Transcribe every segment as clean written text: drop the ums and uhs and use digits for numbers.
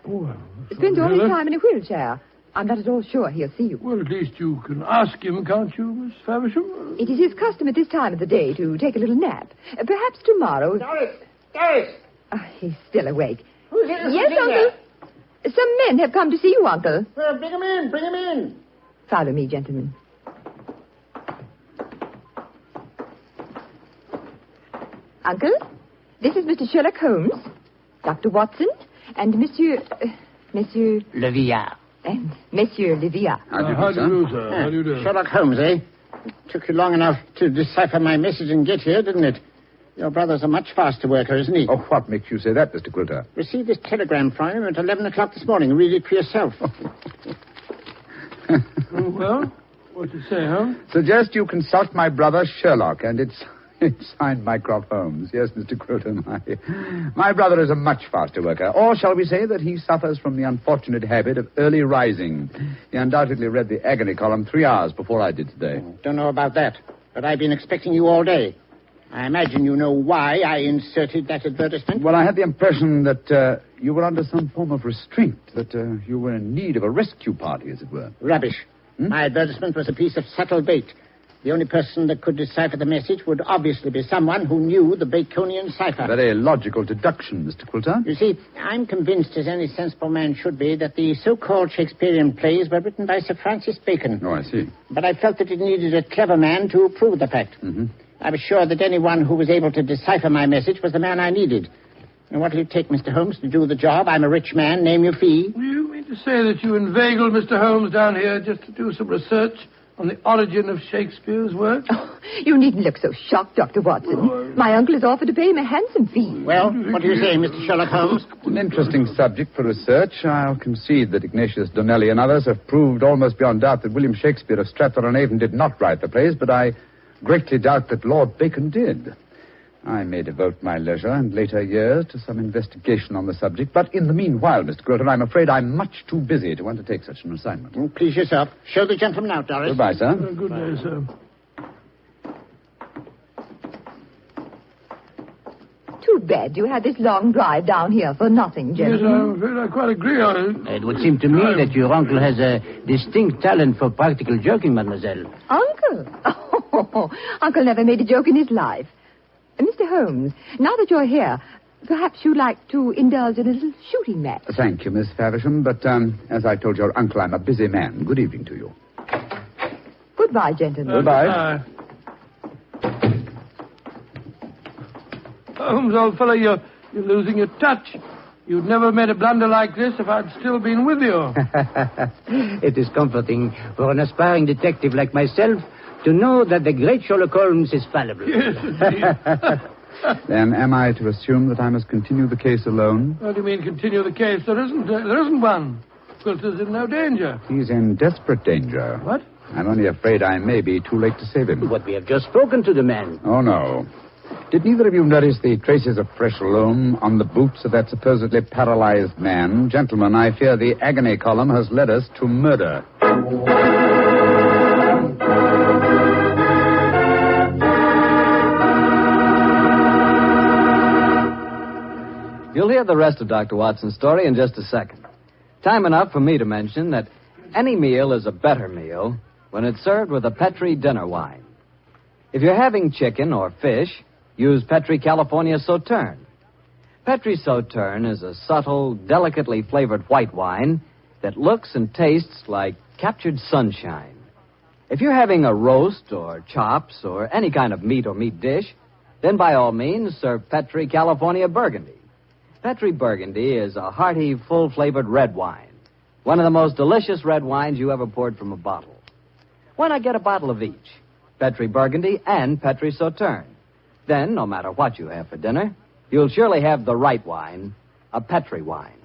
Well, spends all his time in a wheelchair. I'm not at all sure he'll see you. Well, at least you can ask him, can't you, Miss Faversham? It is his custom at this time of the day to take a little nap. Perhaps tomorrow... Doris! He's still awake. Who's here? Yes, Uncle. Some men have come to see you, Uncle. Well, bring him in. Follow me, gentlemen. Uncle, this is Mr. Sherlock Holmes, Dr. Watson, and Monsieur Le Villard. And Monsieur Le Villard. How do you do, sir? How do you do? Sherlock Holmes, eh? Took you long enough to decipher my message and get here, didn't it? Your brother's a much faster worker, isn't he? Oh, what makes you say that, Mr. Quilter? Received this telegram from him at 11 o'clock this morning. Read it for yourself. Well, what's it say, huh? Suggest you consult my brother Sherlock, and it's signed Mycroft Holmes. Yes, Mr. Quilter, my brother is a much faster worker. Or shall we say that he suffers from the unfortunate habit of early rising. He undoubtedly read the agony column 3 hours before I did today. Don't know about that, but I've been expecting you all day. I imagine you know why I inserted that advertisement. Well, I had the impression that you were under some form of restraint, that you were in need of a rescue party, as it were. Rubbish. My advertisement was a piece of subtle bait. The only person that could decipher the message would obviously be someone who knew the Baconian Cipher. Very logical deduction, Mr. Quilter. You see, I'm convinced, as any sensible man should be, that the so-called Shakespearean plays were written by Sir Francis Bacon. Oh, I see. But I felt that it needed a clever man to prove the fact. Mm-hmm. I was sure that anyone who was able to decipher my message was the man I needed. And what will it take, Mr. Holmes, to do the job? I'm a rich man. Name your fee. You mean to say that you inveigled Mr. Holmes down here just to do some research on the origin of Shakespeare's work? Oh, you needn't look so shocked, Dr. Watson. My uncle has offered to pay him a handsome fee. Well, what do you say, Mr. Sherlock Holmes? An interesting subject for research. I'll concede that Ignatius Donnelly and others have proved almost beyond doubt that William Shakespeare of Stratford-on-Avon did not write the plays, but I greatly doubt that Lord Bacon did. I may devote my leisure and later years to some investigation on the subject, but in the meanwhile, Mr. Quilter, I'm afraid I'm much too busy to undertake such an assignment. Please yourself. Show the gentleman out, Doris. Goodbye, sir. Good day, sir. Too bad you had this long drive down here for nothing, Yes, gentlemen. I'm afraid I quite agree. It would seem to me that your uncle has a distinct talent for practical joking, mademoiselle. Uncle? Oh, Uncle never made a joke in his life. Mr. Holmes, now that you're here, perhaps you'd like to indulge in a little shooting match. Thank you, Miss Faversham, but as I told your uncle, I'm a busy man. Good evening to you. Goodbye, gentlemen. Goodbye. Holmes, old fellow, you're losing your touch. You'd never have made a blunder like this if I'd still been with you. It is comforting for an aspiring detective like myself to know that the great Sherlock Holmes is fallible. Yes, indeed. Then am I to assume that I must continue the case alone? What do you mean, continue the case? There isn't one. Quilter's in no danger. He's in desperate danger. What? I'm only afraid I may be too late to save him. But we have just spoken to the man. Oh, no. Did neither of you notice the traces of fresh loam on the boots of that supposedly paralyzed man? Gentlemen, I fear the agony column has led us to murder. You'll hear the rest of Dr. Watson's story in just a second. Time enough for me to mention that any meal is a better meal when it's served with a Petri dinner wine. If you're having chicken or fish, use Petri California Sauterne. Petri Sauterne is a subtle, delicately flavored white wine that looks and tastes like captured sunshine. If you're having a roast or chops or any kind of meat or meat dish, then by all means serve Petri California Burgundy. Petri Burgundy is a hearty, full-flavored red wine. One of the most delicious red wines you ever poured from a bottle. Why not get a bottle of each? Petri Burgundy and Petri Sauterne. Then, no matter what you have for dinner, you'll surely have the right wine, a Petri wine.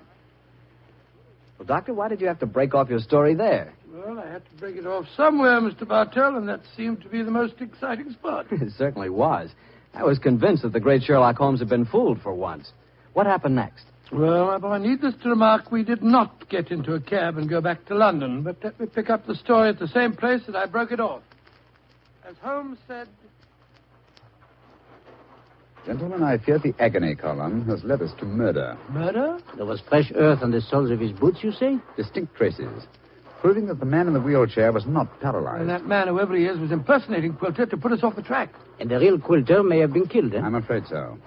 Well, Doctor, why did you have to break off your story there? Well, I had to break it off somewhere, Mr. Bartell, and that seemed to be the most exciting spot. It certainly was. I was convinced that the great Sherlock Holmes had been fooled for once. What happened next? Well, my boy, needless to remark, we did not get into a cab and go back to London, but let me pick up the story at the same place that I broke it off. As Holmes said... Gentlemen, I fear the agony column has led us to murder. Murder? There was fresh earth on the soles of his boots, you say? Distinct traces, proving that the man in the wheelchair was not paralyzed. And that man, whoever he is, was impersonating Quilter to put us off the track. And the real Quilter may have been killed, eh? I'm afraid so.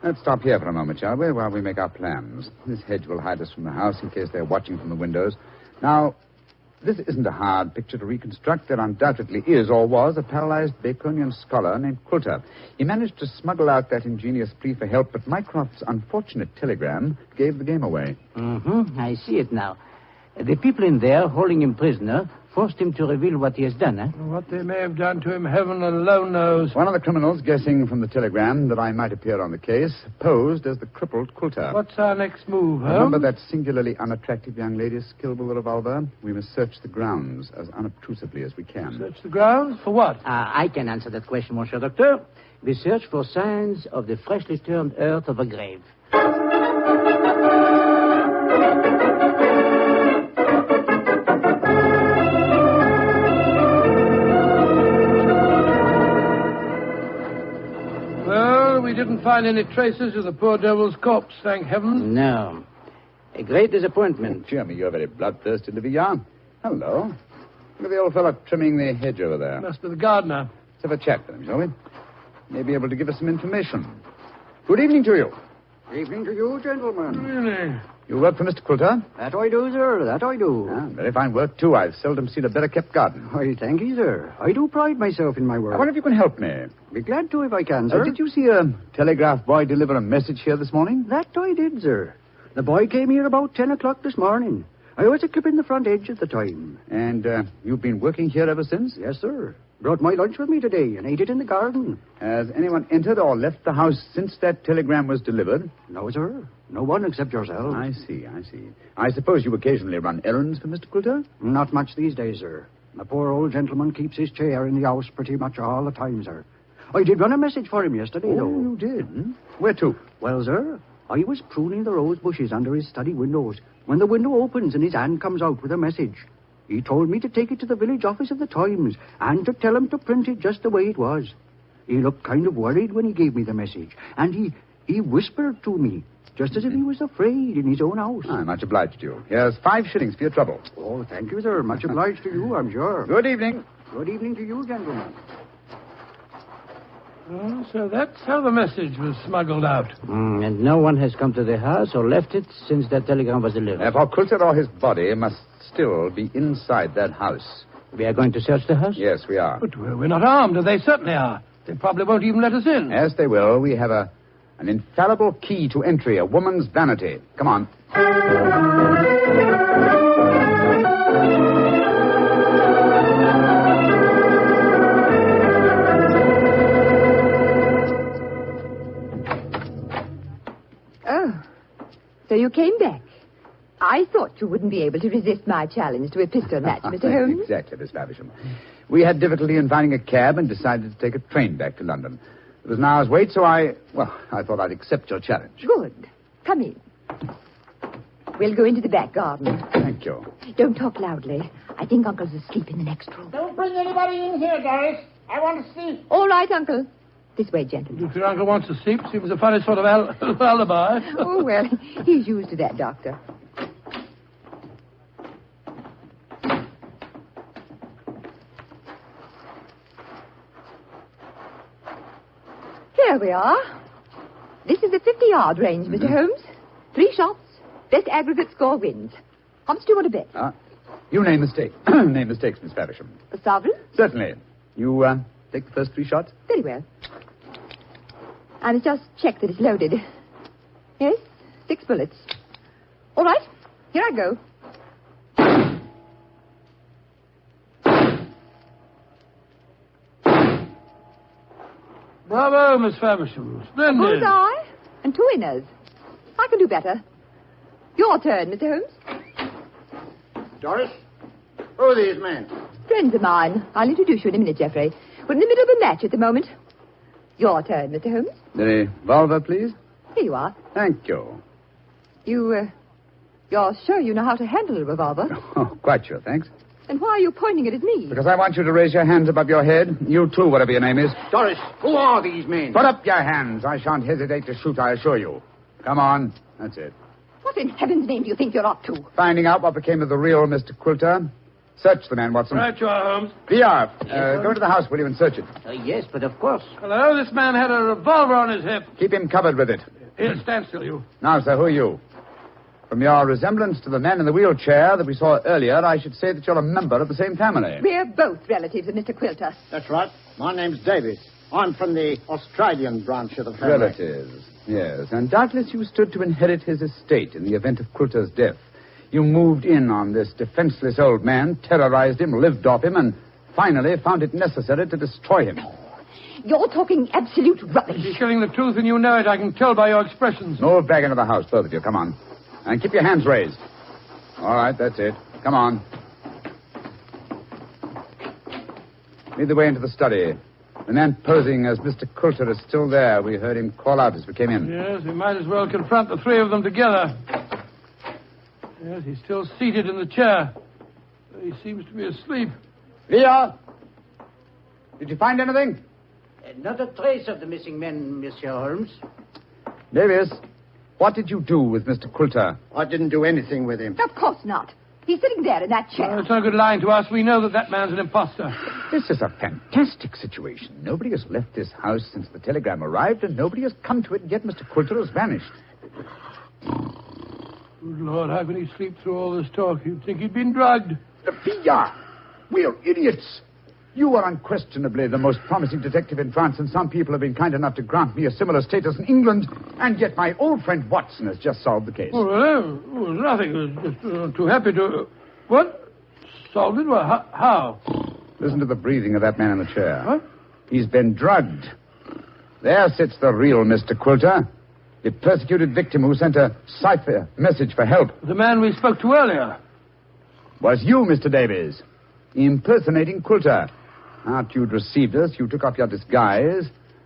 Let's stop here for a moment, shall we, while we make our plans. This hedge will hide us from the house in case they're watching from the windows. Now, this isn't a hard picture to reconstruct. There undoubtedly is, or was, a paralyzed Baconian scholar named Quilter. He managed to smuggle out that ingenious plea for help, but Mycroft's unfortunate telegram gave the game away. Mm-hmm. I see it now. The people in there, holding him prisoner, forced him to reveal what he has done, eh? What they may have done to him, heaven alone knows. One of the criminals, guessing from the telegram that I might appear on the case, posed as the crippled Quilter. What's our next move, Holmes? Remember that singularly unattractive young lady skilled with the revolver? We must search the grounds as unobtrusively as we can. Search the grounds? For what? I can answer that question, Monsieur Docteur. We search for signs of the freshly turned earth of a grave. We didn't find any traces of the poor devil's corpse, thank heaven. No. A great disappointment. Dear me, you're very bloodthirsty, Livia. Hello. Look at the old fellow trimming the hedge over there. Must be the gardener. Let's have a chat with him, shall we? May be able to give us some information. Good evening to you. Evening to you, gentlemen. Really? You work for Mr. Quilter? That I do, sir. That I do. Ah, very fine work, too. I've seldom seen a better-kept garden. I thank you, sir. I do pride myself in my work. I wonder if you can help me. Be glad to if I can, sir. Did you see a telegraph boy deliver a message here this morning? That I did, sir. The boy came here about 10 o'clock this morning. I was a clip in the front edge at the time. And you've been working here ever since? Yes, sir. Brought my lunch with me today and ate it in the garden. Has anyone entered or left the house since that telegram was delivered? No, sir. No one except yourself. I see. I suppose you occasionally run errands for Mr. Quilter? Not much these days, sir. The poor old gentleman keeps his chair in the house pretty much all the time, sir. I did run a message for him yesterday, though. Oh, you did? Hmm? Where to? Well, sir, I was pruning the rose bushes under his study windows when the window opens and his hand comes out with a message. He told me to take it to the village office of the Times and to tell him to print it just the way it was. He looked kind of worried when he gave me the message, and he whispered to me, just as if he was afraid in his own house. I'm much obliged to you. Here's 5 shillings for your trouble. Oh, thank you, sir. Much obliged to you, I'm sure. Good evening. Good evening to you, gentlemen. Oh, so that's how the message was smuggled out. And no one has come to the house or left it since that telegram was delivered. Therefore, Quilter or his body must still be inside that house. We are going to search the house? Yes, we are. But we're not armed, and they certainly are. They probably won't even let us in. Yes, they will. We have an infallible key to entry, a woman's vanity. Come on. Oh, so you came back. I thought you wouldn't be able to resist my challenge to a pistol match, Mr. Holmes. Exactly, Miss Faversham. We had difficulty in finding a cab and decided to take a train back to London. It was an hour's wait, so I thought I'd accept your challenge. Good. Come in. We'll go into the back garden. Thank you. Don't talk loudly. I think Uncle's asleep in the next room. Don't bring anybody in here, Doris. I want to see. All right, Uncle. This way, gentlemen. If your uncle wants to sleep, seems a funny sort of alibi. Oh, well, he's used to that, Doctor. Here we are. This is the 50-yard range, Mr. Holmes. 3 shots. Best aggregate score wins. How much do you want to bet? You name the stake. Name the stakes, Miss Faversham. A sovereign? Certainly. You take the first 3 shots? Very well. I must just check that it's loaded. Yes, 6 bullets. All right, here I go. Bravo, Miss Faversham. Splendid. Bullseye and 2 winners. I can do better. Your turn, Mr. Holmes. Doris, who are these men? Friends of mine. I'll introduce you in a minute, Geoffrey. We're in the middle of a match at the moment. Your turn, Mr. Holmes. The revolver, please. Here you are. Thank you. You're sure you know how to handle a revolver? Oh, quite sure, thanks. And why are you pointing it at me? Because I want you to raise your hands above your head. You too, whatever your name is. Doris, who are these men? Put up your hands. I shan't hesitate to shoot, I assure you. Come on. That's it. What in heaven's name do you think you're up to? Finding out what became of the real Mr. Quilter. Search the man, Watson. Right you are, Holmes. VR, go to the house, will you, and search it. Yes, but of course. Hello, this man had a revolver on his hip. Keep him covered with it. Here, stand still, you. Now, sir, who are you? From your resemblance to the man in the wheelchair that we saw earlier, I should say that you're a member of the same family. We're both relatives of Mr. Quilter. That's right. My name's Davis. I'm from the Australian branch of the family. Relatives, yes. And doubtless you stood to inherit his estate in the event of Quilter's death. You moved in on this defenseless old man, terrorized him, lived off him, and finally found it necessary to destroy him. You're talking absolute rubbish. You're telling the truth and you know it. I can tell by your expressions. Move back into the house, both of you. Come on. And keep your hands raised. All right, that's it. Come on. Lead the way into the study. The man posing as Mr. Quilter is still there. We heard him call out as we came in. Yes, we might as well confront the three of them together. Yes, he's still seated in the chair. He seems to be asleep. Leah! Did you find anything? Not a trace of the missing men, Monsieur Holmes. Davis, what did you do with Mr. Quilter? I didn't do anything with him. Of course not. He's sitting there in that chair. It's no good lying to us. We know that man's an imposter. This is a fantastic situation. Nobody has left this house since the telegram arrived, and nobody has come to it, and yet Mr. Quilter has vanished. Good Lord, how can he sleep through all this talk? You'd think he'd been drugged. Pia! We're idiots. You are unquestionably the most promising detective in France, and some people have been kind enough to grant me a similar status in England, and yet my old friend Watson has just solved the case. Nothing. I was just too happy to... What? Solved it? Well, how? Listen to the breathing of that man in the chair. What? He's been drugged. There sits the real Mr. Quilter, the persecuted victim who sent a cipher message for help. The man we spoke to earlier. Was you, Mr. Davies, impersonating Quilter. After you'd received us, you took off your disguise,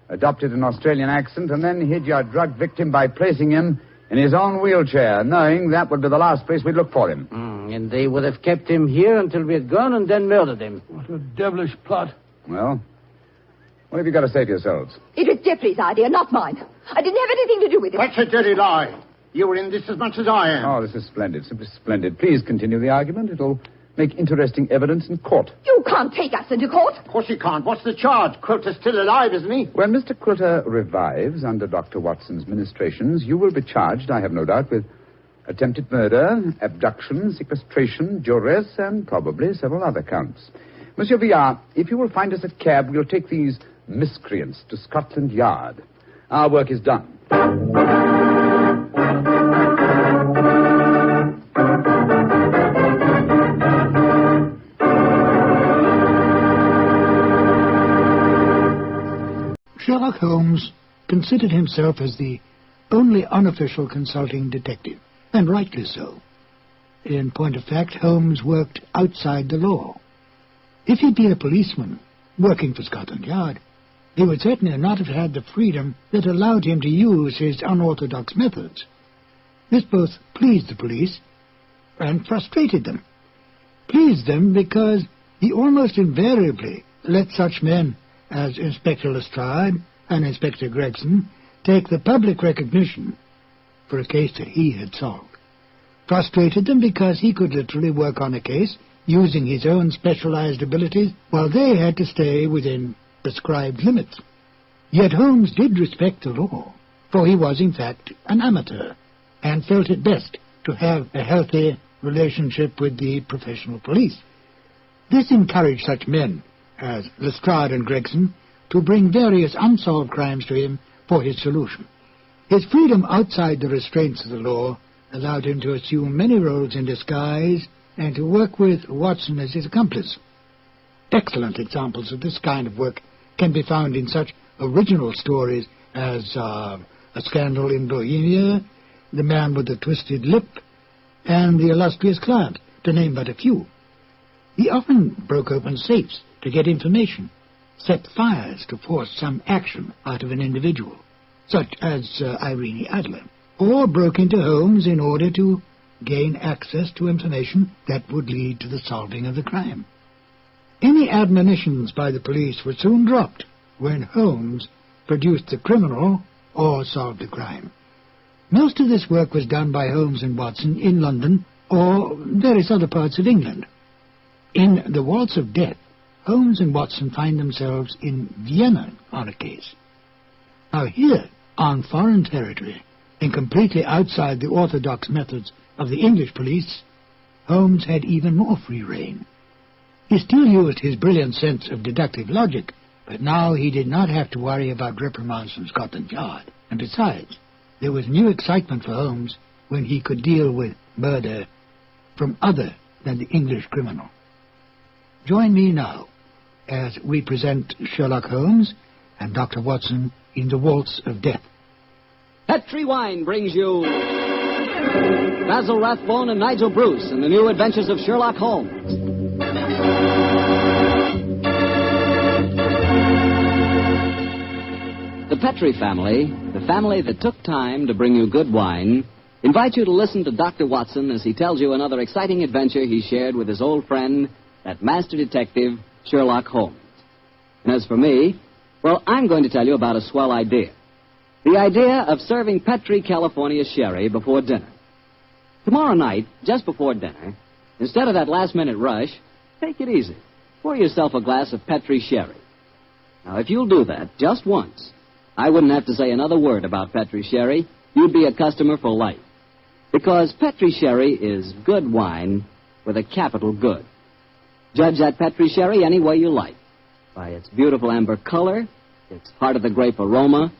adopted an Australian accent, and then hid your drug victim by placing him in his own wheelchair, knowing that would be the last place we'd look for him. And they would have kept him here until we had gone and then murdered him. What a devilish plot. Well, what have you got to say for yourselves? It was Jeffrey's idea, not mine. I didn't have anything to do with it. That's a dirty lie. You were in this as much as I am. Oh, this is splendid, simply splendid. Please continue the argument. It'll make interesting evidence in court. You can't take us into court. Of course you can't. What's the charge? Quilter's still alive, isn't he? When Mr. Quilter revives under Dr. Watson's ministrations, you will be charged, I have no doubt, with attempted murder, abduction, sequestration, duress, and probably several other counts. Monsieur Villard, if you will find us a cab, we'll take these miscreants to Scotland Yard. Our work is done. Sherlock Holmes considered himself as the only unofficial consulting detective, and rightly so. In point of fact, Holmes worked outside the law. If he'd been a policeman working for Scotland Yard, he would certainly not have had the freedom that allowed him to use his unorthodox methods. This both pleased the police and frustrated them. Pleased them because he almost invariably let such men as Inspector Lestrade and Inspector Gregson take the public recognition for a case that he had solved. Frustrated them because he could literally work on a case using his own specialized abilities while they had to stay within prescribed limits. Yet Holmes did respect the law, for he was in fact an amateur, and felt it best to have a healthy relationship with the professional police. This encouraged such men as Lestrade and Gregson to bring various unsolved crimes to him for his solution. His freedom outside the restraints of the law allowed him to assume many roles in disguise and to work with Watson as his accomplice. Excellent examples of this kind of work can be found in such original stories as A Scandal in Bohemia, The Man with the Twisted Lip, and The Illustrious Client, to name but a few. He often broke open safes to get information, set fires to force some action out of an individual, such as Irene Adler, or broke into homes in order to gain access to information that would lead to the solving of the crime. Any admonitions by the police were soon dropped when Holmes produced the criminal or solved the crime. Most of this work was done by Holmes and Watson in London or various other parts of England. In The Waltz of Death, Holmes and Watson find themselves in Vienna on a case. Now here, on foreign territory, and completely outside the orthodox methods of the English police, Holmes had even more free rein. He still used his brilliant sense of deductive logic, but now he did not have to worry about reprimands from Scotland Yard. And besides, there was new excitement for Holmes when he could deal with murder from other than the English criminal. Join me now as we present Sherlock Holmes and Dr. Watson in The Waltz of Death. Petri Wine brings you Basil Rathbone and Nigel Bruce in the new Adventures of Sherlock Holmes. The Petri family, the family that took time to bring you good wine, invite you to listen to Dr. Watson as he tells you another exciting adventure he shared with his old friend, that master detective, Sherlock Holmes. And as for me, well, I'm going to tell you about a swell idea. The idea of serving Petri California sherry before dinner. Tomorrow night, just before dinner, instead of that last-minute rush, take it easy. Pour yourself a glass of Petri sherry. Now, if you'll do that just once, I wouldn't have to say another word about Petri sherry. You'd be a customer for life. Because Petri sherry is good wine with a capital good. Judge that Petri sherry any way you like. By its beautiful amber color, its heart-of-the-grape aroma,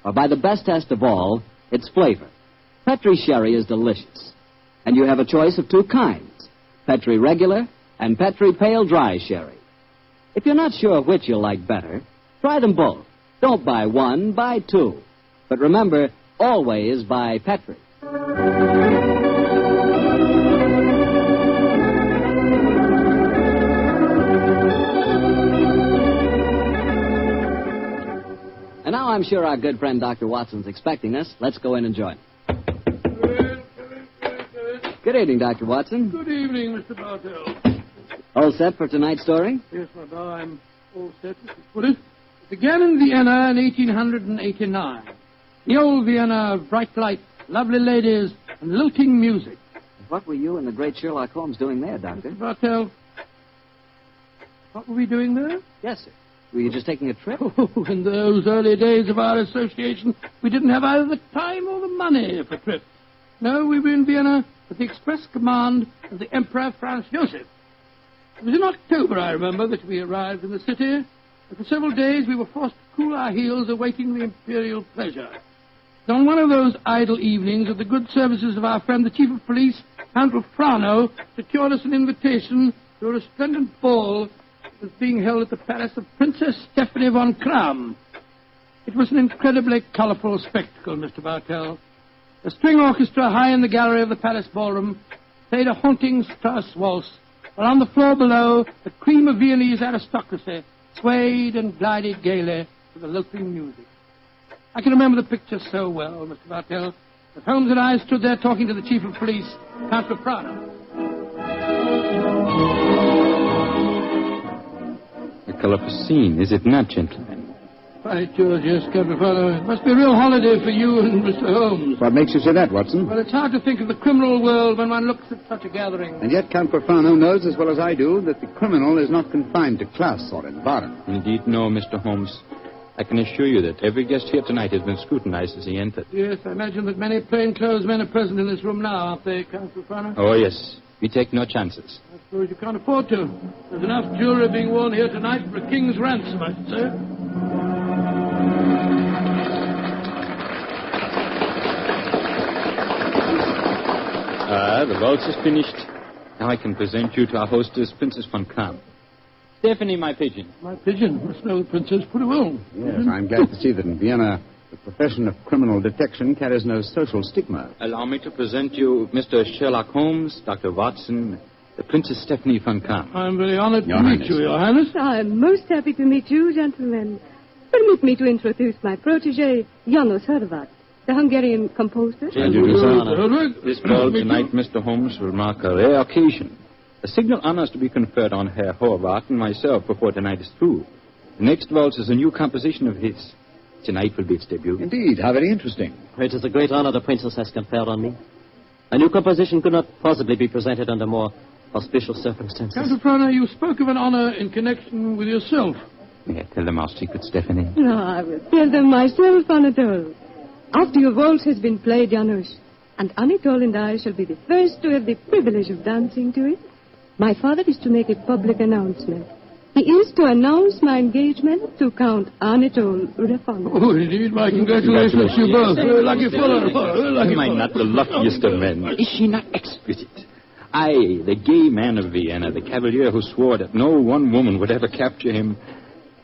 or by the best test of all, its flavor. Petri sherry is delicious. And you have a choice of two kinds, Petri regular and Petri pale dry sherry. If you're not sure which you'll like better, try them both. Don't buy one, buy two. But remember, always buy Petri. And now I'm sure our good friend Dr. Watson's expecting us. Let's go in and join him. Good evening, Dr. Watson. Good evening, Mr. Bartell. All set for tonight's story? Yes, my boy, I'm all set, as you put it. It began in Vienna in 1889. The old Vienna of bright lights, lovely ladies, and lilting music. What were you and the great Sherlock Holmes doing there, Doctor? Mr. Bartell, what were we doing there? Yes, sir. Were you just taking a trip? Oh, in those early days of our association, we didn't have either the time or the money for trips. No, we were in Vienna at the express command of the Emperor Franz Joseph. It was in October, I remember, that we arrived in the city, and for several days we were forced to cool our heels awaiting the imperial pleasure. And on one of those idle evenings, of the good services of our friend the Chief of Police, Count Frano, secured us an invitation to a resplendent ball that was being held at the palace of Princess Stephanie von Kram. It was an incredibly colorful spectacle, Mr. Bartell. A string orchestra high in the gallery of the palace ballroom played a haunting Strauss waltz, while on the floor below, the cream of Viennese aristocracy swayed and glided gaily to the lilting music. I can remember the picture so well, Mr. Bartell, that Holmes and I stood there talking to the Chief of Police, Count Frano. A colorful scene, is it not, gentlemen? Right, George, yes, Count Frano. It must be a real holiday for you and Mr. Holmes. What makes you say that, Watson? Well, it's hard to think of the criminal world when one looks at such a gathering. And yet Count Profano knows as well as I do that the criminal is not confined to class or environment. Indeed, no, Mr. Holmes. I can assure you that every guest here tonight has been scrutinized as he entered. Yes, I imagine that many plainclothes men are present in this room now, aren't they, Count Frano? Oh, yes. We take no chances. I suppose you can't afford to. There's enough jewelry being worn here tonight for a king's ransom, I should say. The waltz is finished. Now I can present you to our hostess, Princess von Kram. Stephanie, my pigeon. My pigeon must know the princess pretty well. Yes, I'm glad to see that in Vienna the profession of criminal detection carries no social stigma. Allow me to present you Mr. Sherlock Holmes, Dr. Watson, the Princess Stephanie von Kram. I'm very honored Your to Highness. meet you, Your Highness. I'm most happy to meet you, gentlemen. Permit me to introduce my protege, Janos Hervat. the Hungarian composer. And you do, sir. This ball tonight, Mr. Holmes, will mark a rare occasion. A signal honor is to be conferred on Herr Horvath and myself before tonight is through. The next waltz is a new composition of his. Tonight will be its debut. Indeed, how very interesting. It is a great honor the princess has conferred on me. A new composition could not possibly be presented under more auspicious circumstances. Count of Prana, you spoke of an honor in connection with yourself. May I tell them our secret, Stephanie? No, I will tell them myself, Anatole. After your waltz has been played, Janusz, and Anatole and I shall be the first to have the privilege of dancing to it, my father is to make a public announcement. He is to announce my engagement to Count Anatole Rathbone. Oh, indeed, my congratulations to you both. Lucky fellow. Am I not the luckiest of men? Is she not exquisite? I, the gay man of Vienna, the cavalier who swore that no one woman would ever capture him.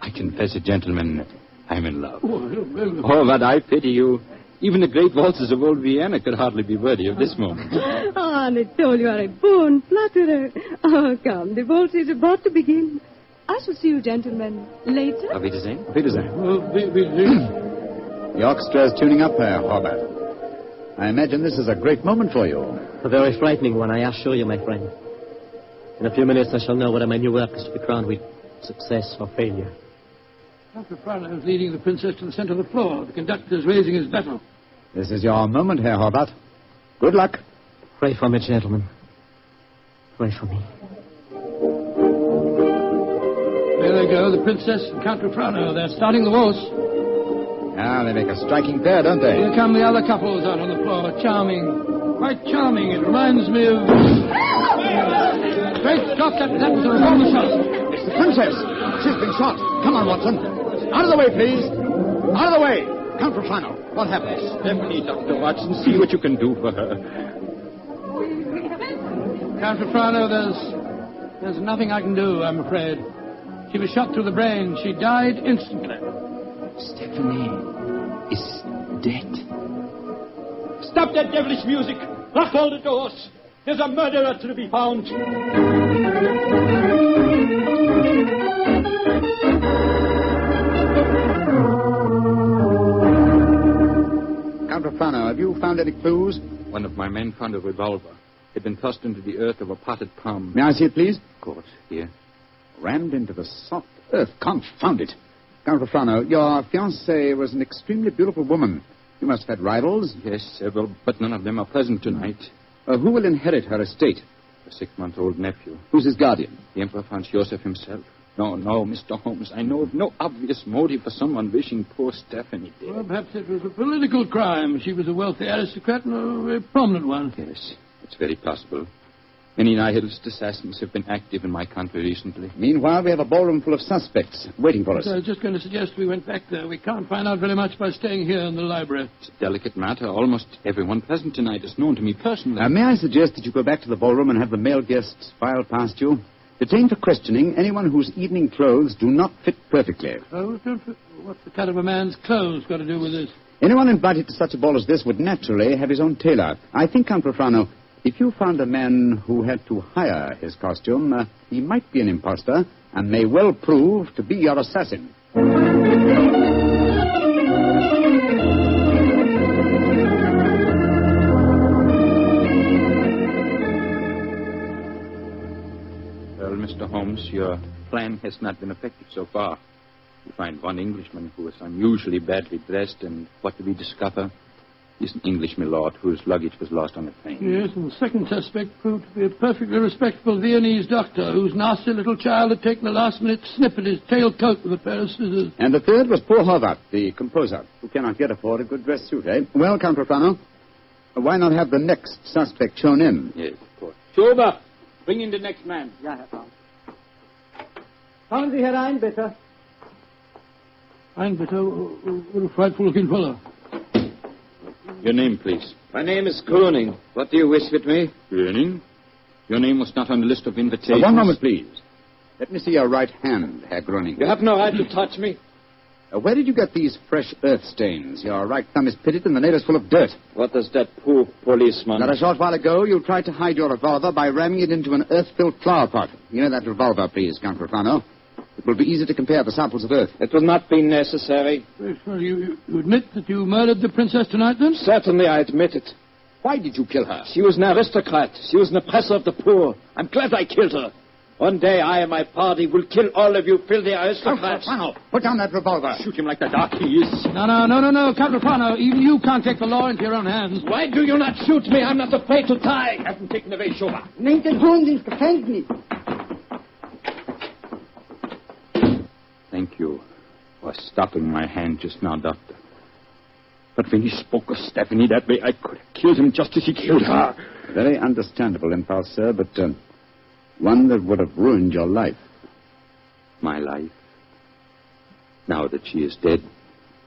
I confess it, gentlemen, I'm in love. Oh, but I pity you. Even the great waltzes of old Vienna could hardly be worthy of this moment. Oh, Anatole, you are a born flatterer. Oh, come, the waltz is about to begin. I shall see you gentlemen later. Auf Wiedersehen. Auf Wiedersehen. The orchestra is tuning up, Herr Horvath. I imagine this is a great moment for you. A very frightening one, I assure you, my friend. In a few minutes I shall know whether my new work is to be crowned with success or failure. Dr. Prana is leading the princess to the center of the floor. The conductor is raising his bottle. This is your moment, Herr Horvath. Good luck. Pray for me, gentlemen. Pray for me. There they go, the princess and Count Prana. They're starting the waltz. Ah, they make a striking pair, don't they? Here come the other couples out on the floor. Charming. Quite charming. It reminds me of... Great Scott, that was a revolver shot. It's the princess. She's been shot. Come on, Watson. Out of the way, please. Out of the way. Count Prana. What happens? Stephanie, Dr. Watson, see what you can do for her. Count Prana, there's nothing I can do, I'm afraid. She was shot through the brain. She died instantly. Stephanie is dead. Stop that devilish music! Lock all the doors! There's a murderer to be found! Count Prana, have you found any clues? One of my men found a revolver. It had been thrust into the earth of a potted palm. May I see it, please? Of course, here. Rammed into the soft earth. Confound it. Count Prana, your fiancée was an extremely beautiful woman. You must have had rivals? Yes, several, but none of them are present tonight. Who will inherit her estate? A 6-month-old nephew. Who's his guardian? The Emperor Franz Joseph himself. No, Mr. Holmes, I know of no obvious motive for someone wishing poor Stephanie dead. Well, perhaps it was a political crime. She was a wealthy aristocrat and a very prominent one. Yes, it's very possible. Many nihilist assassins have been active in my country recently. Meanwhile, we have a ballroom full of suspects waiting for us. I was just going to suggest we went back there. We can't find out very much by staying here in the library. It's a delicate matter. Almost everyone present tonight is known to me personally. May I suggest that you go back to the ballroom and have the male guests file past you? Detain for questioning anyone whose evening clothes do not fit perfectly. Clothes don't fit? What's the cut of a man's clothes got to do with this? Anyone invited to such a ball as this would naturally have his own tailor. I think, Count Prana, if you found a man who had to hire his costume, he might be an impostor and may well prove to be your assassin. Well, Mr. Holmes, your plan has not been effective so far. You find one Englishman who is unusually badly dressed, and what do we discover? He's an English milord whose luggage was lost on the train. Yes, and the second suspect proved to be a perfectly respectable Viennese doctor whose nasty little child had taken a last-minute snip at his tailcoat with a pair of scissors. And the third was poor Horvath, the composer, who cannot yet afford a good dress suit, eh? Well, Count Prana, why not have the next suspect shown in? Yes, of course. Schober, bring in the next man. Ja, Herr Franz. Kommen Sie herein, bitte. Ein bitte, what a frightful-looking fellow. Your name, please. My name is Gröning. What do you wish with me? Gröning? Your name was not on the list of invitations. One moment, please. Let me see your right hand, Herr Gröning. You have no right to touch me. Where did you get these fresh earth stains? Your right thumb is pitted and the nail is full of dirt. What does that poor policeman... Not a short while ago, you tried to hide your revolver by ramming it into an earth-filled flower pot. You know that revolver, please, Count Prana. It will be easy to compare the samples of earth. It will not be necessary. Well, you admit that you murdered the princess tonight, then? Certainly, I admit it. Why did you kill her? She was an aristocrat. She was an oppressor of the poor. I'm glad I killed her. One day, I and my party will kill all of you filthy aristocrats. Capitano, put down that revolver. Shoot him like the dark he is. No, Capitano. Even you can't take the law into your own hands. Why do you not shoot me? I'm not afraid to die. Have him taken away, Schober. Nehmt den Hund ins Gefängnis. Thank you for stopping my hand just now, Doctor. But when he spoke of Stephanie that way, I could have killed him just as he killed her. Very understandable impulse, sir, but one that would have ruined your life. My life? Now that she is dead,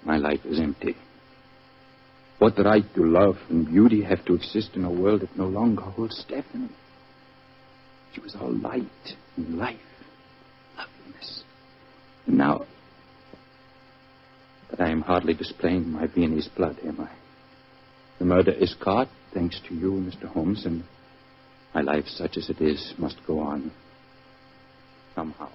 my life is empty. What right do love and beauty have to exist in a world that no longer holds Stephanie? She was all light and life, loveliness. And now... But I am hardly displaying my Viennese blood, am I? The murder is caught, thanks to you, Mr. Holmes, and my life, such as it is, must go on. Somehow.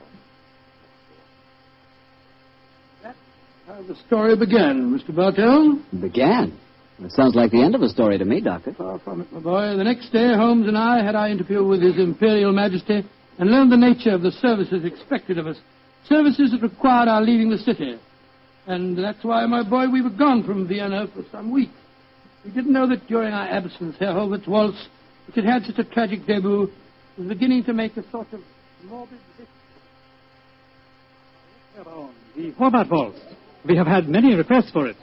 That's how the story began, Mr. Bartell. Began? It sounds like the end of a story to me, Doctor. Far from it, my boy. The next day, Holmes and I had our interview with His Imperial Majesty and learned the nature of the services expected of us. Services that required our leaving the city. And that's why, my boy, we were gone from Vienna for some weeks. We didn't know that during our absence, Herr Holbert's waltz, which had had such a tragic debut, was beginning to make a sort of morbid... The Hobart Waltz. We have had many requests for it.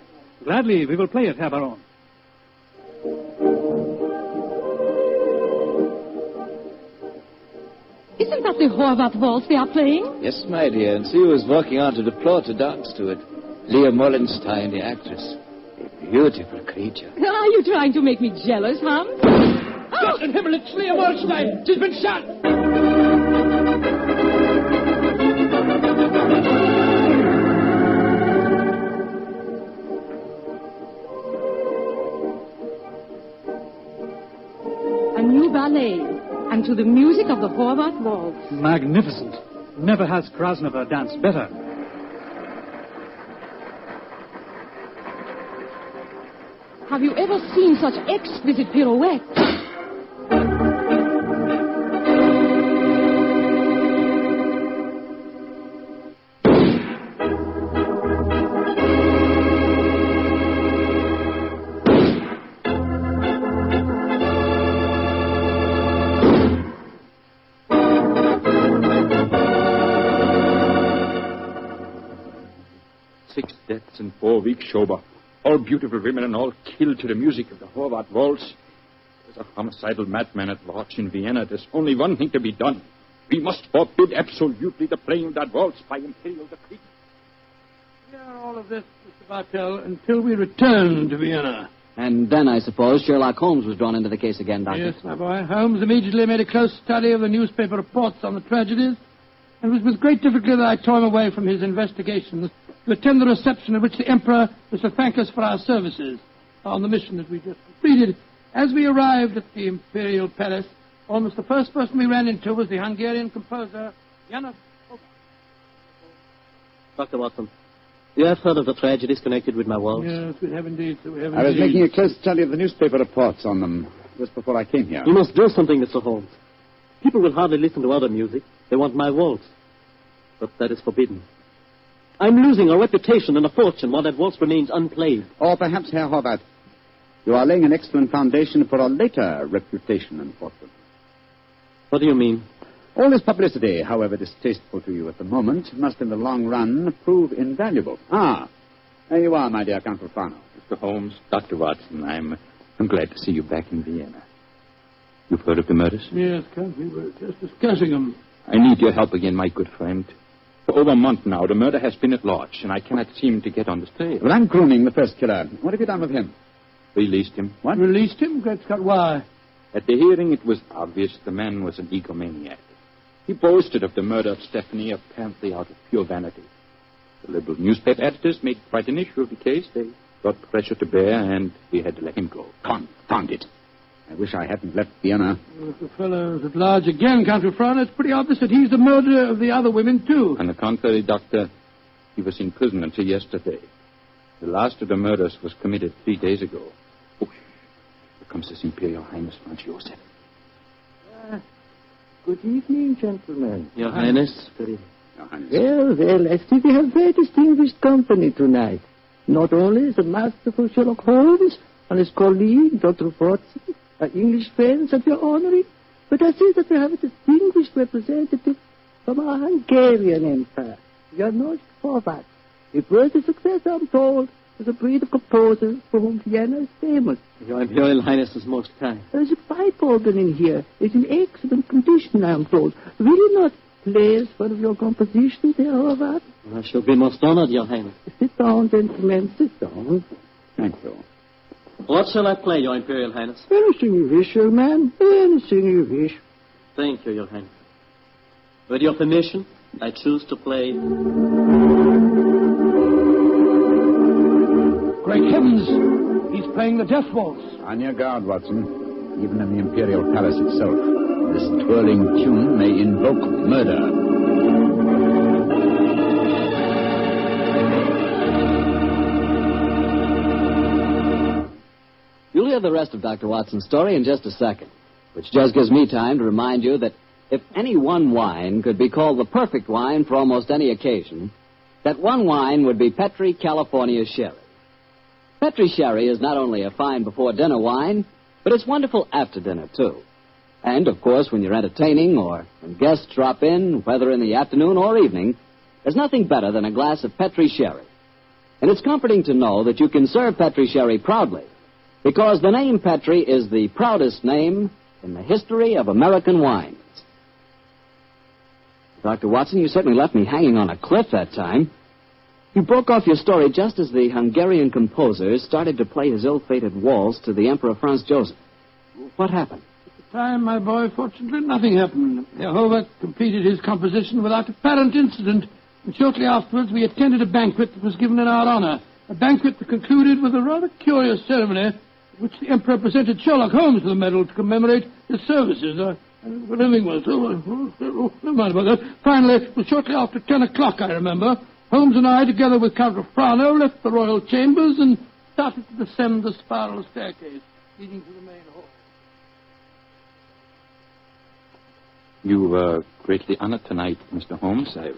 Gladly, we will play it, Herr Baron. Isn't that the Horvath Waltz they are playing? Yes, my dear, and see who is walking on to the floor to dance to it. Leah Mollenstein, the actress. A beautiful creature. Are you trying to make me jealous, Hans? Gott in Himmel, it's Leah Mollenstein! She's been shot! A new ballet, and to the music of the Horvath Waltz. Magnificent. Never has Krasnova danced better. Have you ever seen such exquisite pirouettes? Six deaths in 4 weeks, Schober. All beautiful women and all killed to the music of the Horvath Waltz. There's a homicidal madman at large in Vienna. There's only one thing to be done. We must forbid absolutely the playing of that waltz by imperial decree. We are all of this, Mr. Bartell, until we return to Vienna. And then, I suppose, Sherlock Holmes was drawn into the case again, Doctor. Yes, my boy. Holmes immediately made a close study of the newspaper reports on the tragedies, and it was with great difficulty that I tore him away from his investigations to attend the reception at which the Emperor was to thank us for our services on the mission that we just completed. As we arrived at the Imperial Palace, almost the first person we ran into was the Hungarian composer, Janos. Dr. Watson, you have heard of the tragedies connected with my waltz? Yes, we have indeed, sir. We have I was indeed. making a close study of the newspaper reports on them just before I came here. You must do something, Mr. Holmes. People will hardly listen to other music. They want my waltz. But that is forbidden. I'm losing a reputation and a fortune while that waltz remains unplayed. Or perhaps, Herr Horvath, you are laying an excellent foundation for a later reputation and fortune. What do you mean? All this publicity, however distasteful to you at the moment, must in the long run prove invaluable. Ah, there you are, my dear Count Rufano. Mr. Holmes, Dr. Watson, I'm glad to see you back in Vienna. You've heard of the murders? Yes, Count, we were just discussing them. I need your help again, my good friend. For over a month now, the murder has been at large, and I cannot seem to get on the trail. Well, I'm grooming the first killer. What have you done with him? Released him. What? Released him? Great Scott, why? At the hearing, it was obvious the man was an egomaniac. He boasted of the murder of Stephanie, apparently out of pure vanity. The liberal newspaper editors made quite an issue of the case. They brought pressure to bear, and we had to let him go. Confound it. I wish I hadn't left Vienna. Well, if the fellow's at large again, Count Refrain, it's pretty obvious that he's the murderer of the other women, too. On the contrary, Doctor, he was in prison until yesterday. The last of the murders was committed 3 days ago. Oh, here comes His Imperial Highness Franz Joseph. Good evening, gentlemen. Your Highness. Good evening. Your Highness. Well, I see we have very distinguished company tonight. Not only the masterful Sherlock Holmes and his colleague, Dr. Watson, are English friends of your honoring, but I see that we have a distinguished representative from our Hungarian Empire, Janos Horváth. A worthy successor, I'm told, was a breed of composers for whom Vienna is famous. Your Imperial Highness is most kind. There's a pipe organ in here. It's in excellent condition, I am told. Will you not play as one of your compositions, Herr Horváth? I shall be most honored, Your Highness. Sit down, gentlemen, sit down. Thank you. What shall I play, Your Imperial Highness? Anything you wish, young man. Anything you wish. Thank you, Your Highness. With your permission, I choose to play... Great heavens! He's playing the Death Waltz. On your guard, Watson. Even in the Imperial Palace itself, this twirling tune may invoke murder. You'll hear the rest of Dr. Watson's story in just a second, which just gives me time to remind you that if any one wine could be called the perfect wine for almost any occasion, that one wine would be Petri California Sherry. Petri Sherry is not only a fine before-dinner wine, but it's wonderful after dinner, too. And, of course, when you're entertaining or when guests drop in, whether in the afternoon or evening, there's nothing better than a glass of Petri Sherry. And it's comforting to know that you can serve Petri Sherry proudly, because the name Petri is the proudest name in the history of American wines. Dr. Watson, you certainly left me hanging on a cliff that time. You broke off your story just as the Hungarian composer started to play his ill-fated waltz to the Emperor Franz Joseph. What happened? At the time, my boy, fortunately, nothing happened. Horváth completed his composition without apparent incident, and shortly afterwards we attended a banquet that was given in our honor, a banquet that concluded with a rather curious ceremony in which the Emperor presented Sherlock Holmes with a medal to commemorate his services. What everything was. Never mind about that. Finally, it was shortly after 10 o'clock, I remember. Holmes and I, together with Count Refrano, left the royal chambers and started to descend the spiral staircase leading to the main hall. You were greatly honored tonight, Mr. Holmes. I've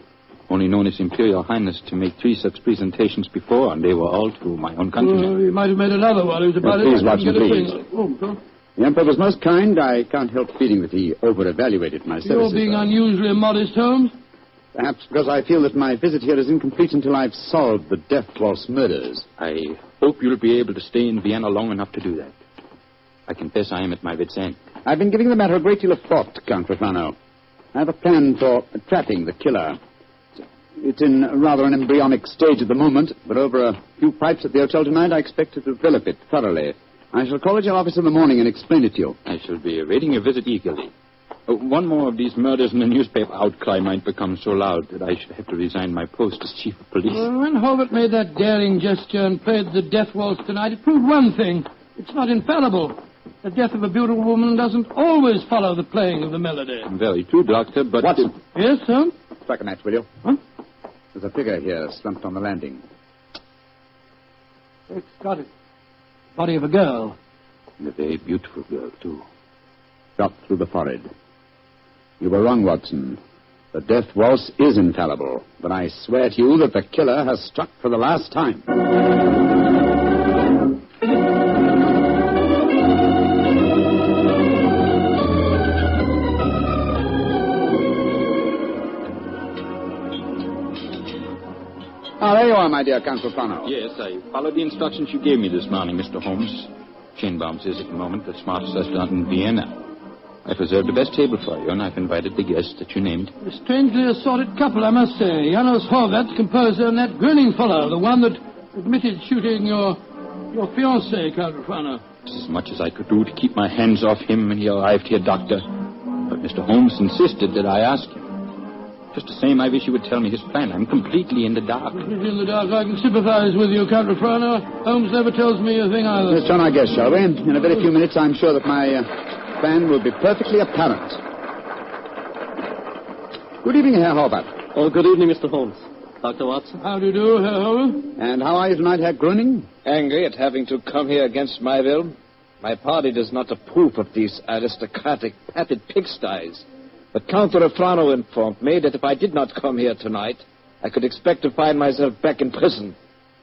only known His Imperial Highness to make 3 such presentations before, and they were all to my own countrymen. He might have made another one. It was about Please, Watson, please. Oh, the Emperor was most kind. I can't help feeling that he over-evaluated my services. You're being unusually modest, Holmes. Perhaps because I feel that my visit here is incomplete until I've solved the Death Waltz murders. I hope you'll be able to stay in Vienna long enough to do that. I confess I am at my wit's end. I've been giving the matter a great deal of thought, Count Refrano. I have a plan for trapping the killer. It's in rather an embryonic stage at the moment, but over a few pipes at the hotel tonight, I expect to develop it thoroughly. I shall call at your office in the morning and explain it to you. I shall be awaiting your visit eagerly. One more of these murders in the newspaper outcry might become so loud that I should have to resign my post as chief of police. Well, when Horváth made that daring gesture and played the Death Waltz tonight, it proved one thing. It's not infallible. The death of a beautiful woman doesn't always follow the playing of the melody. Very true, Doctor, but... Watson. Yes, sir? Strike a match, will you? Huh? There's a figure here slumped on the landing. It's got it. Body of a girl. And a very beautiful girl, too. Shot through the forehead. You were wrong, Watson. The Death Waltz is infallible, but I swear to you that the killer has struck for the last time. Ah, there you are, my dear Count Refrano. Yes, I followed the instructions you gave me this morning, Mr. Holmes. Schenbaum's is at the moment the smartest restaurant in Vienna. I've reserved the best table for you, and I've invited the guests that you named. A strangely assorted couple, I must say. Janos Horváth, composer, and that grinning fellow, the one that admitted shooting your fiancée, Count Refrano. As much as I could do to keep my hands off him when he arrived here, Doctor. But Mr. Holmes insisted that I ask him. Just the same, I wish you would tell me his plan. I'm completely in the dark. In the dark, I can sympathize with you, Count Refrano. Holmes never tells me a thing either. Let's turn our guest, shall we? In a very few minutes, I'm sure that my plan will be perfectly apparent. Good evening, Herr Horvath. Oh, good evening, Mr. Holmes. Dr. Watson. How do you do, Herr Holmes? And how are you tonight, Herr Gröning? Angry at having to come here against my will. My party does not approve of these aristocratic, padded pigsties. But Count Refrano informed me that if I did not come here tonight, I could expect to find myself back in prison.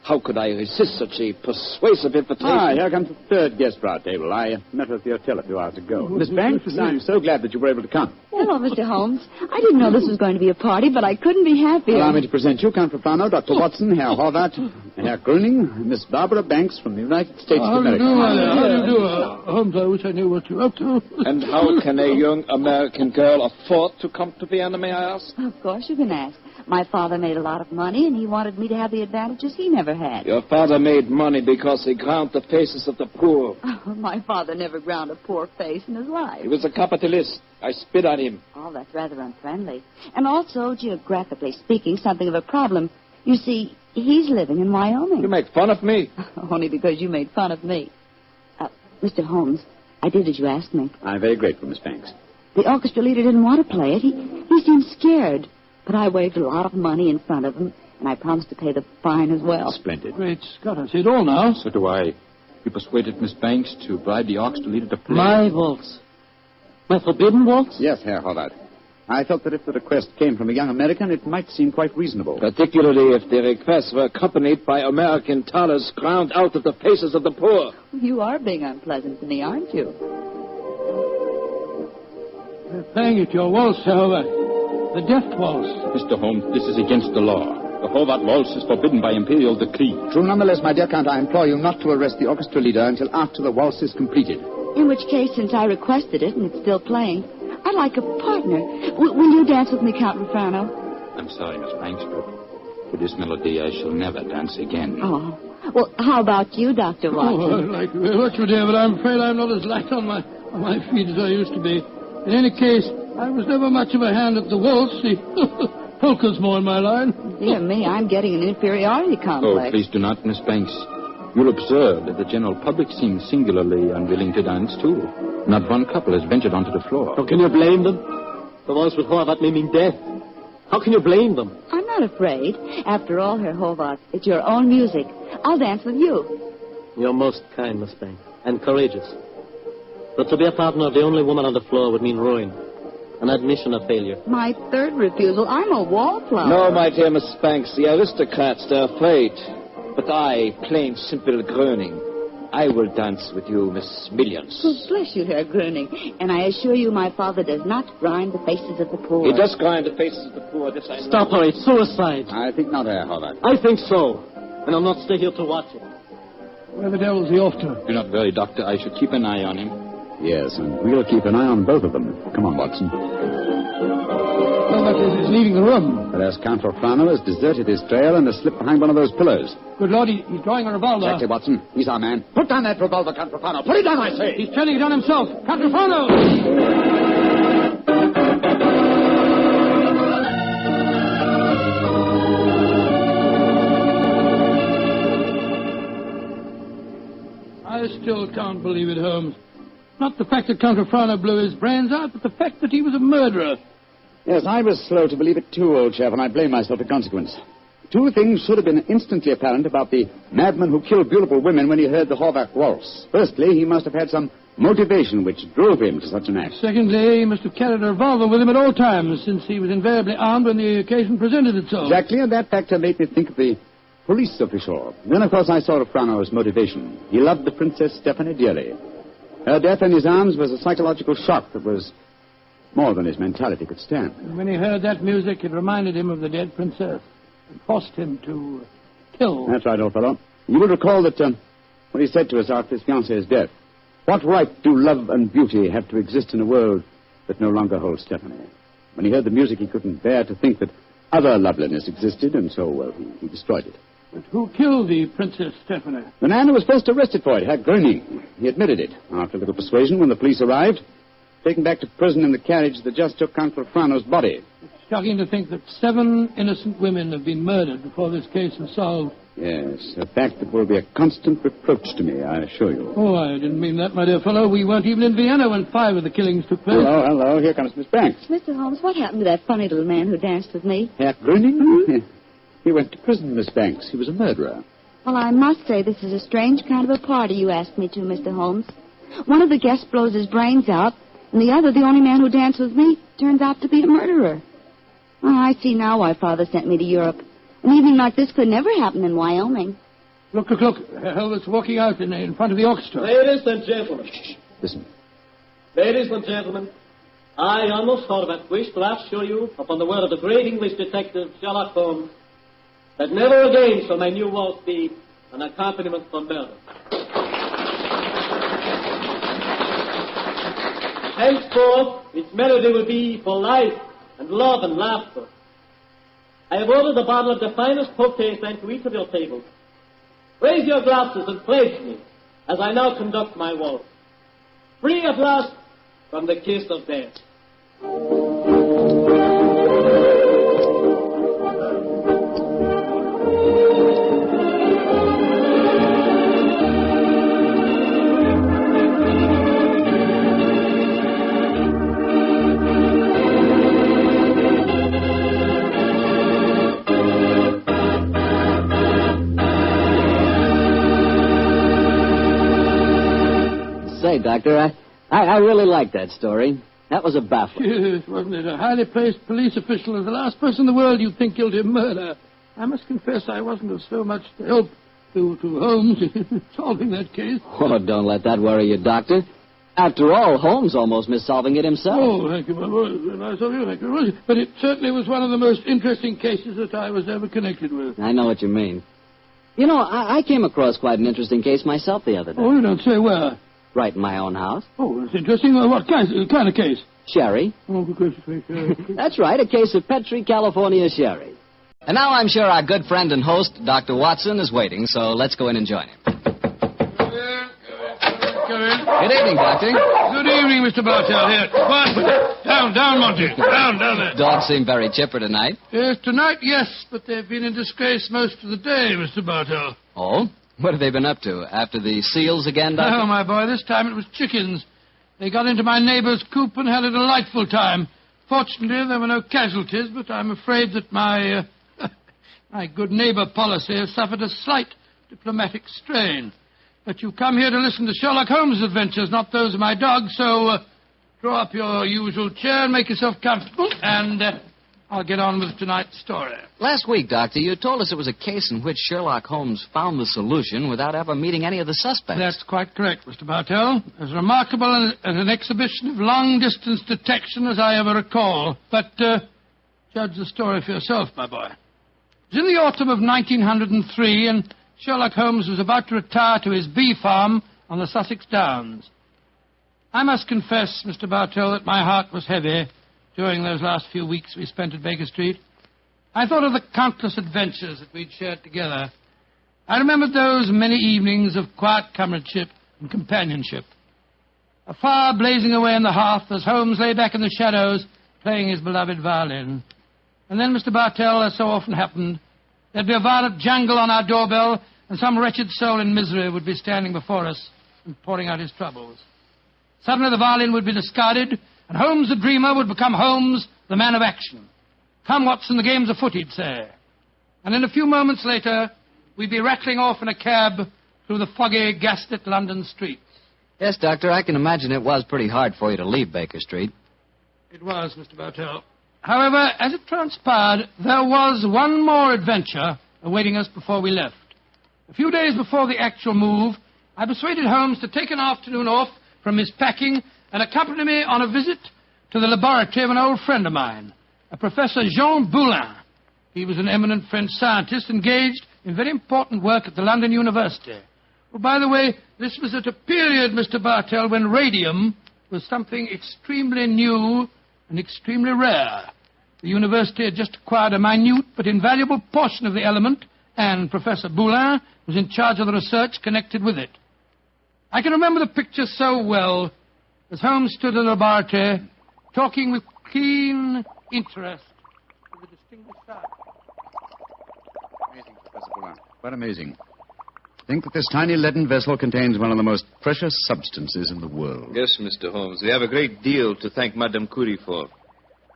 How could I resist such a persuasive invitation? Here comes the third guest for our table. I met her at the hotel a few hours ago. Miss Banks, I'm so glad that you were able to come. Hello, Mr. Holmes. I didn't know this was going to be a party, but I couldn't be happier. Allow me to present you, Count Refrano, Dr. Watson, Herr Horvath, Herr Gröning, Miss Barbara Banks from the United States of America. How do you do? Holmes, I wish I knew what you're up to. And how can a young American girl afford to come to Vienna, may I ask? Of course you can ask. My father made a lot of money, and he wanted me to have the advantages he never had. Your father made money because he ground the faces of the poor. Oh, my father never ground a poor face in his life. He was a capitalist. I spit on him. Oh, that's rather unfriendly. And also, geographically speaking, something of a problem. You see, he's living in Wyoming. You make fun of me. Only because you made fun of me. Mr. Holmes, I did as you asked me. I'm very grateful, Miss Banks. The orchestra leader didn't want to play it. He seemed scared. But I waved a lot of money in front of him, and I promised to pay the fine as well. Splendid. Great Scott, I see it all now. So do I. You persuaded Miss Banks to bribe the orchestra leader to play. My waltz. My forbidden waltz? Yes, Herr Horvath. I thought that if the request came from a young American, it might seem quite reasonable. Particularly if the request were accompanied by American dollars ground out of the faces of the poor. You are being unpleasant to me, aren't you? Playing it, your waltz, Herr Horvath. The death waltz. Mr. Holmes, this is against the law. The Horvath waltz is forbidden by imperial decree. True, nonetheless, my dear Count, I implore you not to arrest the orchestra leader until after the waltz is completed. In which case, since I requested it and it's still playing, I'd like a partner. Will you dance with me, Count Refrano? I'm sorry, Miss Banks, but to this melody I shall never dance again. Oh. Well, how about you, Dr. Watson? Oh, I'd like to very much, dear, but I'm afraid I'm not as light on my feet as I used to be. In any case, I was never much of a hand at the waltz. The polka's more in my line. Dear me, I'm getting an inferiority complex. Oh, please do not, Miss Banks. You'll observe that the general public seems singularly unwilling to dance, too. Not one couple has ventured onto the floor. How can you blame them? The waltz with Horvath may mean death. How can you blame them? I'm not afraid. After all, Herr Horvath, it's your own music. I'll dance with you. You're most kind, Miss Banks, and courageous. But to be a partner of the only woman on the floor would mean ruin. An admission of failure. My third refusal. I'm a wallflower. No, my dear Miss Banks, the aristocrats, they're afraid. But I, plain, simple Gröning, I will dance with you, Miss Millions. Oh, bless you, Herr Gröning. And I assure you my father does not grind the faces of the poor. He does grind the faces of the poor, this I know. Stop her, it's suicide. I think not, Herr Horvath. I think so. And I'll not stay here to watch it. Where the devil's he off to? Do not worry, Doctor. I shall keep an eye on him. Yes, and we'll keep an eye on both of them. Come on, Watson. Horvath is leaving the room. Whereas Count Refrano has deserted his trail and has slipped behind one of those pillars. Good Lord, he's drawing a revolver. Exactly, Watson. He's our man. Put down that revolver, Count Refrano. Put it down, I say. He's turning it on himself. Count Refrano! I still can't believe it, Holmes. Not the fact that Count Refrano blew his brains out, but the fact that he was a murderer. Yes, I was slow to believe it too, old chap, and I blame myself in consequence. Two things should have been instantly apparent about the madman who killed beautiful women when he heard the Horvath waltz. Firstly, he must have had some motivation which drove him to such an act. Secondly, he must have carried a revolver with him at all times, since he was invariably armed when the occasion presented itself. Exactly, and that factor made me think of the police official. Then, of course, I saw Refrano's motivation. He loved the Princess Stephanie dearly. Her death in his arms was a psychological shock that was more than his mentality could stand. And when he heard that music, it reminded him of the dead princess and forced him to kill. That's right, old fellow. You will recall that what he said to us after his fiancée's death. What right do love and beauty have to exist in a world that no longer holds Stephanie? When he heard the music, he couldn't bear to think that other loveliness existed, and so, well, he destroyed it. But who killed the Princess Stephanie? The man who was first arrested for it, Herr Gröning. He admitted it. After a little persuasion, when the police arrived, taken back to prison in the carriage that just took Count Refrano's body. Shocking to think that 7 innocent women have been murdered before this case is solved. Yes, a fact that will be a constant reproach to me, I assure you. Oh, I didn't mean that, my dear fellow. We weren't even in Vienna when 5 of the killings took place. Hello. Here comes Miss Banks. Mr. Holmes, what happened to that funny little man who danced with me? Herr Gröning? He went to prison, Miss Banks. He was a murderer. Well, I must say this is a strange kind of a party you asked me to, Mr. Holmes. One of the guests blows his brains out, and the other, the only man who danced with me, turns out to be a murderer. Oh, I see now why Father sent me to Europe. An evening like this could never happen in Wyoming. Look. Helvet's walking out in front of the orchestra. Ladies and gentlemen. Shh. Listen. Ladies and gentlemen, I, Arnold Horvath, wish to assure you, upon the word of the great English detective Sherlock Holmes, that never again shall my new waltz be an accompaniment for murder. Henceforth, its melody will be for life and love and laughter. I have ordered a bottle of the finest potee sent to each of your tables. Raise your glasses and pledge me as I now conduct my waltz. Free at last from the kiss of death. Say, Doctor, I really like that story. That was a baffler. Yes, wasn't it? A highly placed police official is the last person in the world you'd think guilty of murder. I must confess I wasn't of so much help to Holmes in solving that case. Oh, don't let that worry you, Doctor. After all, Holmes almost missed solving it himself. Oh, thank you, my boy. Very nice of you, thank you. But it certainly was one of the most interesting cases that I was ever connected with. I know what you mean. You know, I came across quite an interesting case myself the other day. Oh, you don't say where? Right in my own house. Oh, that's interesting. What kind of case? Sherry. Oh, for gracious sake. That's right, a case of Petri, California sherry. And now I'm sure our good friend and host, Dr. Watson, is waiting, so let's go in and join him. Come in. Good evening, Doctor. Good evening, Mr. Bartell. Here. Down, Monty. Down there. Dogs seem very chipper tonight. Yes, tonight, yes, but they've been in disgrace most of the day, Mr. Bartell. Oh? What have they been up to? After the seals again, Doctor? Oh, my boy, this time it was chickens. They got into my neighbor's coop and had a delightful time. Fortunately, there were no casualties, but I'm afraid that my good neighbor policy has suffered a slight diplomatic strain. But you come here to listen to Sherlock Holmes' adventures, not those of my dog, so draw up your usual chair and make yourself comfortable, and I'll get on with tonight's story. Last week, Doctor, you told us it was a case in which Sherlock Holmes found the solution without ever meeting any of the suspects. That's quite correct, Mr. Bartell. As remarkable as an exhibition of long-distance detection as I ever recall. But judge the story for yourself, my boy. It was in the autumn of 1903, and Sherlock Holmes was about to retire to his bee farm on the Sussex Downs. I must confess, Mr. Bartell, that my heart was heavy during those last few weeks we spent at Baker Street. I thought of the countless adventures that we'd shared together. I remembered those many evenings of quiet comradeship and companionship. A fire blazing away in the hearth as Holmes lay back in the shadows playing his beloved violin. And then, Mr. Bartell, as so often happened, there'd be a violent jangle on our doorbell, and some wretched soul in misery would be standing before us and pouring out his troubles. Suddenly the violin would be discarded, and Holmes the dreamer would become Holmes the man of action. Come, Watson, the game's afoot, he'd say. And in a few moments later, we'd be rattling off in a cab through the foggy, gaslit London streets. Yes, Doctor, I can imagine it was pretty hard for you to leave Baker Street. It was, Mr. Bartell. However, as it transpired, there was one more adventure awaiting us before we left. A few days before the actual move, I persuaded Holmes to take an afternoon off from his packing and accompany me on a visit to the laboratory of an old friend of mine, a Professor Jean Boulin. He was an eminent French scientist engaged in very important work at the London University. Well, by the way, this was at a period, Mr. Bartell, when radium was something extremely new and extremely rare. The university had just acquired a minute but invaluable portion of the element, and Professor Boulin was in charge of the research connected with it. I can remember the picture so well as Holmes stood in the laboratory, talking with keen interest Quite amazing. Think that this tiny leaden vessel contains one of the most precious substances in the world. Yes, Mr. Holmes. We have a great deal to thank Madame Curie for.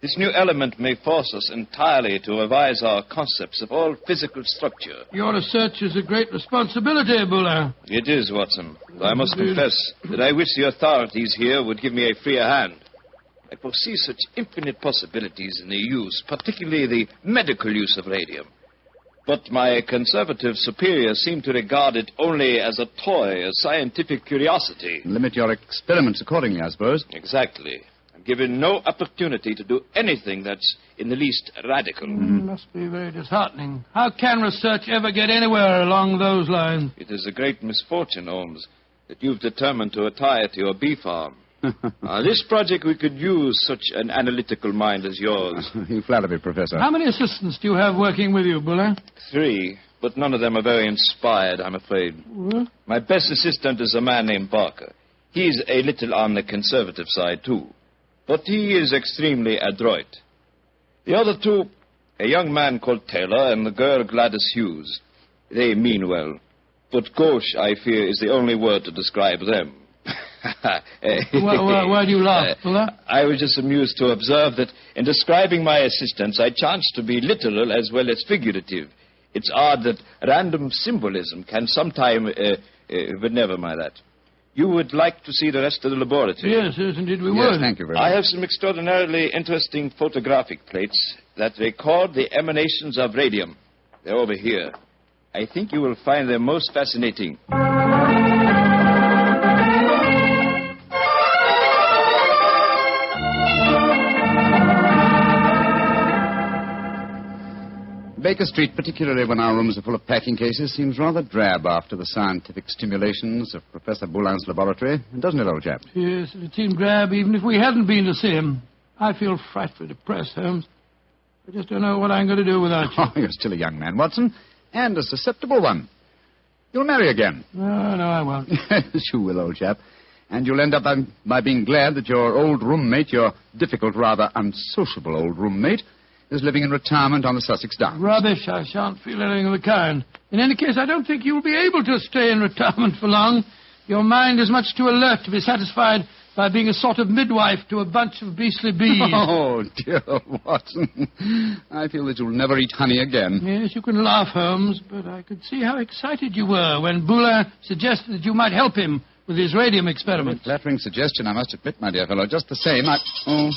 This new element may force us entirely to revise our concepts of all physical structure. Your research is a great responsibility, Buller. It is, Watson. Though I must confess that I wish the authorities here would give me a freer hand. I foresee such infinite possibilities in the use, particularly the medical use of radium. But my conservative superiors seem to regard it only as a toy, a scientific curiosity. Limit your experiments accordingly, I suppose. Exactly. I'm given no opportunity to do anything that's in the least radical. Must be very disheartening. How can research ever get anywhere along those lines? It is a great misfortune, Holmes, that you've determined to retire to your bee farm. This project, we could use such an analytical mind as yours. You flatter me, Professor. How many assistants do you have working with you, Buller? 3, but none of them are very inspired, I'm afraid. What? My best assistant is a man named Barker. He's a little on the conservative side, too. But he is extremely adroit. The other 2, a young man called Taylor and the girl Gladys Hughes. They mean well. But gauche, I fear, is the only word to describe them. Why do you laugh, Buller? I was just amused to observe that in describing my assistants, I chanced to be literal as well as figurative. It's odd that random symbolism can sometime... but never mind that. You would like to see the rest of the laboratory? Yes, indeed we would. Yes, thank you very much. I have some extraordinarily interesting photographic plates that record the emanations of radium. They're over here. I think you will find them most fascinating. Baker Street, particularly when our rooms are full of packing cases, seems rather drab after the scientific stimulations of Professor Boulin's laboratory, doesn't it, old chap? Yes, it seemed drab even if we hadn't been to see him. I feel frightfully depressed, Holmes. I just don't know what I'm going to do without you. Oh, you're still a young man, Watson, and a susceptible one. You'll marry again. No, I won't. Yes, you will, old chap. And you'll end up by being glad that your old roommate, your difficult, rather unsociable old roommate, is living in retirement on the Sussex Downs. Rubbish. I shan't feel anything of the kind. In any case, I don't think you'll be able to stay in retirement for long. Your mind is much too alert to be satisfied by being a sort of midwife to a bunch of beastly bees. Oh, dear Watson. I feel that you'll never eat honey again. Yes, you can laugh, Holmes, but I could see how excited you were when Buller suggested that you might help him with his radium experiment. Flattering suggestion, I must admit, my dear fellow. Just the same, Oh,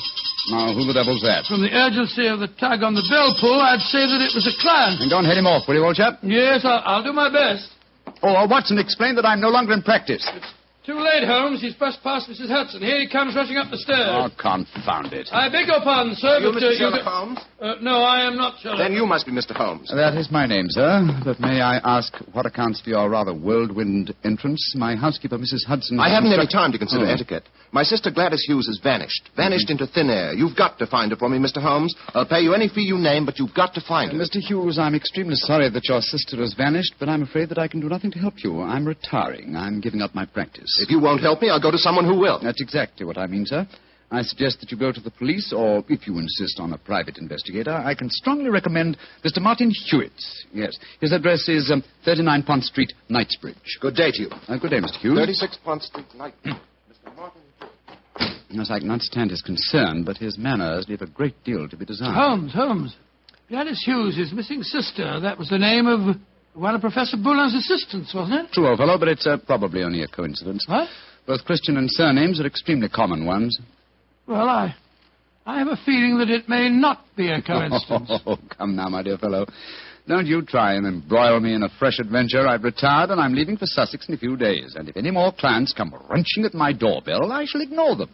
now, who the devil's that? From the urgency of the tug on the bell pull, I'd say that it was a client. And don't head him off, will you, old chap? Yes, I'll do my best. Oh, Watson, explain that I'm no longer in practice. Too late, Holmes. He's brushed past Mrs. Hudson. Here he comes rushing up the stairs. Oh, confound it. I beg your pardon, sir, You but... Mr. Sherlock Holmes? No, I am not Sherlock. Then you must be Mr. Holmes. That is my name, sir. But may I ask what accounts for your rather whirlwind entrance? My housekeeper, Mrs. Hudson... I haven't any time to consider etiquette. My sister Gladys Hughes has vanished. Vanished into thin air. You've got to find her for me, Mr. Holmes. I'll pay you any fee you name, but you've got to find her. Mr. Hughes, I'm extremely sorry that your sister has vanished, but I'm afraid that I can do nothing to help you. I'm retiring. I'm giving up my practice. If you won't help me, I'll go to someone who will. That's exactly what I mean, sir. I suggest that you go to the police, or if you insist on a private investigator, I can strongly recommend Mr. Martin Hewitt. Yes. His address is 39 Pont Street, Knightsbridge. Good day to you. Good day, Mr. Hughes. 36 Pont Street, Knightsbridge. Mr. Martin Hewitt. Yes, I can understand his concern, but his manners leave a great deal to be desired. Holmes. Gladys Hughes, his missing sister. That was the name of one of Professor Boulin's assistants, wasn't it? True, old fellow, but it's probably only a coincidence. What? Both Christian and surnames are extremely common ones. Well, I have a feeling that it may not be a coincidence. Oh, come now, my dear fellow. Don't you try and embroil me in a fresh adventure. I've retired and I'm leaving for Sussex in a few days. And if any more clients come wrenching at my doorbell, I shall ignore them.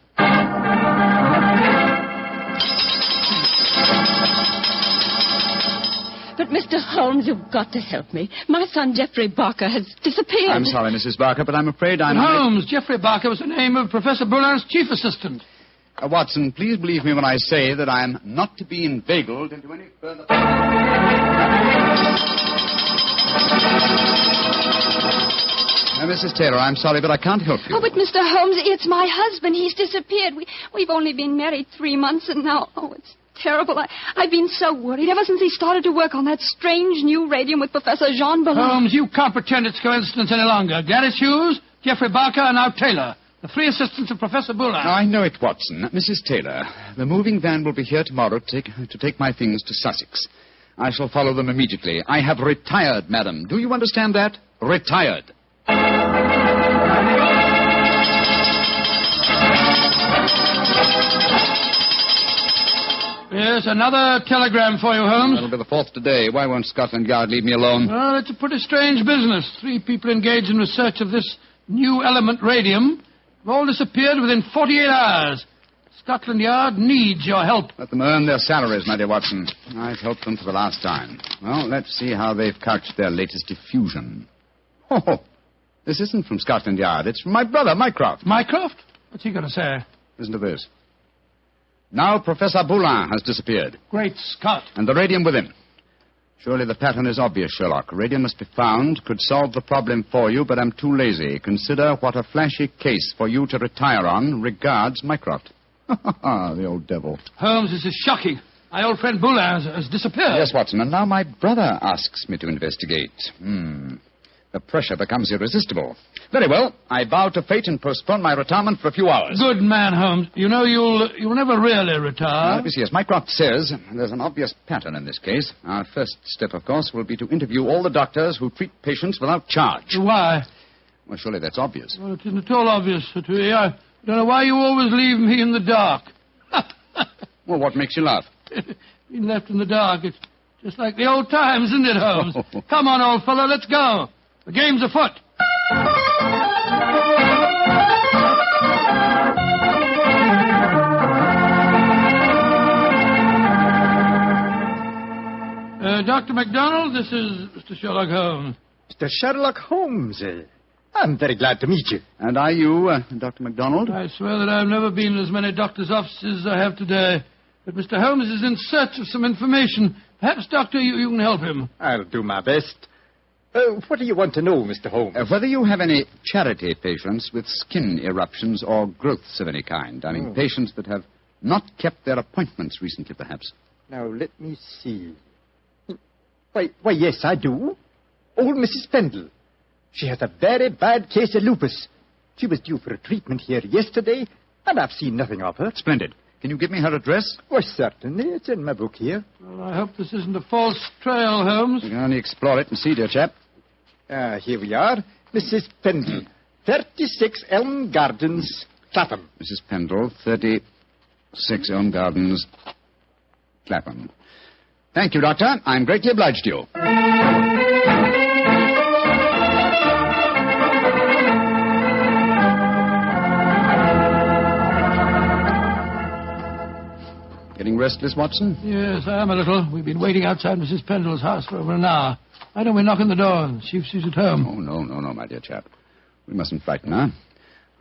But, Mr. Holmes, you've got to help me. My son, Geoffrey Barker, has disappeared. I'm sorry, Mrs. Barker, but I'm afraid I'm... Holmes, Geoffrey Barker was the name of Professor Boulin's chief assistant. Watson, please believe me when I say that I am not to be inveigled into any further... Mrs. Taylor, I'm sorry, but I can't help you. Oh, but Mr. Holmes, it's my husband. He's disappeared. We've only been married 3 months, and now... Oh, terrible. I've been so worried ever since he started to work on that strange new radium with Professor Jean Ballard. Holmes, you can't pretend it's coincidence any longer. Gladys Hughes, Geoffrey Barker, and now Taylor. The 3 assistants of Professor Buller. I know it, Watson. Mrs. Taylor, the moving van will be here tomorrow to take my things to Sussex. I shall follow them immediately. I have retired, madam. Do you understand that? Retired. Yes, another telegram for you, Holmes. That'll be the 4th today. Why won't Scotland Yard leave me alone? Well, it's a pretty strange business. 3 people engaged in research of this new element radium have all disappeared within 48 hours. Scotland Yard needs your help. Let them earn their salaries, my dear Watson. I've helped them for the last time. Well, let's see how they've couched their latest diffusion. Oh, this isn't from Scotland Yard. It's from my brother, Mycroft. Mycroft? What's he going to say? Listen to this. Now Professor Boulin has disappeared. Great Scott. And the radium with him. Surely the pattern is obvious, Sherlock. Radium must be found, could solve the problem for you, but I'm too lazy. Consider what a flashy case for you to retire on. Regards, Mycroft. The old devil. Holmes, this is shocking. My old friend Boulin has disappeared. Yes, Watson, and now my brother asks me to investigate. The pressure becomes irresistible. Very well. I bow to fate and postpone my retirement for a few hours. Good man, Holmes. You know you'll never really retire. Yes, Mycroft says there's an obvious pattern in this case. Our first step, of course, will be to interview all the doctors who treat patients without charge. Why? Well, surely that's obvious. Well, it isn't at all obvious to me. I don't know why you always leave me in the dark. Well, what makes you laugh? Being left in the dark. It's just like the old times, isn't it, Holmes? Come on, old fellow, let's go. The game's afoot. Dr. MacDonald, this is Mr. Sherlock Holmes. Mr. Sherlock Holmes. I'm very glad to meet you. And are you, Dr. MacDonald? I swear that I've never been in as many doctors' offices as I have today. But Mr. Holmes is in search of some information. Perhaps, Doctor, you can help him. I'll do my best. What do you want to know, Mr. Holmes? Whether you have any charity patients with skin eruptions or growths of any kind. I mean, patients that have not kept their appointments recently, perhaps. Now, let me see. Why, yes, I do. Old Mrs. Pendle. She has a very bad case of lupus. She was due for a treatment here yesterday, and I've seen nothing of her. Splendid. Can you give me her address? Why, certainly. It's in my book here. Well, I hope this isn't a false trail, Holmes. You can only explore it and see, dear chap. Here we are. Mrs. Pendle, 36 Elm Gardens, Clapham. Mrs. Pendle, 36 Elm Gardens, Clapham. Thank you, Doctor. I'm greatly obliged to you. Getting restless, Watson? Yes, I am a little. We've been waiting outside Mrs. Pendle's house for over an hour. Why don't we knock on the door and see if she's at home? Oh, no, my dear chap. We mustn't frighten her.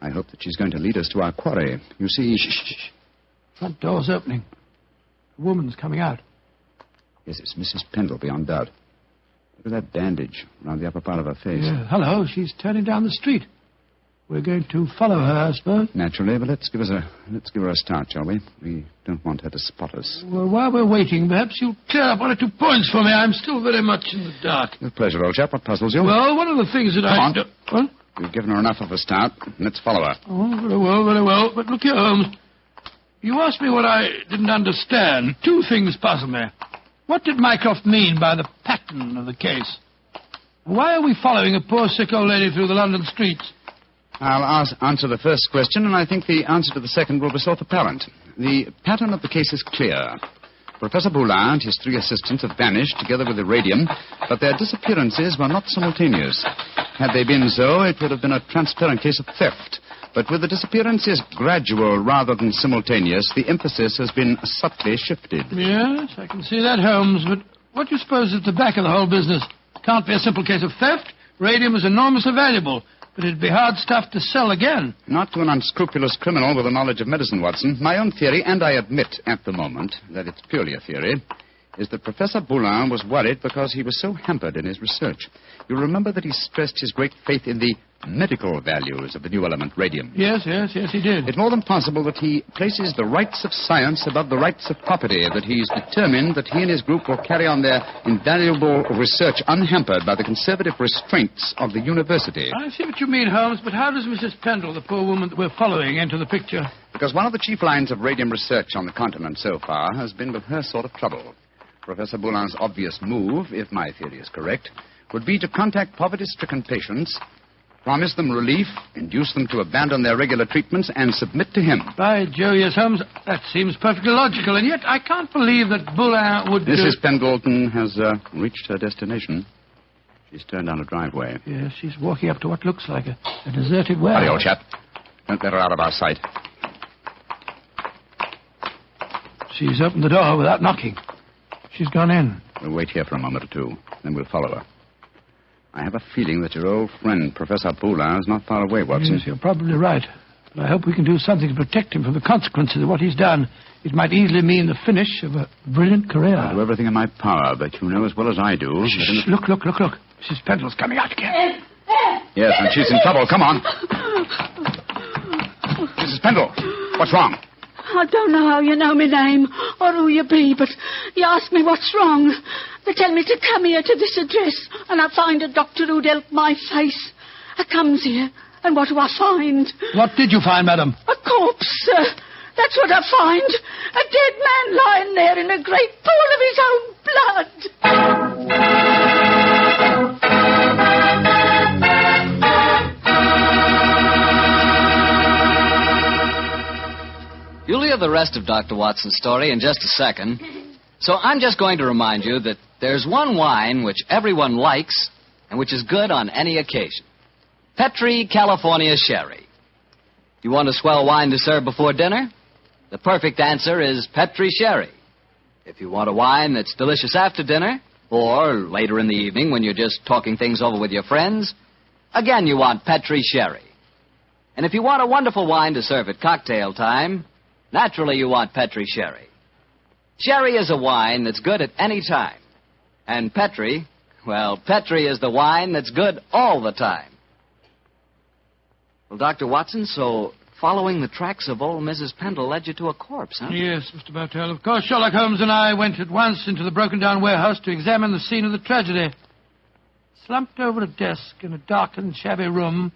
I hope that she's going to lead us to our quarry. You see... Shh. Front door's opening. A woman's coming out. Yes, it's Mrs. Pendle, beyond doubt. Look at that bandage around the upper part of her face. Yeah. Hello, she's turning down the street. We're going to follow her, I suppose. Naturally, but let's give her a start, shall we? We don't want her to spot us. Well, while we're waiting, perhaps you'll clear up 1 or 2 points for me. I'm still very much in the dark. With pleasure, old chap. What puzzles you? Well, one of the things that Come on. What? We've given her enough of a start. Let's follow her. Oh, very well. But look here, Holmes. You asked me what I didn't understand. 2 things puzzle me. What did Mycroft mean by the pattern of the case? Why are we following a poor sick old lady through the London streets? I'll answer the first question, and I think the answer to the second will be self-apparent. The pattern of the case is clear. Professor Boulin and his 3 assistants have vanished together with the radium, but their disappearances were not simultaneous. Had they been so, it would have been a transparent case of theft. But with the disappearances gradual rather than simultaneous, the emphasis has been subtly shifted. Yes, I can see that, Holmes, but what do you suppose is at the back of the whole business? Can't be a simple case of theft. Radium is enormously valuable, but it'd be hard stuff to sell again. Not to an unscrupulous criminal with a knowledge of medicine, Watson. My own theory, and I admit at the moment that it's purely a theory, is that Professor Boulin was worried because he was so hampered in his research. You'll remember that he stressed his great faith in the medical values of the new element, radium. Yes, he did. It's more than possible that he places the rights of science above the rights of property, that he's determined that he and his group will carry on their invaluable research unhampered by the conservative restraints of the university. I see what you mean, Holmes, but how does Mrs. Pendle, the poor woman that we're following, enter the picture? Because one of the chief lines of radium research on the continent so far has been with her sort of trouble. Professor Boulin's obvious move, if my theory is correct, would be to contact poverty-stricken patients, promise them relief, induce them to abandon their regular treatments, and submit to him. By Jove, yes, Holmes, that seems perfectly logical, and yet I can't believe that Boulin would... Mrs. Pendleton has reached her destination. She's turned down a driveway. Yes, she's walking up to what looks like a deserted warehouse. Hurry, old chap. Don't let her out of our sight. She's opened the door without knocking. She's gone in. We'll wait here for a moment or two, then we'll follow her. I have a feeling that your old friend, Professor Boulin, is not far away, Watson. Yes, you're probably right. But I hope we can do something to protect him from the consequences of what he's done. It might easily mean the finish of a brilliant career. I'll do everything in my power, but you know as well as I do... Shh, look. Mrs. Pendle's coming out again. Yes, and she's in trouble. Come on. Mrs. Pendle, what's wrong? I don't know how you know my name or who you be, but you ask me what's wrong. They tell me to come here to this address, and I find a doctor who'd help my face. I comes here, and what do I find? What did you find, madam? A corpse, sir. That's what I find. A dead man lying there in a great pool of his own blood. You'll hear the rest of Dr. Watson's story in just a second. So I'm just going to remind you that there's one wine which everyone likes and which is good on any occasion. Petri California Sherry. You want a swell wine to serve before dinner? The perfect answer is Petri Sherry. If you want a wine that's delicious after dinner, or later in the evening when you're just talking things over with your friends, again you want Petri Sherry. And if you want a wonderful wine to serve at cocktail time, naturally you want Petri Sherry. Sherry is a wine that's good at any time. And Petri, well, Petri is the wine that's good all the time. Well, Dr. Watson, so following the tracks of old Mrs. Pendle led you to a corpse, huh? Yes, Mr. Bartell. Of course, Sherlock Holmes and I went at once into the broken-down warehouse to examine the scene of the tragedy. Slumped over a desk in a dark and shabby room,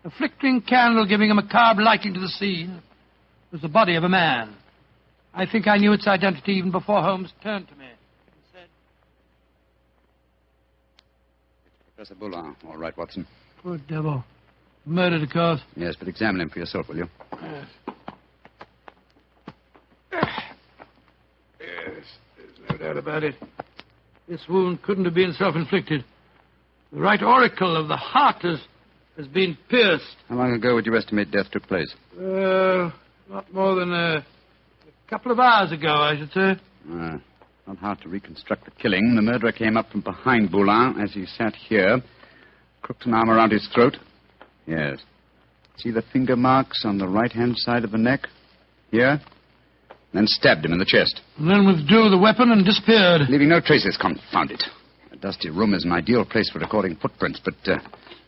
a flickering candle giving a macabre lighting to the scene, was the body of a man. I think I knew its identity even before Holmes turned to me and said... Professor Boulin. All right, Watson. Poor devil. Murdered, of course. Yes, but examine him for yourself, will you? Yes. Yes, there's no doubt about it. This wound couldn't have been self-inflicted. The right auricle of the heart has been pierced. How long ago would you estimate death took place? Not more than a couple of hours ago, I should say. Not hard to reconstruct the killing. The murderer came up from behind Boulin as he sat here, crooked an arm around his throat. Yes. See the finger marks on the right-hand side of the neck? Here? Then stabbed him in the chest. And then withdrew the weapon and disappeared. Leaving no traces, confound it. A dusty room is an ideal place for recording footprints, but there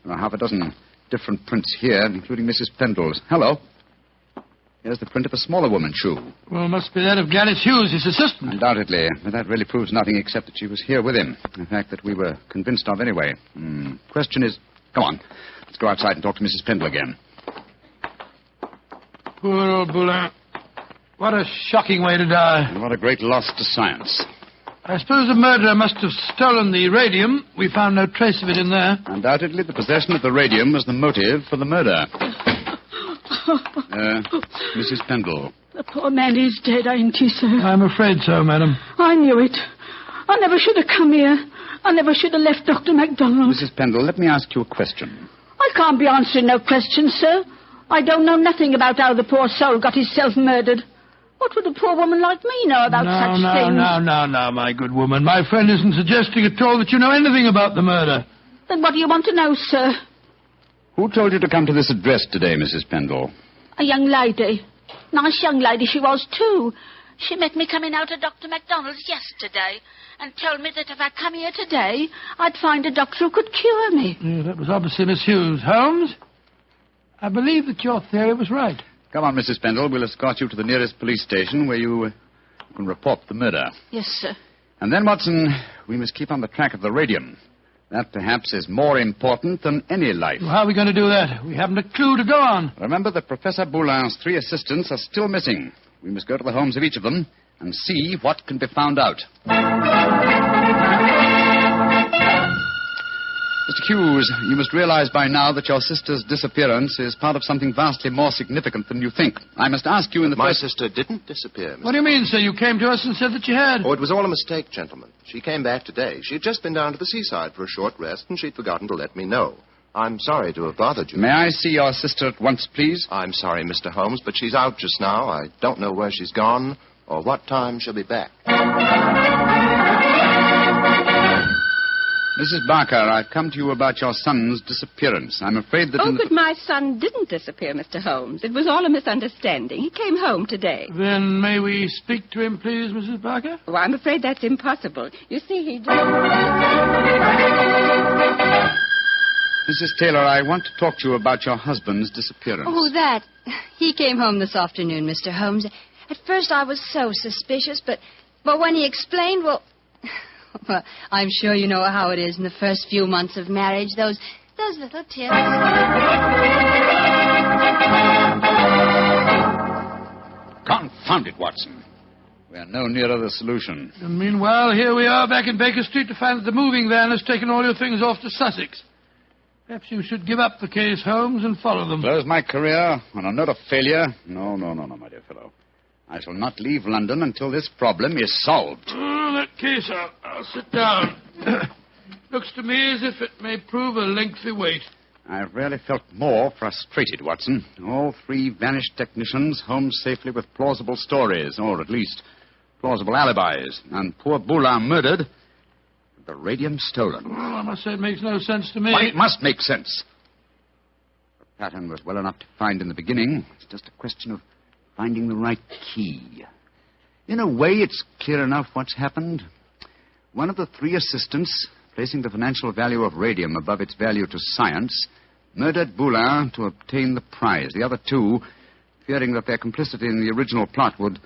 are half a dozen different prints here, including Mrs. Pendle's. Hello. Here's the print of a smaller woman's shoe. Well, must be that of Gladys Hughes, his assistant. Undoubtedly, but that really proves nothing except that she was here with him. In fact, that we were convinced of anyway. Question is... Come on. Let's go outside and talk to Mrs. Pendle again. Poor old Boulin. What a shocking way to die. And what a great loss to science. I suppose the murderer must have stolen the radium. We found no trace of it in there. Undoubtedly, the possession of the radium was the motive for the murder. Mrs. Pendle. The poor man is dead, ain't he, sir? I'm afraid so, madam. I knew it. I never should have come here. I never should have left Dr. MacDonald. Mrs. Pendle, let me ask you a question. I can't be answering no questions, sir. I don't know nothing about how the poor soul got himself murdered. What would a poor woman like me know about such things? No, my good woman. My friend isn't suggesting at all that you know anything about the murder. Then what do you want to know, sir? Who told you to come to this address today, Mrs. Pendle? A young lady. Nice young lady she was, too. She met me coming out of Dr. MacDonald's yesterday and told me that if I come here today, I'd find a doctor who could cure me. Yeah, that was obviously Miss Hughes. Holmes, I believe that your theory was right. Come on, Mrs. Pendle. We'll escort you to the nearest police station where you can report the murder. Yes, sir. And then, Watson, we must keep on the track of the radium. That, perhaps, is more important than any life. Well, how are we going to do that? We haven't a clue to go on. Remember that Professor Boulin's 3 assistants are still missing. We must go to the homes of each of them and see what can be found out. Mr. Hughes, you must realize by now that your sister's disappearance is part of something vastly more significant than you think. I must ask you in the My first... sister didn't disappear, Mr. What do you mean, sir? You came to us and said that you had. Oh, it was all a mistake, gentlemen. She came back today. She had just been down to the seaside for a short rest, and she'd forgotten to let me know. I'm sorry to have bothered you. May I see your sister at once, please? I'm sorry, Mr. Holmes, but she's out just now. I don't know where she's gone or what time she'll be back. Mrs. Barker, I've come to you about your son's disappearance. I'm afraid that... But my son didn't disappear, Mr. Holmes. It was all a misunderstanding. He came home today. Then may we speak to him, please, Mrs. Barker? Oh, I'm afraid that's impossible. You see, he did... Mrs. Taylor, I want to talk to you about your husband's disappearance. Oh, that. He came home this afternoon, Mr. Holmes. At first I was so suspicious, but when he explained, well, I'm sure you know how it is in the first few months of marriage. Those little tips. Confound it, Watson. We are no nearer the solution. And meanwhile, here we are back in Baker Street to find that the moving van has taken all your things off to Sussex. Perhaps you should give up the case, Holmes, and follow them. Close my career on a note of failure? No, my dear fellow. I shall not leave London until this problem is solved. Oh, in that case, I'll sit down. Looks to me as if it may prove a lengthy wait. I've rarely felt more frustrated, Watson. All 3 vanished technicians home safely with plausible stories, or at least plausible alibis, and poor Boulin murdered, with the radium stolen. Well, I must say it makes no sense to me. But it must make sense. The pattern was well enough to find in the beginning. It's just a question of finding the right key. In a way, it's clear enough what's happened. One of the 3 assistants, placing the financial value of radium above its value to science, murdered Boulin to obtain the prize. The other 2, fearing that their complicity in the original plot would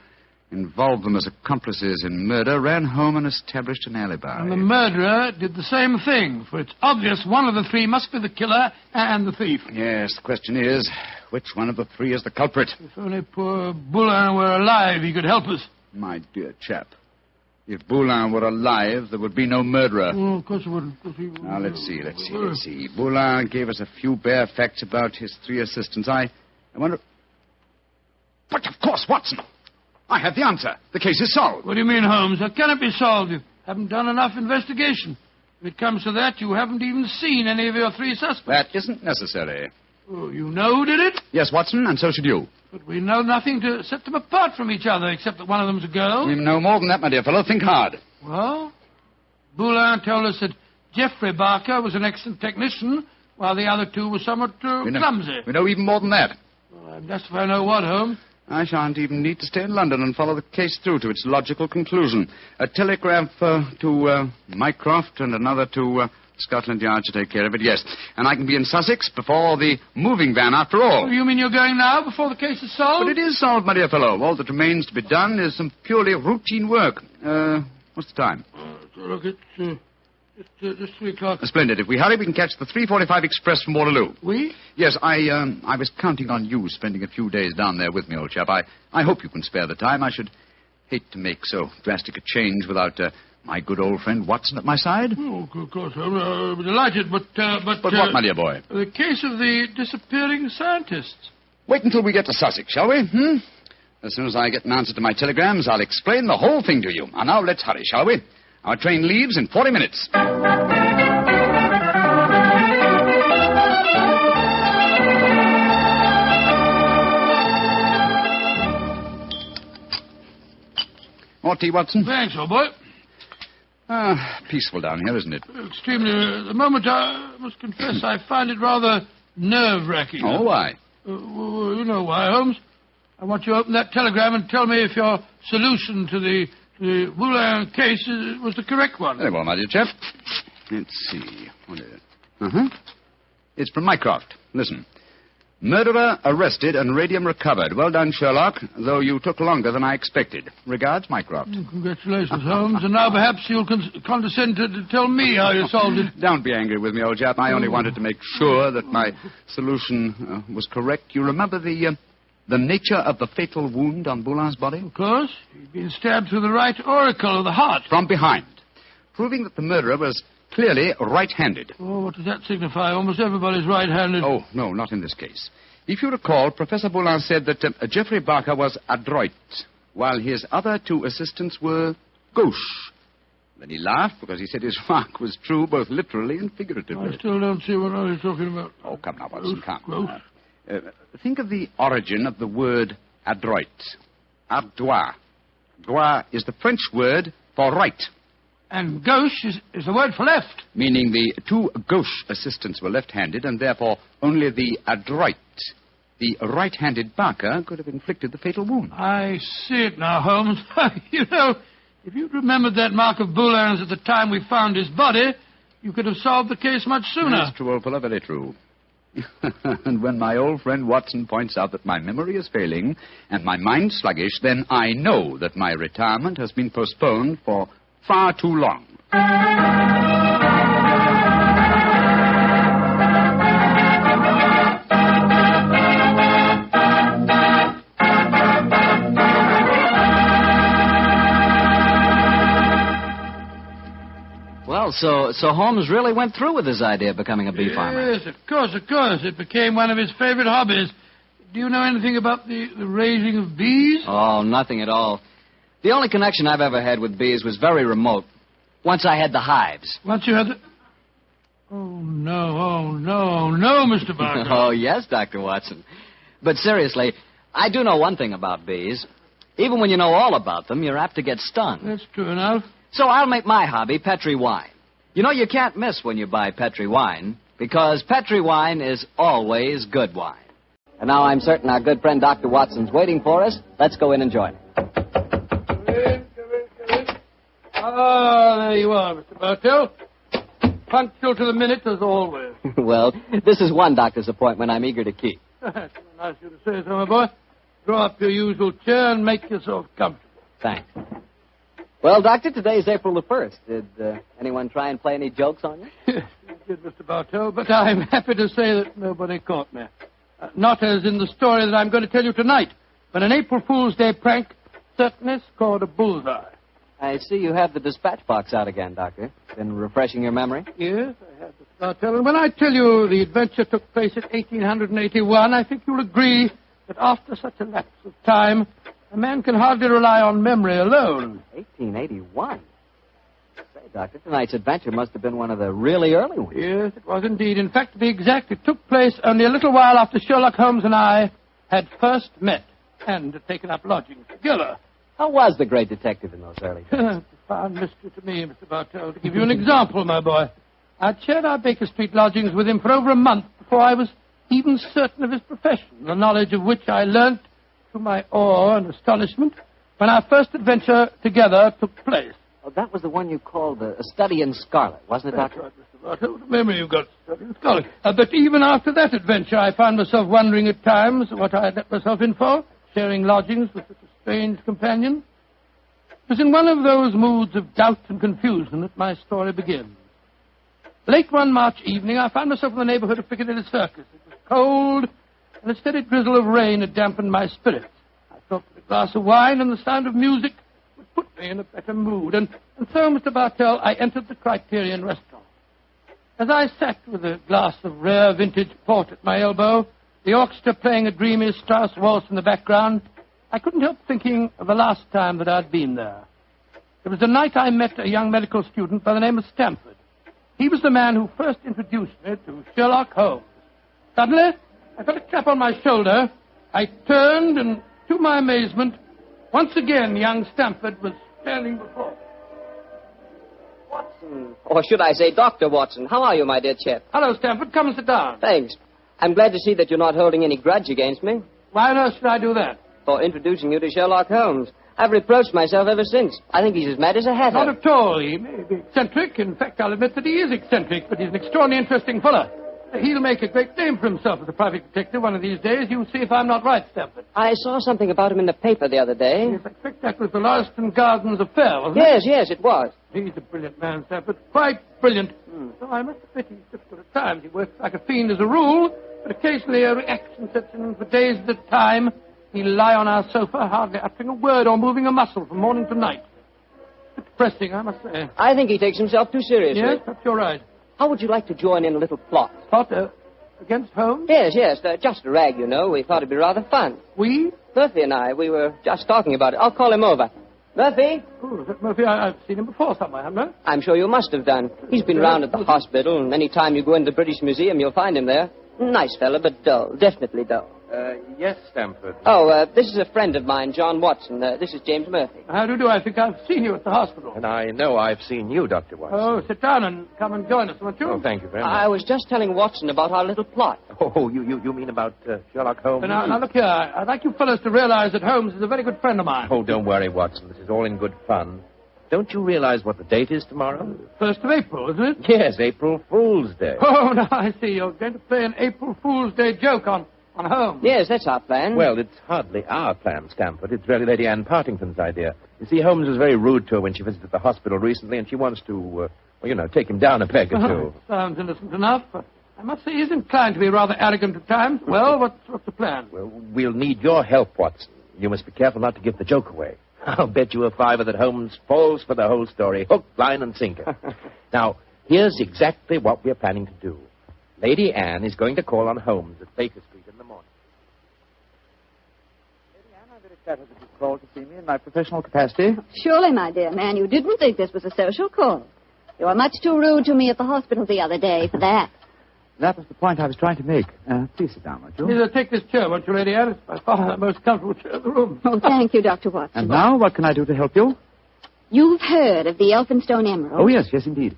involve them as accomplices in murder, ran home and established an alibi. And the murderer did the same thing, for it's obvious one of the 3 must be the killer and the thief. Yes, the question is, which one of the 3 is the culprit? If only poor Boulin were alive, he could help us. My dear chap, if Boulin were alive, there would be no murderer. Oh, of course it wouldn't. Now, let's see. Boulin gave us a few bare facts about his 3 assistants. I wonder... But, of course, Watson! I have the answer. The case is solved. What do you mean, Holmes? How can it be solved? You haven't done enough investigation. If it comes to that, you haven't even seen any of your 3 suspects. That isn't necessary. Oh, you know who did it? Yes, Watson, and so should you. But we know nothing to set them apart from each other, except that one of them's a girl. We know more than that, my dear fellow. Think hard. Well, Boulin told us that Geoffrey Barker was an excellent technician, while the other 2 were somewhat clumsy. We know even more than that. Well, I'm just if I know what, Holmes. I shan't even need to stay in London and follow the case through to its logical conclusion. A telegraph to Mycroft and another to Scotland Yard to take care of it, yes. And I can be in Sussex before the moving van, after all. Oh, you mean you're going now, before the case is solved? But it is solved, my dear fellow. All that remains to be done is some purely routine work. What's the time? Look, it's just 3 o'clock. Splendid. If we hurry, we can catch the 3:45 express from Waterloo. We? Yes, I was counting on you spending a few days down there with me, old chap. I hope you can spare the time. I should hate to make so drastic a change without my good old friend Watson at my side. Oh, of course. I'm delighted, but what, my dear boy? The case of the disappearing scientists. Wait until we get to Sussex, shall we? As soon as I get an answer to my telegrams, I'll explain the whole thing to you. And now let's hurry, shall we? Our train leaves in 40 minutes. More tea, Watson? Thanks, old boy. Peaceful down here, isn't it? Extremely. At the moment, I must confess, I find it rather nerve-wracking. Oh, why? You know why, Holmes. I want you to open that telegram and tell me if your solution to the Boulin case was the correct one. Very well, my dear chap. Let's see. What is it? It's from Mycroft. Listen. Murderer arrested and radium recovered. Well done, Sherlock, though you took longer than I expected. Regards, Mycroft. Congratulations, Holmes. And now perhaps you'll condescend to tell me how you solved it. Don't be angry with me, old chap. I only wanted to make sure that my solution was correct. You remember the nature of the fatal wound on Boulin's body? Of course. He'd been stabbed through the right auricle of the heart. From behind. Proving that the murderer was clearly right-handed. Oh, what does that signify? Almost everybody's right-handed. Oh, no, not in this case. If you recall, Professor Boulin said that Geoffrey Barker was adroit, while his other two assistants were gauche. Then he laughed because he said his remark was true both literally and figuratively. I still don't see what I was talking about. Oh, come now, Watson, come. Think of the origin of the word adroit. Ardois. Droit is the French word for right. And gauche is the word for left. Meaning the two gauche assistants were left-handed, and therefore only the adroit, the right-handed Barker, could have inflicted the fatal wound. I see it now, Holmes. You know, if you'd remembered that mark of Boulin's at the time we found his body, you could have solved the case much sooner. That's true, old fellow, very true. And when my old friend Watson points out that my memory is failing and my mind sluggish, then I know that my retirement has been postponed for far too long. Well, so Holmes really went through with his idea of becoming a bee farmer. Yes, of course. It became one of his favorite hobbies. Do you know anything about the raising of bees? Oh, nothing at all. The only connection I've ever had with bees was very remote. Once I had the hives. Once you had the... Oh, no, Mr. Barker. Oh, yes, Dr. Watson. But seriously, I do know one thing about bees. Even when you know all about them, you're apt to get stung. That's true enough. So I'll make my hobby Petri wine. You know, you can't miss when you buy Petri wine, because Petri wine is always good wine. And now I'm certain our good friend Dr. Watson's waiting for us. Let's go in and join him. Ah, there you are, Mr. Bartell. Punctual to the minute, as always. Well, this is one doctor's appointment I'm eager to keep. That's nice of you to say so, my boy. Draw up your usual chair and make yourself comfortable. Thanks. Well, Doctor, today's April the 1st. Did anyone try and play any jokes on you? Yes, you did, Mr. Bartell, but I'm happy to say that nobody caught me. Not as in the story that I'm going to tell you tonight, but an April Fool's Day prank certainly scored a bullseye. I see you have the dispatch box out again, Doctor. Been refreshing your memory? Yes, I have, Mr. Bartell. And when I tell you the adventure took place in 1881, I think you'll agree that after such a lapse of time, a man can hardly rely on memory alone. 1881? Say, Doctor, tonight's adventure must have been one of the really early ones. Yes, it was indeed. In fact, to be exact, it took place only a little while after Sherlock Holmes and I had first met and had taken up lodgings together. How was the great detective in those early days? A profound mystery to me, Mr. Bartell. To give you an example, my boy, I'd shared our Baker Street lodgings with him for over a month before I was even certain of his profession, the knowledge of which I learnt to my awe and astonishment when our first adventure together took place. Oh, that was the one you called A Study in Scarlet, wasn't it, Doctor? That's right, Mr. Bartell. What a memory you've got, Study in Scarlet. But even after that adventure, I found myself wondering at times what I had let myself in for, sharing lodgings with such a strange companion. It was in one of those moods of doubt and confusion that my story begins. Late one March evening, I found myself in the neighborhood of Piccadilly Circus. It was cold, and a steady drizzle of rain had dampened my spirits. I thought that a glass of wine and the sound of music would put me in a better mood. And so, Mr. Bartell, I entered the Criterion restaurant. As I sat with a glass of rare vintage port at my elbow, the orchestra playing a dreamy Strauss waltz in the background, I couldn't help thinking of the last time that I'd been there. It was the night I met a young medical student by the name of Stamford. He was the man who first introduced me to Sherlock Holmes. Suddenly, I felt a tap on my shoulder. I turned, and to my amazement, once again young Stamford was standing before me. Watson. Or should I say Dr. Watson. How are you, my dear chap? Hello, Stamford. Come and sit down. Thanks. I'm glad to see that you're not holding any grudge against me. Why on earth should I do that? for introducing you to Sherlock Holmes. I've reproached myself ever since. I think he's as mad as a hatter. Not at all. He may be eccentric. In fact, I'll admit that he is eccentric, but he's an extraordinarily interesting fellow. He'll make a great name for himself as a private detective one of these days. You'll see if I'm not right, Stamford. I saw something about him in the paper the other day. Yes, I expect that was the Lauriston Gardens affair, wasn't Yes, it? yes, it was. He's a brilliant man, Stamford. Quite brilliant. So I must admit he's difficult at times. He works like a fiend as a rule, but occasionally a reaction sets in for days at a time. He'll lie on our sofa, hardly uttering a word or moving a muscle from morning to night. It's depressing, I must say. I think he takes himself too seriously. Yes, perhaps you're right. How would you like to join in a little plot? Plot? Against Holmes? Yes, just a rag, you know. We thought it'd be rather fun. We? Murphy and I, we were just talking about it. I'll call him over. Murphy? Oh, is that Murphy? I've seen him before somewhere, haven't I? I'm sure you must have done. He's been round at the hospital, and any time you go into the British Museum, you'll find him there. Nice fella, but dull. Definitely dull. Yes, Stamford. Oh, this is a friend of mine, John Watson. This is James Murphy. How do you do? I think I've seen you at the hospital. And I know I've seen you, Dr. Watson. Oh, sit down and come and join us, won't you? Oh, thank you very much. I was just telling Watson about our little plot. Oh, you mean about Sherlock Holmes? Now, look here. I'd like you fellows to realize that Holmes is a very good friend of mine. Oh, don't worry, Watson. This is all in good fun. Don't you realize what the date is tomorrow? 1st of April, isn't it? Yes, April Fool's Day. Oh, now I see. You're going to play an April Fool's Day joke on Holmes. Yes, that's our plan. Well, it's hardly our plan, Stamford. It's really Lady Anne Partington's idea. You see, Holmes was very rude to her when she visited the hospital recently, and she wants to, take him down a peg or two. Sounds innocent enough, but I must say he's inclined to be rather arrogant at times. Well, what's the plan? Well, we'll need your help, Watson. You must be careful not to give the joke away. I'll bet you a $5 that Holmes falls for the whole story, hook, line, and sinker. Now, here's exactly what we're planning to do. Lady Anne is going to call on Holmes at Baker Street in the morning. Lady Anne, I'm very flattered that you called to see me in my professional capacity. Surely, my dear man, you didn't think this was a social call. You were much too rude to me at the hospital the other day for that. That was the point I was trying to make. Please sit down, won't you? Take this chair, won't you, Lady Anne? It's by far the most comfortable chair in the room. Oh, thank you, Dr. Watson. And now, what can I do to help you? You've heard of the Elphinstone Emerald? Oh, yes, indeed.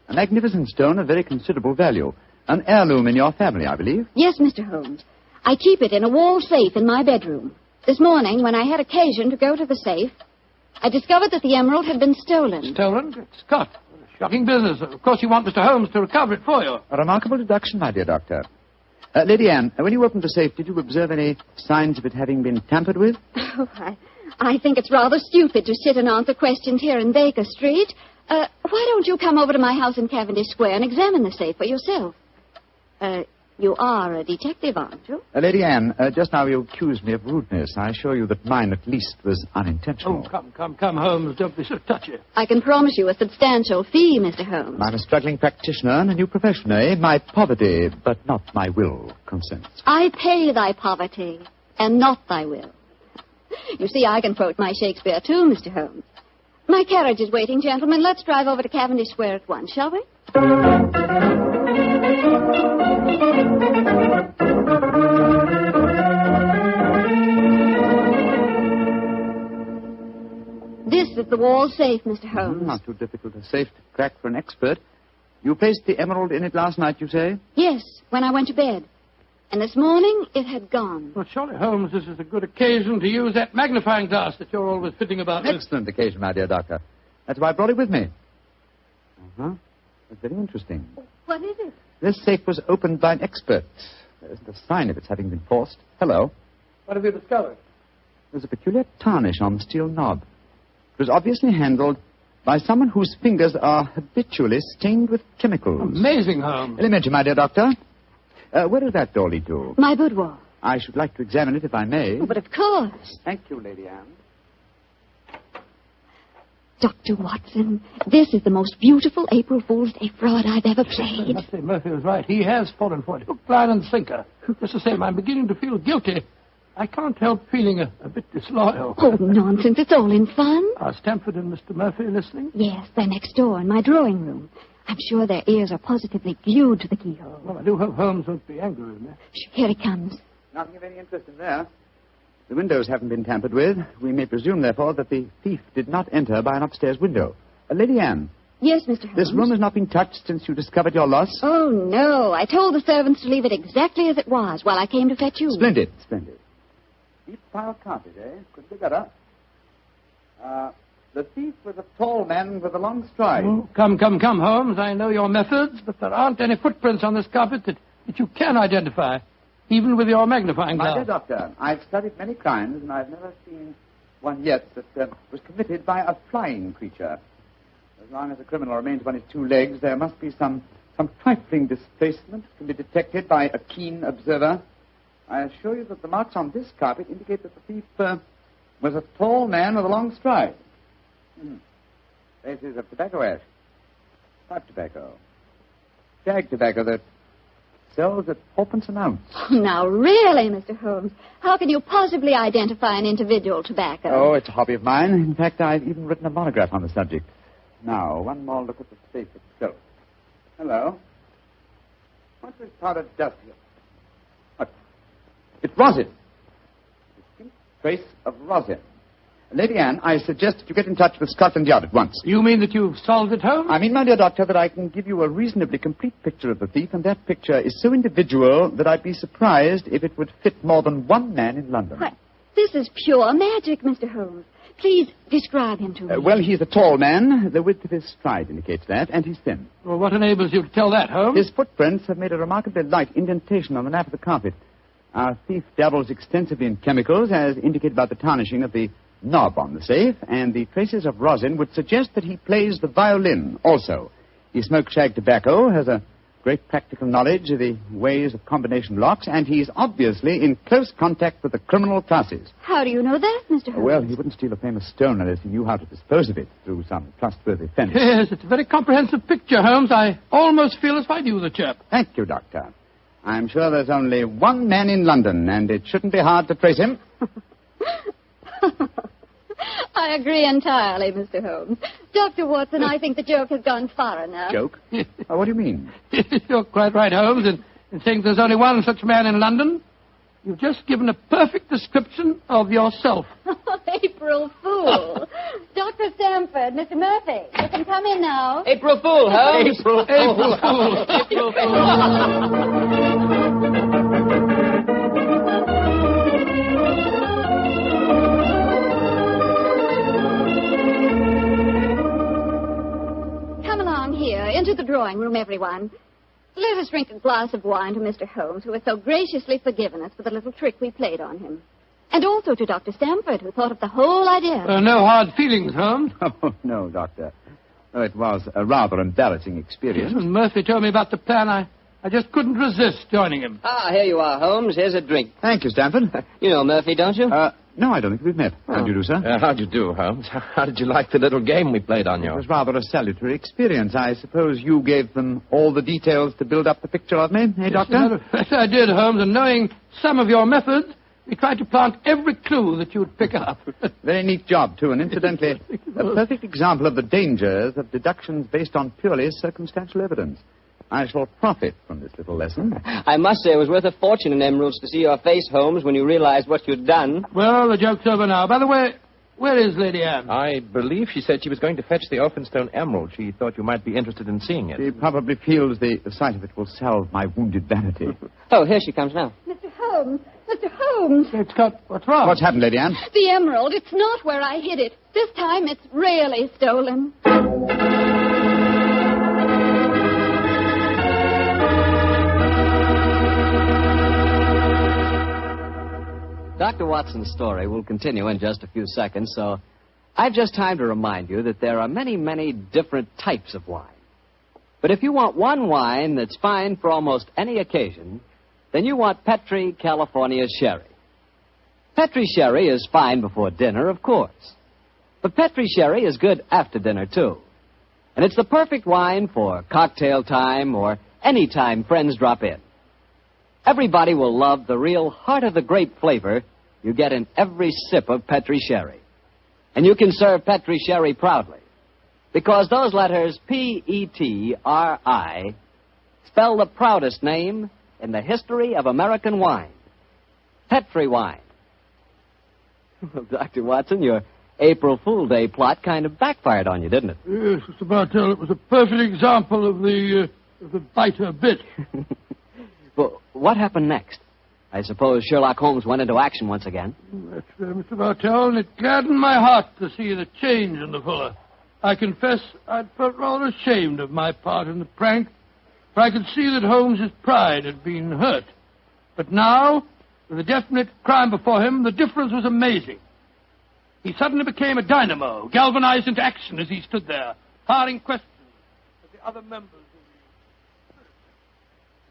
A magnificent stone of very considerable value. An heirloom in your family, I believe. Yes, Mr. Holmes. I keep it in a wall safe in my bedroom. This morning, when I had occasion to go to the safe, I discovered that the emerald had been stolen. Stolen? Good Scott. Shocking business. Of course, you want Mr. Holmes to recover it for you. A remarkable deduction, my dear doctor. Lady Anne, when you opened the safe, did you observe any signs of it having been tampered with? Oh, I think it's rather stupid to sit and answer questions here in Baker Street. Why don't you come over to my house in Cavendish Square and examine the safe for yourself? You are a detective, aren't you? Lady Anne, just now you accused me of rudeness. I assure you that mine, at least, was unintentional. Oh, come, Holmes. Don't be so touchy. I can promise you a substantial fee, Mr. Holmes. I'm a struggling practitioner in a new profession, eh? My poverty, but not my will, consents. I pay thy poverty, and not thy will. You see, I can quote my Shakespeare, too, Mr. Holmes. My carriage is waiting, gentlemen. Let's drive over to Cavendish Square at once, shall we? This is the wall safe, Mr. Holmes. Not too difficult a safe to crack for an expert. You placed the emerald in it last night, you say? Yes, when I went to bed. And this morning, it had gone. Well, surely, Holmes, this is a good occasion to use that magnifying glass that you're always fitting about. Excellent occasion, my dear doctor. That's why I brought it with me. Uh-huh. That's very interesting. What is it? This safe was opened by an expert. There isn't a sign of its having been forced. Hello. What have you discovered? There's a peculiar tarnish on the steel knob. It was obviously handled by someone whose fingers are habitually stained with chemicals. Amazing, Holmes. Elementary, my dear doctor. Where does that door lead to? My boudoir. I should like to examine it if I may. Oh, but of course. Thank you, Lady Anne. Dr. Watson, this is the most beautiful April Fool's Day fraud I've ever played. I must say, Murphy was right. He has fallen for it. Hook, line, and sinker. Just the same, I'm beginning to feel guilty. I can't help feeling a bit disloyal. Oh, nonsense. It's all in fun. Are Stamford and Mr. Murphy listening? Yes, they're next door in my drawing room. I'm sure their ears are positively glued to the keyhole. Well, I do hope Holmes won't be angry with me. Here he comes. Nothing of any interest in there. The windows haven't been tampered with. We may presume, therefore, that the thief did not enter by an upstairs window. Lady Anne. Yes, Mr. Holmes. This room has not been touched since you discovered your loss? Oh, no. I told the servants to leave it exactly as it was while I came to fetch you. Splendid, splendid. Deep pile carpet, eh? Could be better. The thief was a tall man with a long stride. Oh, come, Holmes. I know your methods, but there aren't any footprints on this carpet that you can identify, even with your magnifying glass. My dear doctor, I've studied many crimes, and I've never seen one yet that was committed by a flying creature. As long as a criminal remains on his two legs, there must be some trifling displacement can be detected by a keen observer. I assure you that the marks on this carpet indicate that the thief was a tall man with a long stride. Traces of tobacco ash, pipe tobacco, shag tobacco that sells at 4p an ounce. Now, really, Mr. Holmes, how can you possibly identify an individual tobacco? Oh, it's a hobby of mine. In fact, I've even written a monograph on the subject. Now, one more look at the safe itself. Hello. What's this powdered dust here? What? It's rosin. Distinct trace of rosin. Lady Anne, I suggest that you get in touch with Scotland Yard at once. You mean that you've solved it, Holmes? I mean, my dear doctor, that I can give you a reasonably complete picture of the thief, and that picture is so individual that I'd be surprised if it would fit more than one man in London. What? This is pure magic, Mr. Holmes. Please describe him to me. Well, he's a tall man. The width of his stride indicates that, and he's thin. Well, what enables you to tell that, Holmes? His footprints have made a remarkably light indentation on the nap of the carpet. Our thief dabbles extensively in chemicals, as indicated by the tarnishing of the knob on the safe, and the traces of rosin would suggest that he plays the violin also. He smokes shag tobacco, has a great practical knowledge of the ways of combination locks, and he's obviously in close contact with the criminal classes. How do you know that, Mr. Holmes? Well, he wouldn't steal a famous stone unless he knew how to dispose of it through some trustworthy fence. Yes, it's a very comprehensive picture, Holmes. I almost feel as if I knew the chap. Thank you, Doctor. I'm sure there's only one man in London, and it shouldn't be hard to trace him. I agree entirely, Mr. Holmes. Dr. Watson, I think the joke has gone far enough. Joke? What do you mean? You're quite right, Holmes, in saying there's only one such man in London. You've just given a perfect description of yourself. April Fool. Dr. Stamford, Mr. Murphy, you can come in now. April Fool, Holmes. April Fool. April Fool. Here, into the drawing room, everyone. Let us drink a glass of wine to Mr. Holmes, who has so graciously forgiven us for the little trick we played on him. And also to Dr. Stamford, who thought of the whole idea. No hard feelings, Holmes. Oh, no, Doctor. Oh, it was a rather embarrassing experience. When Murphy told me about the plan, I just couldn't resist joining him. Ah, here you are, Holmes. Here's a drink. Thank you, Stamford. You know Murphy, don't you? No, I don't think we've met. How do you do, sir? How do you do, Holmes? How did you like the little game we played on you? It was rather a salutary experience. I suppose you gave them all the details to build up the picture of me, eh, Doctor? Yes, I did, Holmes, and knowing some of your methods, we tried to plant every clue that you'd pick up. Very neat job, too, and incidentally, a perfect example of the dangers of deductions based on purely circumstantial evidence. I shall profit from this little lesson. I must say it was worth a fortune in emeralds to see your face, Holmes, when you realized what you'd done. Well, the joke's over now. By the way, where is Lady Anne? I believe she said she was going to fetch the Elphinstone emerald. She thought you might be interested in seeing it. She probably feels the sight of it will salve my wounded vanity. Oh, here she comes now. Mr. Holmes! Mr. Holmes! What's wrong? What's happened, Lady Anne? The emerald. It's not where I hid it. This time it's really stolen. Dr. Watson's story will continue in just a few seconds, so I've just time to remind you that there are many, many different types of wine. But if you want one wine that's fine for almost any occasion, then you want Petri California Sherry. Petri Sherry is fine before dinner, of course. But Petri Sherry is good after dinner, too. And it's the perfect wine for cocktail time or any time friends drop in. Everybody will love the real heart-of-the-grape flavor you get in every sip of Petri Sherry. And you can serve Petri Sherry proudly, because those letters P-E-T-R-I spell the proudest name in the history of American wine. Petri wine. Well, Dr. Watson, your April Fool Day plot kind of backfired on you, didn't it? Yes, Mr. Bartell, it was a perfect example of the biter bit. Well, what happened next? I suppose Sherlock Holmes went into action once again. That's Mr. Bartell, and it gladdened my heart to see the change in the fella. I confess I'd felt rather ashamed of my part in the prank, for I could see that Holmes's pride had been hurt. But now, with a definite crime before him, the difference was amazing. He suddenly became a dynamo, galvanized into action as he stood there, firing questions at the other members.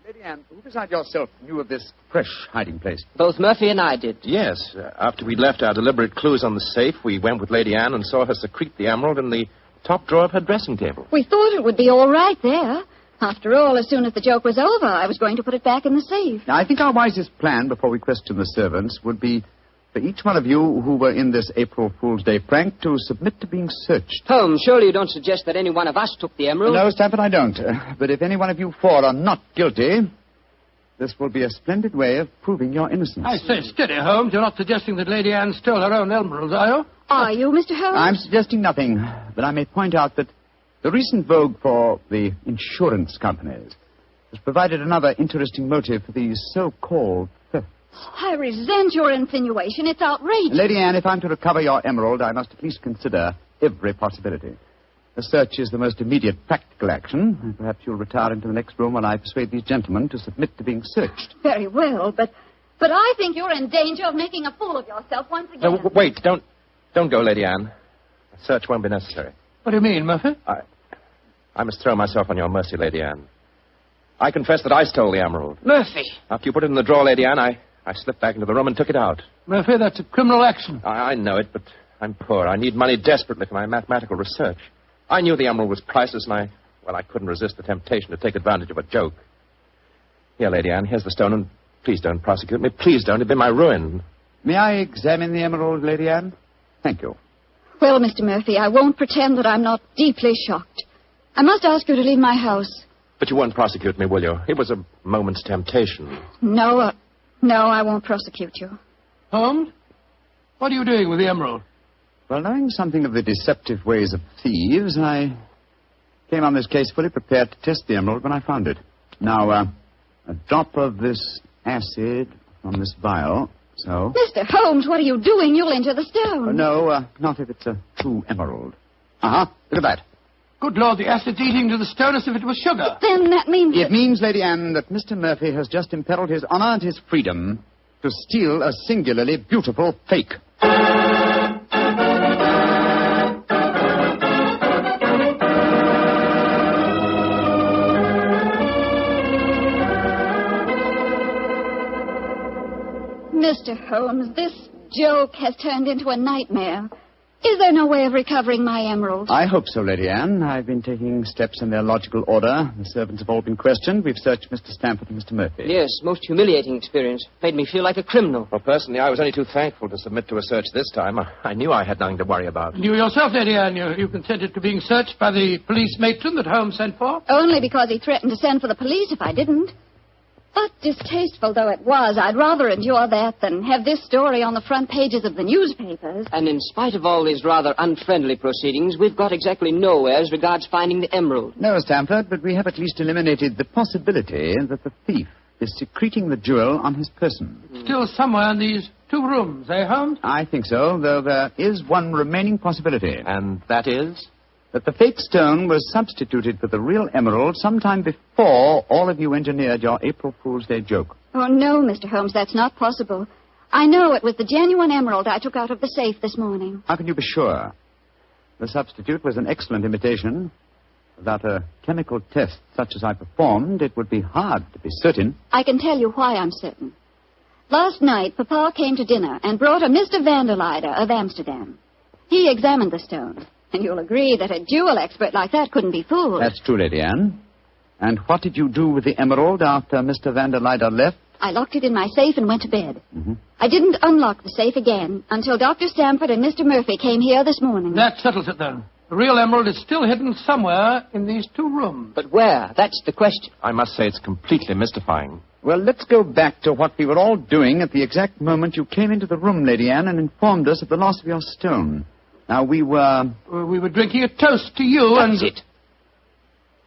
Lady Anne, who beside yourself knew of this fresh hiding place? Both Murphy and I did. Yes. After we'd left our deliberate clues on the safe, we went with Lady Anne and saw her secrete the emerald in the top drawer of her dressing table. We thought it would be all right there. After all, as soon as the joke was over, I was going to put it back in the safe. Now, I think our wisest plan before we question the servants would be for each one of you who were in this April Fool's Day prank to submit to being searched. Holmes, surely you don't suggest that any one of us took the emerald? No, Stafford, I don't. But if any one of you four are not guilty, this will be a splendid way of proving your innocence. I say, steady, Holmes. You're not suggesting that Lady Anne stole her own emeralds, are you? Are you, Mr. Holmes? I'm suggesting nothing, but I may point out that the recent vogue for the insurance companies has provided another interesting motive for these so-called thefts. I resent your insinuation. It's outrageous. Lady Anne, if I'm to recover your emerald, I must at least consider every possibility. A search is the most immediate practical action. And perhaps you'll retire into the next room while I persuade these gentlemen to submit to being searched. Very well, but I think you're in danger of making a fool of yourself once again. No, wait, don't go, Lady Anne. A search won't be necessary. What do you mean, Murphy? I must throw myself on your mercy, Lady Anne. I confess that I stole the emerald. Murphy! After you put it in the drawer, Lady Anne, I slipped back into the room and took it out. Murphy, that's a criminal action. I know it, but I'm poor. I need money desperately for my mathematical research. I knew the emerald was priceless, and I couldn't resist the temptation to take advantage of a joke. Here, Lady Anne, here's the stone, and please don't prosecute me. Please don't. It'd be my ruin. May I examine the emerald, Lady Anne? Thank you. Well, Mr. Murphy, I won't pretend that I'm not deeply shocked. I must ask you to leave my house. But you won't prosecute me, will you? It was a moment's temptation. No, I won't prosecute you. Holmes, what are you doing with the emerald? Well, knowing something of the deceptive ways of thieves, I came on this case fully prepared to test the emerald when I found it. Now, a drop of this acid from this vial, so... Mr. Holmes, what are you doing? You'll injure the stone. No, not if it's a true emerald. Uh-huh, look at that. Good Lord, the acid's eating to the stone as if it was sugar. But then that means... It means, Lady Anne, that Mr. Murphy has just imperiled his honor and his freedom to steal a singularly beautiful fake. Mr. Holmes, this joke has turned into a nightmare. Is there no way of recovering my emerald? I hope so, Lady Anne. I've been taking steps in their logical order. The servants have all been questioned. We've searched Mr. Stamford and Mr. Murphy. Yes, most humiliating experience. Made me feel like a criminal. Well, personally, I was only too thankful to submit to a search this time. I knew I had nothing to worry about. And you yourself, Lady Anne, you consented to being searched by the police matron that Holmes sent for? Only because he threatened to send for the police if I didn't. But distasteful though it was, I'd rather endure that than have this story on the front pages of the newspapers. And in spite of all these rather unfriendly proceedings, we've got exactly nowhere as regards finding the emerald. No, Stamford, but we have at least eliminated the possibility that the thief is secreting the jewel on his person. Still somewhere in these two rooms, eh, Holmes? I think so, though there is one remaining possibility. And that is? That the fake stone was substituted for the real emerald sometime before all of you engineered your April Fool's Day joke. Oh, no, Mr. Holmes, that's not possible. I know it was the genuine emerald I took out of the safe this morning. How can you be sure? The substitute was an excellent imitation. Without a chemical test such as I performed, it would be hard to be certain. I can tell you why I'm certain. Last night, Papa came to dinner and brought a Mr. Vanderleider of Amsterdam. He examined the stone. And you'll agree that a jewel expert like that couldn't be fooled. That's true, Lady Anne. And what did you do with the emerald after Mr. Vanderleider left? I locked it in my safe and went to bed. Mm-hmm. I didn't unlock the safe again until Dr. Stamford and Mr. Murphy came here this morning. That settles it, then. The real emerald is still hidden somewhere in these two rooms. But where? That's the question. I must say it's completely mystifying. Well, let's go back to what we were all doing at the exact moment you came into the room, Lady Anne, and informed us of the loss of your stone. Now, we were... We were drinking a toast to you That's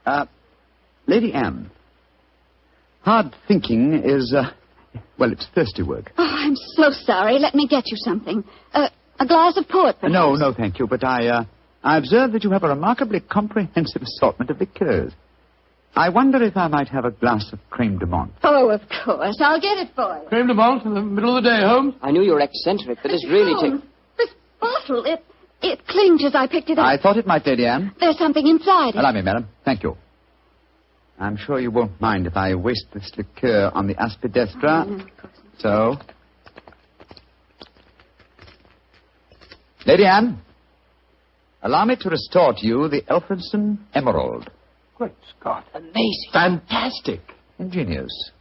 and... Lady Anne, hard thinking is Well, it's thirsty work. Oh, I'm so sorry. Let me get you something. A glass of port, perhaps? No, thank you. But I observe that you have a remarkably comprehensive assortment of liqueurs. I wonder if I might have a glass of creme de menthe. Oh, of course. I'll get it for you. Creme de menthe in the middle of the day, Holmes? I knew you were eccentric, but this really Holmes, this bottle, it clinked as I picked it up. I thought it might, Lady Anne. There's something inside it. Allow me, madam. Thank you. I'm sure you won't mind if I waste this liqueur on the aspidestra. Oh, so... Lady Anne, allow me to restore to you the Elphinstone Emerald. Great Scott. Amazing. Fantastic. Ingenious.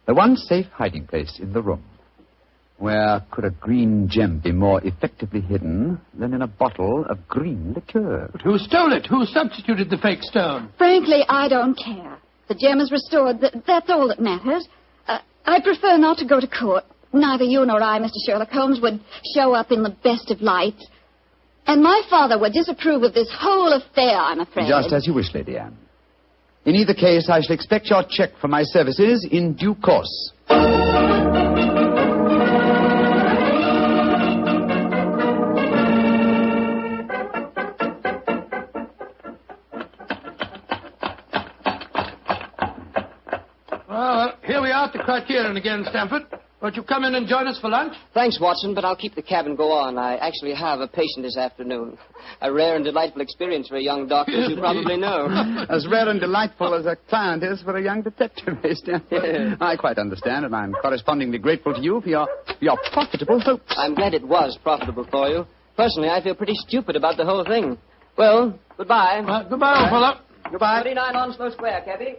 The one safe hiding place in the room. Where could a green gem be more effectively hidden than in a bottle of green liqueur? But who stole it? Who substituted the fake stone? Frankly, I don't care. The gem is restored. That's all that matters. I prefer not to go to court. Neither you nor I, Mr. Sherlock Holmes, would show up in the best of lights. And my father would disapprove of this whole affair, I'm afraid. Just as you wish, Lady Anne. In either case, I shall expect your check for my services in due course. Well, here we are at the Criterion again, Stamford. Won't you come in and join us for lunch? Thanks, Watson, but I'll keep the cab and go on. I actually have a patient this afternoon. A rare and delightful experience for a young doctor, as you probably know. As rare and delightful as a client is for a young detective, Stamford. I quite understand, and I'm correspondingly grateful to you for your profitable hopes. I'm glad it was profitable for you. Personally, I feel pretty stupid about the whole thing. Well, goodbye. Goodbye, old fellow. Goodbye. 39 Onslow Square, cabby.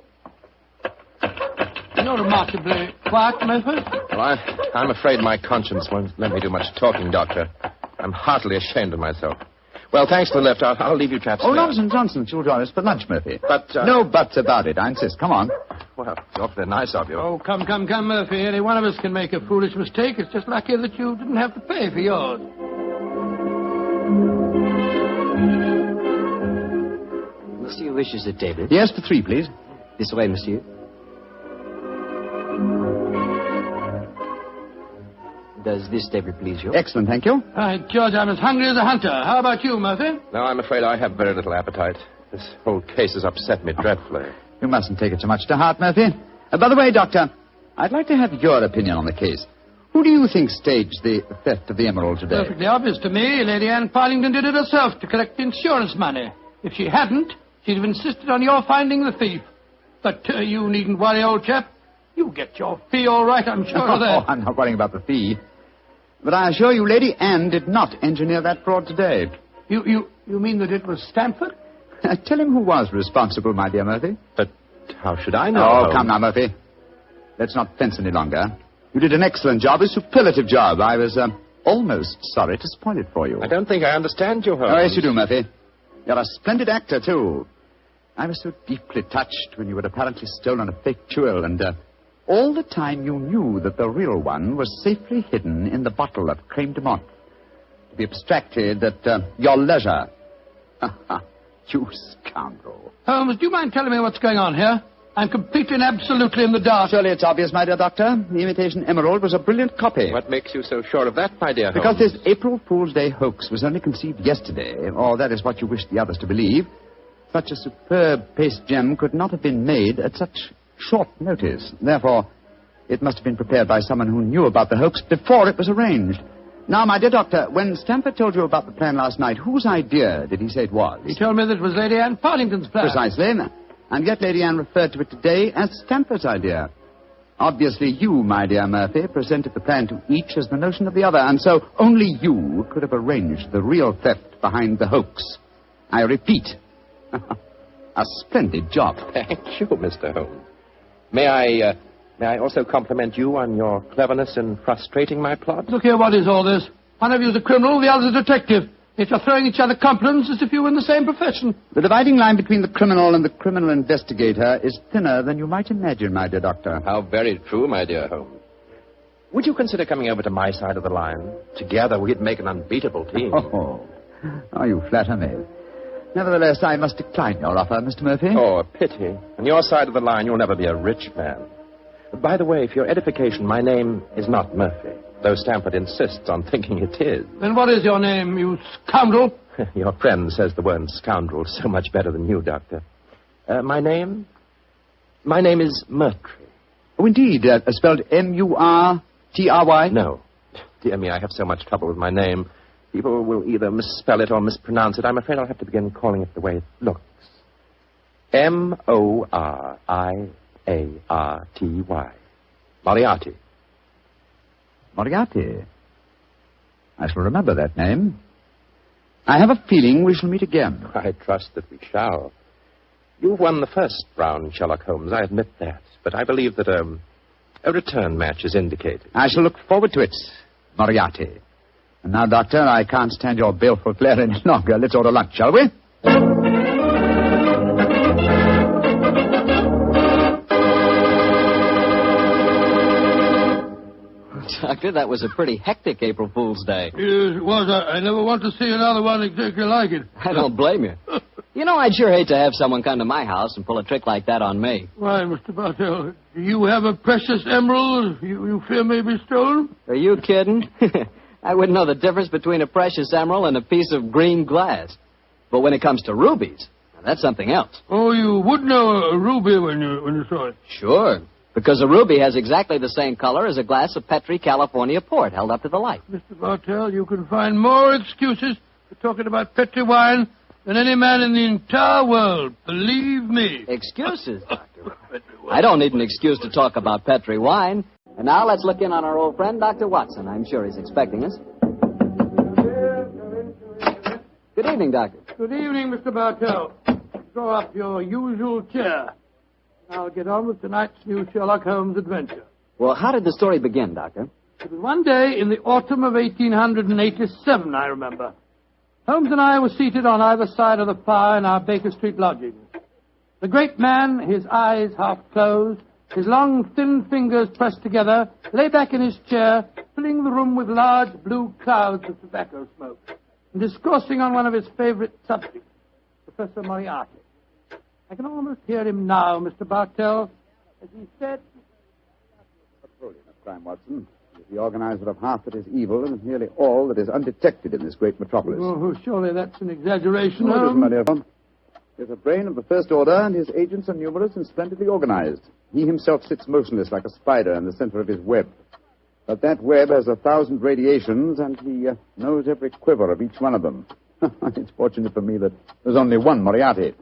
You're remarkably quiet, Milford. Well, I'm afraid my conscience won't let me do much talking, Doctor. I'm heartily ashamed of myself. Well, thanks for the lift. I'll leave you chaps Oh, there. nonsense. You'll join us for lunch, Murphy. But, No buts about it. I insist. Come on. Well, it's awfully nice of you. Oh, come, Murphy. Any one of us can make a foolish mistake. It's just lucky that you didn't have to pay for yours. Monsieur wishes a table. Yes, for 3, please. This way, monsieur. Does this table please you? Excellent, thank you. George, I'm as hungry as a hunter. How about you, Murphy? No, I'm afraid I have very little appetite. This whole case has upset me dreadfully. You mustn't take it so much to heart, Murphy. By the way, Doctor, I'd like to have your opinion on the case. Who do you think staged the theft of the emerald today? Perfectly obvious to me. Lady Anne Partington did it herself to collect insurance money. If she hadn't, she'd have insisted on your finding the thief. But you needn't worry, old chap. You'll get your fee all right, I'm sure of that. Oh, I'm not worrying about the fee. But I assure you, Lady Anne did not engineer that fraud today. You mean that it was Stamford? Tell him who was responsible, my dear Murphy. But how should I know? Oh, come now, Murphy. Let's not fence any longer. You did an excellent job, a superlative job. I was almost sorry to spoil it for you. I don't think I understand you, Holmes. Oh, yes, you do, Murphy. You're a splendid actor, too. I was so deeply touched when you had apparently stolen a fake jewel, and all the time you knew that the real one was safely hidden in the bottle of creme de menthe. To be abstracted at your leisure. You scoundrel. Holmes, do you mind telling me what's going on here? I'm completely and absolutely in the dark. Surely it's obvious, my dear Doctor. The imitation emerald was a brilliant copy. What makes you so sure of that, my dear Holmes? Because this April Fool's Day hoax was only conceived yesterday, or that is what you wish the others to believe. Such a superb paste gem could not have been made at such short notice. Therefore, it must have been prepared by someone who knew about the hoax before it was arranged. Now, my dear Doctor, when Stamford told you about the plan last night, whose idea did he say it was? He told me that it was Lady Anne Partington's plan. Precisely. And yet Lady Anne referred to it today as Stamford's idea. Obviously, you, my dear Murphy, presented the plan to each as the notion of the other, and so only you could have arranged the real theft behind the hoax. I repeat, a splendid job. Thank you, Mr. Holmes. May I also compliment you on your cleverness in frustrating my plot? Look here, what is all this? One of you is a criminal, the other is a detective. If you're throwing each other compliments as if you were in the same profession. The dividing line between the criminal and the criminal investigator is thinner than you might imagine, my dear Doctor. How very true, my dear Holmes. Would you consider coming over to my side of the line? Together we'd make an unbeatable team. Oh, you flatter me. Nevertheless, I must decline your offer, Mr. Murphy. Oh, a pity. On your side of the line, you'll never be a rich man. By the way, for your edification, my name is not Murphy, though Stamford insists on thinking it is. Then what is your name, you scoundrel? Your friend says the word scoundrel so much better than you, Doctor. My name? My name is Murtry. Oh, indeed. Spelled M-U-R-T-R-Y? No. Dear me, I have so much trouble with my name. People will either misspell it or mispronounce it. I'm afraid I'll have to begin calling it the way it looks. M-O-R-I-A-R-T-Y. Moriarty. Moriarty. I shall remember that name. I have a feeling we shall meet again. I trust that we shall. You've won the first round, Sherlock Holmes, I admit that. But I believe that a return match is indicated. I shall look forward to it, Moriarty. And now, Doctor, I can't stand your baleful flair any longer. Let's order lunch, shall we? Doctor, that was a pretty hectic April Fool's Day. Yes, it was. I never want to see another one exactly like it. I don't blame you. You know, I'd sure hate to have someone come to my house and pull a trick like that on me. Why, Mr. Bartell, do you have a precious emerald you fear may be stolen? Are you kidding? I wouldn't know the difference between a precious emerald and a piece of green glass. But when it comes to rubies, that's something else. Oh, you would know a ruby when you saw it? Sure, because a ruby has exactly the same color as a glass of Petri California port held up to the light. Mr. Bartell, you can find more excuses for talking about Petri wine than any man in the entire world. Believe me. Excuses, Doctor? I don't need an excuse to talk about Petri wine. And now let's look in on our old friend, Dr. Watson. I'm sure he's expecting us. Good evening, Doctor. Good evening, Mr. Bartell. Draw up your usual chair. I'll get on with tonight's new Sherlock Holmes adventure. Well, how did the story begin, Doctor? It was one day in the autumn of 1887, I remember. Holmes and I were seated on either side of the fire in our Baker Street lodgings. The great man, his eyes half closed, his long, thin fingers pressed together, lay back in his chair, filling the room with large blue clouds of tobacco smoke, and discoursing on one of his favorite subjects, Professor Moriarty. I can almost hear him now, Mr. Bartell, as he said... Napoleon of crime, Watson. He is the organizer of half that is evil and nearly all that is undetected in this great metropolis. Oh, surely that's an exaggeration, No, it isn't, Holmes. my dear friend. He is a brain of the first order, and his agents are numerous and splendidly organized. He himself sits motionless like a spider in the center of his web. But that web has 1,000 radiations, and he knows every quiver of each one of them. It's fortunate for me that there's only one Moriarty.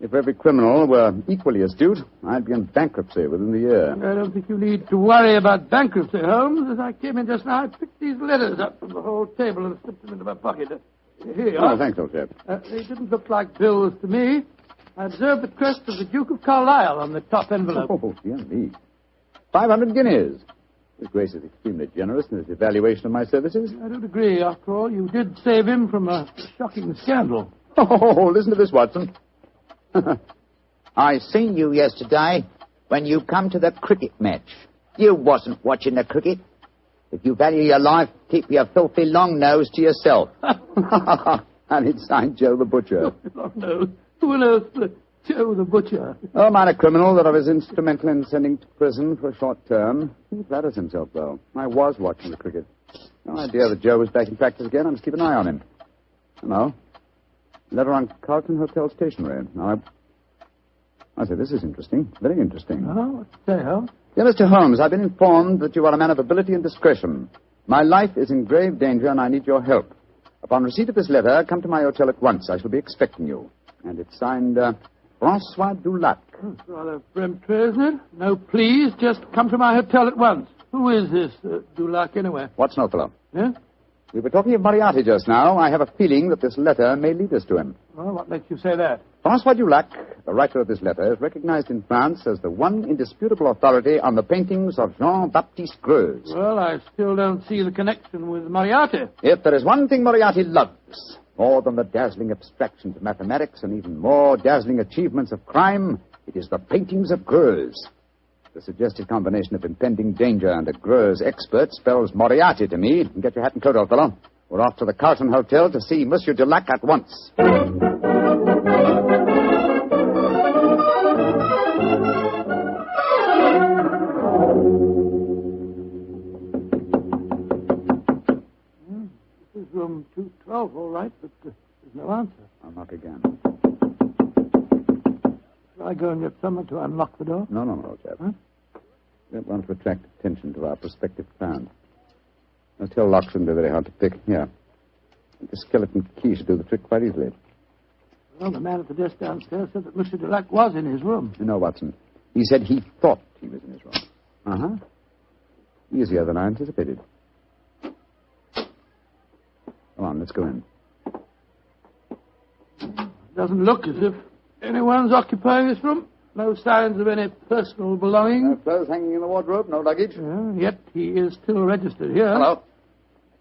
If every criminal were equally astute, I'd be in bankruptcy within the year. I don't think you need to worry about bankruptcy, Holmes. As I came in just now, I picked these letters up from the whole table and slipped them into my pocket. Here you are. Oh, thanks, old chap. They didn't look like bills to me. I observed the crest of the Duke of Carlisle on the top envelope. Oh, dear me. 500 guineas. His Grace is extremely generous in his evaluation of my services. I don't agree. After all, you did save him from a shocking scandal. Oh, listen to this, Watson. I seen you yesterday when you come to the cricket match. You wasn't watching the cricket. If you value your life, keep your filthy long nose to yourself. And it's signed Joe the Butcher. Oh, no. Who on earth, Joe the Butcher? Oh, minor criminal that I was instrumental in sending to prison for a short term. He flatters himself, though. I was watching the cricket. No idea that Joe was back in practice again. I must keep an eye on him. No. Letter on Carlton Hotel stationery. Now, I say, this is interesting. Very interesting. Oh, what's it say, Holmes? Dear Mr. Holmes, I've been informed that you are a man of ability and discretion. My life is in grave danger, and I need your help. Upon receipt of this letter, come to my hotel at once. I shall be expecting you. And it's signed, Francois Dulac. Oh, it's rather peremptory, isn't it? No, please, just come to my hotel at once. Who is this Dulac, anyway? Watson, old fellow. Yeah? We were talking of Moriarty just now. I have a feeling that this letter may lead us to him. Well, what makes you say that? Francois Dulac, the writer of this letter, is recognized in France as the one indisputable authority on the paintings of Jean-Baptiste Greuze. Well, I still don't see the connection with Moriarty. If there is one thing Moriarty loves, more than the dazzling abstractions of mathematics and even more dazzling achievements of crime, it is the paintings of Greuze. The suggested combination of impending danger and a Greuze expert spells Moriarty to me. Get your hat and coat, old fellow. We're off to the Carlton Hotel to see Monsieur Dulac at once. I go and get someone to unlock the door? No, old chap. Huh? We don't want to attract attention to our prospective client. The hotel lock shouldn't be very hard to pick. Here. The skeleton key should do the trick quite easily. Well, the man at the desk downstairs said that Monsieur Dulac was in his room. You know, Watson, he said he thought he was in his room. Uh-huh. Easier than I anticipated. Come on, let's go in. Doesn't look as if anyone's occupying this room. No signs of any personal belongings. No clothes hanging in the wardrobe, no luggage. Yet he is still registered here. Hello.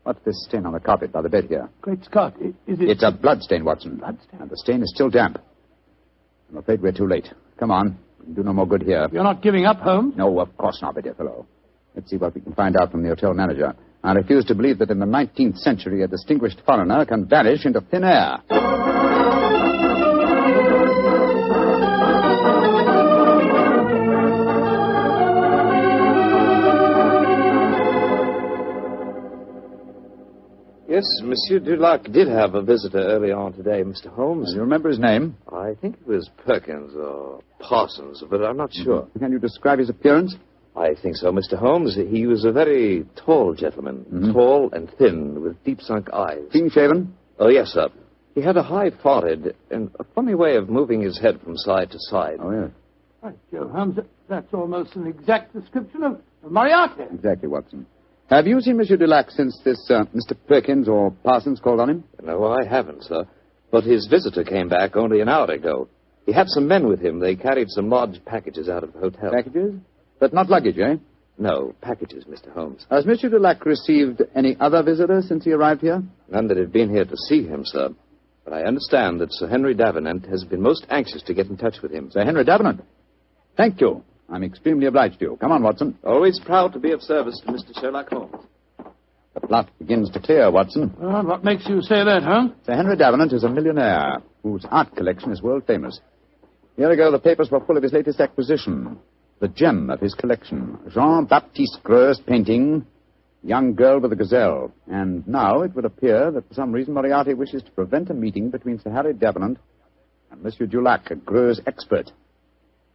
What's this stain on the carpet by the bed here? Great Scott, is it... It's a blood stain, Watson. Blood stain? And the stain is still damp. I'm afraid we're too late. Come on. We can do no more good here. You're not giving up, Holmes? No, of course not, my dear fellow. Let's see what we can find out from the hotel manager. I refuse to believe that in the 19th century a distinguished foreigner can vanish into thin air. Yes, Monsieur Dulac did have a visitor early on today, Mr. Holmes. Do you remember his name? I think it was Perkins or Parsons, but I'm not sure. Can you describe his appearance? I think so, Mr. Holmes. He was a very tall gentleman, tall and thin, with deep-sunk eyes. Clean-shaven? Oh, yes, sir. He had a high forehead and a funny way of moving his head from side to side. Oh, yes. Right, Joe Holmes, that's almost an exact description of Moriarty. Exactly, Watson. Have you seen Monsieur Dulac since this Mr. Perkins or Parsons called on him? No, I haven't, sir. But his visitor came back only an hour ago. He had some men with him. They carried some large packages out of the hotel. Packages? But not luggage, eh? No, packages, Mr. Holmes. Has Monsieur Dulac received any other visitors since he arrived here? None that had been here to see him, sir. But I understand that Sir Henry Davenant has been most anxious to get in touch with him. Sir Henry Davenant? Thank you. I'm extremely obliged to you. Come on, Watson. Always proud to be of service to Mr. Sherlock Holmes. The plot begins to clear, Watson. Well, what makes you say that, huh? Sir Henry Davenant is a millionaire whose art collection is world famous. A year ago, the papers were full of his latest acquisition, the gem of his collection, Jean-Baptiste Greu's painting, Young Girl with a Gazelle. And now it would appear that for some reason Moriarty wishes to prevent a meeting between Sir Harry Davenant and Monsieur Dulac, a Greu's expert.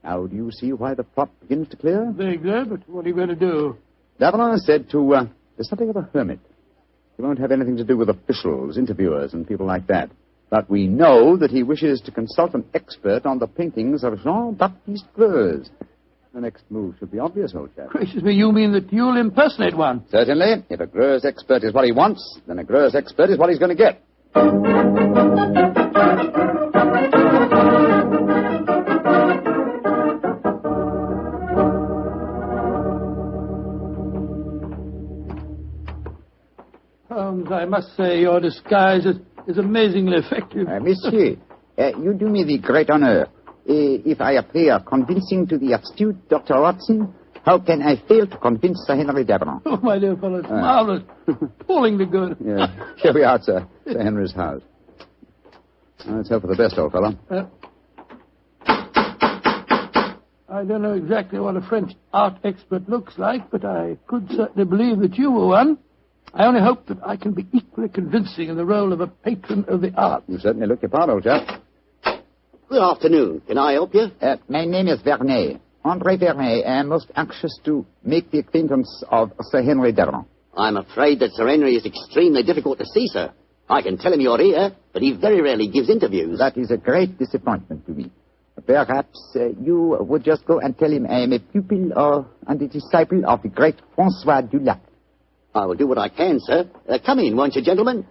Now, do you see why the plot begins to clear? Vaguely, but what are you going to do? Davenant has said to be something of a hermit. He won't have anything to do with officials, interviewers, and people like that. But we know that he wishes to consult an expert on the paintings of Jean-Baptiste Greu's. The next move should be obvious, old chap. Gracious me, you mean that you'll impersonate one? Certainly. If a Greu's expert is what he wants, then a Greu's expert is what he's going to get. Holmes, I must say your disguise is amazingly effective. Monsieur, you do me the great honor. If I appear convincing to the astute Dr. Watson, how can I fail to convince Sir Henry Davenant? Oh, my dear fellow, it's marvelous. Appallingly good. Yeah. Here we are, sir. Sir Henry's house. Let's hope for the best, old fellow. I don't know exactly what a French art expert looks like, but I could certainly believe that you were one. I only hope that I can be equally convincing in the role of a patron of the arts. You certainly look your part, old chap. Good afternoon. Can I help you? My name is Vernet. André Vernet. I am most anxious to make the acquaintance of Sir Henry Davenant. I'm afraid that Sir Henry is extremely difficult to see, sir. I can tell him you're here, but he very rarely gives interviews. That is a great disappointment to me. Perhaps you would just go and tell him I am a pupil and a disciple of the great François Dulac. I will do what I can, sir. Come in, won't you, gentlemen?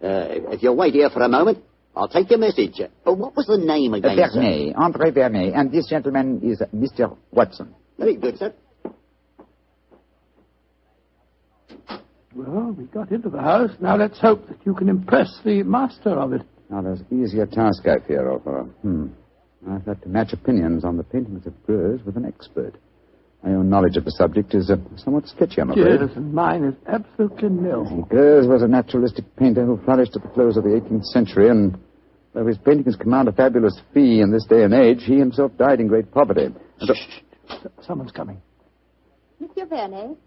If you'll wait here for a moment, I'll take your message. What was the name again, Vernet, sir? André Vernet, and this gentleman is Mr. Watson. Very good, sir. Well, we got into the house. Now let's hope that you can impress the master of it. Now, there's easier task, I fear, old fellow. I've had to match opinions on the paintings of Greu's with an expert. My own knowledge of the subject is somewhat sketchy, I'm afraid. Yes, and mine is absolutely nil. Greu's was a naturalistic painter who flourished at the close of the 18th century, and though his paintings command a fabulous fee in this day and age, he himself died in great poverty. Someone's coming. Monsieur Vernet,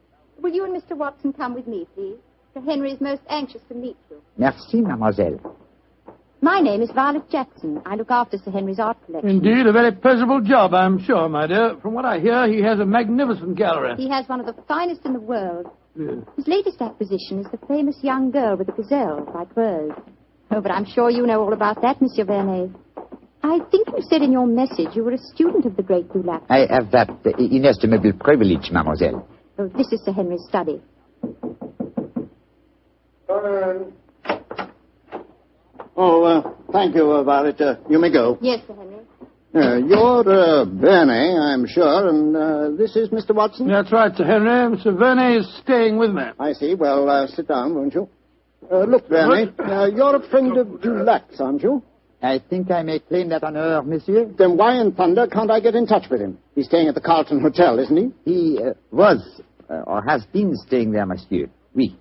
will you and Mr. Watson come with me, please? Sir Henry is most anxious to meet you. Merci, mademoiselle. My name is Violet Jackson. I look after Sir Henry's art collection. Indeed, a very pleasurable job, I'm sure, my dear. From what I hear, he has a magnificent gallery. He has one of the finest in the world. Yes. His latest acquisition is the famous young girl with the gazelle by Greuze. Oh, but I'm sure you know all about that, Monsieur Vernet. I think you said in your message you were a student of the great Dulac. I have that inestimable privilege, mademoiselle. Oh, this is Sir Henry's study. Thank you, Violet. You may go. Yes, Sir Henry. You're Vernet, I'm sure, and this is Mr. Watson? That's right, Sir Henry. Mr. Vernet is staying with me. I see. Well, sit down, won't you? Look, Vernet, you're a friend of Dulac's, aren't you? I think I may claim that honor, monsieur. Then why in thunder can't I get in touch with him? He's staying at the Carlton Hotel, isn't he? He was, or has been staying there, monsieur. Oui.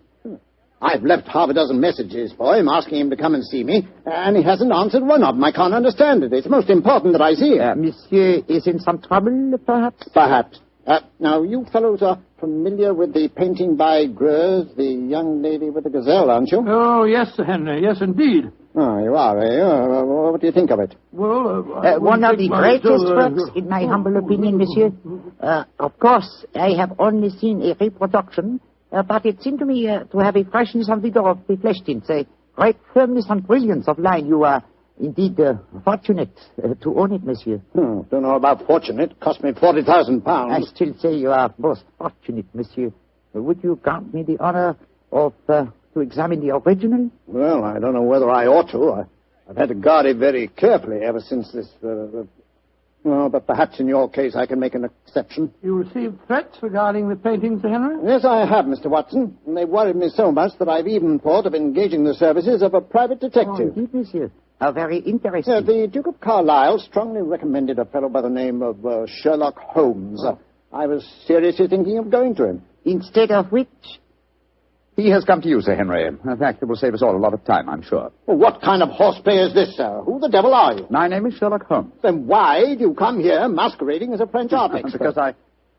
I've left half a dozen messages for him, asking him to come and see me, and he hasn't answered one of them. I can't understand it. It's most important that I see him. Monsieur is in some trouble, perhaps? Perhaps. Now, you fellows are familiar with the painting by Greuze, the young lady with the gazelle, aren't you? Oh, yes, Sir Henry. Yes, indeed. Oh, you are, eh? What do you think of it? Well, one of the greatest works, in my humble opinion, monsieur. Of course, I have only seen a reproduction, but it seemed to me to have a freshness of vigor of the flesh tints, a great firmness and brilliance of line. You are indeed fortunate to own it, monsieur. Don't know about fortunate. It cost me £40,000. I still say you are most fortunate, monsieur. Would you grant me the honor of to examine the original? Well, I don't know whether I ought to. I've had to guard it very carefully ever since this... Well, but perhaps in your case I can make an exception. You received threats regarding the painting, Sir Henry? Yes, I have, Mr. Watson. And they've worried me so much that I've even thought of engaging the services of a private detective. Oh, indeed, monsieur. How very interesting. The Duke of Carlisle strongly recommended a fellow by the name of Sherlock Holmes. I was seriously thinking of going to him. Instead of which? He has come to you, Sir Henry. In fact, it will save us all a lot of time, I'm sure. Well, what kind of horseplay is this, sir? Who the devil are you? My name is Sherlock Holmes. Then why do you come here masquerading as a French art expert? Because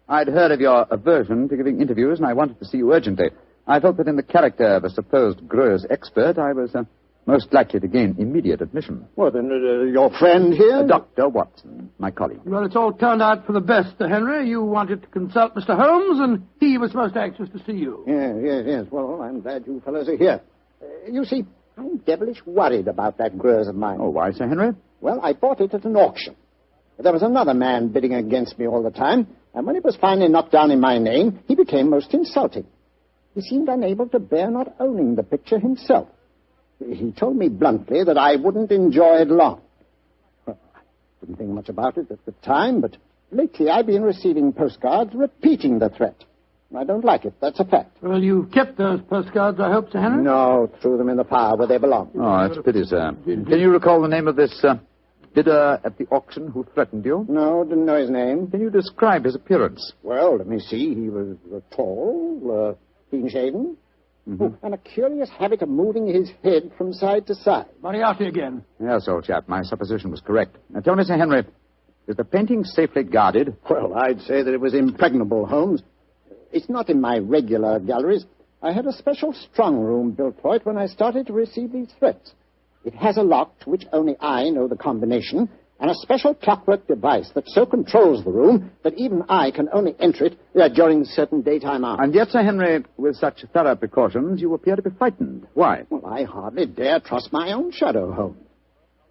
I'd heard of your aversion to giving interviews, and I wanted to see you urgently. I thought that in the character of a supposed Greuze expert, I was most likely to gain immediate admission. Well, then, your friend here? Dr. Watson, my colleague. Well, it's all turned out for the best, Sir Henry. You wanted to consult Mr. Holmes, and he was most anxious to see you. Yes. Well, I'm glad you fellows are here. You see, I'm devilish worried about that Greuze of mine. Oh, why, Sir Henry? Well, I bought it at an auction. There was another man bidding against me all the time, and when it was finally knocked down in my name, he became most insulting. He seemed unable to bear not owning the picture himself. He told me bluntly that I wouldn't enjoy it long. Well, I didn't think much about it at the time, but lately I've been receiving postcards repeating the threat. I don't like it, that's a fact. Well, you kept those postcards, I hope, Sir Henry? No, threw them in the fire where they belong. Oh, that's a pity, sir. Can you recall the name of this bidder at the auction who threatened you? No, didn't know his name. Can you describe his appearance? Well, let me see. He was tall, clean-shaven, and a curious habit of moving his head from side to side. Moriarty again. Yes, old chap, my supposition was correct. Now, tell me, Sir Henry, is the painting safely guarded? Well, I'd say that it was impregnable, Holmes. It's not in my regular galleries. I had a special strong room built for it when I started to receive these threats. It has a lock to which only I know the combination, and a special clockwork device that so controls the room that even I can only enter it during certain daytime hours. And yet, Sir Henry, with such thorough precautions, you appear to be frightened. Why? Well, I hardly dare trust my own shadow, Holmes.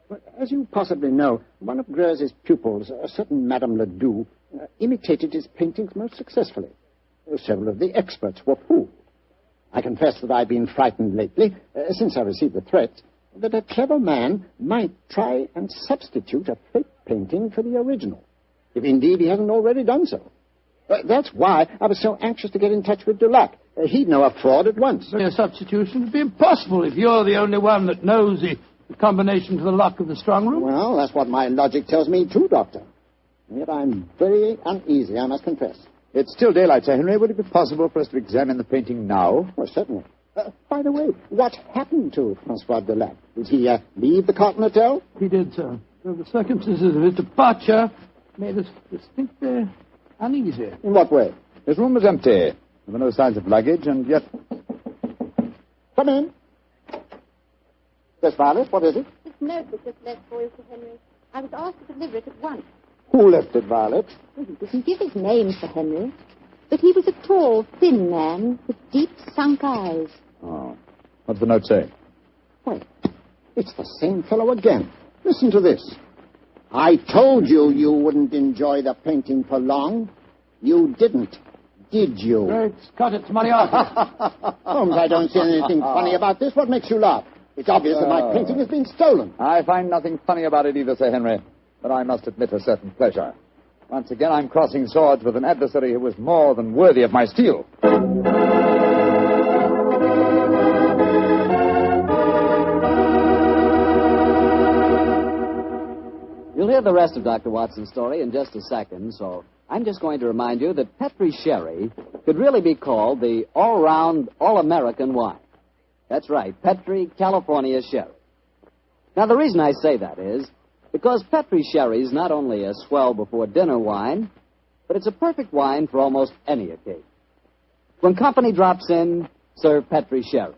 But as you possibly know, one of Greuze's pupils, a certain Madame Ledoux, imitated his paintings most successfully. Several of the experts were fooled. I confess that I've been frightened lately, since I received the threat, that a clever man might try and substitute a fake painting for the original, if indeed he hasn't already done so. That's why I was so anxious to get in touch with Dulac. He'd know a fraud at once. But a substitution would be impossible if you're the only one that knows the combination to the lock of the strong room. Well, that's what my logic tells me too, Doctor. And yet I'm very uneasy, I must confess. It's still daylight, Sir Henry. Would it be possible for us to examine the painting now? Well, certainly. By the way, what happened to Francois Dulac? Did he leave the Carlton Hotel? He did, sir. So the circumstances of his departure made us distinctly uneasy. In what way? His room was empty. There were no signs of luggage, and yet... Come in. Yes, Violet, what is it? It's note was just left for you, Sir Henry. I was asked to deliver it at once. Who left it, Violet? Well, he didn't give his name, Sir Henry. But he was a tall, thin man with deep, sunk eyes. Oh. What's the note say? Why, it's the same fellow again. Listen to this. I told you you wouldn't enjoy the painting for long. You didn't, did you? Great Scott, it's Moriarty. Holmes, I don't see anything funny about this. What makes you laugh? It's obvious that my painting has been stolen. I find nothing funny about it either, Sir Henry. But I must admit a certain pleasure. Once again, I'm crossing swords with an adversary who was more than worthy of my steel. You'll hear the rest of Dr. Watson's story in just a second, so I'm just going to remind you that Petri Sherry could really be called the all-round, all-American wine. That's right, Petri California Sherry. Now, the reason I say that is because Petri Sherry is not only a swell before dinner wine, but it's a perfect wine for almost any occasion. When company drops in, serve Petri Sherry.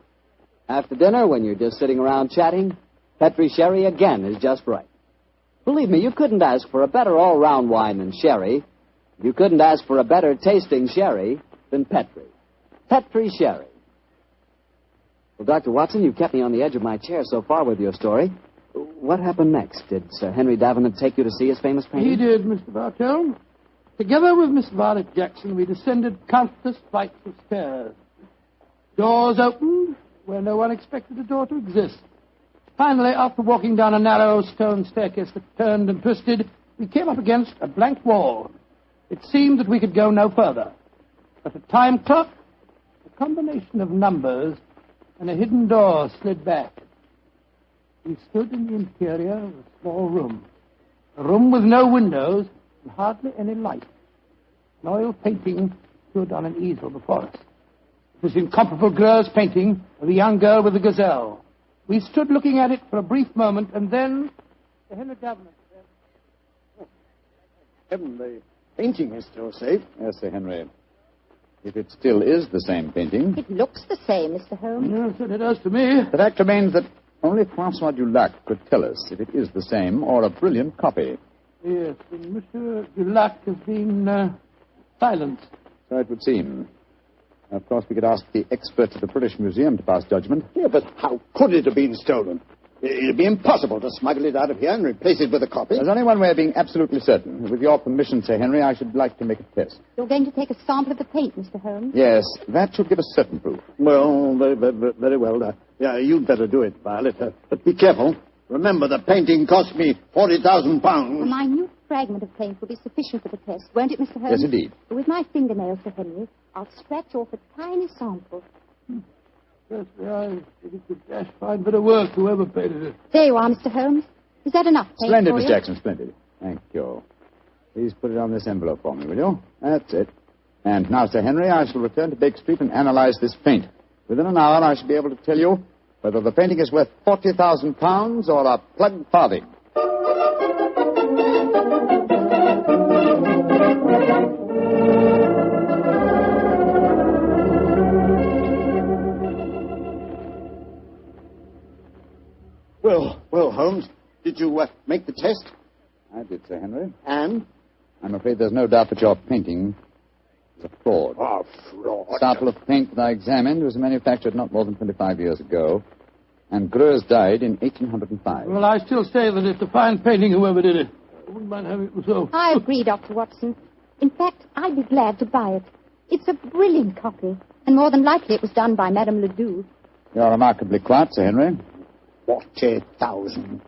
After dinner, when you're just sitting around chatting, Petri Sherry again is just right. Believe me, you couldn't ask for a better all-round wine than sherry. You couldn't ask for a better tasting sherry than Petri. Petri Sherry. Well, Dr. Watson, you've kept me on the edge of my chair so far with your story. What happened next? Did Sir Henry Davenant take you to see his famous painting? He did, Mr. Bartell. Together with Miss Violet Jackson, we descended countless flights of stairs. Doors opened where no one expected a door to exist. Finally, after walking down a narrow stone staircase that turned and twisted, we came up against a blank wall. It seemed that we could go no further. But a time clock, a combination of numbers, and a hidden door slid back. We stood in the interior of a small room. A room with no windows and hardly any light. An oil painting stood on an easel before us. It was the incomparable Greuze painting of the young girl with the gazelle. We stood looking at it for a brief moment, and then Sir Henry Davenant said, Heaven, the painting is still safe. Yes, Sir Henry. If it still is the same painting. It looks the same, Mr. Holmes. Yes, it does to me. The fact remains that only Francois Dulac could tell us if it is the same or a brilliant copy. Yes, and Monsieur Dulac has been silenced. So it would seem. Of course, we could ask the experts at the British Museum to pass judgment. Yeah, but how could it have been stolen? It'd be impossible to smuggle it out of here and replace it with a copy. There's only one way of being absolutely certain. With your permission, Sir Henry, I should like to make a test. You're going to take a sample of the paint, Mr. Holmes? Yes, that should give us certain proof. Well, very well. Yeah, you'd better do it, Violet. But be careful. Remember, the painting cost me £40,000. A minute fragment of paint will be sufficient for the test, won't it, Mr. Holmes? Yes, indeed. With my fingernails, Sir Henry, I'll scratch off a tiny sample. Yes, I think it's a dash fine bit of work, whoever painted it. There you are, Mr. Holmes. Is that enough paint Splendid, for Miss you? Jackson, splendid. Thank you. Please put it on this envelope for me, will you? That's it. And now, Sir Henry, I shall return to Baker Street and analyze this paint. Within an hour, I shall be able to tell you whether the painting is worth £40,000 or a plug farthing. Well, Holmes, did you make the test? I did, Sir Henry. And? I'm afraid there's no doubt that your painting is a fraud. Oh, fraud. The sample of paint that I examined was manufactured not more than 25 years ago, and Greuze died in 1805. Well, I still say that it's a fine painting, whoever did it. I wouldn't mind having it myself. I agree, Dr. Watson. In fact, I'd be glad to buy it. It's a brilliant copy, and more than likely it was done by Madame Ledoux. You're remarkably quiet, Sir Henry. £40,000.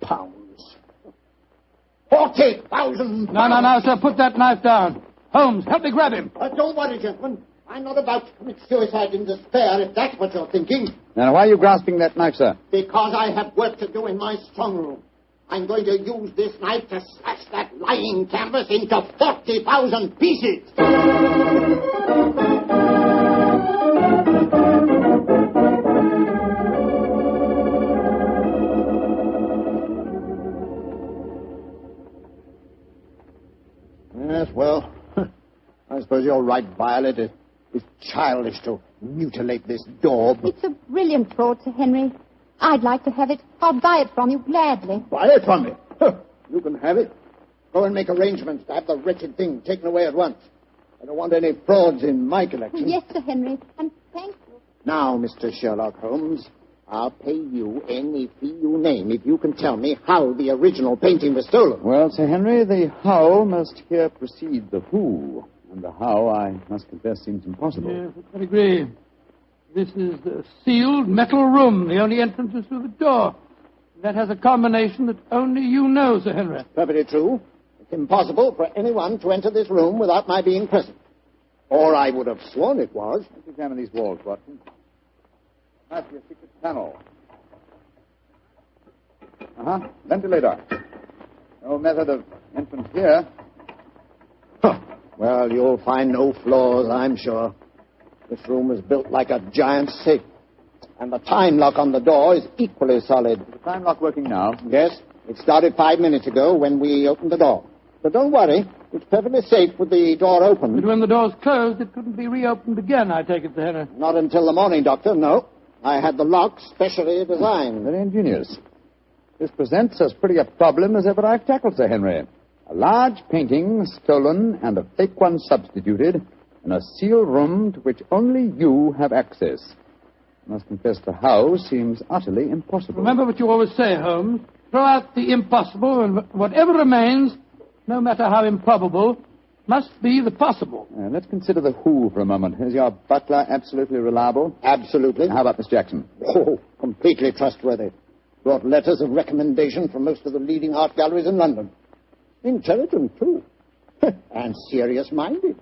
£40,000! No, sir, put that knife down. Holmes, help me grab him. Don't worry, gentlemen. I'm not about to commit suicide in despair, if that's what you're thinking. Now, why are you grasping that knife, sir? Because I have work to do in my strong room. I'm going to use this knife to slash that lying canvas into 40,000 pieces. Yes, well, I suppose you're right, Violet. It's childish to mutilate this daub. It's a brilliant fraud, Sir Henry. I'd like to have it. I'll buy it from you gladly. Buy it from me? You can have it. Go and make arrangements to have the wretched thing taken away at once. I don't want any frauds in my collection. Yes, Sir Henry, and thank you. Now, Mr. Sherlock Holmes, I'll pay you any fee you name if you can tell me how the original painting was stolen. Well, Sir Henry, the how must here precede the who. And the how, I must confess, seems impossible. Yes, I agree. This is the sealed metal room. The only entrance is through the door. That has a combination that only you know, Sir Henry. Perfectly true. It's impossible for anyone to enter this room without my being present. Or I would have sworn it was. Let's examine these walls, Watson. Must be a secret panel. Ventilator. No method of entrance here. Well, you'll find no flaws, I'm sure. This room is built like a giant safe. And the time lock on the door is equally solid. Is the time lock working now? Yes. It started 5 minutes ago when we opened the door. But don't worry. It's perfectly safe with the door open. But when the door's closed, it couldn't be reopened again, I take it, Sir Henry. Not until the morning, Doctor, no. I had the lock specially designed. Very ingenious. This presents as pretty a problem as ever I've tackled, Sir Henry. A large painting stolen and a fake one substituted in a sealed room to which only you have access. I must confess the how seems utterly impossible. Remember what you always say, Holmes. Throw out the impossible, and whatever remains, no matter how improbable, must be the possible. Let's consider the who for a moment. Is your butler absolutely reliable? Absolutely. How about Miss Jackson? Oh, completely trustworthy. Brought letters of recommendation from most of the leading art galleries in London. Intelligent, too. And serious-minded.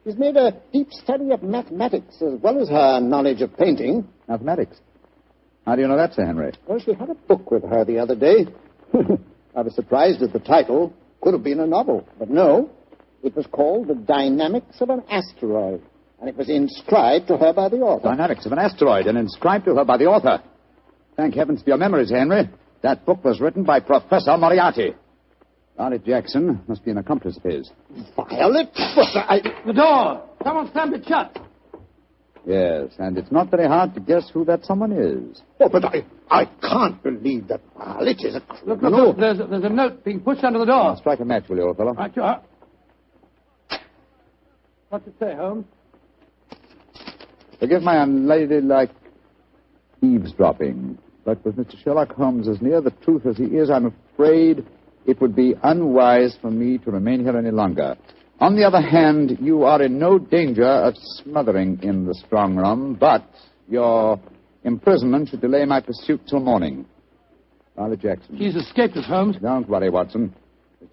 She's made a deep study of mathematics as well as her knowledge of painting. Mathematics? How do you know that, Sir Henry? Well, she had a book with her the other day. I was surprised at the title. Could have been a novel, but no. It was called The Dynamics of an Asteroid, and it was inscribed to her by the author. Dynamics of an Asteroid, and inscribed to her by the author. Thank heavens for your memories, Henry. That book was written by Professor Moriarty. Violet Jackson must be an accomplice of his. Violet? The door! Someone slammed it shut. Yes, and it's not very hard to guess who that someone is. Oh, but I can't believe that Violet is a criminal. Look, there's a note being pushed under the door. I'll strike a match, will you, old fellow? Right, you are. What's it say, Holmes? Forgive my unladylike eavesdropping, but with Mr. Sherlock Holmes as near the truth as he is, I'm afraid it would be unwise for me to remain here any longer. On the other hand, you are in no danger of smothering in the strong room, but your imprisonment should delay my pursuit till morning. Violet Jackson. She's escaped us, Holmes. Don't worry, Watson.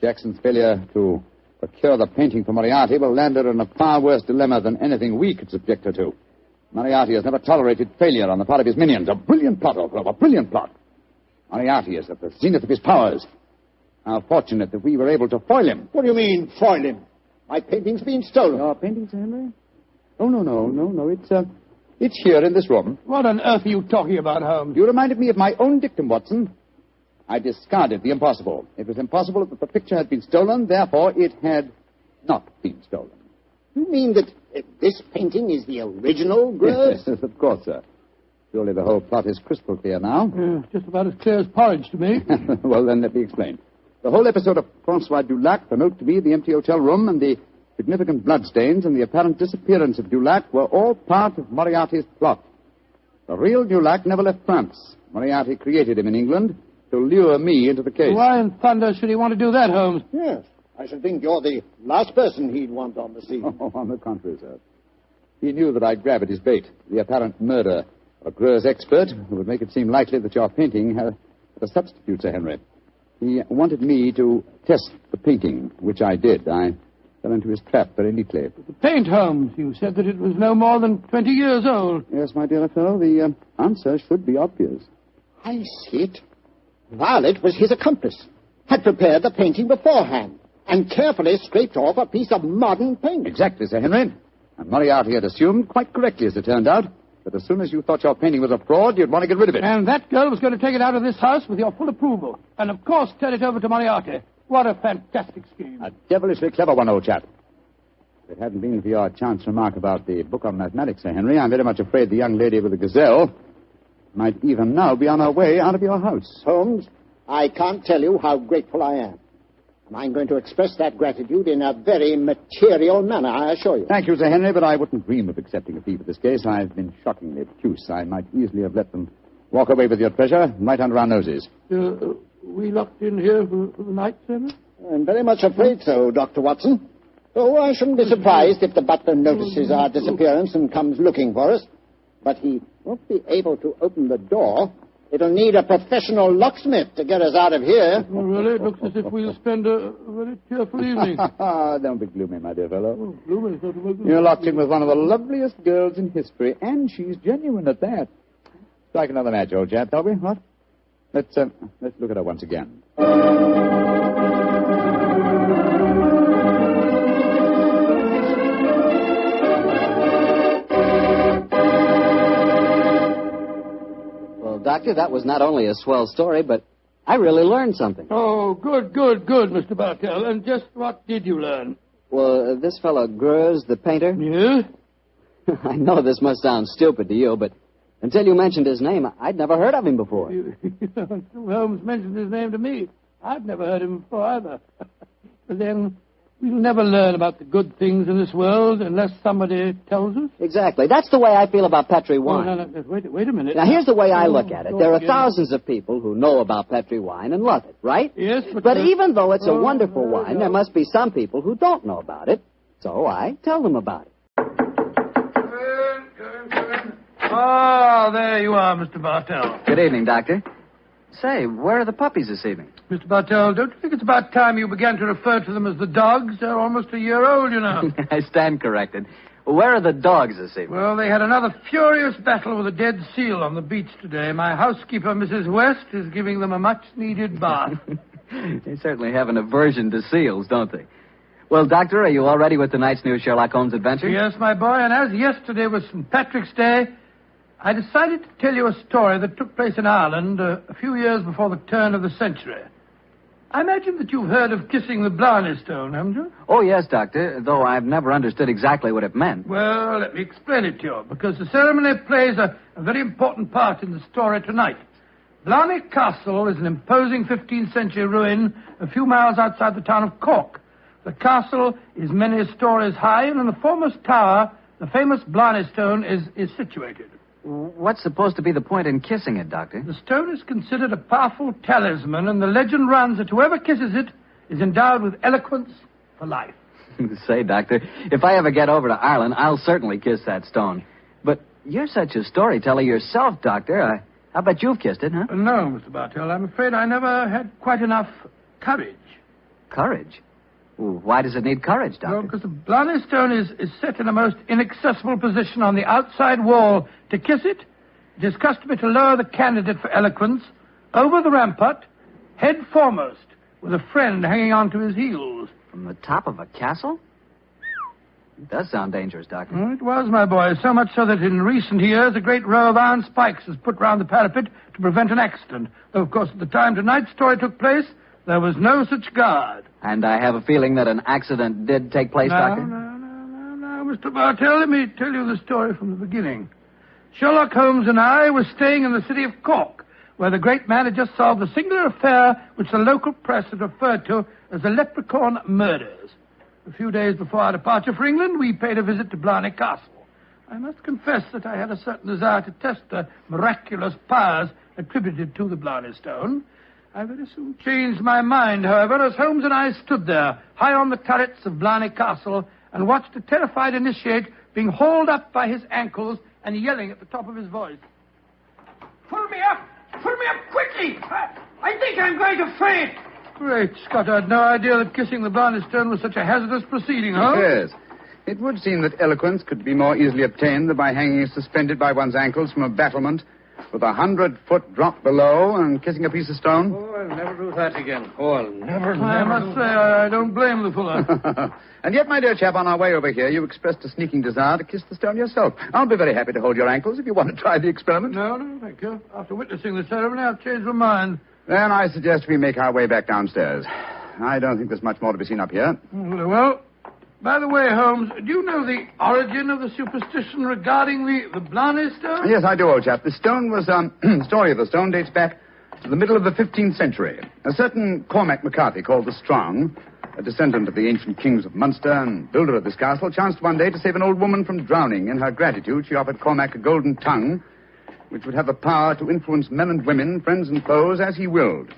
Jackson's failure to procure the painting for Moriarty will land her in a far worse dilemma than anything we could subject her to. Moriarty has never tolerated failure on the part of his minions. A brilliant plot, old fellow, a brilliant plot. Moriarty is at the zenith of his powers. How fortunate that we were able to foil him. What do you mean, foil him? My painting's been stolen. Your painting, Sir Henry? Oh, no. It's here in this room. What on earth are you talking about, Holmes? You reminded me of my own dictum, Watson. I discarded the impossible. It was impossible that the picture had been stolen, therefore it had not been stolen. You mean that this painting is the original, Grose? Yes, of course, sir. Surely the whole plot is crystal clear now. Just about as clear as porridge to me. Well, then let me explain. The whole episode of Francois Dulac, the note to me, the empty hotel room, and the significant bloodstains and the apparent disappearance of Dulac were all part of Moriarty's plot. The real Dulac never left France. Moriarty created him in England to lure me into the case. Why in thunder should he want to do that, Holmes? Yes. I should think you're the last person he'd want on the scene. Oh, on the contrary, sir. He knew that I'd grab at his bait, the apparent murder of a Greuze expert who would make it seem likely that your painting had a substitute, Sir Henry. He wanted me to test the painting, which I did. I fell into his trap very neatly. The paint, Holmes. You said that it was no more than 20 years old. Yes, my dear fellow, the answer should be obvious. I see it. Violet was his accomplice, had prepared the painting beforehand, and carefully scraped off a piece of modern paint. Exactly, Sir Henry. And Moriarty had assumed, quite correctly as it turned out, that as soon as you thought your painting was a fraud, you'd want to get rid of it. And that girl was going to take it out of this house with your full approval. And, of course, turn it over to Moriarty. What a fantastic scheme. A devilishly clever one, old chap. If it hadn't been for your chance remark about the book on mathematics, Sir Henry, I'm very much afraid the young lady with the gazelle might even now be on our way out of your house. Holmes, I can't tell you how grateful I am. And I'm going to express that gratitude in a very material manner, I assure you. Thank you, Sir Henry, but I wouldn't dream of accepting a fee for this case. I've been shockingly obtuse. I might easily have let them walk away with your treasure right under our noses. We locked in here for the night, sir? I'm very much afraid so, Dr. Watson. Oh, I shouldn't be surprised if the butler notices our disappearance and comes looking for us. But he won't be able to open the door. It'll need a professional locksmith to get us out of here. Well, really, it looks as if we'll spend a very cheerful evening. Don't be gloomy, my dear fellow. Oh, gloomy. You're locked in with one of the loveliest girls in history, and she's genuine at that. Strike another match, old chap, shall we? What? Let's look at her once again. Doctor, that was not only a swell story, but I really learned something. Oh, good, Mr. Bartell. And just what did you learn? Well, this fellow Greuze, the painter... Yeah? I know this must sound stupid to you, but until you mentioned his name, I'd never heard of him before. Holmes mentioned his name to me. I've never heard him before either. But then... we'll never learn about the good things in this world unless somebody tells us. Exactly. That's the way I feel about Petri wine. No. Wait a minute. Now, here's the way I look at it. There are thousands of people who know about Petri wine and love it, right? Yes, but even though it's a wonderful wine, there must be some people who don't know about it. So I tell them about it. Ah, there you are, Mr. Bartell. Good evening, Doctor. Say, where are the puppies this evening? Mr. Bartell, don't you think it's about time you began to refer to them as the dogs? They're almost a year old, you know. I stand corrected. Where are the dogs this evening? Well, they had another furious battle with a dead seal on the beach today. My housekeeper, Mrs. West, is giving them a much-needed bath. They certainly have an aversion to seals, don't they? Well, Doctor, are you all ready with tonight's new Sherlock Holmes adventure? Yes, my boy, and as yesterday was St. Patrick's Day, I decided to tell you a story that took place in Ireland a few years before the turn of the century. I imagine that you've heard of kissing the Blarney Stone, haven't you? Oh, yes, Doctor, though I've never understood exactly what it meant. Well, let me explain it to you, because the ceremony plays a very important part in the story tonight. Blarney Castle is an imposing 15th century ruin a few miles outside the town of Cork. The castle is many stories high, and in the foremost tower, the famous Blarney Stone is situated. What's supposed to be the point in kissing it, Doctor? The stone is considered a powerful talisman, and the legend runs that whoever kisses it is endowed with eloquence for life. Say, Doctor, if I ever get over to Ireland, I'll certainly kiss that stone. But you're such a storyteller yourself, Doctor. I bet you've kissed it, huh? No, Mr. Bartell. I'm afraid I never had quite enough courage. Courage? Why does it need courage, Doctor? Well, because the Blarney Stone is set in a most inaccessible position on the outside wall. To kiss it, it is customary to lower the candidate for eloquence over the rampart, head foremost, with a friend hanging on to his heels. From the top of a castle? It does sound dangerous, Doctor. It was, my boy, so much so that in recent years a great row of iron spikes was put round the parapet to prevent an accident. Though, of course, at the time tonight's story took place, there was no such guard. And I have a feeling that an accident did take place, Doctor? No, Mr. Bartell, let me tell you the story from the beginning. Sherlock Holmes and I were staying in the city of Cork, where the great man had just solved a singular affair which the local press had referred to as the Leprechaun Murders. A few days before our departure for England, we paid a visit to Blarney Castle. I must confess that I had a certain desire to test the miraculous powers attributed to the Blarney Stone. I very soon changed my mind, however, as Holmes and I stood there, high on the turrets of Blarney Castle, and watched a terrified initiate being hauled up by his ankles and yelling at the top of his voice. Pull me up! Pull me up quickly! I think I'm going to faint! Great Scott, I had no idea that kissing the Blarney Stone was such a hazardous proceeding, huh? Yes. It would seem that eloquence could be more easily obtained than by hanging suspended by one's ankles from a battlement with 100-foot drop below and kissing a piece of stone. Oh, I'll never do that again. Oh, I'll never. I must say, I don't blame the fellow. And yet, my dear chap, on our way over here, you expressed a sneaking desire to kiss the stone yourself. I'll be very happy to hold your ankles if you want to try the experiment. No, thank you. After witnessing the ceremony, I've changed my mind. Then I suggest we make our way back downstairs. I don't think there's much more to be seen up here. Well, By the way, Holmes, do you know the origin of the superstition regarding the Blarney Stone? Yes, I do, old chap. The stone was, the story of the stone dates back to the middle of the 15th century. A certain Cormac MacCarthy, called the Sprung, a descendant of the ancient kings of Munster and builder of this castle, chanced one day to save an old woman from drowning. In her gratitude, she offered Cormac a golden tongue, which would have the power to influence men and women, friends and foes, as he willed.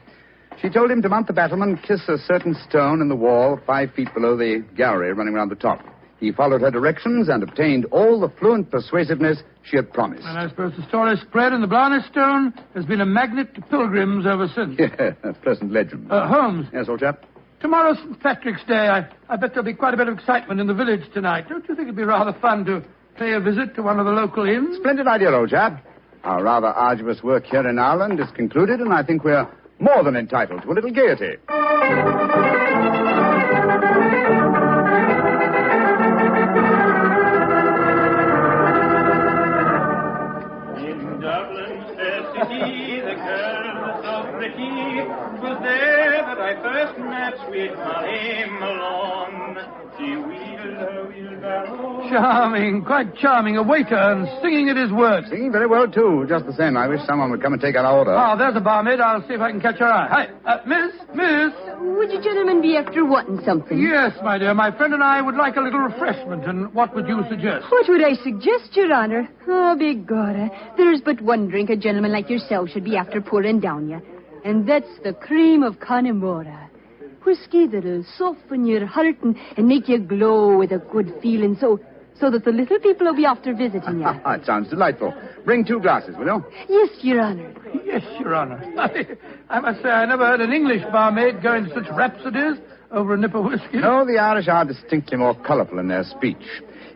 She told him to mount the battlement, kiss a certain stone in the wall 5 feet below the gallery running round the top. He followed her directions and obtained all the fluent persuasiveness she had promised. And I suppose the story spread, and the Blarney Stone has been a magnet to pilgrims ever since. Yeah, a pleasant legend. Holmes. Yes, old chap? Tomorrow's St. Patrick's Day. I bet there'll be quite a bit of excitement in the village tonight. Don't you think it'd be rather fun to pay a visit to one of the local inns? Splendid idea, old chap. Our rather arduous work here in Ireland is concluded, and I think we're more than entitled to a little gaiety. In Dublin's fair city, the girl was so pretty. 'Twas there that I first met sweet Molly Malone. She wheeled her wheelbarrow. Charming, quite charming. A waiter and singing at his work. Singing very well, too. Just the same. I wish someone would come and take our order. Ah, there's a barmaid. I'll see if I can catch her eye. Hi, miss. Would you gentlemen be after wanting something? Yes, my dear. My friend and I would like a little refreshment, and what would you suggest? What would I suggest, Your Honor? Oh, begorra. There's but one drink a gentleman like yourself should be after pouring down you, and that's the cream of Connemara. Whiskey that'll soften your heart and make you glow with a good feeling, so that the little people will be after visiting you. It sounds delightful. Bring 2 glasses, will you? Yes, Your Honor. Yes, Your Honor. I must say I never heard an English barmaid go into such rhapsodies over a nip of whiskey. No, the Irish are distinctly more colourful in their speech.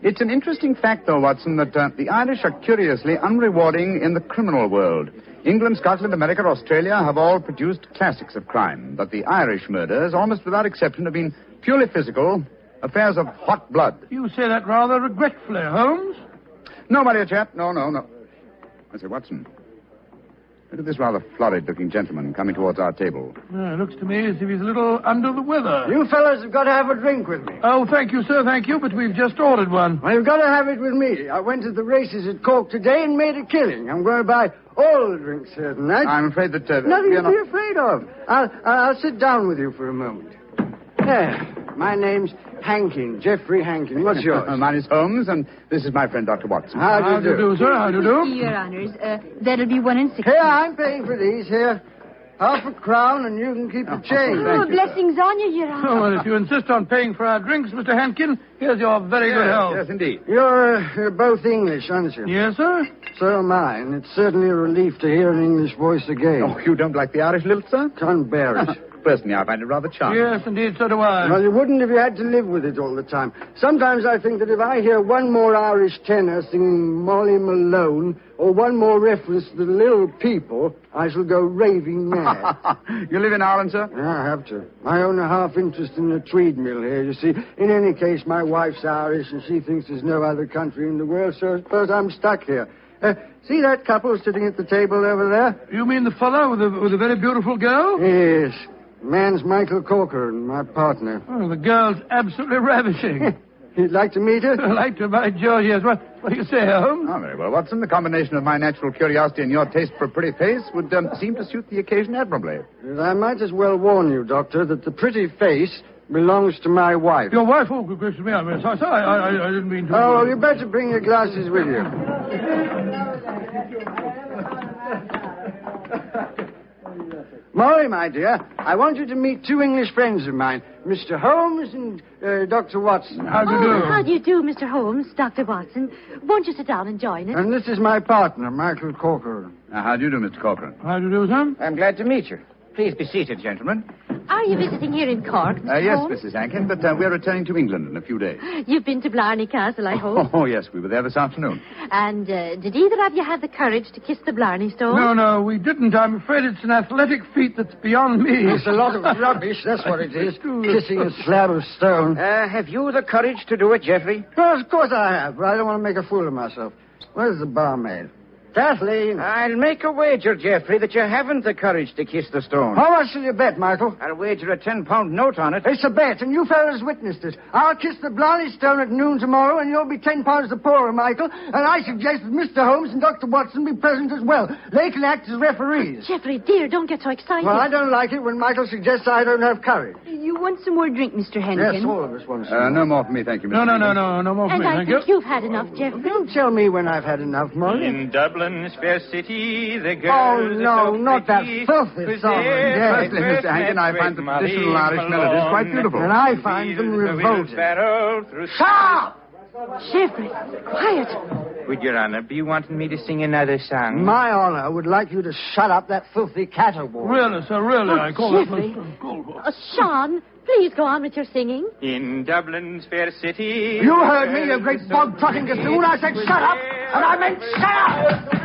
It's an interesting fact, though, Watson, that the Irish are curiously unrewarding in the criminal world. England, Scotland, America, Australia have all produced classics of crime, but the Irish murders, almost without exception, have been purely physical, affairs of hot blood. You say that rather regretfully, Holmes. No, my dear chap, no. I say, Watson, look at this rather florid-looking gentleman coming towards our table. It looks to me as if he's a little under the weather. You fellas have got to have a drink with me. Oh, thank you, sir, thank you, but we've just ordered one. Well, you've got to have it with me. I went to the races at Cork today and made a killing. I'm going to buy all the drinks here tonight. I'm afraid that... Nothing to be afraid of. I'll sit down with you for a moment. There. My name's Hankin, Geoffrey Hankin. What's yours? Mine is Holmes, and this is my friend, Dr. Watson. How do you do, sir? How do you do? Your Honors, that'll be 1 and 6. Here, I'm paying for these. Here. £1 crown, and you can keep the change. Oh, blessings on you, Your Honor. Oh, well, if you insist on paying for our drinks, Mr. Hankin, here's your very good health. Yes, indeed. You're both English, aren't you? Yes, sir. So am I, and it's certainly a relief to hear an English voice again. Oh, you don't like the Irish lilt, sir? Can't bear it. Personally, I find it rather charming. Yes, indeed, so do I. Well, you wouldn't if you had to live with it all the time. Sometimes I think that if I hear one more Irish tenor singing Molly Malone, or one more reference to the little people, I shall go raving mad. You live in Ireland, sir? Yeah, I have to. I own a half interest in the Tweed mill here, you see. In any case, my wife's Irish, and she thinks there's no other country in the world, so I suppose I'm stuck here. See that couple sitting at the table over there? You mean the fellow with a very beautiful girl? Yes. Man's Michael Corcoran, my partner. Oh, the girl's absolutely ravishing. You'd like to meet her? I'd like to, by George, yes. What do you say, Holmes? Oh, very well, Watson. The combination of my natural curiosity and your taste for a pretty face would seem to suit the occasion admirably. I might as well warn you, Doctor, that the pretty face belongs to my wife. Your wife? Oh, good gracious me. I didn't mean to... Oh, well, you better bring your glasses with you. Molly, my dear, I want you to meet 2 English friends of mine, Mr. Holmes and Dr. Watson. How do you do? How do you do, Mr. Holmes, Dr. Watson? Won't you sit down and join us? And this is my partner, Michael Corcoran. How do you do, Mr. Corcoran? How do you do, sir? I'm glad to meet you. Please be seated, gentlemen. Are you visiting here in Cork, Mr. Yes, Holmes? Mrs. Hankin, but we're returning to England in a few days. You've been to Blarney Castle, I hope. Oh, yes, we were there this afternoon. And did either of you have the courage to kiss the Blarney Stone? No, we didn't. I'm afraid it's an athletic feat that's beyond me. It's a lot of rubbish, that's what it is. Kissing a slab of stone. Have you the courage to do it, Geoffrey? Well, of course I have, but I don't want to make a fool of myself. Where's the barmaid? Kathleen. I'll make a wager, Geoffrey, that you haven't the courage to kiss the stone. How much will you bet, Michael? I'll wager a £10 note on it. It's a bet, and you fellas witnessed it. I'll kiss the Blarney Stone at noon tomorrow, and you'll be £10 the poorer, Michael. And I suggest that Mr. Holmes and Dr. Watson be present as well. They can act as referees. Geoffrey, dear, don't get so excited. Well, I don't like it when Michael suggests I don't have courage. You want some more drink, Mr. Hennigan? Yes, all of us want some. No more for me, thank you, Mr. No more for And me, I thank think you. you've had enough, Geoffrey. Don't tell me when I've had enough, Molly. In Dublin's fair city, the Oh, girls no, are so not that pretty, filthy with song. their Yes. Firstly, Mr. Hankin, I find the traditional Irish melodies quite beautiful. And I find them revolting. Stop! Geoffrey, quiet. Would Your Honor be wanting me to sing another song? My honor would like you to shut up that filthy caterwaul. Really, sir, really, I call Geoffrey. that... Sean, please go on with your singing. In Dublin's fair city... You heard me, you great bog-trotting gossoon. I said shut up, and I meant shut up!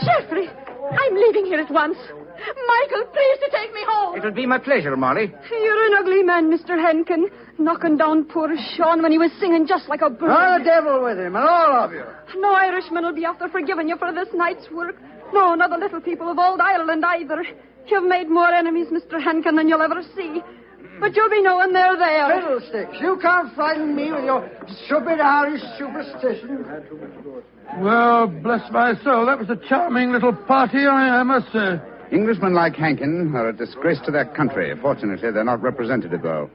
Geoffrey, I'm leaving here at once. Michael, please to take me home. It'll be my pleasure, Molly. You're an ugly man, Mr. Henkin. Knocking down poor Sean when he was singing just like a bird. Oh, the devil with him, and all of you. No Irishman will be after forgiving you for this night's work. No, not the little people of old Ireland either. You've made more enemies, Mr. Henkin, than you'll ever see. But you'll be knowing they're there. Fiddlesticks, you can't frighten me with your stupid Irish superstition. Well, bless my soul, that was a charming little party, I must say. Englishmen like Hankin are a disgrace to their country. Fortunately, they're not representative, though.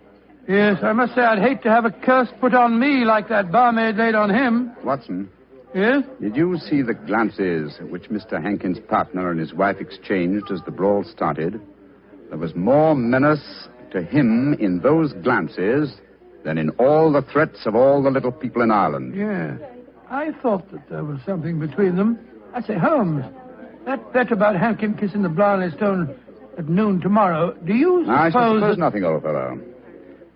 Yes, I must say I'd hate to have a curse put on me like that barmaid laid on him. Watson. Yes? Did you see the glances which Mr. Hankin's partner and his wife exchanged as the brawl started? There was more menace to him in those glances than in all the threats of all the little people in Ireland. Yeah. I thought that there was something between them. I say, Holmes, that bet about Hankin kissing the Blarney Stone at noon tomorrow, do you suppose... I suppose nothing, old fellow.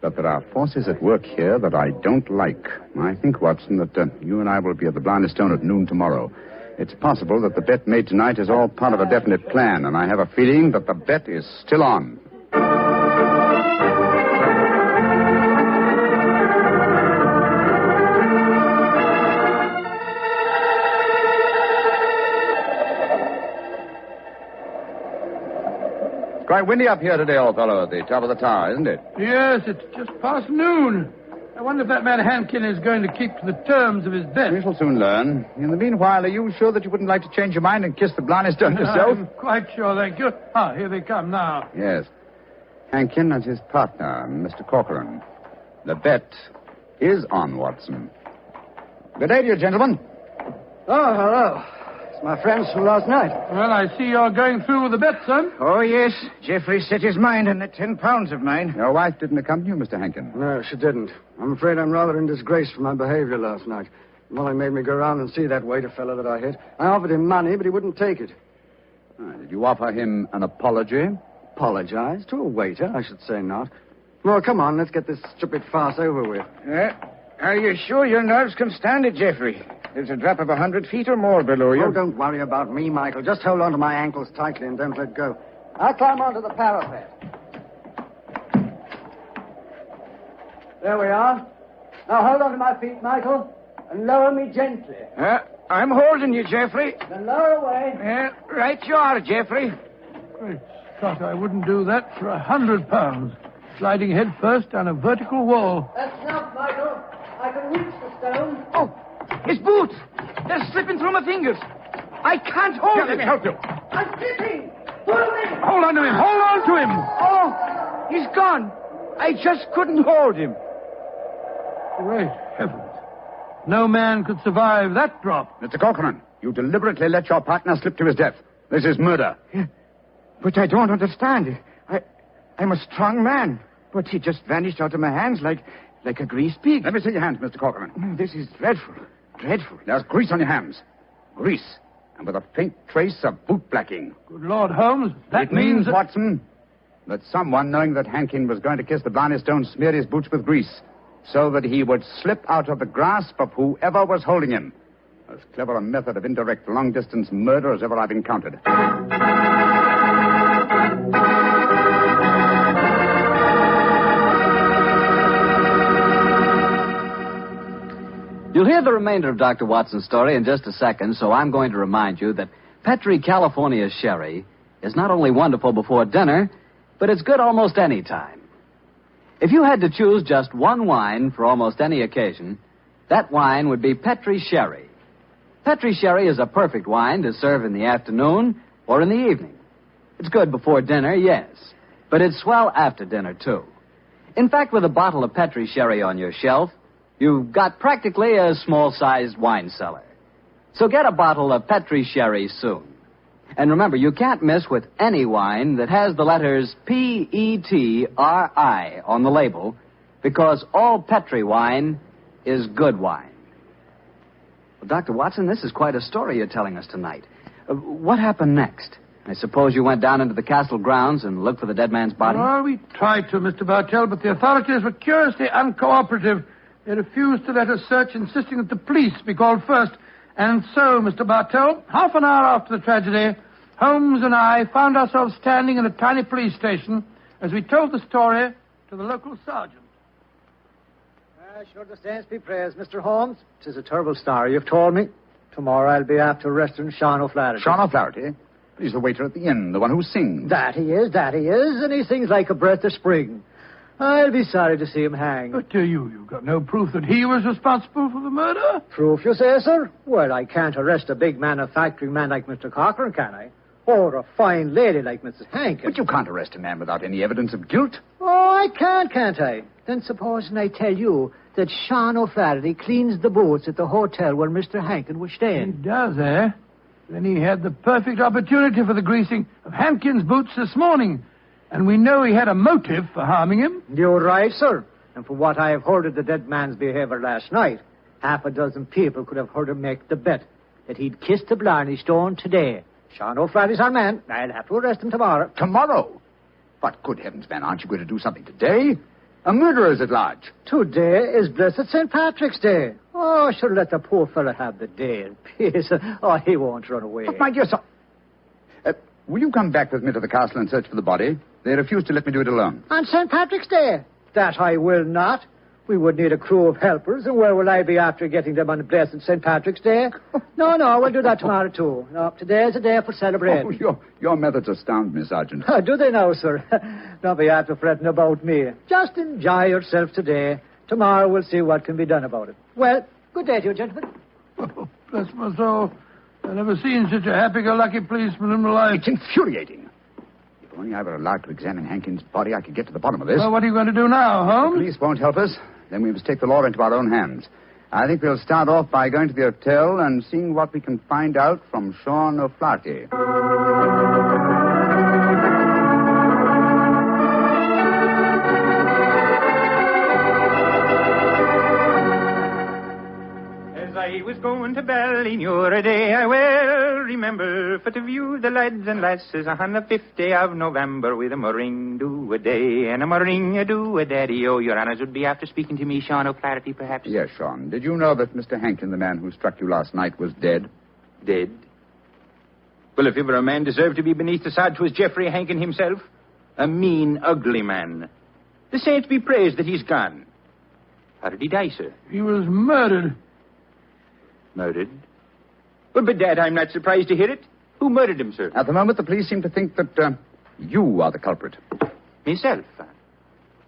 But there are forces at work here that I don't like. I think, Watson, that you and I will be at the Blarney Stone at noon tomorrow. It's possible that the bet made tonight is all part of a definite plan, and I have a feeling that the bet is still on. Quite windy up here today, old fellow, at the top of the tower, isn't it? Yes, it's just past noon. I wonder if that man Hankin is going to keep to the terms of his bet. We shall soon learn. In the meanwhile, are you sure that you wouldn't like to change your mind and kiss the Blarney Stone yourself? I'm quite sure, thank you. Ah, here they come now. Yes. Hankin and his partner, Mr. Corcoran. The bet is on, Watson. Good day to you, gentlemen. Oh, hello. It's my friends from last night. Well, I see you're going through with the bet, son. Oh, yes. Geoffrey set his mind on the £10 of mine. Your wife didn't accompany you, Mr. Hankin? No, she didn't. I'm afraid I'm rather in disgrace for my behavior last night. Molly made me go round and see that waiter fellow that I hit. I offered him money, but he wouldn't take it. Did you offer him an apology? Apologize? To a waiter? I should say not. Well, come on, let's get this stupid farce over with. Are you sure your nerves can stand it, Geoffrey? There's a drop of 100 feet or more below you. Oh, don't worry about me, Michael. Just hold on to my ankles tightly and don't let go. I'll climb onto the parapet. There we are. Now hold on to my feet, Michael, and lower me gently. I'm holding you, Geoffrey. Then lower away. Right you are, Geoffrey. Great Scott, I wouldn't do that for £100. Sliding head first down a vertical wall. That's enough, Michael. I can reach the stone. Oh, his boots! They're slipping through my fingers. I can't hold it. Let me help you. I'm slipping. Pull me. Hold on to him. Hold on to him. Oh, he's gone. I just couldn't hold him. Great heavens. No man could survive that drop. Mr. Corcoran, you deliberately let your partner slip to his death. This is murder. Yeah, but I don't understand. I'm a strong man, but he just vanished out of my hands like a greased pig. Let me see your hands, Mr. Corcoran. This is dreadful. Dreadful. There's grease on your hands. Grease. And with a faint trace of boot blacking. Good Lord, Holmes, that means that... Watson, that someone, knowing that Hankin was going to kiss the Blarney Stone, smeared his boots with grease so that he would slip out of the grasp of whoever was holding him. As clever a method of indirect long-distance murder as ever I've encountered. You'll hear the remainder of Dr. Watson's story in just a second, so I'm going to remind you that Petri California Sherry is not only wonderful before dinner, but it's good almost any time. If you had to choose just one wine for almost any occasion, that wine would be Petri Sherry. Petri Sherry is a perfect wine to serve in the afternoon or in the evening. It's good before dinner, yes, but it's swell after dinner, too. In fact, with a bottle of Petri Sherry on your shelf, you've got practically a small-sized wine cellar. So get a bottle of Petri Sherry soon. And remember, you can't miss with any wine that has the letters Petri on the label, because all Petri wine is good wine. Well, Dr. Watson, this is quite a story you're telling us tonight. What happened next? I suppose you went down into the castle grounds and looked for the dead man's body? Well, we tried to, Mr. Bartell, but the authorities were curiously uncooperative. They refused to let us search, insisting that the police be called first. And so, Mr. Bartell, half an hour after the tragedy, Holmes and I found ourselves standing in a tiny police station as we told the story to the local sergeant. Sure the saints be praised, Mr. Holmes. 'Tis a terrible story you've told me. Tomorrow I'll be after arresting Sean O'Flaherty. Sean O'Flaherty? He's the waiter at the inn, the one who sings. That he is, and he sings like a breath of spring. I'll be sorry to see him hang. But you've got no proof that he was responsible for the murder? Proof, you say, sir? Well, I can't arrest a big manufacturing man like Mr. Cochran, can I? Or a fine lady like Mrs. Hankin. But you can't arrest a man without any evidence of guilt. Oh, I can't I? Then supposing I tell you that Sean O'Flaherty cleans the boots at the hotel where Mr. Hankin was staying. He does, eh? Then he had the perfect opportunity for the greasing of Hankin's boots this morning. And we know he had a motive for harming him. You're right, sir. And from what I have heard of the dead man's behavior last night, half a dozen people could have heard him make the bet that he'd kiss the Blarney Stone today. Sean O'Flaherty's our man. I'll have to arrest him tomorrow. Tomorrow? But good heavens, man, aren't you going to do something today? A murderer's at large. Today is blessed St. Patrick's Day. Oh, sure, let the poor fellow have the day in peace. Oh, he won't run away. But my dear son, will you come back with me to the castle and search for the body? They refuse to let me do it alone. On St. Patrick's Day? That I will not. We would need a crew of helpers, and where will I be after getting them on blessed St. Patrick's Day? No, we'll do that tomorrow, too. No, today's a day for celebrating. Oh, your methods astound me, Sergeant. Do they now, sir? Don't be after fretting about me. Just enjoy yourself today. Tomorrow we'll see what can be done about it. Well, good day to you, gentlemen. Oh, bless my soul. I've never seen such a happy-go-lucky policeman in my life. It's infuriating. If only I were allowed to examine Hankin's body, I could get to the bottom of this. Well, what are you going to do now, Holmes? The police won't help us. Then we must take the law into our own hands. I think we'll start off by going to the hotel and seeing what we can find out from Sean O'Flaherty. As I was going to Ballynewer a day, I well remember, for to view the lads and lasses on the 5th day of November with a meringue a day and a meringue a daddy. Oh, your honors would be after speaking to me, Sean O'Flaherty, perhaps. Yes, Sean. Did you know that Mr. Hankin, the man who struck you last night, was dead? Dead? Well, if ever a man deserved to be beneath the sod, 'twas Geoffrey Hankin himself. A mean, ugly man. The saints be praised that he's gone. How did he die, sir? He was murdered. Murdered? Well, bedad, I'm not surprised to hear it. Who murdered him, sir? At the moment, the police seem to think that you are the culprit. Myself?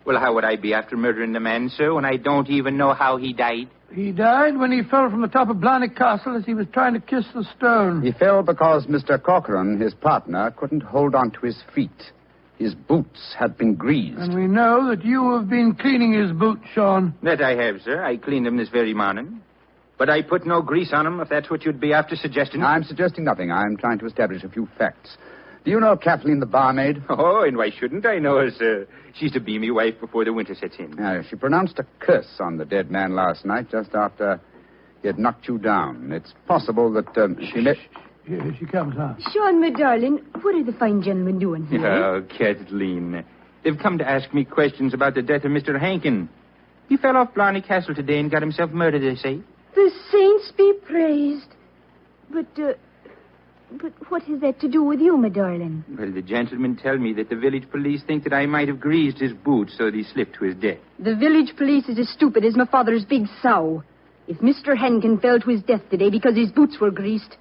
Well, how would I be after murdering the man, sir, when I don't even know how he died? He died when he fell from the top of Blarney Castle as he was trying to kiss the stone. He fell because Mr. Cochran, his partner, couldn't hold on to his feet. His boots had been greased. And we know that you have been cleaning his boots, Sean. That I have, sir. I cleaned them this very morning. But I put no grease on them, if that's what you'd be after suggesting. I'm suggesting nothing. I'm trying to establish a few facts. Do you know Kathleen, the barmaid? Oh, and why shouldn't I know her, sir? She's to be me wife before the winter sets in. She pronounced a curse on the dead man last night, just after he had knocked you down. It's possible that she met... Here she comes, huh? Sean, my darling, what are the fine gentlemen doing here? Oh, Kathleen. They've come to ask me questions about the death of Mr. Hankin. He fell off Blarney Castle today and got himself murdered, they say. The saints be praised. But what has that to do with you, my darling? Well, the gentlemen tell me that the village police think that I might have greased his boots so that he slipped to his death. The village police is as stupid as my father's big sow. If Mr. Henkin fell to his death today because his boots were greased,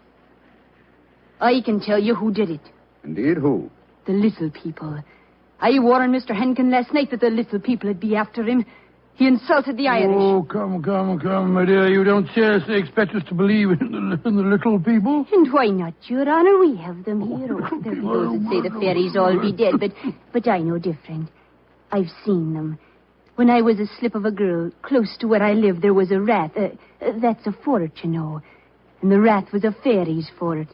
I can tell you who did it. Indeed, who? The little people. I warned Mr. Henkin last night that the little people would be after him. He insulted the Irish. Oh, come, my dear. You don't seriously expect us to believe in the little people? And why not, Your Honor? We have them here. Oh, there'll be those that say the fairies all be dead, but I know different. I've seen them. When I was a slip of a girl, close to where I lived, there was a rath. That's a fort, you know. And the rath was a fairy's fort.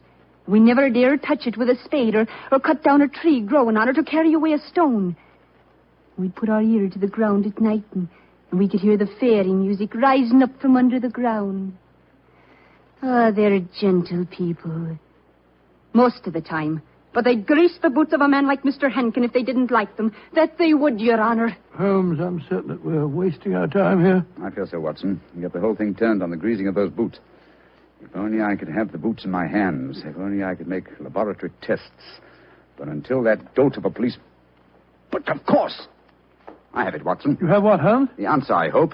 We never dared touch it with a spade or cut down a tree growing on it or carry away a stone. We'd put our ear to the ground at night and we could hear the fairy music rising up from under the ground. Ah, they're gentle people. Most of the time. But they'd grease the boots of a man like Mr. Henkin if they didn't like them. That they would, Your Honor. Holmes, I'm certain that we're wasting our time here. I feel so, Watson. You get the whole thing turned on the greasing of those boots. If only I could have the boots in my hands. If only I could make laboratory tests. But until that dolt of a police... But of course! I have it, Watson. You have what, Holmes? The answer, I hope.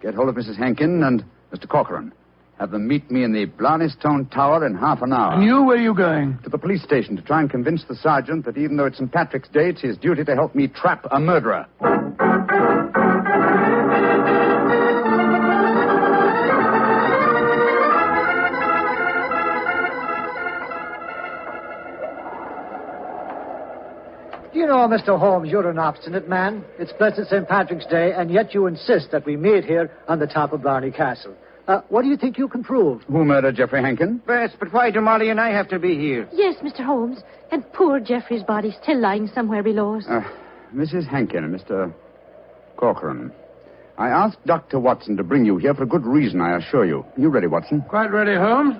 Get hold of Mrs. Henkin and Mr. Corcoran. Have them meet me in the Blarney Stone Tower in half an hour. And you, where are you going? To the police station to try and convince the sergeant that even though it's St. Patrick's Day, it's his duty to help me trap a murderer. You know, Mr. Holmes, you're an obstinate man. It's blessed St. Patrick's Day, and yet you insist that we meet here on the top of Blarney Castle. What do you think you can prove? Who murdered Geoffrey Henkin? Yes, but why do Molly and I have to be here? Yes, Mr. Holmes. And poor Geoffrey's body's still lying somewhere below us. Mrs. Henkin and Mr. Corcoran, I asked Dr. Watson to bring you here for a good reason, I assure you. You ready, Watson? Quite ready, Holmes.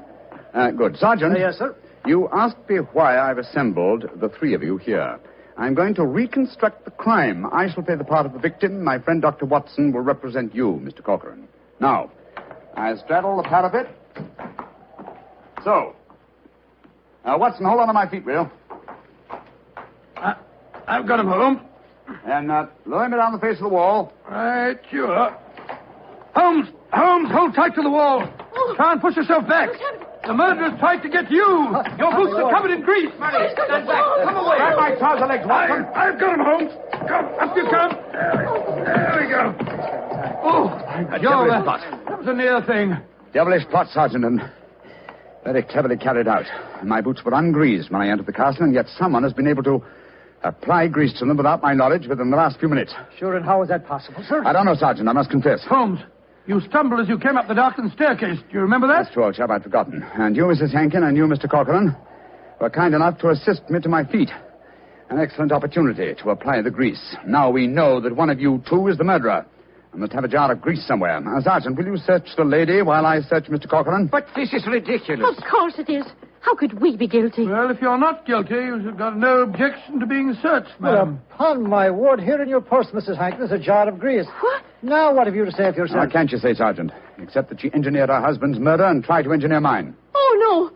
Good. Sergeant. Yes, sir. You asked me why I've assembled the three of you here. I'm going to reconstruct the crime. I shall play the part of the victim. My friend Dr. Watson will represent you, Mr. Corcoran. Now, I straddle the parapet. So. Now, Watson, hold on to my feet, will you? I've got him, Holmes. And lower me down the face of the wall. Right, sure. Holmes, hold tight to the wall. Try and push yourself back. The murderer's tried to get you. Your boots are covered in grease. Stand back. Come away. Grab my trouser legs, Watson. I've got him, Holmes. Come, up you come. There we go. Oh, that was a near thing. Devilish plot, Sergeant, and very cleverly carried out. My boots were ungreased when I entered the castle, and yet someone has been able to apply grease to them without my knowledge within the last few minutes. Sure, and how is that possible, sir? I don't know, Sergeant, I must confess. Holmes, you stumbled as you came up the darkened staircase. Do you remember that? That's true, old chap, I'd forgotten. And you, Mrs. Henkin, and you, Mr. Corcoran, were kind enough to assist me to my feet. An excellent opportunity to apply the grease. Now we know that one of you two is the murderer. I must have a jar of grease somewhere. Now, Sergeant, will you search the lady while I search Mr. Corcoran? But this is ridiculous. Of course it is. How could we be guilty? Well, if you're not guilty, you've got no objection to being searched, madam. Well, upon my word, here in your purse, Mrs. Hankin, is a jar of grease. What? Now, what have you to say of yourself? What can't you say, Sergeant? Except that she engineered her husband's murder and tried to engineer mine. Oh, no,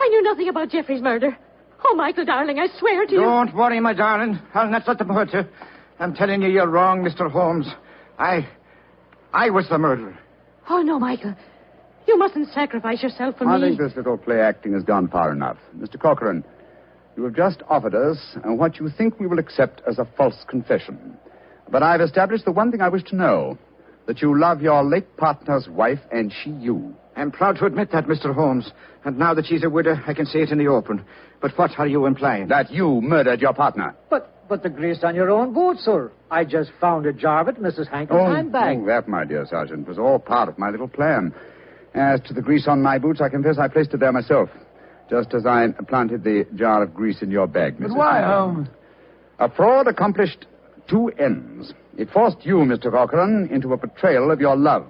I knew nothing about Geoffrey's murder. Oh, Michael, darling, I swear to you. Don't worry, my darling. I'll not let them hurt you. I'm telling you, you're wrong, Mr. Holmes. I was the murderer. Oh, no, Michael. You mustn't sacrifice yourself for me. I think this little play acting has gone far enough. Mr. Corcoran, you have just offered us what you think we will accept as a false confession. But I've established the one thing I wish to know, that you love your late partner's wife and she you. I'm proud to admit that, Mr. Holmes. And now that she's a widow, I can say it in the open. But what are you implying? That you murdered your partner. But the grease on your own boot, sir. I just found a jar of it in Mrs. Hankin's handbag. Oh, that, my dear Sergeant, was all part of my little plan. As to the grease on my boots, I confess I placed it there myself, just as I planted the jar of grease in your bag, Mrs. But why, Holmes? A fraud accomplished two ends. It forced you, Mr. Corcoran, into a betrayal of your love.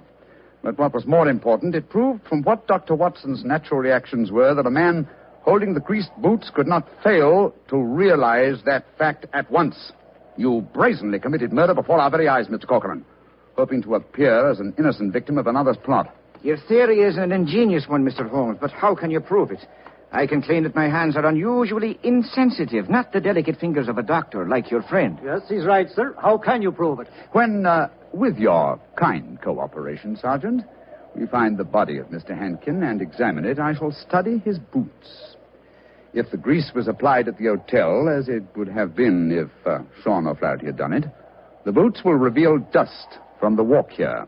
But what was more important, it proved from what Dr. Watson's natural reactions were that a man holding the greased boots could not fail to realize that fact at once. You brazenly committed murder before our very eyes, Mr. Corcoran, hoping to appear as an innocent victim of another's plot. Your theory is an ingenious one, Mr. Holmes, but how can you prove it? I can claim that my hands are unusually insensitive, not the delicate fingers of a doctor like your friend. Yes, he's right, sir. How can you prove it? When, with your kind cooperation, Sergeant, we find the body of Mr. Hankin and examine it, I shall study his boots. If the grease was applied at the hotel, as it would have been if Sean O'Flaherty had done it, the boots will reveal dust from the walk here.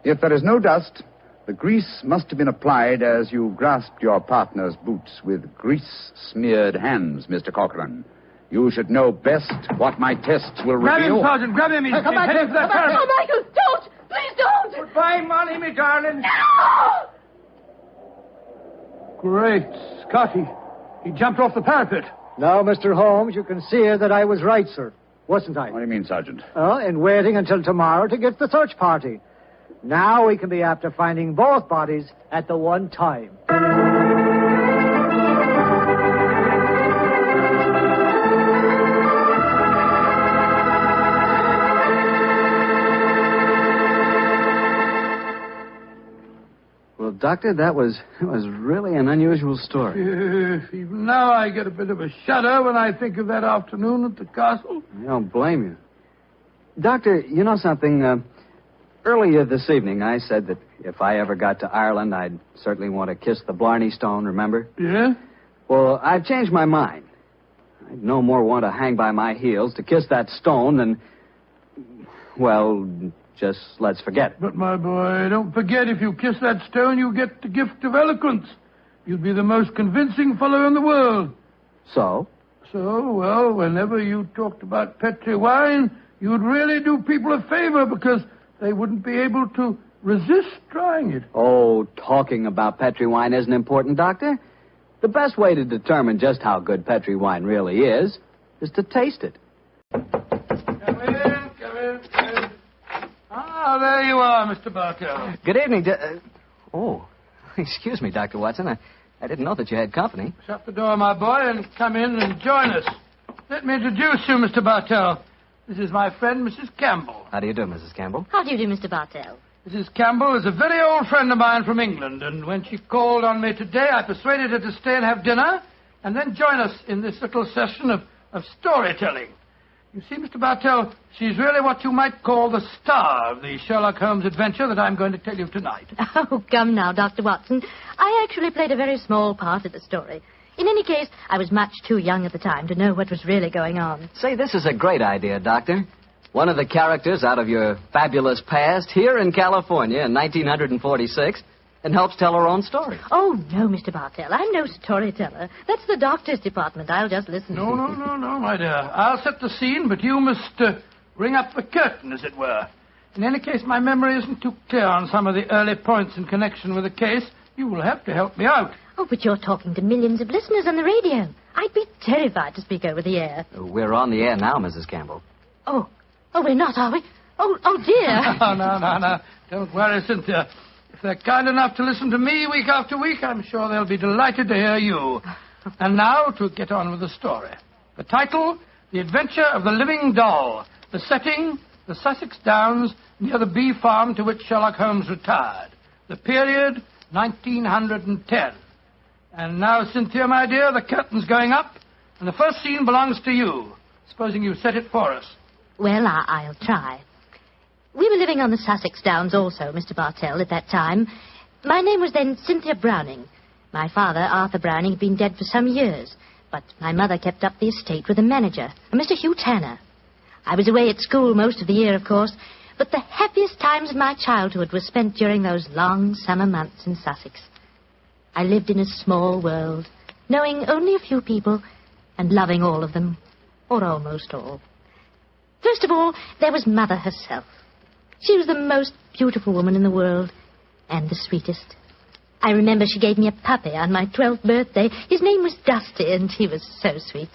If there is no dust, the grease must have been applied as you grasped your partner's boots with grease-smeared hands, Mr. Corcoran. You should know best what my tests will Grab reveal. him, Sergeant. Grab him. He's Come back heading here. for that Come back parapet. Oh, Michael, don't! Please don't! Goodbye, Molly, me darling. No! Great Scotty. He jumped off the parapet. Now, Mr. Holmes, you can see that I was right, sir. Wasn't I? What do you mean, Sergeant? In waiting until tomorrow to get the search party. Now we can be after finding both bodies at the one time. Well, Doctor, that was really an unusual story. Even now I get a bit of a shudder when I think of that afternoon at the castle. I don't blame you. Doctor, you know something? Earlier this evening, I said that if I ever got to Ireland, I'd certainly want to kiss the Blarney Stone, remember? Yeah? Well, I've changed my mind. I'd no more want to hang by my heels to kiss that stone than, well, just let's forget it. But, my boy, don't forget, if you kiss that stone, you get the gift of eloquence. You'd be the most convincing fellow in the world. So? So, well, whenever you talked about Petri wine, you'd really do people a favor because they wouldn't be able to resist trying it. Oh, talking about Petri wine isn't important, Doctor. The best way to determine just how good Petri wine really is to taste it. Come in. Ah, there you are, Mr. Bartell. Good evening. Oh, excuse me, Dr. Watson. I didn't know that you had company. Shut the door, my boy, and come in and join us. Let me introduce you, Mr. Bartell. This is my friend, Mrs. Campbell. How do you do, Mrs. Campbell? How do you do, Mr. Bartell? Mrs. Campbell is a very old friend of mine from England, and when she called on me today, I persuaded her to stay and have dinner, and then join us in this little session of storytelling. You see, Mr. Bartell, she's really what you might call the star of the Sherlock Holmes adventure that I'm going to tell you tonight. Oh, come now, Dr. Watson. I actually played a very small part in the story. In any case, I was much too young at the time to know what was really going on. Say, this is a great idea, Doctor. One of the characters out of your fabulous past here in California in 1946 and helps tell her own story. Oh, no, Mr. Bartell. I'm no storyteller. That's the doctor's department. I'll just listen. No, my dear. I'll set the scene, but you must ring up the curtain, as it were. In any case, my memory isn't too clear on some of the early points in connection with the case. You will have to help me out. Oh, but you're talking to millions of listeners on the radio. I'd be terrified to speak over the air. We're on the air now, Mrs. Campbell. Oh, we're not, are we? Oh, dear. No. Don't worry, Cynthia. If they're kind enough to listen to me week after week, I'm sure they'll be delighted to hear you. And now, to get on with the story. The title, The Adventure of the Living Doll. The setting, the Sussex Downs, near the bee farm to which Sherlock Holmes retired. The period, 1910. And now, Cynthia, my dear, the curtain's going up, and the first scene belongs to you. Supposing you set it for us. Well, I'll try. We were living on the Sussex Downs also, Mr. Bartell, at that time. My name was then Cynthia Browning. My father, Arthur Browning, had been dead for some years, but my mother kept up the estate with a manager, a Mr. Hugh Tanner. I was away at school most of the year, of course, but the happiest times of my childhood were spent during those long summer months in Sussex. I lived in a small world, knowing only a few people and loving all of them, or almost all. First of all, there was Mother herself. She was the most beautiful woman in the world, and the sweetest. I remember she gave me a puppy on my 12th birthday. His name was Dusty, and he was so sweet.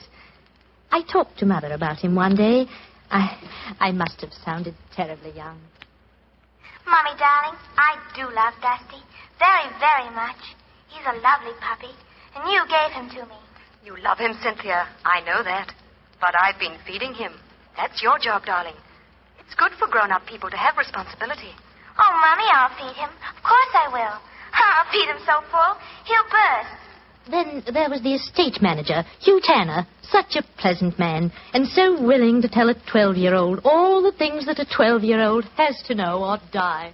I talked to Mother about him one day. I must have sounded terribly young. Mommy, darling, I do love Dusty. Very, very much. He's a lovely puppy, and you gave him to me. You love him, Cynthia. I know that. But I've been feeding him. That's your job, darling. It's good for grown-up people to have responsibility. Oh, Mommy, I'll feed him. Of course I will. I'll feed him so full, he'll burst. Then there was the estate manager, Hugh Tanner. Such a pleasant man, and so willing to tell a 12-year-old all the things that a 12-year-old has to know or die.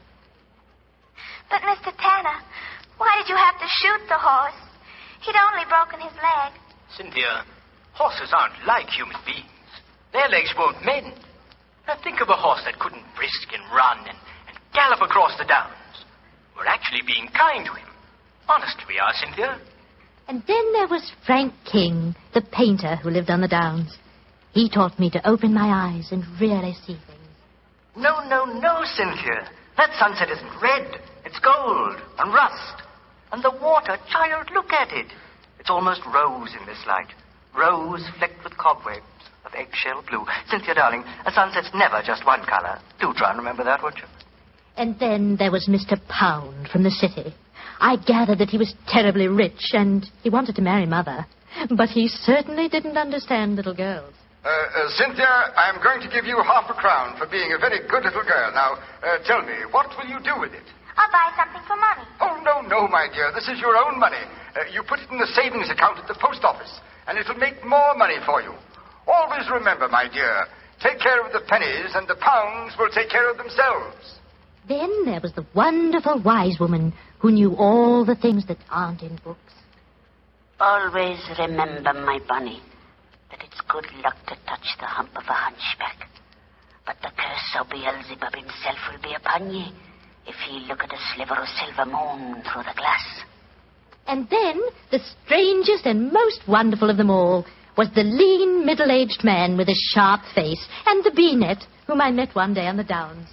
But, Mr. Tanner, why did you have to shoot the horse? He'd only broken his leg. Cynthia, horses aren't like human beings. Their legs won't mend. Now think of a horse that couldn't brisk and run and gallop across the downs. We're actually being kind to him. Honest we are, Cynthia. And then there was Frank King, the painter who lived on the downs. He taught me to open my eyes and really see things. No, Cynthia. That sunset isn't red. It's gold and rust. And the water, child, look at it. It's almost rose in this light. Rose flecked with cobwebs of eggshell blue. Cynthia, darling, a sunset's never just one color. Do try and remember that, won't you? And then there was Mr. Pound from the city. I gathered that he was terribly rich and he wanted to marry Mother. But he certainly didn't understand little girls. Cynthia, I'm going to give you half a crown for being a very good little girl. Now, tell me, what will you do with it? I'll buy something for Mommy. Oh, no, my dear. This is your own money. You put it in the savings account at the post office, and it'll make more money for you. Always remember, my dear, take care of the pennies, and the pounds will take care of themselves. Then there was the wonderful wise woman who knew all the things that aren't in books. Always remember, my bunny, that it's good luck to touch the hump of a hunchback. But the curse of Beelzebub himself will be upon ye if ye look at a sliver of silver moon through the glass. And then, the strangest and most wonderful of them all was the lean, middle-aged man with a sharp face and the bee-net whom I met one day on the downs.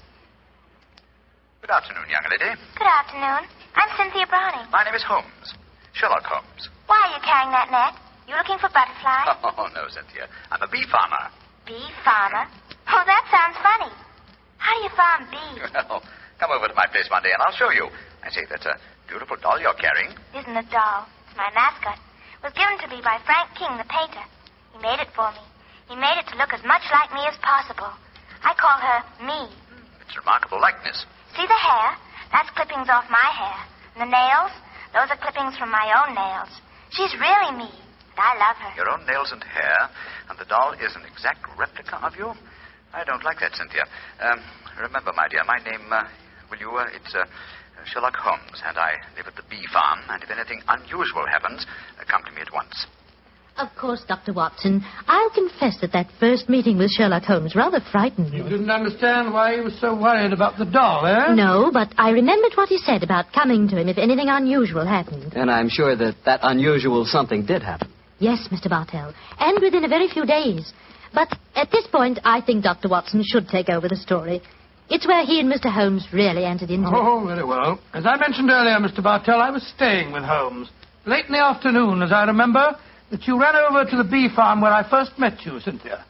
Good afternoon, young lady. Good afternoon. I'm Cynthia Browning. My name is Holmes. Sherlock Holmes. Why are you carrying that net? You looking for butterflies? Oh, no, Cynthia. I'm a bee farmer. Bee farmer? Oh, that sounds funny. How do you farm bees? Well, come over to my place one day and I'll show you. I say, that's a beautiful doll you're carrying. Isn't a doll. It's my mascot. It was given to me by Frank King, the painter. He made it for me. He made it to look as much like me as possible. I call her me. It's a remarkable likeness. See the hair? That's clippings off my hair. And the nails? Those are clippings from my own nails. She's really me. And I love her. Your own nails and hair, and the doll is an exact replica of you? I don't like that, Cynthia. Remember, my dear, my name, it's Sherlock Holmes, and I live at the bee farm, and if anything unusual happens, come to me at once. Of course, Dr. Watson. I'll confess that first meeting with Sherlock Holmes rather frightened me. You didn't understand why he was so worried about the doll, eh? No, but I remembered what he said about coming to him if anything unusual happened. And I'm sure that unusual something did happen. Yes, Mr. Bartell, and within a very few days. But at this point, I think Dr. Watson should take over the story. It's where he and Mr. Holmes really entered into it. Oh, very well. As I mentioned earlier, Mr. Bartell, I was staying with Holmes. Late in the afternoon, as I remember, that you ran over to the bee farm where I first met you, Cynthia.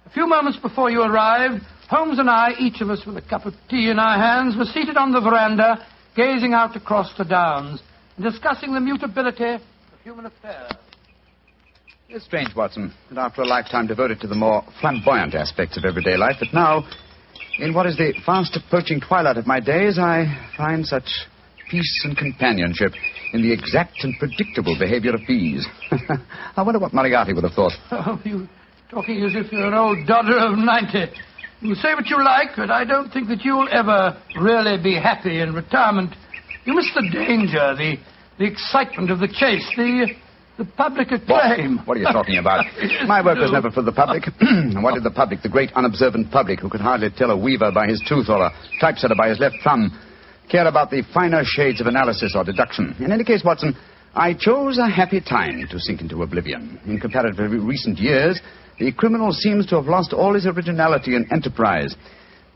A few moments before you arrived, Holmes and I, each of us with a cup of tea in our hands, were seated on the veranda, gazing out across the downs, and discussing the mutability of human affairs. It's strange, Watson, that after a lifetime devoted to the more flamboyant aspects of everyday life, that now, in what is the fast approaching twilight of my days, I find such peace and companionship in the exact and predictable behavior of bees. I wonder what Moriarty would have thought. Oh, you talking as if you're an old dodder of 90. You say what you like, but I don't think that you'll ever really be happy in retirement. You miss the danger, the excitement of the chase, the public acclaim. What are you talking about? My work was never for the public. What did the public, the great unobservant public, who could hardly tell a weaver by his tooth or a typesetter by his left thumb, care about the finer shades of analysis or deduction? In any case, Watson, I chose a happy time to sink into oblivion. In comparatively recent years, the criminal seems to have lost all his originality and enterprise.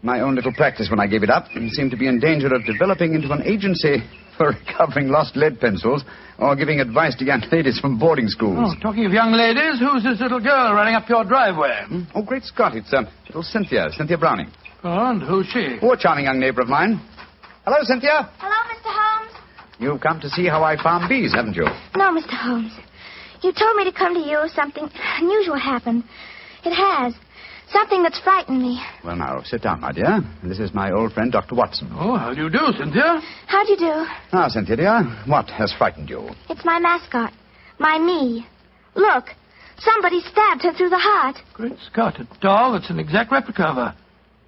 My own little practice, when I gave it up, seemed to be in danger of developing into an agency for recovering lost lead pencils or giving advice to young ladies from boarding schools. Oh, talking of young ladies, who's this little girl running up your driveway? Oh, great Scott, it's little Cynthia Browning. Oh, and who's she? Oh, a charming young neighbor of mine. Hello, Cynthia. Hello, Mr. Holmes. You've come to see how I farm bees, haven't you? No, Mr. Holmes. You told me to come to you if something unusual happened. It has. Something that's frightened me. Well, now, sit down, my dear. This is my old friend, Dr. Watson. Oh, how do you do, Cynthia? How do you do? Now, Cynthia, dear, what has frightened you? It's my mascot. My me. Look, somebody stabbed her through the heart. Great Scott, a doll that's an exact replica of her.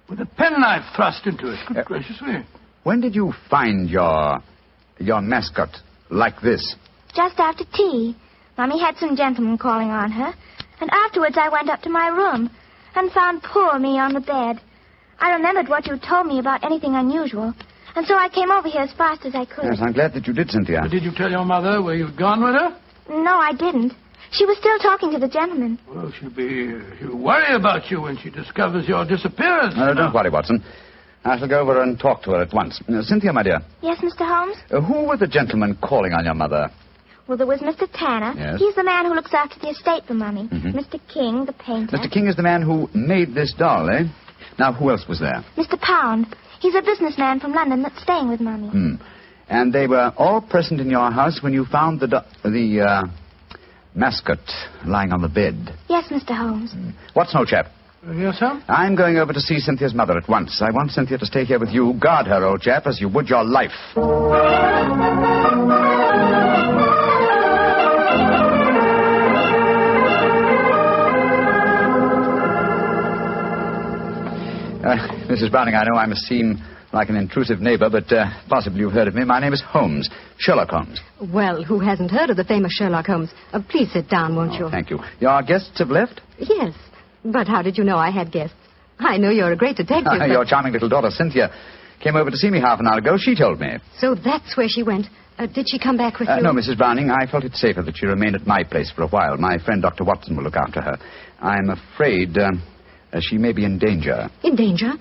With a penknife thrust into it. Good gracious me. When did you find your mascot like this? Just after tea. Mummy had some gentlemen calling on her. And afterwards I went up to my room and found poor me on the bed. I remembered what you told me about anything unusual. And so I came over here as fast as I could. Yes, I'm glad that you did, Cynthia. But did you tell your mother where you'd gone with her? No, I didn't. She was still talking to the gentleman. Well, she'll worry about you when she discovers your disappearance. No, don't worry, Watson. I shall go over and talk to her at once. Cynthia, my dear. Yes, Mr. Holmes? Who were the gentlemen calling on your mother? Well, there was Mr. Tanner. Yes. He's the man who looks after the estate for Mummy. Mhm. Mr. King, the painter. Mr. King is the man who made this doll, eh? Now, who else was there? Mr. Pound. He's a businessman from London that's staying with Mummy. And they were all present in your house when you found the mascot lying on the bed. Yes, Mr. Holmes. Watson, old chap. Yes, sir? I'm going over to see Cynthia's mother at once. I want Cynthia to stay here with you. Guard her, old chap, as you would your life. Mrs. Browning, I know I must seem like an intrusive neighbor, but possibly you've heard of me. My name is Holmes, Sherlock Holmes. Well, who hasn't heard of the famous Sherlock Holmes? Please sit down, won't you? Thank you. Your guests have left? Yes. But how did you know I had guests? I know you're a great detective. Your charming little daughter, Cynthia, came over to see me half an hour ago. She told me. So that's where she went. Did she come back with you? No, Mrs. Browning. I felt it safer that she remained at my place for a while. My friend Dr. Watson will look after her. I'm afraid she may be in danger. In danger?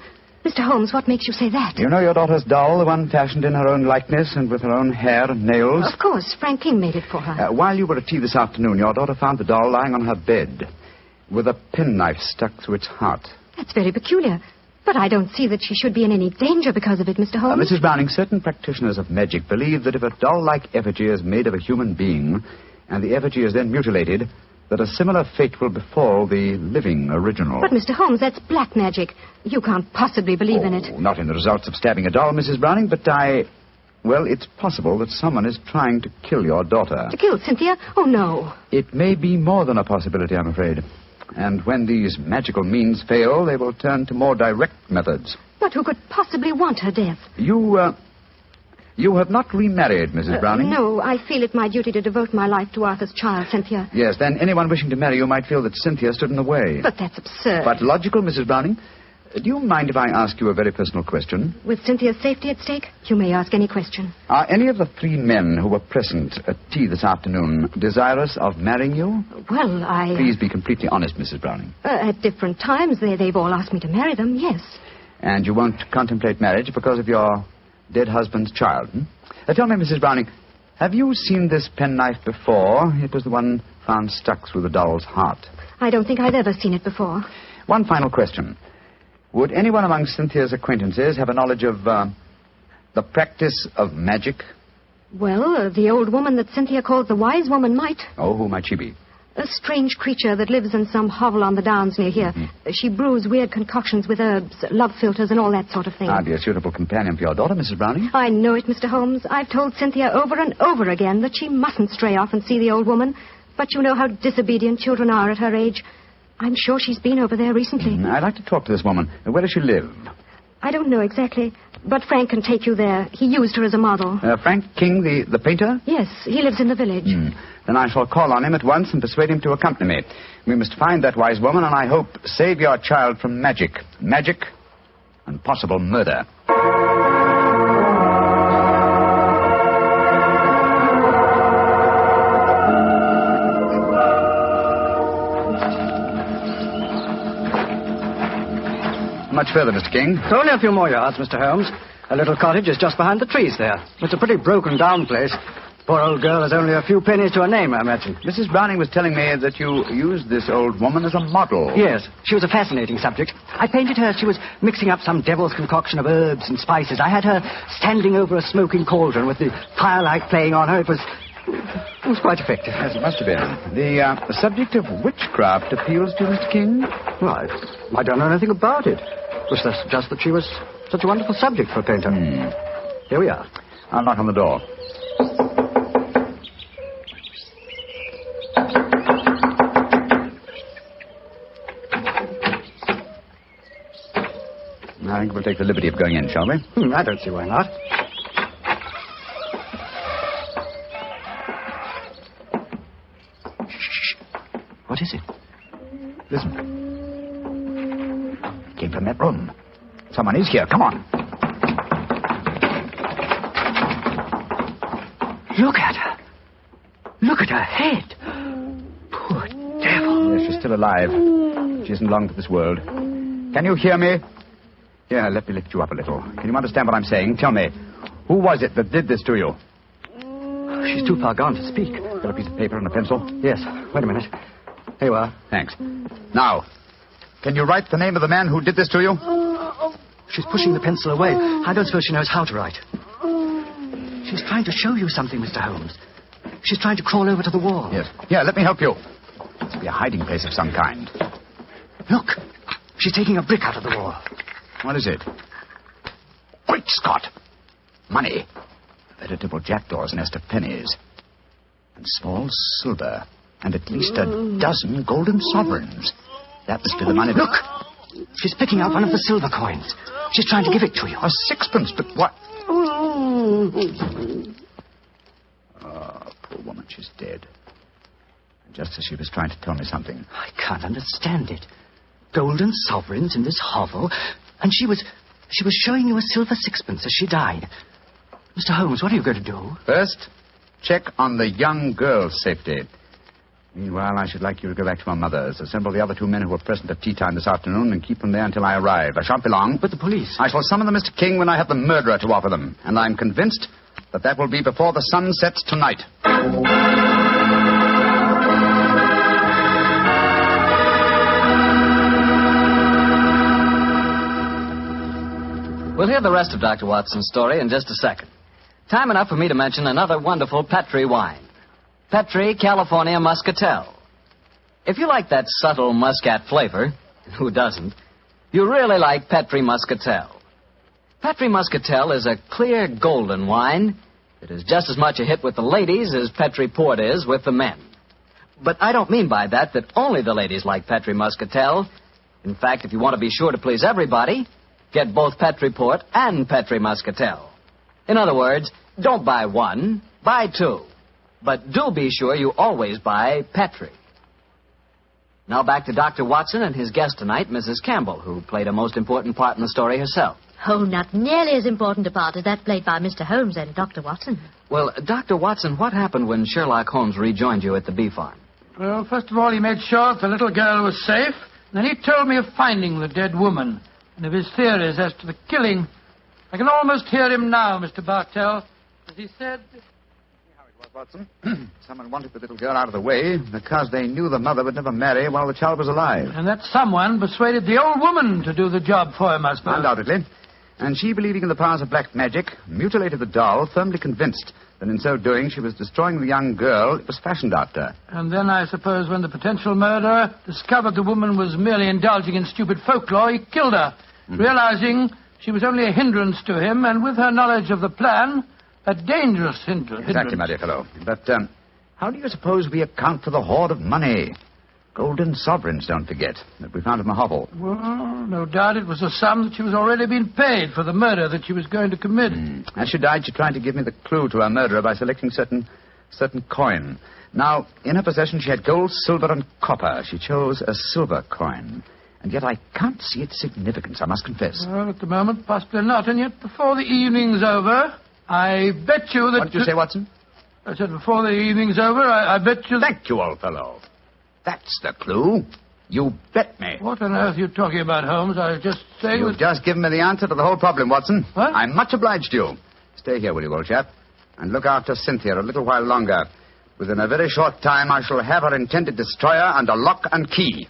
Mr. Holmes, what makes you say that? You know your daughter's doll, the one fashioned in her own likeness and with her own hair and nails? Of course. Frank King made it for her. While you were at tea this afternoon, your daughter found the doll lying on her bed with a penknife stuck through its heart. That's very peculiar. But I don't see that she should be in any danger because of it, Mr. Holmes. Mrs. Browning, certain practitioners of magic believe that if a doll-like effigy is made of a human being and the effigy is then mutilated, that a similar fate will befall the living original. But, Mr. Holmes, that's black magic. You can't possibly believe in it. Not in the results of stabbing a doll, Mrs. Browning, but well, it's possible that someone is trying to kill your daughter. To kill Cynthia? Oh, no. It may be more than a possibility, I'm afraid. And when these magical means fail, they will turn to more direct methods. But who could possibly want her death? You have not remarried, Mrs. Browning? No, I feel it my duty to devote my life to Arthur's child, Cynthia. Yes, then anyone wishing to marry you might feel that Cynthia stood in the way. But that's absurd. But logical, Mrs. Browning. Do you mind if I ask you a very personal question? With Cynthia's safety at stake, you may ask any question. Are any of the three men who were present at tea this afternoon desirous of marrying you? Well, Please be completely honest, Mrs. Browning. At different times, they've all asked me to marry them, yes. And you won't contemplate marriage because of your dead husband's child, Tell me, Mrs. Browning, have you seen this penknife before? It was the one found stuck through the doll's heart. I don't think I've ever seen it before. One final question. Would anyone among Cynthia's acquaintances have a knowledge of the practice of magic? Well, the old woman that Cynthia called the wise woman might. Oh, who might she be? A strange creature that lives in some hovel on the downs near here. Mm-hmm. She brews weird concoctions with herbs, love philters, and all that sort of thing. I'd be a suitable companion for your daughter, Mrs. Browning. I know it, Mr. Holmes. I've told Cynthia over and over again that she mustn't stray off and see the old woman. But you know how disobedient children are at her age. I'm sure she's been over there recently. I'd like to talk to this woman. Where does she live? I don't know exactly, but Frank can take you there. He used her as a model. Frank King, the painter? Yes, he lives in the village. Then I shall call on him at once and persuade him to accompany me. We must find that wise woman and I hope save your child from magic. Magic and possible murder. Much further, Mr. King? Only a few more yards, Mr. Holmes. A little cottage is just behind the trees there. It's a pretty broken-down place. Poor old girl has only a few pennies to her name, I imagine. Mrs. Browning was telling me that you used this old woman as a model. Yes, she was a fascinating subject. I painted her. She was mixing up some devil's concoction of herbs and spices. I had her standing over a smoking cauldron with the firelight playing on her. It was quite effective. Yes, it must have been. The subject of witchcraft appeals to you, Mr. King? Well, I don't know anything about it. It was just that she was such a wonderful subject for a painter. Here we are. I'll knock on the door. I think we'll take the liberty of going in, shall we? I don't see why not. Shh. What is it? Listen. It came from that room. Someone is here. Come on. Look at her. Look at her head. Poor devil. Yes, she's still alive. She isn't long for this world. Can you hear me? Here, let me lift you up a little. Can you understand what I'm saying? Tell me, who was it that did this to you? She's too far gone to speak. Got a piece of paper and a pencil? Yes. Wait a minute. Here you are. Thanks. Now, can you write the name of the man who did this to you? She's pushing the pencil away. I don't suppose she knows how to write. She's trying to show you something, Mr. Holmes. She's trying to crawl over to the wall. Yes. Here, let me help you. Must be a hiding place of some kind. Look. She's taking a brick out of the wall. What is it? Great Scott! Money. Veritable jackdaw's nest of pennies. And small silver. And at least a dozen golden sovereigns. That must be the money. Look! She's picking out one of the silver coins. She's trying to give it to you. A sixpence, but what? Oh, poor woman, she's dead. And just as she was trying to tell me something. I can't understand it. Golden sovereigns in this hovel, and she was showing you a silver sixpence as she died. Mr. Holmes, what are you going to do? First, check on the young girl's safety. Meanwhile, I should like you to go back to my mother's. Assemble the other two men who were present at tea time this afternoon and keep them there until I arrive. I shan't be long. But the police. I shall summon them, Mr. King, when I have the murderer to offer them. And I'm convinced that will be before the sun sets tonight. We'll hear the rest of Dr. Watson's story in just a second. Time enough for me to mention another wonderful Petri wine. Petri California Muscatel. If you like that subtle muscat flavor, who doesn't, you really like Petri Muscatel. Petri Muscatel is a clear golden wine that is just as much a hit with the ladies as Petri Port is with the men. But I don't mean by that only the ladies like Petri Muscatel. In fact, if you want to be sure to please everybody, get both Petri Port and Petri Muscatel. In other words, don't buy one, buy two. But do be sure you always buy Petri. Now back to Dr. Watson and his guest tonight, Mrs. Campbell, who played a most important part in the story herself. Oh, not nearly as important a part as that played by Mr. Holmes and Dr. Watson. Well, Dr. Watson, what happened when Sherlock Holmes rejoined you at the bee farm? Well, first of all, he made sure that the little girl was safe. Then he told me of finding the dead woman and of his theories as to the killing. I can almost hear him now, Mr. Bartell, as he said... Watson. Someone wanted the little girl out of the way because they knew the mother would never marry while the child was alive. And that someone persuaded the old woman to do the job for him, I suppose. Undoubtedly. And she, believing in the powers of black magic, mutilated the doll, firmly convinced that in so doing she was destroying the young girl it was fashioned after. And then, I suppose, when the potential murderer discovered the woman was merely indulging in stupid folklore, he killed her, realizing she was only a hindrance to him, and with her knowledge of the plan... a dangerous hindrance. Exactly, my dear fellow. But how do you suppose we account for the hoard of money? Golden sovereigns, don't forget, that we found in the hovel. Well, no doubt it was a sum that she was already being paid for the murder that she was going to commit. As she died, she tried to give me the clue to her murderer by selecting certain coin. Now, in her possession, she had gold, silver, and copper. She chose a silver coin. And yet I can't see its significance, I must confess. Well, at the moment, possibly not. And yet, before the evening's over... I bet you that... What did you say, Watson? I said before the evening's over, I bet you... Thank you, old fellow. That's the clue. You bet me. What on earth are you talking about, Holmes? I just say... You've just given me the answer to the whole problem, Watson. What? I'm much obliged to you. Stay here, will you, old chap? And look after Cynthia a little while longer. Within a very short time, I shall have her intended destroyer under lock and key.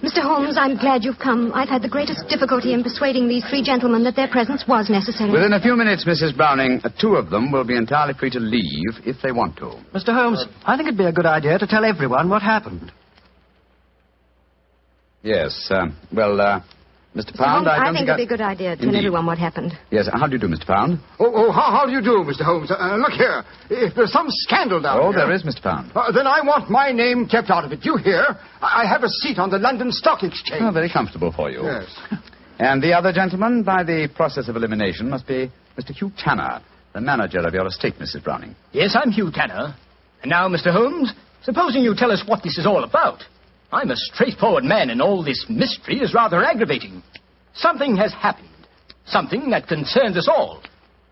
Mr. Holmes, I'm glad you've come. I've had the greatest difficulty in persuading these three gentlemen that their presence was necessary. Within a few minutes, Mrs. Browning, two of them will be entirely free to leave if they want to. Mr. Holmes, I think it'd be a good idea to tell everyone what happened. Yes, Mr. Pound, I don't think it'd be a good idea to tell everyone what happened. Yes, how do you do, Mr. Pound? How do you do, Mr. Holmes? Look here. If there's some scandal down here... there is, Mr. Pound. Then I want my name kept out of it. You hear? I have a seat on the London Stock Exchange. Oh, very comfortable for you. Yes. And the other gentleman, by the process of elimination, must be Mr. Hugh Tanner, the manager of your estate, Mrs. Browning. Yes, I'm Hugh Tanner. And now, Mr. Holmes, supposing you tell us what this is all about. I'm a straightforward man, and all this mystery is rather aggravating. Something has happened. Something that concerns us all.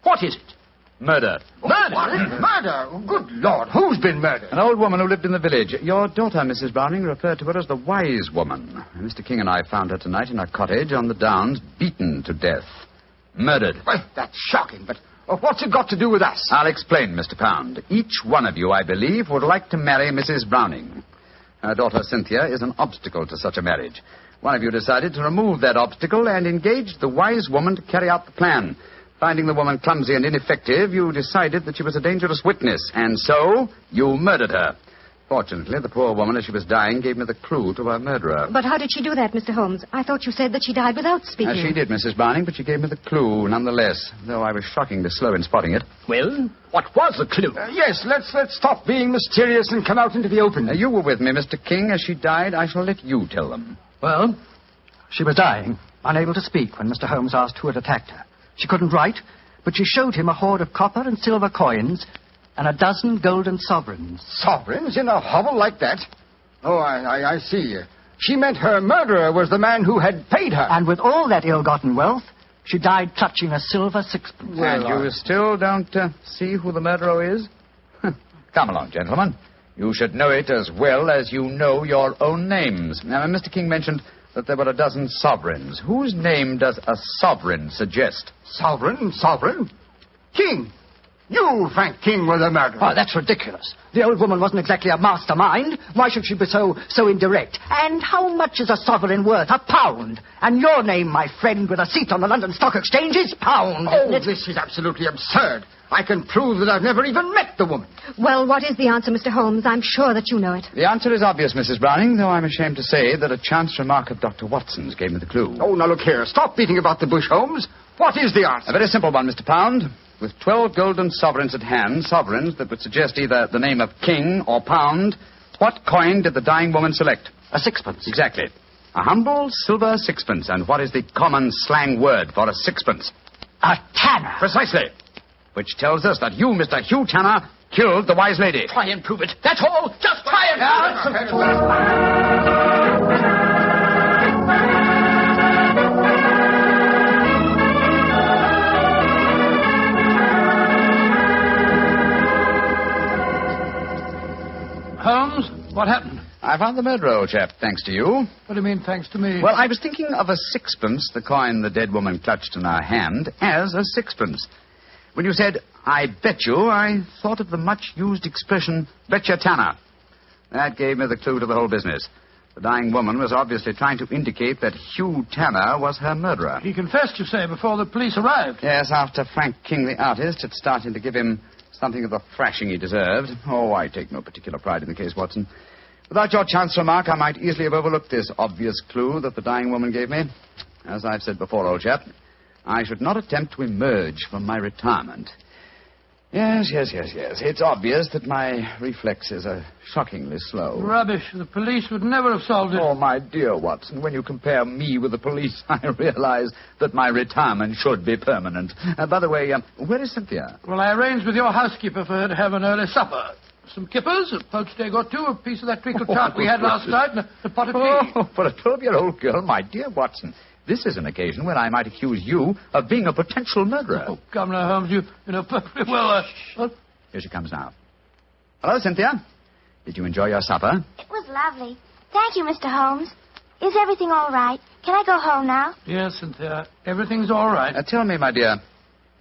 What is it? Murder. Murder? Murder? Good Lord, who's been murdered? An old woman who lived in the village. Your daughter, Mrs. Browning, referred to her as the wise woman. Mr. King and I found her tonight in a cottage on the Downs, beaten to death. Murdered. Well, that's shocking, but what's it got to do with us? I'll explain, Mr. Pound. Each one of you, I believe, would like to marry Mrs. Browning. Her daughter, Cynthia, is an obstacle to such a marriage. One of you decided to remove that obstacle and engaged the wise woman to carry out the plan. Finding the woman clumsy and ineffective, you decided that she was a dangerous witness, and so you murdered her. Fortunately, the poor woman, as she was dying, gave me the clue to her murderer. But how did she do that, Mr. Holmes? I thought you said that she died without speaking. She did, Mrs. Browning, but she gave me the clue nonetheless, though I was shockingly slow in spotting it. Well, what was the clue? Yes, let's stop being mysterious and come out into the open. You were with me, Mr. King. As she died, I shall let you tell them. Well, she was dying, unable to speak when Mr. Holmes asked who had attacked her. She couldn't write, but she showed him a hoard of copper and silver coins and a dozen golden sovereigns. Sovereigns in a hovel like that? Oh, I see. She meant her murderer was the man who had paid her. And with all that ill-gotten wealth, she died clutching a silver sixpence. And you still don't see who the murderer is? Come along, gentlemen. You should know it as well as you know your own names. Now, Mr. King mentioned that there were a dozen sovereigns. Whose name does a sovereign suggest? Sovereign? King! You, Frank King, were the murderer. Oh, that's ridiculous. The old woman wasn't exactly a mastermind. Why should she be so indirect? And how much is a sovereign worth? £1. And your name, my friend, with a seat on the London Stock Exchange is Pound. Oh, this is absolutely absurd. I can prove that I've never even met the woman. Well, what is the answer, Mr. Holmes? I'm sure that you know it. The answer is obvious, Mrs. Browning, though I'm ashamed to say that a chance remark of Dr. Watson's gave me the clue. Oh, now look here. Stop beating about the bush, Holmes. What is the answer? A very simple one, Mr. Pound. With 12 golden sovereigns at hand, sovereigns that would suggest either the name of King or Pound, what coin did the dying woman select? A sixpence. Exactly. A humble silver sixpence. And what is the common slang word for a sixpence? A tanner. Precisely. Which tells us that you, Mr. Hugh Tanner, killed the wise lady. Try and prove it. That's all. Just try and prove it. Holmes, what happened? I found the murderer, old chap, thanks to you. What do you mean, thanks to me? Well, I was thinking of a sixpence, the coin the dead woman clutched in her hand, as a sixpence. When you said, I bet you, I thought of the much-used expression, betcha Tanner. That gave me the clue to the whole business. The dying woman was obviously trying to indicate that Hugh Tanner was her murderer. He confessed, you say, before the police arrived. Yes, after Frank King, the artist, had started to give him something of the thrashing he deserved. Oh, I take no particular pride in the case, Watson. Without your chance remark, I might easily have overlooked this obvious clue that the dying woman gave me. As I've said before, old chap, I should not attempt to emerge from my retirement. Yes. It's obvious that my reflexes are shockingly slow. Rubbish. The police would never have solved it. Oh, my dear Watson, when you compare me with the police, I realize that my retirement should be permanent. By the way, where is Cynthia? Well, I arranged with your housekeeper for her to have an early supper. Some kippers, a poached egg or two, a piece of that treacle tart we had last night, and a pot of tea. Oh, for a 12-year-old girl, my dear Watson. This is an occasion when I might accuse you of being a potential murderer. Oh, come now, Holmes, you know perfectly well. Here she comes now. Hello, Cynthia. Did you enjoy your supper? It was lovely. Thank you, Mr. Holmes. Is everything all right? Can I go home now? Yes, Cynthia. Everything's all right. Tell me, my dear,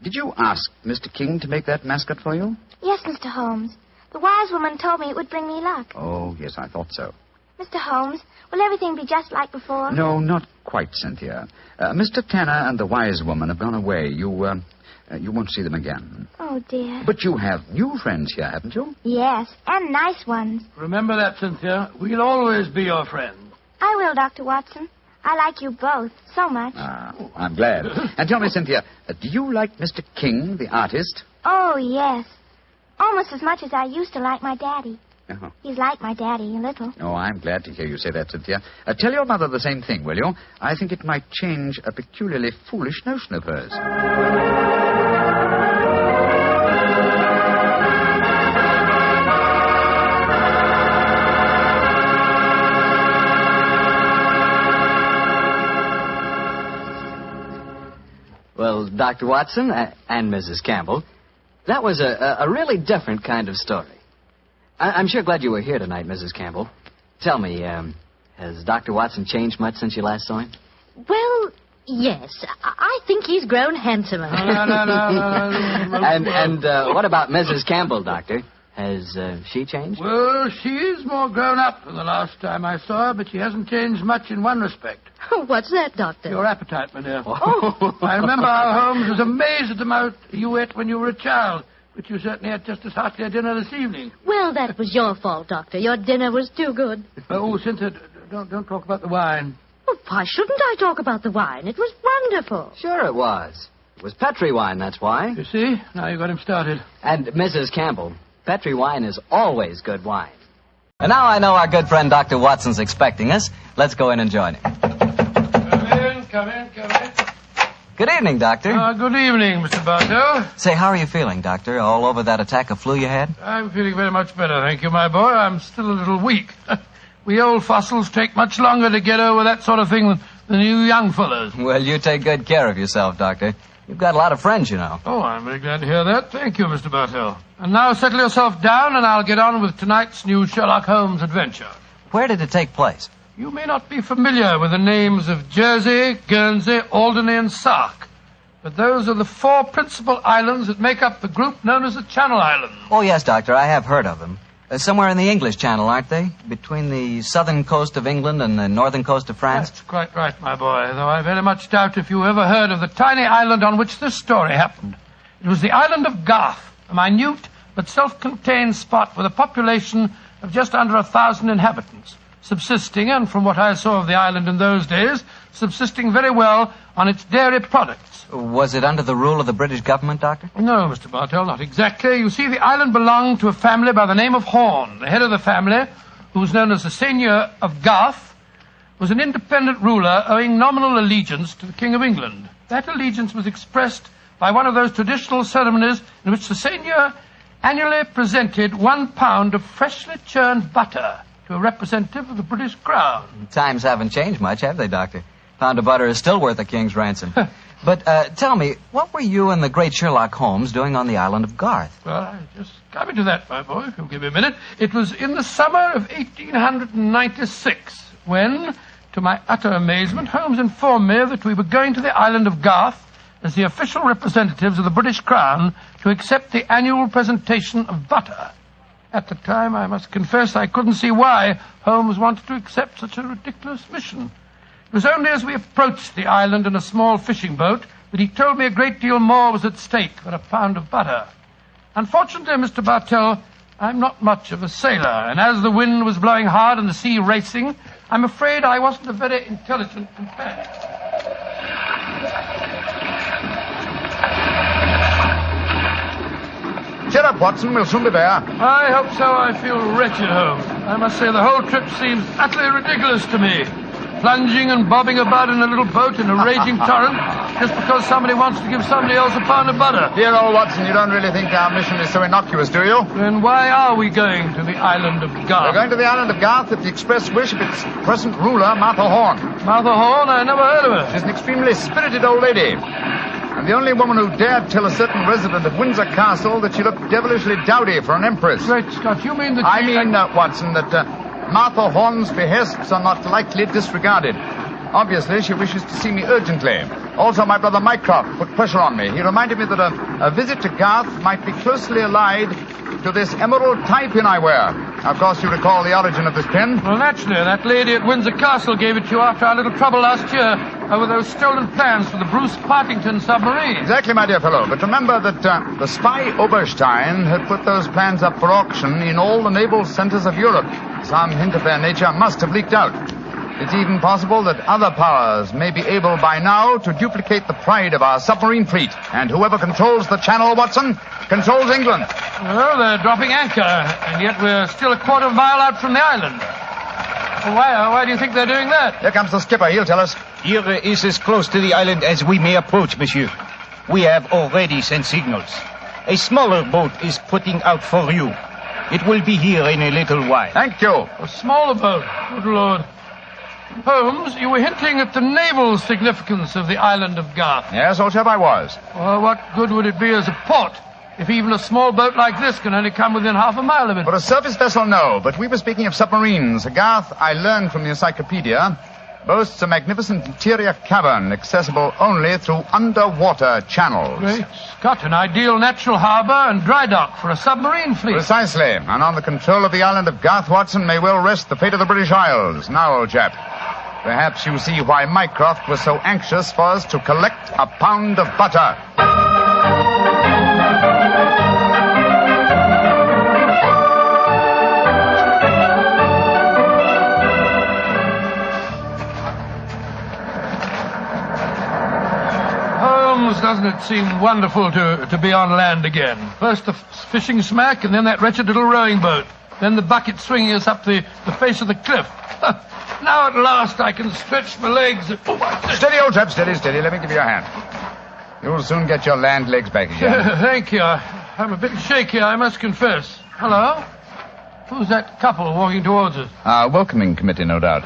did you ask Mr. King to make that mascot for you? Yes, Mr. Holmes. The wise woman told me it would bring me luck. Oh, yes, I thought so. Mr. Holmes, will everything be just like before? No, not quite, Cynthia. Mr. Tanner and the wise woman have gone away. You won't see them again. Oh, dear. But you have new friends here, haven't you? Yes, and nice ones. Remember that, Cynthia. We'll always be your friend. I will, Dr. Watson. I like you both so much. Ah, I'm glad. And tell me, Cynthia, do you like Mr. King, the artist? Oh, yes. Almost as much as I used to like my daddy. Oh. He's like my daddy, a little. Oh, I'm glad to hear you say that, Cynthia. Tell your mother the same thing, will you? I think it might change a peculiarly foolish notion of hers. Well, Dr. Watson and Mrs. Campbell, that was a really different kind of story. I'm sure glad you were here tonight, Mrs. Campbell. Tell me, has Dr. Watson changed much since you last saw him? Well, yes. I think he's grown handsomer. No. And what about Mrs. Campbell, Doctor? Has she changed? Well, she is more grown up than the last time I saw her, but she hasn't changed much in one respect. What's that, Doctor? Your appetite, my dear. Oh. I remember how Holmes was amazed at the amount you ate when you were a child, but you certainly had just as hearty a dinner this evening. Well, that was your fault, Doctor. Your dinner was too good. Oh, Cynthia, don't talk about the wine. Well, why shouldn't I talk about the wine? It was wonderful. Sure it was. It was Petri wine, that's why. You see? Now you got him started. And Mrs. Campbell, Petri wine is always good wine. And now I know our good friend Dr. Watson's expecting us. Let's go in and join him. Come in. Good evening, Doctor. Good evening, Mr. Bartell. Say, how are you feeling, Doctor? All over that attack of flu you had? I'm feeling very much better, thank you, my boy. I'm still a little weak. We old fossils take much longer to get over that sort of thing than you young fellas. Well, you take good care of yourself, Doctor. You've got a lot of friends, you know. Oh, I'm very glad to hear that. Thank you, Mr. Bartell. And now settle yourself down, and I'll get on with tonight's new Sherlock Holmes adventure. Where did it take place? You may not be familiar with the names of Jersey, Guernsey, Alderney, and Sark, but those are the 4 principal islands that make up the group known as the Channel Islands. Oh, yes, Doctor, I have heard of them. Somewhere in the English Channel, aren't they? Between the southern coast of England and the northern coast of France? That's quite right, my boy, though I very much doubt if you ever heard of the tiny island on which this story happened. It was the island of Garth, a minute but self-contained spot with a population of just under 1,000 inhabitants, subsisting, and from what I saw of the island in those days, subsisting very well on its dairy products. Was it under the rule of the British government, Doctor? No, Mr. Bartell, not exactly. You see, the island belonged to a family by the name of Horn. The head of the family, who was known as the Seigneur of Garth, was an independent ruler owing nominal allegiance to the King of England. That allegiance was expressed by one of those traditional ceremonies in which the Seigneur annually presented 1 pound of freshly churned butter to a representative of the British Crown. Times haven't changed much, have they, Doctor? Pound of butter is still worth a king's ransom. But tell me, what were you and the great Sherlock Holmes doing on the island of Garth? Well, I just coming to that, my boy, if you'll give me a minute. It was in the summer of 1896 when, to my utter amazement, Holmes informed me that we were going to the island of Garth as the official representatives of the British Crown to accept the annual presentation of butter. At the time, I must confess, I couldn't see why Holmes wanted to accept such a ridiculous mission. It was only as we approached the island in a small fishing boat that he told me a great deal more was at stake than a pound of butter. Unfortunately, Mr. Bartell, I'm not much of a sailor, and as the wind was blowing hard and the sea racing, I'm afraid I wasn't a very intelligent companion. Cheer up, Watson. We'll soon be there. I hope so. I feel wretched, Holmes. I must say the whole trip seems utterly ridiculous to me. Plunging and bobbing about in a little boat in a raging torrent just because somebody wants to give somebody else a pound of butter. Dear old Watson, you don't really think our mission is so innocuous, do you? Then why are we going to the island of Garth? We're going to the island of Garth at the express wish of its present ruler, Martha Horn. Martha Horn? I never heard of her. She's an extremely spirited old lady. And the only woman who dared tell a certain resident of Windsor Castle that she looked devilishly dowdy for an empress. Great Scott, you mean that Watson, that Martha Horn's behests are not lightly disregarded. Obviously, she wishes to see me urgently. Also, my brother Mycroft put pressure on me. He reminded me that a visit to Garth might be closely allied to this emerald tie pin I wear. Of course, you recall the origin of this pin. Well, naturally. That lady at Windsor Castle gave it to you after our little trouble last year over those stolen plans for the Bruce Partington submarine. Exactly, my dear fellow. But remember that the spy Oberstein had put those plans up for auction in all the naval centers of Europe. Some hint of their nature must have leaked out. It's even possible that other powers may be able by now to duplicate the pride of our submarine fleet. And whoever controls the channel, Watson, controls England. Well, they're dropping anchor, and yet we're still a quarter of a mile out from the island. Why do you think they're doing that? Here comes the skipper. He'll tell us. Here is as close to the island as we may approach, monsieur. We have already sent signals. A smaller boat is putting out for you. It will be here in a little while. Thank you. A smaller boat? Good Lord. Holmes, you were hinting at the naval significance of the island of Garth. Yes, old chap, I was. Well, what good would it be as a port if even a small boat like this can only come within half a mile of it? For a surface vessel, no. But we were speaking of submarines. Garth, I learned from the encyclopedia, boasts a magnificent interior cavern accessible only through underwater channels. Great Scott, an ideal natural harbor and dry dock for a submarine fleet. Precisely. And on the control of the island of Garth, Watson, may well rest the fate of the British Isles. Now, old chap, perhaps you see why Mycroft was so anxious for us to collect a pound of butter. Doesn't it seem wonderful to be on land again? First the fishing smack, and then that wretched little rowing boat. Then the bucket swinging us up the face of the cliff. Now at last I can stretch my legs. Steady, old chap, steady. Let me give you a hand. You'll soon get your land legs back again. Thank you. I'm a bit shaky, I must confess. Hello? Who's that couple walking towards us? Our welcoming committee, no doubt.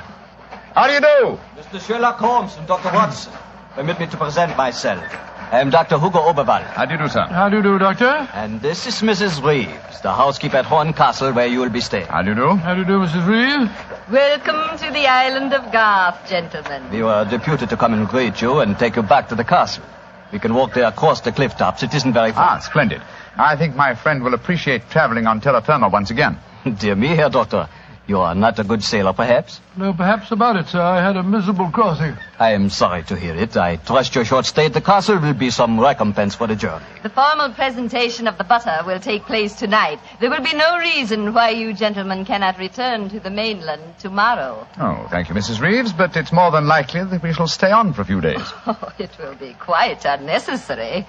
How do you do? Mr. Sherlock Holmes and Dr. Watson. Permit me to present myself. I am Dr. Hugo Oberwald. How do you do, sir? How do you do, Doctor? And this is Mrs. Reeves, the housekeeper at Horn Castle, where you will be staying. How do you do? How do you do, Mrs. Reeves? Welcome to the island of Garth, gentlemen. We were deputed to come and greet you and take you back to the castle. We can walk there across the cliff tops. It isn't very far. Ah, splendid. I think my friend will appreciate traveling on terra firma once again. Dear me, Herr Doctor. You are not a good sailor, perhaps? No, perhaps about it, sir. I had a miserable crossing. I am sorry to hear it. I trust your short stay at the castle will be some recompense for the journey. The formal presentation of the butter will take place tonight. There will be no reason why you gentlemen cannot return to the mainland tomorrow. Oh, thank you, Mrs. Reeves, but it's more than likely that we shall stay on for a few days. Oh, it will be quite unnecessary.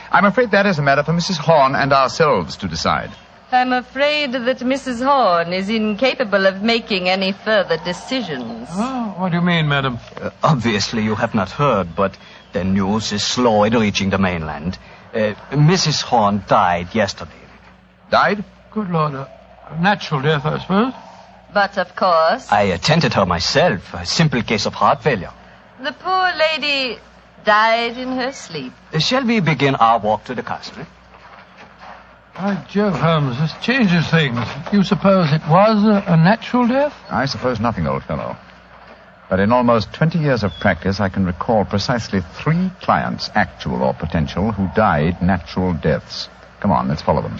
I'm afraid that is a matter for Mrs. Horn and ourselves to decide. I'm afraid that Mrs. Horn is incapable of making any further decisions. Oh, what do you mean, madam? Obviously, you have not heard, but the news is slow in reaching the mainland. Mrs. Horn died yesterday. Died? Good Lord, a natural death, I suppose. But, of course... I attended her myself, a simple case of heart failure. The poor lady died in her sleep. Shall we begin our walk to the castle? By Jove, Holmes, this changes things. You suppose it was a natural death? I suppose nothing, old fellow. But in almost 20 years of practice, I can recall precisely 3 clients, actual or potential, who died natural deaths. Come on, let's follow them.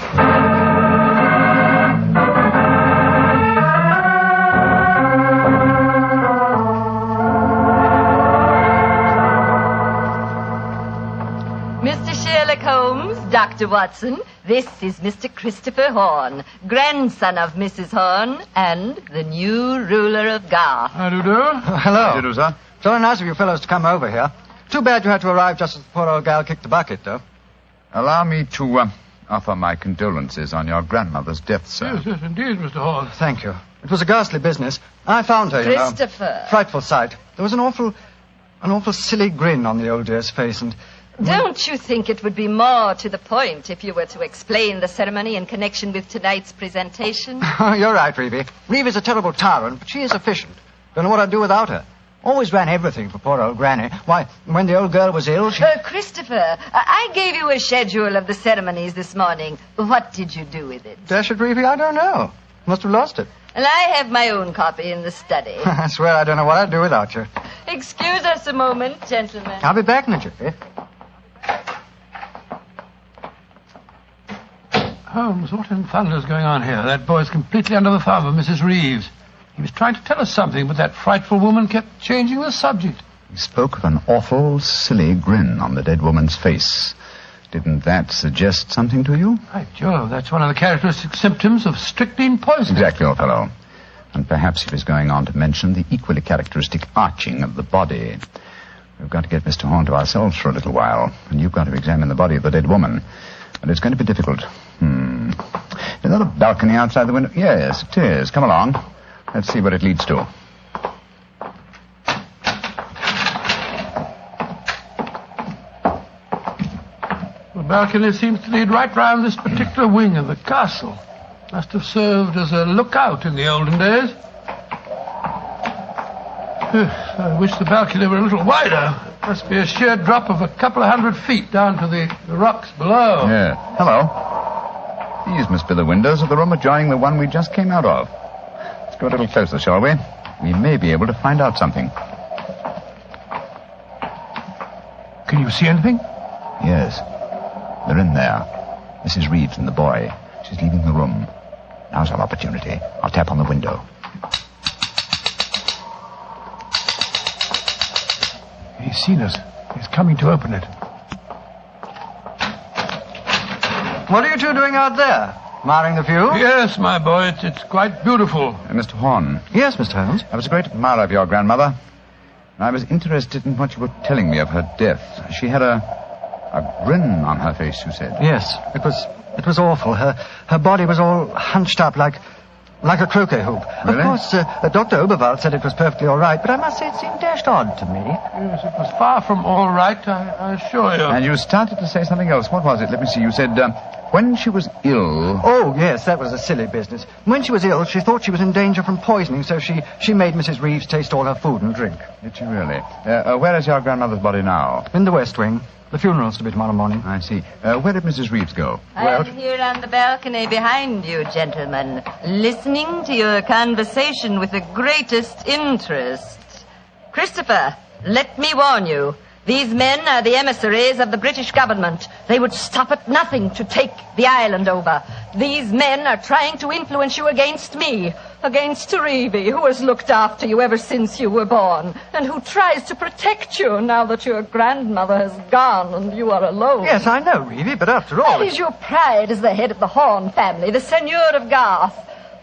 Mr. Sherlock Holmes, Dr. Watson, this is Mr. Christopher Horn, grandson of Mrs. Horn and the new ruler of Garth. How do you do? Hello. How do you do, sir? Jolly nice of you fellows to come over here. Too bad you had to arrive just as the poor old gal kicked the bucket, though. Allow me to offer my condolences on your grandmother's death, sir. Yes, indeed, Mr. Horn. Thank you. It was a ghastly business. I found her, you know. Christopher. Frightful sight. There was an awful silly grin on the old dear's face, and... Don't you think it would be more to the point if you were to explain the ceremony in connection with tonight's presentation? You're right, Reeve. Reeve is a terrible tyrant, but she is efficient. Don't know what I'd do without her. Always ran everything for poor old Granny. Why, when the old girl was ill, she... Christopher, I gave you a schedule of the ceremonies this morning. What did you do with it? Dash it, Reeve, I don't know. Must have lost it. And I have my own copy in the study. I swear I don't know what I'd do without you. Excuse us a moment, gentlemen. I'll be back in a jiffy. Holmes, what in thunder's going on here? That boy's completely under the thumb of Mrs. Reeves. He was trying to tell us something, but that frightful woman kept changing the subject. He spoke of an awful, silly grin on the dead woman's face. Didn't that suggest something to you? By Jove, that's one of the characteristic symptoms of strychnine poisoning. Exactly, old fellow. And perhaps he was going on to mention the equally characteristic arching of the body. We've got to get Mr. Horn to ourselves for a little while, and you've got to examine the body of the dead woman. But it's going to be difficult. Is that a balcony outside the window? Yes, it is. Come along. Let's see what it leads to. The balcony seems to lead right round this particular wing of the castle. Must have served as a lookout in the olden days. I wish the balcony were a little wider. It must be a sheer drop of a couple of 100 feet down to the rocks below. Yeah. Hello. These must be the windows of the room adjoining the one we just came out of. Let's go a little closer, shall we? We may be able to find out something. Can you see anything? Yes. They're in there. Mrs. Reeves and the boy. She's leaving the room. Now's our opportunity. I'll tap on the window. He's seen us. He's coming to open it. What are you two doing out there? Admiring the view? Yes, my boy. It's quite beautiful. Mr. Horn. Yes, Mr. Holmes? I was a great admirer of your grandmother. And I was interested in what you were telling me of her death. She had a grin on her face, you said. Yes, it was awful. Her body was all hunched up like a croquet hoop. Really? Of course, Dr. Oberwald said it was perfectly all right, but I must say it seemed dashed odd to me. Yes, it was far from all right, I assure you. And you started to say something else. What was it? Let me see. You said, when she was ill... Oh, yes, that was a silly business. When she was ill, she thought she was in danger from poisoning, so she made Mrs. Reeves taste all her food and drink. Did she really? Where is your grandmother's body now? In the West Wing. The funeral's to be tomorrow morning. I see. Where did Mrs. Reeves go? I'm here on the balcony behind you, gentlemen, listening to your conversation with the greatest interest. Christopher, let me warn you. These men are the emissaries of the British government. They would stop at nothing to take the island over. These men are trying to influence you against me, against Reevy, who has looked after you ever since you were born, and who tries to protect you now that your grandmother has gone and you are alone. Yes, I know, Reevy, but after all... That is your pride as the head of the Horn family, the Seigneur of Garth.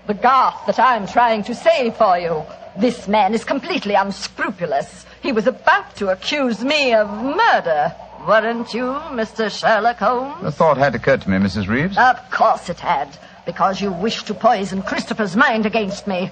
The Garth that I'm trying to save for you. This man is completely unscrupulous. He was about to accuse me of murder. Weren't you, Mr. Sherlock Holmes? The thought had occurred to me, Mrs. Reeves. Of course it had, because you wished to poison Christopher's mind against me.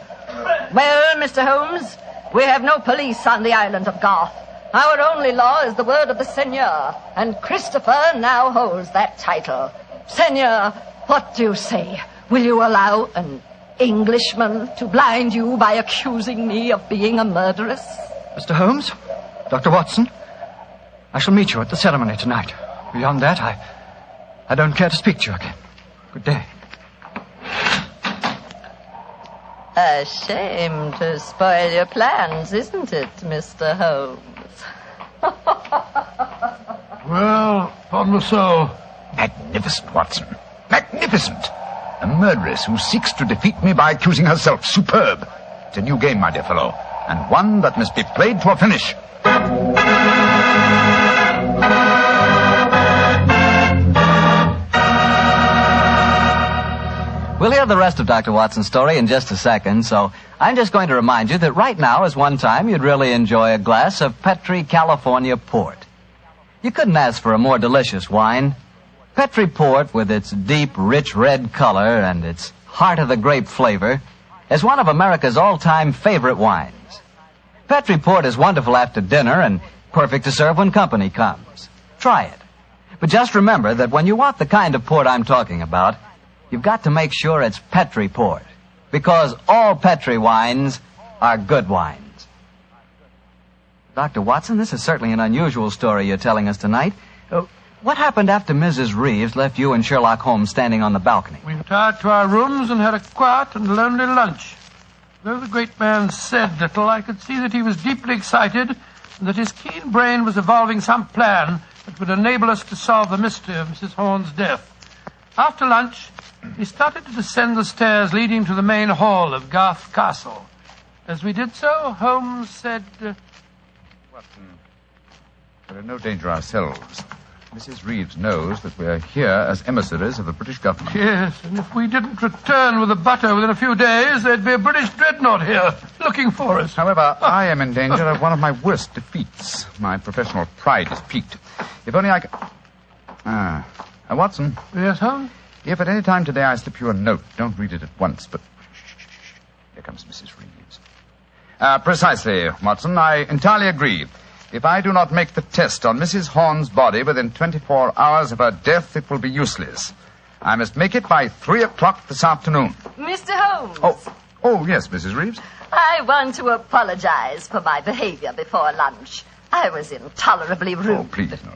Well, Mr. Holmes, we have no police on the island of Garth. Our only law is the word of the Seigneur, and Christopher now holds that title. Seigneur, what do you say? Will you allow an Englishman to blind you by accusing me of being a murderess? Mr. Holmes, Dr. Watson, I shall meet you at the ceremony tonight. Beyond that, I don't care to speak to you again. Good day. A shame to spoil your plans, isn't it, Mr. Holmes? Well, upon my soul. Magnificent, Watson. Magnificent. A murderess who seeks to defeat me by accusing herself. Superb. It's a new game, my dear fellow, and one that must be played to a finish. We'll hear the rest of Dr. Watson's story in just a second, so I'm just going to remind you that right now is one time you'd really enjoy a glass of Petri California Port. You couldn't ask for a more delicious wine. Petri Port, with its deep, rich red color and its heart-of-the-grape flavor, is one of America's all-time favorite wines. Petri Port is wonderful after dinner and perfect to serve when company comes. Try it. But just remember that when you want the kind of port I'm talking about, you've got to make sure it's Petri Port, because all Petri wines are good wines. Dr. Watson, this is certainly an unusual story you're telling us tonight. What happened after Mrs. Reeves left you and Sherlock Holmes standing on the balcony? We retired to our rooms and had a quiet and lonely lunch. Though the great man said little, I could see that he was deeply excited and that his keen brain was evolving some plan that would enable us to solve the mystery of Mrs. Horn's death. After lunch, we started to descend the stairs leading to the main hall of Garth Castle. As we did so, Holmes said... Watson, we're in no danger ourselves. Mrs. Reeves knows that we're here as emissaries of the British government. Yes, and if we didn't return with the butter within a few days, there'd be a British dreadnought here looking for us. However, I am in danger of one of my worst defeats. My professional pride is piqued. If only I could... Watson. Yes, Holmes? If at any time today I slip you a note, don't read it at once, but... Here comes Mrs. Reeves. Precisely, Watson. I entirely agree. If I do not make the test on Mrs. Horn's body within 24 hours of her death, it will be useless. I must make it by 3 o'clock this afternoon. Mr. Holmes. Oh, yes, Mrs. Reeves. I want to apologize for my behavior before lunch. I was intolerably rude. Oh, please, no.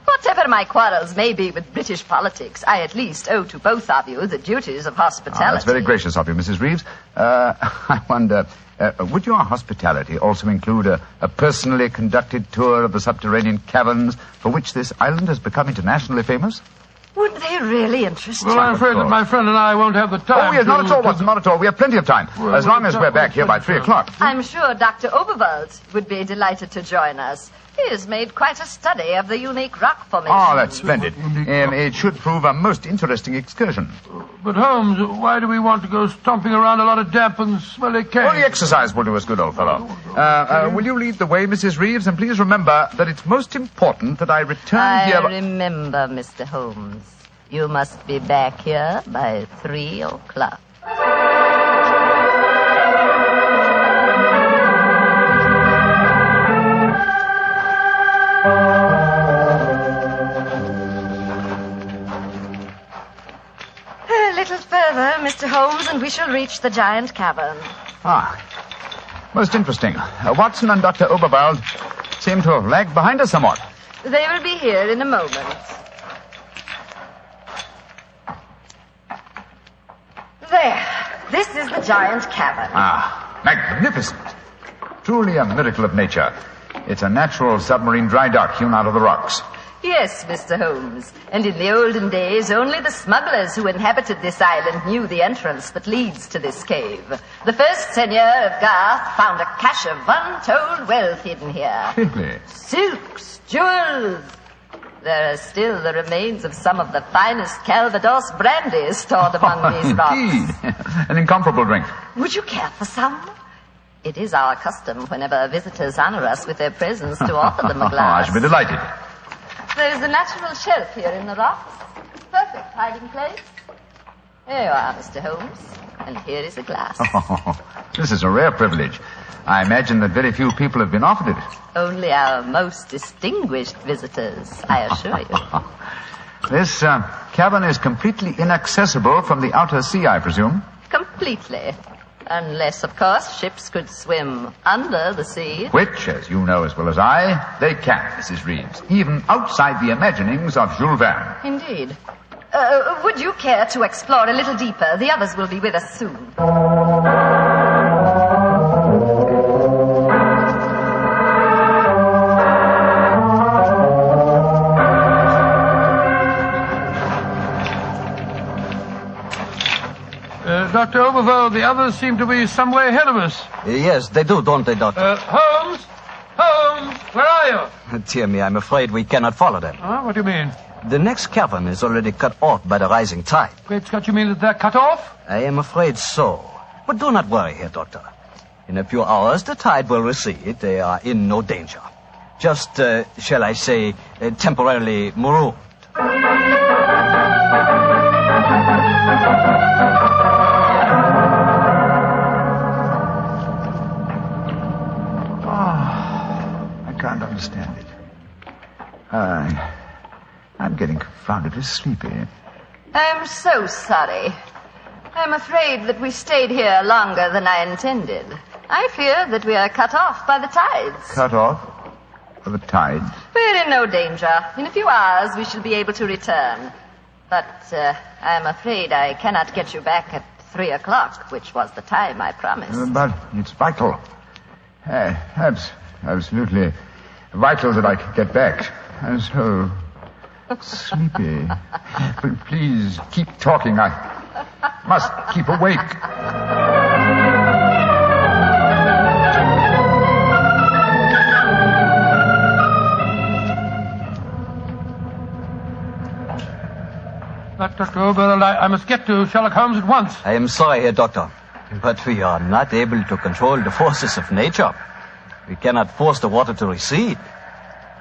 Whatever my quarrels may be with British politics, I at least owe to both of you the duties of hospitality. That's very gracious of you, Mrs. Reeves. I wonder, would your hospitality also include a personally conducted tour of the subterranean caverns for which this island has become internationally famous? Would they really interest you? Well, I'm afraid that my friend and I won't have the time. Oh, yes, not at all, Watson, not at all. We have plenty of time, as long as we're back here by 3 o'clock. I'm sure Dr. Oberwald would be delighted to join us. He has made quite a study of the unique rock formation. Oh, that's splendid. It should prove a most interesting excursion. But, Holmes, why do we want to go stomping around a lot of damp and smelly caves? Well, the exercise will do us good, old fellow. Will you lead the way, Mrs. Reeves? And please remember that it's most important that I return here... I remember, Mr. Holmes. You must be back here by 3 o'clock. A little further, Mr. Holmes, and we shall reach the giant cavern. Most interesting. Watson and Dr. Oberwald seem to have lagged behind us somewhat. They will be here in a moment. There. This is the giant cavern. Magnificent. Truly a miracle of nature. It's a natural submarine dry dock hewn out of the rocks. Yes, Mr. Holmes. And in the olden days, only the smugglers who inhabited this island knew the entrance that leads to this cave. The first seigneur of Garth found a cache of untold wealth hidden here. Really? Silks, jewels. There are still the remains of some of the finest Calvados brandy stored among these rocks. Indeed. An incomparable drink. Would you care for some? It is our custom whenever visitors honor us with their presence to offer them a glass. I should be delighted. There is a natural shelf here in the rocks. Perfect hiding place. Here you are, Mr. Holmes. And here is a glass. This is a rare privilege. I imagine that very few people have been offered it. Only our most distinguished visitors, I assure you. This cavern is completely inaccessible from the outer sea, I presume. Completely. Unless, of course, ships could swim under the sea. Which, as you know as well as I, they can, Mrs. Reeves. Even outside the imaginings of Jules Verne. Indeed. Would you care to explore a little deeper? The others will be with us soon. Dr. Oberwald, the others seem to be some way ahead of us. Yes, they do, don't they, Doctor? Holmes! Holmes! Where are you? Dear me, I'm afraid we cannot follow them. What do you mean? The next cavern is already cut off by the rising tide. Great Scott, you mean that they're cut off? I am afraid so. But do not worry here, Doctor. In a few hours, the tide will recede. They are in no danger. Just, shall I say, temporarily marooned. I can't understand it. I'm getting confoundedly sleepy. I'm so sorry. I'm afraid that we stayed here longer than I intended. I fear that we are cut off by the tides. Cut off? By the tides? We're in no danger. In a few hours, we shall be able to return. But I'm afraid I cannot get you back at 3 o'clock, which was the time I promised. But it's vital. Absolutely vital that I can get back. I'm so sleepy. But please keep talking. I must keep awake. But, Dr. Oberl, I must get to Sherlock Holmes at once. I am sorry, Herr Doctor, but we are not able to control the forces of nature. We cannot force the water to recede.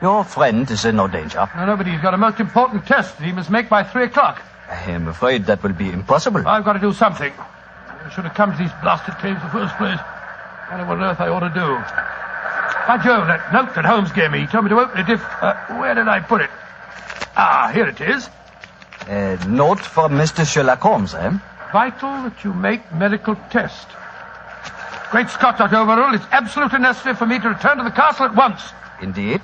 Your friend is in no danger. No, but he's got a most important test that he must make by 3 o'clock. I am afraid that will be impossible. I've got to do something. I should have come to these blasted caves in the first place. I don't know what on earth I ought to do. By Jove, that note that Holmes gave me, he told me to open it if... where did I put it? Ah, here it is. A note from Mr. Sherlock Holmes, eh? Vital that you make medical test. Great Scott, Dr. Overall, it's absolutely necessary for me to return to the castle at once. Indeed.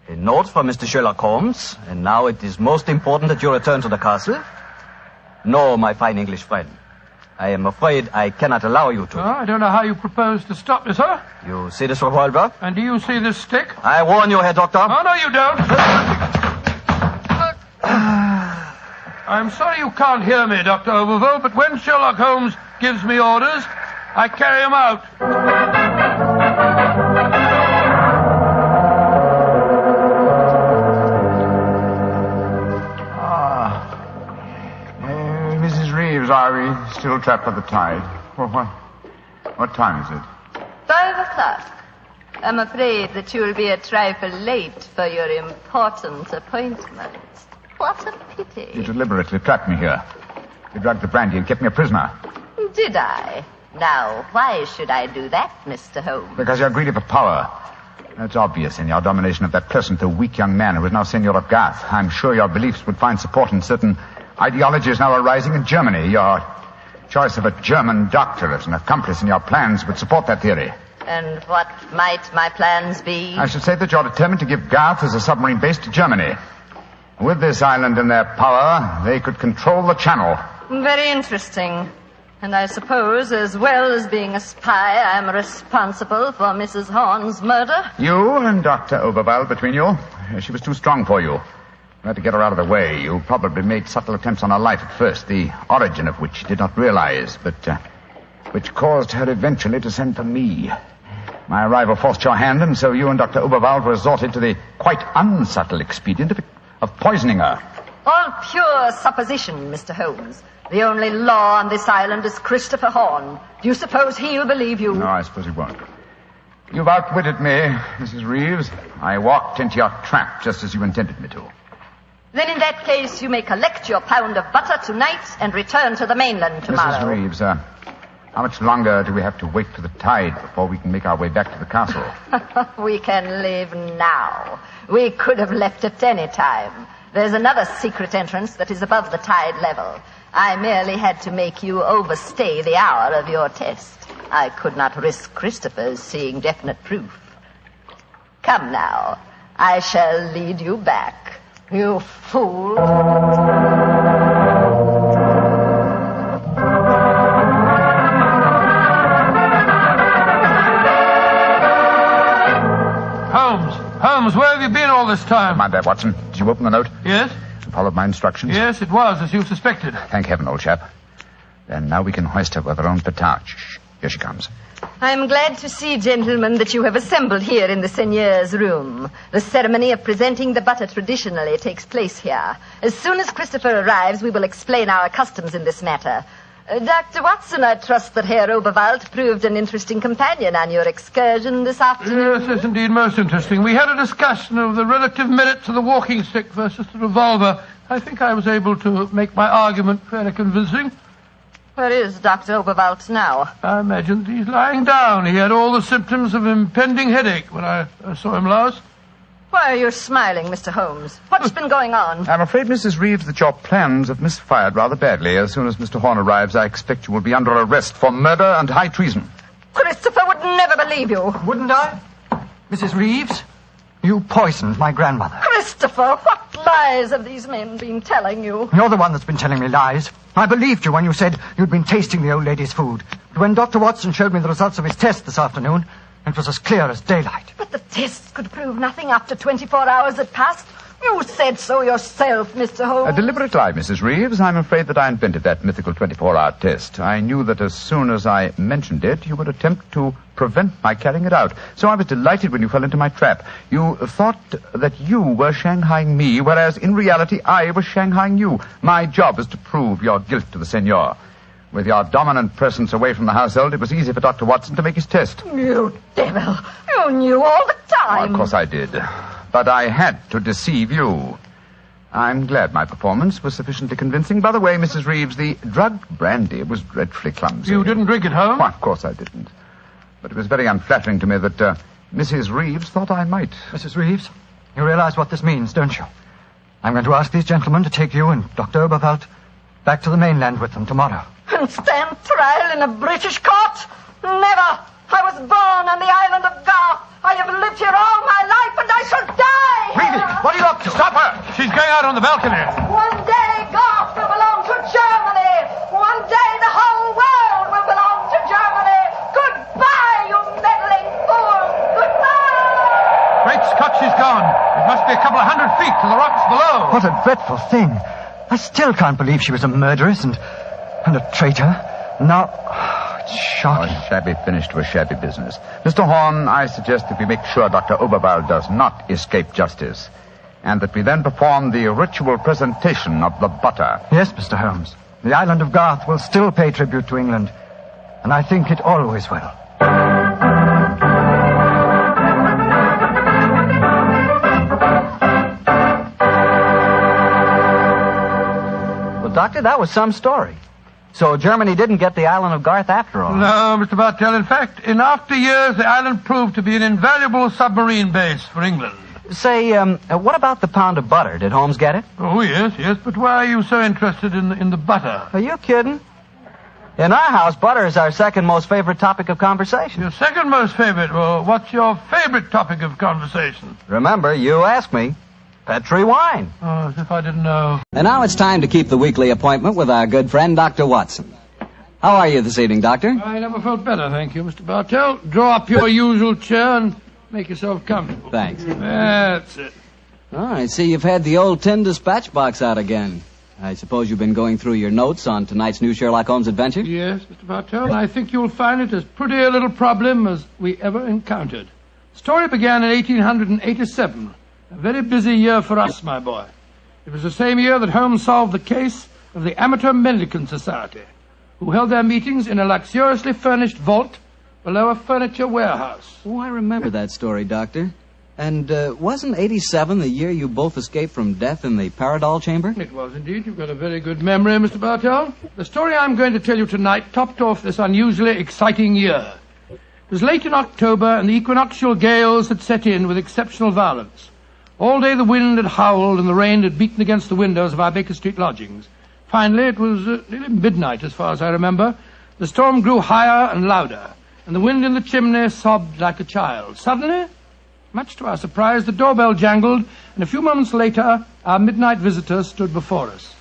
A note from Mr. Sherlock Holmes, and now it is most important that you return to the castle. No, my fine English friend. I am afraid I cannot allow you to. Oh, I don't know how you propose to stop me, sir. You see this revolver? And do you see this stick? I warn you, Herr Doctor. Oh, no, you don't. I'm sorry you can't hear me, Dr. Overville, but when Sherlock Holmes gives me orders, I carry them out. Mrs. Reeves, are we still trapped by the tide? Well, what time is it? 5 o'clock. I'm afraid that you'll be a trifle late for your important appointment. What a pity. You deliberately trapped me here. You drugged the brandy and kept me a prisoner. Did I? Now, why should I do that, Mr. Holmes? Because you're greedy for power. That's obvious in your domination of that pleasant though weak young man who is now Senor of Garth. I'm sure your beliefs would find support in certain ideologies now arising in Germany. Your choice of a German doctor as an accomplice in your plans would support that theory. And what might my plans be? I should say that you're determined to give Garth as a submarine base to Germany. With this island in their power, they could control the channel. Very interesting. And I suppose, as well as being a spy, I'm responsible for Mrs. Horn's murder? You and Dr. Oberval between you. She was too strong for you. You had to get her out of the way. You probably made subtle attempts on her life at first, the origin of which you did not realize, but which caused her eventually to send for me. My arrival forced your hand, and so you and Dr. Oberval resorted to the quite unsubtle expedient of poisoning her. All pure supposition, Mr. Holmes. The only law on this island is Christopher Horn. Do you suppose he'll believe you? No, I suppose he won't. You've outwitted me, Mrs. Reeves. I walked into your trap just as you intended me to. Then in that case, you may collect your pound of butter tonight and return to the mainland tomorrow. Mrs. Reeves, how much longer do we have to wait for the tide before we can make our way back to the castle? We can leave now. We could have left at any time. There's another secret entrance that is above the tide level. I merely had to make you overstay the hour of your test. I could not risk Christopher's seeing definite proof. Come now. I shall lead you back. You fool. Holmes, where have you been all this time? Mind that, Watson. Did you open the note? Yes. You followed my instructions? Yes, it was, as you suspected. Thank heaven, old chap. Then now we can hoist her with her own petard. Shh. Here she comes. I'm glad to see, gentlemen, that you have assembled here in the seigneur's room. The ceremony of presenting the butter traditionally takes place here. As soon as Christopher arrives, we will explain our customs in this matter. Dr. Watson, I trust that Herr Oberwald proved an interesting companion on your excursion this afternoon. Yes, indeed, most interesting. We had a discussion of the relative merits of the walking stick versus the revolver. I think I was able to make my argument fairly convincing. Where is Dr. Oberwald now? I imagine he's lying down. He had all the symptoms of impending headache when I saw him last. Why are you smiling, Mr. Holmes? What's been going on? I'm afraid, Mrs. Reeves, that your plans have misfired rather badly. As soon as Mr. Horn arrives, I expect you will be under arrest for murder and high treason. Christopher would never believe you. Wouldn't I? Mrs. Reeves, you poisoned my grandmother. Christopher, what lies have these men been telling you? You're the one that's been telling me lies. I believed you when you said you'd been tasting the old lady's food. But when Dr. Watson showed me the results of his test this afternoon, it was as clear as daylight. But the tests could prove nothing after 24 hours had passed. You said so yourself, Mr. Holmes. A deliberate lie, Mrs. Reeves. I'm afraid that I invented that mythical 24-hour test. I knew that as soon as I mentioned it, you would attempt to prevent my carrying it out. So I was delighted when you fell into my trap. You thought that you were shanghaiing me, whereas in reality I was shanghaiing you. My job is to prove your guilt to the senor. With your dominant presence away from the household, it was easy for Dr. Watson to make his test. You devil. You knew all the time. Of course I did. But I had to deceive you. I'm glad my performance was sufficiently convincing. By the way, Mrs. Reeves, the drugged brandy was dreadfully clumsy. You didn't drink it home? Why, of course I didn't. But it was very unflattering to me that Mrs. Reeves thought I might. Mrs. Reeves, you realize what this means, don't you? I'm going to ask these gentlemen to take you and Dr. Oberwald back to the mainland with them tomorrow. And stand trial in a British court? Never. I was born on the island of Garth. I have lived here all my life, and I shall die here. Reevy, what are you up to? Stop her! She's going out on the balcony. One day Garth will belong to Germany. One day the whole world will belong to Germany. Goodbye, you meddling fool. Goodbye. Great Scott, she's gone. It must be a couple of 100 feet to the rocks below. What a dreadful thing. I still can't believe she was a murderess and a traitor. Now, it's shocking. A shabby finish to a shabby business. Mr. Horn, I suggest that we make sure Dr. Oberwald does not escape justice, and that we then perform the ritual presentation of the butter. Yes, Mr. Holmes. The island of Garth will still pay tribute to England, and I think it always will. Well, Doctor, that was some story. So Germany didn't get the island of Garth after all. No, Mr. Bartell. In fact, in after years, the island proved to be an invaluable submarine base for England. Say, what about the pound of butter? Did Holmes get it? Oh, yes. But why are you so interested in the butter? Are you kidding? In our house, butter is our second most favorite topic of conversation. Your second most favorite? Well, what's your favorite topic of conversation? Remember, you asked me. Petri wine. Oh, as if I didn't know. And now it's time to keep the weekly appointment with our good friend, Dr. Watson. How are you this evening, Doctor? I never felt better, thank you, Mr. Bartell. Draw up your usual chair and make yourself comfortable. Thanks. That's it. Oh, I see you've had the old tin dispatch box out again. I suppose you've been going through your notes on tonight's new Sherlock Holmes adventure? Yes, Mr. Bartell, and I think you'll find it as pretty a little problem as we ever encountered. The story began in 1887. A very busy year for us, my boy. It was the same year that Holmes solved the case of the Amateur Mendicant Society, who held their meetings in a luxuriously furnished vault below a furniture warehouse. Oh, I remember that story, Doctor. And wasn't 87 the year you both escaped from death in the Paradol chamber? It was indeed. You've got a very good memory, Mr. Bartell. The story I'm going to tell you tonight topped off this unusually exciting year. It was late in October, and the equinoctial gales had set in with exceptional violence. All day the wind had howled and the rain had beaten against the windows of our Baker Street lodgings. Finally, it was nearly midnight, as far as I remember. The storm grew higher and louder, and the wind in the chimney sobbed like a child. Suddenly, much to our surprise, the doorbell jangled, and a few moments later, our midnight visitor stood before us.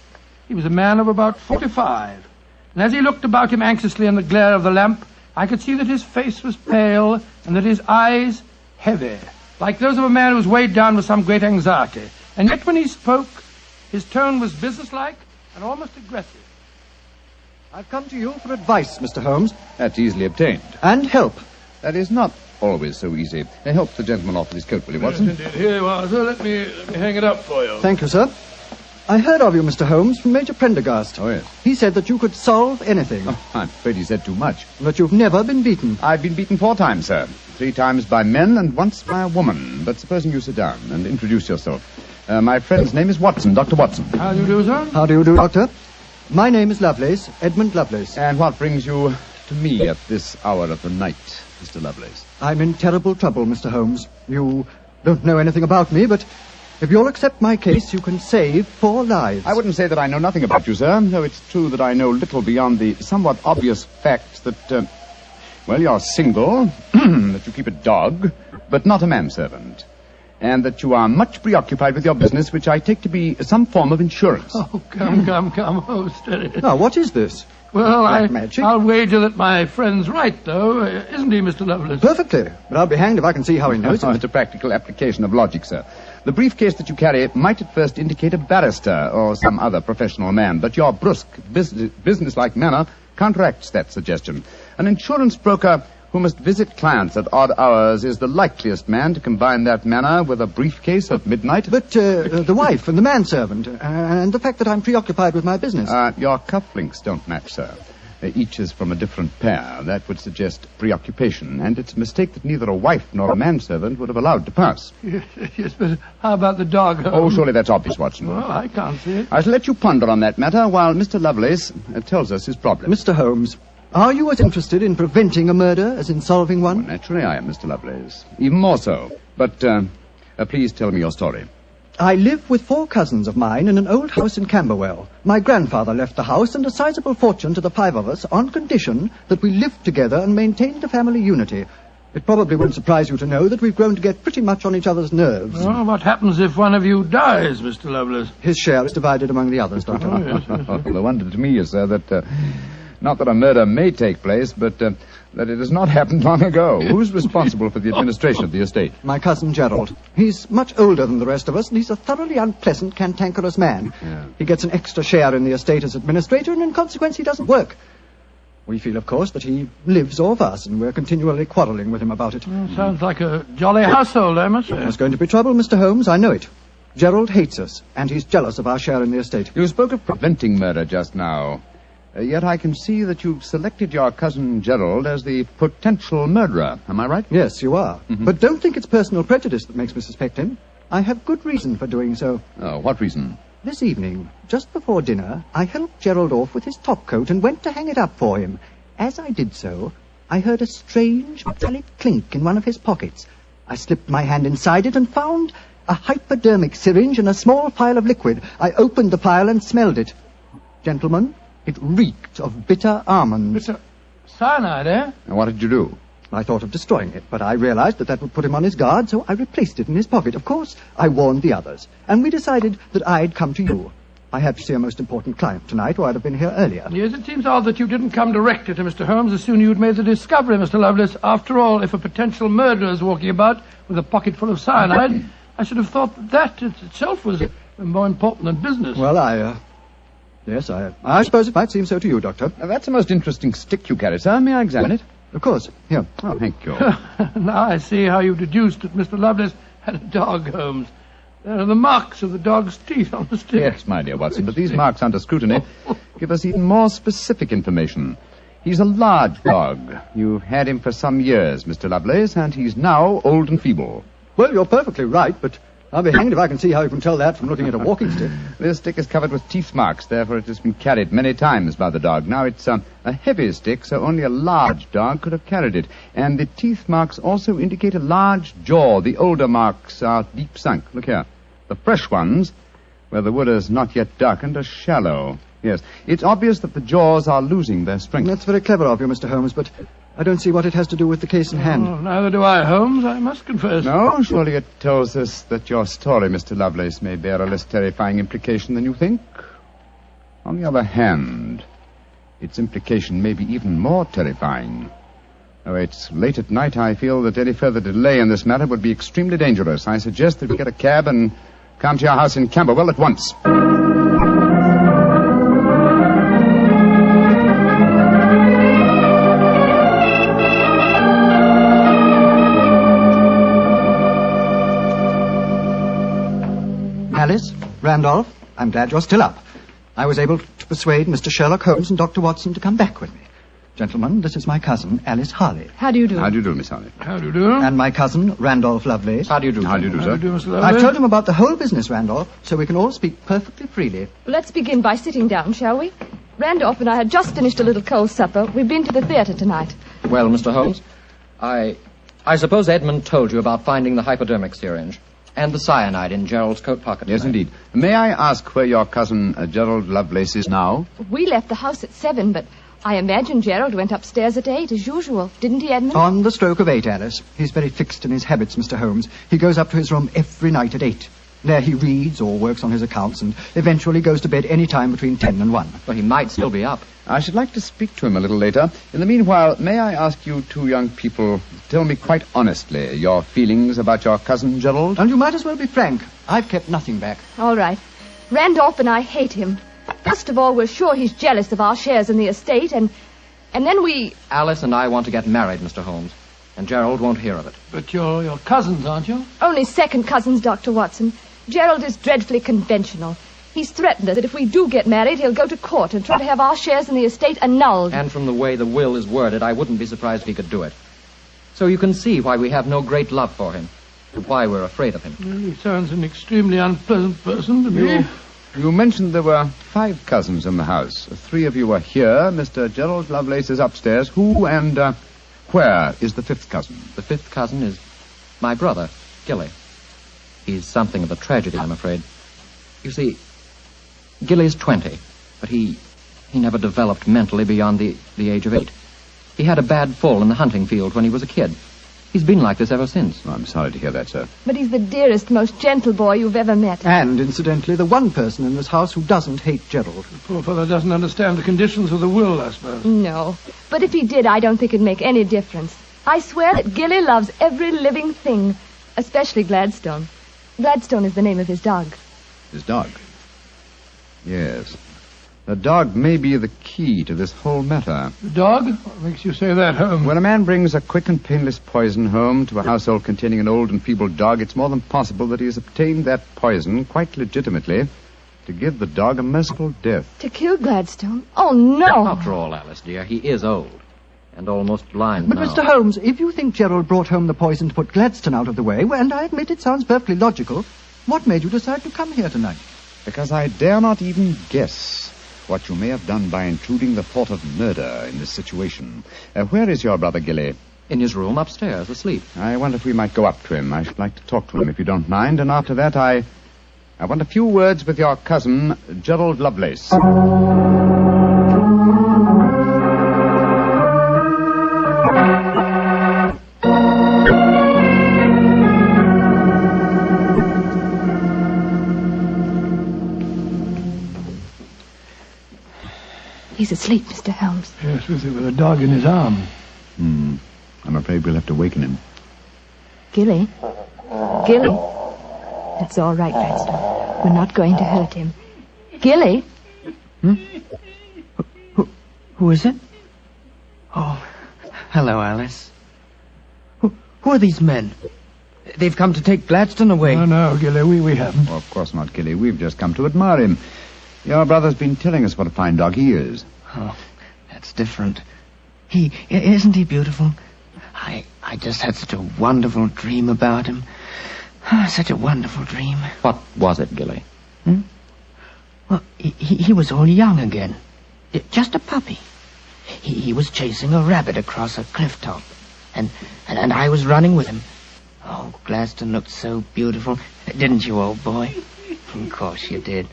He was a man of about 45, and as he looked about him anxiously in the glare of the lamp, I could see that his face was pale and that his eyes heavy, like those of a man who was weighed down with some great anxiety. And yet when he spoke, his tone was businesslike and almost aggressive. I've come to you for advice, Mr. Holmes. That's easily obtained. And help. That is not always so easy. Help the gentleman off with his coat, will you, Watson? Yes, indeed. Here you are, sir. Let me hang it up for you. Thank you, sir. I heard of you, Mr. Holmes, from Major Prendergast. Oh, yes. He said that you could solve anything. Oh, I'm afraid he said too much. But you've never been beaten. I've been beaten 4 times, sir. 3 times by men and once by a woman. But supposing you sit down and introduce yourself. My friend's name is Watson, Dr. Watson. How do you do, sir? How do you do, Doctor? My name is Lovelace, Edmund Lovelace. And what brings you to me at this hour of the night, Mr. Lovelace? I'm in terrible trouble, Mr. Holmes. You don't know anything about me, but if you'll accept my case, you can save 4 lives. I wouldn't say that I know nothing about you, sir, though it's true that I know little beyond the somewhat obvious fact that, you're single, that you keep a dog, but not a manservant, and that you are much preoccupied with your business, which I take to be some form of insurance. Oh, come. Oh, steady. Now, what is this? Well, magic? I'll wager that my friend's right, though. Isn't he, Mr. Lovelace? Perfectly. But I'll be hanged if I can see how he knows it. It's a practical application of logic, sir. The briefcase that you carry might at first indicate a barrister or some other professional man, but your brusque, businesslike manner counteracts that suggestion. An insurance broker who must visit clients at odd hours is the likeliest man to combine that manner with a briefcase at midnight. But the wife and the manservant, and the fact that I'm preoccupied with my business. Your cufflinks don't match, sir. Each is from a different pair. That would suggest preoccupation, and it's a mistake that neither a wife nor a manservant would have allowed to pass. Yes, but how about the dog? Oh, surely that's obvious, Watson. Well, I can't see it. I shall let you ponder on that matter while Mr. Lovelace tells us his problem. Mr. Holmes, are you as interested in preventing a murder as in solving one? Well, naturally I am, Mr. Lovelace. Even more so. But please tell me your story. I live with 4 cousins of mine in an old house in Camberwell. My grandfather left the house and a sizable fortune to the 5 of us on condition that we lived together and maintained a family unity. It probably won't surprise you to know that we've grown to get pretty much on each other's nerves. Well, what happens if one of you dies, Mr. Lovelace? His share is divided among the others, Doctor. Oh, yes. The wonder to me is, sir, that not that a murder may take place, but that it has not happened long ago. Who's responsible for the administration of the estate? My cousin Gerald. He's much older than the rest of us, and he's a thoroughly unpleasant, cantankerous man. Yeah. He gets an extra share in the estate as administrator, and in consequence he doesn't work. We feel, of course, that he lives off us, and we're continually quarrelling with him about it. Sounds like a jolly household, I must say. There's going to be trouble, Mr. Holmes, I know it. Gerald hates us, and he's jealous of our share in the estate. You spoke of preventing murder just now. Yet I can see that you've selected your cousin Gerald as the potential murderer. Am I right? Yes, you are. Mm-hmm. But don't think it's personal prejudice that makes me suspect him. I have good reason for doing so. Oh, what reason? This evening, just before dinner, I helped Gerald off with his topcoat and went to hang it up for him. As I did so, I heard a strange metallic clink in one of his pockets. I slipped my hand inside it and found a hypodermic syringe and a small phial of liquid. I opened the phial and smelled it. Gentlemen, it reeked of bitter almonds. Bitter cyanide, eh? And what did you do? I thought of destroying it, but I realized that would put him on his guard, so I replaced it in his pocket. Of course, I warned the others, and we decided that I'd come to you. I had to see a most important client tonight, or I'd have been here earlier. Yes, it seems odd that you didn't come directly to Mr. Holmes as soon as you'd made the discovery, Mr. Lovelace. After all, if a potential murderer is walking about with a pocket full of cyanide, I should have thought that itself was more important than business. Well, Yes, I suppose it might seem so to you, Doctor. Now, that's a most interesting stick you carry, sir. May I examine it? Of course. Here. Oh, thank you. Now I see how you deduced that Mr. Lovelace had a dog, Holmes. There are the marks of the dog's teeth on the stick. Yes, my dear Watson, but these marks under scrutiny give us even more specific information. He's a large dog. You've had him for some years, Mr. Lovelace, and he's now old and feeble. Well, you're perfectly right, but I'll be hanged if I can see how you can tell that from looking at a walking stick. This stick is covered with teeth marks, therefore it has been carried many times by the dog. Now, it's a heavy stick, so only a large dog could have carried it. And the teeth marks also indicate a large jaw. The older marks are deep sunk. Look here. The fresh ones, where the wood is not yet darkened, are shallow. Yes, it's obvious that the jaws are losing their strength. That's very clever of you, Mr. Holmes, but I don't see what it has to do with the case in hand. Oh, neither do I, Holmes, I must confess. No, surely it tells us that your story, Mr. Lovelace, may bear a less terrifying implication than you think. On the other hand, its implication may be even more terrifying. Though it's late at night, I feel that any further delay in this matter would be extremely dangerous. I suggest that we get a cab and come to your house in Camberwell at once. Alice, Randolph, I'm glad you're still up. I was able to persuade Mr. Sherlock Holmes and Dr. Watson to come back with me. Gentlemen, this is my cousin, Alice Harley. How do you do? How do you do, Miss Harley? How do you do? And my cousin, Randolph Lovelace. How do you do? How do you do, sir? How do you do, Mr. Lovelace? I've told him about the whole business, Randolph, so we can all speak perfectly freely. Let's begin by sitting down, shall we? Randolph and I had just finished a little cold supper. We've been to the theatre tonight. Well, Mr. Holmes, I suppose Edmund told you about finding the hypodermic syringe and the cyanide in Gerald's coat pocket. Yes, indeed. May I ask where your cousin Gerald Lovelace is now? We left the house at 7, but I imagine Gerald went upstairs at 8, as usual. Didn't he, Edmund? On the stroke of 8, Alice. He's very fixed in his habits, Mr. Holmes. He goes up to his room every night at 8. There he reads or works on his accounts and eventually goes to bed any time between 10 and 1. Well, he might still be up. I should like to speak to him a little later. In the meanwhile, may I ask you two young people to tell me quite honestly your feelings about your cousin Gerald? And you might as well be frank. I've kept nothing back. All right. Randolph and I hate him. First of all, we're sure he's jealous of our shares in the estate, and then we... Alice and I want to get married, Mr. Holmes, and Gerald won't hear of it. But you're cousins, aren't you? Only second cousins, Dr. Watson. Gerald is dreadfully conventional. He's threatened us that if we do get married, he'll go to court and try to have our shares in the estate annulled. And from the way the will is worded, I wouldn't be surprised if he could do it. So you can see why we have no great love for him, and why we're afraid of him. Well, he sounds an extremely unpleasant person to me. You mentioned there were 5 cousins in the house. 3 of you are here. Mr. Gerald Lovelace is upstairs. Who and where is the 5th cousin? The 5th cousin is my brother, Gilly. He's something of a tragedy, I'm afraid. You see, Gilly's 20, but he never developed mentally beyond the age of 8. He had a bad fall in the hunting field when he was a kid. He's been like this ever since. Oh, I'm sorry to hear that, sir. But he's the dearest, most gentle boy you've ever met. And, incidentally, the one person in this house who doesn't hate Gerald. The poor fellow doesn't understand the conditions of the will, I suppose. No. But if he did, I don't think it'd make any difference. I swear that Gilly loves every living thing, especially Gladstone. Gladstone is the name of his dog. His dog? Yes. The dog may be the key to this whole matter. The dog? What makes you say that, Holmes? When a man brings a quick and painless poison home to a household containing an old and feeble dog, it's more than possible that he has obtained that poison, quite legitimately, to give the dog a merciful death. To kill Gladstone? Oh, no! After all, Alice, dear, he is old. And almost blind But, now. Mr. Holmes, if you think Gerald brought home the poison to put Gladstone out of the way, well, and I admit it sounds perfectly logical, what made you decide to come here tonight? Because I dare not even guess what you may have done by intruding the thought of murder in this situation. Where is your brother Gilly? In his room upstairs, asleep. I wonder if we might go up to him. I should like to talk to him, if you don't mind. And after that, I want a few words with your cousin, Gerald Lovelace. He's asleep, Mr. Holmes. Yes, with a dog in his arm. I'm afraid we'll have to waken him. Gilly? Gilly? That's all right, Gladstone. We're not going to hurt him. Gilly? Who is it? Oh, hello, Alice. Who are these men? They've come to take Gladstone away. No, Gilly, we haven't. Oh, of course not, Gilly. We've just come to admire him. Your brother's been telling us what a fine dog he is. Oh, that's different. Isn't he beautiful? I just had such a wonderful dream about him. Such a wonderful dream. What was it, Gilly? Well, he was all young again. Just a puppy. He was chasing a rabbit across a cliff top. And I was running with him. Oh, Gladstone looked so beautiful. Didn't you, old boy? Of course you did.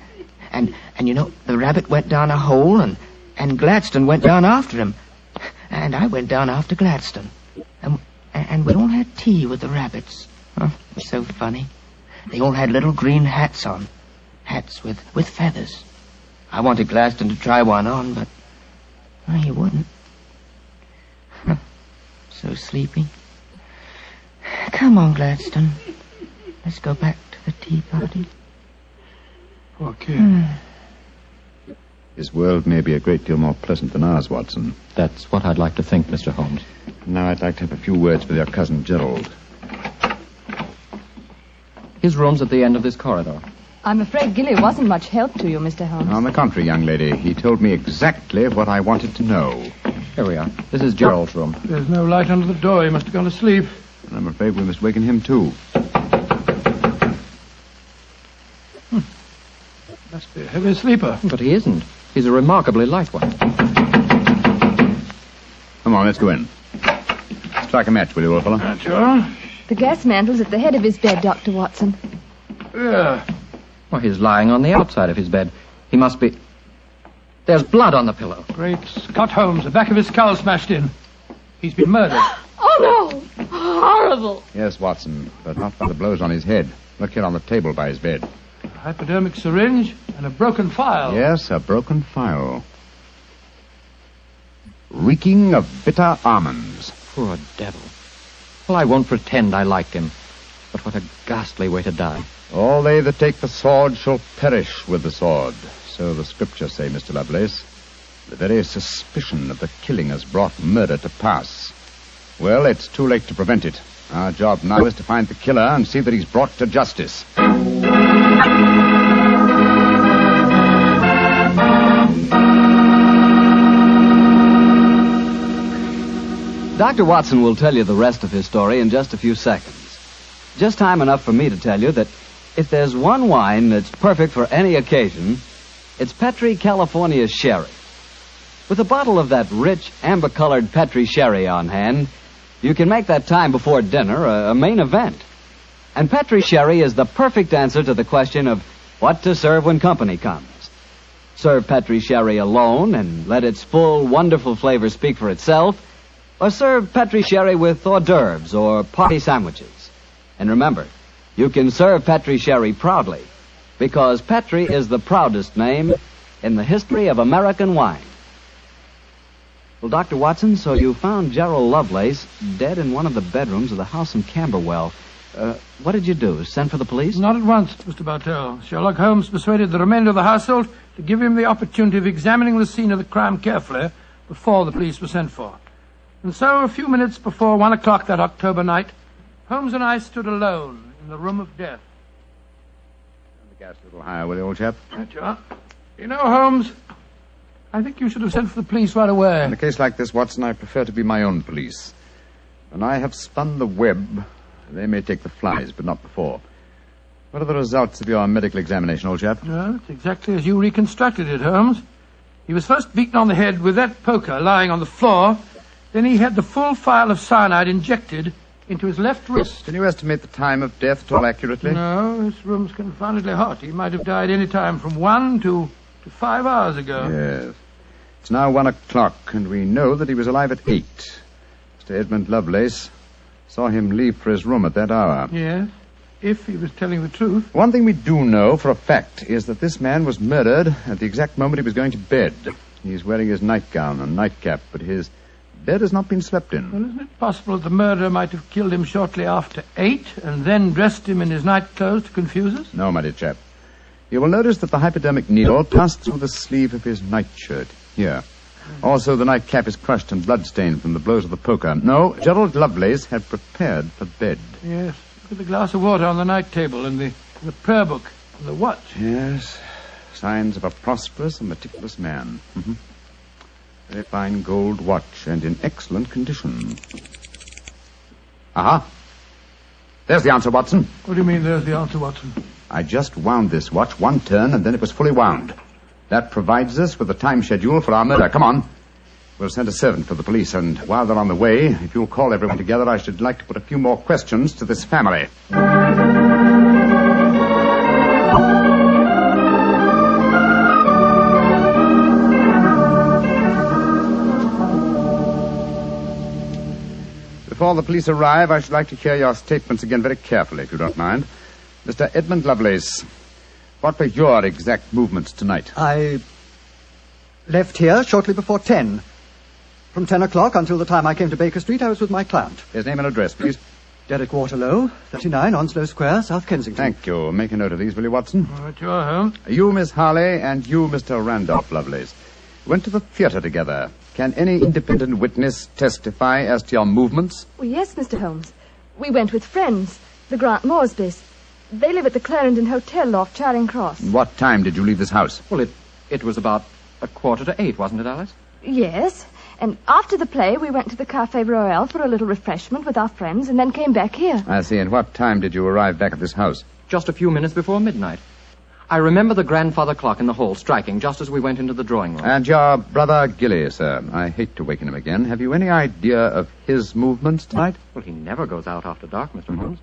And you know, the rabbit went down a hole, and Gladstone went down after him. And I went down after Gladstone. And we all had tea with the rabbits. Oh, it was so funny. They all had little green hats on. Hats with feathers. I wanted Gladstone to try one on, but he wouldn't. So sleepy. Come on, Gladstone. Let's go back to the tea party. Poor kid. His world may be a great deal more pleasant than ours, Watson. That's what I'd like to think, Mr. Holmes. Now I'd like to have a few words with your cousin Gerald. His room's at the end of this corridor. I'm afraid Gilly wasn't much help to you, Mr. Holmes. On the contrary, young lady, he told me exactly what I wanted to know. Here we are. This is Gerald's room. There's no light under the door. He must have gone to sleep. And I'm afraid we must waken him, too. Must be a heavy sleeper. But he isn't. He's a remarkably light one. Come on, let's go in. Strike a match, will you, old fellow? Sure. The gas mantle's at the head of his bed, Dr. Watson. Yeah. Well, he's lying on the outside of his bed. He must be... There's blood on the pillow. Great Scott, Holmes. The back of his skull smashed in. He's been murdered. Oh, no! Horrible! Yes, Watson, but not by the blows on his head. Look here on the table by his bed. A hypodermic syringe and a broken file. Yes, a broken file. Reeking of bitter almonds. Poor devil. Well, I won't pretend I liked him. But what a ghastly way to die. All they that take the sword shall perish with the sword. So the scriptures say, Mr. Lovelace. The very suspicion of the killing has brought murder to pass. Well, it's too late to prevent it. Our job now is to find the killer and see that he's brought to justice. Dr. Watson will tell you the rest of his story in just a few seconds. Just time enough for me to tell you that if there's one wine that's perfect for any occasion, it's Petri California Sherry. With a bottle of that rich, amber-colored Petri Sherry on hand, you can make that time before dinner a main event. And Petri Sherry is the perfect answer to the question of what to serve when company comes. Serve Petri Sherry alone and let its full, wonderful flavor speak for itself, or serve Petri Sherry with hors d'oeuvres or party sandwiches. And remember, you can serve Petri Sherry proudly, because Petri is the proudest name in the history of American wine. Well, Dr. Watson, so you found Gerald Lovelace dead in one of the bedrooms of the house in Camberwell. What did you do? Send for the police? Not at once, Mr. Bartell. Sherlock Holmes persuaded the remainder of the household to give him the opportunity of examining the scene of the crime carefully before the police were sent for. And so, a few minutes before 1 o'clock that October night, Holmes and I stood alone in the room of death. Turn the gas a little higher, will you, old chap? Right you are. You know, Holmes, I think you should have sent for the police right away. In a case like this, Watson, I prefer to be my own police. When I have spun the web, they may take the flies, but not before. What are the results of your medical examination, old chap? Well, it's exactly as you reconstructed it, Holmes. He was first beaten on the head with that poker lying on the floor. Then he had the full phial of cyanide injected into his left wrist. Can you estimate the time of death at all accurately? No, this room's confoundedly hot. He might have died any time from 1 to 5 hours ago. Yes. It's now 1 o'clock, and we know that he was alive at 8. Mr. Edmund Lovelace saw him leave for his room at that hour. Yes, if he was telling the truth. One thing we do know for a fact is that this man was murdered at the exact moment he was going to bed. He's wearing his nightgown and nightcap, but his bed has not been slept in. Well, isn't it possible that the murderer might have killed him shortly after 8 and then dressed him in his nightclothes to confuse us? No, my dear chap. You will notice that the hypodermic needle passed through the sleeve of his nightshirt. Here. Also, the nightcap is crushed and bloodstained from the blows of the poker. No, Gerald Lovelace had prepared for bed. Yes. Look at the glass of water on the night table and the prayer book and the watch. Yes. Signs of a prosperous and meticulous man. Mm-hmm. Very fine gold watch and in excellent condition. Aha. There's the answer, Watson. What do you mean, there's the answer, Watson? I just wound this watch 1 turn, and then it was fully wound. That provides us with the time schedule for our murder. Come on. We'll send a servant for the police, and while they're on the way, if you'll call everyone together, I should like to put a few more questions to this family. Before the police arrive, I should like to hear your statements again very carefully, if you don't mind. Mr. Edmund Lovelace, what were your exact movements tonight? I left here shortly before 10. From 10 o'clock until the time I came to Baker Street, I was with my client. His name and address, please. Derek Waterlow, 39 Onslow Square, South Kensington. Thank you. Make a note of these, will you, Watson? All right, you're home. You, Miss Harley, and you, Mr. Randolph Lovelace, went to the theatre together. Can any independent witness testify as to your movements? Well, yes, Mr. Holmes. We went with friends, the Grant Moresbys. They live at the Clarendon Hotel off Charing Cross. What time did you leave this house? Well, it was about 7:45, wasn't it, Alice? Yes. And after the play, we went to the Café Royal for a little refreshment with our friends and then came back here. I see. And what time did you arrive back at this house? Just a few minutes before midnight. I remember the grandfather clock in the hall striking just as we went into the drawing room. And your brother Gilly, sir. I hate to waken him again. Have you any idea of his movements tonight? Well, he never goes out after dark, Mr. Holmes.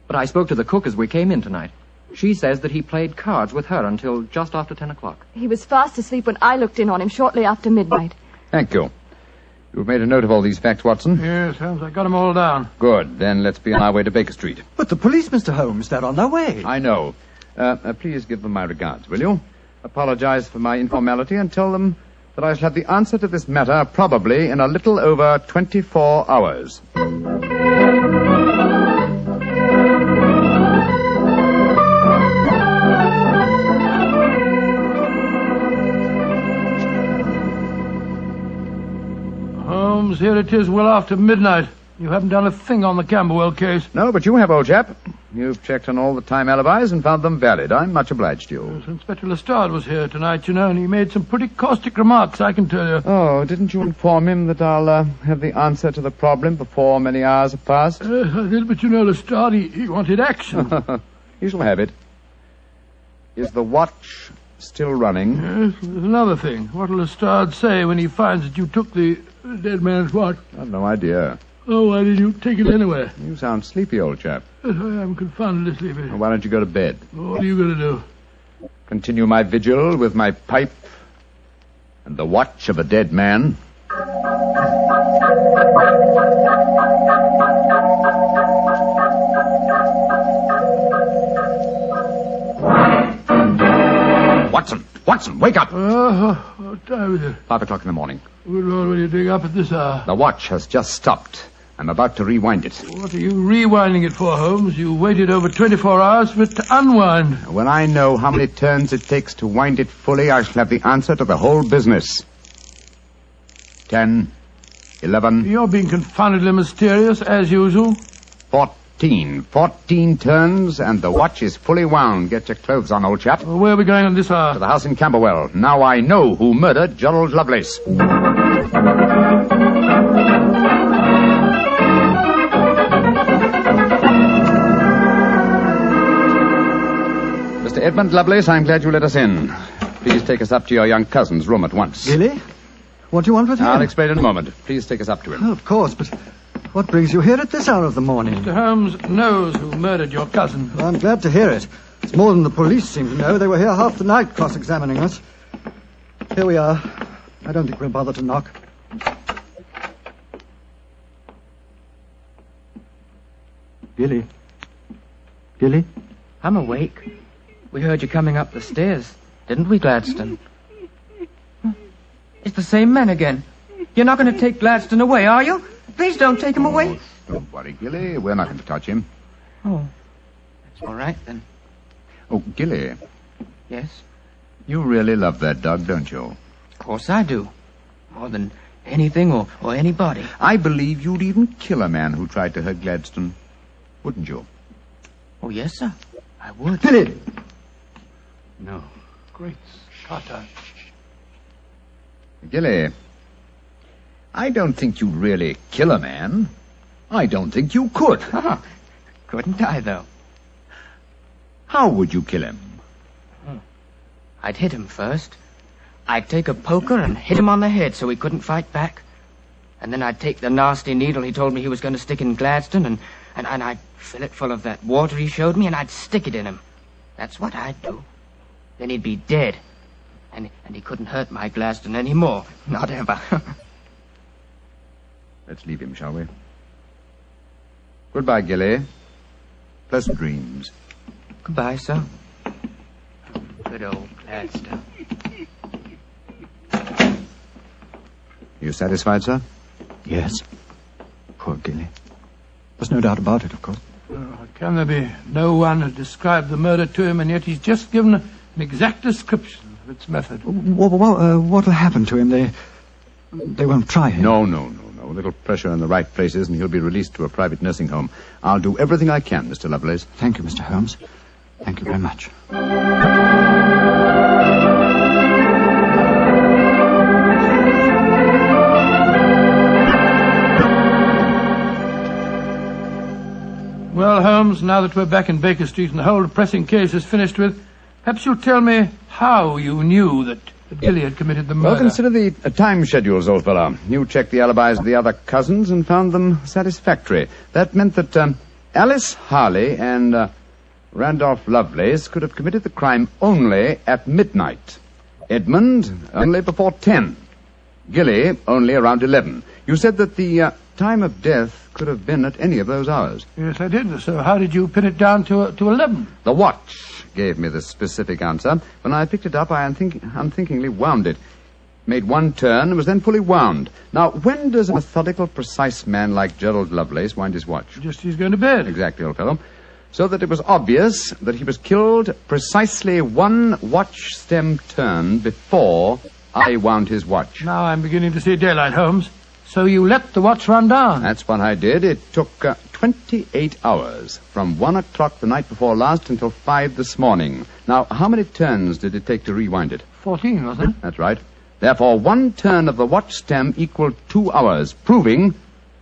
But I spoke to the cook as we came in tonight. She says that he played cards with her until just after 10 o'clock. He was fast asleep when I looked in on him shortly after midnight. Thank you. You've made a note of all these facts, Watson? Yes, Holmes, I got them all down. Good. Then let's be on our way to Baker Street. But the police, Mr. Holmes, they're on their way. I know. Please give them my regards, will you? Apologize for my informality and tell them that I shall have the answer to this matter probably in a little over 24 hours. Holmes, here it is well after midnight. You haven't done a thing on the Camberwell case. No, but you have, old chap. You've checked on all the time alibis and found them valid. I'm much obliged to you. Yes, Inspector Lestrade was here tonight, you know, and he made some pretty caustic remarks, I can tell you. Oh, didn't you inform him that I'll have the answer to the problem before many hours have passed? I did, but you know, Lestrade, he wanted action. He shall have it. Is the watch still running? Yes, there's another thing. What'll Lestrade say when he finds that you took the dead man's watch? I've no idea. Oh, why did you take it anyway? You sound sleepy, old chap. Yes, I am confoundedly sleepy. Well, why don't you go to bed? What are you going to do? Continue my vigil with my pipe and the watch of a dead man. Watson, wake up! What time is it? 5 o'clock in the morning. Good Lord, what are you doing up at this hour? The watch has just stopped. I'm about to rewind it. What are you rewinding it for, Holmes? You waited over 24 hours for it to unwind. When I know how many turns it takes to wind it fully, I shall have the answer to the whole business. 10, 11... You're being confoundedly mysterious, as usual. 14 turns, and the watch is fully wound. Get your clothes on, old chap. Where are we going on this hour? To the house in Camberwell. Now I know who murdered Gerald Lovelace. Mr. Edmund Lovelace, I'm glad you let us in. Please take us up to your young cousin's room at once. Gilly? What do you want with him? I'll explain in a moment. Please take us up to him. Oh, of course, but what brings you here at this hour of the morning? Mr. Holmes knows who murdered your cousin. Well, I'm glad to hear it. It's more than the police seem to know. They were here half the night cross-examining us. Here we are. I don't think we'll bother to knock. Gilly? Gilly? I'm awake. We heard you coming up the stairs, didn't we, Gladstone? It's the same man again. You're not going to take Gladstone away, are you? Please don't take him away. Don't worry, Gilly. We're not going to touch him. Oh, that's all right, then. Oh, Gilly. Yes? You really love that dog, don't you? Of course I do. More than anything or anybody. I believe you'd even kill a man who tried to hurt Gladstone. Wouldn't you? Oh, yes, sir. I would. Gilly! No. Great Scott. Gilly, I don't think you'd really kill a man. I don't think you could. Couldn't I, though? How would you kill him? I'd hit him first. I'd take a poker and hit him on the head so he couldn't fight back. And then I'd take the nasty needle he told me he was going to stick in Gladstone, and I'd fill it full of that water he showed me, and I'd stick it in him. That's what I'd do. Then he'd be dead. And he couldn't hurt my Gladstone anymore. Not ever. Let's leave him, shall we? Goodbye, Gilly. Pleasant dreams. Goodbye, sir. Good old Gladstone. You satisfied, sir? Yes. Poor Gilly. There's no doubt about it, of course. Can there be no one who described the murder to him, and yet he's just given an exact description of its method? What'll happen to him? They won't try him. No. A little pressure in the right places, and he'll be released to a private nursing home. I'll do everything I can, Mr. Lovelace. Thank you, Mr. Holmes. Thank you very much. Well, Holmes, now that we're back in Baker Street and the whole depressing case is finished with, perhaps you'll tell me how you knew that Gilly had committed the murder. Well, consider the time schedules, old fellow. You checked the alibis of the other cousins and found them satisfactory. That meant that Alice Harley and Randolph Lovelace could have committed the crime only at midnight. Edmund only before 10. Gilly only around 11. You said that the time of death could have been at any of those hours. Yes, I did. So how did you pin it down to 11? The watch gave me the specific answer. When I picked it up, I unthinkingly wound it. Made one turn and was then fully wound. Now, when does a methodical, precise man like Gerald Lovelace wind his watch? Just as he's going to bed. Exactly, old fellow. So that it was obvious that he was killed precisely one watch stem turn before I wound his watch. Now I'm beginning to see daylight, Holmes. So you let the watch run down? That's what I did. It took 28 hours, from 1 o'clock the night before last until 5 this morning. Now, how many turns did it take to rewind it? 14, wasn't it? That's right. Therefore, one turn of the watch stem equaled 2 hours, proving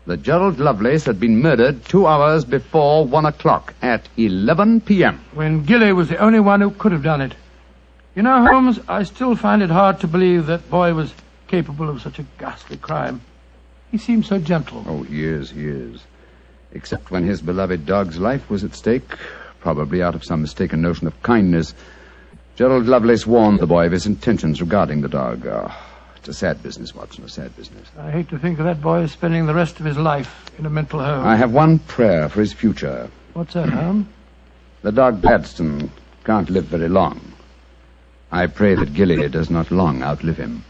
that Gerald Lovelace had been murdered 2 hours before 1 o'clock at 11 p.m. When Gilly was the only one who could have done it. You know, Holmes, I still find it hard to believe that boy was capable of such a ghastly crime. He seemed so gentle. Oh, he is. Except when his beloved dog's life was at stake, probably out of some mistaken notion of kindness. Gerald Lovelace warned the boy of his intentions regarding the dog. Oh, it's a sad business, Watson, a sad business. I hate to think of that boy spending the rest of his life in a mental home. I have one prayer for his future. What's that, Holmes? The dog Gladstone can't live very long. I pray that Gilly does not long outlive him.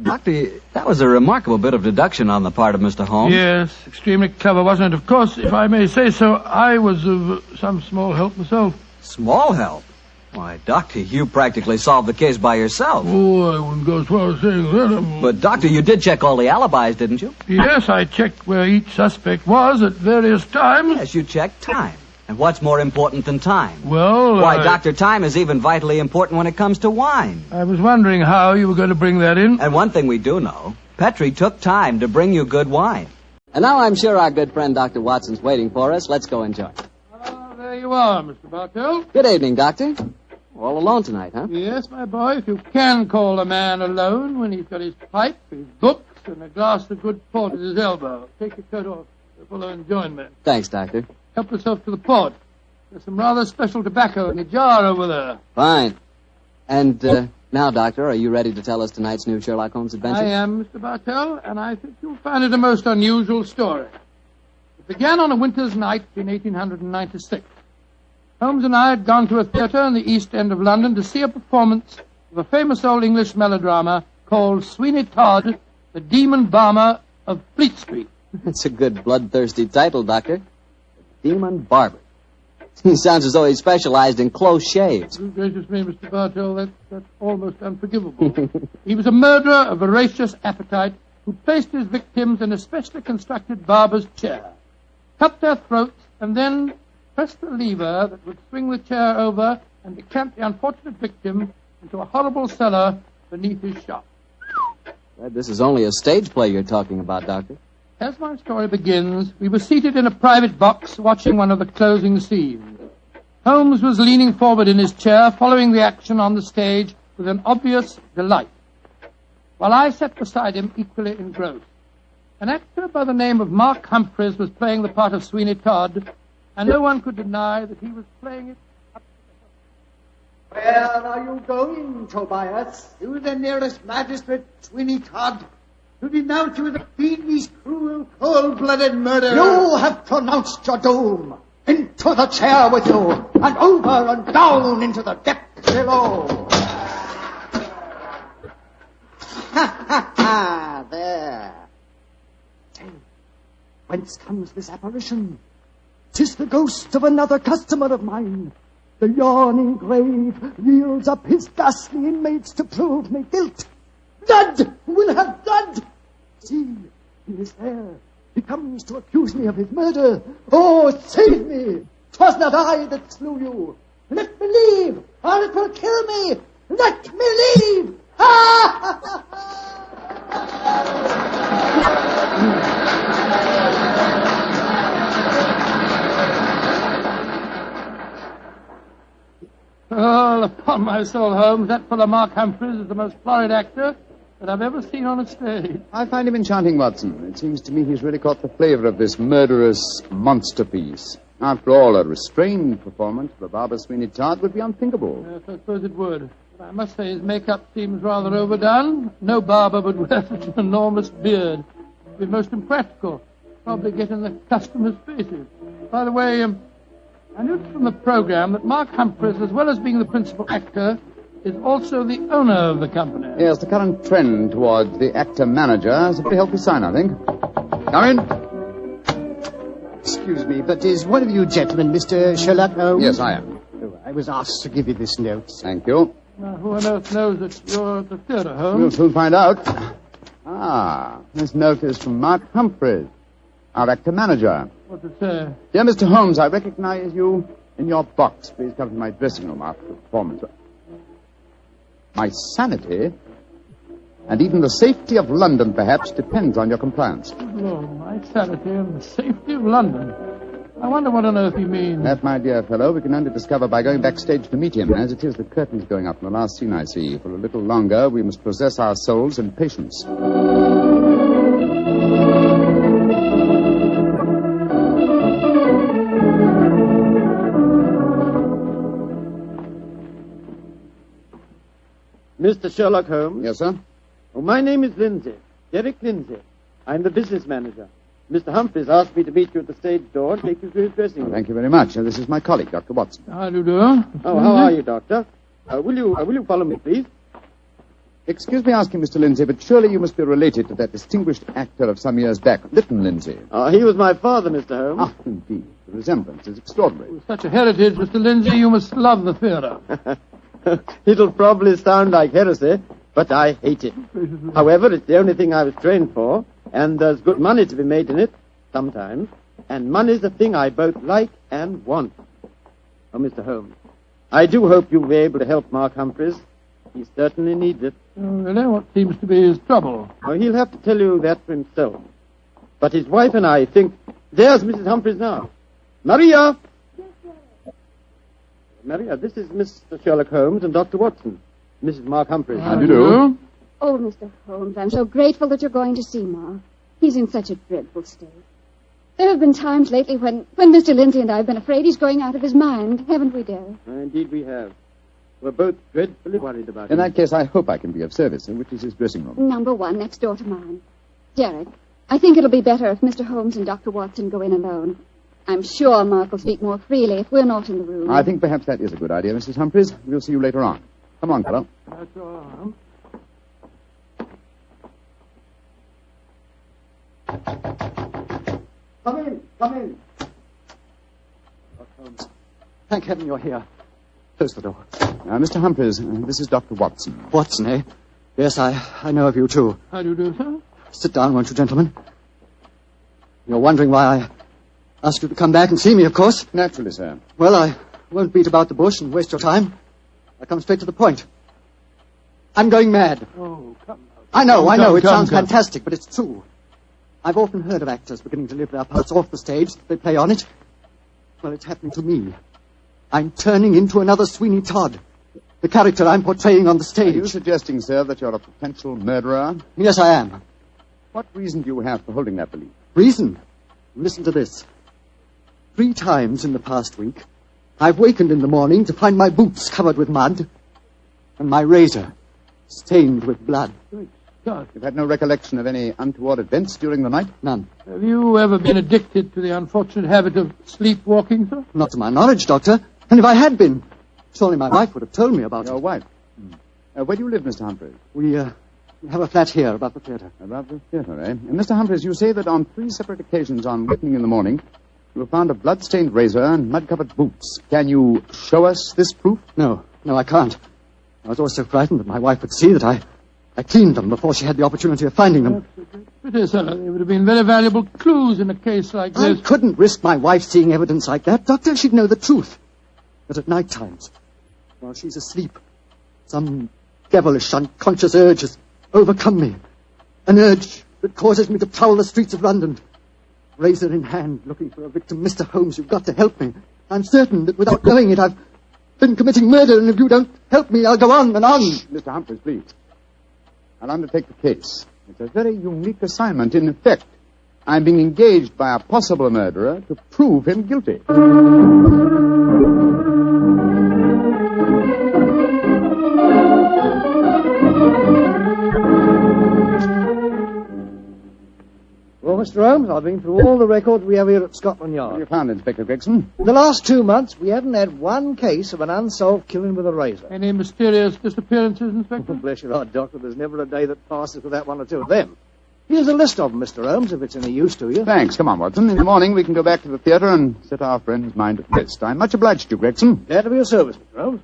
Doctor, that was a remarkable bit of deduction on the part of Mr. Holmes. Yes, extremely clever, wasn't it? Of course, if I may say so, I was of some small help myself. Small help? Why, Doctor, you practically solved the case by yourself. Oh, I wouldn't go as far as saying that. But, Doctor, you did check all the alibis, didn't you? Yes, I checked where each suspect was at various times. Yes, you checked time. And what's more important than time? Well, Why, Doctor, time is even vitally important when it comes to wine. I was wondering how you were going to bring that in. And one thing we do know, Petrie took time to bring you good wine. And now I'm sure our good friend Dr. Watson's waiting for us. Let's go enjoy. There you are, Mr. Bartell. Good evening, Doctor. All alone tonight, huh? Yes, my boy, if you can call a man alone when he's got his pipe, his books, and a glass of good port at his elbow. Take your coat off. You're full of enjoyment. Thanks, Doctor. Help yourself to the port. There's some rather special tobacco in the jar over there. Fine. And now, Doctor, are you ready to tell us tonight's new Sherlock Holmes adventure? I am, Mr. Bartell, and I think you'll find it a most unusual story. It began on a winter's night in 1896. Holmes and I had gone to a theatre in the East End of London to see a performance of a famous old English melodrama called Sweeney Todd, the Demon Barber of Fleet Street. That's a good bloodthirsty title, Doctor. The Demon Barber. He sounds as though he specialized in close shaves. Good gracious me, Mr. Bartell, that's almost unforgivable. He was a murderer of voracious appetite who placed his victims in a specially constructed barber's chair, cut their throats, and then pressed the lever that would swing the chair over and decamp the unfortunate victim into a horrible cellar beneath his shop. This is only a stage play you're talking about, Doctor. As my story begins, we were seated in a private box watching one of the closing scenes. Holmes was leaning forward in his chair, following the action on the stage with an obvious delight, while I sat beside him equally engrossed. An actor by the name of Mark Humphreys was playing the part of Sweeney Todd, and no one could deny that he was playing it. Where are you going, Tobias? To the nearest magistrate, Sweeney Todd, to denounce you as a fiendish, cruel, cold-blooded murderer. You have pronounced your doom. Into the chair with you, and over and down into the depths below. Ha, ha, ha, there. Say, whence comes this apparition? 'Tis the ghost of another customer of mine. The yawning grave yields up his ghastly inmates to prove me guilt. Blood will have blood. See, he is there. He comes to accuse me of his murder. Oh, save me. 'Twas not I that slew you. Let me leave, or it will kill me. Let me leave. Oh, upon my soul, Holmes, that fellow Mark Humphreys is the most florid actor that I've ever seen on a stage. I find him enchanting, Watson. It seems to me he's really caught the flavor of this murderous monster piece. After all, a restrained performance of a barber Sweeney Todd would be unthinkable. Yes, I suppose it would. But I must say his makeup seems rather overdone. No barber would wear such an enormous beard. It would be most impractical. Probably get in the customers' faces. By the way, I noticed from the program that Mark Humphreys, as well as being the principal actor, is also the owner of the company. Yes, the current trend towards the actor-manager is a pretty healthy sign, I think. Come in. Excuse me, but is one of you gentlemen Mr. Sherlock Holmes? Yes, I am. Oh, I was asked to give you this note. Thank you. Now, who on earth knows that you're at the theatre, Holmes? We'll soon find out. This note is from Mark Humphreys, our actor-manager. What's it say? Dear Mr. Holmes, I recognize you in your box. Please come to my dressing room after the performance. My sanity, and even the safety of London, perhaps, depends on your compliance. Oh, my sanity and the safety of London. I wonder what on earth he means. That, my dear fellow, we can only discover by going backstage to meet him. As it is, the curtain's going up in the last scene I see. For a little longer, we must possess our souls in patience. Mr. Sherlock Holmes? Yes, sir? Oh, my name is Lindsay. Derek Lindsay. I'm the business manager. Mr. Humphreys asked me to meet you at the stage door and take you to his dressing room. Thank you very much. This is my colleague, Dr. Watson. How do you do? Oh, how are you, Doctor? Will you follow me, please? Excuse me asking, Mr. Lindsay, but surely you must be related to that distinguished actor of some years back, Lytton Lindsay. He was my father, Mr. Holmes. Ah, indeed. The resemblance is extraordinary. With such a heritage, Mr. Lindsay, you must love the theatre. It'll probably sound like heresy, but I hate it. However, it's the only thing I was trained for, and there's good money to be made in it, sometimes. And money's a thing I both like and want. Oh, Mr. Holmes, I do hope you'll be able to help Mark Humphreys. He certainly needs it. Oh, really? What seems to be his trouble? Oh, he'll have to tell you that for himself. But his wife and I think... There's Mrs. Humphreys now. Maria! Maria, this is Mr. Sherlock Holmes and Dr. Watson. Mrs. Mark Humphreys. How do you do? Oh, Mr. Holmes, I'm so grateful that you're going to see Mark. He's in such a dreadful state. There have been times lately when Mr. Lindsay and I have been afraid he's going out of his mind, haven't we, dear? Indeed we have. We're both dreadfully worried about him. In that case, I hope I can be of service. Which is his dressing room? Number 1, next door to mine. Derek, I think it'll be better if Mr. Holmes and Dr. Watson go in alone. I'm sure Mark will speak more freely if we're not in the room. I think perhaps that is a good idea, Mrs. Humphreys. We'll see you later on. Come on, fellow. That's all. Come in, come in. Holmes, thank heaven you're here. Close the door. Mr. Humphreys, this is Dr. Watson. Watson, eh? Yes, I know of you, too. How do you do, sir? Sit down, won't you, gentlemen? You're wondering why I asked you to come back and see me, of course. Naturally, sir. Well, I won't beat about the bush and waste your time. I'll come straight to the point. I'm going mad. Oh, come now. I know. It sounds fantastic, but it's true. I've often heard of actors beginning to live their parts off the stage. They play on it. Well, it's happening to me. I'm turning into another Sweeney Todd. The character I'm portraying on the stage. Are you suggesting, sir, that you're a potential murderer? Yes, I am. What reason do you have for holding that belief? Reason? Listen to this. 3 times in the past week, I've wakened in the morning to find my boots covered with mud and my razor stained with blood. God. You've had no recollection of any untoward events during the night? None. Have you ever been addicted to the unfortunate habit of sleepwalking, sir? Not to my knowledge, Doctor. And if I had been, surely my wife would have told me about it. Your wife? Where do you live, Mr. Humphreys? We have a flat here above the theatre. Above the theatre, eh? And Mr. Humphreys, you say that on 3 separate occasions on wakening in the morning, you have found a blood-stained razor and mud-covered boots. Can you show us this proof? No, I can't. I was always so frightened that my wife would see that I cleaned them before she had the opportunity of finding them. It is, sir. They would have been very valuable clues in a case like this. I couldn't risk my wife seeing evidence like that, Doctor. She'd know the truth. But at night times, while she's asleep, some devilish, unconscious urge has overcome me. An urge that causes me to prowl the streets of London. Razor in hand, looking for a victim. Mr. Holmes, you've got to help me. I'm certain that without knowing it, I've been committing murder, and if you don't help me, I'll go on and on. Mr. Humphreys, please. I'll undertake the case. It's a very unique assignment. In effect, I'm being engaged by a possible murderer to prove him guilty. Well, Mr. Holmes, I've been through all the records we have here at Scotland Yard. What have you found, Inspector Gregson? In the last 2 months, we haven't had one case of an unsolved killing with a razor. Any mysterious disappearances, Inspector? Bless your heart, Doctor. There's never a day that passes without one or two of them. Here's a list of them, Mr. Holmes, if it's any use to you. Thanks. Come on, Watson. In the morning, we can go back to the theatre and set our friend's mind at rest. I'm much obliged to you, Gregson. Glad to be of service, Mr. Holmes.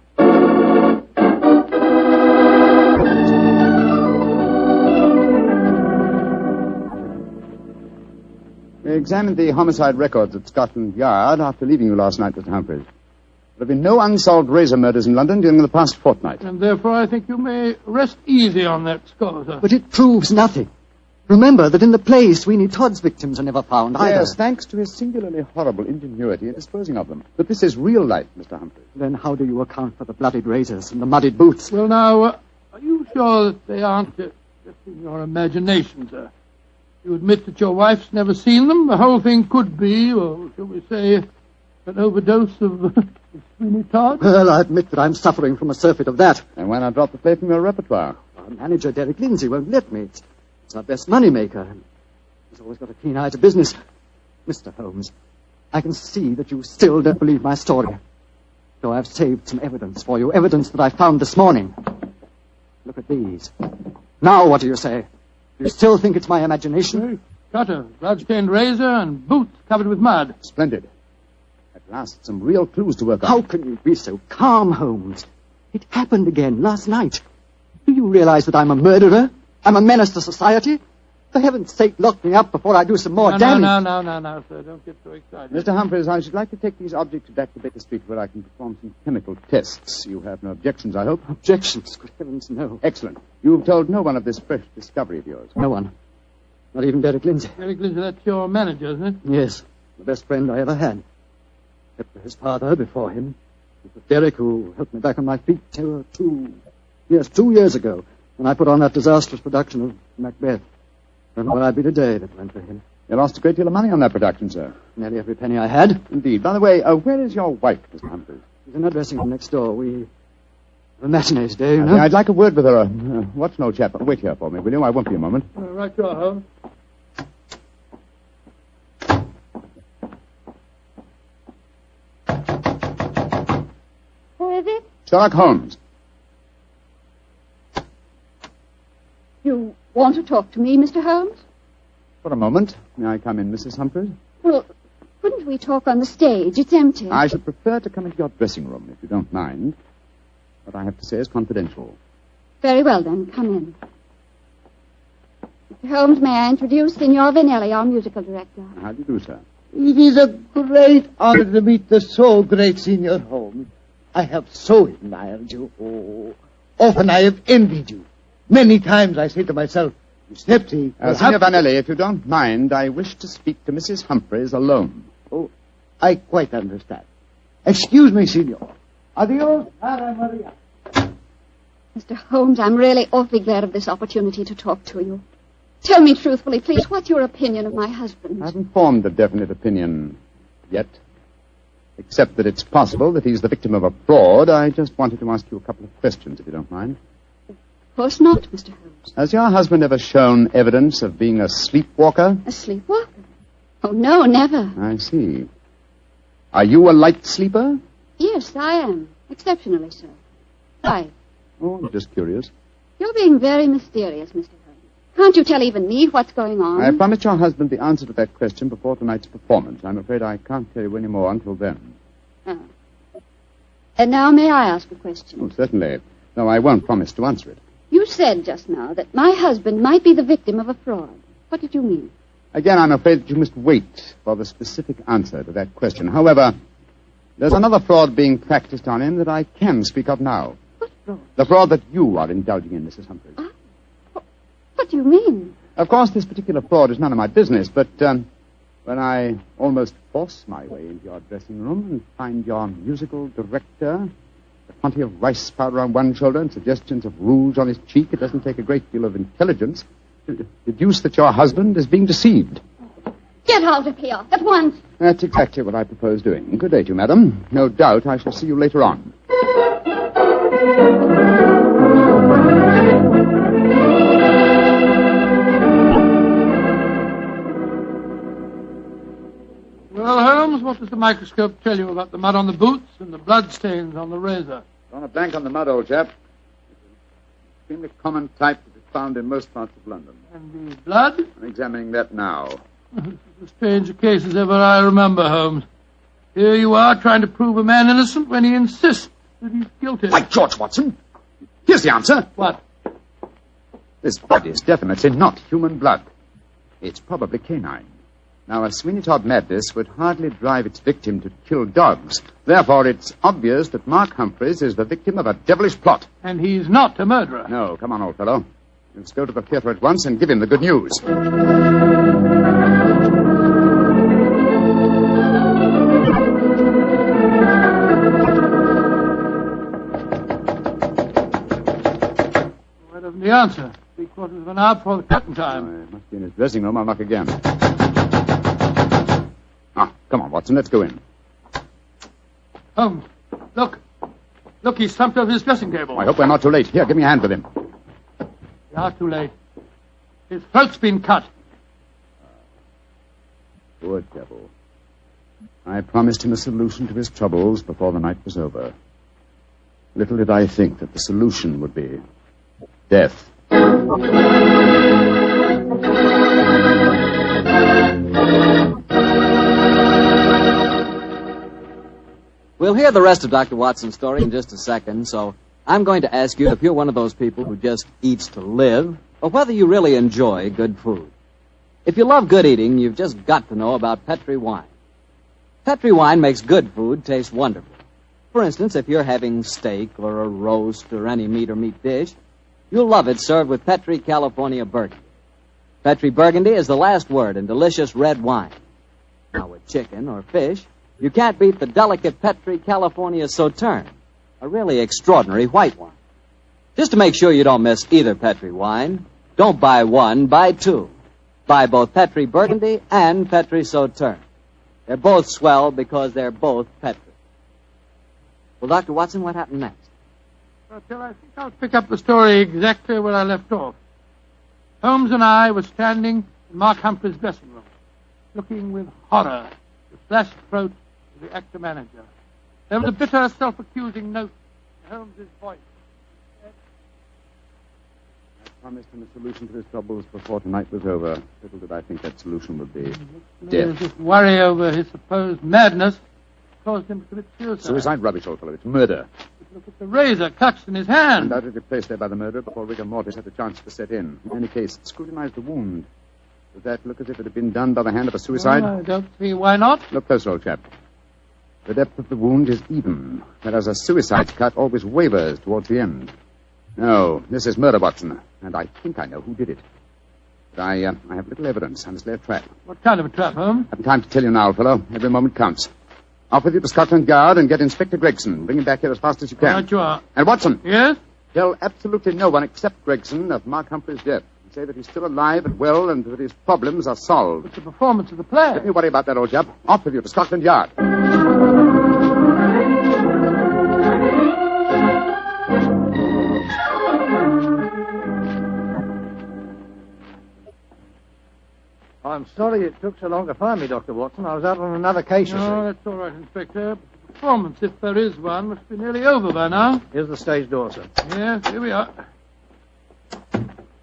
We examined the homicide records at Scotland Yard after leaving you last night, Mr. Humphreys. There have been no unsolved razor murders in London during the past fortnight. And therefore I think you may rest easy on that score, sir. But it proves nothing. Remember that in the play, Sweeney Todd's victims are never found either. Yes, thanks to his singularly horrible ingenuity in disposing of them. But this is real life, Mr. Humphreys. Then how do you account for the bloodied razors and the muddied boots? Well, now, are you sure that they aren't just in your imagination, sir? You admit that your wife's never seen them? The whole thing could be, or shall we say, an overdose of Sweeney Todd? Well, I admit that I'm suffering from a surfeit of that. And why not drop the play from your repertoire? Our manager, Derek Lindsay, won't let me. It's our best money-maker. He's always got a keen eye to business. Mr. Holmes, I can see that you still don't believe my story. So I've saved some evidence for you, evidence that I found this morning. Look at these. Now what do you say? Do you still think it's my imagination? Cutter, blood-stained razor, and boots covered with mud. Splendid. At last, some real clues to work on. How can you be so calm, Holmes? It happened again last night. Do you realize that I'm a murderer? I'm a menace to society? For heaven's sake, lock me up before I do some more damage. No, sir. Don't get so excited. Mr. Humphreys, I should like to take these objects back to Baker Street where I can perform some chemical tests. You have no objections, I hope? Objections? Good heavens, no. Excellent. You've told no one of this fresh discovery of yours? No one. Not even Derek Lindsay. Derek Lindsay, that's your manager, isn't it? Yes. The best friend I ever had. Except for his father before him. It was Derek who helped me back on my feet 2 years ago when I put on that disastrous production of Macbeth. Don't know where I'd be today if it went for him. You lost a great deal of money on that production, sir. Nearly every penny I had. Indeed. By the way, where is your wife, Mr. Humphreys? She's in her dressing room next door. We have a matinee today, you know. I'd like a word with her. Watch, no chap. Wait here for me, will you? I won't be a moment. Right you are, Holmes. Who is it? Sherlock Holmes. You want to talk to me, Mr. Holmes? For a moment. May I come in, Mrs. Humphreys? Well, couldn't we talk on the stage? It's empty. I should prefer to come into your dressing room, if you don't mind. What I have to say is confidential. Very well, then. Come in. Mr. Holmes, may I introduce Signor Vanelli, our musical director? How do you do, sir? It is a great honor to meet the so great Signor Holmes. I have so admired you. Oh, often I have envied you. Many times I say to myself, Snipsy... Signor Vanelli, if you don't mind, I wish to speak to Mrs. Humphreys alone. Oh, I quite understand. Excuse me, Signor. Adios, Cara Maria. Mr. Holmes, I'm really awfully glad of this opportunity to talk to you. Tell me truthfully, please, what's your opinion of my husband? I haven't formed a definite opinion yet. Except that it's possible that he's the victim of a fraud. I just wanted to ask you a couple of questions, if you don't mind. Of course not, Mr. Holmes. Has your husband ever shown evidence of being a sleepwalker? A sleepwalker? Oh, no, never. I see. Are you a light sleeper? Yes, I am. Exceptionally so. Why? Oh, I'm just curious. You're being very mysterious, Mr. Holmes. Can't you tell even me what's going on? I promised your husband the answer to that question before tonight's performance. I'm afraid I can't tell you any more until then. Oh. And now may I ask a question? Oh, certainly. No, I won't promise to answer it. You said just now that my husband might be the victim of a fraud. What did you mean? Again, I'm afraid that you must wait for the specific answer to that question. However, there's another fraud being practiced on him that I can speak of now. What fraud? The fraud that you are indulging in, Mrs. Humphreys. What do you mean? Of course, this particular fraud is none of my business, but when I almost force my way into your dressing room and find your musical director Plenty of rice powder on one shoulder and suggestions of rouge on his cheek. It doesn't take a great deal of intelligence to deduce that your husband is being deceived. Get out of here, at once. That's exactly what I propose doing. Good day to you, madam. No doubt I shall see you later on. Well, Holmes, what does the microscope tell you about the mud on the boots and the blood stains on the razor? On a blank on the mud, old chap. It's an extremely common type that is found in most parts of London. And the blood? I'm examining that now. It's as strange a case as ever I remember, Holmes. Here you are trying to prove a man innocent when he insists that he's guilty. By George, Watson! Here's the answer. What? This blood is definitely not human blood. It's probably canine. Now, a Sweeney Todd madness would hardly drive its victim to kill dogs. Therefore, it's obvious that Mark Humphreys is the victim of a devilish plot. And he's not a murderer. No, come on, old fellow. Let's go to the theater at once and give him the good news. Where doesn't he answer? 3/4 of an hour before the curtain time. He must be in his dressing room. I'll knock again. Come on, Watson, let's go in. Holmes, look. Look, he's slumped over his dressing table. I hope we're not too late. Here, give me a hand with him. We are too late. His throat's been cut. Poor devil. I promised him a solution to his troubles before the night was over. Little did I think that the solution would be death. We'll hear the rest of Dr. Watson's story in just a second, so I'm going to ask you if you're one of those people who just eats to live, or whether you really enjoy good food. If you love good eating, you've just got to know about Petri wine. Petri wine makes good food taste wonderful. For instance, if you're having steak or a roast or any meat or meat dish, you'll love it served with Petri California Burgundy. Petri Burgundy is the last word in delicious red wine. Now, with chicken or fish, you can't beat the delicate Petri California Sauterne, a really extraordinary white wine. Just to make sure you don't miss either Petri wine, don't buy one, buy two. Buy both Petri Burgundy and Petri Sauterne. They're both swell because they're both Petri. Well, Dr. Watson, what happened next? Well, Till, I think I'll pick up the story exactly where I left off. Holmes and I were standing in Mark Humphrey's dressing room, looking with horror at the flashed throat of the actor manager. There was a bitter, self-accusing note in Holmes's voice. I promised him a solution to his troubles before tonight was over. Little did I think that solution would be death. This worry over his supposed madness caused him to commit suicide. Suicide rubbish, old fellow. It's murder. Look at the razor cuts in his hand. Undoubtedly placed there by the murderer before rigor mortis had a chance to set in. In any case, scrutinize the wound. Does that look as if it had been done by the hand of a suicide? Well, I don't see why not. Look closer, old chap. The depth of the wound is even, whereas a suicide cut always wavers towards the end. No, this is murder, Watson, and I think I know who did it. But I have little evidence. I must lay a trap. What kind of a trap, Holmes? I haven't time to tell you now, fellow. Every moment counts. Off with you to Scotland Yard and get Inspector Gregson. Bring him back here as fast as you can. Right you are. And Watson. Yes? Tell absolutely no one except Gregson of Mark Humphrey's death. And say that he's still alive and well and that his problems are solved. It's the performance of the play. Don't you worry about that, old chap. Off with you to Scotland Yard. I'm sorry it took so long to find me, Dr. Watson. I was out on another case, you see. No, that's all right, Inspector. But the performance, if there is one, must be nearly over by now. Here's the stage door, sir. Yes, here we are.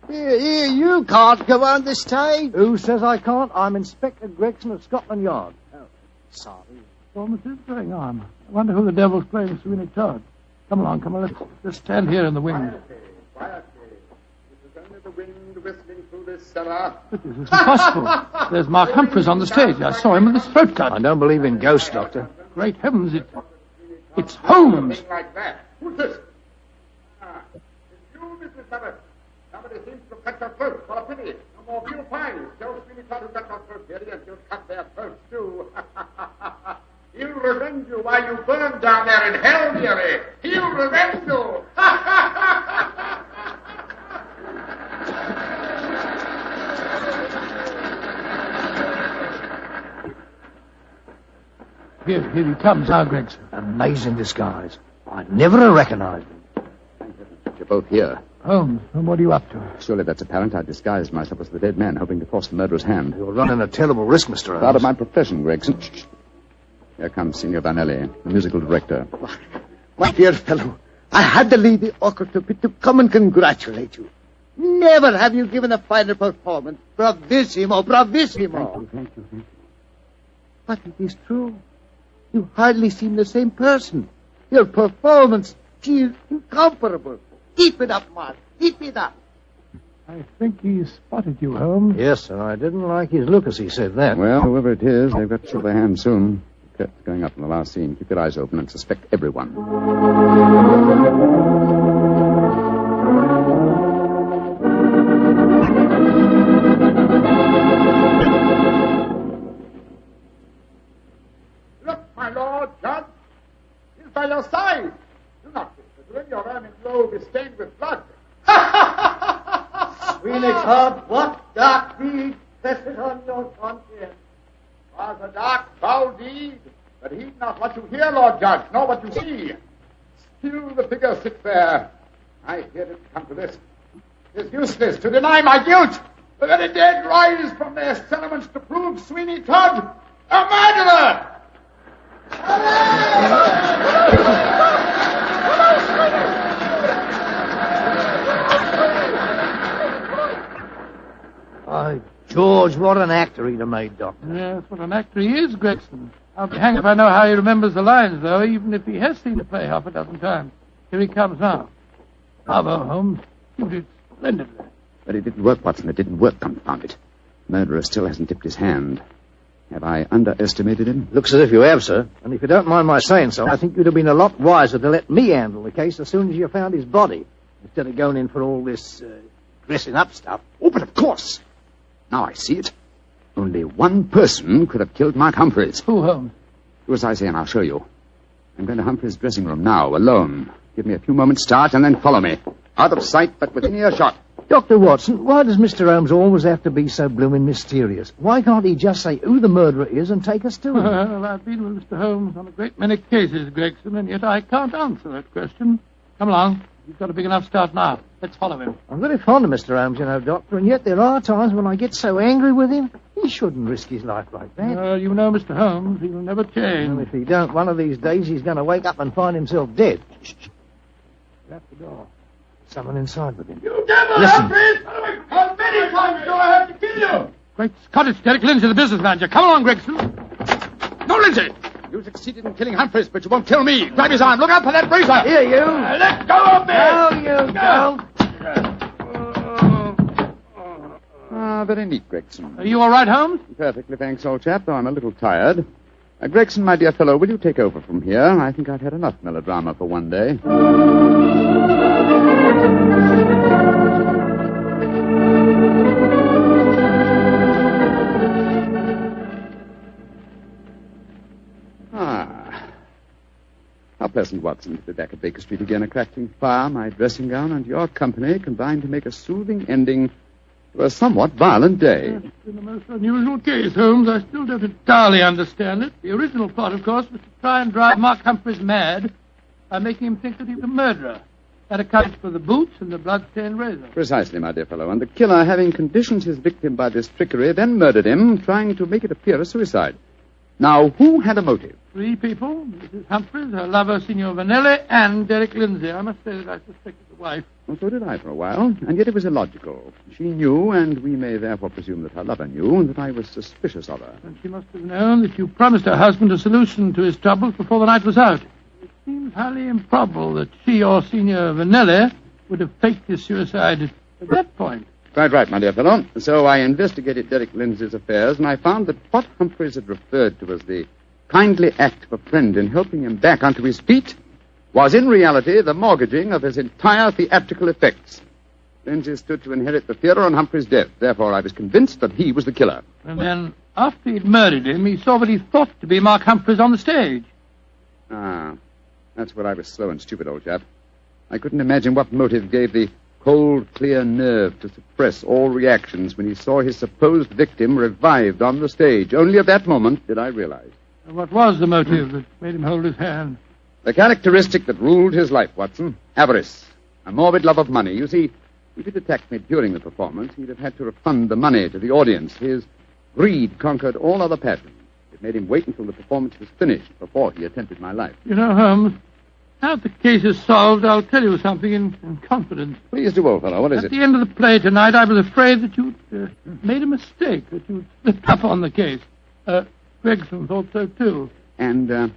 Here, you can't go on the stage. Who says I can't? I'm Inspector Gregson of Scotland Yard. Oh, sorry. Performance is going on. I wonder who the devil's playing Sweeney Todd. Come along, let's stand here in the wings. Quietly. It is only the wind whistling through this cellar. But this is impossible. There's Mark Humphreys on the stage. I saw him with his throat cut. I don't believe in ghosts, Doctor. Great heavens, it's Holmes. Like that. Who's this? It's you, Mrs. Abbott. Somebody seems to cut your throat. What a pity. No more real fines. Tell Sweeney Todd who cut your throat, dearie, and he'll cut their throats, too. He'll revenge you while you burn down there in hell, dearie. He'll prevent you. Here he comes now, Gregson. Amazing disguise. I never have recognized him. You're both here. Holmes, what are you up to? Surely that's apparent. I disguised myself as the dead man, hoping to force the murderer's hand. You're running a terrible risk, Mr. Holmes. Part of my profession, Gregson. Here comes Signor Vanelli, the musical director. My dear fellow, I had to leave the orchestra pit to come and congratulate you. Never have you given a finer performance. Bravissimo, bravissimo. Thank you. But it is true. You hardly seem the same person. Your performance is incomparable. Keep it up, Mark. Keep it up. I think he spotted you, Holmes. Yes, and I didn't like his look as he said that. Well, whoever it is, they've got to show their hands soon. The curtain's going up in the last scene. Keep your eyes open and suspect everyone. Look, my lord, Judge. He's by your side. Do not consider your ermine robe is stained with blood. Sweeney, Todd, what dark deed presses on your conscience? Was a dark, foul deed, but heed not what you hear, Lord Judge, nor what you see. Still the figure sits there. I hear it come to this. It is useless to deny my guilt. The very dead rise from their settlements to prove Sweeney Todd a murderer. By George, what an actor he'd have made, Doctor. Yes, what an actor he is, Gregson. I'll be hanged if I know how he remembers the lines, though, even if he has seen the play half a dozen times. Here he comes now. Bravo, Holmes. You did splendidly. But it didn't work, Watson. It didn't work, confound it. Murderer still hasn't tipped his hand. Have I underestimated him? Looks as if you have, sir. And if you don't mind my saying so, I think you'd have been a lot wiser to let me handle the case as soon as you found his body, instead of going in for all this dressing up stuff. Oh, but of course. Now I see it. Only one person could have killed Mark Humphreys. Who, Holmes? Do as I say, and I'll show you. I'm going to Humphreys' dressing room now, alone. Give me a few moments' start, and then follow me. Out of sight, but within earshot. Dr. Watson, why does Mr. Holmes always have to be so blooming mysterious? Why can't he just say who the murderer is and take us to him? Well, I've been with Mr. Holmes on a great many cases, Gregson, and yet I can't answer that question. Come along. You've got a big enough start now. Let's follow him. I'm very fond of Mr. Holmes, you know, Doctor, and yet there are times when I get so angry with him, he shouldn't risk his life like that. Well, you know, Mr. Holmes, he will never change. And if he don't, one of these days he's going to wake up and find himself dead. Shut the door. Someone inside with him. You devil, Listen. Humphreys! How many times do I have to kill you? Great Scott, it's Derek Lindsay, the business manager. Come along, Gregson. No, Lindsay! You succeeded in killing Humphreys, but you won't kill me. Grab his arm. Look out for that razor. Here, you. Let go of me! No, you don't. Very neat, Gregson. Are you all right, Holmes? Perfectly, thanks, old chap, though I'm a little tired. Gregson, my dear fellow, will you take over from here? I think I've had enough melodrama for one day. How pleasant, Watson, to be back at Baker Street again, a crackling fire, my dressing gown, and your company combined to make a soothing ending to a somewhat violent day. It's been a most unusual case, Holmes. I still don't entirely understand it. The original plot, of course, was to try and drive Mark Humphreys mad by making him think that he was a murderer. That accounts for the boots and the blood-stained razor. Precisely, my dear fellow. And the killer, having conditioned his victim by this trickery, then murdered him, trying to make it appear a suicide. Now, who had a motive? 3 people. Mrs. Humphreys, her lover, Signor Vanelli, and Derek Lindsay. I must say that I suspected the wife. Well, so did I for a while, and yet it was illogical. She knew, and we may therefore presume that her lover knew, that I was suspicious of her. And she must have known that you promised her husband a solution to his troubles before the night was out. It seems highly improbable that she or Signor Vanelli would have faked his suicide at that point. Quite right, my dear fellow. So I investigated Derek Lindsay's affairs, and I found that what Humphreys had referred to as the kindly act of a friend in helping him back onto his feet was in reality the mortgaging of his entire theatrical effects. Lindsay stood to inherit the theatre on Humphreys' death. Therefore, I was convinced that he was the killer. And then, after he'd murdered him, he saw what he thought to be Mark Humphreys on the stage. Ah. That's where I was slow and stupid, old chap. I couldn't imagine what motive gave the cold, clear nerve to suppress all reactions when he saw his supposed victim revived on the stage. Only at that moment did I realize. And what was the motive that made him hold his hand? The characteristic that ruled his life, Watson. Avarice. A morbid love of money. You see, if he'd attacked me during the performance, he'd have had to refund the money to the audience. His greed conquered all other passions. It made him wait until the performance was finished before he attempted my life. You know, Holmes, now that the case is solved, I'll tell you something in confidence. Please do, old fellow. What is it? At the end of the play tonight, I was afraid that you'd made a mistake, that you'd slipped up on the case. Gregson thought so, too. And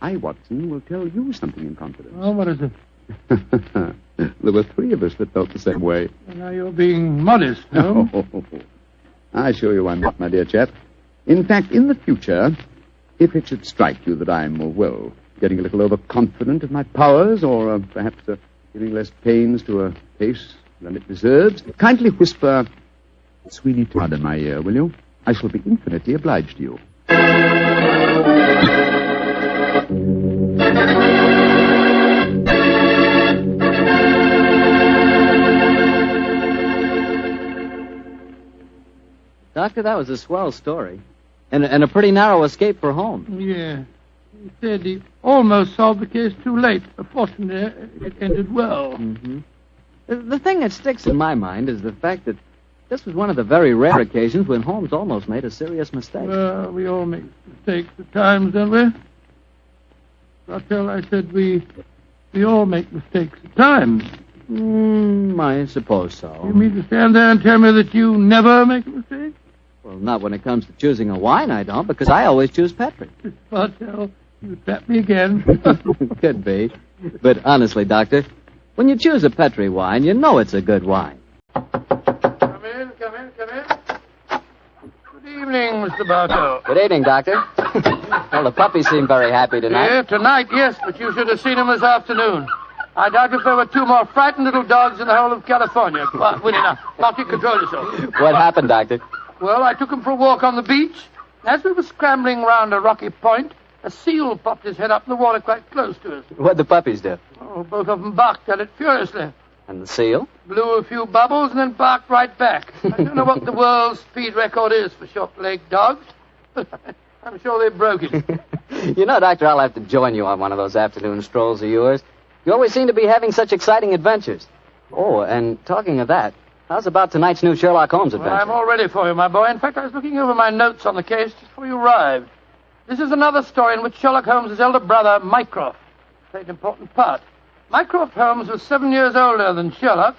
I, Watson, will tell you something in confidence. Oh, what is it? There were 3 of us that felt the same way. Well, now you're being modest, no? I assure you I'm not, my dear chap. In fact, in the future, if it should strike you that I'm, well, getting a little overconfident of my powers, or perhaps giving less pains to a case than it deserves, kindly whisper Sweeney Todd in my ear, will you? I shall be infinitely obliged to you. Doctor, that was a swell story. And a pretty narrow escape for Holmes. Yeah. He said he almost solved the case too late. Fortunately, it ended well. Mm-hmm. The thing that sticks in my mind is the fact that this was one of the very rare occasions when Holmes almost made a serious mistake. Well, we all make mistakes at times, don't we? Bartell, I said we all make mistakes at times. I suppose so. You mean to stand there and tell me that you never make a mistake? Well, not when it comes to choosing a wine, I don't, because I always choose Petri. Bartell, you trapped me again. Could be. But honestly, Doctor, when you choose a Petri wine, you know it's a good wine. Come in. Good evening, Mr. Bartell. Good evening, Doctor. Well, the puppies seem very happy tonight. Yeah, tonight, yes, but you should have seen them this afternoon. I doubt if there were 2 more frightened little dogs in the whole of California. Come on, Winnie, now you control yourself. What happened, Doctor? Well, I took him for a walk on the beach. As we were scrambling round a rocky point, a seal popped his head up in the water quite close to us. What'd the puppies do? Oh, both of them barked at it furiously. And the seal? Blew a few bubbles and then barked right back. I don't know what the world's speed record is for short-legged dogs, but I'm sure they broke it. You know, Doctor, I'll have to join you on one of those afternoon strolls of yours. You always seem to be having such exciting adventures. Oh, and talking of that, how's about tonight's new Sherlock Holmes adventure? Well, I'm all ready for you, my boy. In fact, I was looking over my notes on the case just before you arrived. This is another story in which Sherlock Holmes' elder brother, Mycroft, played an important part. Mycroft Holmes was 7 years older than Sherlock,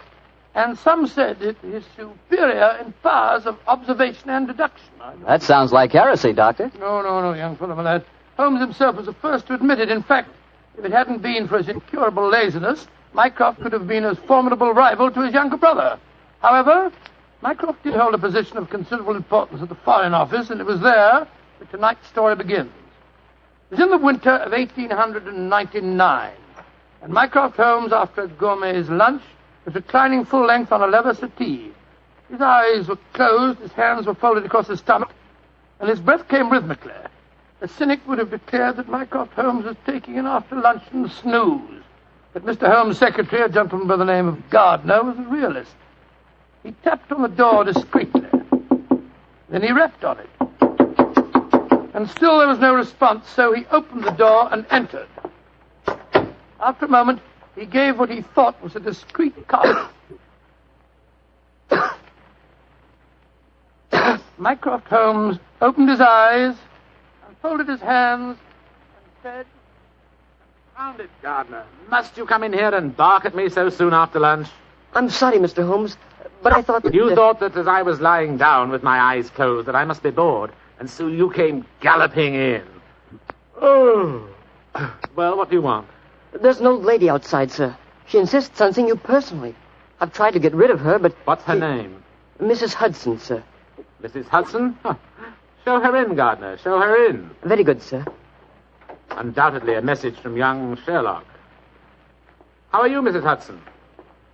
and some said it is superior in powers of observation and deduction. That sounds like heresy, Doctor. No, young fellow, my lad. Holmes himself was the first to admit it. In fact, if it hadn't been for his incurable laziness, Mycroft could have been a formidable rival to his younger brother. However, Mycroft did hold a position of considerable importance at the Foreign Office, and it was there that tonight's story begins. It was in the winter of 1899, and Mycroft Holmes, after a gourmet's lunch, was reclining full length on a leather settee. His eyes were closed, his hands were folded across his stomach, and his breath came rhythmically. A cynic would have declared that Mycroft Holmes was taking an after-luncheon snooze. But Mr. Holmes' secretary, a gentleman by the name of Gardner, was a realist. He tapped on the door discreetly. Then he rapped on it. And still there was no response, so he opened the door and entered. After a moment, he gave what he thought was a discreet cough. Mycroft Holmes opened his eyes and folded his hands and said, "Found it, Gardner. Must you come in here and bark at me so soon after lunch?" I'm sorry, Mr. Holmes, but I thought that... You thought that as I was lying down with my eyes closed that I must be bored, and so you came galloping in. Oh. Well, what do you want? There's an old lady outside, sir. She insists on seeing you personally. I've tried to get rid of her, but... What's her name? Mrs. Hudson, sir. Mrs. Hudson? Huh. Show her in, Gardner. Show her in. Very good, sir. Undoubtedly a message from young Sherlock. How are you, Mrs. Hudson?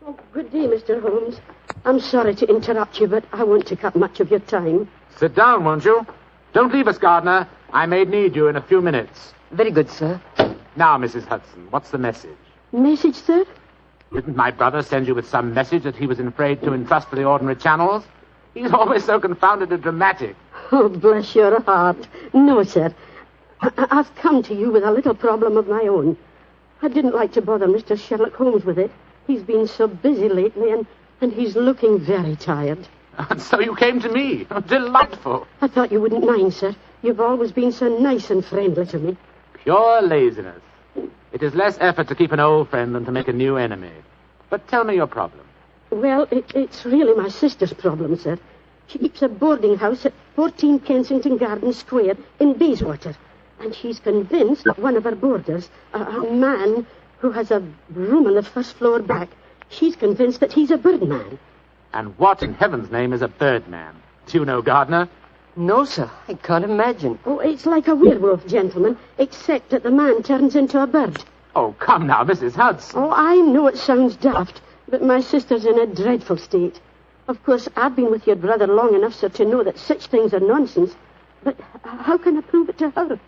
Oh, good day, Mr. Holmes. I'm sorry to interrupt you, but I won't take up much of your time. Sit down, won't you? Don't leave us, Gardner. I may need you in a few minutes. Very good, sir. Now, Mrs. Hudson, what's the message? Message, sir? Didn't my brother send you with some message that he was afraid to entrust to the ordinary channels? He's always so confoundedly dramatic. Oh, bless your heart. No, sir. I've come to you with a little problem of my own. I didn't like to bother Mr. Sherlock Holmes with it. He's been so busy lately, and he's looking very tired. And so you came to me. Delightful. I thought you wouldn't mind, sir. You've always been so nice and friendly to me. Pure laziness. It is less effort to keep an old friend than to make a new enemy. But tell me your problem. Well, it's really my sister's problem, sir. She keeps a boarding house at 14 Kensington Gardens Square in Bayswater. And she's convinced that one of her boarders, a man who has a room on the first floor back, she's convinced that he's a Birdman. And what in heaven's name is a Birdman? Do you know, Gardner? No, sir. I can't imagine. Oh, it's like a werewolf, gentlemen, except that the man turns into a bird. Oh, come now, Mrs. Hudson. Oh, I know it sounds daft, but my sister's in a dreadful state. Of course, I've been with your brother long enough, sir, to know that such things are nonsense. But how can I prove it to her?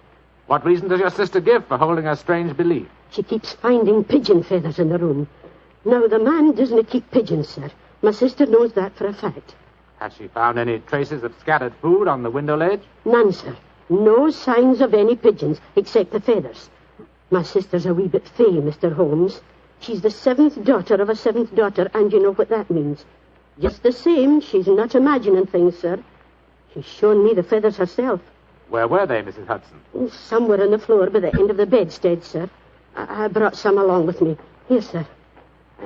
What reason does your sister give for holding a strange belief? She keeps finding pigeon feathers in the room. Now, the man doesn't keep pigeons, sir. My sister knows that for a fact. Has she found any traces of scattered food on the window ledge? None, sir. No signs of any pigeons, except the feathers. My sister's a wee bit fey, Mr. Holmes. She's the 7th daughter of a 7th daughter, and you know what that means. Just the same, she's not imagining things, sir. She's shown me the feathers herself. Where were they, Mrs. Hudson? Somewhere on the floor by the end of the bedstead, sir. I brought some along with me. Here, sir.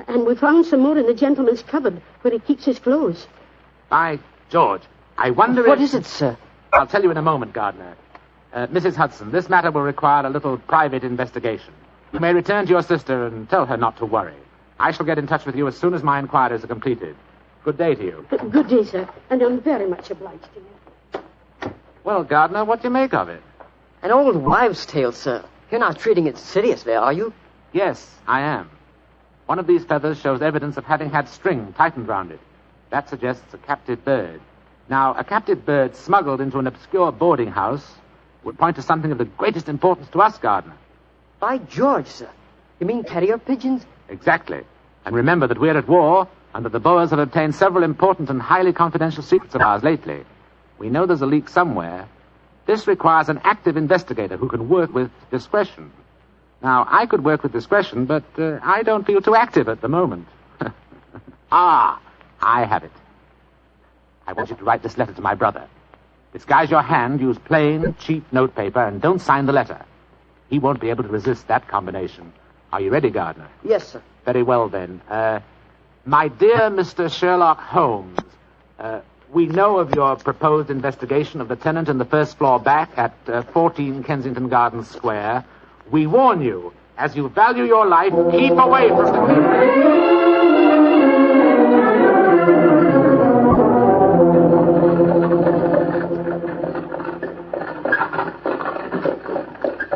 And we found some more in the gentleman's cupboard where he keeps his clothes. By George, I wonder What is it, sir? I'll tell you in a moment, Gardner. Mrs. Hudson, this matter will require a little private investigation. You may return to your sister and tell her not to worry. I shall get in touch with you as soon as my inquiries are completed. Good day to you. Good day, sir. And I'm very much obliged to you. Well, Gardner, what do you make of it? An old wives' tale, sir. You're not treating it seriously, are you? Yes, I am. One of these feathers shows evidence of having had string tightened round it. That suggests a captive bird. Now, a captive bird smuggled into an obscure boarding house would point to something of the greatest importance to us, Gardner. By George, sir. You mean carrier pigeons? Exactly. And remember that we're at war, and that the Boers have obtained several important and highly confidential secrets of ours lately. We know there's a leak somewhere. This requires an active investigator who can work with discretion. Now, I could work with discretion, but I don't feel too active at the moment. I have it. I want you to write this letter to my brother. Disguise your hand, use plain, cheap notepaper, and don't sign the letter. He won't be able to resist that combination. Are you ready, Gardner? Yes, sir. Very well, then. My dear Mr. Sherlock Holmes, we know of your proposed investigation of the tenant in the first floor back at 14 Kensington Gardens Square. We warn you, as you value your life, keep away from the...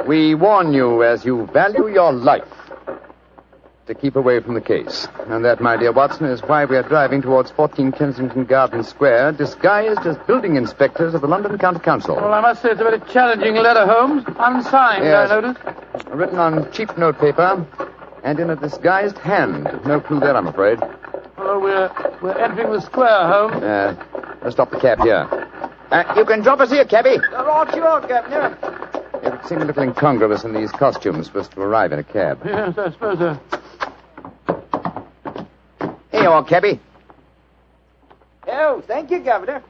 We warn you, as you value your life, to keep away from the case. And that, my dear Watson, is why we are driving towards 14 Kensington Gardens Square, disguised as building inspectors of the London County Council. Well, I must say it's a very challenging letter, Holmes. Unsigned, Yes. I notice. Written on cheap notepaper and in a disguised hand. No clue there, I'm afraid. Well, we're entering the square, Holmes. Let's stop the cab here. You can drop us here, cabby. Right you are, Governor. It would seem a little incongruous in these costumes for us to arrive in a cab. Yes, I suppose so. Here you are, cabby. Oh, thank you, Governor.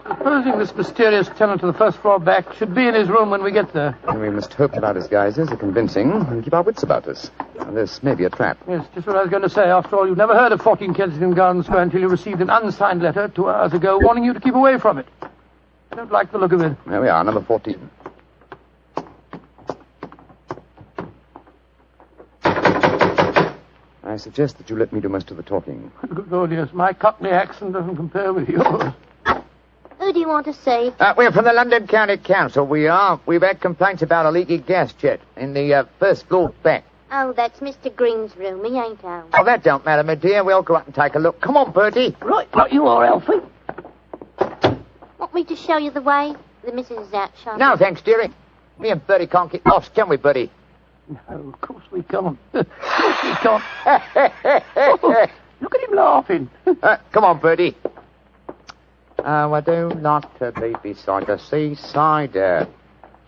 Supposing this mysterious tenant of the first floor back should be in his room when we get there. And we must hope that our disguises are convincing and keep our wits about us. This may be a trap. Yes, just what I was going to say. After all, you never heard of 14 Kensington Gardens Square until you received an unsigned letter 2 hours ago warning you to keep away from it. I don't like the look of it. There we are, number 14. I suggest that you let me do most of the talking. Good Lord, yes. My Cockney accent doesn't compare with yours. Who do you want to see? We're from the London County Council, we are. We've had complaints about a leaky gas jet in the first floor back. Oh, that's Mr. Green's room. He ain't home. Oh, that don't matter, my dear. We'll go up and take a look. Come on, Bertie. Right, you are, Alfie. Want me to show you the way? The missus is out shopping. No, thanks, dearie. Me and Bertie can't get lost, can we, Bertie? No, of course we can't. Of course we can't. Oh, look at him laughing. Come on, Bertie. Oh, I do like to be beside the seaside. Oh,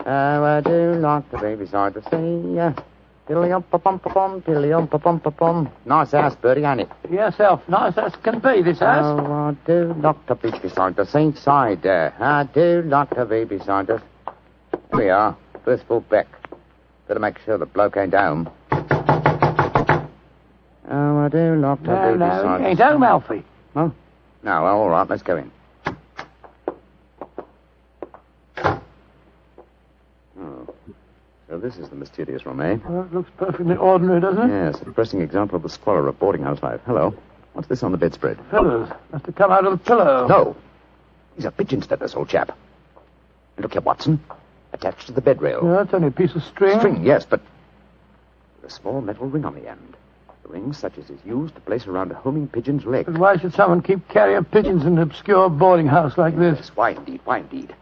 I do like to be beside the sea. Dilly-um-pa-pum-pa-pum, dilly-um-pa-pum-pa-pum. Nice house, Bertie, ain't it? Yes, Elf. Nice as can be, this house. Oh, I do like to be beside the seaside. I do like to be beside the... Here we are. First full back. Better make sure the bloke ain't home. Oh, I do like to be beside... No, ain't home, Alfie. Oh? No, well, all right, let's go in. Oh. So this is the mysterious room, eh? Well, it looks perfectly ordinary, doesn't it? Yes, a depressing example of the squalor of boarding house life. Hello. What's this on the bedspread? Feathers. Must have come out of the pillow. No. These are pigeon's feathers, old chap. Look here, Watson. Attached to the bed rail. Yeah, it's only a piece of string. String, yes, but with a small metal ring on the end. A ring such as is used to place around a homing pigeon's leg. But why should someone keep carrier pigeons in an obscure boarding house like this? Yes, why indeed, why indeed?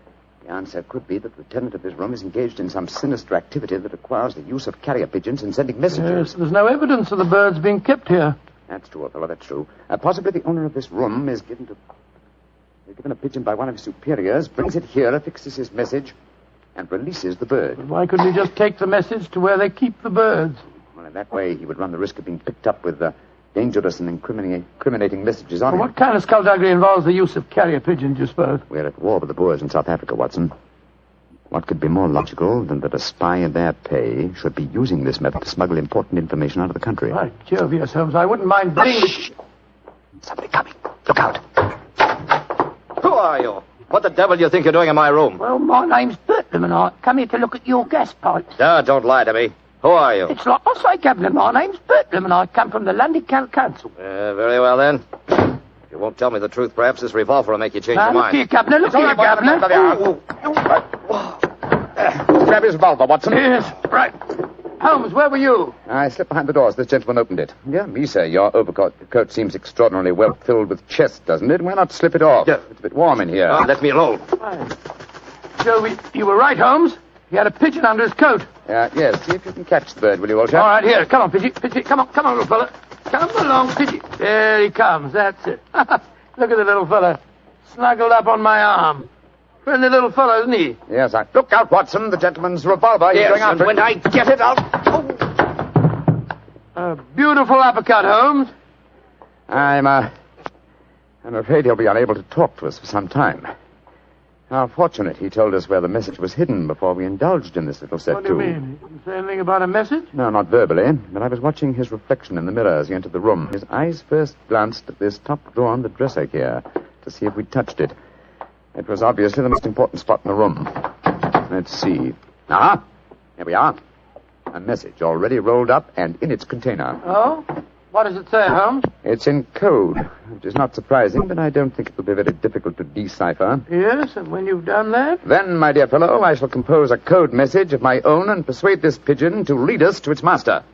The answer could be that the tenant of this room is engaged in some sinister activity that requires the use of carrier pigeons in sending messages. Yes, there's no evidence of the birds being kept here. That's true, old fellow, that's true. Possibly the owner of this room is given a pigeon by one of his superiors, brings it here, affixes his message, and releases the bird. But why couldn't he just take the message to where they keep the birds? Well, in that way, he would run the risk of being picked up with dangerous and incriminating messages on him. What kind of skullduggery involves the use of carrier pigeons, you suppose? We're at war with the Boers in South Africa, Watson. What could be more logical than that a spy in their pay should be using this method to smuggle important information out of the country? By Jove, yes, Holmes, I wouldn't mind being... Shh! Somebody coming. Look out. Who are you? What the devil do you think you're doing in my room? Well, my name's Birdman, and I come here to look at your gas pipes. Don't lie to me. Who are you? It's like I say, Governor, my name's Birdman, and I come from the London County Council. Very well, then. If you won't tell me the truth, perhaps this revolver will make you change your Look mind. here, Governor, look here, Governor. Grab his revolver, Watson. Yes, right. Holmes, where were you? I slipped behind the doors. This gentleman opened it. Yeah, me, sir. Your overcoat seems extraordinarily well filled with chest, doesn't it? Why not slip it off? Yeah. It's a bit warm in here. Let me alone. Joe, you were right, Holmes. He had a pigeon under his coat. Yes. See if you can catch the bird, will you, old chap? All right, here. Come on, Pidgey. Pidgey, come on, little fella. Come along, Pidgey. There he comes. That's it. Look at the little fella. Snuggled up on my arm. Friendly little fellow, isn't he? Yes, Look out, Watson. The gentleman's revolver. He's going after when I get it, I'll... A beautiful uppercut, Holmes. I'm afraid he'll be unable to talk to us for some time. How fortunate he told us where the message was hidden before we indulged in this little set, What do you mean? He didn't say anything about a message? No, not verbally, but I was watching his reflection in the mirror as he entered the room. His eyes first glanced at this top drawer on the dresser here to see if we'd touched it. It was obviously the most important spot in the room. Let's see. Here we are. A message already rolled up and in its container. Oh? What does it say, Holmes? It's in code, which is not surprising, but I don't think it will be very difficult to decipher. Yes, and when you've done that? Then, my dear fellow, I shall compose a code message of my own and persuade this pigeon to lead us to its master.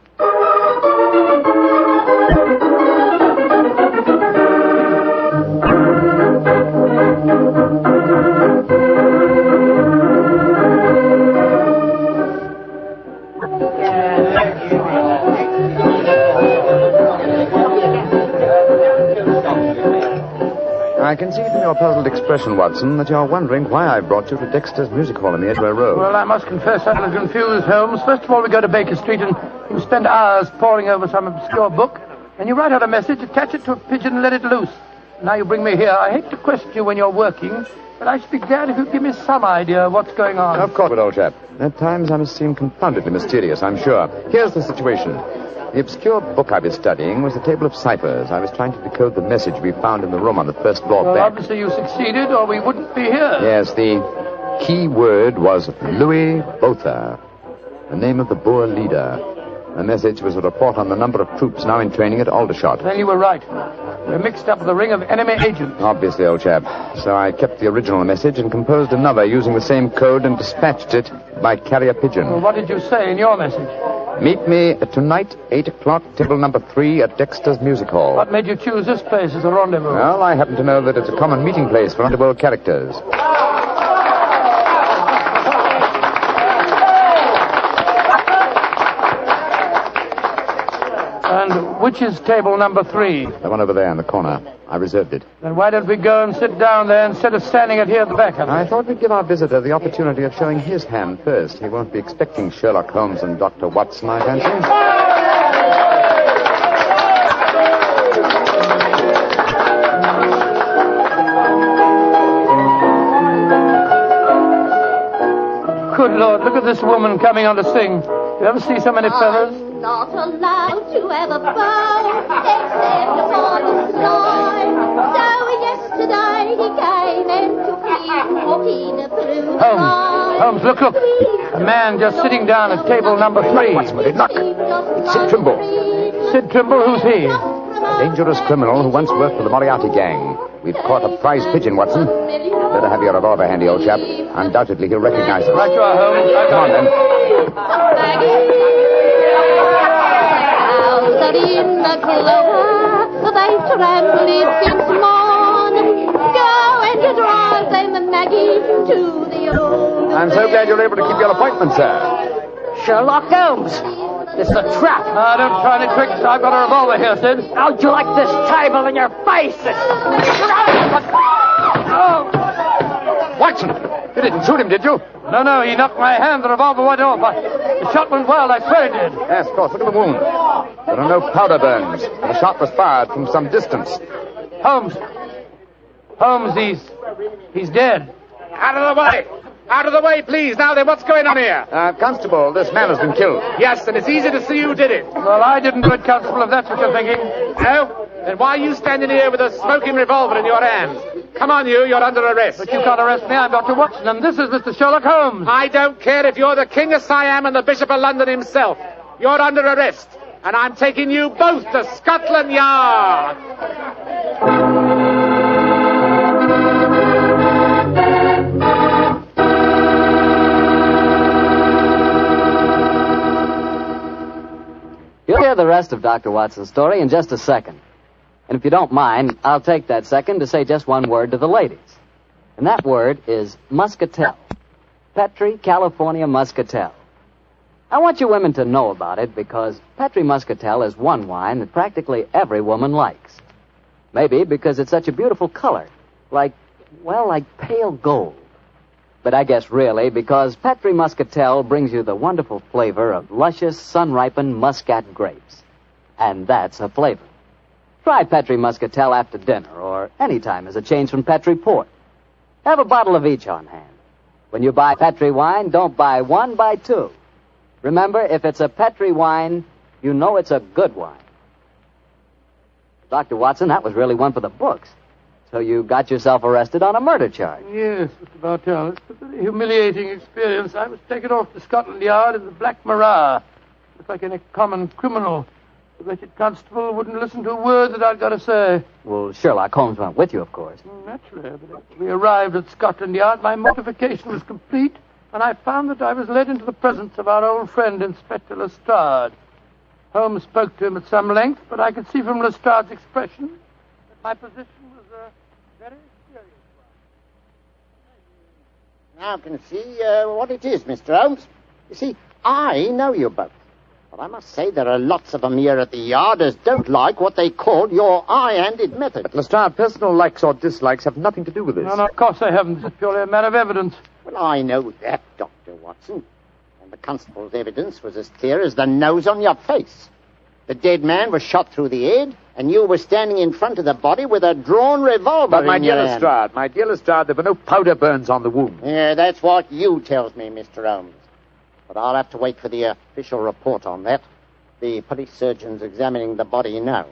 I can see from your puzzled expression, Watson, that you're wondering why I brought you to Dexter's Music Hall in the Edgware Road. Well, I must confess I'm a little confused, Holmes. First of all, we go to Baker Street and you spend hours poring over some obscure book, and you write out a message, attach it to a pigeon, and let it loose. Now you bring me here. I hate to question you when you're working, but I should be glad if you'd give me some idea of what's going on. Of course, old chap. At times I must seem confoundedly mysterious, I'm sure. Here's the situation. The obscure book I was studying was the table of ciphers. I was trying to decode the message we found in the room on the first floor Well, back. obviously you succeeded, or we wouldn't be here. Yes, the key word was Louis Botha, the name of the Boer leader. The message was a report on the number of troops now in training at Aldershot. Then you were right. We're mixed up with a ring of enemy agents. Obviously, old chap. So I kept the original message and composed another using the same code and dispatched it by carrier pigeon. Well, what did you say in your message? Meet me tonight, 8 o'clock, table number 3 at Dexter's Music Hall. What made you choose this place as a rendezvous? Well, I happen to know that it's a common meeting place for underworld characters. And which is table number 3? The one over there in the corner. I reserved it. Then why don't we go and sit down there instead of standing it here at the back of it? I thought we'd give our visitor the opportunity of showing his hand first. He won't be expecting Sherlock Holmes and Dr. Watson, I fancy. Good Lord, look at this woman coming on to sing. You ever see so many feathers? I'm not allowed to have a bow except upon the snow. So yesterday he came and took me walking through the Holmes, look. A man just sitting down at table number 3. What's with it? Look. It's Sid Trimble. Sid Trimble? Who's he? A dangerous criminal who once worked for the Moriarty gang. We've caught a prize pigeon, Watson. Better have your revolver handy, old chap. Undoubtedly, he'll recognize us. Right you are, Holmes. Come on, then. Out in the clover, they trembled since morning. Go and drive them, Maggie, to the old. I'm so glad you're able to keep your appointment, sir. Sherlock Holmes. It's a trap. Don't try any tricks. I've got a revolver here, Sid. How'd you like this table in your face? Watson! You didn't shoot him, did you? No, he knocked my hand. The revolver went off. The shot went wild. I swear it did. Yes, of course. Look at the wound. There are no powder burns. The shot was fired from some distance. Holmes, he's dead. Out of the way! Out of the way, please. Now then, what's going on here? Constable, this man has been killed. Yes, and it's easy to see who did it. Well, I didn't do it, Constable, if that's what you're thinking. No? Then why are you standing here with a smoking revolver in your hand? Come on, you're under arrest. But you can't arrest me. I'm Dr. Watson, and this is Mr. Sherlock Holmes. I don't care if you're the King of Siam and the Bishop of London himself. You're under arrest, and I'm taking you both to Scotland Yard. You'll hear the rest of Dr. Watson's story in just a second. And if you don't mind, I'll take that second to say just one word to the ladies. And that word is muscatel. Petri California Muscatel. I want you women to know about it because Petri Muscatel is one wine that practically every woman likes. Maybe because it's such a beautiful color. Like pale gold. But I guess really because Petri Muscatel brings you the wonderful flavor of luscious, sun-ripened muscat grapes. And that's a flavor. Try Petri Muscatel after dinner or any time as a change from Petri Port. Have a bottle of each on hand. When you buy Petri wine, don't buy one, buy two. Remember, if it's a Petri wine, you know it's a good wine. Dr. Watson, that was really one for the books. So you got yourself arrested on a murder charge. Yes, Mr. Bartell. It's a very humiliating experience. I was taken off to Scotland Yard in the Black Marat. Just like any common criminal. The wretched constable wouldn't listen to a word that I'd got to say. Well, Sherlock Holmes went with you, of course. Naturally, but after we arrived at Scotland Yard, my mortification was complete, and I found that I was led into the presence of our old friend, Inspector Lestrade. Holmes spoke to him at some length, but I could see from Lestrade's expression that my position was a very serious one. Now I can see what it is, Mr. Holmes. You see, I know you both. But I must say there are lots of them here at the Yard as don't like what they call your high-handed method. But, Lestrade, personal likes or dislikes have nothing to do with this. No, of course they haven't. It's purely a matter of evidence. Well, I know that, Dr. Watson. And the constable's evidence was as clear as the nose on your face. The dead man was shot through the head, and you were standing in front of the body with a drawn revolver But, my in dear your hand. Lestrade, there were no powder burns on the wound. Yeah, that's what you tells me, Mr. Holmes. But I'll have to wait for the official report on that. The police surgeon's examining the body now.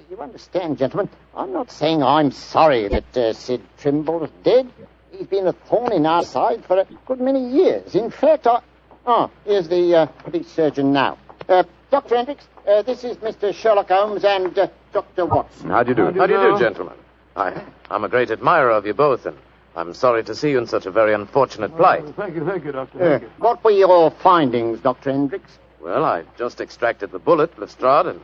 You understand, gentlemen, I'm not saying I'm sorry that Sid Trimble's dead. He's been a thorn in our side for a good many years. In fact, here's the police surgeon now. Dr. Hendricks, this is Mr. Sherlock Holmes and Dr. Watson. How do you do? How do you do, gentlemen? I'm a great admirer of you both, and I'm sorry to see you in such a very unfortunate plight. Thank you, Doctor. Thank you. What were your findings, Dr. Hendricks? Well, I just extracted the bullet, Lestrade, and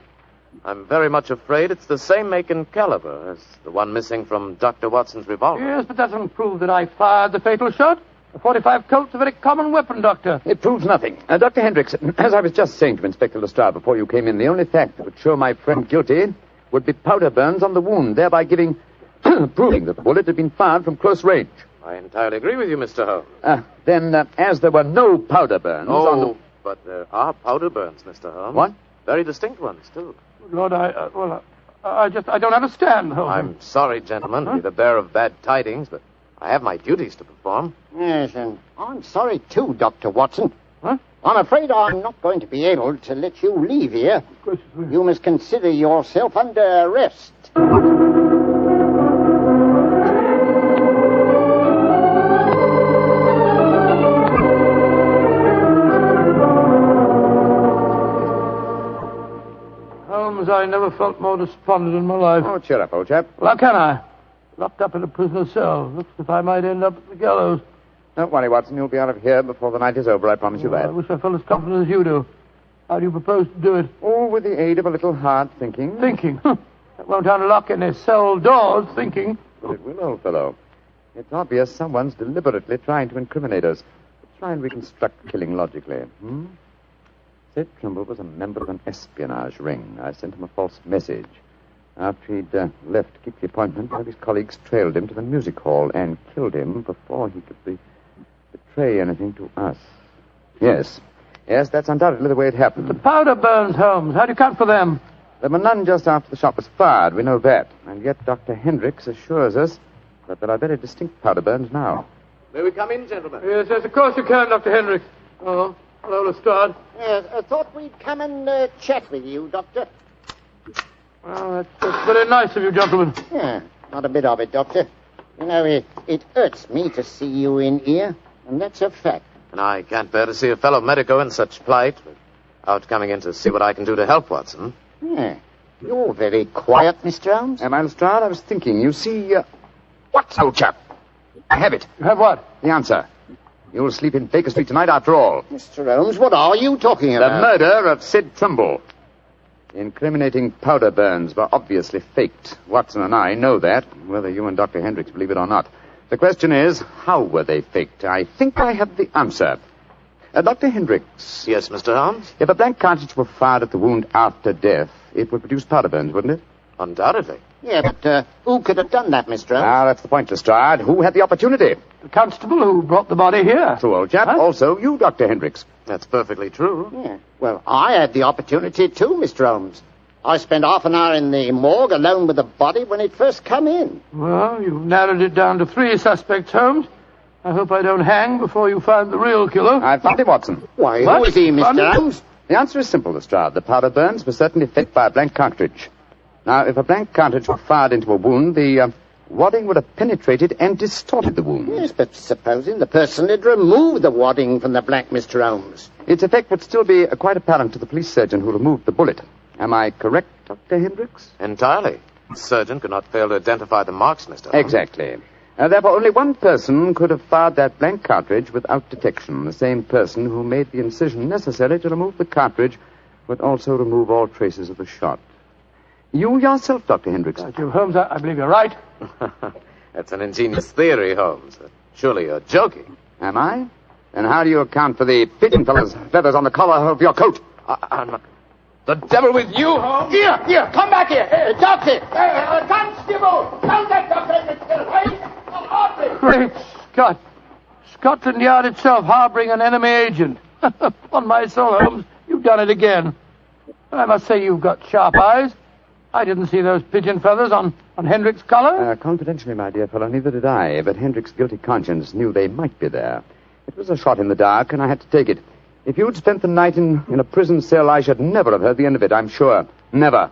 I'm very much afraid it's the same make and caliber as the one missing from Dr. Watson's revolver. Yes, but that doesn't prove that I fired the fatal shot. A 45 Colt's a very common weapon, Doctor. It proves nothing. Dr. Hendricks, as I was just saying to Inspector Lestrade before you came in, the only fact that would show my friend guilty would be powder burns on the wound, thereby proving that the bullet had been fired from close range. I entirely agree with you, Mr. Holmes. Then, as there were no powder burns on the... but there are powder burns, Mr. Holmes. What? Very distinct ones, too. Lord, I don't understand, Holmes. I'm sorry, gentlemen, to be the bearer of bad tidings, but I have my duties to perform. Yes, and I'm sorry, too, Dr. Watson. Huh? I'm afraid I'm not going to be able to let you leave here. You must consider yourself under arrest. Holmes, I never felt more despondent in my life. Oh, cheer up, old chap. Well, how can I? Locked up in a prisoner's cell. Looks as if I might end up at the gallows. Don't worry, Watson. You'll be out of here before the night is over, I promise you that. I wish I felt as confident as you do. How do you propose to do it? Oh, with the aid of a little hard thinking. Thinking? That won't unlock any cell doors, thinking. But it will, old fellow. It's obvious someone's deliberately trying to incriminate us. Try and reconstruct killing logically. Sid Trimble was a member of an espionage ring. I sent him a false message. After he'd left to keep the appointment, one of his colleagues trailed him to the music hall and killed him before he could betray anything to us. Yes, that's undoubtedly the way it happened. The powder burns, Holmes. How do you account for them? There were none just after the shot was fired. We know that. And yet Dr. Hendricks assures us that there are very distinct powder burns now. May we come in, gentlemen? Yes, of course you can, Dr. Hendricks. Oh, hello, Lestrade. Yes, I thought we'd come and chat with you, Doctor. Well, that's very nice of you, gentlemen. Yeah, not a bit of it, Doctor. You know, it hurts me to see you in here, and that's a fact. And I can't bear to see a fellow medico in such plight without coming in to see what I can do to help, Watson. Yeah. You're very quiet, Mr. Holmes. Am I, Lestrade? I was thinking. You see, What, old chap? I have it. You have what? The answer. You'll sleep in Baker Street tonight after all. Mr. Holmes, what are you talking about? The murder of Sid Trimble. The incriminating powder burns were obviously faked. Watson and I know that, whether you and Dr. Hendricks believe it or not. The question is, how were they faked? I think I have the answer. Dr. Hendricks. Yes, Mr. Holmes? If a blank cartridge were fired at the wound after death, it would produce powder burns, wouldn't it? Undoubtedly. Yeah, but who could have done that, Mr. Holmes? Ah, that's the point, Lestrade. Who had the opportunity? The constable who brought the body here. True, old chap. Huh? Also, you, Dr. Hendricks. That's perfectly true. Yeah. Well, I had the opportunity too, Mr. Holmes. I spent half an hour in the morgue alone with the body when it first come in. Well, you've narrowed it down to 3 suspects, Holmes. I hope I don't hang before you find the real killer. I found him, Watson. Why, who is he, Mr. Holmes? The answer is simple, Lestrade. The powder burns were certainly faked by a blank cartridge. Now, if a blank cartridge were fired into a wound, the wadding would have penetrated and distorted the wound. Yes, but supposing the person had removed the wadding from the blank, Mr. Holmes. Its effect would still be quite apparent to the police surgeon who removed the bullet. Am I correct, Dr. Hendricks? Entirely. The surgeon could not fail to identify the marks, Mr. Holmes. Exactly. Therefore, only one person could have fired that blank cartridge without detection. The same person who made the incision necessary to remove the cartridge would also remove all traces of the shot. You yourself, Dr. Hendricks. Holmes, I believe you're right. That's an ingenious theory, Holmes. Surely you're joking. Am I? Then how do you account for the pigeon feathers on the collar of your coat? I'm not... The devil with you, Holmes? Here, come back here. Doctor, constable, don't let Dr. Hendricks get away. Great Scott. Scotland Yard itself harboring an enemy agent. Upon my soul, Holmes, you've done it again. I must say you've got sharp eyes. I didn't see those pigeon feathers on Hendricks' collar. Confidentially, my dear fellow, neither did I. But Hendricks' guilty conscience knew they might be there. It was a shot in the dark, and I had to take it. If you'd spent the night in a prison cell, I should never have heard the end of it, I'm sure. Never.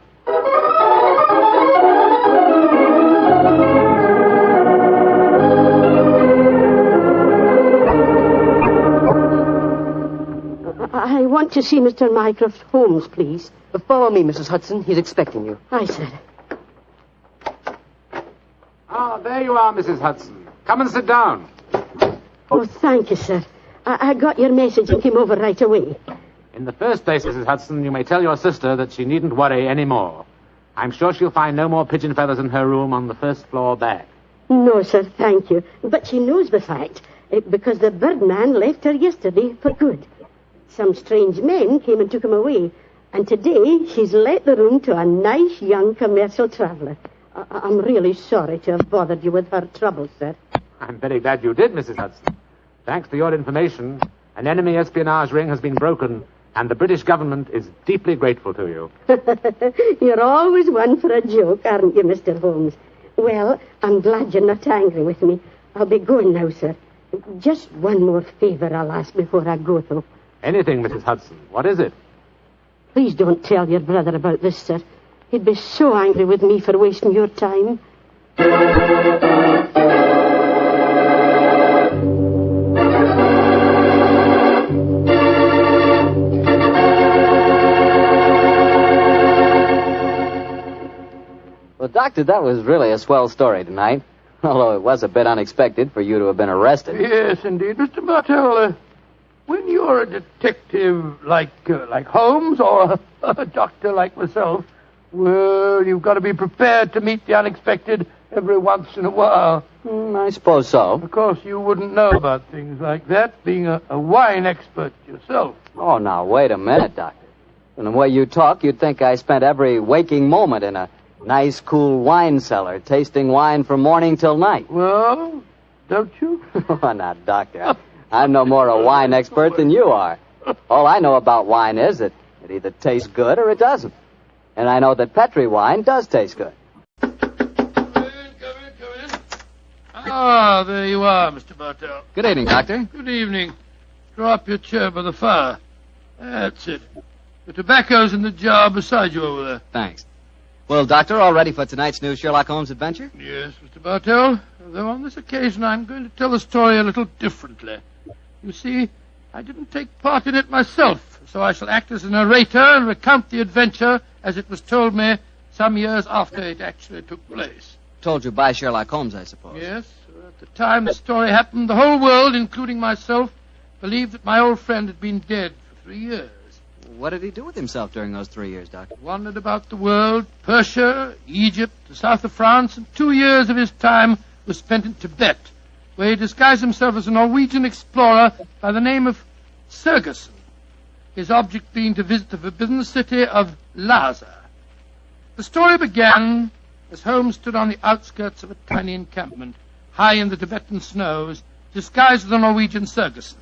I want to see Mr. Mycroft Holmes, please. Follow me, Mrs. Hudson. He's expecting you. Aye, sir. Ah, there you are, Mrs. Hudson. Come and sit down. Oh, thank you, sir. I got your message and came over right away. In the first place, Mrs. Hudson, you may tell your sister that she needn't worry any more. I'm sure she'll find no more pigeon feathers in her room on the first floor back. No, sir, thank you. But she knows the fact. because the Birdman left her yesterday for good. Some strange men came and took him away, and today she's let the room to a nice young commercial traveller. I'm really sorry to have bothered you with her troubles, sir. I'm very glad you did, Mrs. Hudson. Thanks to your information, an enemy espionage ring has been broken, and the British government is deeply grateful to you. You're always one for a joke, aren't you, Mr. Holmes? Well, I'm glad you're not angry with me. I'll be going now, sir. Just one more favour I'll ask before I go, though. Anything, Mrs. Hudson. What is it? Please don't tell your brother about this, sir. He'd be so angry with me for wasting your time. Well, Doctor, that was really a swell story tonight. Although it was a bit unexpected for you to have been arrested. Yes, indeed. Mr. Martell, when you're a detective like Holmes or a doctor like myself, well, you've got to be prepared to meet the unexpected every once in a while. I suppose so. Of course, you wouldn't know about things like that, being a wine expert yourself. Oh, now, wait a minute, Doctor. From the way you talk, you'd think I spent every waking moment in a nice, cool wine cellar, tasting wine from morning till night. Well, don't you? Oh, now, Doctor, I'm no more a wine expert than you are. All I know about wine is that it either tastes good or it doesn't. And I know that Petri wine does taste good. Ah, there you are, Mr. Bartell. Good evening, Doctor. Good evening. Draw up your chair by the fire. That's it. The tobacco's in the jar beside you over there. Thanks. Well, Doctor, all ready for tonight's new Sherlock Holmes adventure? Yes, Mr. Bartell. Though on this occasion I'm going to tell the story a little differently. You see, I didn't take part in it myself, so I shall act as a narrator and recount the adventure as it was told me some years after it actually took place. Told you by Sherlock Holmes, I suppose. Yes. At the time the story happened, the whole world, including myself, believed that my old friend had been dead for 3 years. What did he do with himself during those 3 years, Doctor? Wandered about the world, Persia, Egypt, the south of France, and 2 years of his time was spent in Tibet, where he disguised himself as a Norwegian explorer by the name of Sergerson, his object being to visit the forbidden city of Lhasa. The story began as Holmes stood on the outskirts of a tiny encampment, high in the Tibetan snows, disguised as the Norwegian Sergerson.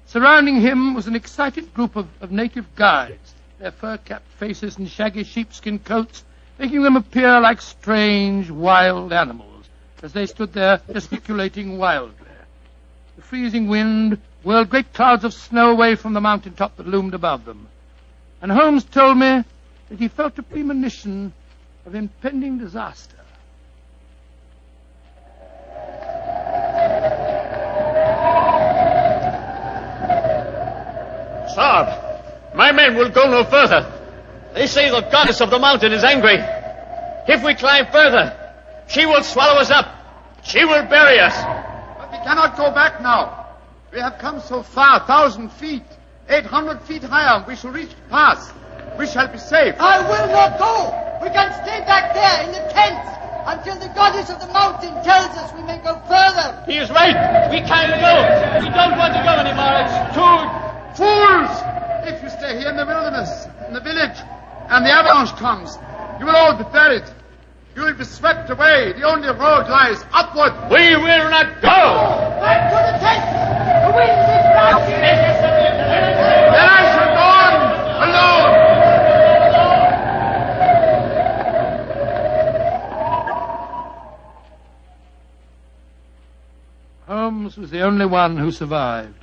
Surrounding him was an excited group of native guides, their fur-capped faces and shaggy sheepskin coats making them appear like strange, wild animals as they stood there gesticulating wildly. The freezing wind whirled great clouds of snow away from the mountaintop that loomed above them. And Holmes told me that he felt a premonition of impending disaster. Sir, my men will go no further. They say the goddess of the mountain is angry. If we climb further, she will swallow us up. She will bury us. But we cannot go back now. We have come so far, 1,000 feet, 800 feet higher. We shall reach the pass. We shall be safe. I will not go. We can stay back there in the tents until the goddess of the mountain tells us we may go further. He is right. We can't go. We don't want to go anymore. It's too... Fools! If you stay here in the wilderness, in the village, and the avalanche comes, you will all be buried. You will be swept away. The only road lies upward. We will not go! Back to the tent! The wind is rising! Then I shall go on, alone. Holmes was the only one who survived.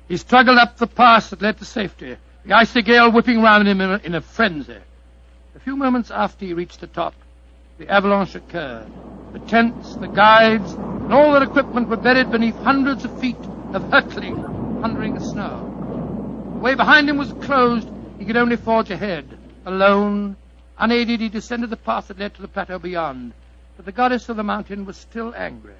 He struggled up the pass that led to safety, the icy gale whipping round him in a frenzy. A few moments after he reached the top, the avalanche occurred. The tents, the guides, and all their equipment were buried beneath hundreds of feet of hurtling, thundering snow. The way behind him was closed. He could only forge ahead. Alone, unaided, he descended the path that led to the plateau beyond. But the goddess of the mountain was still angry.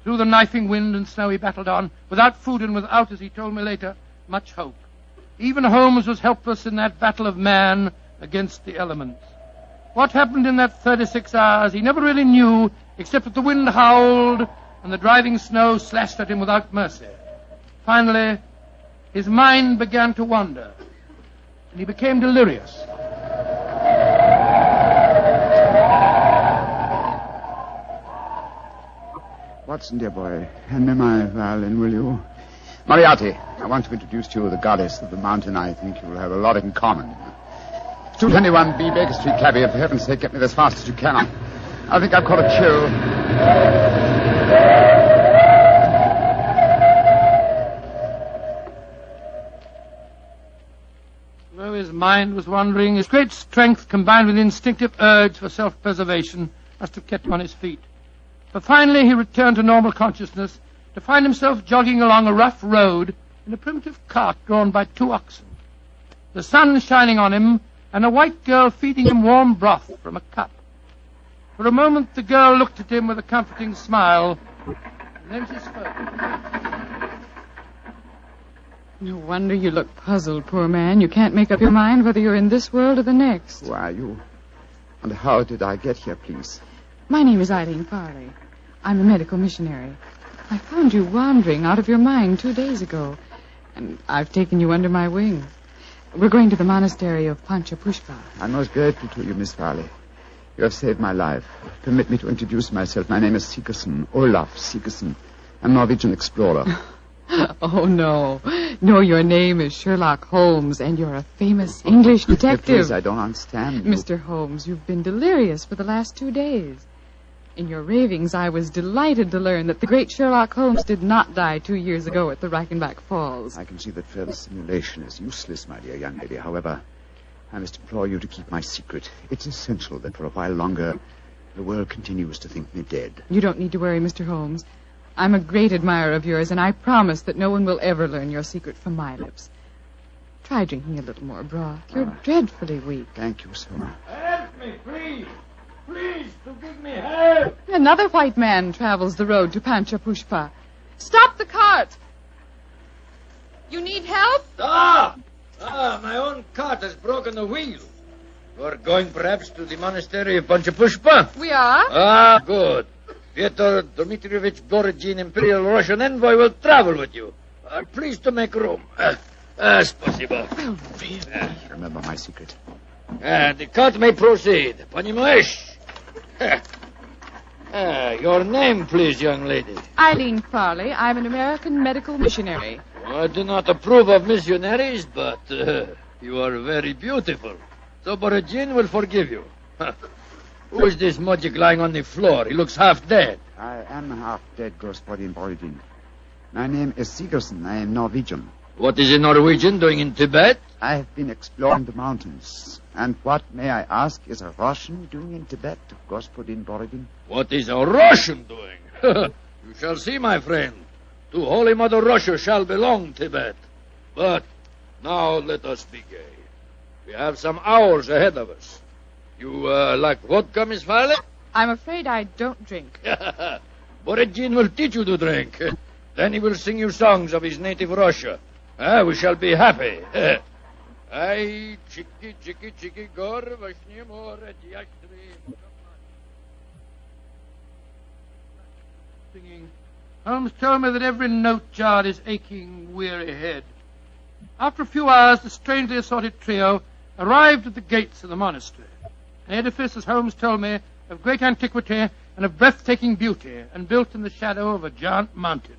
Through the knifing wind and snow he battled on, without food and without, as he told me later, much hope. Even Holmes was helpless in that battle of man against the elements. What happened in that 36 hours he never really knew, except that the wind howled, and the driving snow slashed at him without mercy. Finally, his mind began to wander, and he became delirious. Watson, dear boy, hand me my violin, will you? Moriarty, I want to introduce to you the goddess of the mountain. I think you will have a lot in common. 221B Baker Street, Clabby. For heaven's sake, get me as fast as you can. I think I've caught a chill. Though his mind was wandering, his great strength combined with the instinctive urge for self-preservation must have kept him on his feet. But finally he returned to normal consciousness to find himself jogging along a rough road in a primitive cart drawn by 2 oxen. The sun shining on him, and a white girl feeding him warm broth from a cup. For a moment the girl looked at him with a comforting smile, and then she spoke. No wonder you look puzzled, poor man. You can't make up your mind whether you're in this world or the next. Who are you? And how did I get here, please? My name is Eileen Farley. I'm a medical missionary. I found you wandering out of your mind 2 days ago, and I've taken you under my wing. We're going to the monastery of Panchapushpa. I'm most grateful to you, Miss Farley. You have saved my life. Permit me to introduce myself. My name is Sigerson, Olaf Sigerson. I'm a Norwegian explorer. Oh, no. No, your name is Sherlock Holmes, and you're a famous English detective. Please, I don't understand you. Mr. Holmes, you've been delirious for the last 2 days. In your ravings, I was delighted to learn that the great Sherlock Holmes did not die 2 years ago at the Reichenbach Falls. I can see that further simulation is useless, my dear young lady. However, I must implore you to keep my secret. It's essential that for a while longer the world continues to think me dead. You don't need to worry, Mr. Holmes. I'm a great admirer of yours, and I promise that no one will ever learn your secret from my lips. Try drinking a little more broth. You're dreadfully weak. Thank you, sir. Help me, please. Please, to give me help. Another white man travels the road to Panchapushpa. Stop the cart! You need help? Stop! My own cart has broken the wheel. You're going perhaps to the monastery of Panchapushpa? We are. Good. Fyodor Dmitrievich Borodin, Imperial Russian envoy, will travel with you. Please to make room. Спасибо. Well, really? Remember my secret. The cart may proceed. Понимаешь? Your name, please, young lady. Eileen Farley. I'm an American medical missionary. I do not approve of missionaries, but you are very beautiful. So Borodin will forgive you. Who is this mujik lying on the floor? He looks half dead. I am half dead, Господин Borodin. My name is Sigerson. I am Norwegian. What is a Norwegian doing in Tibet? I have been exploring the mountains. And what, may I ask, is a Russian doing in Tibet, Господин Borodin? What is a Russian doing? You shall see, my friend. To Holy Mother Russia shall belong Tibet. But now let us be gay. We have some hours ahead of us. You like vodka, Miss Farley? I'm afraid I don't drink. Borodin will teach you to drink. Then he will sing you songs of his native Russia. We shall be happy. Ay, chiki, chiki, chiki, gor, vashni, more, Singing. Holmes told me that every note jarred his aching, weary head. After a few hours, the strangely assorted trio arrived at the gates of the monastery. An edifice, as Holmes told me, of great antiquity and of breathtaking beauty, and built in the shadow of a giant mountain.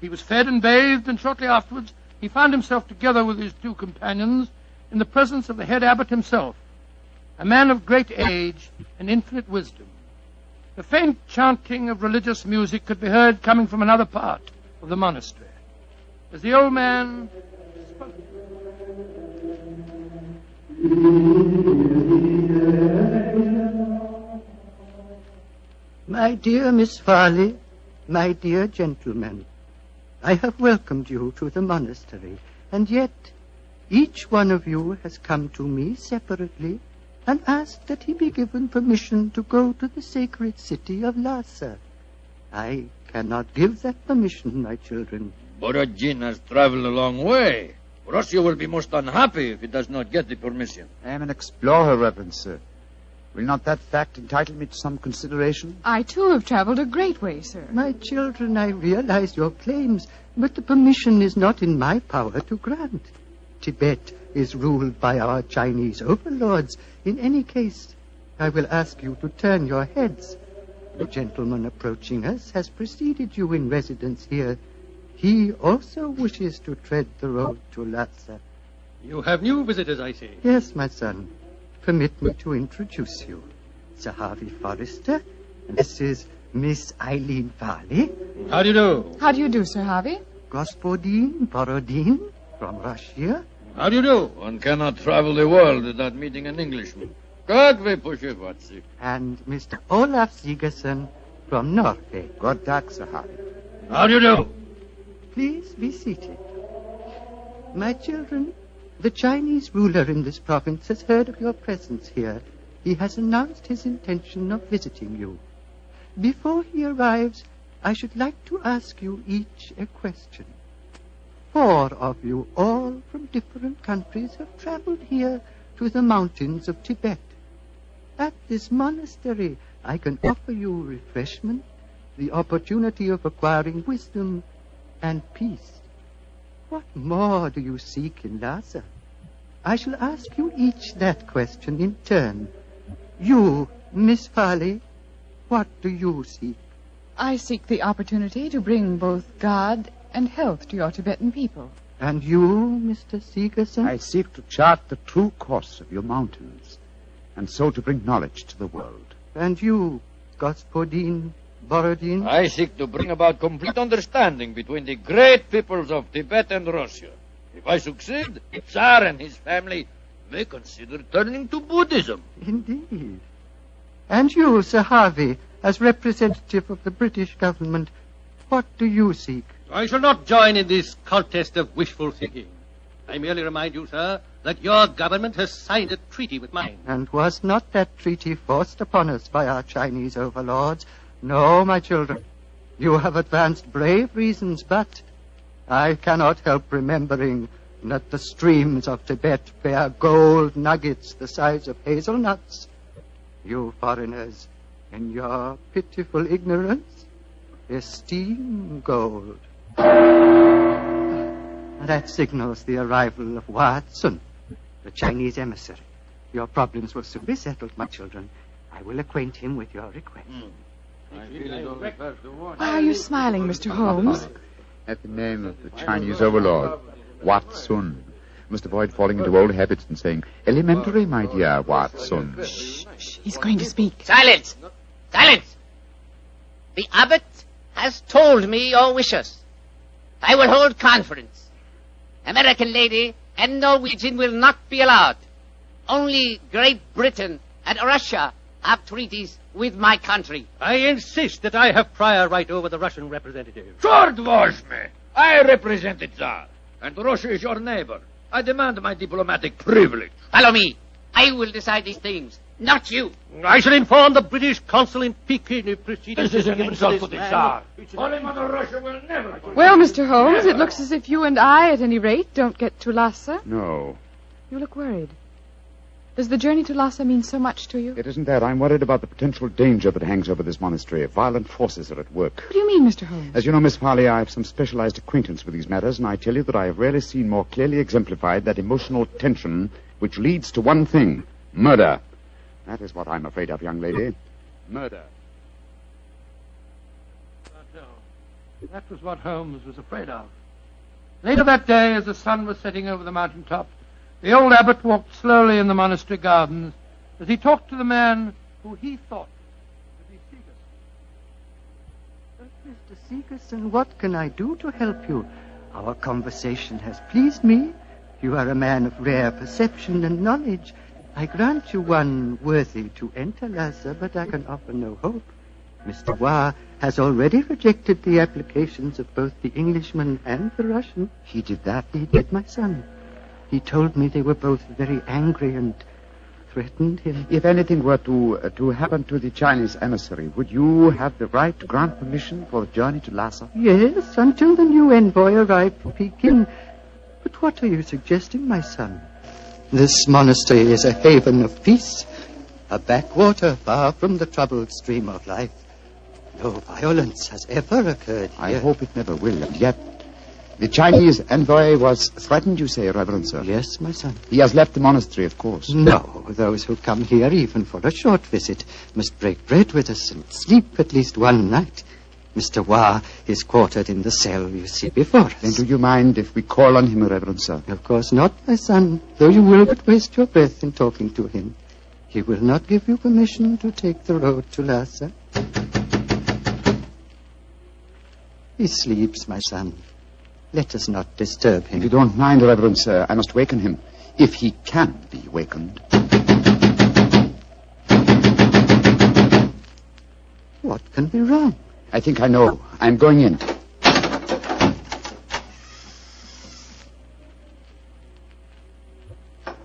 He was fed and bathed, and shortly afterwards he found himself together with his 2 companions in the presence of the head abbot himself, a man of great age and infinite wisdom. The faint chanting of religious music could be heard coming from another part of the monastery. As the old man spoke, My dear Miss Farley, my dear gentlemen, I have welcomed you to the monastery, and yet each one of you has come to me separately and asked that he be given permission to go to the sacred city of Lhasa. I cannot give that permission, my children. Borodin has traveled a long way. Russia will be most unhappy if he does not get the permission. I am an explorer, Reverend Sir. Will not that fact entitle me to some consideration? I, too, have traveled a great way, sir. My children, I realize your claims, but the permission is not in my power to grant. Tibet is ruled by our Chinese overlords. In any case, I will ask you to turn your heads. The gentleman approaching us has preceded you in residence here. He also wishes to tread the road to Lhasa. You have new visitors, I see. Yes, my son. Permit me to introduce you. Sir Harvey Forrester, and this is Miss Eileen Farley. How do you do? How do you do, Sir Harvey? Gospodin Borodin from Russia. How do you do? One cannot travel the world without meeting an Englishman. And Mr. Olaf Sigerson from Norway. God dag, Sir Harvey. How do you do? Please be seated. My children, the Chinese ruler in this province has heard of your presence here. He has announced his intention of visiting you. Before he arrives, I should like to ask you each a question. 4 of you, all from different countries, have traveled here to the mountains of Tibet. At this monastery, I can offer you refreshment, the opportunity of acquiring wisdom and peace. What more do you seek in Lhasa? I shall ask you each that question in turn. You, Miss Farley, what do you seek? I seek the opportunity to bring both God and health to your Tibetan people. And you, Mr. Sigerson? I seek to chart the true course of your mountains, and so to bring knowledge to the world. And you, Gospodin Borodin? I seek to bring about complete understanding between the great peoples of Tibet and Russia. If I succeed, the Tsar and his family may consider turning to Buddhism. Indeed. And you, Sir Harvey, as representative of the British government, what do you seek? I shall not join in this contest of wishful thinking. I merely remind you, sir, that your government has signed a treaty with mine. And was not that treaty forced upon us by our Chinese overlords? No, my children. You have advanced brave reasons, but I cannot help remembering that the streams of Tibet bear gold nuggets the size of hazelnuts. You foreigners, in your pitiful ignorance, esteem gold. That signals the arrival of Watson, the Chinese emissary. Your problems will soon be settled, my children. I will acquaint him with your request. Why are you smiling, Mr. Holmes? At the name of the Chinese overlord, Watson. Must avoid falling into old habits and saying, elementary, my dear Watson. Shh. He's going to speak. Silence! Silence! The abbot has told me your wishes. I will hold conference. American lady and Norwegian will not be allowed. Only Great Britain and Russia have treaties with my country. I insist that I have prior right over the Russian representative. Short wash me. I represent the Tsar, and Russia is your neighbor. I demand my diplomatic privilege. Follow me. I will decide these things, not you. I shall inform the British consul in Peking if proceedings... This is an insult to the Tsar. Holy Mother Russia will never... Well, Mr. Holmes, it looks as if you and I, at any rate, don't get to Lhasa. No. You look worried. Does the journey to Lhasa mean so much to you? It isn't that. I'm worried about the potential danger that hangs over this monastery. Violent forces are at work. What do you mean, Mr. Holmes? As you know, Miss Farley, I have some specialized acquaintance with these matters, and I tell you that I have rarely seen more clearly exemplified that emotional tension which leads to one thing, murder. That is what I'm afraid of, young lady. Murder. That was what Holmes was afraid of. Later that day, as the sun was setting over the mountain top, the old abbot walked slowly in the monastery gardens as he talked to the man who he thought to be Sigerson. Mr. Sigerson, what can I do to help you? Our conversation has pleased me. You are a man of rare perception and knowledge. I grant you one worthy to enter Lhasa, but I can offer no hope. Mr. Wa has already rejected the applications of both the Englishman and the Russian. He did that? He did, my son. He told me they were both very angry and threatened him. If anything were to happen to the Chinese emissary, would you have the right to grant permission for the journey to Lhasa? Yes, until the new envoy arrived from Peking. But what are you suggesting, my son? This monastery is a haven of peace. a backwater far from the troubled stream of life. No violence has ever occurred here. I hope it never will, and yet... The Chinese envoy was threatened, you say, Reverend Sir? Yes, my son. He has left the monastery, of course. No, those who come here, even for a short visit, must break bread with us and sleep at least one night. Mr. Wah is quartered in the cell you see before us. Then do you mind if we call on him, Reverend Sir? Of course not, my son, though you will but waste your breath in talking to him. He will not give you permission to take the road to Lhasa. He sleeps, my son. Let us not disturb him. If you don't mind, Reverend Sir, I must waken him, if he can be wakened. What can be wrong? I think I know. I'm going in.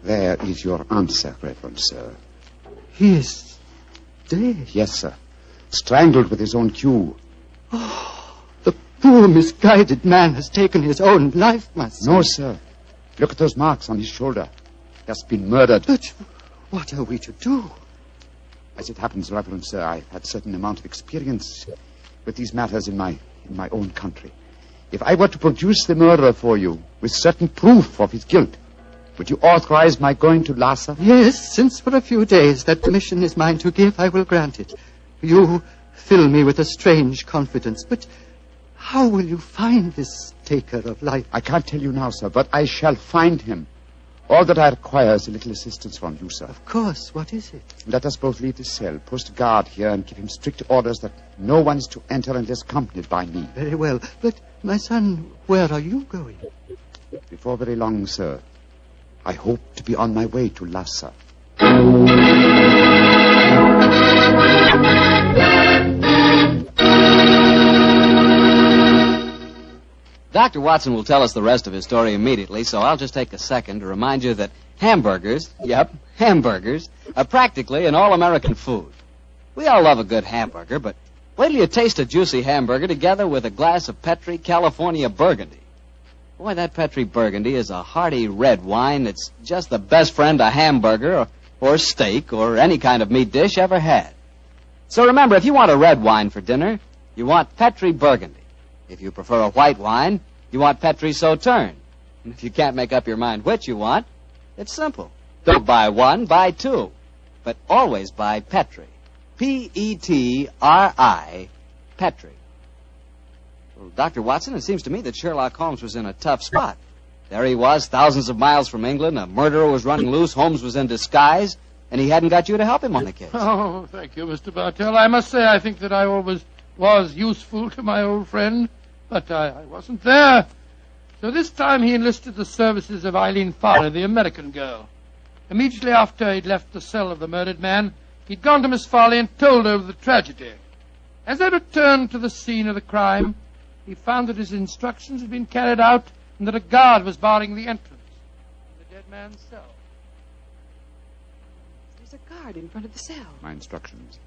There is your answer, Reverend Sir. He is dead? Yes, sir. Strangled with his own cue. Oh, the poor misguided man has taken his own life, my son. No, sir. Look at those marks on his shoulder. He has been murdered. But what are we to do? As it happens, Reverend Sir, I've had a certain amount of experience with these matters in my own country. If I were to produce the murderer for you with certain proof of his guilt, would you authorize my going to Lhasa? Yes, since for a few days that permission is mine to give, I will grant it. You fill me with a strange confidence, but how will you find this taker of life? I can't tell you now, sir, but I shall find him. All that I require is a little assistance from you, sir. Of course. What is it? Let us both leave the cell, post a guard here, and give him strict orders that no one is to enter unless accompanied by me. Very well. But, my son, where are you going? Before very long, sir. I hope to be on my way to Lhasa. Dr. Watson will tell us the rest of his story immediately, so I'll just take a second to remind you that hamburgers, hamburgers, are practically an all-American food. We all love a good hamburger, but wait till you taste a juicy hamburger together with a glass of Petri California Burgundy. Boy, that Petri Burgundy is a hearty red wine that's just the best friend a hamburger or steak or any kind of meat dish ever had. So remember, if you want a red wine for dinner, you want Petri Burgundy. If you prefer a white wine, you want Petri Sauterne. And if you can't make up your mind which you want, it's simple. Don't buy one, buy two. But always buy Petri. Petri, Petri. Well, Dr. Watson, it seems to me that Sherlock Holmes was in a tough spot. There he was, thousands of miles from England. A murderer was running loose. Holmes was in disguise. And he hadn't got you to help him on the case. Oh, thank you, Mr. Bartell. I must say I think that I always was useful to my old friend, but I wasn't there. So this time he enlisted the services of Eileen Farley, the American girl. Immediately after he'd left the cell of the murdered man, he'd gone to Miss Farley and told her of the tragedy. As they returned to the scene of the crime, he found that his instructions had been carried out and that a guard was barring the entrance to the dead man's cell. There's a guard in front of the cell. My instructions.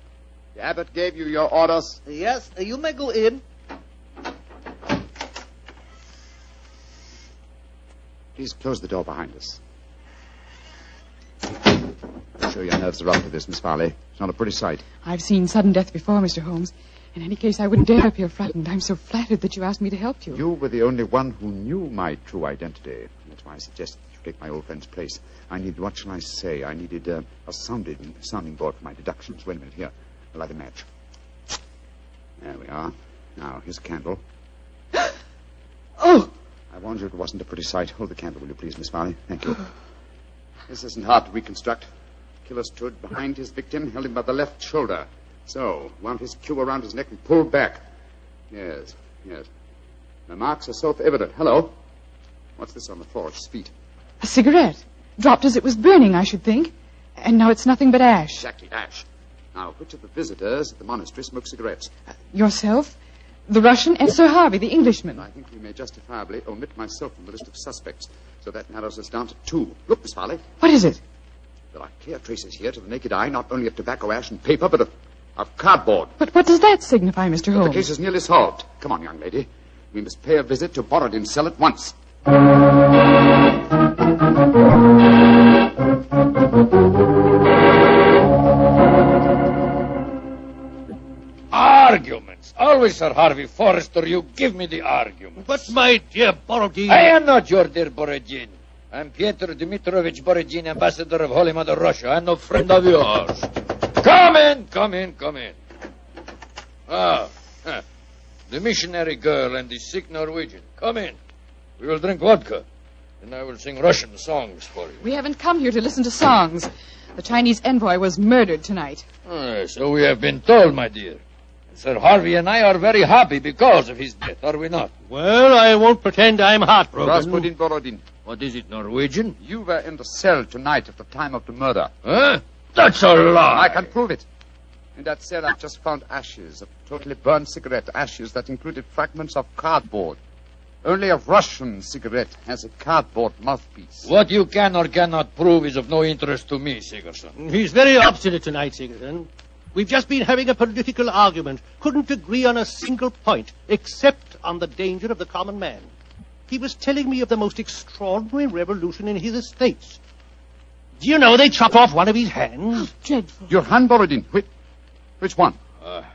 The abbot gave you your orders. Yes, you may go in. Please close the door behind us. I'm sure your nerves are up to this, Miss Farley. It's not a pretty sight. I've seen sudden death before, Mr. Holmes. In any case, I wouldn't dare appear frightened. I'm so flattered that you asked me to help you. You were the only one who knew my true identity. That's why I suggested you take my old friend's place. I needed, what shall I say? I needed a sounding board for my deductions. Wait a minute, here. I'll light a match. There we are. Now, here's a candle. Oh! I warned you it wasn't a pretty sight. Hold the candle, will you please, Miss Farley? Thank you. This isn't hard to reconstruct. The killer stood behind his victim, held him by the left shoulder. So, wound his cue around his neck and pulled back. Yes. The marks are self-evident. Hello. What's this on the floor at his feet? A cigarette. Dropped as it was burning, I should think. And now it's nothing but ash. Exactly, ash. Now, which of the visitors at the monastery smoke cigarettes? Yourself, the Russian, and Sir Harvey, the Englishman. I think we may justifiably omit myself from the list of suspects. So that narrows us down to two. Look, Miss Farley. What is it? There are clear traces here to the naked eye, not only of tobacco ash and paper, but of cardboard. But what does that signify, Mr. Holmes? The case is nearly solved. Come on, young lady. We must pay a visit to Borodin's cell at once. Always, Sir Harvey Forrester, you give me the argument. But, my dear Borodin... I am not your dear Borodin. I'm Pyotr Dmitrovich Borodin, ambassador of Holy Mother Russia. I'm no friend of yours. Come in. The missionary girl and the sick Norwegian. Come in. We will drink vodka, and I will sing Russian songs for you. We haven't come here to listen to songs. The Chinese envoy was murdered tonight. So we have been told, my dear. Sir Harvey and I are very happy because of his death, are we not? Well, I won't pretend I'm heartbroken. Rasputin Borodin. What is it, Norwegian? You were in the cell tonight at the time of the murder. Huh? That's a lie. I can prove it. In that cell, I've just found ashes, of totally burned cigarette ashes that included fragments of cardboard. Only a Russian cigarette has a cardboard mouthpiece. What you can or cannot prove is of no interest to me, Sigerson. He's very obstinate tonight, Sigerson. We've just been having a political argument. Couldn't agree on a single point, except on the danger of the common man. He was telling me of the most extraordinary revolution in his estates. Do you know they chopped off one of his hands? Dreadful. Your hand, Borodin. Which one?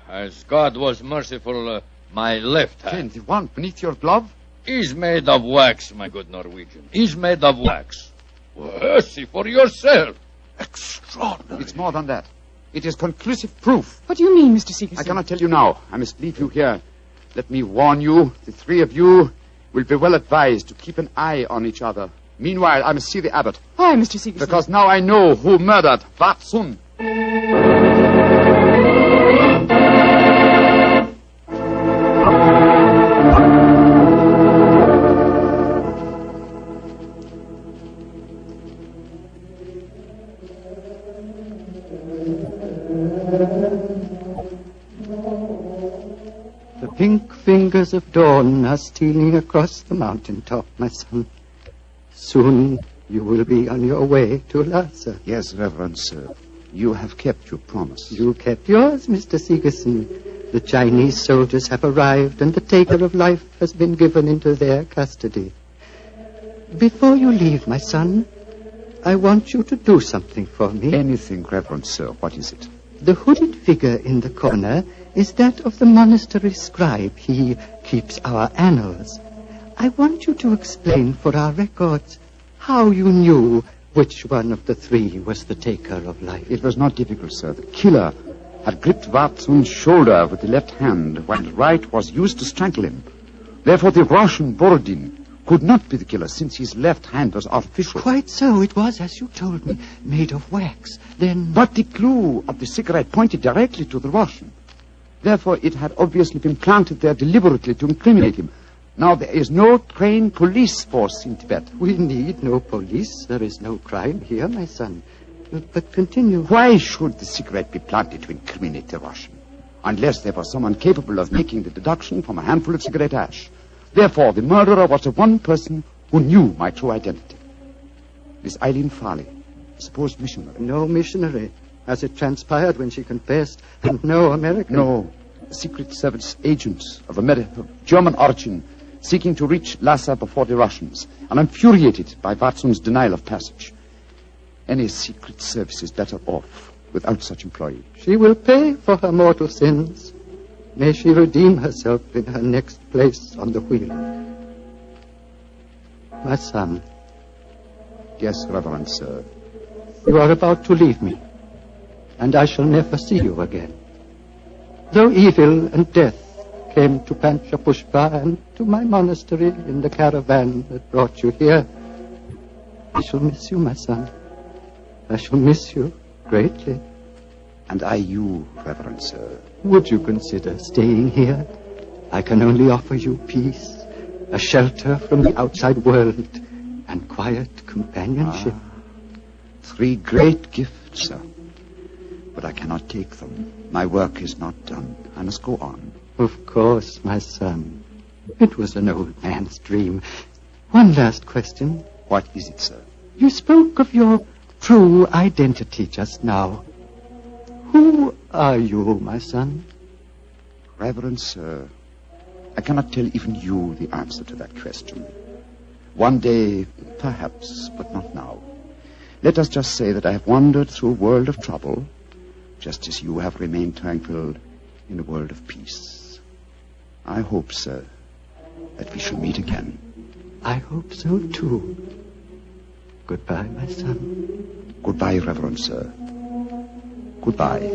As God was merciful, my left hand. The one beneath your glove? Is made of wax, my good Norwegian. Is made of wax. Well, see for yourself. Extraordinary. It's more than that. It is conclusive proof. What do you mean, Mr. Sigerson? I cannot tell you now. I must leave you here. Let me warn you, the three of you will be well advised to keep an eye on each other. Meanwhile, I must see the abbot. Why, Mr. Sigerson? Because now I know who murdered Vatsun. The pink fingers of dawn are stealing across the mountaintop, my son. Soon you will be on your way to Lhasa. Yes, Reverend Sir. You have kept your promise. You kept yours, Mr. Sigerson. The Chinese soldiers have arrived, and the taker of life has been given into their custody. Before you leave, my son, I want you to do something for me. Anything, Reverend Sir. What is it? The hooded figure in the corner is that of the monastery scribe. He keeps our annals. I want you to explain for our records how you knew which one of the three was the taker of life. It was not difficult, sir. The killer had gripped Vatsun's shoulder with the left hand, while the right was used to strangle him. Therefore, the Russian Borodin could not be the killer, since his left hand was artificial. Quite so. It was, as you told me, made of wax. Then... But the clue of the cigarette pointed directly to the Russian. Therefore, it had obviously been planted there deliberately to incriminate him. Now, there is no trained police force in Tibet. We need no police. There is no crime here, my son. But continue. Why should the cigarette be planted to incriminate the Russian? Unless there was someone capable of making the deduction from a handful of cigarette ash. Therefore, the murderer was the one person who knew my true identity. Miss Eileen Farley, supposed missionary. No missionary, as it transpired when she confessed, and no American. No, a Secret Service agent of German origin, seeking to reach Lhasa before the Russians, and infuriated by Vatsun's denial of passage. Any Secret Service is better off without such employee. She will pay for her mortal sins. May she redeem herself in her next place on the wheel. My son. Yes, Reverend Sir. You are about to leave me, and I shall never see you again. Though evil and death came to Panchapushpa and to my monastery in the caravan that brought you here, I shall miss you, my son. I shall miss you greatly. And I you, Reverend Sir. Would you consider staying here? I can only offer you peace, a shelter from the outside world, and quiet companionship. Three great gifts, sir. But I cannot take them. My work is not done. I must go on. Of course, my son. It was an old man's dream. One last question. What is it, sir? You spoke of your true identity just now. Who are you, my son? Reverend Sir, I cannot tell even you the answer to that question. One day, perhaps, but not now. Let us just say that I have wandered through a world of trouble, just as you have remained tranquil in a world of peace. I hope, sir, that we shall meet again. I hope so, too. Goodbye, my son. Goodbye, Reverend Sir. Goodbye.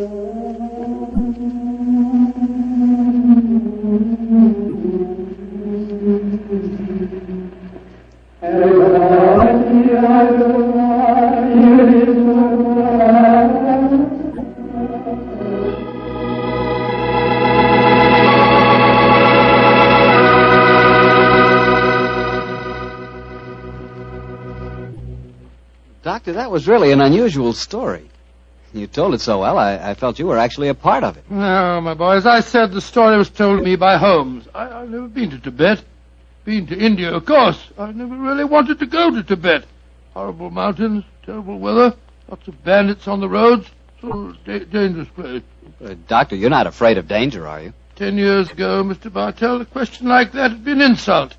Doctor, that was really an unusual story. You told it so well, I felt you were actually a part of it. No, my boy, as I said, the story was told me by Holmes. I've never been to Tibet. Been to India, of course. I never really wanted to go to Tibet. Horrible mountains, terrible weather, lots of bandits on the roads. Sort of dangerous place. Doctor, you're not afraid of danger, are you? 10 years ago, Mr. Bartell, a question like that would be an insult.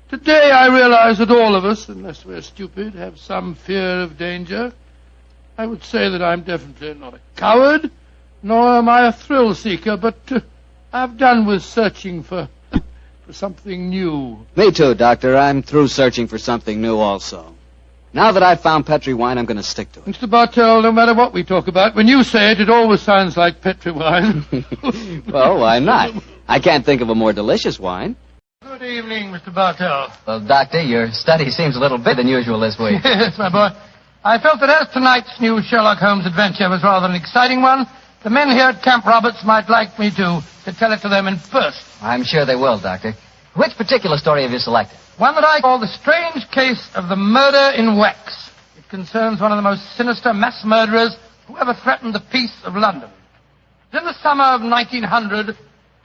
Today I realize that all of us, unless we're stupid, have some fear of danger. I would say that I'm definitely not a coward, nor am I a thrill seeker, but I've done with searching for something new. Me too, Doctor. I'm through searching for something new also. Now that I've found Petri wine, I'm going to stick to it. Mr. Bartell, no matter what we talk about, when you say it, it always sounds like Petri wine. Well, why not? I can't think of a more delicious wine. Good evening, Mr. Bartell. Well, Doctor, your study seems a little bit than usual this week. Yes, my boy. I felt that as tonight's new Sherlock Holmes adventure was rather an exciting one, the men here at Camp Roberts might like me to tell it to them in person. I'm sure they will, Doctor. Which particular story have you selected? One that I call The Strange Case of the Murder in Wax. It concerns one of the most sinister mass murderers who ever threatened the peace of London. It was in the summer of 1900,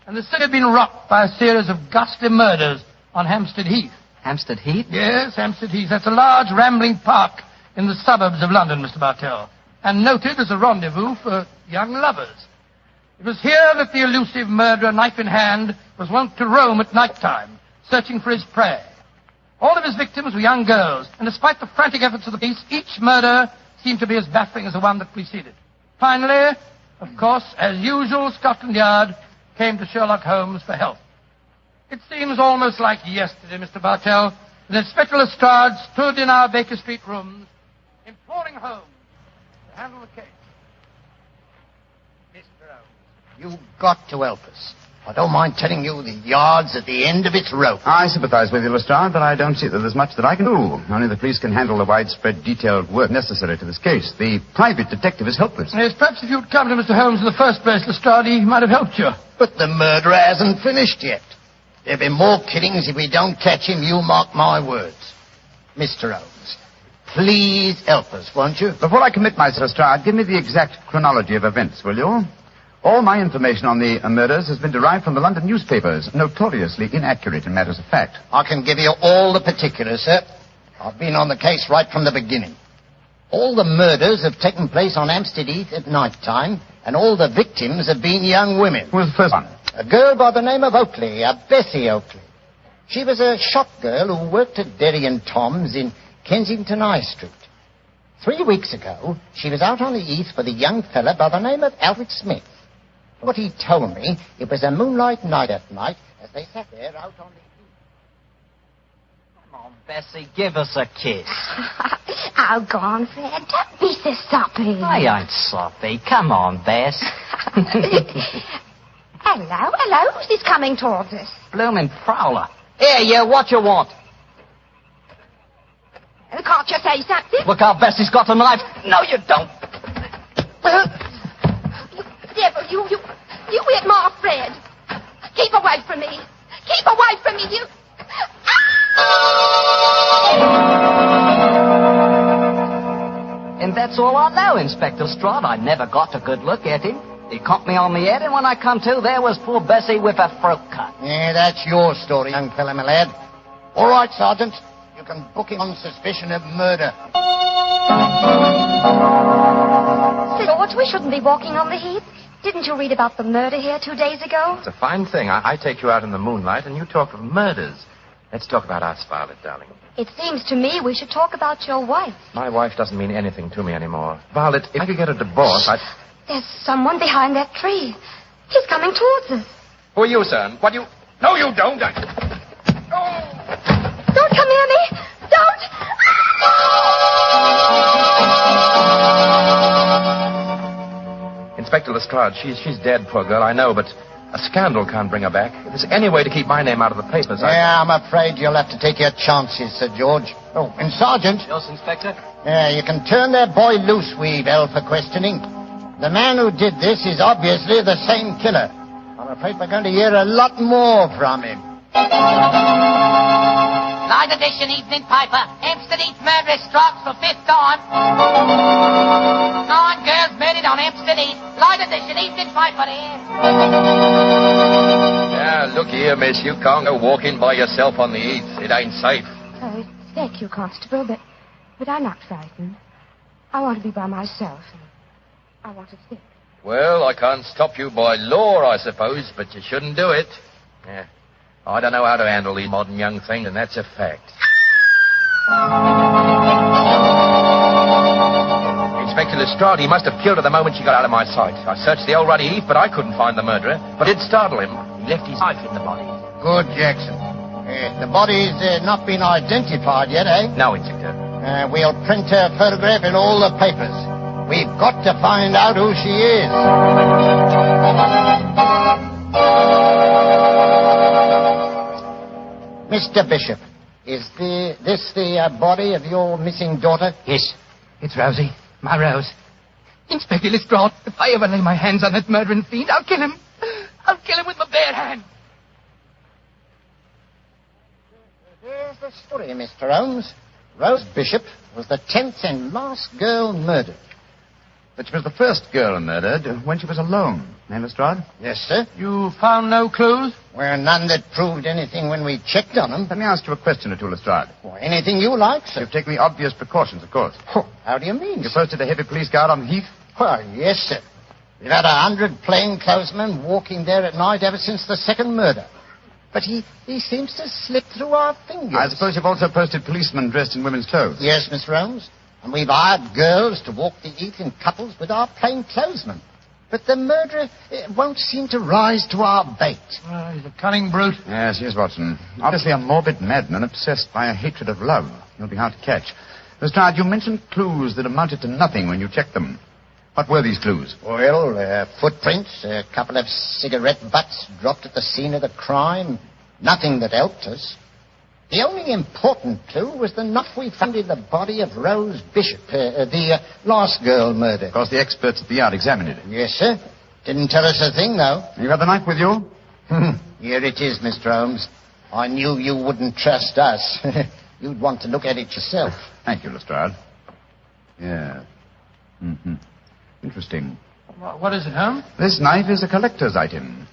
and the city had been rocked by a series of ghastly murders on Hampstead Heath. Hampstead Heath? Yes, Hampstead Heath. That's a large rambling park in the suburbs of London, Mr. Bartell, and noted as a rendezvous for young lovers. It was here that the elusive murderer, knife in hand, was wont to roam at night time, searching for his prey. All of his victims were young girls, and despite the frantic efforts of the police, each murder seemed to be as baffling as the one that preceded. Finally, of course, as usual, Scotland Yard came to Sherlock Holmes for help. It seems almost like yesterday, Mr. Bartell, that Inspector Lestrade stood in our Baker Street rooms, imploring Holmes to handle the case. Mr. Holmes, you've got to help us. I don't mind telling you the yard's at the end of its rope. I sympathize with you, Lestrade, but I don't see that there's much that I can do. Only the police can handle the widespread, detailed work necessary to this case. The private detective is helpless. Yes, perhaps if you'd come to Mr. Holmes in the first place, Lestrade, he might have helped you. But the murderer hasn't finished yet. There'll be more killings if we don't catch him, you mark my words. Mr. Holmes, please help us, won't you? Before I commit myself, Lestrade, give me the exact chronology of events, will you? All my information on the murders has been derived from the London newspapers, notoriously inaccurate in matters of fact. I can give you all the particulars, sir. I've been on the case right from the beginning. All the murders have taken place on Hampstead Heath at night time, and all the victims have been young women. Who was the first one? A girl by the name of Oakley, Bessie Oakley. She was a shop girl who worked at Derry and Tom's in Kensington High Street. 3 weeks ago, she was out on the heath with a young fella by the name of Alfred Smith. What he told me, it was a moonlight night at night as they sat there out on the heath. Come on, Bessie, give us a kiss. Oh, go on, Fred. Don't be so soppy. I ain't soppy. Come on, Bess. Hello. Who's this coming towards us? Bloomin' prowler. Here, you, what you want? Can't you say something? Look how Bessie's got a knife. No, you don't. Devil, you hit my Fred. Keep away from me. Keep away from me, you. And that's all I know, Inspector Lestrade. I never got a good look at him. He caught me on the head, and when I come to, there was poor Bessie with her throat cut. Yeah, that's your story, young fella, my lad. All right, Sergeant. You can book him on suspicion of murder. George, we shouldn't be walking on the heath. Didn't you read about the murder here 2 days ago? It's a fine thing. I take you out in the moonlight, and you talk of murders. Let's talk about us, Violet, darling. It seems to me we should talk about your wife. My wife doesn't mean anything to me anymore. Violet, if I could get a divorce, There's someone behind that tree. He's coming towards us. Who are you, sir? What do you... No, you don't. Don't come near me. Don't. Inspector Lestrade, she's dead, poor girl, I know, but a scandal can't bring her back. If there's any way to keep my name out of the papers, Yeah, I'm afraid you'll have to take your chances, Sir George. Oh, and Sergeant. Yes, Inspector? Yeah, you can turn that boy loose, Weevil, for questioning. The man who did this is obviously the same killer. I'm afraid we're going to hear a lot more from him. Light edition evening paper. Hampstead Heath murder strikes for fifth time. 9 girls murdered on Hampstead Heath. Light edition evening paper here. Yeah, look here, miss. You can't go walking by yourself on the heath. It ain't safe. Oh, thank you, Constable, but I'm not frightened. I want to be by myself. I want to think. Well, I can't stop you by law, I suppose, but you shouldn't do it. Yeah. I don't know how to handle these modern young things, and that's a fact. Inspector Lestrade, he must have killed her the moment she got out of my sight. I searched the old ruddy heath, but I couldn't find the murderer. But it startled him. He left his knife in the body. Good, Jackson. The body's not been identified yet, eh? No, Inspector. We'll print her photograph in all the papers. We've got to find out who she is. Mr. Bishop, is this the body of your missing daughter? Yes, it's Rosie, my Rose. Inspector Lestrade, if I ever lay my hands on that murdering fiend, I'll kill him. I'll kill him with my bare hand. Here's the story, Mr. Holmes. Rose Bishop was the 10th and last girl murdered. But she was the first girl murdered when she was alone. Eh, Lestrade? Yes, sir. You found no clues? Well, none that proved anything when we checked on them. Let me ask you a question or two, Lestrade. Well, anything you like, sir. You've taken the obvious precautions, of course. How do you mean, You sir? posted a heavy police guard on the heath? Well, yes, sir. We've had 100 plainclothesmen walking there at night ever since the second murder. But he seems to slip through our fingers. I suppose you've also posted policemen dressed in women's clothes. Yes, Mr. Holmes. And we've hired girls to walk the heath in couples with our plainclothesmen. But the murderer won't seem to rise to our bait. He's a cunning brute. Yes, he is, Watson. Obviously a morbid madman obsessed by a hatred of love. He'll be hard to catch. Lestrade, you mentioned clues that amounted to nothing when you checked them. What were these clues? Well, footprints, a couple of cigarette butts dropped at the scene of the crime. Nothing that helped us. The only important clue was the knife we found in the body of Rose Bishop, the last girl murdered. Of course, the experts at the yard examined it. Yes, sir. Didn't tell us a thing, though. You had the knife with you? Here it is, Mr. Holmes. I knew you wouldn't trust us. You'd want to look at it yourself. Thank you, Lestrade. Yeah. Mm-hmm. Interesting. What is it, Holmes? This knife is a collector's item.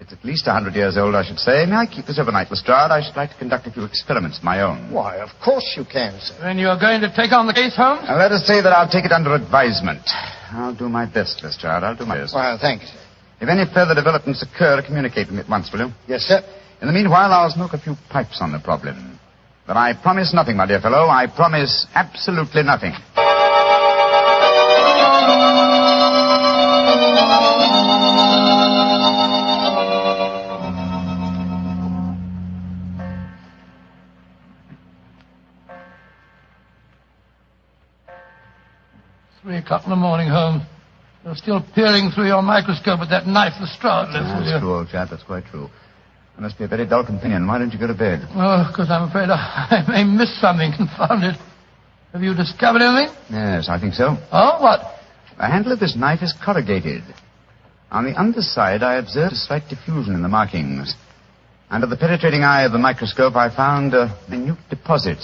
It's at least 100 years old, I should say. May I keep this overnight, Lestrade? I should like to conduct a few experiments of my own. Why, of course you can, sir. Then you're going to take on the case, Holmes? Now, let us say that I'll take it under advisement. I'll do my best, Lestrade. I'll do my best. Well, thank you, sir. If any further developments occur, communicate with me at once, will you? Yes, sir. In the meanwhile, I'll smoke a few pipes on the problem. But I promise nothing, my dear fellow. I promise absolutely nothing. 3 o'clock in the morning, Holmes. You're still peering through your microscope at that knife Lestrade left with you. That's true, old chap. That's quite true. You must be a very dull companion. Why don't you go to bed? Oh, because I'm afraid I may miss something. Confound it. Have you discovered anything? Yes, I think so. Oh, what? The handle of this knife is corrugated. On the underside, I observed a slight diffusion in the markings. Under the penetrating eye of the microscope, I found a minute deposit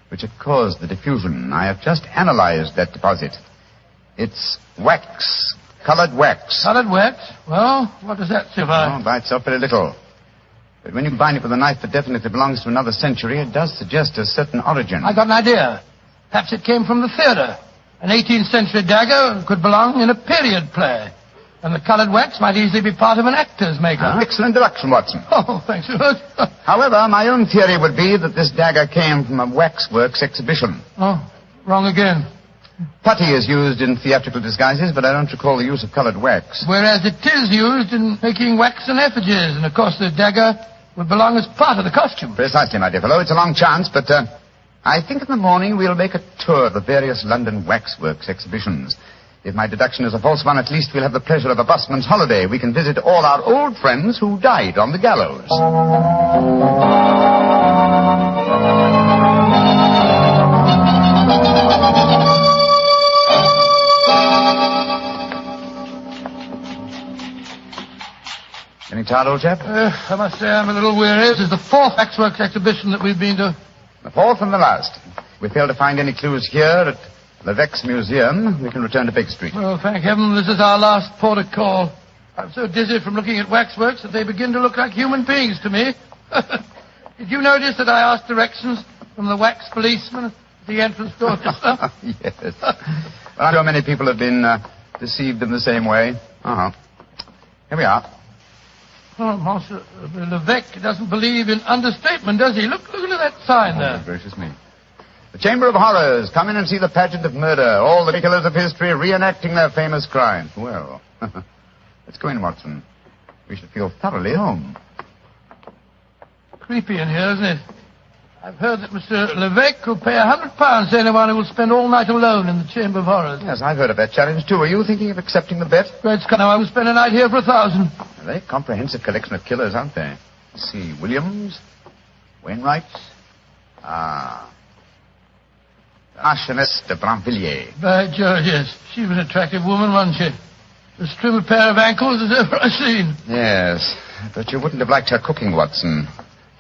which had caused the diffusion. I have just analyzed that deposit. It's wax, colored wax. Colored wax? Well, what does that signify? Oh, by itself, very little. But when you combine it with a knife that definitely belongs to another century, it does suggest a certain origin. I got an idea. Perhaps it came from the theater. An 18th century dagger could belong in a period play. And the colored wax might easily be part of an actor's makeup. Excellent deduction, Watson. Oh, thanks so much. However, my own theory would be that this dagger came from a waxworks exhibition. Oh, wrong again. Putty is used in theatrical disguises, but I don't recall the use of colored wax. Whereas it is used in making wax and effigies. And, of course, the dagger would belong as part of the costume. Precisely, my dear fellow. It's a long chance, but I think in the morning we'll make a tour of the various London waxworks exhibitions. If my deduction is a false one, at least we'll have the pleasure of a busman's holiday. We can visit all our old friends who died on the gallows. Any tired, old chap? I must say I'm a little weary. This is the fourth waxworks exhibition that we've been to. The fourth and the last. If we fail to find any clues here at the Vex Museum, we can return to Baker Street. Well, thank heaven this is our last port of call. I'm so dizzy from looking at waxworks that they begin to look like human beings to me. Did you notice that I asked directions from the wax policeman at the entrance door just now? Yes. Well, I'm sure many people have been deceived in the same way. Uh-huh. Here we are. Oh, Monsieur Levesque doesn't believe in understatement, does he? Look at that sign there. Oh, gracious me. The Chamber of Horrors. Come in and see the pageant of murder. All the killers of history reenacting their famous crimes. Well, let's go in, Watson. We should feel thoroughly at home. Creepy in here, isn't it? I've heard that Mr. Levesque will pay £100 to anyone who will spend all night alone in the Chamber of Horrors. Yes, I've heard of that challenge, too. Are you thinking of accepting the bet? Great Scott, now I will spend a night here for £1,000. A very comprehensive collection of killers, aren't they? Let's see. Williams, Wainwright. Marchioness de Brinvilliers. By George, yes. She was an attractive woman, wasn't she? As trim a pair of ankles as ever I've seen. Yes, but you wouldn't have liked her cooking, Watson.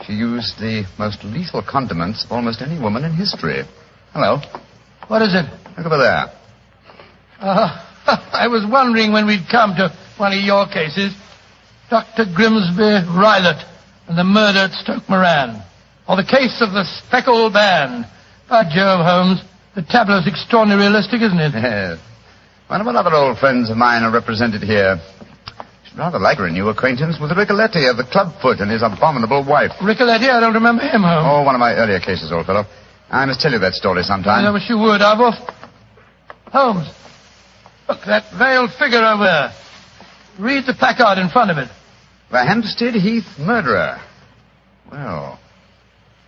She used the most lethal condiments of almost any woman in history. Hello. What is it? Look over there. I was wondering when we'd come to one of your cases. Dr. Grimsby Rylott and the murder at Stoke Moran. Or the case of the speckled band. By Jove, Holmes, the tableau's extraordinarily realistic, isn't it? Yes. What other old friends of mine are represented here? Should rather like a new acquaintance with Ricoletti of the Clubfoot and his abominable wife. Ricoletti? I don't remember him, Holmes. Oh, one of my earlier cases, old fellow. I must tell you that story sometime. I wish you would. I've off... Holmes, look, that veiled figure over there. Read the placard in front of it. The Hampstead Heath Murderer. Well,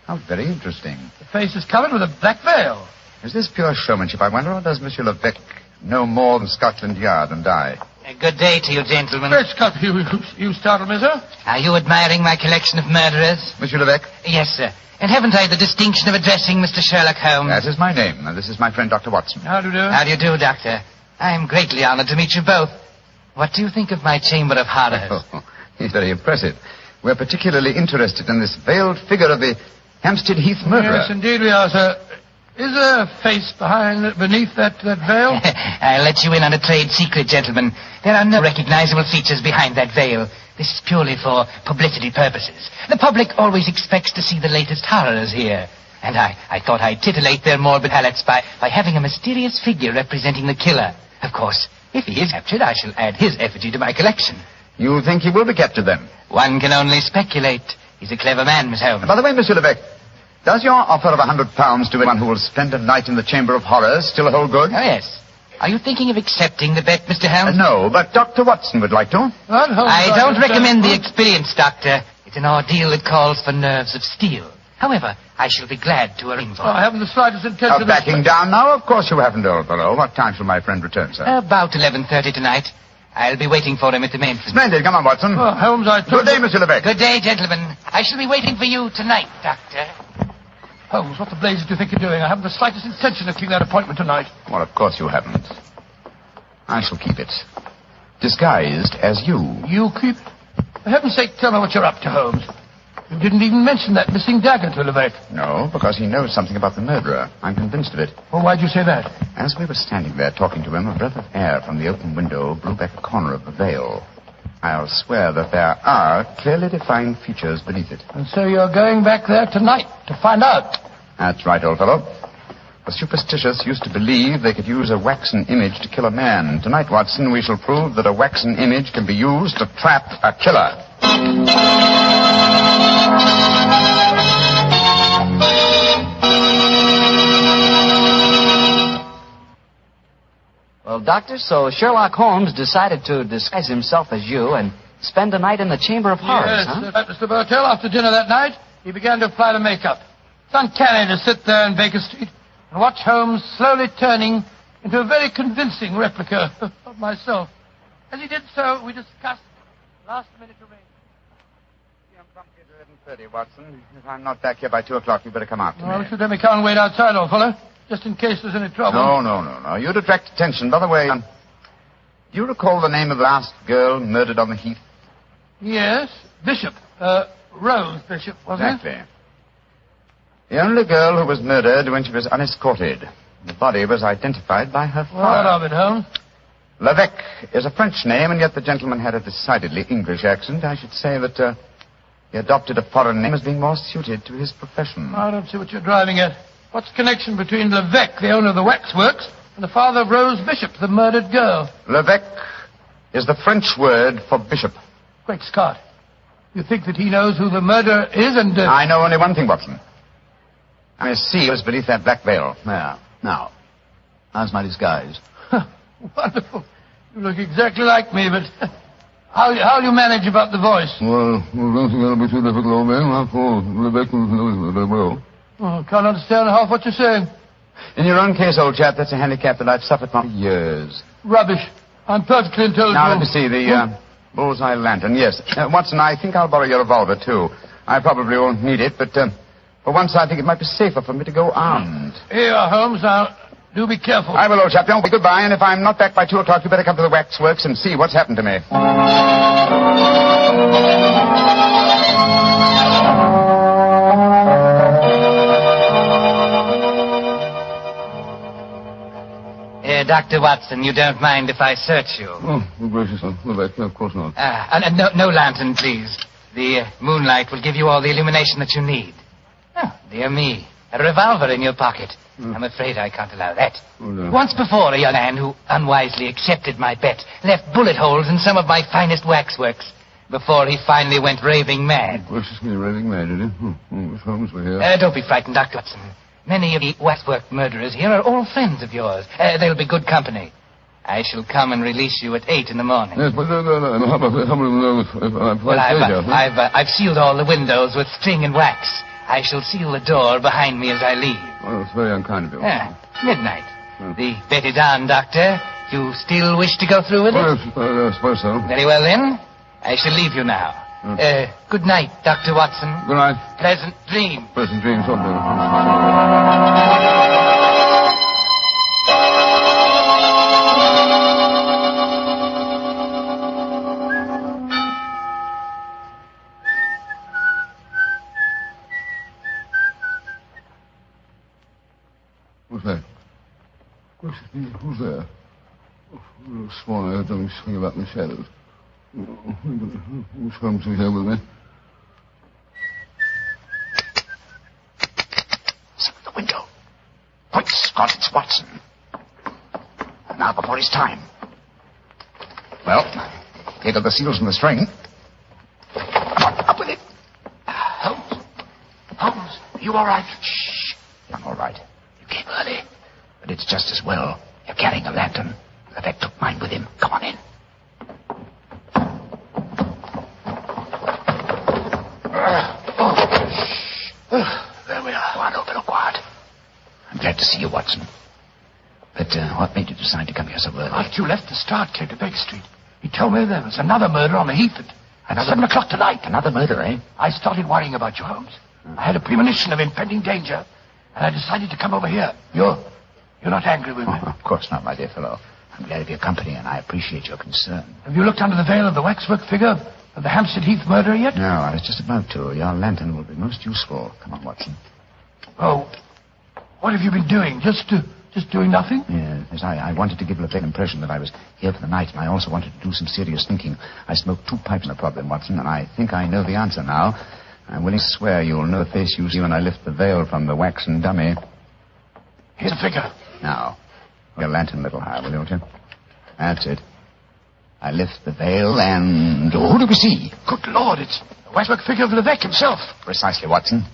how very interesting. The face is covered with a black veil. Is this pure showmanship, I wonder, or does Monsieur Levesque know more than Scotland Yard and I? Good day to you, gentlemen. Great Scott, you startled me, sir. Are you admiring my collection of murderers? Monsieur Levesque? Yes, sir. And haven't I the distinction of addressing Mr. Sherlock Holmes? That is my name, and this is my friend, Dr. Watson. How do you do? How do you do, Doctor? I am greatly honored to meet you both. What do you think of my Chamber of Horrors? Oh, he's very impressive. We're particularly interested in this veiled figure of the Hampstead Heath murderer. Yes, indeed we are, sir. Is there a face beneath that veil? I'll let you in on a trade secret, gentlemen. There are no recognizable features behind that veil. This is purely for publicity purposes. The public always expects to see the latest horrors here. And I thought I'd titillate their morbid palates by having a mysterious figure representing the killer. Of course, if he is captured, I shall add his effigy to my collection. You think he will be captured, then? One can only speculate. He's a clever man, Miss Holmes. By the way, Monsieur Levesque, does your offer of £100 to anyone who will spend a night in the Chamber of Horrors still hold good? Oh, yes. Are you thinking of accepting the bet, Mr. Holmes? No, but Dr. Watson would like to. I don't recommend the experience, Doctor. It's an ordeal that calls for nerves of steel. However, I shall be glad to arrange for it. I haven't the slightest intention of... backing down now? Of course you haven't, old fellow. What time shall my friend return, sir? About 11:30 tonight. I'll be waiting for him at the main... Splendid. Come on, Watson. Oh, Holmes, I told Good day, Monsieur Levesque. Good day, gentlemen. I shall be waiting for you tonight, Doctor. Holmes, what the blazes do you think you're doing? I haven't the slightest intention of keeping that appointment tonight. Well, of course you haven't. I shall keep it. Disguised as you. You keep it? For heaven's sake, tell me what you're up to, Holmes. You didn't even mention that missing dagger to Levesque. No, because he knows something about the murderer. I'm convinced of it. Well, why'd you say that? As we were standing there talking to him, a breath of air from the open window blew back a corner of the veil. I'll swear that there are clearly defined features beneath it. And so you're going back there tonight to find out? That's right, old fellow. The superstitious used to believe they could use a waxen image to kill a man. Tonight, Watson, we shall prove that a waxen image can be used to trap a killer. Well, Doctor, so Sherlock Holmes decided to disguise himself as you and Spend a night in the Chamber of Horrors, Yes, huh? at Mr. Bartell, after dinner that night, he began to apply the makeup. It's uncanny to sit there in Baker Street and watch Holmes slowly turning into a very convincing replica of myself. As he did so, we discussed last-minute arrangements. I'm promptly at 11:30, Watson. If I'm not back here by 2 o'clock, you better come after Well, me. if you let me come and wait outside, old fellow, just in case there's any trouble. No. You'd attract attention. By the way, do you recall the name of the last girl murdered on the heath? Yes, Bishop. Rose Bishop, wasn't it? Exactly. The only girl who was murdered when she was unescorted. The body was identified by her father. What of it, Holmes? Levesque is a French name, and yet the gentleman had a decidedly English accent. I should say that he adopted a foreign name as being more suited to his profession. I don't see what you're driving at. What's the connection between Levesque, the owner of the waxworks, and the father of Rose Bishop, the murdered girl? Levesque is the French word for bishop. Great Scott. You think that he knows who the murderer is and... I know only one thing, Watson. I may see what's beneath that black veil. There. Now, how's my disguise? Wonderful. You look exactly like me, but how'll you manage about the voice? Well, I don't think that'll be too difficult, old man. After all, Rebecca knows me very well. Oh, can't understand half what you're saying. In your own case, old chap, that's a handicap that I've suffered from for years. Rubbish. I'm perfectly intelligible. Now, let me see, the bullseye lantern. Yes. Watson, I think I'll borrow your revolver, too. I probably won't need it, but for once I think it might be safer for me to go armed. Here you are, Holmes. Now, do be careful. I will, old chap. Don't be goodbye, and if I'm not back by 2 o'clock, you better come to the waxworks and see what's happened to me. Dr. Watson, you don't mind if I search you? Oh, gracious, of course not. No lantern, please. The moonlight will give you all the illumination that you need. Oh, dear me. A revolver in your pocket. I'm afraid I can't allow that. Oh, no. Once before, a young man who unwisely accepted my bet left bullet holes in some of my finest waxworks before he finally went raving mad. Gracious me, raving mad, did he? Holmes were here. Don't be frightened, Dr. Watson. Many of the waxwork murderers here are all friends of yours. They'll be good company. I shall come and release you at 8 in the morning. Yes, but no. How about if Well, I I've sealed all the windows with string and wax. I shall seal the door behind me as I leave. Well, it's very unkind of you. Midnight. The bet is on, Doctor. You still wish to go through with it? I suppose so. Very well, then. I shall leave you now. Good night, Dr. Watson. Good night. Pleasant dreams. Pleasant dreams, what What's that? Who's there? Oh, I was sworn I heard something swing about in the shadows. Who's Holmes here with me? Some at the window. Quick, Scott, it's Watson. Now before his time. Well, here go the seals and the string. Come on, up with it. Holmes, are you all right? Shh. I'm all right. You came early, but it's just as well. You're carrying a lantern. Levesque took mine with him. Come on in. There we are. Go on, open up, quiet. I'm glad to see you, Watson. But what made you decide to come here so early? After you left the start, came to Baker Street. He told me there was another murder on the heath at 7 o'clock tonight. Another murder, eh? I started worrying about you, Holmes. I had a premonition of impending danger, and I decided to come over here. You're not angry with me? Oh, of course not, my dear fellow. I'm glad of your company, and I appreciate your concern. Have you looked under the veil of the waxwork figure of the Hampstead Heath murderer yet? No, I was just about to. Your lantern will be most useful. Come on, Watson. Oh, what have you been doing? Just doing nothing? Yes, I wanted to give Levesque an impression that I was here for the night, and I also wanted to do some serious thinking. I smoked 2 pipes on the problem, Watson, and I think I know the answer now. I'm willing to swear you'll know the face you see when I lift the veil from the waxen dummy. Here's a figure. Now, your lantern a little higher, will you, won't you? That's it. I lift the veil, and who do we see? Good Lord, it's the waxwork figure of Levesque himself. Precisely, Watson.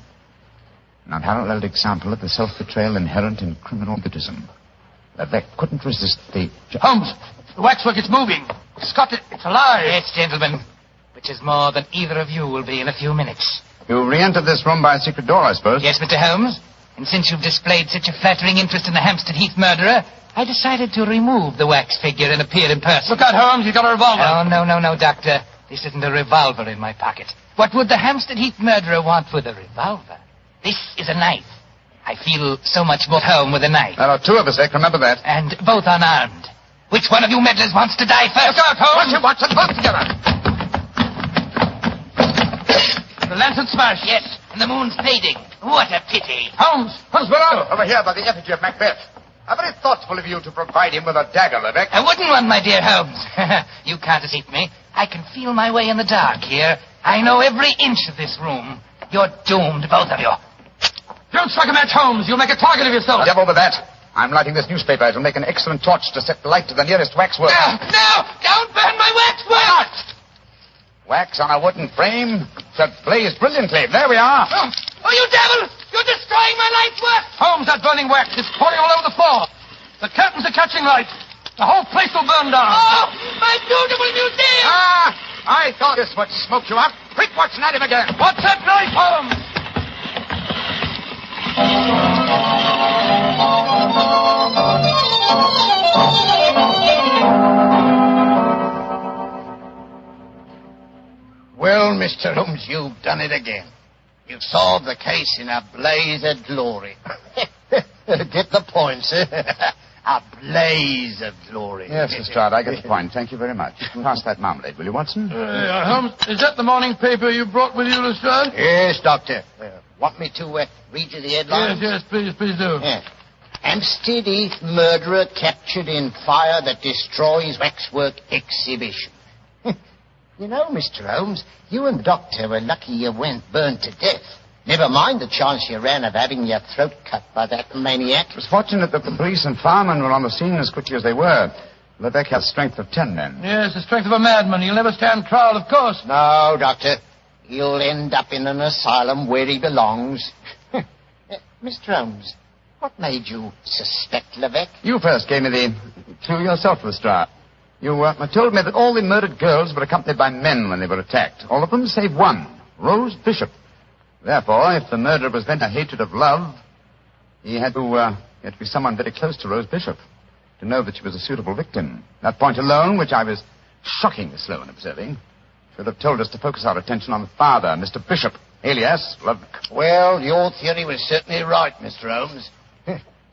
An unparalleled example of the self-betrayal inherent in criminal egotism. Levesque couldn't resist the... Holmes, the waxwork is moving. Scott, it's alive. Yes, gentlemen. which is more than either of you will be in a few minutes. You re-entered this room by a secret door, I suppose? Yes, Mr. Holmes. And since you've displayed such a flattering interest in the Hampstead Heath murderer, I decided to remove the wax figure and appear in person. Look out, Holmes. You've got a revolver. Oh, no, Doctor. This isn't a revolver in my pocket. What would the Hampstead Heath murderer want with a revolver? This is a knife. I feel so much more at home with a knife. There are two of us, Eck. Remember that. And both unarmed. Which one of you meddlers wants to die first? Look out, Holmes. Watch them both together. The lantern smashed. Yes, and the moon's fading. What a pity. Holmes, where are you? Over here by the effigy of Macbeth. How very thoughtful of you to provide him with a dagger, Lebec. I wouldn't one, my dear Holmes. You can't deceive me. I can feel my way in the dark here. I know every inch of this room. You're doomed, both of you. Don't strike a match, Holmes. You'll make a target of yourself. Devil with that. I'm lighting this newspaper. It'll make an excellent torch to set light to the nearest waxwork. No! Don't burn my waxwork! Wax on a wooden frame should blaze brilliantly. There we are. Oh, you devil! You're destroying my life's work! Holmes, that burning wax is pouring all over the floor. The curtains are catching light. The whole place will burn down. Oh, my beautiful museum! I thought this would smoke you up. Quick, Watson, at him again. What's that knife, Holmes? Well, Mr. Holmes, you've done it again. You've solved the case in a blaze of glory. Get the point, sir. A blaze of glory. Yes, Lestrade, I get the point. Thank you very much. Pass that marmalade, will you, Watson? Holmes, is that the morning paper you brought with you, Lestrade? Yes, Doctor. Want me to read you the headlines? Yes, please do. Yeah. Hampstead Heath murderer captured in fire that destroys waxwork exhibition. You know, Mr. Holmes, you and the Doctor were lucky you weren't burned to death. Never mind the chance you ran of having your throat cut by that maniac. It was fortunate that the police and firemen were on the scene as quickly as they were. Lebec had the strength of 10 men. Yes, the strength of a madman. He'll never stand trial, of course. No, Doctor. He'll end up in an asylum where he belongs. Mr. Holmes, what made you suspect Lebec? You first gave me the clue yourself, Lestrade. You told me that all the murdered girls were accompanied by men when they were attacked. All of them save one, Rose Bishop. Therefore, if the murderer was then a hatred of love, he had to be someone very close to Rose Bishop to know that she was a suitable victim. That point alone, which I was shockingly slow in observing, should have told us to focus our attention on the father, Mr. Bishop, alias Lovelock. Well, your theory was certainly right, Mr. Holmes.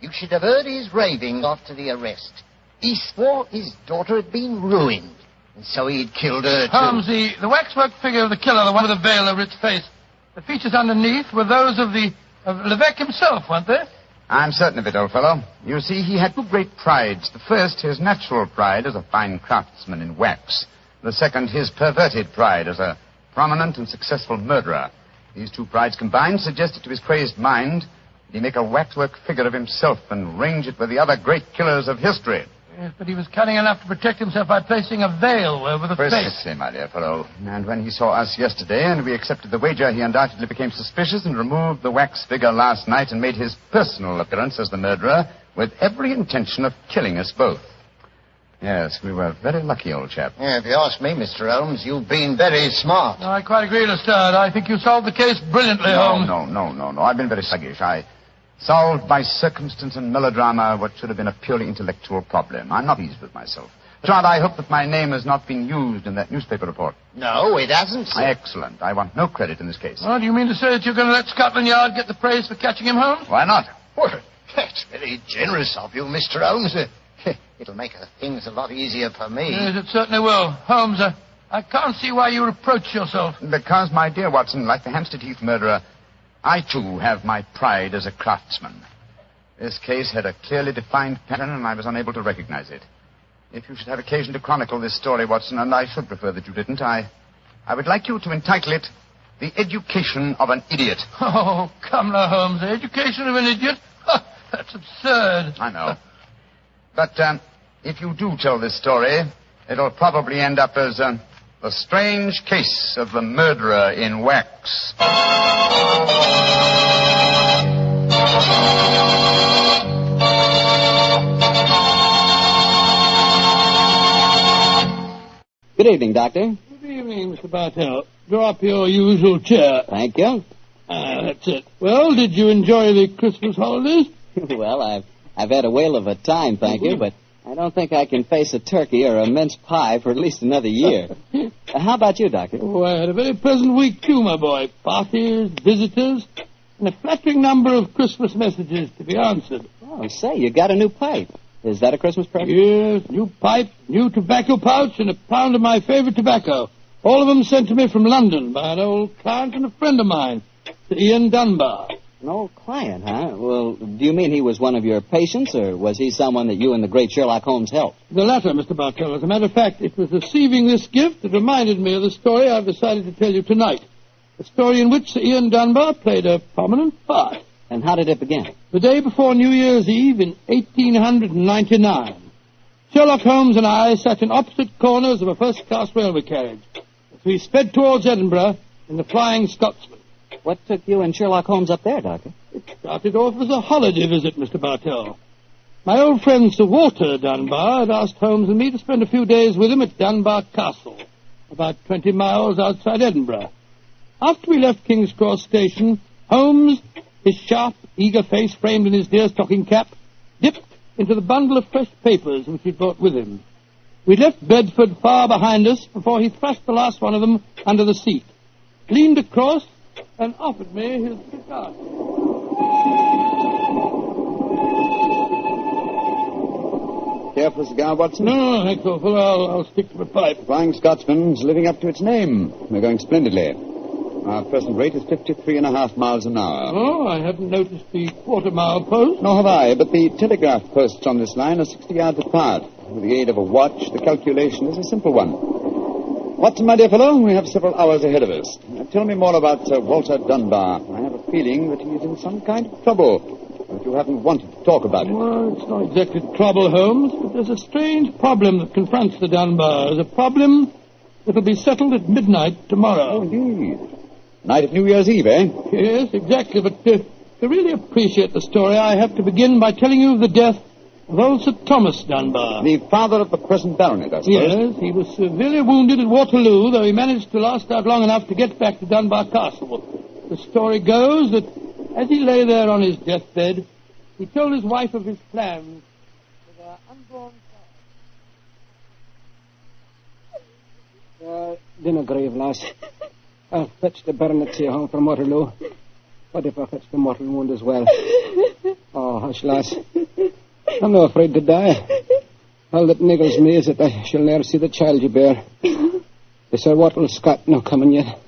You should have heard his raving after the arrest. He swore his daughter had been ruined, and so he'd killed her, too. Holmes, the waxwork figure of the killer, the one with the veil over its face, the features underneath were those of Lebec himself, weren't they? I'm certain of it, old fellow. You see, he had two great prides. The first, his natural pride as a fine craftsman in wax. The second, his perverted pride as a prominent and successful murderer. These two prides combined suggested to his crazed mind that he make a waxwork figure of himself and range it with the other great killers of history. Yes, but he was cunning enough to protect himself by placing a veil over the face. Precisely, my dear fellow. And when he saw us yesterday and we accepted the wager, he undoubtedly became suspicious and removed the wax figure last night and made his personal appearance as the murderer with every intention of killing us both. Yes, we were very lucky, old chap. Yeah, if you ask me, Mr. Holmes, you've been very smart. No, I quite agree, Lestrade. I think you solved the case brilliantly, Holmes. No. I've been very sluggish. I solved by circumstance and melodrama what should have been a purely intellectual problem. I'm not pleased with myself. Lestrade, I hope that my name has not been used in that newspaper report. No, it hasn't, sir. Excellent. I want no credit in this case. Oh, do you mean to say that you're going to let Scotland Yard get the praise for catching him, Holmes? Why not? Well, that's very generous of you, Mr. Holmes. It'll make things a lot easier for me. Yes, it certainly will. Holmes, I can't see why you reproach yourself. Because, my dear Watson, like the Hampstead Heath murderer, I, too, have my pride as a craftsman. This case had a clearly defined pattern, and I was unable to recognize it. If you should have occasion to chronicle this story, Watson, and I should prefer that you didn't, I would like you to entitle it The Education of an Idiot. Oh, come now, Holmes. The Education of an Idiot? That's absurd. I know. But if you do tell this story, it'll probably end up as The Strange Case of the Murderer in Wax. Good evening, Doctor. Good Good evening, Mr. Bartell. Draw up your usual chair. Thank you. That's it. Well, did you enjoy the Christmas holidays? Well, I've had a whale of a time, thank you, but I don't think I can face a turkey or a mince pie for at least another year. How about you, Doctor? Oh, I had a very pleasant week, too, my boy. Parties, visitors, and a flattering number of Christmas messages to be answered. Oh, say, you got a new pipe. Is that a Christmas present? Yes, new pipe, new tobacco pouch, and a pound of my favorite tobacco. All of them sent to me from London by an old client and a friend of mine, Sir Ian Dunbar. An old client, huh? Well, do you mean he was one of your patients, or was he someone that you and the great Sherlock Holmes helped? The latter, Mr. Bartell. As a matter of fact, it was receiving this gift that reminded me of the story I've decided to tell you tonight. A story in which Sir Ian Dunbar played a prominent part. And how did it begin? The day before New Year's Eve in 1899. Sherlock Holmes and I sat in opposite corners of a first-class railway carriage as we sped towards Edinburgh in the Flying Scotsman. What took you and Sherlock Holmes up there, Doctor? It started off as a holiday visit, Mr. Bartell. My old friend Sir Walter Dunbar had asked Holmes and me to spend a few days with him at Dunbar Castle, about 20 miles outside Edinburgh. After we left King's Cross Station, Holmes, his sharp, eager face framed in his deer-stocking cap, dipped into the bundle of fresh papers which he'd brought with him. We left Bedford far behind us before he thrust the last one of them under the seat, leaned across, and offered me his cigar. Care for a cigar, Watson? No, thanks, awful. I'll stick to my pipe. Flying Scotsman's living up to its name. We're going splendidly. Our present rate is 53.5 miles an hour. Oh, I haven't noticed the quarter-mile post. Nor have I, but the telegraph posts on this line are 60 yards apart. With the aid of a watch, the calculation is a simple one. Watson, my dear fellow, we have several hours ahead of us. Tell me more about Sir Walter Dunbar. I have a feeling that he is in some kind of trouble, but you haven't wanted to talk about it. Well, it's not exactly trouble, Holmes, but there's a strange problem that confronts the Dunbars. A problem that'll be settled at midnight tomorrow. Oh, indeed. Night of New Year's Eve, eh? Yes, exactly, but to really appreciate the story, I have to begin by telling you of the death of old Sir Thomas Dunbar. The father of the present baronet, I suppose. Yes, he was severely wounded at Waterloo, though he managed to last out long enough to get back to Dunbar Castle. The story goes that as he lay there on his deathbed, he told his wife of his plans for their unborn child. Dinna grieve, lass. I'll fetch the baronet here home from Waterloo. What if I fetch the mortal wound as well? Oh, hush, lass. I'm not afraid to die. All that niggles me is that I shall ne'er see the child you bear. The Sir Wattle Scott no coming yet.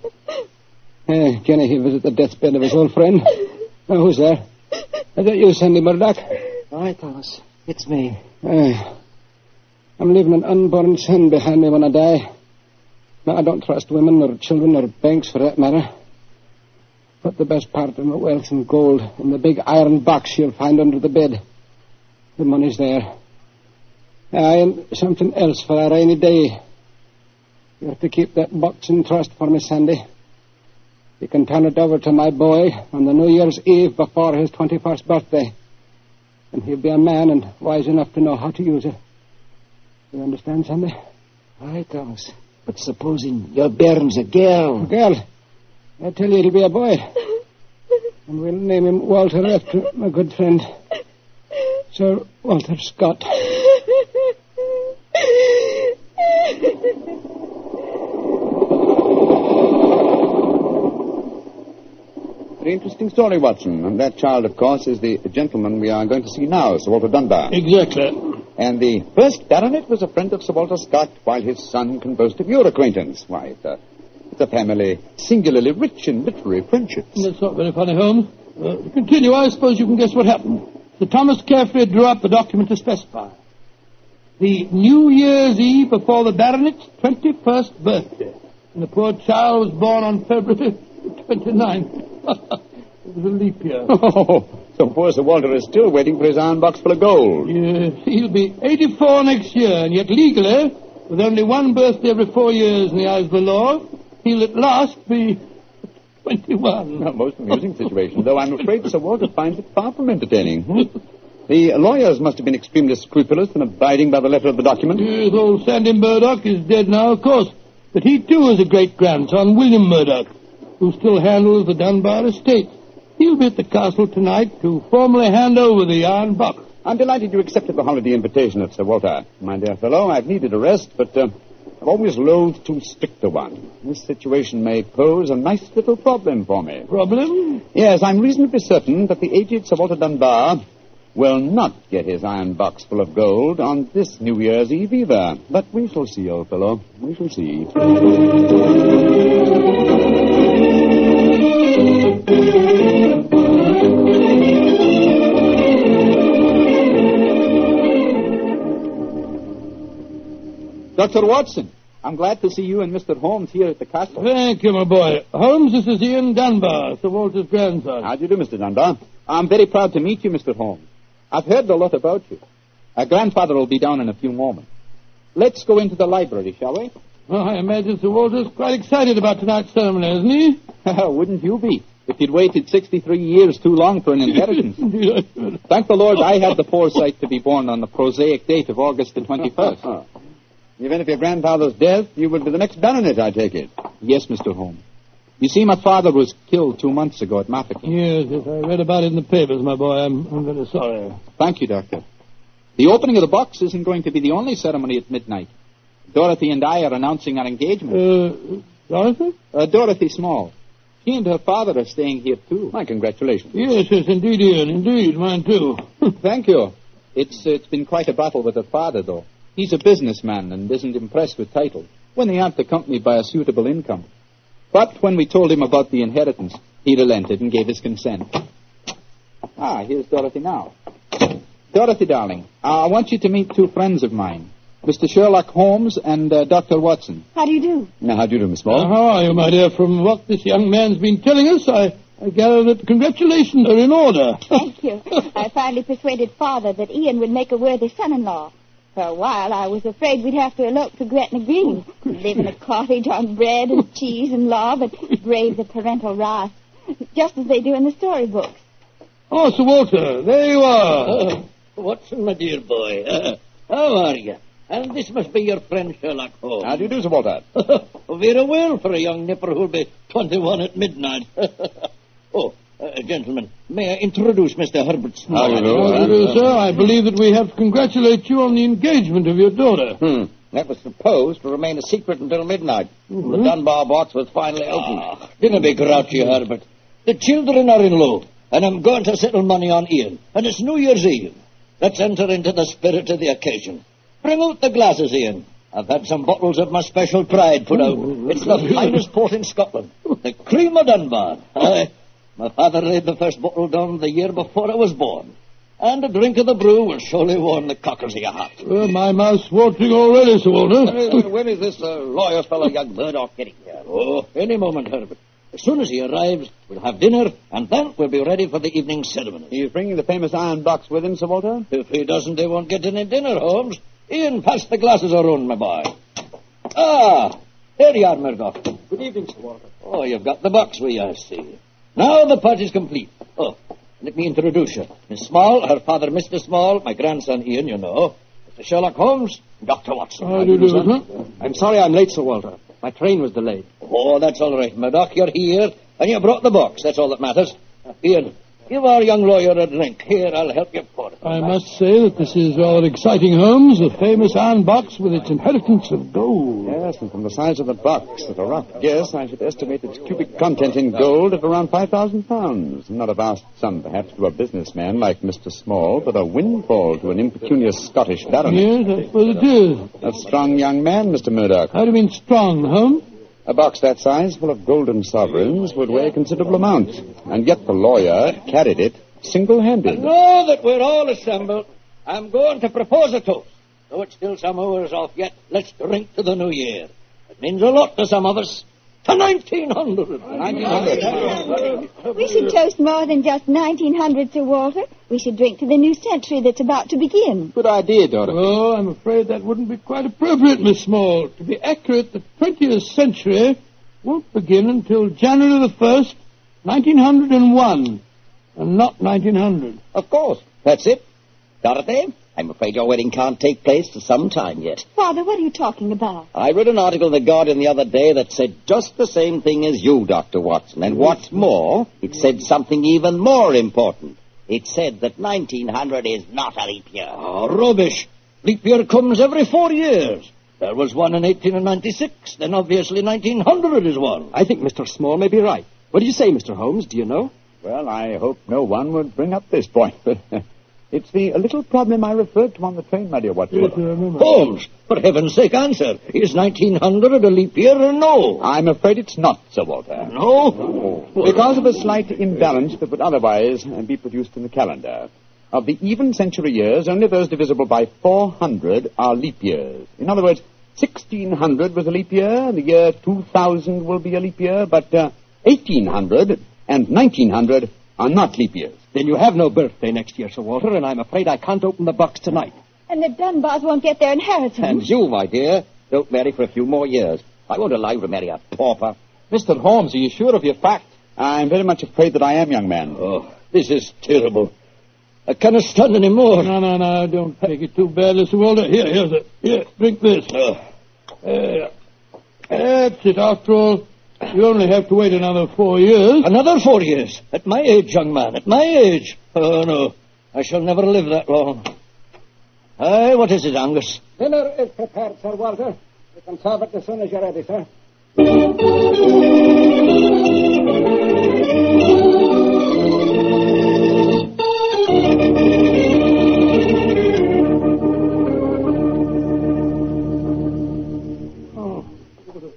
Can he visit the deathbed of his old friend? Oh, who's there? Is that you, Sandy Murdoch? Aye, Thomas. It's me. I'm leaving an unborn son behind me when I die. Now, I don't trust women or children or banks for that matter. Put the best part of my wealth and gold in the big iron box you'll find under the bed. The money's there. And something else for a rainy day. You're to keep that box in trust for me, Sandy. You can turn it over to my boy on the New Year's Eve before his 21st birthday. And he'll be a man and wise enough to know how to use it. You understand, Sandy? Aye, Thomas. But supposing your bairn's a girl. A girl? I tell you, it'll be a boy. And we'll name him Walter after my good friend, Sir Walter Scott. Very interesting story, Watson. And that child, of course, is the gentleman we are going to see now, Sir Walter Dunbar. Exactly. And the first baronet was a friend of Sir Walter Scott, while his son can boast of your acquaintance. Why, it's a family singularly rich in literary friendships. That's not very funny, Holmes. To continue, I suppose you can guess what happened. Sir Thomas carefully drew up the document to specify. The New Year's Eve before the baronet's 21st birthday. And the poor child was born on February 29th. It was a leap year. Oh, so poor Sir Walter is still waiting for his iron box full of gold. Yes, he'll be 84 next year, and yet legally, with only one birthday every 4 years in the eyes of the law, he'll at last be 21. A most amusing situation, though I'm afraid Sir Walter finds it far from entertaining. The lawyers must have been extremely scrupulous in abiding by the letter of the document. Yes, old Sandy Murdoch is dead now, of course. that he too is a great-grandson, William Murdoch, who still handles the Dunbar estate. He'll be at the castle tonight to formally hand over the iron box. I'm delighted you accepted the holiday invitation of Sir Walter. My dear fellow, I've needed a rest, but I've always loathed too strict a one. This situation may pose a nice little problem for me. Problem? Yes, I'm reasonably certain that the aged Sir Walter Dunbar will not get his iron box full of gold on this New Year's Eve either. But we shall see, old fellow. We shall see. Dr. Watson, I'm glad to see you and Mr. Holmes here at the castle. Thank you, my boy. Holmes, this is Ian Dunbar, Sir Walter's grandson. How do you do, Mr. Dunbar? I'm very proud to meet you, Mr. Holmes. I've heard a lot about you. Our grandfather will be down in a few moments. Let's go into the library, shall we? Oh, I imagine Sir Walter's quite excited about tonight's ceremony, isn't he? Wouldn't you be, if you'd waited 63 years too long for an inheritance? Thank the Lord I had the foresight to be born on the prosaic date of August the 21st. Even if your grandfather's death, you would be the next baronet, I take it. Yes, Mr. Holmes. You see, my father was killed 2 months ago at Mafeking. Yes, I read about it in the papers, my boy. I'm very sorry. Thank you, Doctor. The opening of the box isn't going to be the only ceremony at midnight. Dorothy and I are announcing our engagement. Dorothy? Dorothy Small. She and her father are staying here, too. My congratulations. Yes, indeed, Ian. Indeed, mine, too. Thank you. It's been quite a battle with her father, though. He's a businessman and isn't impressed with titles when they aren't accompanied by a suitable income. But when we told him about the inheritance, he relented and gave his consent. Ah, here's Dorothy now. Dorothy, darling, I want you to meet 2 friends of mine, Mr. Sherlock Holmes and Dr. Watson. How do you do? Now, how do you do, Miss Small? How are you, my dear? From what this young man's been telling us, I gather that congratulations are in order. Thank you. I finally persuaded Father that Ian would make a worthy son-in-law. For a while, I was afraid we'd have to elope to Gretna Green, live in a cottage on bread and cheese and law, but brave the parental wrath, just as they do in the storybooks. Oh, Sir Walter, there you are. Watson, my dear boy. How are you? And this must be your friend Sherlock Holmes. How do you do, Sir Walter? Very well for a young nipper who'll be 21 at midnight. Gentlemen, may I introduce Mr. Herbert Small? How do you do, sir? I believe that we have to congratulate you on the engagement of your daughter. That was supposed to remain a secret until midnight. The Dunbar box was finally opened. Didn't be grouchy, Herbert. The children are in low, and I'm going to settle money on Ian. And it's New Year's Eve. Let's enter into the spirit of the occasion. Bring out the glasses, Ian. I've had some bottles of my special pride put out. It's the finest port in Scotland. The cream of Dunbar. My father laid the first bottle down the year before I was born. And a drink of the brew will surely warm the cockles of your heart. Well, my mouth's watering already, Sir Walter. When is this lawyer fellow, young Murdoch, getting here? Oh, any moment, Herbert. As soon as he arrives, we'll have dinner, and then we'll be ready for the evening ceremony. He's bringing the famous iron box with him, Sir Walter? If he doesn't, they won't get any dinner, Holmes. Ian, pass the glasses around, my boy. Ah, here you are, Murdoch. Good evening, Sir Walter. Oh, you've got the box with you, I see. Now the party's complete. Oh, let me introduce you. Miss Small, her father, Mr. Small, my grandson Ian, you know. Mr. Sherlock Holmes, Dr. Watson. How do you do, sir? I'm sorry I'm late, Sir Walter. My train was delayed. Oh, that's all right, Murdoch. You're here, and you brought the box. That's all that matters. Ian, give our young lawyer a drink. Here, I'll help you pour it. I must say that this is rather exciting, Holmes. The famous iron box with its inheritance of gold. Yes, and from the size of the box, at a rough guess, I should estimate its cubic content in gold at around 5,000 pounds. Not a vast sum, perhaps, to a businessman like Mr. Small, but a windfall to an impecunious Scottish baronet. Yes, I suppose it is. A strong young man, Mr. Murdoch. How do you mean strong, Holmes? A box that size, full of golden sovereigns, would weigh a considerable amount. And yet the lawyer carried it single-handed. Now that we're all assembled, I'm going to propose a toast. Though it's still some hours off yet, let's drink to the new year. It means a lot to some of us. To 1900. We should toast more than just 1900, Sir Walter. We should drink to the new century that's about to begin. Good idea, daughter. Oh, I'm afraid that wouldn't be quite appropriate, Miss Small. To be accurate, the 20th century won't begin until January the 1st, 1901, and not 1900. Of course. That's it. Dorothy, I'm afraid your wedding can't take place for some time yet. Father, what are you talking about? I read an article in The Guardian the other day that said just the same thing as you, Dr. Watson. And what's more, it said something even more important. It said that 1900 is not a leap year. Oh, rubbish. Leap year comes every 4 years. There was one in 1896. Then obviously 1900 is one. I think Mr. Small may be right. What do you say, Mr. Holmes? Do you know? Well, I hope no one would bring up this point, but it's the little problem I referred to on the train, my dear Watson. Yes, I remember. Holmes, for heaven's sake, answer. Is 1900 a leap year or no? I'm afraid it's not, Sir Walter. No? Because of a slight imbalance that would otherwise be produced in the calendar. Of the even century years, only those divisible by 400 are leap years. In other words, 1600 was a leap year, the year 2000 will be a leap year, but 1800 and 1900 are not leap years. Then you have no birthday next year, Sir Walter, and I'm afraid I can't open the box tonight. And the Dunbars won't get their inheritance. And you, my dear, don't marry for a few more years. I won't allow you to marry a pauper. Mr. Holmes, are you sure of your facts? I'm very much afraid that I am, young man. Oh, this is terrible. I cannot stand any more. No, don't take it too badly, Sir Walter. Here, drink this. That's it. After all, you only have to wait another 4 years. Another 4 years? At my age, young man, at my age. Oh, no. I shall never live that long. Aye, what is it, Angus? Dinner is prepared, Sir Walter. You can serve it as soon as you're ready, sir.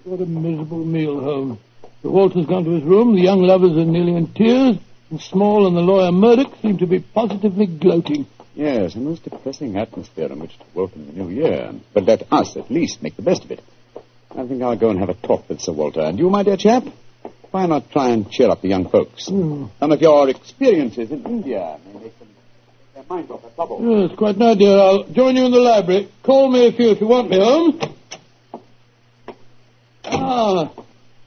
What a miserable meal, Holmes. Sir Walter's gone to his room, the young lovers are nearly in tears, and Small and the lawyer Murdoch seem to be positively gloating. Yes, a most depressing atmosphere in which to welcome the new year. But let us, at least, make the best of it. I think I'll go and have a talk with Sir Walter. And you, my dear chap, why not try and cheer up the young folks? Some of your experiences in India may make them their minds off the trouble. Yes, quite an idea. I'll join you in the library. Call me if you want me, Holmes. Ah,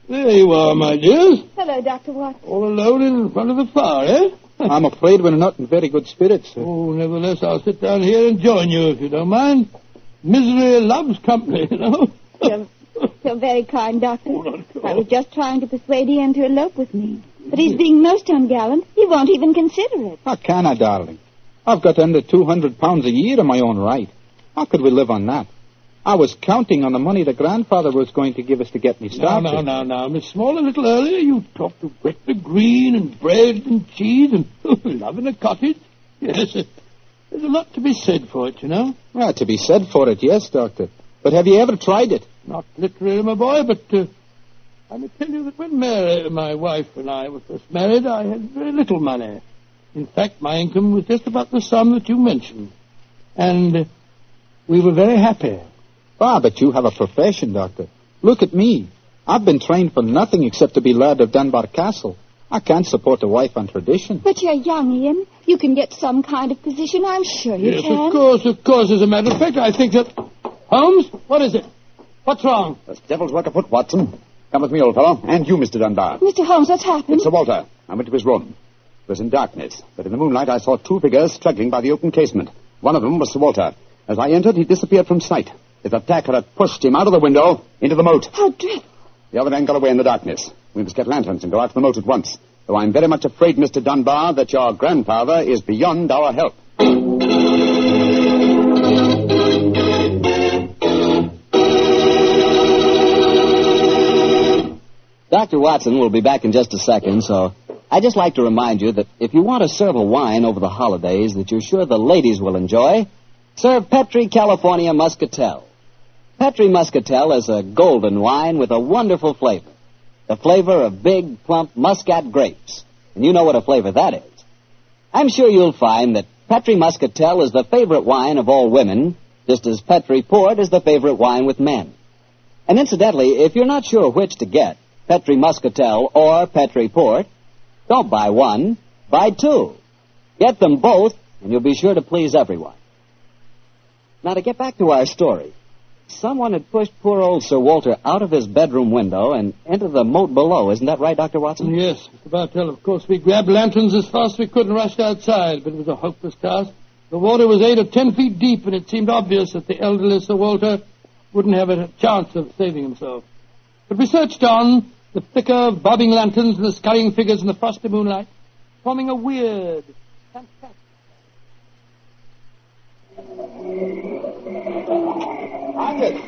there you are, my dears. Hello, Dr. Watson. All alone in front of the fire, eh? I'm afraid we're not in very good spirits, sir. Oh, nevertheless, I'll sit down here and join you, if you don't mind. Misery loves company, you know. You're very kind, Doctor. I was just trying to persuade Ian to elope with me. But he's being most ungallant. He won't even consider it. How can I, darling? I've got under £200 a year in my own right. How could we live on that? I was counting on the money the grandfather was going to give us to get me started. Now, Miss Small, a little earlier you talked of Gretna Green and bread and cheese and love in a cottage. Yes, there's a lot to be said for it, you know. Well, to be said for it, yes, Doctor. But have you ever tried it? Not literally, my boy, but I may tell you that when Mary, my wife, and I were first married, I had very little money. In fact, my income was just about the sum that you mentioned. And we were very happy. Ah, but you have a profession, Doctor. Look at me. I've been trained for nothing except to be Laird of Dunbar Castle. I can't support a wife on tradition. But you're young, Ian. You can get some kind of position, I'm sure you can. Yes, of course. As a matter of fact, I think that... Holmes, what is it? What's wrong? There's devil's work afoot, Watson. Come with me, old fellow. And you, Mr. Dunbar. Mr. Holmes, what's happened? It's Sir Walter. I went to his room. It was in darkness, but in the moonlight I saw two figures struggling by the open casement. One of them was Sir Walter. As I entered, he disappeared from sight. His attacker had pushed him out of the window into the moat. How dreadful. The other man got away in the darkness. We must get lanterns and go out to the moat at once. Though I'm very much afraid, Mr. Dunbar, that your grandfather is beyond our help. Dr. Watson will be back in just a second, so I'd just like to remind you that if you want to serve a wine over the holidays that you're sure the ladies will enjoy, serve Petri California Muscatel. Petri Muscatel is a golden wine with a wonderful flavor. The flavor of big, plump Muscat grapes. And you know what a flavor that is. I'm sure you'll find that Petri Muscatel is the favorite wine of all women, just as Petri Port is the favorite wine with men. And incidentally, if you're not sure which to get, Petri Muscatel or Petri Port, don't buy one, buy two. Get them both, and you'll be sure to please everyone. Now, to get back to our story, someone had pushed poor old Sir Walter out of his bedroom window and into the moat below. Isn't that right, Dr. Watson? Yes, Mr. Bartell. Of course, we grabbed lanterns as fast as we could and rushed outside, but it was a hopeless task. The water was 8 or 10 feet deep, and it seemed obvious that the elderly Sir Walter wouldn't have a chance of saving himself. But we searched on, the thicker bobbing lanterns and the scurrying figures in the frosty moonlight, forming a weird, fantastic... Angus,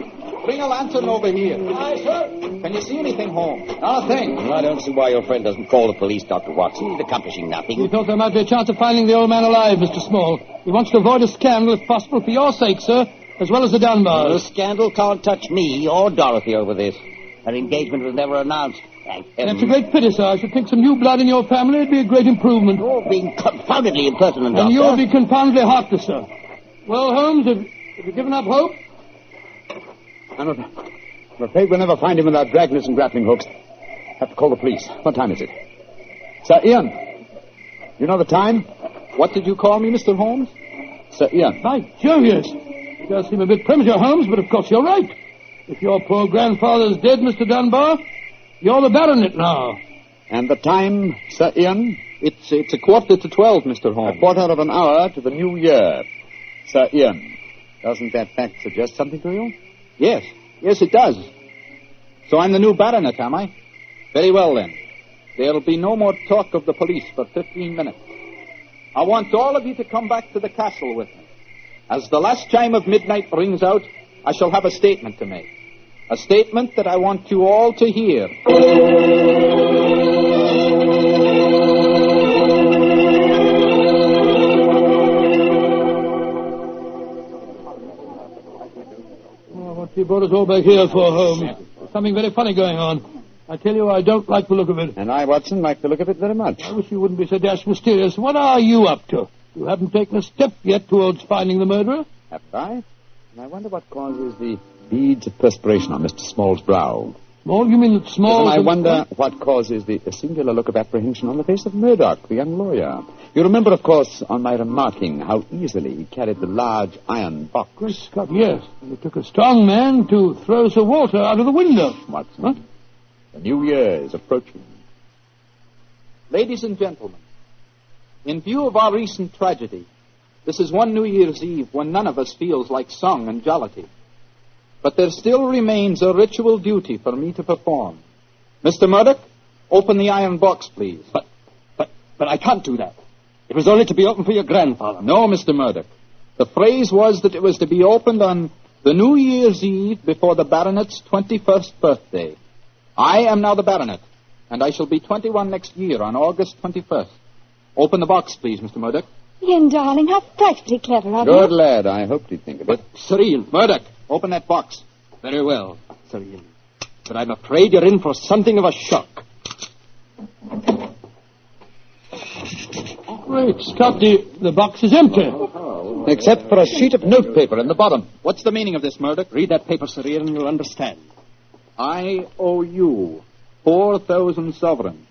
bring a lantern over here. Aye, sir. Can you see anything, Holmes? Not a thing. I don't see why your friend doesn't call the police, Dr. Watson. He's accomplishing nothing. We thought there might be a chance of finding the old man alive, Mr. Small. He wants to avoid a scandal, if possible, for your sake, sir, as well as the Dunbars. The scandal can't touch me or Dorothy over this. Her engagement was never announced. Thank heaven. That's a great pity, sir. I should think some new blood in your family would be a great improvement. You're being confoundedly impertinent, Doctor. And you'll be confoundedly heartless, sir. Well, Holmes, have you given up hope? I'm afraid we'll never find him without dragnets and grappling hooks. Have to call the police. What time is it? Sir Ian. You know the time? What did you call me, Mr. Holmes? Sir Ian. By Jove, yes. It does seem a bit premature, Holmes, but of course you're right. If your poor grandfather's dead, Mr. Dunbar, you're the baronet now. And the time, Sir Ian? It's 11:45, Mr. Holmes. A quarter of an hour to the new year. Sir Ian, doesn't that fact suggest something to you? Yes, it does. So I'm the new baronet, am I? Very well, then. There'll be no more talk of the police for 15 minutes. I want all of you to come back to the castle with me. As the last chime of midnight rings out, I shall have a statement to make. A statement that I want you all to hear. What you brought us all back here for, Holmes? Something very funny going on. I tell you, I don't like the look of it. And I, Watson, like the look of it very much. I wish you wouldn't be so dashed mysterious. What are you up to? You haven't taken a step yet towards finding the murderer? Haven't I? And I wonder what causes the beads of perspiration on Mr. Small's brow. Small? You mean that Small... And I wonder what causes the singular look of apprehension on the face of Murdoch, the young lawyer. You remember, of course, on my remarking how easily he carried the large iron box. Great Scott, yes. And it took a strong man to throw Sir Walter out of the window. Watson, huh? The new year is approaching. Ladies and gentlemen, in view of our recent tragedy, this is one New Year's Eve when none of us feels like song and jollity. But there still remains a ritual duty for me to perform. Mr. Murdoch, open the iron box, please. But I can't do that. It was only to be opened for your grandfather. No, Mr. Murdoch. The phrase was that it was to be opened on the New Year's Eve before the baronet's 21st birthday. I am now the baronet, and I shall be 21 next year on August 21st. Open the box, please, Mr. Murdoch. Ian, darling, how frightfully clever of you. Good lad. I hoped he'd think of it. Sir Ian. Murdoch, open that box. Very well, Sir Ian. But I'm afraid you're in for something of a shock. Great Scott, the box is empty. Except for a sheet of notepaper in the bottom. What's the meaning of this, Murdoch? Read that paper, Sir Ian, and you'll understand. I owe you 4,000 sovereigns.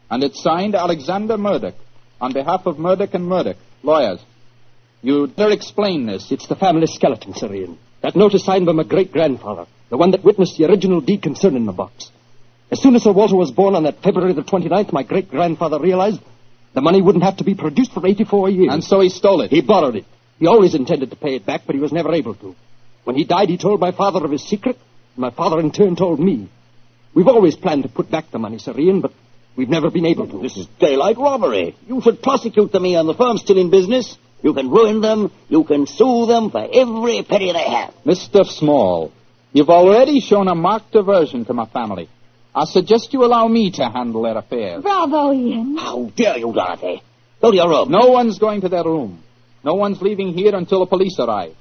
And it's signed Alexander Murdoch, on behalf of Murdoch and Murdoch, lawyers. You'd better explain this. It's the family skeleton, Sir Ian. That note is signed by my great-grandfather, the one that witnessed the original deed concerning the box. As soon as Sir Walter was born on that February the 29th, my great-grandfather realized the money wouldn't have to be produced for 84 years. And so he stole it. He borrowed it. He always intended to pay it back, but he was never able to. When he died, he told my father of his secret, and my father in turn told me. We've always planned to put back the money, Sir Ian, but we've never been able to. This is daylight robbery. You should prosecute them, Ian. The firm's still in business. You can ruin them. You can sue them for every penny they have. Mr. Small, you've already shown a marked aversion to my family. I suggest you allow me to handle their affairs. Bravo, Ian. How dare you, Dorothy? Go to your room. No one's going to their room. No one's leaving here until the police arrive.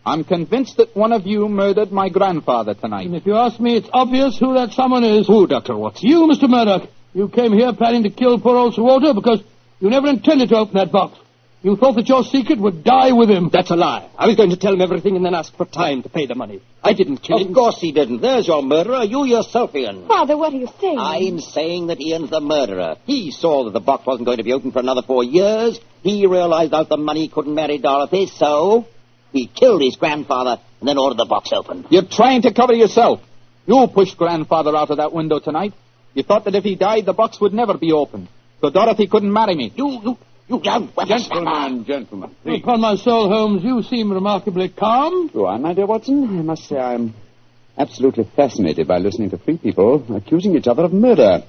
I'm convinced that one of you murdered my grandfather tonight. And if you ask me, it's obvious who that someone is. Who, Dr. Watson? You, Mr. Murdoch. You came here planning to kill poor old Sir Walter because you never intended to open that box. You thought that your secret would die with him. That's a lie. I was going to tell him everything and then ask for time to pay the money. I didn't kill him. Of course he didn't. There's your murderer. You yourself, Ian. Father, what are you saying? I'm saying that Ian's the murderer. He saw that the box wasn't going to be opened for another 4 years. He realized out the money couldn't marry Dorothy, so he killed his grandfather and then ordered the box opened. You're trying to cover yourself. You pushed grandfather out of that window tonight. You thought that if he died, the box would never be opened. So Dorothy couldn't marry me. You young Gentlemen. Upon my soul, Holmes, you seem remarkably calm. Go on, my dear Watson. I must say I'm absolutely fascinated by listening to three people accusing each other of murder,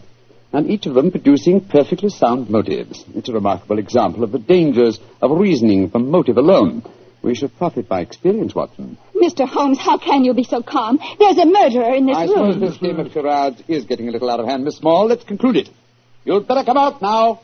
and each of them producing perfectly sound motives. It's a remarkable example of the dangers of reasoning from motive alone. We should profit by experience, Watson. Mr. Holmes, how can you be so calm? There's a murderer in this I room. suppose this game of charades is getting a little out of hand, Miss Small. Let's conclude it. You'd better come out now.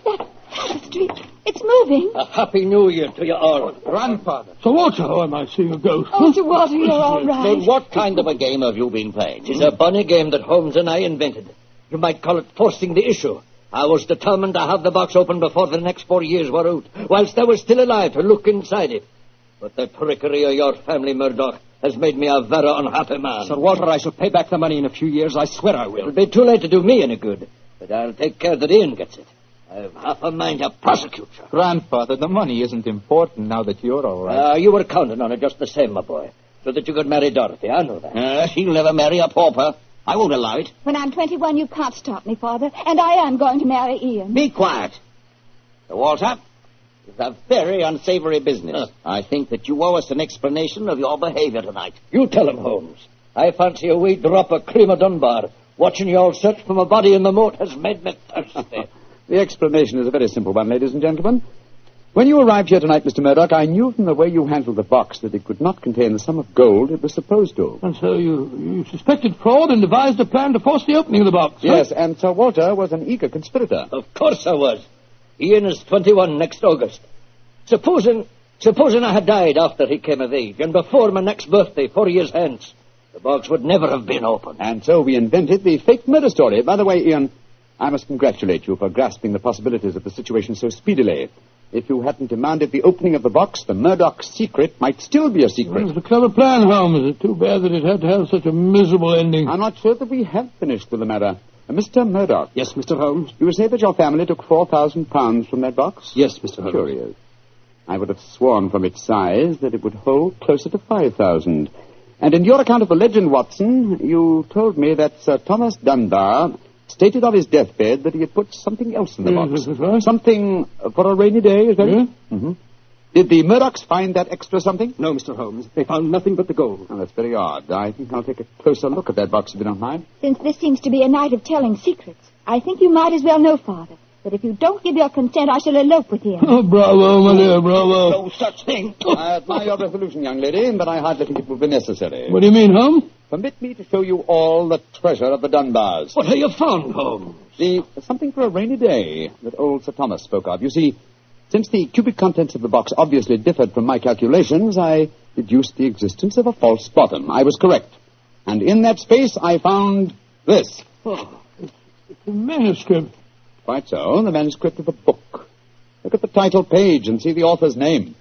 That tapestry, it's moving. A happy new year to you all. Grandfather. Sir Walter, how am I seeing a ghost? Oh, Sir Walter, you're all right. Then what kind of a game have you been playing? It's a bunny game that Holmes and I invented. You might call it forcing the issue. I was determined to have the box open before the next 4 years were out, whilst I was still alive to look inside it. But the trickery of your family, Murdoch, has made me a very unhappy man. Sir Walter, I shall pay back the money in a few years. I swear I will. It'll be too late to do me any good, but I'll take care that Ian gets it. I've half a mind to prosecute you. Grandfather, the money isn't important now that you're all right. You were counting on it just the same, my boy, so that you could marry Dorothy. I know that. She'll never marry a pauper. I won't allow it. When I'm 21, you can't stop me, Father, and I am going to marry Ian. Be quiet. Sir Walter, it's a very unsavory business. I think that you owe us an explanation of your behavior tonight. You tell him, Holmes. I fancy a wee drop of cream of Dunbar. Watching you all search for my body in the moat has made me thirsty. The explanation is a very simple one, ladies and gentlemen. When you arrived here tonight, Mr. Murdoch, I knew from the way you handled the box that it could not contain the sum of gold it was supposed to. And so you suspected fraud and devised a plan to force the opening of the box. Yes, and Sir Walter was an eager conspirator. Of course I was. Ian is 21 next August. Supposing I had died after he came of age, and before my next birthday, 4 years hence, the box would never have been opened. And so we invented the fake murder story. By the way, Ian, I must congratulate you for grasping the possibilities of the situation so speedily. If you hadn't demanded the opening of the box, the Murdoch secret might still be a secret. It was a clever plan, Holmes. It's too bad that it had to have such a miserable ending. I'm not sure that we have finished with the matter. Mr. Murdoch. Yes, Mr. Holmes? You say that your family took £4,000 from that box? Yes, Mr. Holmes. Curious. I would have sworn from its size that it would hold closer to 5,000. And in your account of the legend, Watson, you told me that Sir Thomas Dunbar stated on his deathbed that he had put something else in the box. Right. Something for a rainy day, is that it? Mm-hmm. Did the Murdochs find that extra something? No, Mr. Holmes. They found nothing but the gold. Oh, that's very odd. I think I'll take a closer look at that box if you don't mind. Since this seems to be a night of telling secrets, I think you might as well know, Father, that if you don't give your consent, I shall elope with him. Oh, bravo, my dear, bravo. No such thing. I admire your resolution, young lady, but I hardly think it will be necessary. What do you mean, Holmes? Permit me to show you all the treasure of the Dunbars. What have you found, Holmes? Something for a rainy day that old Sir Thomas spoke of. You see, since the cubic contents of the box obviously differed from my calculations, I deduced the existence of a false bottom. I was correct. And in that space, I found this. Oh, it's a manuscript. Quite so, the manuscript of a book. Look at the title page and see the author's name.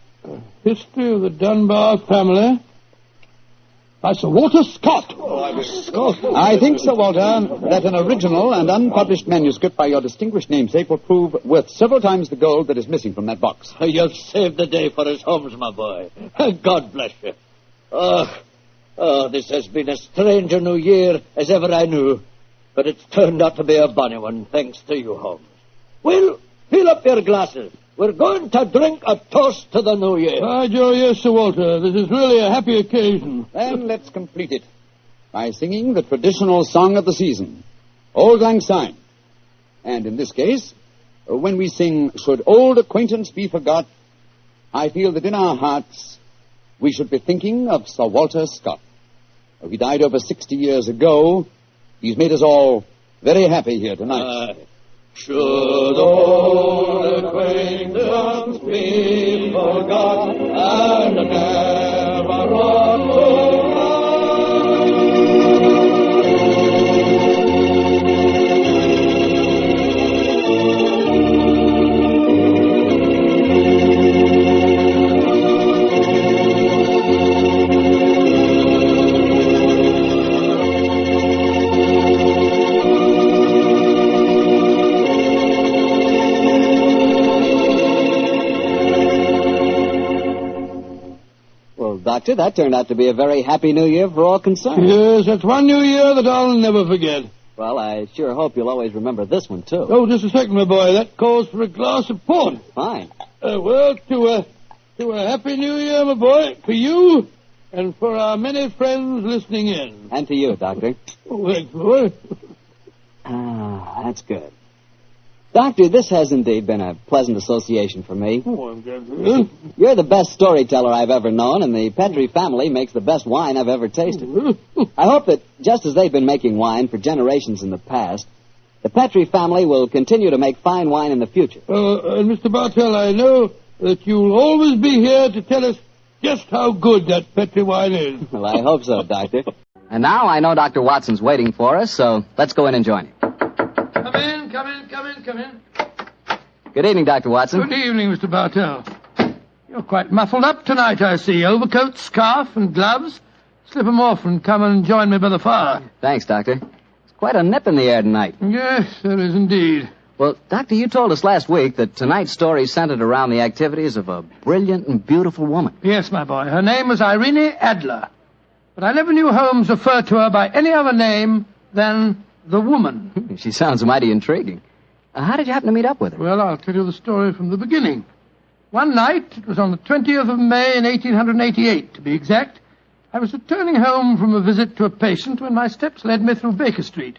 History of the Dunbar Family. By Sir Walter Scott. I think, Sir Walter, that an original and unpublished manuscript by your distinguished namesake will prove worth several times the gold that is missing from that box. You've saved the day for us, Holmes, my boy. God bless you. Oh, this has been as strange a new year as ever I knew. But it's turned out to be a bonny one, thanks to you, Holmes. Well, fill up your glasses. We're going to drink a toast to the new year. By Joe, yes, Sir Walter. This is really a happy occasion. Then let's complete it by singing the traditional song of the season, Auld Lang Syne. And in this case, when we sing, Should Old Acquaintance Be Forgot, I feel that in our hearts we should be thinking of Sir Walter Scott. He died over 60 years ago. He's made us all very happy here tonight. Should old acquaintance be forgot and never brought to Doctor, that turned out to be a very happy new year for all concerned. Yes, that's one new year that I'll never forget. Well, I sure hope you'll always remember this one, too. Oh, just a second, my boy. That calls for a glass of port. Fine. Well, to a happy new year, my boy, for you and for our many friends listening in. And to you, Doctor. Oh, thanks, boy. Ah, that's good. Doctor, this has indeed been a pleasant association for me. Oh, I'm glad to hear. You're the best storyteller I've ever known, and the Petrie family makes the best wine I've ever tasted. I hope that, just as they've been making wine for generations in the past, the Petrie family will continue to make fine wine in the future. And Mr. Bartell, I know that you'll always be here to tell us just how good that Petrie wine is. Well, I hope so, Doctor. And now I know Dr. Watson's waiting for us, so let's go in and join him. Come in. Good evening, Dr. Watson. Good evening, Mr. Bartell. You're quite muffled up tonight, I see. Overcoat, scarf, and gloves. Slip 'em off and come and join me by the fire. Thanks, Doctor. It's quite a nip in the air tonight. Yes, there is indeed. Well, Doctor, you told us last week that tonight's story centered around the activities of a brilliant and beautiful woman. Yes, my boy. Her name was Irene Adler. But I never knew Holmes refer to her by any other name than the woman. She sounds mighty intriguing. How did you happen to meet up with her? Well, I'll tell you the story from the beginning. One night, it was on the 20th of May in 1888, to be exact, I was returning home from a visit to a patient when my steps led me through Baker Street.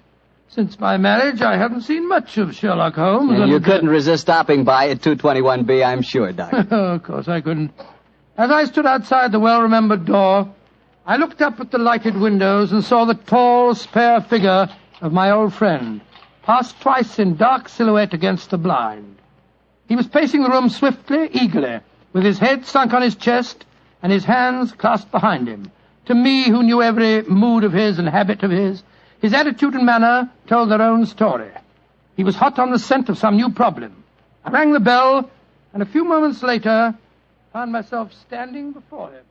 Since my marriage, I haven't seen much of Sherlock Holmes. And you couldn't resist stopping by at 221B, I'm sure, Doctor. Oh, of course I couldn't. As I stood outside the well-remembered door, I looked up at the lighted windows and saw the tall, spare figure of my old friend, passed twice in dark silhouette against the blind. He was pacing the room swiftly, eagerly, with his head sunk on his chest and his hands clasped behind him. To me, who knew every mood of his and habit of his attitude and manner told their own story. He was hot on the scent of some new problem. I rang the bell, and a few moments later, found myself standing before him.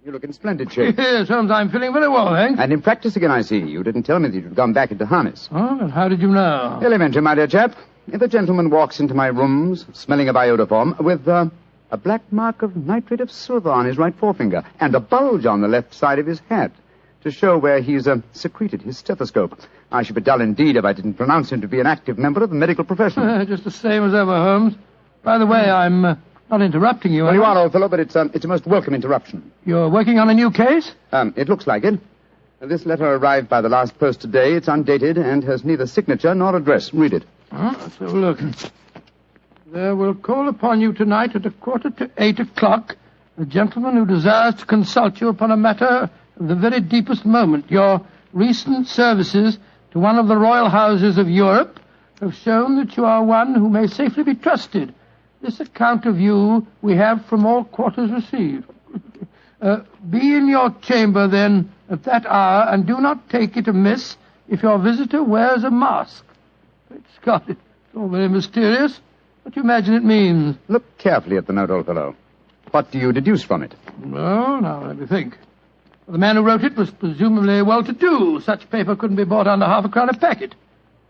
You look in splendid shape. Yes, Holmes, I'm feeling very well, thanks. And in practice again, I see. You didn't tell me that you'd gone back into harness. Oh, and how did you know? Elementary, my dear chap. If a gentleman walks into my rooms, smelling of iodoform, with a black mark of nitrate of silver on his right forefinger, and a bulge on the left side of his hat, to show where he's secreted his stethoscope, I should be dull indeed if I didn't pronounce him to be an active member of the medical profession. Just the same as ever, Holmes. By the way, I'm not interrupting you. Well, you are, old fellow, but it's a most welcome interruption. You're working on a new case? It looks like it. This letter arrived by the last post today. It's undated and has neither signature nor address. Read it. Let's have a look. There will call upon you tonight at 7:45 a gentleman who desires to consult you upon a matter of the very deepest moment. Your recent services to one of the royal houses of Europe have shown that you are one who may safely be trusted. This account of you we have from all quarters received. Be in your chamber, then, at that hour, and do not take it amiss if your visitor wears a mask. Great Scott, it's all very mysterious. What do you imagine it means? Look carefully at the note, old fellow. What do you deduce from it? Well, now, let me think. The man who wrote it was presumably well-to-do. Such paper couldn't be bought under half a crown a packet.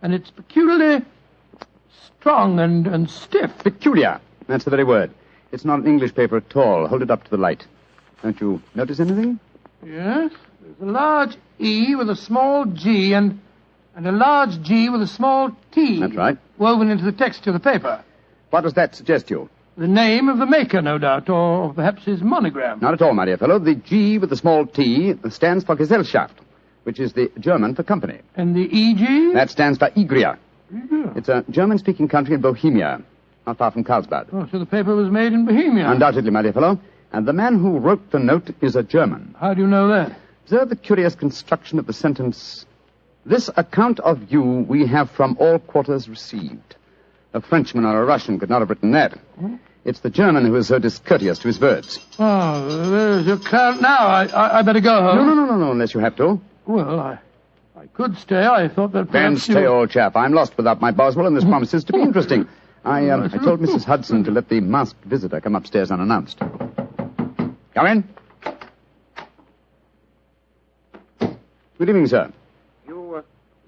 And it's peculiarly strong and stiff. Peculiar. That's the very word. It's not an English paper at all. Hold it up to the light. Don't you notice anything? Yes. There's a large E with a small G and a large G with a small T. That's right. Woven into the texture of the paper. What does that suggest you? The name of the maker, no doubt, or perhaps his monogram. Not at all, my dear fellow. The G with the small T stands for Gesellschaft, which is the German for company. And the EG? That stands for Igria. It's a German-speaking country in Bohemia, not far from Carlsbad. Oh, so the paper was made in Bohemia? Undoubtedly, my dear fellow. And the man who wrote the note is a German. How do you know that? Observe the curious construction of the sentence. This account of you we have from all quarters received. A Frenchman or a Russian could not have written that. It's the German who is so discourteous to his words. Oh, there's your crowd now. I better go home. No, unless you have to. Well, I could stay. I thought that Then perhaps stay, old chap. I'm lost without my Boswell, and this promises to be interesting. I told Mrs. Hudson to let the masked visitor come upstairs unannounced. Come in. Good evening, sir.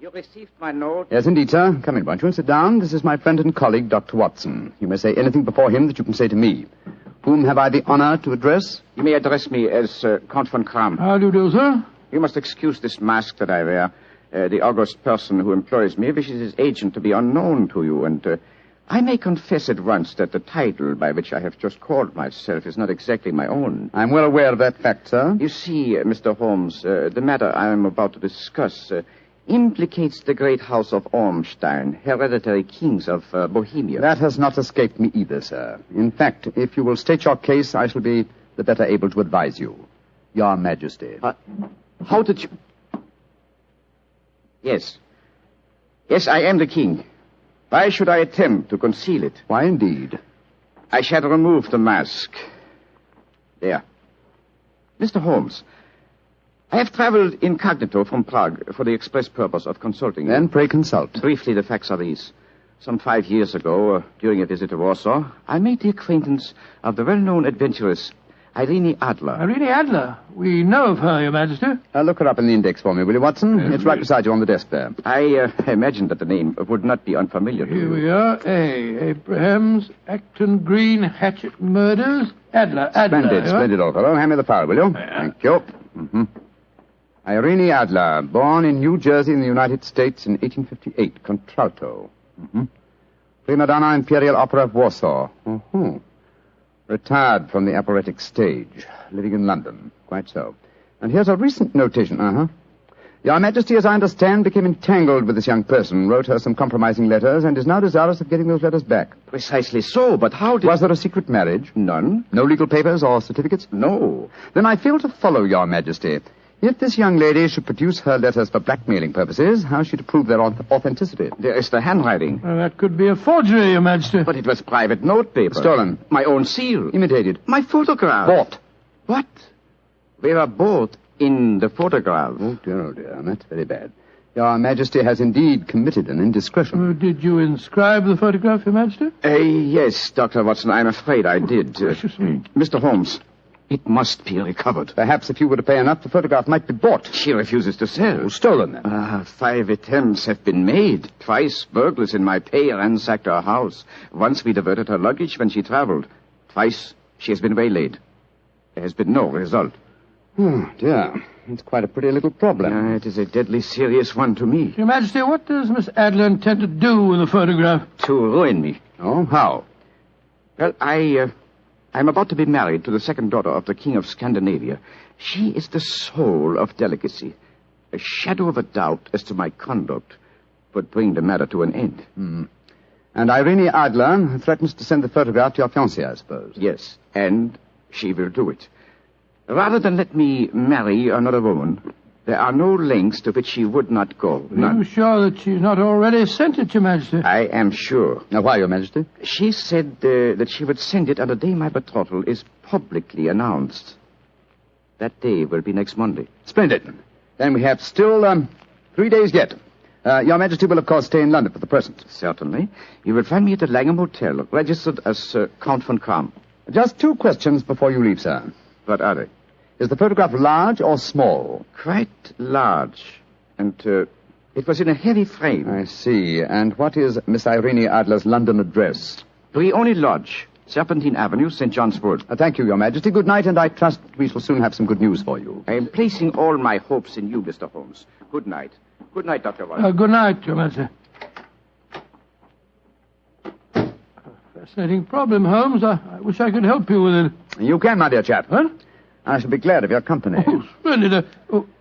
You received my note? Yes, indeed, sir. Come in, won't you, and sit down. This is my friend and colleague, Dr. Watson. You may say anything before him that you can say to me. Whom have I the honor to address? You may address me as Count von Kram. How do you do, sir? You must excuse this mask that I wear. The august person who employs me wishes his agent to be unknown to you, and I may confess at once that the title by which I have just called myself is not exactly my own. I'm well aware of that fact, sir. You see, Mr. Holmes, the matter I am about to discuss implicates the great house of Ormstein, hereditary kings of Bohemia. That has not escaped me either, sir. In fact, if you will state your case, I shall be the better able to advise you. Your Majesty. How did you... Yes. Yes, I am the king. Why should I attempt to conceal it? Why, indeed? I shall remove the mask. There. Mr. Holmes, I have traveled incognito from Prague for the express purpose of consulting you. Then pray consult. Briefly, the facts are these. Some 5 years ago, during a visit to Warsaw, I made the acquaintance of the well-known adventuress Irene Adler. Irene Adler? We know of her, Your Majesty. Look her up in the index for me, will you, Watson? It's right beside you on the desk there. I imagined that the name would not be unfamiliar to you. Here we are. Abrahams, Acton Green, Hatchet Murders, Adler. Splendid, old fellow. Hand me the file, will you? Thank you. Mm-hmm. Irene Adler, born in New Jersey in the United States in 1858, contralto. Mm-hmm. Prima donna Imperial Opera of Warsaw. Mm-hmm. Retired from the operatic stage, living in London. Quite so. And here's a recent notation. Your Majesty, as I understand, became entangled with this young person, wrote her some compromising letters, and is now desirous of getting those letters back. Precisely so, but how did... Was there a secret marriage? None. No legal papers or certificates? No. Then I fail to follow, Your Majesty. If this young lady should produce her letters for blackmailing purposes, how is she to prove their authenticity? There is the handwriting. That could be a forgery, Your Majesty. But it was private notepaper. Stolen. My own seal. Imitated. My photograph. Bought. What? We were both in the photograph. Oh, dear. That's very bad. Your Majesty has indeed committed an indiscretion. Did you inscribe the photograph, Your Majesty? Yes, Dr. Watson, I'm afraid I did. Gracious me. Mr. Holmes, it must be recovered. Perhaps if you were to pay enough, the photograph might be bought. She refuses to sell. Stolen, then? 5 attempts have been made. Twice burglars in my pay ransacked her house. Once we diverted her luggage when she traveled. Twice she has been waylaid. There has been no result. Oh, dear. It's quite a pretty little problem. It is a deadly serious one to me. Your Majesty, what does Miss Adler intend to do with the photograph? To ruin me. Oh, how? Well, I'm about to be married to the second daughter of the King of Scandinavia. She is the soul of delicacy. A shadow of a doubt as to my conduct would bring the matter to an end. And Irene Adler threatens to send the photograph to your fiancée, I suppose. Yes, and she will do it. Rather than let me marry another woman, there are no lengths to which she would not go. Are you sure that she's not already sent it, Your Majesty? I am sure. Now, why, Your Majesty? She said that she would send it on the day my betrothal is publicly announced. That day will be next Monday. Splendid. Then we have still 3 days yet. Your Majesty will, of course, stay in London for the present. Certainly. You will find me at the Langham Hotel, registered as Count von Kram. Just 2 questions before you leave, sir. What are they? Is the photograph large or small? Quite large. And it was in a heavy frame. I see. And what is Miss Irene Adler's London address? Briony Lodge, Serpentine Avenue, St. John's Wood. Thank you, Your Majesty. Good night, and I trust we shall soon have some good news for you. I am placing all my hopes in you, Mr. Holmes. Good night. Good night, Dr. Watson. Good night, Your Majesty. Fascinating problem, Holmes. I wish I could help you with it. You can, my dear chap. Huh? I shall be glad of your company. Oh, splendid.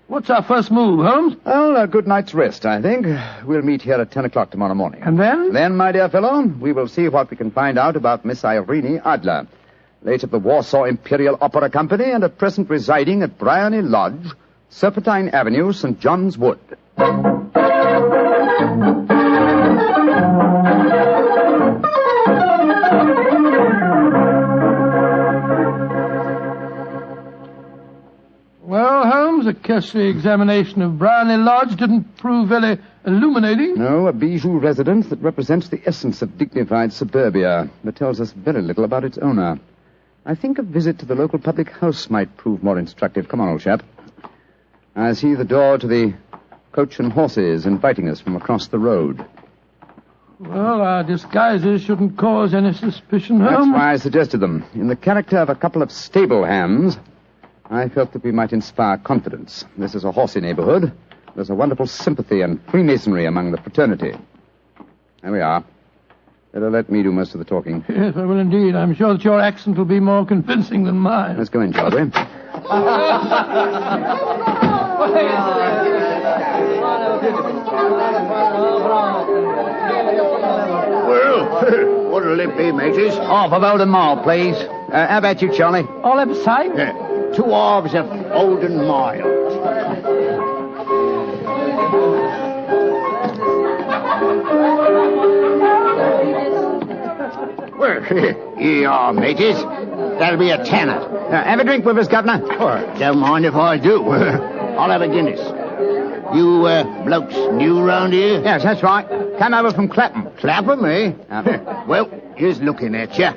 What's our first move, Holmes? Well, a good night's rest, I think. We'll meet here at 10 o'clock tomorrow morning. And then? Then, my dear fellow, we will see what we can find out about Miss Irene Adler, late of the Warsaw Imperial Opera Company and at present residing at Briony Lodge, Serpentine Avenue, St. John's Wood. Well, Holmes, a cursory examination of Briony Lodge didn't prove very illuminating. No, a bijou residence that represents the essence of dignified suburbia, but tells us very little about its owner. I think a visit to the local public house might prove more instructive. Come on, old chap. I see the door to the Coach and Horses inviting us from across the road. Well, our disguises shouldn't cause any suspicion, Holmes. That's why I suggested them. In the character of a couple of stable hands, I felt that we might inspire confidence. This is a horsey neighborhood. There's a wonderful sympathy and Freemasonry among the fraternity. There we are. Better let me do most of the talking. Yes, I will indeed. I'm sure that your accent will be more convincing than mine. Let's go in, shall we? Well, what'll it be, mateys? Half of Oldham Mile, please. How about you, Charlie? All upside? Yeah, 2 halves of Oldham Mile. Well, here you are, mateys. That'll be a tenner. Have a drink with us, Governor. Don't mind if I do. I'll have a Guinness. You blokes new round here? Yes, that's right. Come over from Clapham. Clapham, eh? Well, here's looking at you.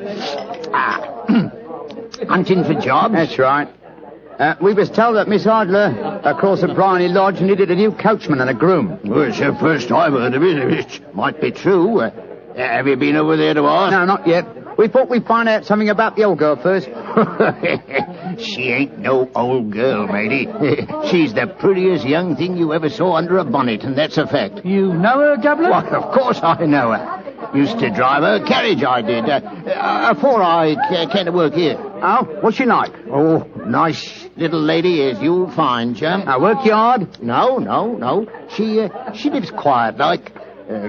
Hunting for jobs? That's right. We was told that Miss Idler across at Bryony Lodge needed a new coachman and a groom. Well, it's the first I've heard of it. It might be true. Have you been over there to ask? No, not yet. We thought we'd find out something about the old girl first. She ain't no old girl, matey. She's the prettiest young thing you ever saw under a bonnet, and that's a fact. You know her, Governor? Why, of course I know her. Used to drive her carriage, I did. Before I came to work here. Oh, what's she like? Oh, nice little lady, as you'll find, chum. Work hard? No. She lives quiet, like.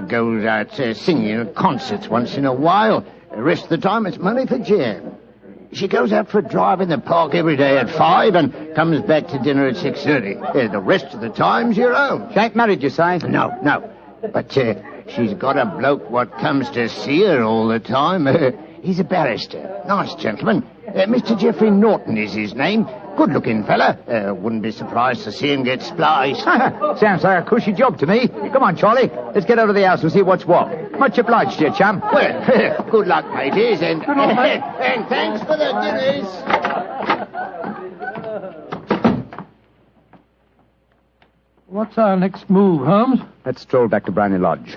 Goes out singing at concerts once in a while. The rest of the time it's money for jam. She goes out for a drive in the park every day at 5 and comes back to dinner at 6:30. The rest of the time's your own. She ain't married, you say? No. But she's got a bloke what comes to see her all the time. He's a barrister. Nice gentleman. Mr. Geoffrey Norton is his name. Good-looking fella. Wouldn't be surprised to see him get spliced. Sounds like a cushy job to me. Come on, Charlie. Let's get over to the house and see what's what. Much obliged to you, chum. Well, good luck, mateys, and thanks for the dinners. What's our next move, Holmes? Let's stroll back to Bryony Lodge.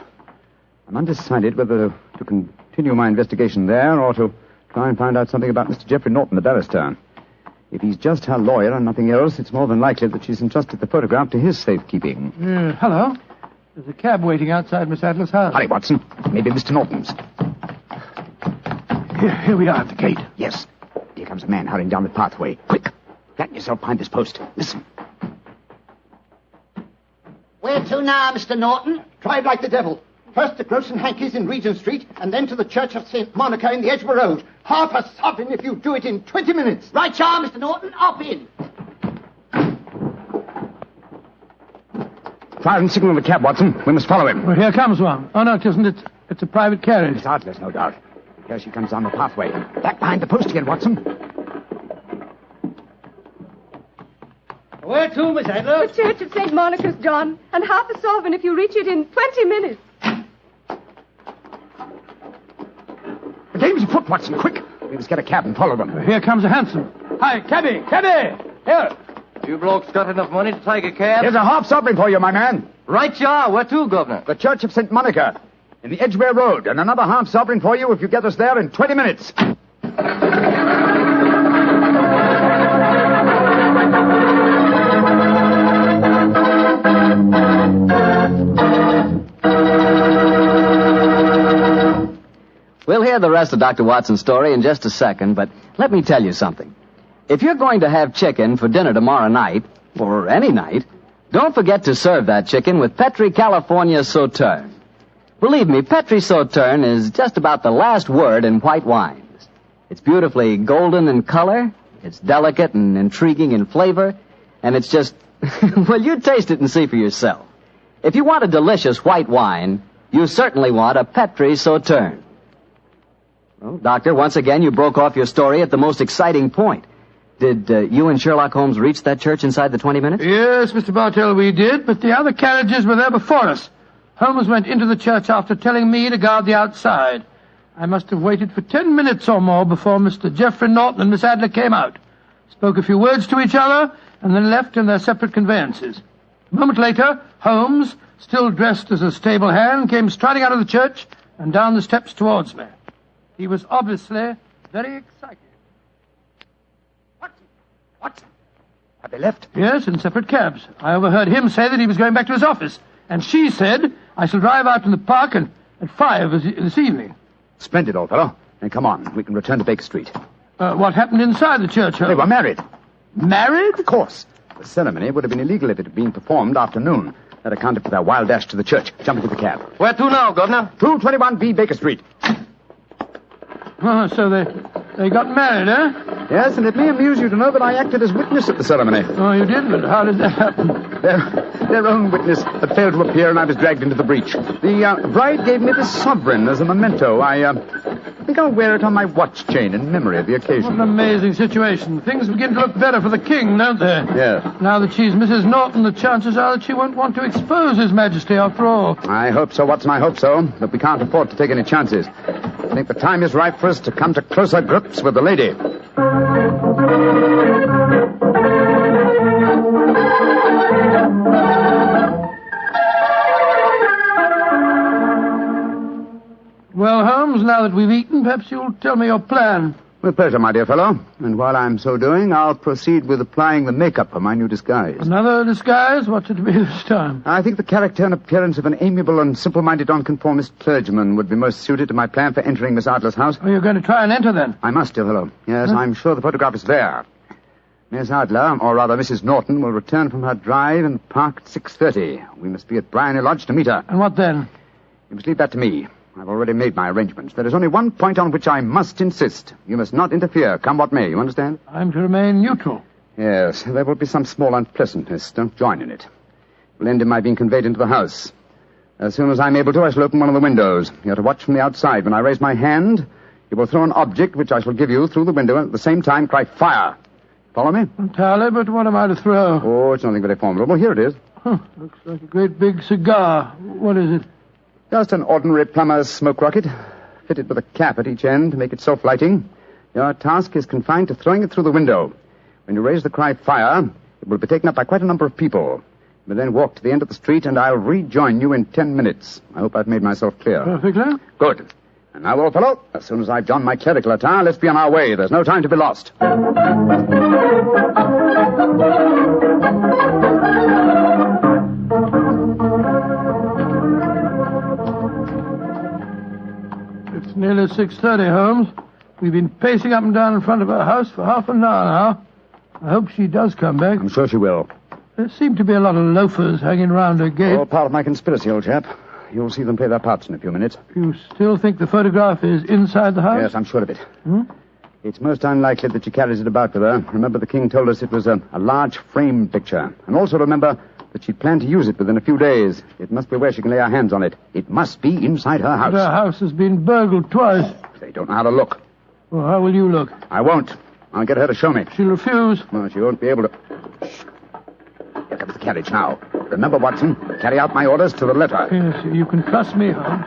I'm undecided whether to continue my investigation there or to try and find out something about Mr. Geoffrey Norton, the barrister. If he's just her lawyer and nothing else, it's more than likely that she's entrusted the photograph to his safekeeping. Hello. There's a cab waiting outside Miss Adler's house. Hurry, Watson. Maybe Mr. Norton's. Here we are at the gate. Yes. Here comes a man hurrying down the pathway. Quick. Flatten yourself behind this post. Listen. Where to now, Mr. Norton? Drive like the devil. First to Gross and Hankey's in Regent Street, and then to the Church of St. Monica in the Edgware Road. Half a sovereign if you do it in 20 minutes. Right, Char, Mr. Norton. Up in. Fire and signal the cab, Watson. We must follow him. Well, here comes one. Oh, no, it isn't. It's a private carriage. Miss Adler's, no doubt. Here she comes down the pathway. Back behind the post again, Watson. Where to, Miss Adler? The Church of St. Monica's, John, and half a sovereign if you reach it in 20 minutes. The game's afoot, Watson. Quick. We must get a cab and follow them. Here comes a hansom. Hi, cabby! Here! You blokes got enough money to take a cab? Here's a half sovereign for you, my man. Right, you are. Where to, Governor? The Church of St. Monica in the Edgware Road, and another half sovereign for you if you get us there in 20 minutes. We'll hear the rest of Dr. Watson's story in just a second, but let me tell you something. If you're going to have chicken for dinner tomorrow night, or any night, don't forget to serve that chicken with Petri California Sauterne. Believe me, Petri Sauterne is just about the last word in white wines. It's beautifully golden in color, it's delicate and intriguing in flavor, and it's just, well, you taste it and see for yourself. If you want a delicious white wine, you certainly want a Petri Sauterne. Well, Doctor, once again, you broke off your story at the most exciting point. Did you and Sherlock Holmes reach that church inside the 20 minutes? Yes, Mr. Bartell, we did, but the other carriages were there before us. Holmes went into the church after telling me to guard the outside. I must have waited for 10 minutes or more before Mr. Geoffrey Norton and Miss Adler came out, spoke a few words to each other, and then left in their separate conveyances. A moment later, Holmes, still dressed as a stable hand, came striding out of the church and down the steps towards me. He was obviously very excited. Have they left? Yes, in separate cabs. I overheard him say that he was going back to his office. And she said, I shall drive out in the park at 5 this evening. Splendid, old fellow. Then come on. We can return to Baker Street. What happened inside the church? They were married. Married? Of course. The ceremony would have been illegal if it had been performed after noon. That accounted for their wild dash to the church. Jump into the cab. Where to now, Governor? 221B Baker Street. Oh, so they got married, eh? Yes, and it may amuse you to know that I acted as witness at the ceremony. Oh, you did? But how did that happen? Their own witness had failed to appear, and I was dragged into the breach. The bride gave me this sovereign as a memento. I think I'll wear it on my watch chain in memory of the occasion. What an amazing situation. Things begin to look better for the king, don't they? Yes. Now that she's Mrs. Norton, the chances are that she won't want to expose His Majesty after all. I hope so, Watson, I hope so. But we can't afford to take any chances. I think the time is ripe for us to come to closer grips with the lady. Well, Holmes, now that we've eaten, perhaps you'll tell me your plan. With pleasure, my dear fellow. And while I'm so doing, I'll proceed with applying the makeup for my new disguise. Another disguise? What's it to be this time? I think the character and appearance of an amiable and simple-minded nonconformist clergyman would be most suited to my plan for entering Miss Adler's house. Oh, you're going to try and enter, then? I must, dear fellow. Yes, I'm sure the photograph is there. Miss Adler, or rather Mrs. Norton, will return from her drive in the park at 6:30. We must be at Bryony Lodge to meet her. And what then? You must leave that to me. I've already made my arrangements. There is only one point on which I must insist. You must not interfere, come what may. You understand? I'm to remain neutral. Yes, there will be some small unpleasantness. Don't join in it. It will end in my being conveyed into the house. As soon as I'm able to, I shall open one of the windows. You're to watch from the outside. When I raise my hand, you will throw an object which I shall give you through the window, and at the same time cry fire. Follow me? Entirely, but what am I to throw? Oh, it's nothing very formidable. Here it is. Looks like a great big cigar. What is it? Just an ordinary plumber's smoke rocket, fitted with a cap at each end to make it self-lighting. Your task is confined to throwing it through the window. When you raise the cry fire, it will be taken up by quite a number of people. You will then walk to the end of the street, and I'll rejoin you in 10 minutes. I hope I've made myself clear. Perfectly. Good. And now, old fellow, as soon as I've donned my clerical attire, let's be on our way. There's no time to be lost. It's nearly 6:30, Holmes. We've been pacing up and down in front of her house for half an hour now. I hope she does come back. I'm sure she will. There seem to be a lot of loafers hanging round her gate. All part of my conspiracy, old chap. You'll see them play their parts in a few minutes. You still think the photograph is inside the house? Yes, I'm sure of it. It's most unlikely that she carries it about with her. Remember, the king told us it was a large frame picture. And also remember that she planned to use it within a few days. It must be where she can lay her hands on it. It must be inside her house. But her house has been burgled twice. They don't know how to look. Well, how will you look? I won't. I'll get her to show me. She'll refuse. Well, she won't be able to... Shh. Here comes the carriage now. Remember, Watson, carry out my orders to the letter. Yes, you can trust me, Holmes.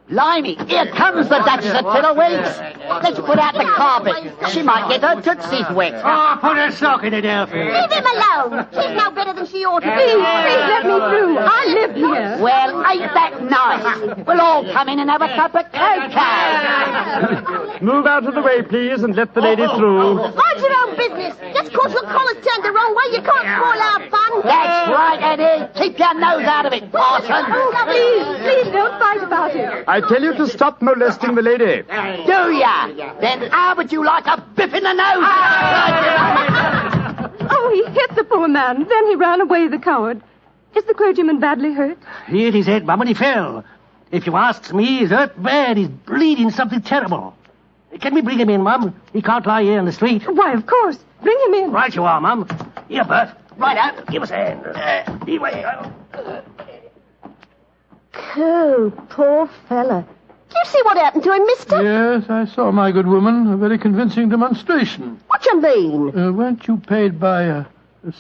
Blimey, here comes the Duchess of Fiddlewinks. Let's put out the carpet. She might get her tootsies wet. Oh, put a sock in it, Elfie. Leave him alone. She's no better than she ought to be. Please let me through. I live here. Well, ain't that nice? We'll all come in and have a cup of cocoa. Move out of the way, please, and let the lady through. Mind your own business. Just 'cause your collar's turned the wrong way, you can't spoil our fun. That's right, Eddie. Keep your nose out of it, Parson. Please don't fight about it. I tell you to stop molesting the lady. Do ya? Then how would you like a biff in the nose? Oh, he hit the poor man. Then he ran away, the coward. Is the clergyman badly hurt? He hit his head, Mum, and he fell. If you ask me, he's hurt bad. He's bleeding something terrible. Can we bring him in, Mum? He can't lie here in the street. Why, of course. Bring him in. Right you are, Mum. Here, Bert. Right out. Give us a hand. Oh, poor fella. Did you see what happened to him, mister? Yes, I saw, my good woman. A very convincing demonstration. What you mean? Weren't you paid by a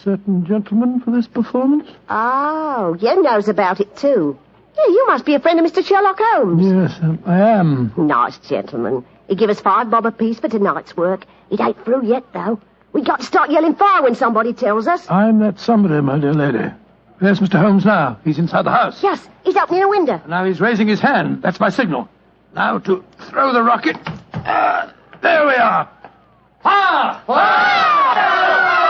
certain gentleman for this performance? Oh, you knows about it, too. Yeah, you must be a friend of Mr. Sherlock Holmes. Yes, I am. Nice gentleman. He give us $5 bob apiece for tonight's work. It ain't through yet, though. We got to start yelling fire when somebody tells us. I'm that somebody, my dear lady. There's Mr. Holmes now. He's inside the house. Yes, he's opening a window. Now he's raising his hand. That's my signal. Now to throw the rocket. There we are. Fire! Fire!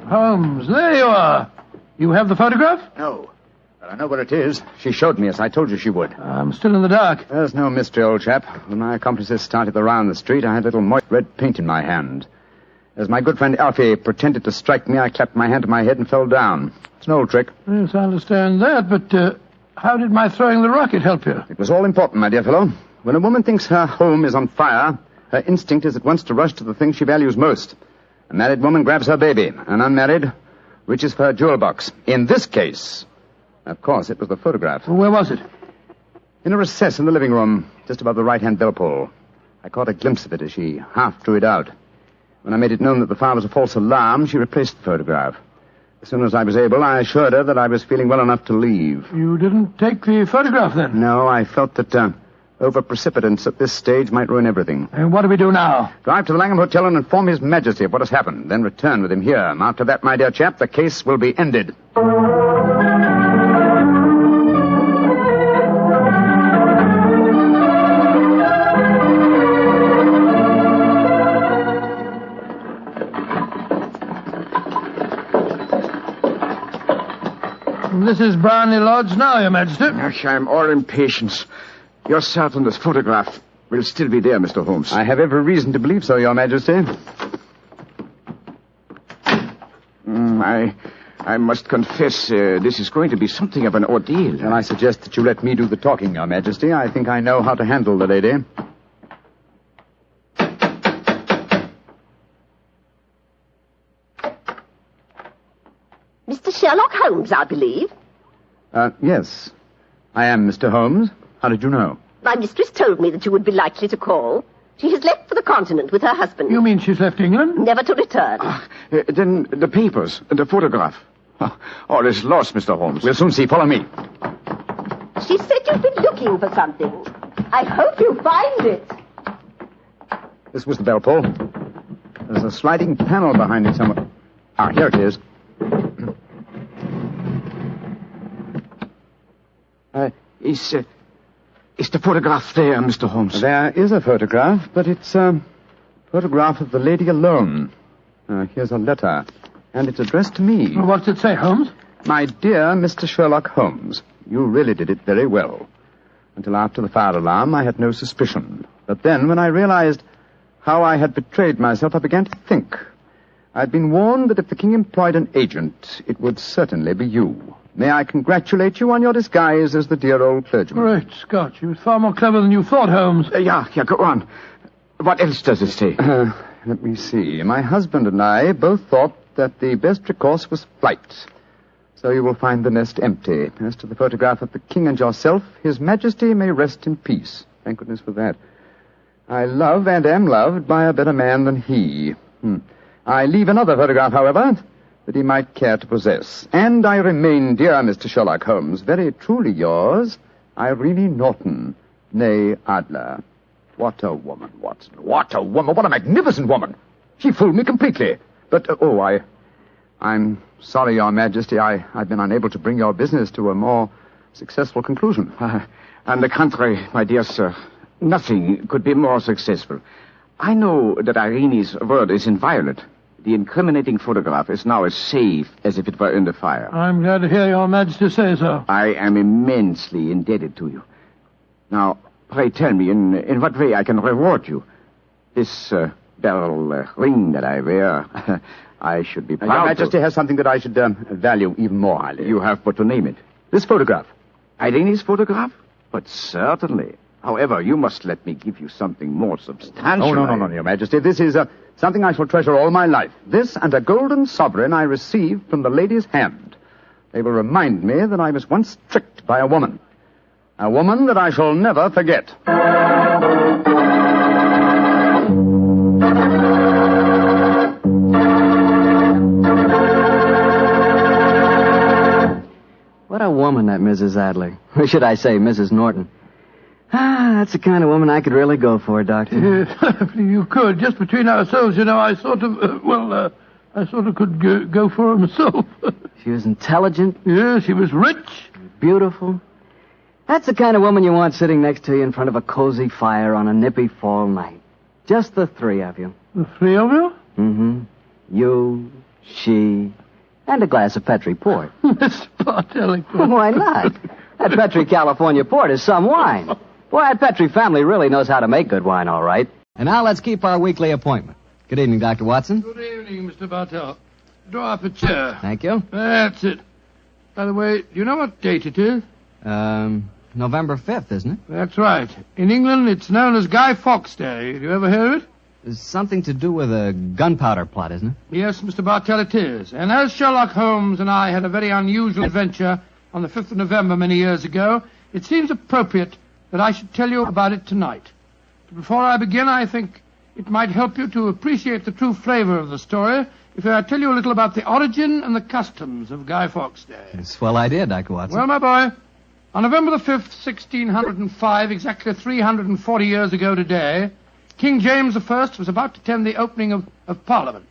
Holmes, there you are. You have the photograph? No. But I know where it is. She showed me, as I told you she would. I'm still in the dark. There's no mystery, old chap. When my accomplices started around the street, I had a little moist red paint in my hand. As my good friend Alfie pretended to strike me, I clapped my hand to my head and fell down. It's an old trick. Yes, I understand that, but how did my throwing the rocket help you? It was all important, my dear fellow. When a woman thinks her home is on fire, her instinct is at once to rush to the thing she values most. A married woman grabs her baby. An unmarried reaches for her jewel box. In this case, of course, it was the photograph. Well, where was it? In a recess in the living room, just above the right-hand bell pull. I caught a glimpse of it as she half drew it out. When I made it known that the fire was a false alarm, she replaced the photograph. As soon as I was able, I assured her that I was feeling well enough to leave. You didn't take the photograph, then? No, I felt that over-precipitance at this stage might ruin everything. And what do we do now? Drive to the Langham Hotel and inform His Majesty of what has happened. Then return with him here. And after that, my dear chap, the case will be ended. This is Brownlee Lodge now, Your Majesty. I'm all impatience. You're certain this photograph will still be there, Mr. Holmes? I have every reason to believe so, Your Majesty. I must confess, this is going to be something of an ordeal. Then I suggest that you let me do the talking, Your Majesty. I think I know how to handle the lady. Mr. Sherlock Holmes, I believe. Yes. I am Mr. Holmes. How did you know? My mistress told me that you would be likely to call. She has left for the continent with her husband. You mean she's left England? Never to return. Then the papers and the photograph. All is lost, Mr. Holmes. We'll soon see. Follow me. She said you've been looking for something. I hope you find it. This was the bell pull. There's a sliding panel behind it somewhere. Ah, here it is. Is the photograph there, Mr. Holmes? There is a photograph, but it's a photograph of the lady alone. Here's a letter, and it's addressed to me. Well, what's it say, Holmes? My dear Mr. Sherlock Holmes, you really did it very well. Until after the fire alarm, I had no suspicion. But then, when I realized how I had betrayed myself, I began to think. I'd been warned that if the king employed an agent, it would certainly be you. May I congratulate you on your disguise as the dear old clergyman? Great Scott, you was far more clever than you thought, Holmes. Yeah, go on. What else does it say? Let me see. My husband and I both thought that the best recourse was flight. So you will find the nest empty. As to the photograph of the king and yourself, His Majesty may rest in peace. Thank goodness for that. I love and am loved by a better man than he. I leave another photograph, however, that he might care to possess. And I remain, dear Mr. Sherlock Holmes, very truly yours, Irene Norton, née Adler. What a woman, Watson. What a woman. What a magnificent woman. She fooled me completely. But, I'm sorry, Your Majesty. I've been unable to bring your business to a more successful conclusion. On the contrary, my dear sir, nothing could be more successful. I know that Irene's word is inviolate. The incriminating photograph is now as safe as if it were in the fire. I'm glad to hear Your Majesty say so. I am immensely indebted to you. Now, pray tell me, in what way I can reward you? This beryl ring that I wear, I should be proud Your Majesty has something that I should value even more highly. You have but to name it. This photograph. Irene's photograph? But certainly. However, you must let me give you something more substantial. Oh, no, Your Majesty. This is something I shall treasure all my life. This and a golden sovereign I received from the lady's hand. They will remind me that I was once tricked by a woman. A woman that I shall never forget. What a woman, that Mrs. Adler. Or should I say, Mrs. Norton. That's the kind of woman I could really go for, Doctor. Yes, you could. Just between ourselves, you know, I sort of could go for her myself. She was intelligent. Yeah, she was rich. beautiful? That's the kind of woman you want sitting next to you in front of a cozy fire on a nippy fall night. Just the three of you. The three of you? Mm-hmm. You, she, and a glass of Petri port. Mr. Bartelli. Why not? That Petri California port is some wine. Boy, that Petri family really knows how to make good wine, all right. And now let's keep our weekly appointment. Good evening, Dr. Watson. Good evening, Mr. Bartell. Draw up a chair. Thank you. That's it. By the way, do you know what date it is? November 5th, isn't it? That's right. In England, it's known as Guy Fawkes Day. Have you ever heard of it? It's something to do with a gunpowder plot, isn't it? Yes, Mr. Bartell, it is. And as Sherlock Holmes and I had a very unusual adventure on the 5th of November many years ago, it seems appropriate that I should tell you about it tonight. But before I begin, I think it might help you to appreciate the true flavor of the story if I tell you a little about the origin and the customs of Guy Fawkes Day. It's a swell idea, Dr. Watson. Well, my boy, on November the 5th, 1605, exactly 340 years ago today, King James I was about to attend the opening of Parliament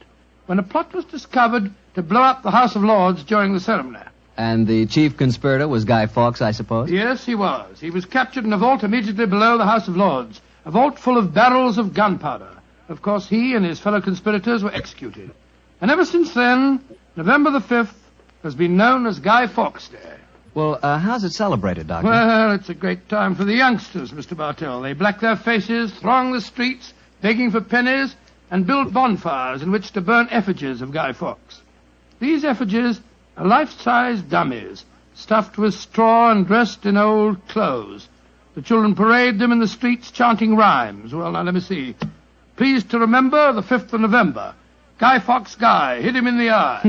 when a plot was discovered to blow up the House of Lords during the ceremony. And the chief conspirator was Guy Fawkes, I suppose? Yes, he was. He was captured in a vault immediately below the House of Lords, a vault full of barrels of gunpowder. Of course, he and his fellow conspirators were executed. And ever since then, November the 5th has been known as Guy Fawkes Day. Well, how's it celebrated, Doctor? Well, it's a great time for the youngsters, Mr. Bartell. They black their faces, throng the streets, begging for pennies, and build bonfires in which to burn effigies of Guy Fawkes. These effigies are life-size dummies, stuffed with straw and dressed in old clothes. The children parade them in the streets chanting rhymes. Well, now, let me see. Pleased to remember the 5th of November. Guy Fawkes Guy, hit him in the eye.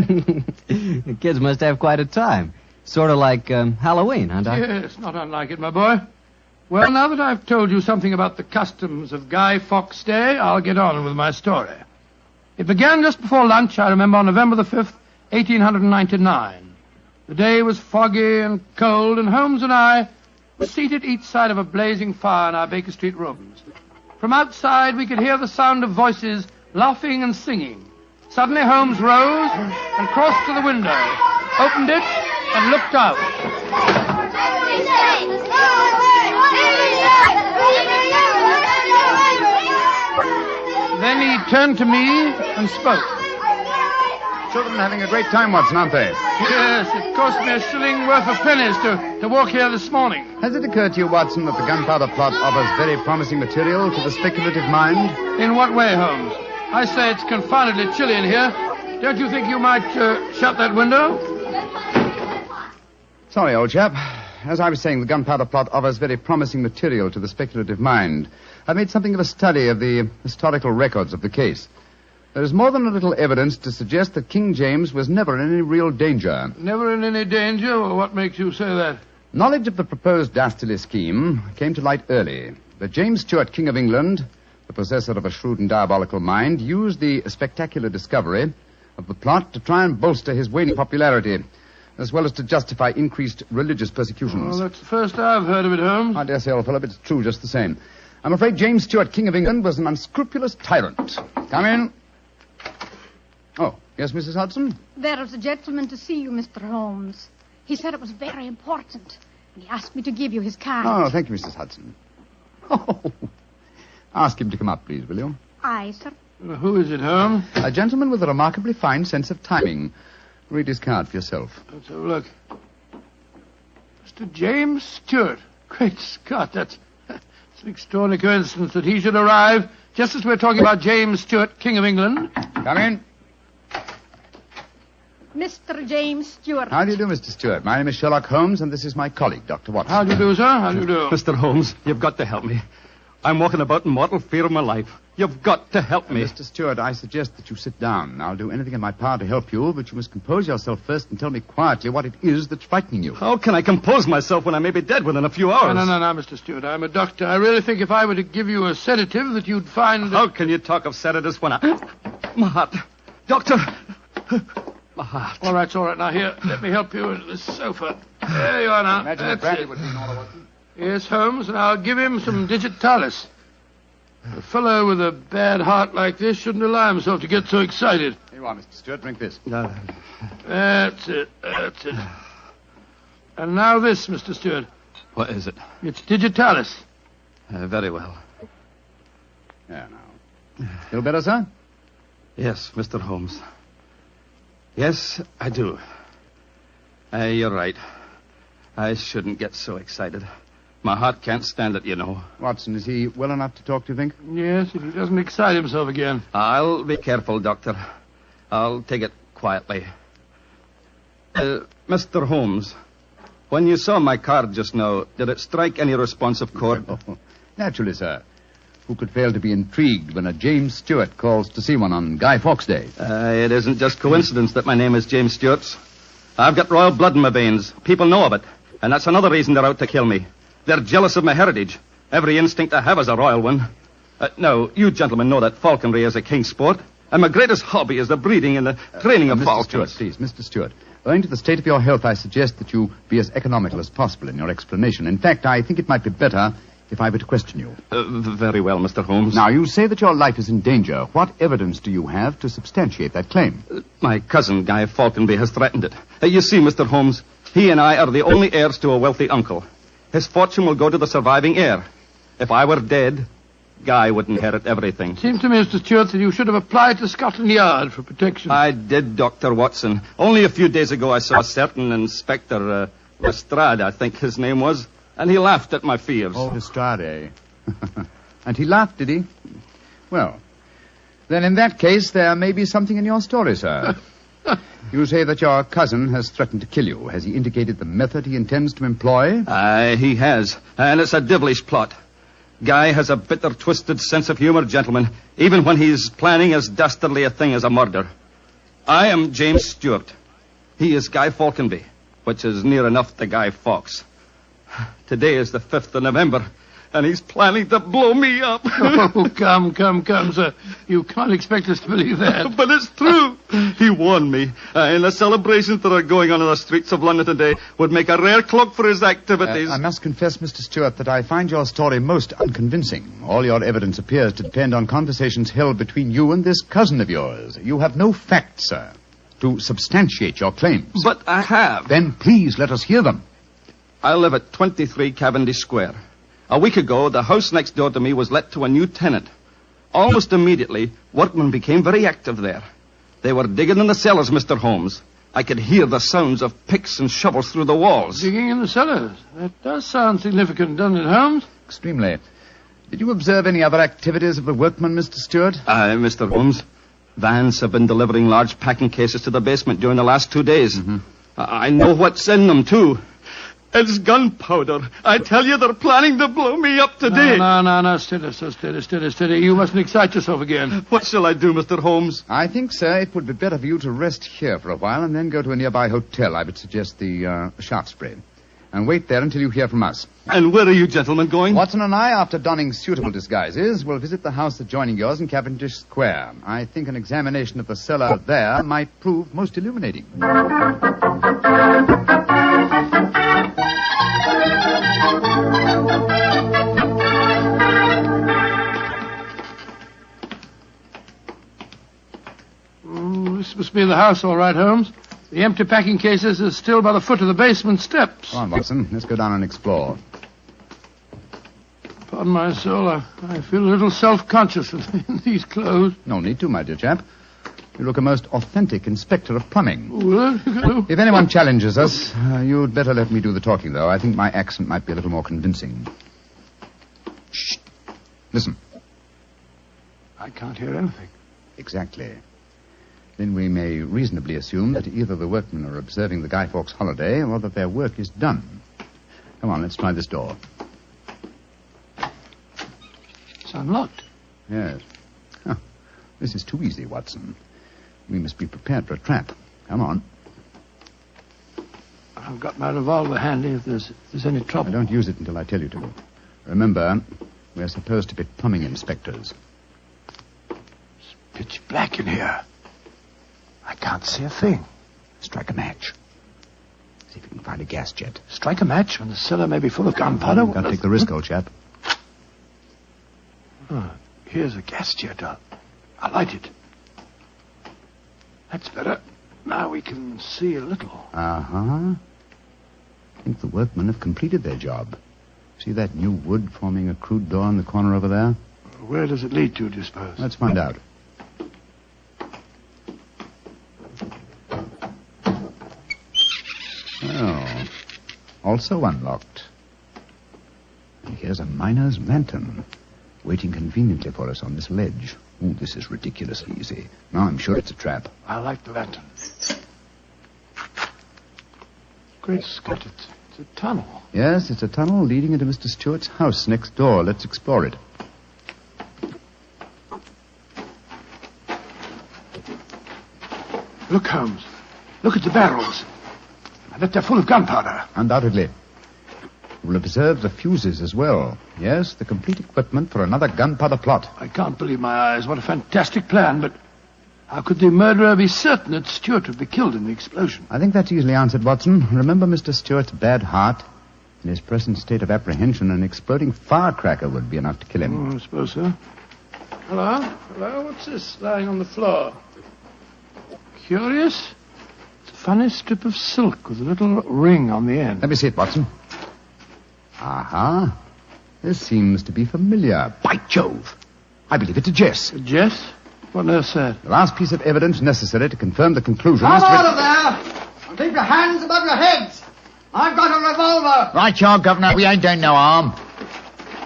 The kids must have quite a time. Sort of like Halloween, huh, Doctor? Yes, not unlike it, my boy. Well, now that I've told you something about the customs of Guy Fawkes Day, I'll get on with my story. It began just before lunch, I remember, on November the 5th, 1899. The day was foggy and cold, and Holmes and I were seated each side of a blazing fire in our Baker Street rooms. From outside, we could hear the sound of voices laughing and singing. Suddenly, Holmes rose and crossed to the window, opened it, and looked out. Then he turned to me and spoke. Children having a great time, Watson, aren't they? Yes, it cost me a shilling worth of pennies to walk here this morning. Has it occurred to you, Watson, that the gunpowder plot offers very promising material to the speculative mind? In what way, Holmes? I say it's confoundedly chilly in here. Don't you think you might shut that window? Sorry, old chap. As I was saying, the gunpowder plot offers very promising material to the speculative mind. I've made something of a study of the historical records of the case. There is more than a little evidence to suggest that King James was never in any real danger. Never in any danger? Well, what makes you say that? Knowledge of the proposed dastardly scheme came to light early. But James Stuart, King of England, the possessor of a shrewd and diabolical mind, used the spectacular discovery of the plot to try and bolster his waning popularity, as well as to justify increased religious persecutions. Well, that's the first I've heard of it, Holmes. I dare say, old fellow, but it's true just the same. I'm afraid James Stuart, King of England, was an unscrupulous tyrant. Come in. Oh, yes, Mrs. Hudson? There is a gentleman to see you, Mr. Holmes. He said it was very important, and he asked me to give you his card. Oh, thank you, Mrs. Hudson. Oh, ask him to come up, please, will you? Aye, sir. Who is it, Holmes? A gentleman with a remarkably fine sense of timing. Read his card for yourself. Let's have a look. Mr. James Stuart. Great Scott, that's an extraordinary coincidence that he should arrive just as we're talking about James Stuart, King of England. Come in. Mr. James Stuart. How do you do, Mr. Stuart? My name is Sherlock Holmes, and this is my colleague, Dr. Watson. How do you do, sir? How do you do? Mr. Holmes, you've got to help me. I'm walking about in mortal fear of my life. You've got to help me. Mr. Stuart, I suggest that you sit down. I'll do anything in my power to help you, but you must compose yourself first and tell me quietly what it is that's frightening you. How can I compose myself when I may be dead within a few hours? No, Mr. Stuart. I'm a doctor. I really think if I were to give you a sedative that you'd find... How can you talk of sedatives when My heart. Doctor! My heart. All right. Now, here, let me help you into this sofa. There you are now. Imagine That's brandy it. would be in order, Watson. Yes, Holmes, and I'll give him some digitalis. A fellow with a bad heart like this shouldn't allow himself to get so excited. Here you are, Mr. Stuart. Drink this. That's it. And now this, Mr. Stewart. What is it? It's digitalis. Very well. Yeah, now. Feel better, sir? Yes, Mr. Holmes. Yes, I do. You're right. I shouldn't get so excited. My heart can't stand it, you know. Watson, is he well enough to talk, do you think? Yes, if he doesn't excite himself again. I'll be careful, Doctor. I'll take it quietly. Mr. Holmes, when you saw my card just now, did it strike any responsive chord? Naturally, sir. Who could fail to be intrigued when a James Stewart calls to see one on Guy Fawkes Day? It isn't just coincidence that my name is James Stewart. I've got royal blood in my veins. People know of it. And that's another reason they're out to kill me. They're jealous of my heritage. Every instinct I have is a royal one. Now, you gentlemen know that falconry is a king's sport. And my greatest hobby is the breeding and the training of falcons. Stewart, please, Mr. Stewart. Owing to the state of your health, I suggest that you be as economical as possible in your explanation. In fact, I think it might be better if I were to question you. Very well, Mr. Holmes. Now, you say that your life is in danger. What evidence do you have to substantiate that claim? My cousin, Guy Falconby, has threatened it. You see, Mr. Holmes, he and I are the only heirs to a wealthy uncle. His fortune will go to the surviving heir. If I were dead, Guy would inherit everything. It seems to me, Mr. Stewart, that you should have applied to Scotland Yard for protection. I did, Dr. Watson. Only a few days ago I saw a certain Inspector Lestrade, I think his name was, and he laughed at my fears. Oh, Lestrade. And he laughed, did he? Well, then in that case, there may be something in your story, sir. You say that your cousin has threatened to kill you. Has he indicated the method he intends to employ? He has, and it's a devilish plot. Guy has a bitter, twisted sense of humor, gentlemen, even when he's planning as dastardly a thing as a murder. I am James Stewart. He is Guy Falconby, which is near enough to Guy Fawkes. Today is the 5th of November, and he's planning to blow me up. Oh, come, sir. You can't expect us to believe that. But it's true. He warned me. And the celebrations that are going on in the streets of London today would make a rare cloak for his activities. I must confess, Mr. Stewart, that I find your story most unconvincing. All your evidence appears to depend on conversations held between you and this cousin of yours. You have no facts, sir, to substantiate your claims. But I have. Then please let us hear them. I live at 23 Cavendish Square. A week ago, the house next door to me was let to a new tenant. Almost immediately, workmen became very active there. They were digging in the cellars, Mr. Holmes. I could hear the sounds of picks and shovels through the walls. Digging in the cellars? That does sound significant, doesn't it, Holmes? Extremely. Did you observe any other activities of the workmen, Mr. Stewart? Mr. Holmes, vans have been delivering large packing cases to the basement during the last 2 days. Mm-hmm. I know what's in them, too. It's gunpowder. I tell you, they're planning to blow me up today. No. Steady. You mustn't excite yourself again. What shall I do, Mr. Holmes? I think, sir, it would be better for you to rest here for a while and then go to a nearby hotel. I would suggest the Shaftesbury. And wait there until you hear from us. And where are you gentlemen going? Watson and I, after donning suitable disguises, will visit the house adjoining yours in Cavendish Square. I think an examination of the cellar there might prove most illuminating. This must be the house, all right, Holmes. The empty packing cases are still by the foot of the basement steps. Come on, Watson. Let's go down and explore. Upon my soul, I feel a little self-conscious in these clothes. No need to, my dear chap. You look a most authentic inspector of plumbing. Well, if anyone challenges us, you'd better let me do the talking, though. I think my accent might be a little more convincing. Shh. Listen. I can't hear anything. Exactly. Then we may reasonably assume that either the workmen are observing the Guy Fawkes holiday or that their work is done. Come on, let's try this door. It's unlocked. Yes. Huh. This is too easy, Watson. We must be prepared for a trap. Come on. I've got my revolver handy if there's any trouble. Don't use it until I tell you to. Remember, we're supposed to be plumbing inspectors. It's pitch black in here. I can't see a thing. Strike a match. See if you can find a gas jet. Strike a match when the cellar may be full of gunpowder? Can't take the risk, old chap. Oh, here's a gas jet. I'll light it. That's better. Now we can see a little. Uh-huh. think the workmen have completed their job. See that new wood forming a crude door in the corner over there? Where does it lead to, do you suppose? Let's find out. Oh, also unlocked. And here's a miner's lantern, waiting conveniently for us on this ledge. Oh, this is ridiculously easy. Now I'm sure it's a trap. I like the lantern. Great Scott, it's a tunnel. Yes, it's a tunnel leading into Mr. Stewart's house next door. Let's explore it. Look, Holmes. Look at the barrels. I bet they're full of gunpowder. Undoubtedly. We'll observe the fuses as well. Yes, the complete equipment for another gunpowder plot. I can't believe my eyes. What a fantastic plan, but how could the murderer be certain that Stewart would be killed in the explosion? I think that's easily answered, Watson. Remember Mr. Stewart's bad heart? In his present state of apprehension, an exploding firecracker would be enough to kill him. Oh, I suppose so. Hello? Hello? What's this lying on the floor? Curious. It's a funny strip of silk with a little ring on the end. Let me see it, Watson. Aha. This seems to be familiar. By Jove. I believe it's a Jess. A Jess? What nurse said? The last piece of evidence necessary to confirm the conclusion Come is... out of there! And keep your hands above your heads! I've got a revolver! Right, you are, Governor. We ain't doing no harm.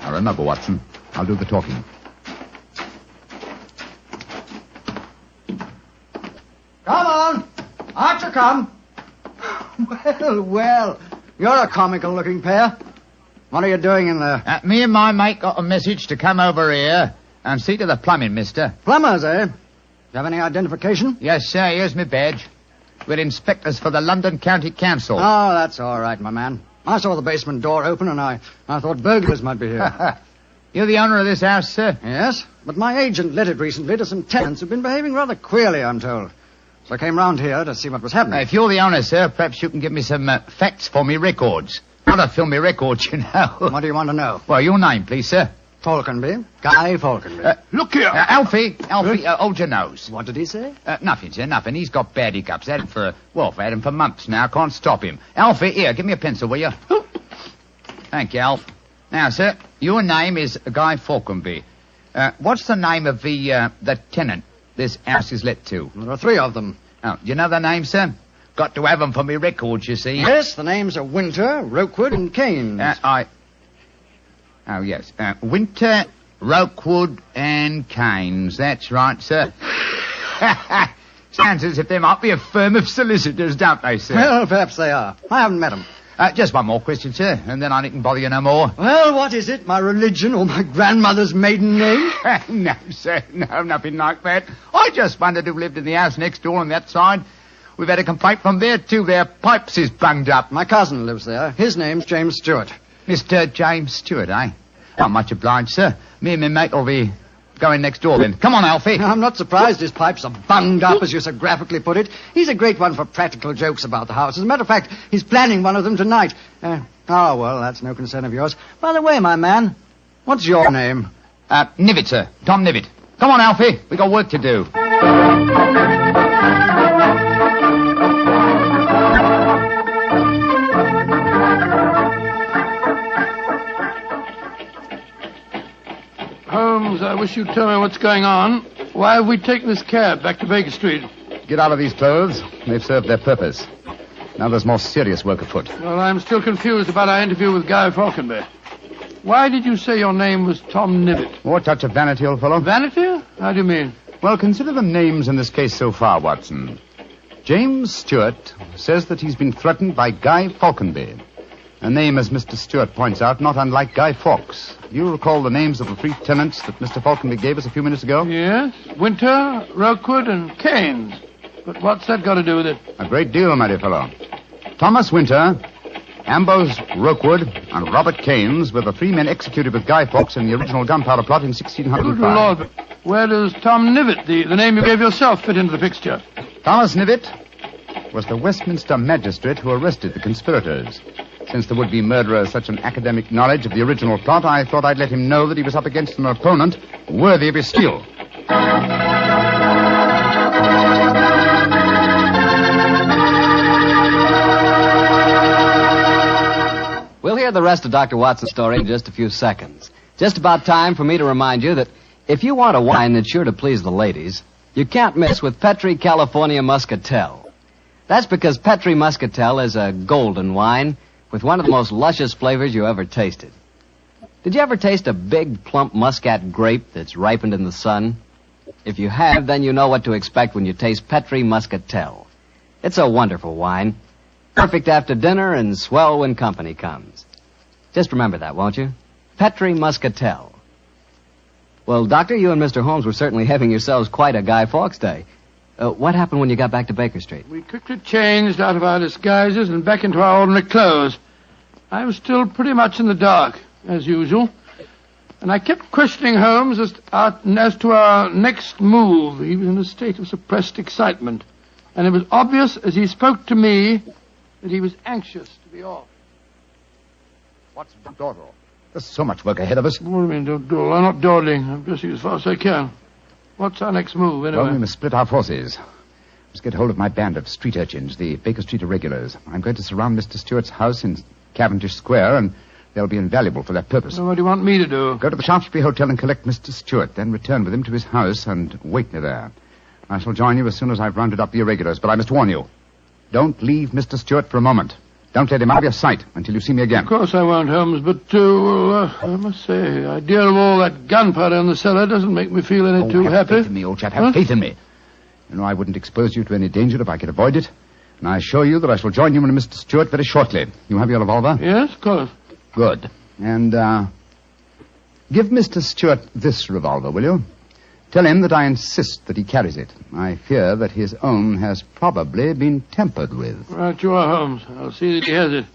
Now, remember, Watson, I'll do the talking. Come on! Out you come! Well, you're a comical-looking pair. What are you doing in there? Me and my mate got a message to come over here and see to the plumbing, mister. Plumbers, eh? You have any identification? Yes, sir. Here's my badge. We're inspectors for the London County Council. Oh, that's all right, my man. I saw the basement door open and I thought burglars might be here. You're the owner of this house, sir? Yes, but my agent let it recently to some tenants who've been behaving rather queerly, I'm told. So I came round here to see what was happening. If you're the owner, sir, perhaps you can give me some facts for me records. Not to film me records, you know. What do you want to know? Well, your name, please, sir. Falconby. Guy Falconby. Look here. Alfie, hold your nose. What did he say? Nothing, sir, nothing. He's got bad hiccups. Had him for months now. Can't stop him. Alfie, here, give me a pencil, will you? Thank you, Alf. Now, sir, your name is Guy Falconby. What's the name of the tenant this house is let to? There are 3 of them. Oh, do you know their names, sir? Got to have them for me records, you see. Yes, the names are Winter, Rokewood, and Keynes. Oh, yes. Winter, Rokewood, and Keynes. That's right, sir. Sounds as if they might be a firm of solicitors, don't they, sir? Well, perhaps they are. I haven't met them. Just one more question, sir, and then I needn't bother you no more. Well, what is it? My religion or my grandmother's maiden name? No, sir. No, nothing like that. I just wondered who lived in the house next door on that side. We've had a complaint from there, too. Their pipes is bunged up. My cousin lives there. His name's James Stewart. Mr. James Stewart, eh? Not much obliged, sir. Me and my mate will be going next door then. Come on, Alfie. I'm not surprised his pipes are bunged up, as you so graphically put it. He's a great one for practical jokes about the house. As a matter of fact, he's planning one of them tonight. Well, that's no concern of yours. By the way, my man, what's your name? Nivitt, sir. Tom Nivitt. Come on, Alfie. We got work to do. Holmes, I wish you'd tell me what's going on. Why have we taken this cab back to Baker Street? Get out of these clothes. They've served their purpose. Now there's more serious work afoot. Well, I'm still confused about our interview with Guy Falconby. Why did you say your name was Tom Nivitt? More touch of vanity, old fellow. Vanity? How do you mean? Well, consider the names in this case so far, Watson. James Stewart says that he's been threatened by Guy Falconby. A name, as Mr. Stewart points out, not unlike Guy Fawkes. Do you recall the names of the 3 tenants that Mr. Falconby gave us a few minutes ago? Yes. Winter, Rokewood, and Keynes. But what's that got to do with it? A great deal, my dear fellow. Thomas Winter, Ambrose Rokewood, and Robert Keynes were the 3 men executed with Guy Fawkes in the original gunpowder plot in 1605. Good Lord, but where does Tom Nivitt, the name you gave yourself, fit into the picture? Thomas Nivitt was the Westminster magistrate who arrested the conspirators. Since the would-be murderer has such an academic knowledge of the original plot, I thought I'd let him know that he was up against an opponent worthy of his skill. hear the rest of Dr. Watson's story in just a few seconds. Just about time for me to remind you that if you want a wine that's sure to please the ladies, you can't miss with Petri California Muscatel. That's because Petri Muscatel is a golden wine with one of the most luscious flavors you ever tasted. Did you ever taste a big, plump muscat grape that's ripened in the sun? If you have, then you know what to expect when you taste Petri Muscatel. It's a wonderful wine. Perfect after dinner and swell when company comes. Just remember that, won't you? Petri Muscatel. Well, Doctor, you and Mr. Holmes were certainly having yourselves quite a Guy Fawkes day. What happened when you got back to Baker Street? We quickly changed out of our disguises and back into our ordinary clothes. I was still pretty much in the dark, as usual. And I kept questioning Holmes as to our next move. He was in a state of suppressed excitement. And it was obvious as he spoke to me that he was anxious to be off. What's dawdle? There's so much work ahead of us. What do you mean, don't dawdle? I'm not dawdling. I'm dressing as fast as I can. What's our next move, anyway? Well, we must split our forces. Let's get hold of my band of street urchins, the Baker Street Irregulars. I'm going to surround Mr. Stewart's house in Cavendish Square, and they'll be invaluable for that purpose. So what do you want me to do? Go to the Shaftesbury Hotel and collect Mr. Stewart, then return with him to his house and wait me there. I shall join you as soon as I've rounded up the irregulars, but I must warn you. Don't leave Mr. Stewart for a moment. Don't let him out of your sight until you see me again. Of course I won't, Holmes, but, I must say, the idea of all that gunpowder in the cellar doesn't make me feel any too have happy. Faith in me, old chap. Have faith in me. You know, I wouldn't expose you to any danger if I could avoid it. And I assure you that I shall join you and Mr. Stewart very shortly. You have your revolver? Yes, of course. Good. And, give Mr. Stewart this revolver, will you? Tell him that I insist that he carries it. I fear that his own has probably been tampered with. Right you are, Holmes. I'll see that he has it.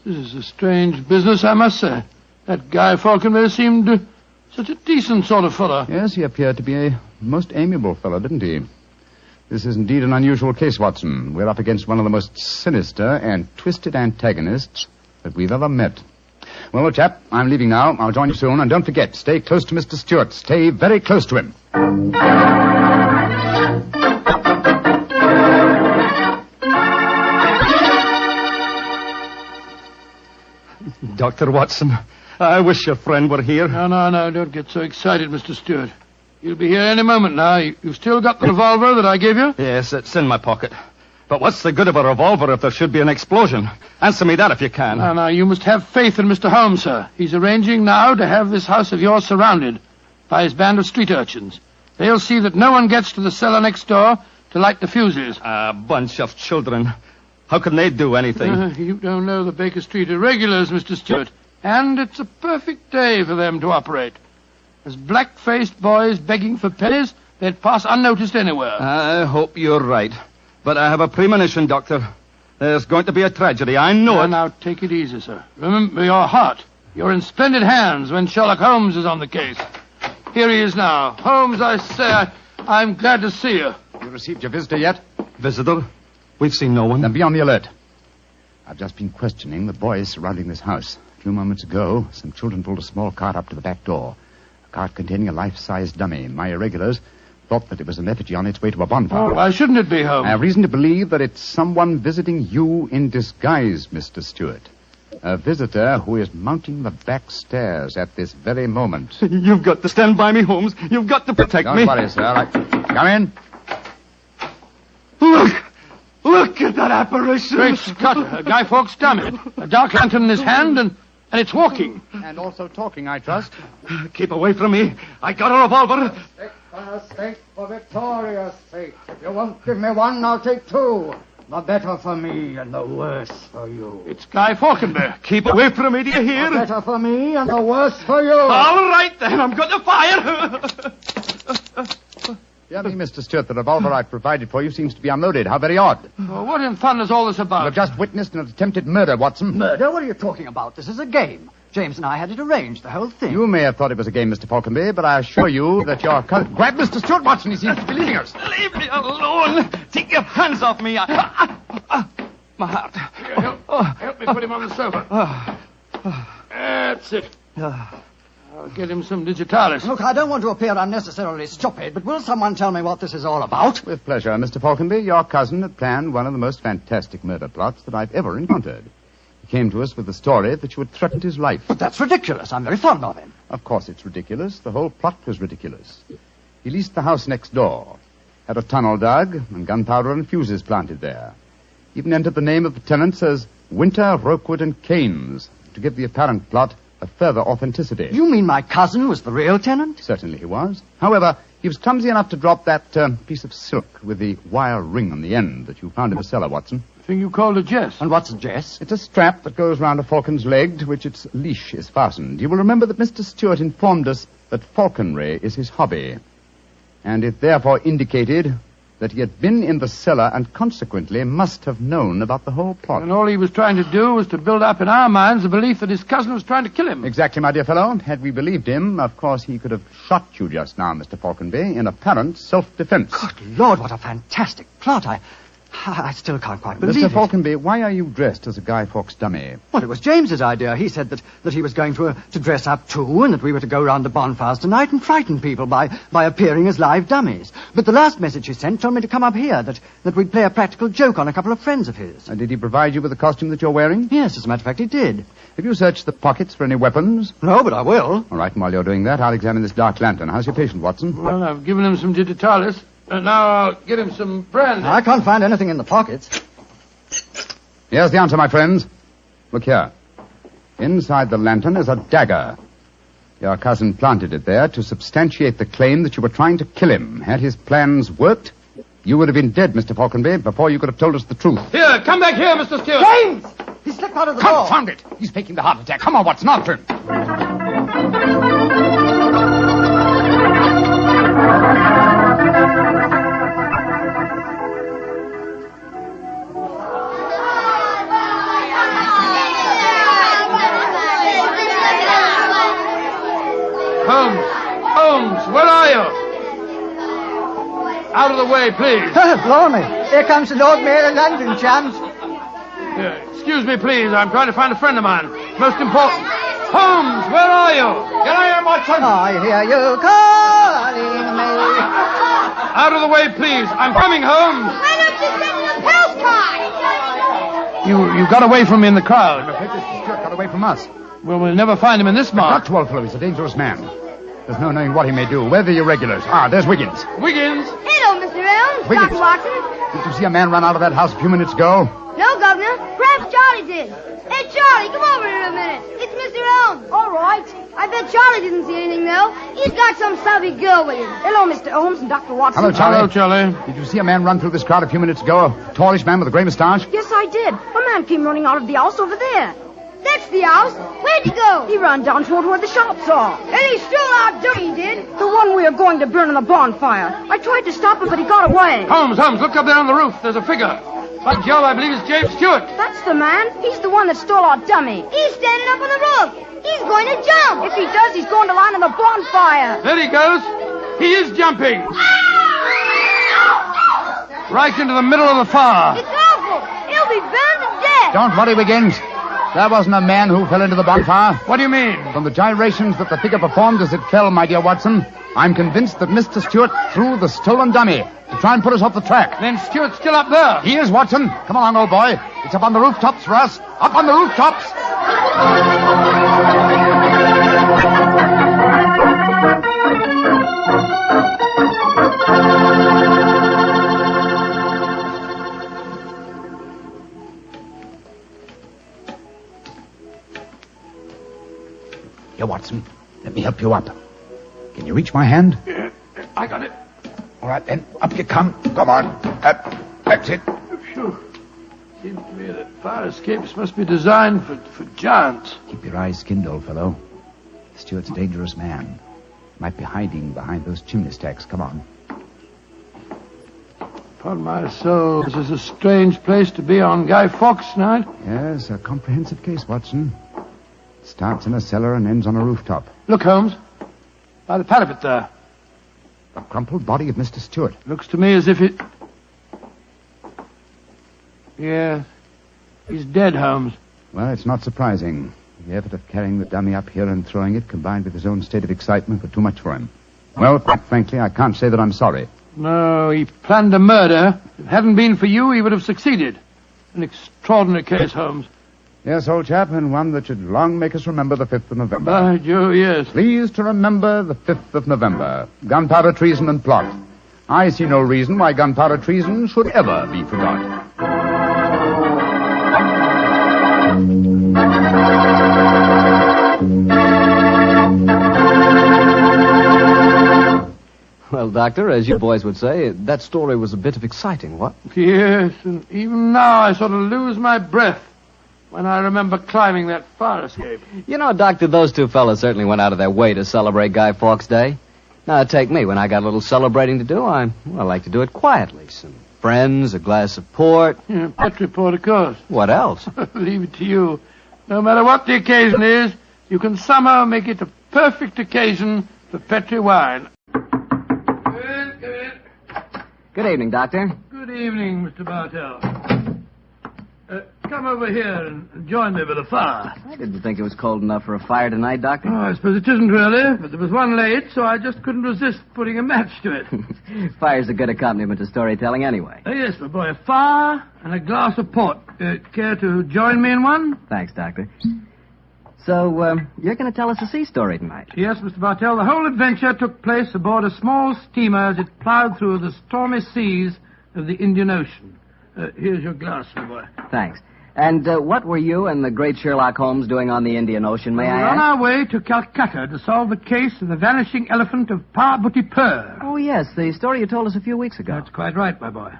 This is a strange business, I must say. That Guy Falconberry seemed such a decent sort of fellow. Yes, he appeared to be a most amiable fellow, didn't he? This is indeed an unusual case, Watson. We're up against one of the most sinister and twisted antagonists that we've ever met. Well, old chap, I'm leaving now. I'll join you soon. And don't forget, stay close to Mr. Stewart. Stay very close to him. Dr. Watson, I wish your friend were here. No, don't get so excited, Mr. Stewart. He'll be here any moment now. You've still got the revolver that I gave you? Yes, it's in my pocket. But what's the good of a revolver if there should be an explosion? Answer me that if you can. No, you must have faith in Mr. Holmes, sir. He's arranging now to have this house of yours surrounded by his band of street urchins. They'll see that no one gets to the cellar next door to light the fuses. A bunch of children. How can they do anything? You don't know the Baker Street Irregulars, Mr. Stewart. And it's a perfect day for them to operate. As black-faced boys begging for pennies, they'd pass unnoticed anywhere. I hope you're right. But I have a premonition, Doctor. There's going to be a tragedy. I know it. Now, take it easy, sir. Remember your heart. You're in splendid hands when Sherlock Holmes is on the case. Here he is now. Holmes, I say, I'm glad to see you. You received your visitor yet? Visitor? We've seen no one. Then be on the alert. I've just been questioning the boys surrounding this house. A few moments ago, some children pulled a small cart up to the back door. A cart containing a life-size dummy. My irregulars thought that it was an effigy on its way to a bonfire. Oh, why shouldn't it be, Holmes? I have reason to believe that it's someone visiting you in disguise, Mr. Stewart. A visitor who is mounting the back stairs at this very moment. You've got to stand by me, Holmes. You've got to protect me. Don't worry, sir. Come in. Look at that apparition. Great Scott, Guy Fawkes' dummy. A dark lantern in his hand, and it's walking. And also talking, I trust. Keep away from me. I got a revolver. For Victoria's sake. If you won't give me one, I'll take two. The better for me and the worse for you. It's Guy Falconberry. Keep away from me, do you hear? The better for me and the worse for you. All right, then. I'm going to fire. Dear me, Mr. Stewart, the revolver I've provided for you seems to be unloaded. How very odd. Well, what in fun is all this about? You've just witnessed an attempted murder, Watson. Murder? What are you talking about? This is a game. James and I had it arranged, the whole thing. You may have thought it was a game, Mr. Falconberry, but I assure you that your... Grab Mr. Stewart, Watson. He seems to be leaving us. Leave me alone. Take your hands off me. My heart. Help me put him on the sofa. That's it. I'll get him some digitalis. Look, I don't want to appear unnecessarily stupid, but will someone tell me what this is all about? With pleasure, Mr. Falconberry. Your cousin had planned one of the most fantastic murder plots that I've ever encountered. came to us with the story that you had threatened his life. But that's ridiculous. I'm very fond of him. Of course it's ridiculous. The whole plot was ridiculous. He leased the house next door, had a tunnel dug, and gunpowder and fuses planted there. Even entered the name of the tenants as Winter, Rokewood, and Keynes, to give the apparent plot a further authenticity. You mean my cousin was the real tenant? Certainly he was. However, he was clumsy enough to drop that piece of silk with the wire ring on the end that you found in the cellar, Watson. Thing you called a jess. And what's a jess? It's a strap that goes round a falcon's leg to which its leash is fastened. You will remember that Mr. Stewart informed us that falconry is his hobby, and it therefore indicated that he had been in the cellar and consequently must have known about the whole plot. And all he was trying to do was to build up in our minds the belief that his cousin was trying to kill him. Exactly, my dear fellow. Had we believed him, of course he could have shot you just now, Mr. Falconby, in apparent self-defense. Good Lord, what a fantastic plot. I still can't quite believe it. Mr. Falconby, why are you dressed as a Guy Fawkes dummy? Well, it was James's idea. He said that he was going to dress up too, and that we were to go round the bonfires tonight and frighten people by appearing as live dummies. But the last message he sent told me to come up here, that we'd play a practical joke on a couple of friends of his. And did he provide you with the costume that you're wearing? Yes, as a matter of fact, he did. Have you searched the pockets for any weapons? No, but I will. All right, and while you're doing that, I'll examine this dark lantern. How's your patient, Watson? Well, I've given him some digitalis, and now I'll get him some brandy. I can't find anything in the pockets. Here's the answer, my friends. Look here. Inside the lantern is a dagger. Your cousin planted it there to substantiate the claim that you were trying to kill him. Had his plans worked, you would have been dead, Mr. Falconby, before you could have told us the truth. Here, come back here, Mr. Stewart. James! He slipped out of the door. Confound it! He's faking the heart attack. Come on, Watson, after him. Holmes, where are you? Out of the way, please. Blimey. Here comes the Lord Mayor of London, chums. Excuse me, please. I'm trying to find a friend of mine. Most important. Holmes, where are you? Get out here, Watson. I hear you calling me. Out of the way, please. I'm coming, Holmes. Why don't you get in the postcard? You got away from me in the crowd. I'm afraid Mr. Stewart got away from us. Well, we'll never find him in this mark. Not too old, fellow. He's a dangerous man. There's no knowing what he may do. Where are the irregulars? There's Wiggins. Wiggins? Hello, Mr. Elms. Wiggins. Dr. Watson. Did you see a man run out of that house a few minutes ago? No, Governor. Perhaps Charlie did. Hey, Charlie, come over here a minute. It's Mr. Elms. All right. I bet Charlie didn't see anything, though. He's got some savvy girl with him. Hello, Mr. Holmes and Dr. Watson. Hello, Charlie. Hello, Charlie. Did you see a man run through this crowd a few minutes ago? A tallish man with a grey moustache? Yes, I did. A man came running out of the house over there. That's the house. Where'd he go? He ran down toward where the shops are. And he stole our dummy, he did. The one we are going to burn in the bonfire. I tried to stop him, but he got away. Holmes, look up there on the roof. There's a figure. By Jove, I believe it's James Stewart. That's the man. He's the one that stole our dummy. He's standing up on the roof. He's going to jump. If he does, he's going to land in the bonfire. There he goes. He is jumping. Right into the middle of the fire. It's awful. He'll be burned to death. Don't worry, Wiggins. There wasn't a man who fell into the bonfire. What do you mean? From the gyrations that the figure performed as it fell, my dear Watson, I'm convinced that Mr. Stewart threw the stolen dummy to try and put us off the track. Then Stewart's still up there. He is, Watson. Come along, old boy. It's up on the rooftops for us. Up on the rooftops. Here, Watson. Let me help you up. Can you reach my hand? Yeah, I got it. All right, then. Up you come. Come on. That's it. Phew. Seems to me that fire escapes must be designed for giants. Keep your eyes skinned, old fellow. Stewart's a dangerous man. Might be hiding behind those chimney stacks. Come on. Upon my soul, this is a strange place to be on Guy Fawkes night. Yes, a comprehensive case, Watson. It starts in a cellar and ends on a rooftop. Look, Holmes. By the parapet there. The crumpled body of Mr. Stewart. Looks to me as if it... Yeah. He's dead, Holmes. Well, it's not surprising. The effort of carrying the dummy up here and throwing it, combined with his own state of excitement, were too much for him. Well, quite frankly, I can't say that I'm sorry. No, he planned a murder. If it hadn't been for you, he would have succeeded. An extraordinary case, Holmes. Yes, old chap, and one that should long make us remember the 5th of November. By Joe, yes. Please to remember the 5th of November. Gunpowder treason and plot. I see no reason why gunpowder treason should ever be forgot. Well, Doctor, as you boys would say, that story was a bit of exciting, what? Yes, and even now I sort of lose my breath when I remember climbing that fire escape. You know, Doctor, those two fellas certainly went out of their way to celebrate Guy Fawkes Day. Now, take me. When I got a little celebrating to do, I like to do it quietly. Some friends, a glass of port. Yeah, Petri port, of course. What else? Leave it to you. No matter what the occasion is, you can somehow make it a perfect occasion for Petri wine. Good evening, Doctor. Good evening, Mr. Bartell. Come over here and join me by the fire. I didn't think it was cold enough for a fire tonight, Doctor. Oh, I suppose it isn't really, but there was one late, so I just couldn't resist putting a match to it. Fire's a good accompaniment to storytelling anyway. Oh, yes, my boy, a fire and a glass of port. Care to join me in one? Thanks, Doctor. So, you're going to tell us a sea story tonight? Yes, Mr. Bartell. The whole adventure took place aboard a small steamer as it plowed through the stormy seas of the Indian Ocean. Here's your glass, my boy. Thanks. And what were you and the great Sherlock Holmes doing on the Indian Ocean, may I We're ask? on our way to Calcutta to solve the case of the vanishing elephant of Parbutipur. Oh, yes, the story you told us a few weeks ago. That's quite right, my boy.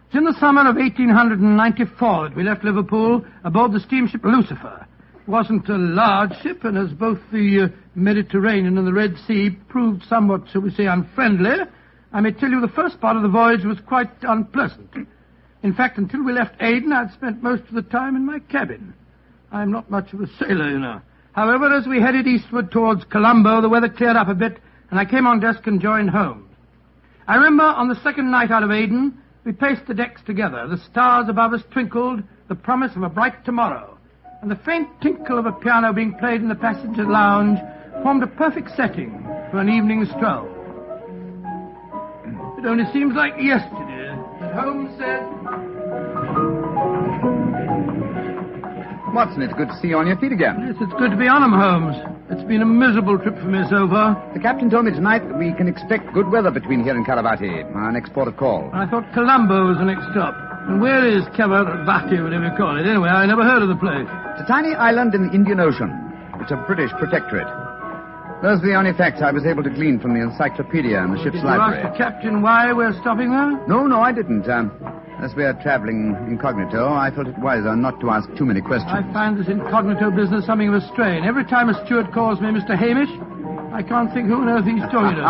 It's in the summer of 1894 that we left Liverpool aboard the steamship Lucifer. It wasn't a large ship, and as both the Mediterranean and the Red Sea proved somewhat, shall we say, unfriendly, I may tell you the first part of the voyage was quite unpleasant. In fact, until we left Aden, I'd spent most of the time in my cabin. I'm not much of a sailor, you know. However, as we headed eastward towards Colombo, the weather cleared up a bit, and I came on deck and joined Holmes. I remember on the second night out of Aden, we paced the decks together. The stars above us twinkled, the promise of a bright tomorrow, and the faint tinkle of a piano being played in the passenger lounge formed a perfect setting for an evening stroll. It only seems like yesterday that Holmes said... Watson, it's good to see you on your feet again. Yes, it's good to be on 'em, Holmes. It's been a miserable trip for me so far. The captain told me tonight that we can expect good weather between here and Karavati, our next port of call. I thought Colombo was the next stop. And where is Karavati, whatever you call it? Anyway, I never heard of the place. It's a tiny island in the Indian Ocean. It's a British protectorate. Those are the only facts I was able to glean from the encyclopedia and the ship's library. Did you ask the captain why we're stopping there? No, I didn't. As we are traveling incognito, I felt it wiser not to ask too many questions. I find this incognito business something of a strain. Every time a steward calls me Mr. Hamish, I can't think who on earth he's talking to.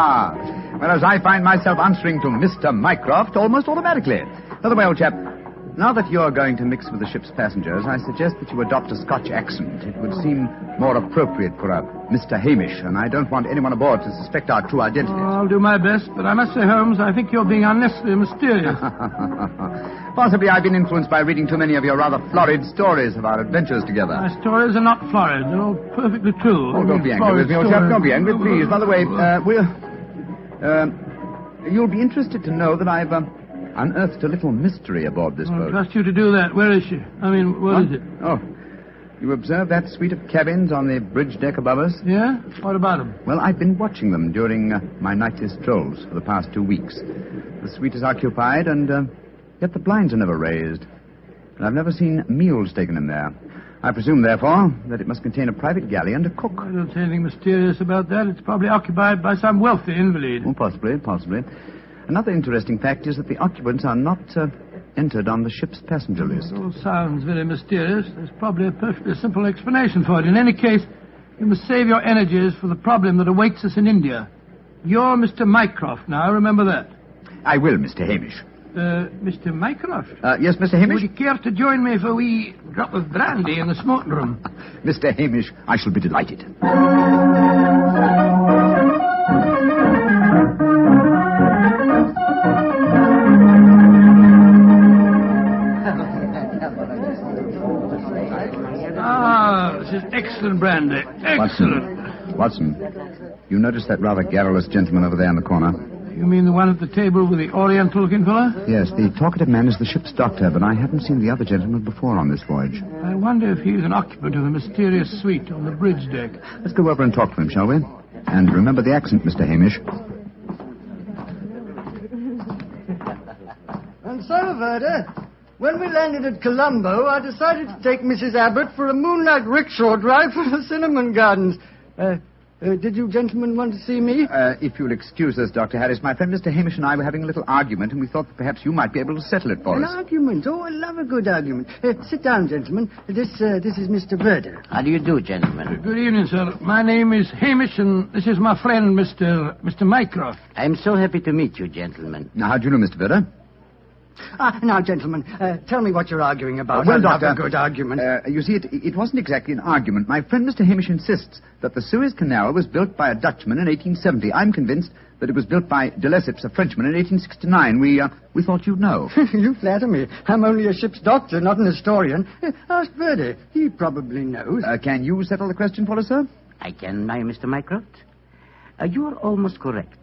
Whereas I find myself answering to Mr. Mycroft almost automatically. By the way, old chap, now that you're going to mix with the ship's passengers, I suggest that you adopt a Scotch accent. It would seem more appropriate for a Mr. Hamish, and I don't want anyone aboard to suspect our true identity. Oh, I'll do my best, but I must say, Holmes, I think you're being unnecessarily mysterious. Possibly I've been influenced by reading too many of your rather florid stories of our adventures together. My stories are not florid. They're all perfectly true. Oh, don't be angry with me, old chap. Don't be angry, please. By the way, you'll be interested to know that I've unearthed a little mystery aboard this boat. I trust you to do that. Where is she? I mean, what is it? Oh, you observed that suite of cabins on the bridge deck above us? Yeah? What about them? Well, I've been watching them during my nightly strolls for the past 2 weeks. The suite is occupied, and yet the blinds are never raised. And I've never seen meals taken in there. I presume, therefore, that it must contain a private galley and a cook. I don't see anything mysterious about that. It's probably occupied by some wealthy invalid. Oh, possibly. Another interesting fact is that the occupants are not entered on the ship's passenger list. It all sounds very mysterious. There's probably a perfectly simple explanation for it. In any case, you must save your energies for the problem that awaits us in India. You're Mr. Mycroft now, remember that. I will, Mr. Hamish. Mr. Mycroft? Yes, Mr. Hamish? Would you care to join me for a wee drop of brandy in the smoking room? Mr. Hamish, I shall be delighted. This is excellent brandy. Excellent. Watson, you notice that rather garrulous gentleman over there in the corner? You mean the one at the table with the Oriental-looking fella? Yes, the talkative man is the ship's doctor, but I haven't seen the other gentleman before on this voyage. I wonder if he's an occupant of the mysterious suite on the bridge deck. Let's go over and talk to him, shall we? And remember the accent, Mr. Hamish. And so, Verda, when we landed at Colombo, I decided to take Mrs. Abbott for a moonlight rickshaw drive through the cinnamon gardens. Did you gentlemen want to see me? If you'll excuse us, Dr. Harris, my friend Mr. Hamish and I were having a little argument, and we thought that perhaps you might be able to settle it for An us. argument? Oh, I love a good argument. Sit down, gentlemen. This is Mr. Verda. How do you do, gentlemen? Good evening, sir. My name is Hamish, and this is my friend, Mr. Mycroft. I'm so happy to meet you, gentlemen. Now, how do you know, Mr. Verda? Now, gentlemen, tell me what you're arguing about. Well, I love Doctor, a good argument. You see, it wasn't exactly an argument. My friend Mr. Hamish insists that the Suez Canal was built by a Dutchman in 1870. I'm convinced that it was built by de Lesseps, a Frenchman, in 1869. We thought you'd know. You flatter me. I'm only a ship's doctor, not an historian. Ask Verdi. He probably knows. Can you settle the question for us, sir? I can, my Mr. Mycroft. You are almost correct.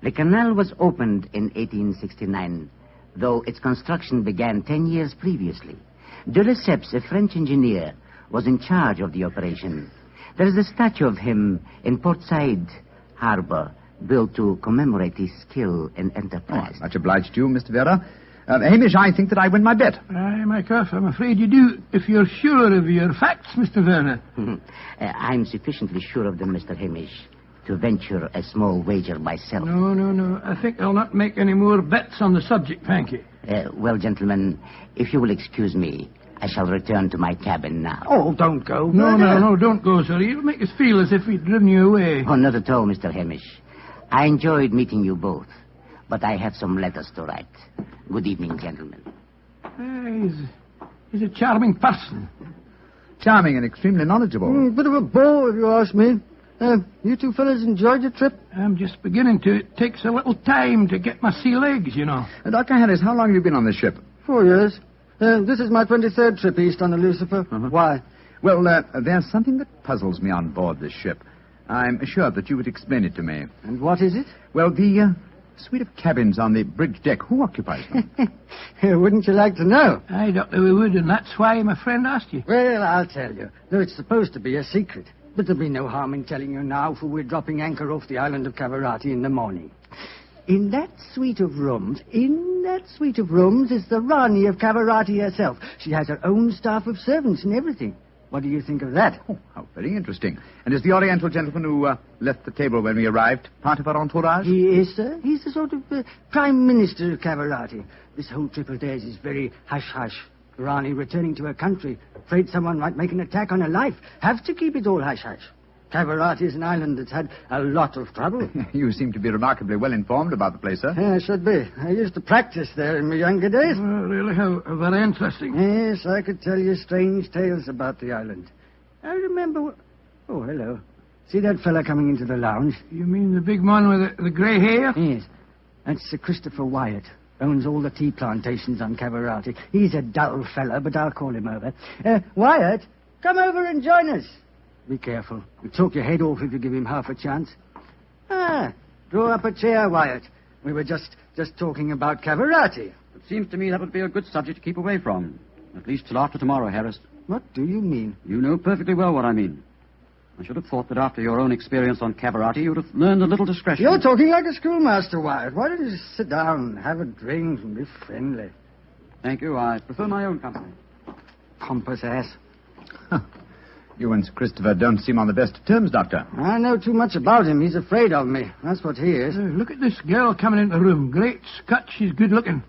The canal was opened in 1869, though its construction began 10 years previously. De Lesseps, a French engineer, was in charge of the operation. There is a statue of him in Port Said Harbor, built to commemorate his skill and enterprise. Much obliged to you, Mr. Vera. Hamish, I think that I win my bet. Aye, Mycroft, I'm afraid you do, if you're sure of your facts, Mr. Werner. I'm sufficiently sure of them, Mr. Hamish, to venture a small wager myself. No. I think I'll not make any more bets on the subject, thank you. Well, gentlemen, if you will excuse me, I shall return to my cabin now. Oh, don't go. No, don't go, sir. You'll make us feel as if we'd driven you away. Oh, not at all, Mr. Hamish. I enjoyed meeting you both, but I have some letters to write. Good evening, gentlemen. He's a charming person. Charming and extremely knowledgeable. Bit of a bore, if you ask me. You two fellas enjoyed your trip? I'm just beginning to. It takes a little time to get my sea legs, you know. Dr. Harris, how long have you been on this ship? 4 years. This is my 23rd trip east on the Lucifer. Why? Well, there's something that puzzles me on board this ship. I'm assured that you would explain it to me. And what is it? Well, the suite of cabins on the bridge deck, who occupies them? Wouldn't you like to know? I don't know we would, and that's why my friend asked you. Well, I'll tell you. Though it's supposed to be a secret. But there'll be no harm in telling you now, for we're dropping anchor off the island of Cavarati in the morning. In that suite of rooms is the Rani of Cavarati herself. She has her own staff of servants and everything. What do you think of that? Oh, how very interesting. And is the Oriental gentleman who left the table when we arrived part of our entourage? He is, sir. He's the sort of Prime Minister of Cavarati. This whole trip of theirs is very hush-hush. Rani returning to her country, afraid someone might make an attack on her life. Have to keep it all hush-hush. Cavarati is an island that's had a lot of trouble. You seem to be remarkably well informed about the place, sir. Yeah, should be. I used to practice there in my younger days. Oh, really? How very interesting. Yes, I could tell you strange tales about the island. I remember... Oh, hello. See that fella coming into the lounge? You mean the big man with the grey hair? Yes. That's Sir Christopher Wyatt. Owns all the tea plantations on Cavarati. He's a dull fella, but I'll call him over. Wyatt, come over and join us. Be careful. He'll talk your head off if you give him half a chance. Draw up a chair, Wyatt. We were just talking about Cavarati. It seems to me that would be a good subject to keep away from. At least till after tomorrow, Harris. What do you mean? You know perfectly well what I mean. I should have thought that after your own experience on Cavarati, you'd have learned a little discretion. You're talking like a schoolmaster, Wyatt. Why don't you just sit down, have a drink, and be friendly? Thank you. I prefer my own company. Pompous ass. You and Sir Christopher don't seem on the best of terms, Doctor. I know too much about him. He's afraid of me. That's what he is. Look at this girl coming into the room. Great Scott, she's good looking.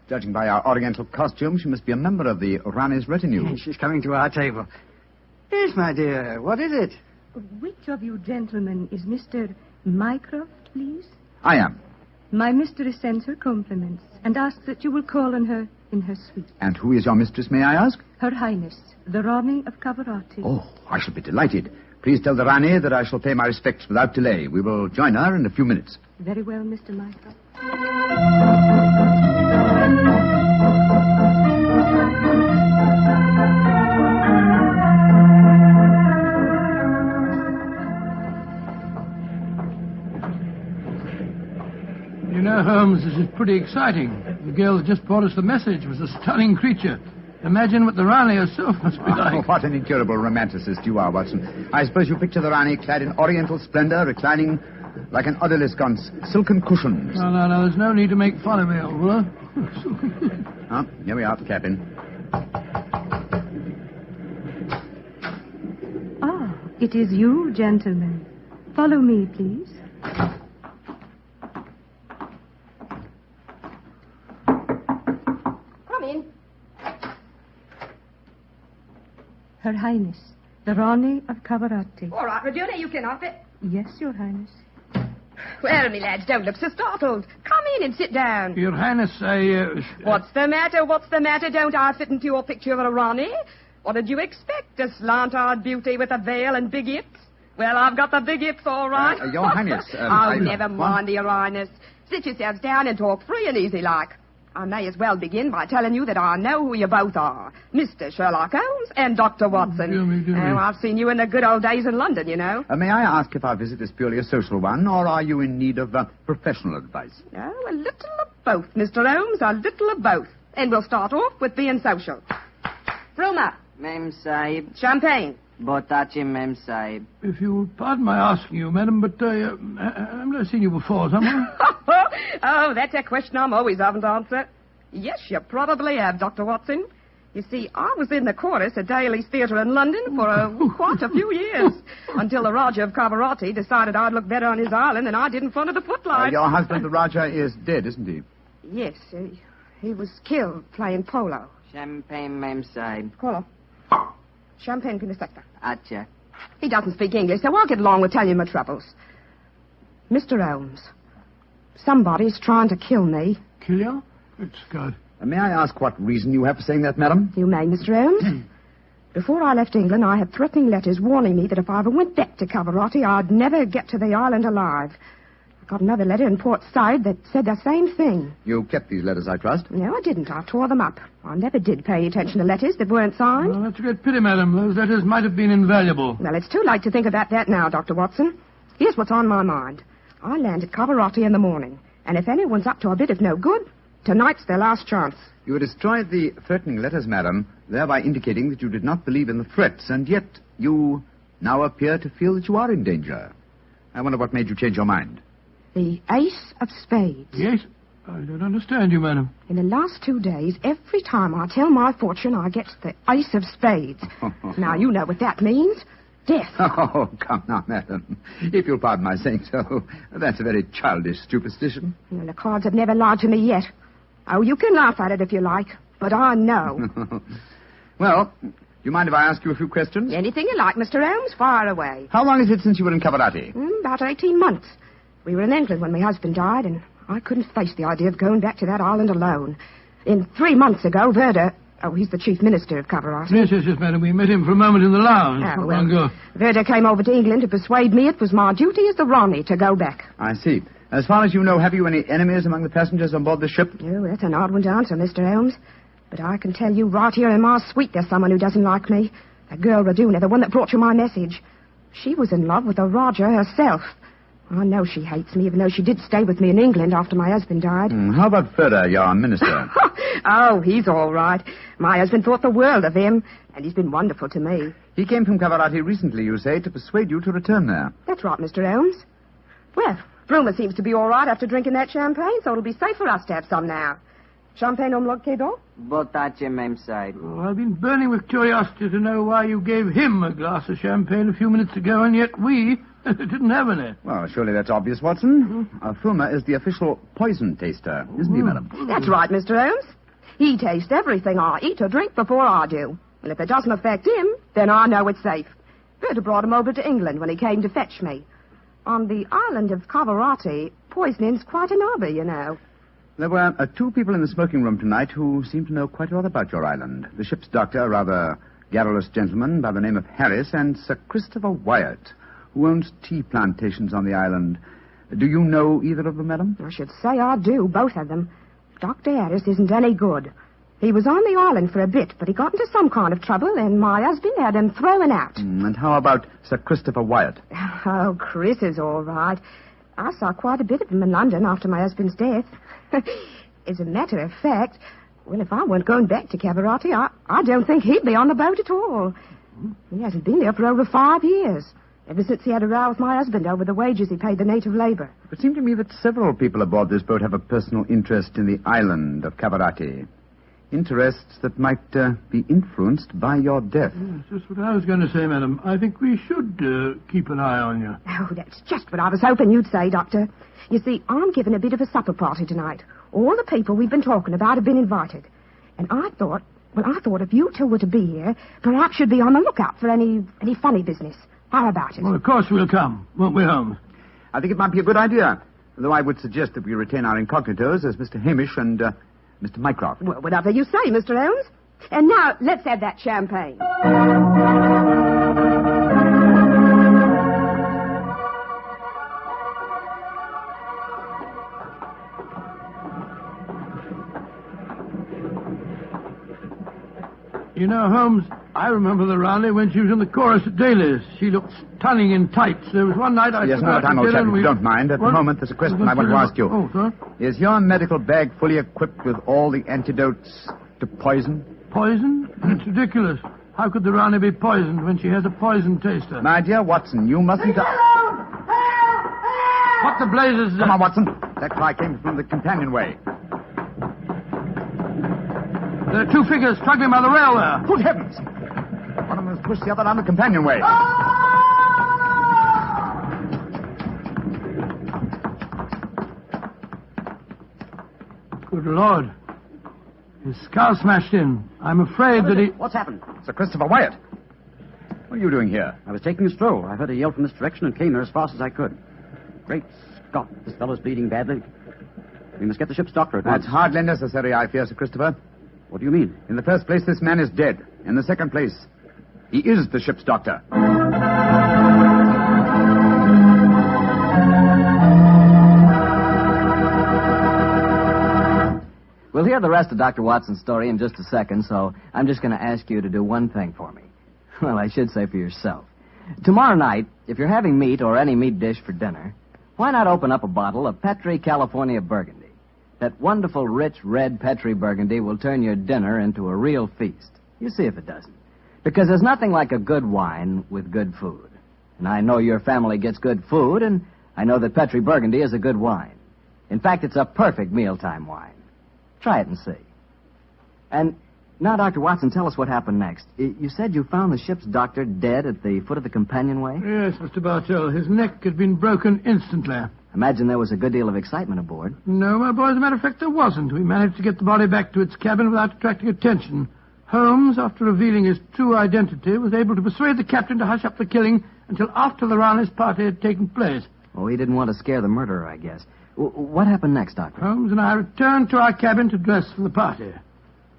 Judging by our Oriental costume, she must be a member of the Rani's retinue. She's coming to our table. Yes, my dear. What is it? Which of you gentlemen is Mr. Mycroft, please? I am. My mistress sends her compliments and asks that you will call on her in her suite. And who is your mistress, may I ask? Her Highness, the Rani of Cavarati. Oh, I shall be delighted. Please tell the Rani that I shall pay my respects without delay. We will join her in a few minutes. Very well, Mr. Mycroft. You pretty exciting. The girl that just brought us the message was a stunning creature. Imagine what the Rani herself must be like. Oh, what an incurable romanticist you are, Watson. I suppose you picture the Rani clad in oriental splendor, reclining like an odalisque on silken cushions. No, there's no need to make fun of me, old fellow. Oh, here we are at the cabin. Ah, it is you, gentlemen. Follow me, please. Come in. Her Highness, the Rani of Cavarati. All right, Regina, you can off it. Yes, Your Highness. Well, me lads, don't look so startled. Come in and sit down. Your Highness, What's the matter? Don't I fit into your picture of a Rani? What did you expect? A slant-eyed beauty with a veil and big hips? Well, I've got the big hips, all right. Your Highness... never mind, Your Highness. Sit yourselves down and talk free and easy like. I may as well begin by telling you that I know who you both are. Mr. Sherlock Holmes and Dr. Watson. Dear me. I've seen you in the good old days in London, you know. May I ask if our visit is purely a social one, or are you in need of professional advice? Oh, a little of both, Mr. Holmes, a little of both. And we'll start off with being social. Bruma. Mem Sahib. Champagne. Botachi, Mem Sahib. If you'll pardon my asking you, madam, but I've never seen you before, have I? Oh, that's a question I'm always having to answer. Yes, you probably have, Dr. Watson. You see, I was in the chorus at Daly's Theatre in London for quite a few years, until the Raja of Cavarati decided I'd look better on his island than I did in front of the footlights. Your husband, the Raja, is dead, isn't he? Yes, he was killed playing polo. Champagne, Mem Sahib. Colo. Champagne for the sector. Acha. He doesn't speak English, so I'll get along with telling you my troubles. Mr. Holmes, somebody's trying to kill me. Kill you? It's good. May I ask what reason you have for saying that, madam? You may, Mr. Holmes. Before I left England, I had threatening letters warning me that if I ever went back to Cavarati, I'd never get to the island alive. I got another letter in Port Said that said the same thing. You kept these letters, I trust? No, I didn't. I tore them up. I never did pay attention to letters that weren't signed. Oh, that's a great pity, madam. Those letters might have been invaluable. Well, it's too late to think about that now, Dr. Watson. Here's what's on my mind. I land at Cavarati in the morning, and if anyone's up to a bit of no good, tonight's their last chance. You destroyed the threatening letters, madam, thereby indicating that you did not believe in the threats, and yet you now appear to feel that you are in danger. I wonder what made you change your mind. The Ace of Spades. Yes? I don't understand you, madam. In the last 2 days, every time I tell my fortune, I get the Ace of Spades. Now, you know what that means. Death. Oh, come now, madam. If you'll pardon my saying so, that's a very childish superstition. Well, the cards have never lied to me yet. Oh, you can laugh at it if you like, but I know. Well, do you mind if I ask you a few questions? Anything you like, Mr. Holmes. Fire away. How long is it since you were in Cavarati? About 18 months. We were in England when my husband died, and I couldn't face the idea of going back to that island alone. 3 months ago, Verda... Oh, he's the chief minister of Cavarati. Yes, madam. We met him for a moment in the lounge. Oh, well, Verda came over to England to persuade me it was my duty as the Rani to go back. I see. As far as you know, have you any enemies among the passengers on board the ship? Oh, that's an odd one to answer, Mr. Holmes. But I can tell you right here in my suite there's someone who doesn't like me. That girl Raduna, the one that brought you my message. She was in love with the Raja herself. I know she hates me, even though she did stay with me in England after my husband died. How about Ferda, your minister? Oh, he's all right. My husband thought the world of him, and he's been wonderful to me. He came from Cavarati recently, you say, to persuade you to return there. That's right, Mr. Holmes. Well, Bruma seems to be all right after drinking that champagne, so it'll be safe for us to have some now. Champagne au quedon? Botache, Mem Sahib. Oh, I've been burning with curiosity to know why you gave him a glass of champagne a few minutes ago, and yet we didn't have any. Well, surely that's obvious, Watson. Fruma is the official poison taster, isn't he, madam? That's right, Mr. Holmes. He tastes everything I eat or drink before I do. And if it doesn't affect him, then I know it's safe. Berta brought him over to England when he came to fetch me. On the island of Cavarati, poisoning's quite an hobby, you know. There were 2 people in the smoking room tonight who seemed to know quite a lot about your island. The ship's doctor, a rather garrulous gentleman by the name of Harris, and Sir Christopher Wyatt, who owns tea plantations on the island. Do you know either of them, madam? I should say I do, both of them. Dr. Harris isn't any good. He was on the island for a bit, but he got into some kind of trouble, and my husband had him thrown out. And how about Sir Christopher Wyatt? Oh, Chris is all right. I saw quite a bit of him in London after my husband's death. As a matter of fact, well, if I weren't going back to Cabarati, I don't think he'd be on the boat at all. He hasn't been there for over 5 years, ever since he had a row with my husband over the wages he paid the native labor. It seemed to me that several people aboard this boat have a personal interest in the island of Cabarati. Interests that might be influenced by your death. Yes, just what I was going to say, madam. I think we should keep an eye on you. Oh, that's just what I was hoping you'd say, Doctor. You see, I'm giving a bit of a supper party tonight. All the people we've been talking about have been invited. And I thought if you two were to be here, perhaps you'd be on the lookout for any funny business. How about it? Well, of course we'll come, won't we, Holmes? I think it might be a good idea, though I would suggest that we retain our incognitos as Mr. Hamish and Mr. Mycroft. Well, whatever you say, Mr. Holmes. And now, let's have that champagne. You know, Holmes, I remember the Rani when she was in the chorus at Daly's. She looked stunning in tights. There was one night I... Yes, no time, old chap, if you don't mind. At the moment, there's a question I want to ask you. Oh, sir? Is your medical bag fully equipped with all the antidotes to poison? Poison? It's ridiculous. How could the Rani be poisoned when she has a poison taster? My dear Watson, you mustn't... What the blazes... Come on, Watson. That cry came from the companionway. There are two figures struggling by the rail there. Good heavens! One of them has pushed the other down the companionway. Good Lord. His skull smashed in. I'm afraid that he... What's happened? Sir Christopher Wyatt. What are you doing here? I was taking a stroll. I heard a yell from this direction and came here as fast as I could. Great Scott, this fellow's bleeding badly. We must get the ship's doctor at once. That's hardly necessary, I fear, Sir Christopher. What do you mean? In the first place, this man is dead. In the second place, he is the ship's doctor. We'll hear the rest of Dr. Watson's story in just a second, so I'm just going to ask you to do one thing for me. Well, I should say for yourself. Tomorrow night, if you're having meat or any meat dish for dinner, why not open up a bottle of Petri California Burgundy? That wonderful, rich, red Petri Burgundy will turn your dinner into a real feast. You see if it doesn't. Because there's nothing like a good wine with good food. And I know your family gets good food, and I know that Petri Burgundy is a good wine. In fact, it's a perfect mealtime wine. Try it and see. And now, Dr. Watson, tell us what happened next. You said you found the ship's doctor dead at the foot of the companionway? Yes, Mr. Bartell. His neck had been broken instantly. Imagine there was a good deal of excitement aboard. No, my boy, as a matter of fact, there wasn't. We managed to get the body back to its cabin without attracting attention. Holmes, after revealing his true identity, was able to persuade the captain to hush up the killing until after the Rani's party had taken place. Oh, he didn't want to scare the murderer, I guess. What happened next, Doctor? Holmes and I returned to our cabin to dress for the party.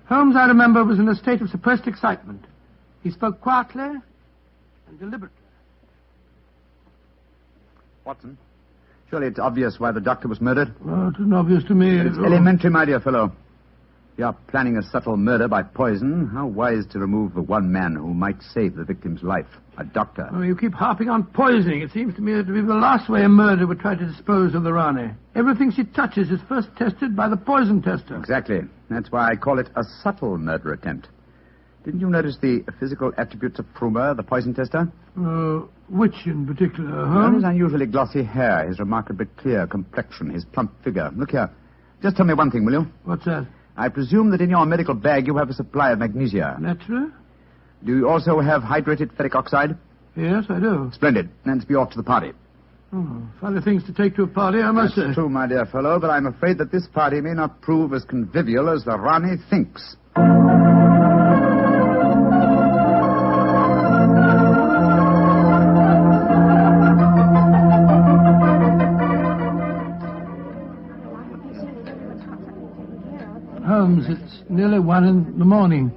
Holmes, I remember, was in a state of suppressed excitement. He spoke quietly and deliberately. Watson, surely it's obvious why the doctor was murdered. Well, it isn't obvious to me. It's elementary, my dear fellow. You're planning a subtle murder by poison. How wise to remove the one man who might save the victim's life, a doctor. Oh, you keep harping on poisoning. It seems to me that to be the last way a murderer would try to dispose of the Rani. Everything she touches is first tested by the poison tester. Exactly. That's why I call it a subtle murder attempt. Didn't you notice the physical attributes of Frumer, the poison tester? Which in particular, Well, Holmes? his unusually glossy hair, his remarkably clear complexion, his plump figure. Look here. Just tell me one thing, will you? What's that? I presume that in your medical bag you have a supply of magnesia. Naturally. Do you also have hydrated ferric oxide? Yes, I do. Splendid. Let's be off to the party. Oh, funny things to take to a party, I must say. That's true, my dear fellow, but I'm afraid that this party may not prove as convivial as the Rani thinks. Holmes, it's nearly 1 in the morning.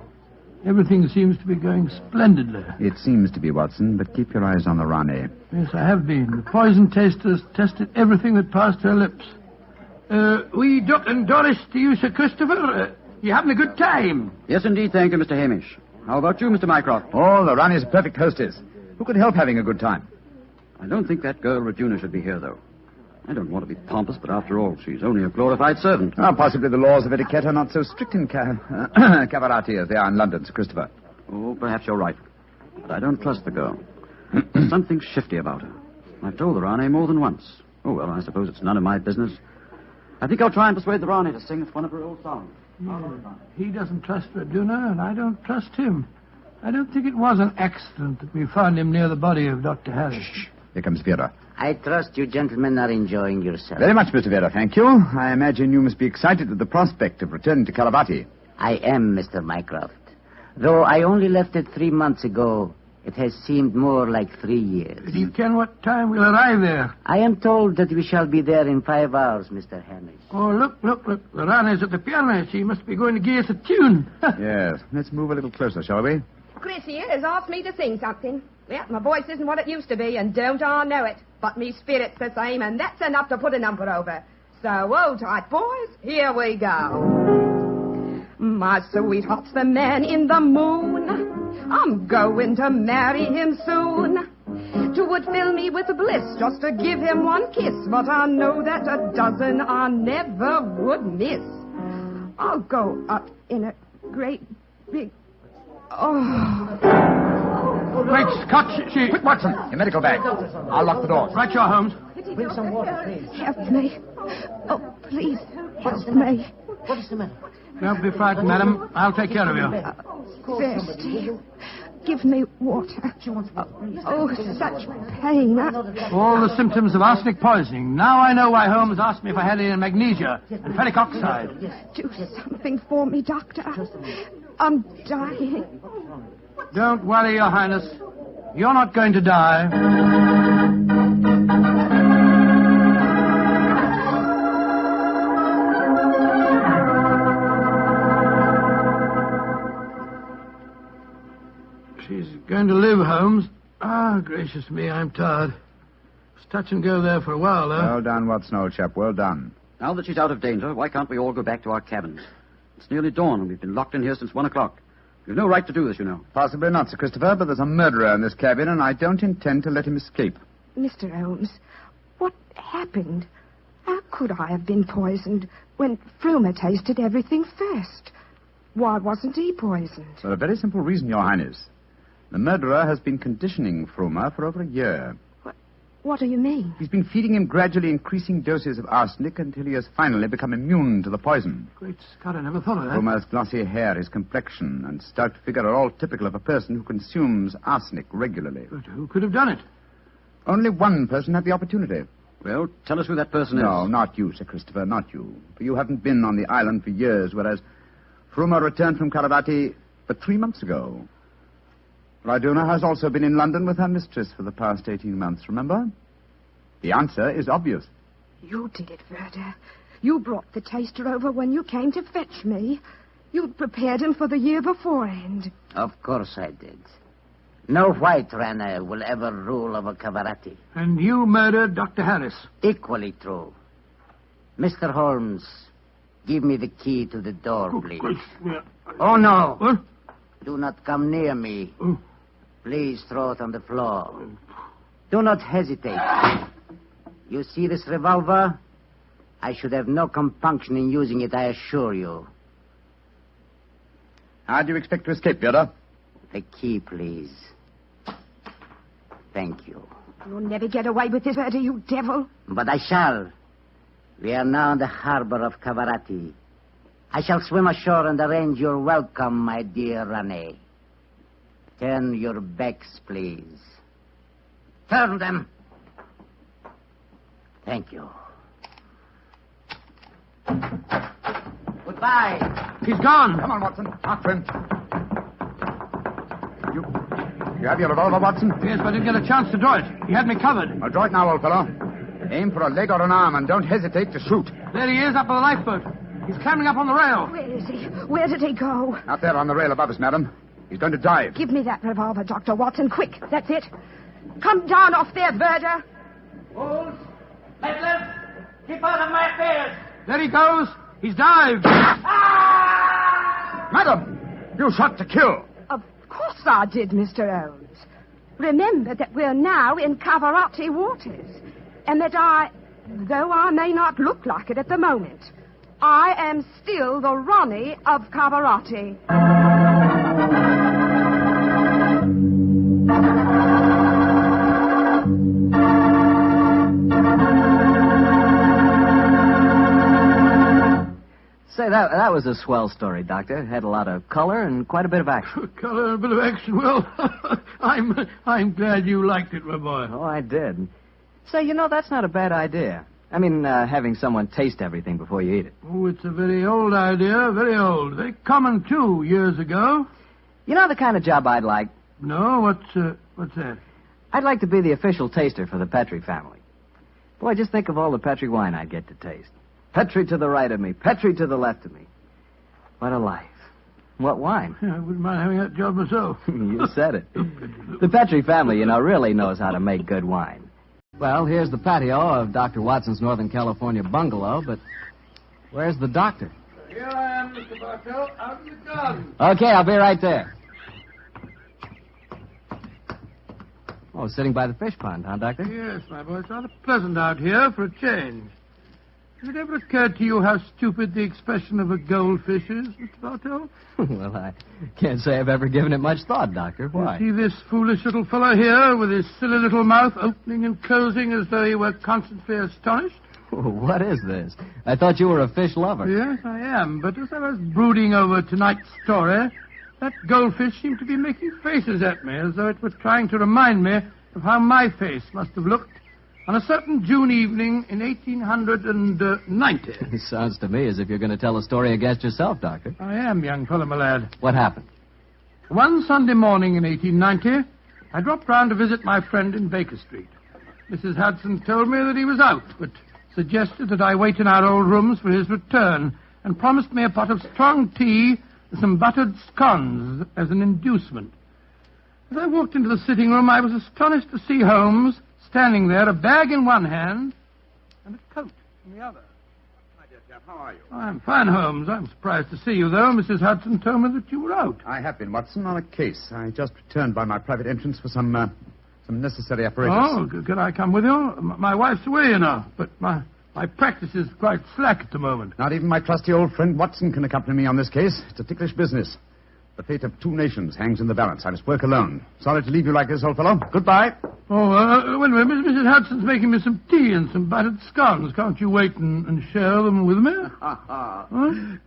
Everything seems to be going splendidly. It seems to be, Watson, but keep your eyes on the Rani. Yes, I have been. The poison testers tested everything that passed her lips. We and Doris to you, Sir Christopher. You having a good time? Yes, indeed, thank you, Mr. Hamish. How about you, Mr. Mycroft? Oh, the Rani's a perfect hostess. Who could help having a good time? I don't think that girl Regina should be here, though. I don't want to be pompous, but after all, she's only a glorified servant. Possibly the laws of etiquette are not so strict in Cavarati as they are in London, Sir Christopher. Oh, perhaps you're right. But I don't trust the girl. There's something shifty about her. I've told the Rani more than once. Oh, well, I suppose it's none of my business. I think I'll try and persuade the Rani to sing us one of her old songs. He doesn't trust Verduna, and I don't trust him. I don't think it was an accident that we found him near the body of Dr. Harris. Shh. Here comes Vera. I trust you gentlemen are enjoying yourselves. Very much, Mr. Vera, thank you. I imagine you must be excited at the prospect of returning to Caravati. I am, Mr. Mycroft. Though I only left it 3 months ago, it has seemed more like 3 years. Do you ken what time we'll arrive there? I am told that we shall be there in 5 hours, Mr. Henry. Oh, look. The Rani's at the piano. She must be going to give us a tune. Yes. Let's move a little closer, shall we? Chris here has asked me to sing something. Yeah, my voice isn't what it used to be, and don't I know it. But me spirit's the same, and that's enough to put a number over. So, hold tight, boys. Here we go. My sweetheart's the man in the moon. I'm going to marry him soon. 'Twould fill me with bliss just to give him one kiss, but I know that a dozen I never would miss. I'll go up in a great big... Great Scott, she... Quick, Watson, your medical bag. I'll lock the doors. Right, your Holmes. Bring some water, please. Help me. Oh, please, help me. What is the matter? Don't be frightened, madam. I'll take care of you. Thirsty. Give me water. Oh, such pain. All the symptoms of arsenic poisoning. Now I know why Holmes asked me if I had any magnesia and ferric oxide. Do something for me, Doctor. I'm dying. Don't worry, Your Highness. You're not going to die. She's going to live, Holmes. Ah, gracious me, I'm tired. It's touch and go there for a while, though. Well done, Watson, old chap. Well done. Now that she's out of danger, why can't we all go back to our cabins? It's nearly dawn, and we've been locked in here since 1 o'clock. You've no right to do this, you know. Possibly not, Sir Christopher, but there's a murderer in this cabin, and I don't intend to let him escape. Mr. Holmes, what happened? How could I have been poisoned when Frumer tasted everything first? Why wasn't he poisoned? For a very simple reason, Your Highness. The murderer has been conditioning Frumer for over a year. What do you mean? He's been feeding him gradually increasing doses of arsenic until he has finally become immune to the poison. Great Scott, I never thought of that. Frumer's glossy hair, his complexion, and stout figure are all typical of a person who consumes arsenic regularly. But who could have done it? Only one person had the opportunity. Well, tell us who that person is. No, not you, Sir Christopher, not you. For you haven't been on the island for years, whereas Frumer returned from Caravati but 3 months ago. Raduna has also been in London with her mistress for the past 18 months, remember? The answer is obvious. You did it, Verda. You brought the taster over when you came to fetch me. You'd prepared him for the year beforehand. Of course I did. No white runner will ever rule over Cavarati. And you murdered Dr. Harris. Equally true. Mr. Holmes, give me the key to the door, please. Oh, no. What? Do not come near me. Please throw it on the floor. Do not hesitate. You see this revolver? I should have no compunction in using it, I assure you. How do you expect to escape, Vera? The key, please. Thank you. You'll never get away with this, Verda, you devil. But I shall. We are now in the harbor of Cavarati. I shall swim ashore and arrange your welcome, my dear Rane. Turn your backs, please. Turn them. Thank you. Goodbye. He's gone. Come on, Watson. After him. You have your revolver, Watson? Yes, but I didn't get a chance to draw it. He had me covered. I'll draw it now, old fellow. Aim for a leg or an arm and don't hesitate to shoot. There he is, up on the lifeboat. He's climbing up on the rail. Where is he? Where did he go? Out there on the rail above us, madam. He's going to dive. Give me that revolver, Dr. Watson, quick. That's it. Come down off there, Verda. Wolves, Maitland, keep out of my affairs. There he goes. He's dived. Madam, you shot to kill. Of course I did, Mr. Holmes. Remember that we're now in Cavarati waters, and that I Though I may not look like it at the moment, I am still the Ronnie of Cavarati. Say, that was a swell story, Doctor. Had a lot of color and quite a bit of action. Color and a bit of action. Well, I'm glad you liked it, my boy. Oh, I did. Say, that's not a bad idea. I mean, having someone taste everything before you eat it. Oh, it's a very old idea, very old. Very common, too, years ago. You know the kind of job I'd like? No? What's that? I'd like to be the official taster for the Petrie family. Boy, just think of all the Petrie wine I'd get to taste. Petrie to the right of me, Petrie to the left of me. What a life. What wine? Yeah, I wouldn't mind having that job myself. You said it. The Petrie family, really knows how to make good wine. Well, here's the patio of Dr. Watson's Northern California bungalow, but where's the doctor? Here I am, Mr. Bartell, out in the garden. Okay, I'll be right there. Oh, sitting by the fish pond, huh, Doctor? Yes, my boy. It's rather pleasant out here for a change. Has it ever occurred to you how stupid the expression of a goldfish is, Mr. Bartell? Well, I can't say I've ever given it much thought, Doctor. Why? You see this foolish little fellow here with his silly little mouth opening and closing as though he were constantly astonished? Oh, what is this? I thought you were a fish lover. Yes, I am. But as I was brooding over tonight's story, that goldfish seemed to be making faces at me as though it was trying to remind me of how my face must have looked on a certain June evening in 1890. It sounds to me as if you're going to tell a story against yourself, Doctor. I am, young fellow, my lad. What happened? One Sunday morning in 1890, I dropped round to visit my friend in Baker Street. Mrs. Hudson told me that he was out, but suggested that I wait in our old rooms for his return, and promised me a pot of strong tea and some buttered scones as an inducement. As I walked into the sitting room, I was astonished to see Holmes standing there, a bag in one hand and a coat in the other. My dear chap, how are you? I'm fine, Holmes. I'm surprised to see you, though. Mrs. Hudson told me that you were out. I have been, Watson, on a case. I just returned by my private entrance for some necessary apparatus. Oh, could I come with you? My wife's away, but my practice is quite slack at the moment. Not even my trusty old friend Watson can accompany me on this case. It's a ticklish business. The fate of 2 nations hangs in the balance. I must work alone. Sorry to leave you like this, old fellow. Goodbye. Oh, wait a minute. Mrs. Hudson's making me some tea and some buttered scones. Can't you wait and share them with me?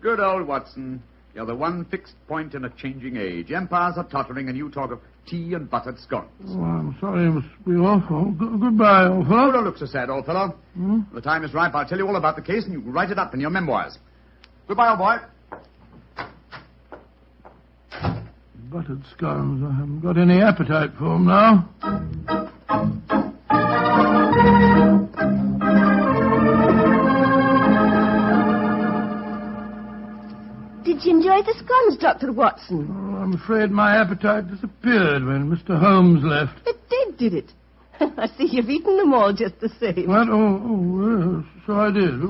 Good old Watson. You're the one fixed point in a changing age. Empires are tottering, and you talk of tea and buttered scones. Oh, I'm sorry I must be off. Goodbye, old fellow. Oh, don't look so sad, old fellow. Hmm? The time is ripe. I'll tell you all about the case, and you can write it up in your memoirs. Goodbye, old boy. Buttered scones. I haven't got any appetite for them now. Did you enjoy the scones, Dr. Watson? Oh, I'm afraid my appetite disappeared when Mr. Holmes left. It did it? I see you've eaten them all just the same. What? Oh, yes, so I did.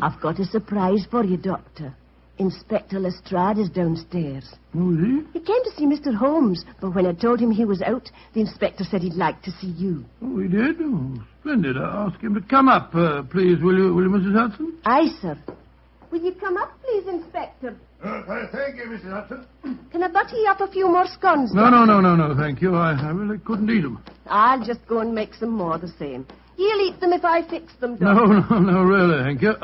I've got a surprise for you, Doctor. Inspector Lestrade is downstairs. Oh, is he? He came to see Mr. Holmes, but when I told him he was out, the inspector said he'd like to see you. Oh, he did? Oh, splendid. I'll ask him to come up, please, will you, Mrs. Hudson? Aye, sir. Will you come up, please, Inspector? Thank you, Mrs. Hudson. Can I butter you up a few more scones, No, Doctor? thank you. I really couldn't eat them. I'll just go and make some more the same. You'll eat them if I fix them, Doctor. No, really, thank you.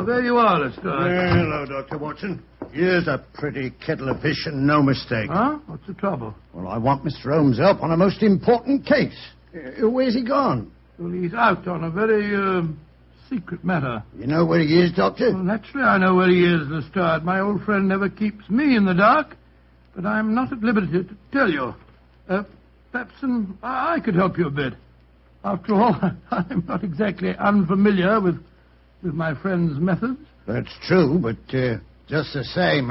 There you are, Lestrade. Hello, Dr. Watson. Here's a pretty kettle of fish and no mistake. Huh? What's the trouble? Well, I want Mr. Holmes' help on a most important case. Where's he gone? Well, he's out on a very, secret matter. You know where he is, Doctor? Well, naturally I know where he is, Lestrade. My old friend never keeps me in the dark, but I'm not at liberty to tell you. Perhaps I could help you a bit. After all, I'm not exactly unfamiliar with my friend's methods. That's true, but just the same...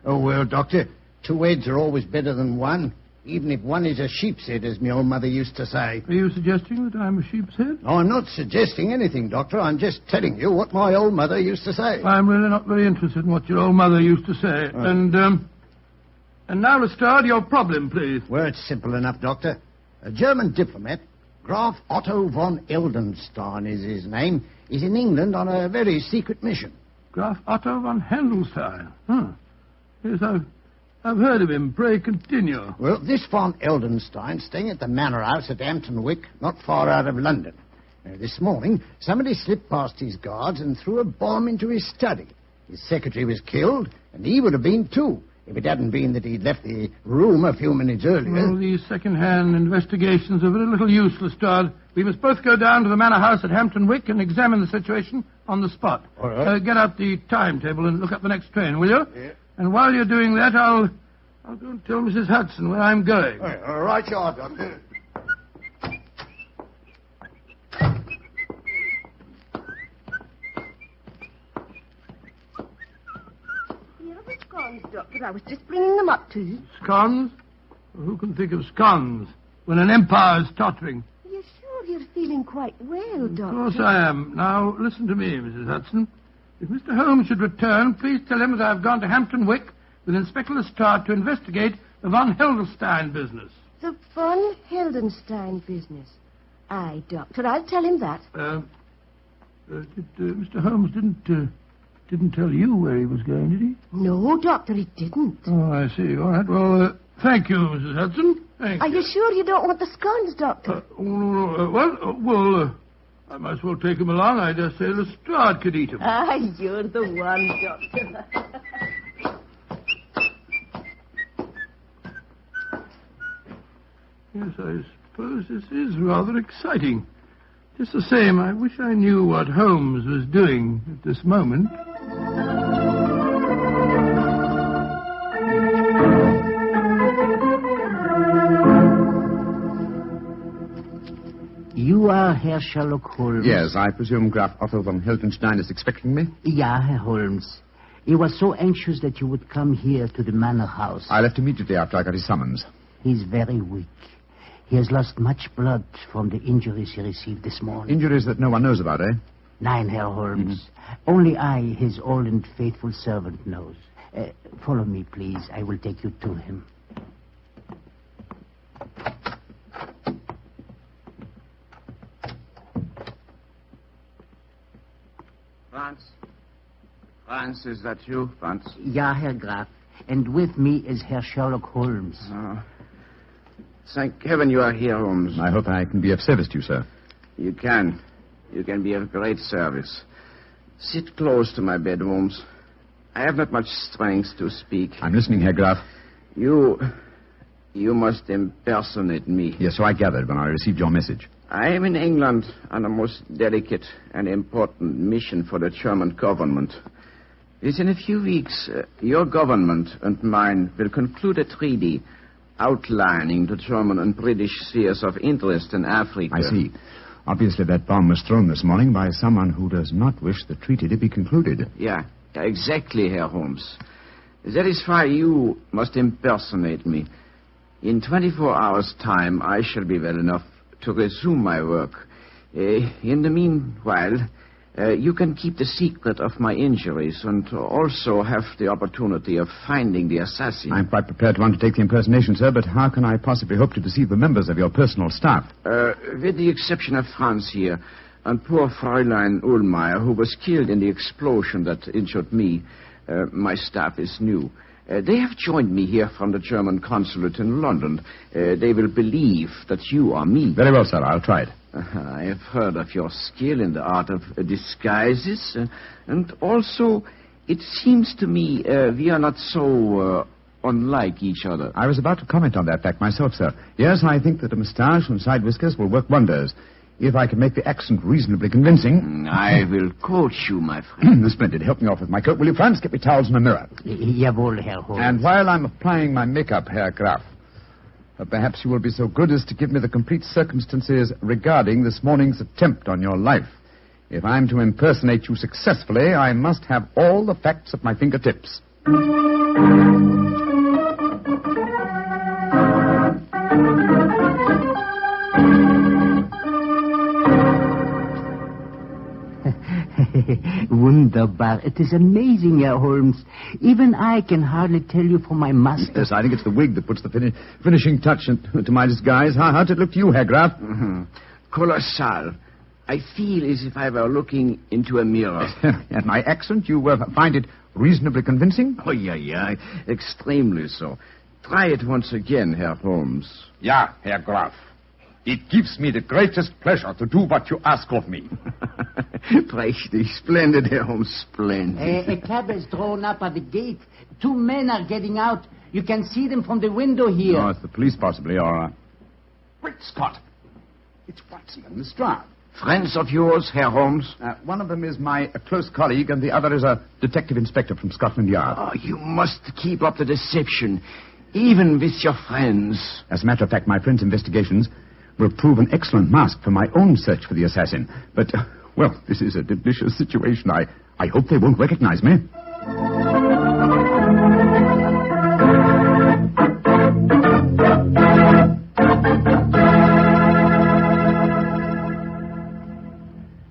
Oh, well, Doctor, 2 heads are always better than one, even if one is a sheep's head, as my old mother used to say. Are you suggesting that I'm a sheep's head? Oh, I'm not suggesting anything, Doctor. I'm just telling you what my old mother used to say. I'm really not very interested in what your old mother used to say. Oh. And now, Lestrade, your problem, please. Well, it's simple enough, Doctor. A German diplomat Graf Otto von Eldenstein is his name. He's in England on a very secret mission. Graf Otto von Heldenstein. Huh. Yes, I've heard of him. Pray continue. Well, this von Eldenstein staying at the manor house at Hampton Wick, not far out of London. This morning, somebody slipped past his guards and threw a bomb into his study. His secretary was killed, and he would have been too, if it hadn't been that he'd left the room a few minutes earlier. Well, these second-hand investigations are very little useless, Todd. We must both go down to the manor house at Hampton Wick and examine the situation on the spot. All right. Get out the timetable and look up the next train, will you? Yeah. And while you're doing that, I'll go and tell Mrs. Hudson where I'm going. All right, you are, Doctor. Scones, Doctor. I was just bringing them up to you. Scones? Well, who can think of scones when an empire's tottering? Are you sure you're feeling quite well, Doctor? Of course I am. Now, listen to me, Mrs. Hudson. If Mr. Holmes should return, please tell him that I've gone to Hampton Wick with Inspector Lestrade to investigate the von Heldenstein business. The von Heldenstein business. Aye, Doctor, I'll tell him that. Mr. Holmes didn't tell you where he was going, did he? No, Doctor, he didn't. Oh, I see. All right. Well, thank you, Mrs. Hudson. Thank Are you sure you don't want the scones, Doctor? I might as well take him along. I dare say Lestrade could eat him. Ah, you're the one, Doctor. Yes, I suppose this is rather exciting. Just the same, I wish I knew what Holmes was doing at this moment. You are Herr Sherlock Holmes? Yes, I presume Graf Otto von Heldenstein is expecting me? Yeah, Herr Holmes. He was so anxious that you would come here to the manor house. I left immediately after I got his summons. He's very weak. He has lost much blood from the injuries he received this morning. Injuries that no one knows about, eh? Nein, Herr Holmes. Only I, his old and faithful servant, knows. Follow me, please. I will take you to him. Franz, is that you, Franz? Ja, Herr Graf. And with me is Herr Sherlock Holmes. Oh. Thank heaven you are here, Holmes. I hope I can be of service to you, sir. You can. You can be of great service. Sit close to my bed, Holmes. I have not much strength to speak. I'm listening, Herr Graf. You must impersonate me. Yes, so I gathered when I received your message. I am in England on a most delicate and important mission for the German government. Within a few weeks, your government and mine will conclude a treaty outlining the German and British spheres of interest in Africa. I see. Obviously, that bomb was thrown this morning by someone who does not wish the treaty to be concluded. Yeah, exactly, Herr Holmes. That is why you must impersonate me. In 24 hours' time, I shall be well enough to resume my work. In the meanwhile, you can keep the secret of my injuries and also have the opportunity of finding the assassin. I'm quite prepared to undertake the impersonation, sir, but how can I possibly hope to deceive the members of your personal staff? With the exception of Franz here and poor Fräulein Ullmeyer, who was killed in the explosion that injured me, my staff is new. They have joined me here from the German consulate in London. They will believe that you are me. Very well, sir. I'll try it. I have heard of your skill in the art of disguises, and also it seems to me we are not so unlike each other. I was about to comment on that fact myself, sir. Yes, I think that a moustache and side whiskers will work wonders. If I can make the accent reasonably convincing... I will coach you, my friend. Splendid. Help me off with my coat, will you, Franz? Get me towels and a mirror. Jawohl, Herr Holmes. And while I'm applying my makeup, Herr Graf, perhaps you will be so good as to give me the complete circumstances regarding this morning's attempt on your life. If I'm to impersonate you successfully, I must have all the facts at my fingertips. Wunderbar. It is amazing, Herr Holmes. Even I can hardly tell you from my master. Yes, I think it's the wig that puts the finishing touch to my disguise. How's it look to you, Herr Graf? colossal. I feel as if I were looking into a mirror. And my accent, you find it reasonably convincing? Oh, yeah. Extremely so. Try it once again, Herr Holmes. Ja, Herr Graf. It gives me the greatest pleasure to do what you ask of me. Prächtig. Splendid, Herr Holmes. Splendid. A cab is drawn up at the gate. 2 men are getting out. You can see them from the window here. Oh, it's the police, possibly, or... Great Scott! It's Watson and Lestrade. Friends of yours, Herr Holmes? One of them is my close colleague, and the other is a detective inspector from Scotland Yard. Oh, you must keep up the deception, even with your friends. As a matter of fact, my friend's investigations will prove an excellent mask for my own search for the assassin. But, well, this is a delicious situation. I hope they won't recognize me.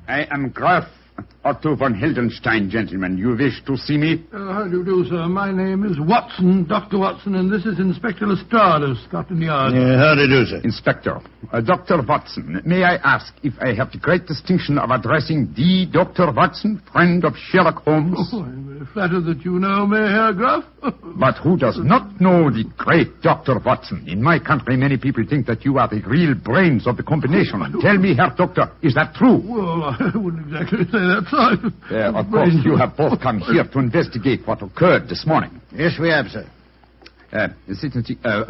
I am Graf Otto von Heldenstein, gentlemen. You wish to see me? How do you do, sir? My name is Watson, Dr. Watson, and this is Inspector Lestrade of Scotland Yard. How do you do, sir? Inspector, Dr. Watson, may I ask if I have the great distinction of addressing the Dr. Watson, friend of Sherlock Holmes? Oh, I'm very flattered that you know me, Herr Graf. But who does not know the great Dr. Watson? In my country, many people think that you are the real brains of the combination. Tell me, Herr Doctor, is that true? Well, I wouldn't exactly say that, sir. Of course, you have both come here to investigate what occurred this morning. Yes, we have, sir.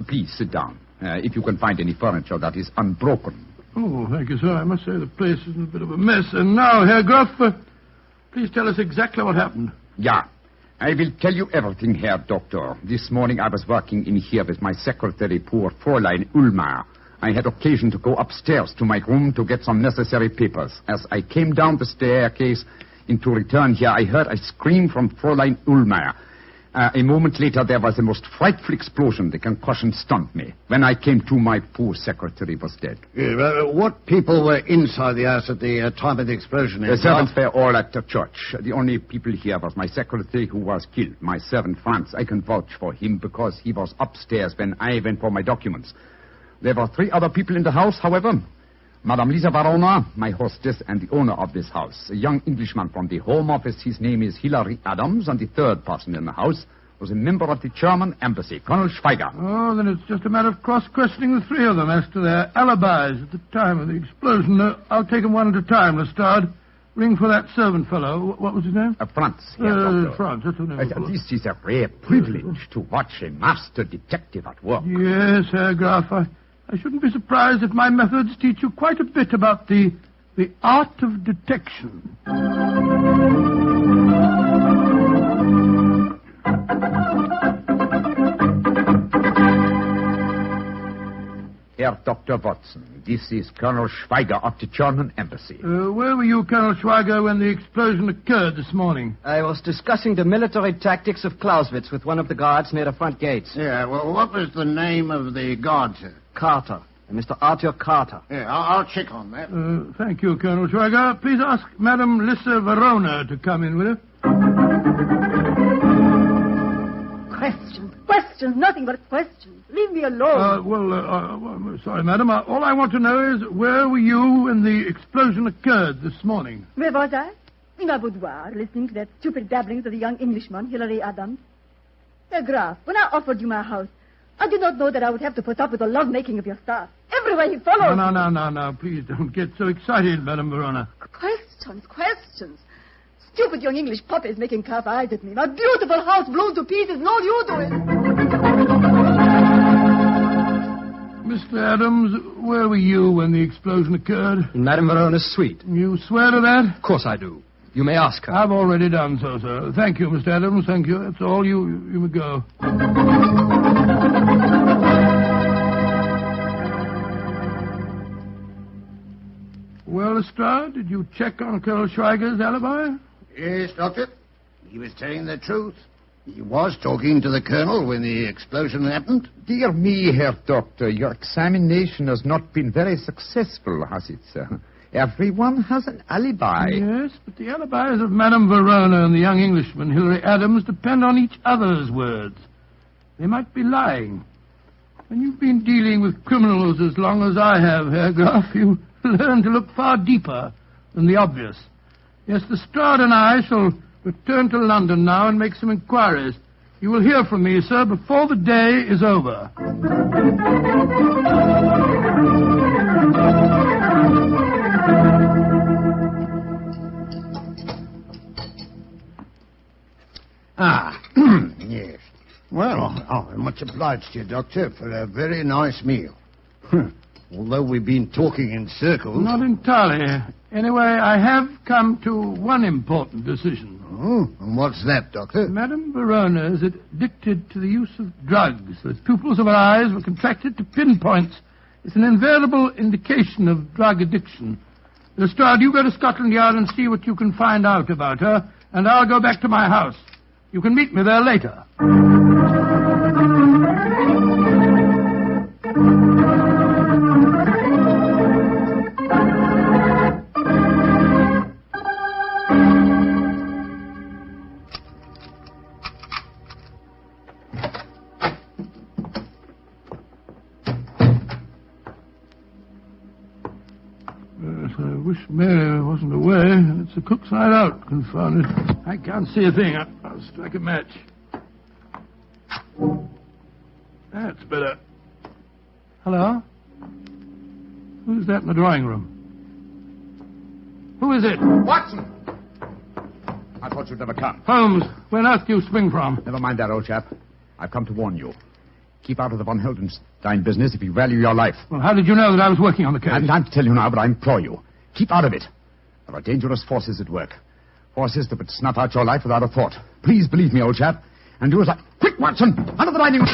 Please sit down. If you can find any furniture that is unbroken. Oh, thank you, sir. I must say the place is in a bit of a mess. And now, Herr Graf, please tell us exactly what happened. Yeah. I will tell you everything, Herr Doctor. This morning I was working in here with my secretary, poor Fräulein Ullmeier. I had occasion to go upstairs to my room to get some necessary papers. As I came down the staircase to return here, I heard a scream from Fräulein Ullmeier. A moment later, there was a most frightful explosion. The concussion stunned me. When I came to, my poor secretary was dead. What people were inside the house at the time of the explosion? The servants were all at the church. The only people here was my secretary who was killed. My servant, Franz, I can vouch for him because he was upstairs when I went for my documents. There were 3 other people in the house, however. Madame Lisa Varona, my hostess, and the owner of this house. A young Englishman from the Home Office. His name is Hilary Adams, and the 3rd person in the house was a member of the German embassy, Colonel Schweiger. Oh, then it's just a matter of cross-questioning the 3 of them as to their alibis at the time of the explosion. I'll take them one at a time, Lestrade. Ring for that servant fellow. What was his name? Franz. Franz, that's the name. This is a rare privilege to watch a master detective at work. Yes, Herr Graf. I shouldn't be surprised if my methods teach you quite a bit about the art of detection. Herr Dr. Watson, this is Colonel Schweiger of the German embassy. Where were you, Colonel Schweiger, when the explosion occurred this morning? I was discussing the military tactics of Clausewitz with one of the guards near the front gates. Yeah, well, what was the name of the guard, sir? Carter. Mr. Arthur Carter. Yeah, I'll check on that. Thank you, Colonel Schweiger. Please ask Madame Lisa Verona to come in with her. Questions, nothing but questions. Leave me alone. I'm sorry, madam. All I want to know is where were you when the explosion occurred this morning? Where was I? In my boudoir, listening to that stupid babblings of the young Englishman, Hilary Adams. Herr Graf, when I offered you my house, I did not know that I would have to put up with the love-making of your staff. Everywhere he followed. No. Please don't get so excited, Madame Verona. Questions. Stupid young English puppies making calf eyes at me. My beautiful house blown to pieces. No, you do it. Mr. Adams, where were you when the explosion occurred? In Madame Verona's suite. You swear to that? Of course I do. You may ask her. I've already done so, sir. Thank you, Mr. Adams. Thank you. That's all. You may go. Well, Lestrade, did you check on Colonel Schweiger's alibi? Yes, Doctor. He was telling the truth. He was talking to the Colonel when the explosion happened. Dear me, Herr Doctor, your examination has not been very successful, has it, sir? Everyone has an alibi. Yes, but the alibis of Madame Verona and the young Englishman, Hilary Adams, depend on each other's words. They might be lying. When you've been dealing with criminals as long as I have, Herr Graf, you learn to look far deeper than the obvious. Yes, Lestrade and I shall return to London now and make some inquiries. You will hear from me, sir, before the day is over. Yes. Well, I'm much obliged to you, Doctor, for a very nice meal. Although we've been talking in circles... Not entirely. Anyway, I have come to one important decision. Oh, and what's that, Doctor? Madame Verona is addicted to the use of drugs. The pupils of her eyes were contracted to pinpoints. It's an invariable indication of drug addiction. Lestrade, you go to Scotland Yard and see what you can find out about her, and I'll go back to my house. You can meet me there later. I wish Mary wasn't away. It's the cook's night out, confound it. I can't see a thing. I'll strike a match. That's better. Hello? Who's that in the drawing room? Who is it? Watson! I thought you'd never come. Holmes, where on earth do you spring from? Never mind that, old chap. I've come to warn you. Keep out of the von Heldenstein business if you value your life. Well, how did you know that I was working on the case? I haven't time to tell you now, but I implore you. Keep out of it. There are dangerous forces at work. Forces that would snuff out your life without a thought. Please believe me, old chap. And do as I... Quick, Watson! Under the dining room!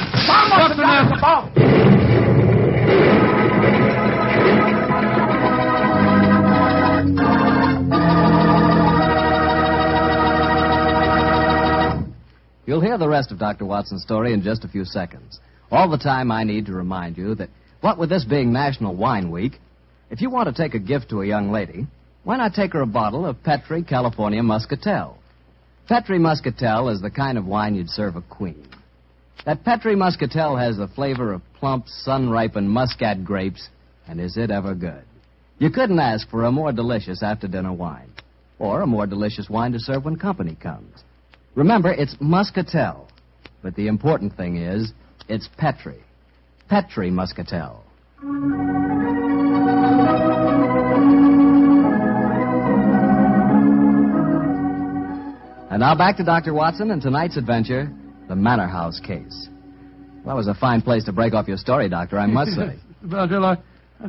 You'll hear the rest of Dr. Watson's story in just a few seconds. All the time I need to remind you that, what with this being National Wine Week, if you want to take a gift to a young lady, why not take her a bottle of Petri California Muscatel? Petri Muscatel is the kind of wine you'd serve a queen. That Petri Muscatel has the flavor of plump, sun-ripened Muscat grapes, and is it ever good? You couldn't ask for a more delicious after-dinner wine, or a more delicious wine to serve when company comes. Remember, it's Muscatel, but the important thing is, it's Petri. Petri Muscatel. And now back to Dr. Watson and tonight's adventure, the Manor House case. Well, that was a fine place to break off your story, Doctor, I must say. Mr. Bartell, I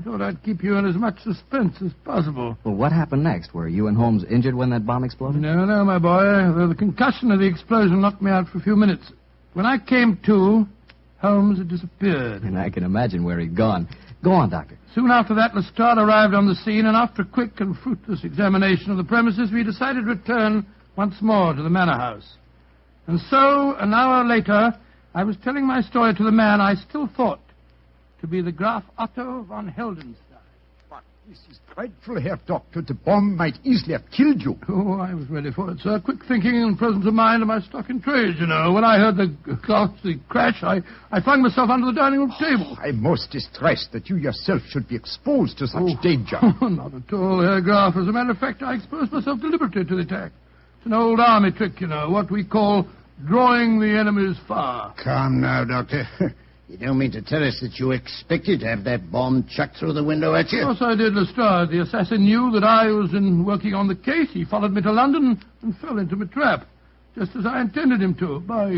thought I'd keep you in as much suspense as possible. Well, what happened next? Were you and Holmes injured when that bomb exploded? No, my boy. The concussion of the explosion knocked me out for a few minutes. When I came to, Holmes had disappeared. And I can imagine where he'd gone. Go on, Doctor. Soon after that, Lestrade arrived on the scene, and after a quick and fruitless examination of the premises, we decided to return once more to the Manor House. And so, an hour later, I was telling my story to the man I still thought to be the Graf Otto von Heldenstein. But this is dreadful, Herr Doctor. The bomb might easily have killed you. Oh, I was ready for it, sir. Quick thinking and presence of mind are my stock in trade, you know. When I heard the crash, I flung myself under the dining room table. I'm most distressed that you yourself should be exposed to such danger. Not at all, Herr Graf. As a matter of fact, I exposed myself deliberately to the attack. It's an old army trick, you know, what we call drawing the enemy's fire. Calm now, Doctor. You don't mean to tell us that you expected to have that bomb chucked through the window at you? Of course I did, Lestrade. The assassin knew that I was working on the case. He followed me to London and fell into my trap, just as I intended him to, by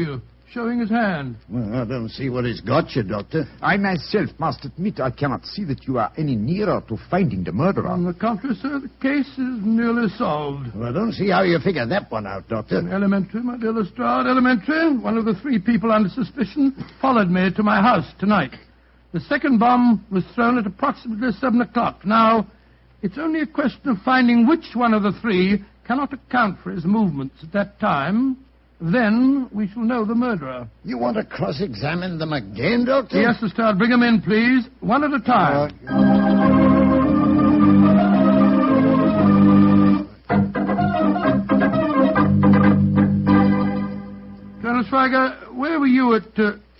showing his hand. Well, I don't see what he's got you, Doctor. I myself must admit I cannot see that you are any nearer to finding the murderer. On the contrary, sir, the case is nearly solved. Well, I don't see how you figure that one out, Doctor. Elementary, my dear Lestrade, elementary. One of the three people under suspicion followed me to my house tonight. The second bomb was thrown at approximately 7 o'clock. Now, it's only a question of finding which one of the three cannot account for his movements at that time. Then we shall know the murderer. You want to cross-examine them again, Doctor? Yes, Lestrade. Bring them in, please. One at a time. Colonel Schweiger, where were you at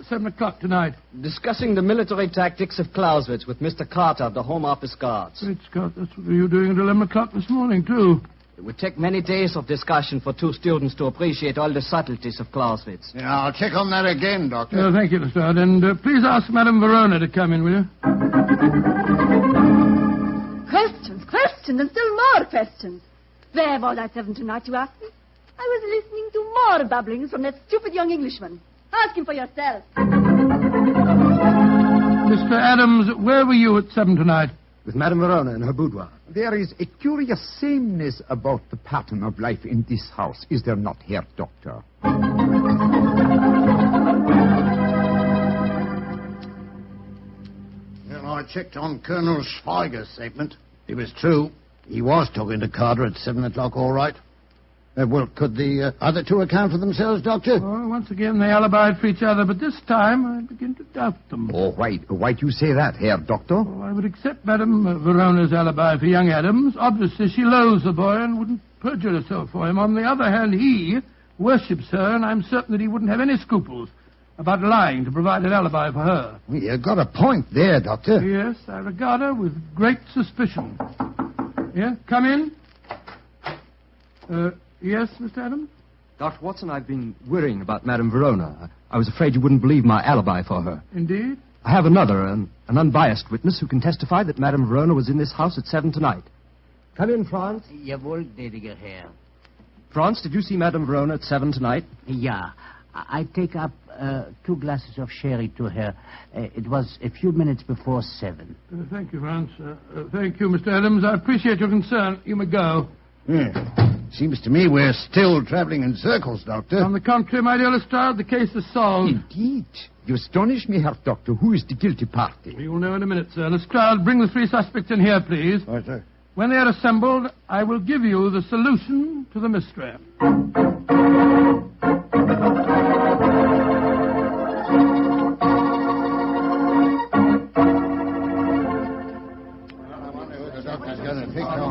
7 o'clock tonight? Discussing the military tactics of Clausewitz with Mr. Carter of the Home Office Guards. Great Scott, that's what you were doing at 11 o'clock this morning, too. It would take many days of discussion for two students to appreciate all the subtleties of Clausewitz. Yeah, I'll check on that again, Doctor. Thank you, Lestrade. And please ask Madame Verona to come in, will you? Questions, and still more questions. Where was I 7 tonight, you ask me? I was listening to more babblings from that stupid young Englishman. Ask him for yourself. Mr. Adams, where were you at 7 tonight? With Madame Verona in her boudoir. There is a curious sameness about the pattern of life in this house, is there not, Herr Doctor? Well, I checked on Colonel Schweiger's statement. It was true. He was talking to Carter at 7 o'clock, all right. Well, could the other two account for themselves, Doctor? Oh, once again, they alibied for each other, but this time I begin to doubt them. Oh, why do you say that, Herr Doctor? Oh, I would accept Madame Verona's alibi for young Adams. Obviously, she loathes the boy and wouldn't perjure herself for him. On the other hand, he worships her, and I'm certain that he wouldn't have any scruples about lying to provide an alibi for her. Well, you've got a point there, Doctor. Yes, I regard her with great suspicion. Yeah, come in. Yes, Mr. Adams? Dr. Watson, I've been worrying about Madame Verona. I was afraid you wouldn't believe my alibi for her. Indeed? I have another, an unbiased witness who can testify that Madame Verona was in this house at 7 tonight. Come in, Franz. Jawohl, gnädiger Herr. Franz, did you see Madame Verona at 7 tonight? Yeah. I take up 2 glasses of sherry to her. It was a few minutes before 7. Thank you, Franz. Thank you, Mr. Adams. I appreciate your concern. You may go. Yeah. Seems to me we're still travelling in circles, Doctor. On the contrary, my dear Lestrade, the case is solved. Indeed. You astonish me, Herr Doctor. Who is the guilty party? You'll know in a minute, sir. Lestrade, bring the 3 suspects in here, please. Right, sir. When they are assembled, I will give you the solution to the mystery.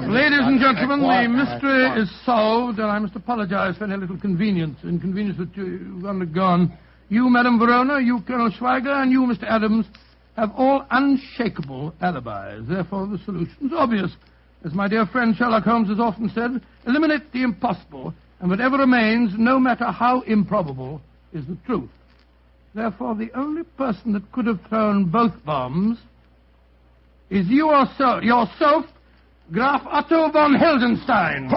Ladies and gentlemen, the mystery is solved, and I must apologize for any little inconvenience that you've undergone. You, Madame Verona, you, Colonel Schweiger, and you, Mr. Adams, have all unshakable alibis. Therefore, the solution's obvious. As my dear friend Sherlock Holmes has often said, eliminate the impossible, and whatever remains, no matter how improbable, is the truth. Therefore, the only person that could have thrown both bombs is yourself, Graf Otto von Heldenstein.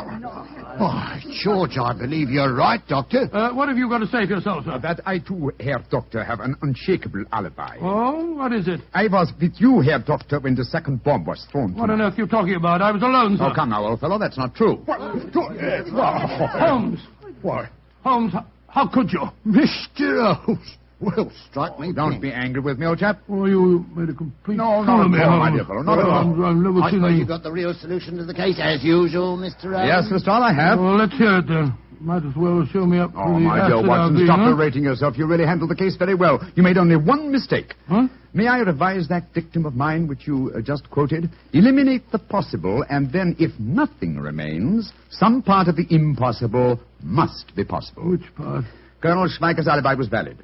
Oh, George, I believe you're right, Doctor. What have you got to say for yourself, sir? That I, too, Herr Doctor, have an unshakable alibi. Oh, what is it? I was with you, Herr Doctor, when the second bomb was thrown. What on earth are you talking about? I was alone, sir. Oh, come now, old fellow, that's not true. Holmes. What? Holmes, how could you? Mr. Holmes. Well, strike me. Don't be angry with me, old chap. Oh, you made a complete fool of me, my dear fellow, not at all. I've never I seen suppose you. you got the real solution to the case, as usual, Mr. Adams? Yes, Lestrade, I have. Well, let's hear it, then. Might as well show me up Oh, to the my dear acid Watson, Albion, stop huh? berating yourself. You really handled the case very well. You made only one mistake. Huh? May I revise that dictum of mine which you just quoted? Eliminate the possible, and then, if nothing remains, some part of the impossible must be possible. Which part? Colonel Schweiger's alibi was valid.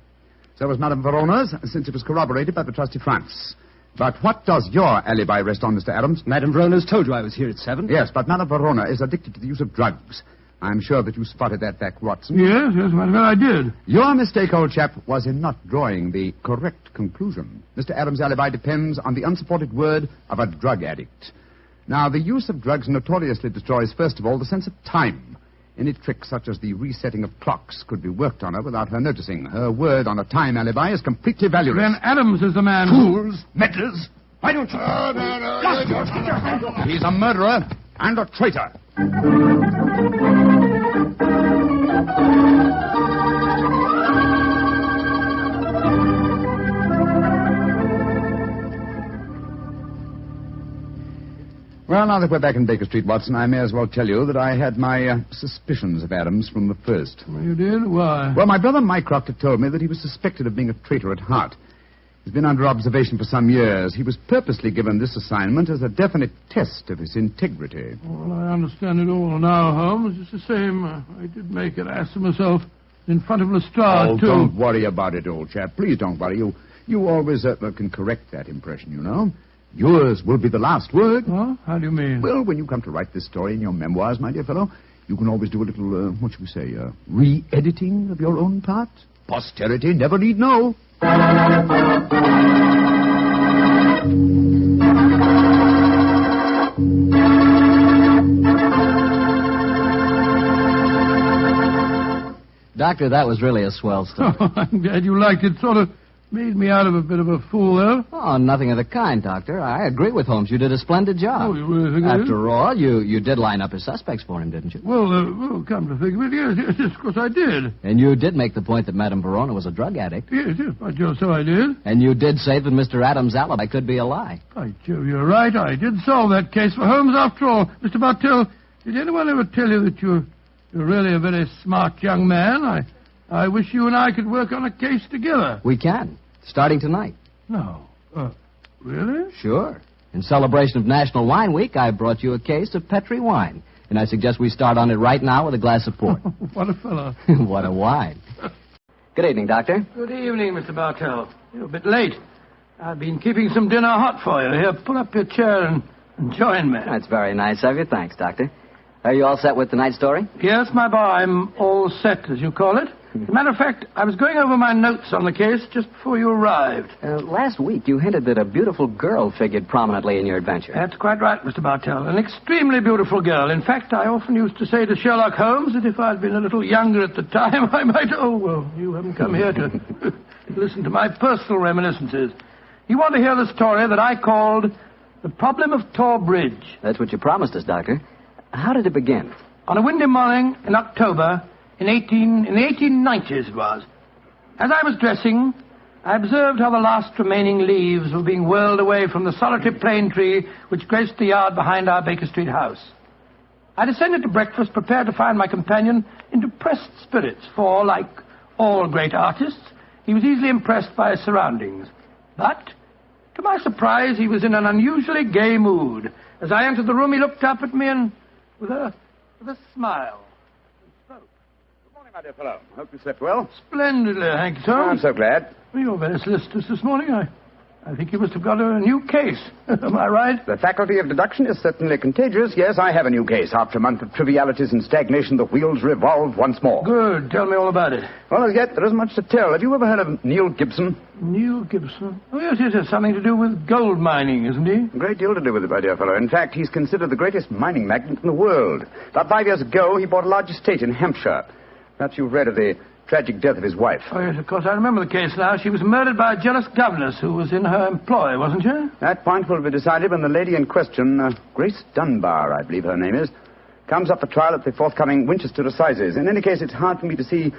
So was Madame Verona's, since it was corroborated by the trusty France. But what does your alibi rest on, Mr. Adams? Madame Verona's told you I was here at 7. Yes, but Madame Verona is addicted to the use of drugs. I'm sure that you spotted that fact, Watson. Yes, matter of fact, I did. Your mistake, old chap, was in not drawing the correct conclusion. Mr. Adams' alibi depends on the unsupported word of a drug addict. Now, the use of drugs notoriously destroys, first of all, the sense of time. Any trick such as the resetting of clocks could be worked on her without her noticing. Her word on a time alibi is completely valueless. Then Adams is the man Fools! Meddlers! Why don't you... No. He's a murderer and a traitor. Well, now that we're back in Baker Street, Watson, I may as well tell you that I had my suspicions of Adams from the first. Well, you did? Why? Well, my brother Mycroft had told me that he was suspected of being a traitor at heart. He's been under observation for some years. He was purposely given this assignment as a definite test of his integrity. Well, I understand it all now, Holmes. It's the same. I did make an ass of myself. In front of Lestrade, too. Don't worry about it, old chap. Please don't worry. You always can correct that impression, you know. Yours will be the last word. Oh, how do you mean? Well, when you come to write this story in your memoirs, my dear fellow, you can always do a little, what should we say, re-editing of your own part. Posterity never need know. Doctor, that was really a swell story. Oh, I'm glad you liked it. Sort of made me out of a bit of a fool, though. Oh, nothing of the kind, Doctor. I agree with Holmes. You did a splendid job. Oh, you really think I did? After all, you did line up his suspects for him, didn't you? Well, come to think of it, yes, of course I did. And you did make the point that Madame Verona was a drug addict. Yes, by Jove, so I did. And you did say that Mr. Adams' alibi could be a lie. By Jove, you're right. I did solve that case for Holmes after all. Mr. Bartell, did anyone ever tell you that you're really a very smart young man? I wish you and I could work on a case together. We can. Starting tonight. No. Really? Sure. In celebration of National Wine Week, I brought you a case of Petri wine. And I suggest we start on it right now with a glass of port. What a fellow. What a wine. Good evening, Doctor. Good evening, Mr. Bartell. You're a bit late. I've been keeping some dinner hot for you. Here, pull up your chair and join me. That's very nice of you. Thanks, Doctor. Are you all set with tonight's story? Yes, my boy. I'm all set, as you call it. As a matter of fact, I was going over my notes on the case just before you arrived. Last week, you hinted that a beautiful girl figured prominently in your adventure. That's quite right, Mr. Bartell. An extremely beautiful girl. In fact, I often used to say to Sherlock Holmes that if I'd been a little younger at the time, I might... Oh, well, you haven't come here to listen to my personal reminiscences. You want to hear the story that I called The Problem of Tor Bridge. That's what you promised us, Doctor. How did it begin? On a windy morning in October... In the 1890s it was. As I was dressing, I observed how the last remaining leaves were being whirled away from the solitary plane tree which graced the yard behind our Baker Street house. I descended to breakfast, prepared to find my companion in depressed spirits, for, like all great artists, he was easily impressed by his surroundings. But, to my surprise, he was in an unusually gay mood. As I entered the room, he looked up at me and, with a smile, my dear fellow. Hope you slept well. Splendidly, thank you, sir. I'm so glad. Well, you're very solicitous this morning. I think you must have got a new case. Am I right? The faculty of deduction is certainly contagious. Yes, I have a new case. After a month of trivialities and stagnation, the wheels revolve once more. Good. Tell me all about it. Well, as yet, there isn't much to tell. Have you ever heard of Neil Gibson? Neil Gibson? Oh, yes, it has something to do with gold mining, isn't he? A great deal to do with it, my dear fellow. In fact, he's considered the greatest mining magnate in the world. About 5 years ago, he bought a large estate in Hampshire. Perhaps you've read of the tragic death of his wife. Oh, yes, of course, I remember the case now. She was murdered by a jealous governess who was in her employ, wasn't she? That point will be decided when the lady in question, Grace Dunbar, I believe her name is, comes up for trial at the forthcoming Winchester Assizes. In any case, it's hard for me to see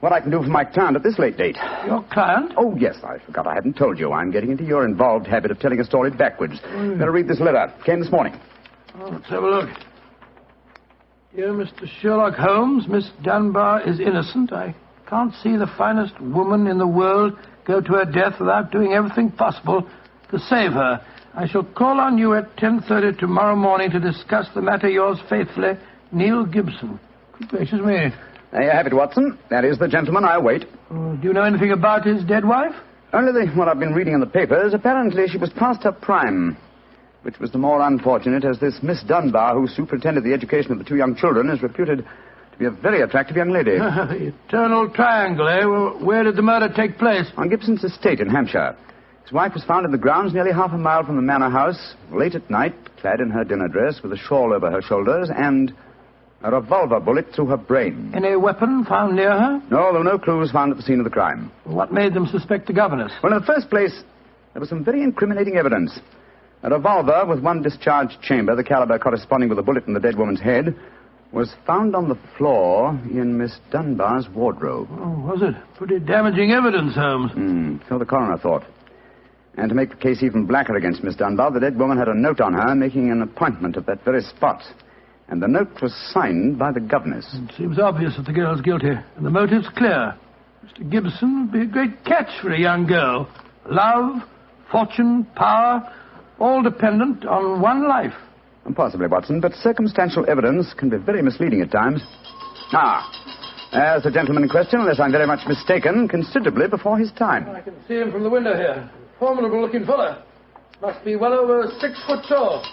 what I can do for my client at this late date. Your client? Oh, yes, I forgot I hadn't told you. I'm getting into your involved habit of telling a story backwards. Better read this letter. Came this morning. Oh, let's have a look. Dear Mr. Sherlock Holmes, Miss Dunbar is innocent. I can't see the finest woman in the world go to her death without doing everything possible to save her. I shall call on you at 10:30 tomorrow morning to discuss the matter. Yours faithfully, Neil Gibson. Good gracious me. There you have it, Watson. That is the gentleman I'll wait. Do you know anything about his dead wife? Only what I've been reading in the papers. Apparently she was past her prime. Which was the more unfortunate as this Miss Dunbar, who superintended the education of the two young children, is reputed to be a very attractive young lady. The eternal triangle, eh? Well, where did the murder take place? On Gibson's estate in Hampshire. His wife was found in the grounds nearly half a mile from the manor house, late at night, clad in her dinner dress, with a shawl over her shoulders, and a revolver bullet through her brain. Any weapon found near her? No, there were no clues found at the scene of the crime. What made them suspect the governess? Well, in the first place, there was some very incriminating evidence. A revolver with one discharged chamber, the caliber corresponding with a bullet in the dead woman's head, was found on the floor in Miss Dunbar's wardrobe. Oh, was it? Pretty damaging evidence, Holmes. So the coroner thought. And to make the case even blacker against Miss Dunbar, the dead woman had a note on her making an appointment at that very spot. And the note was signed by the governess. It seems obvious that the girl's guilty, and the motive's clear. Mr. Gibson would be a great catch for a young girl. Love, fortune, power, all dependent on one life. Possibly, Watson, but circumstantial evidence can be very misleading at times. As the gentleman in question, unless I'm very much mistaken, considerably before his time. I can see him from the window here. Formidable-looking fellow. Must be well over 6 foot tall.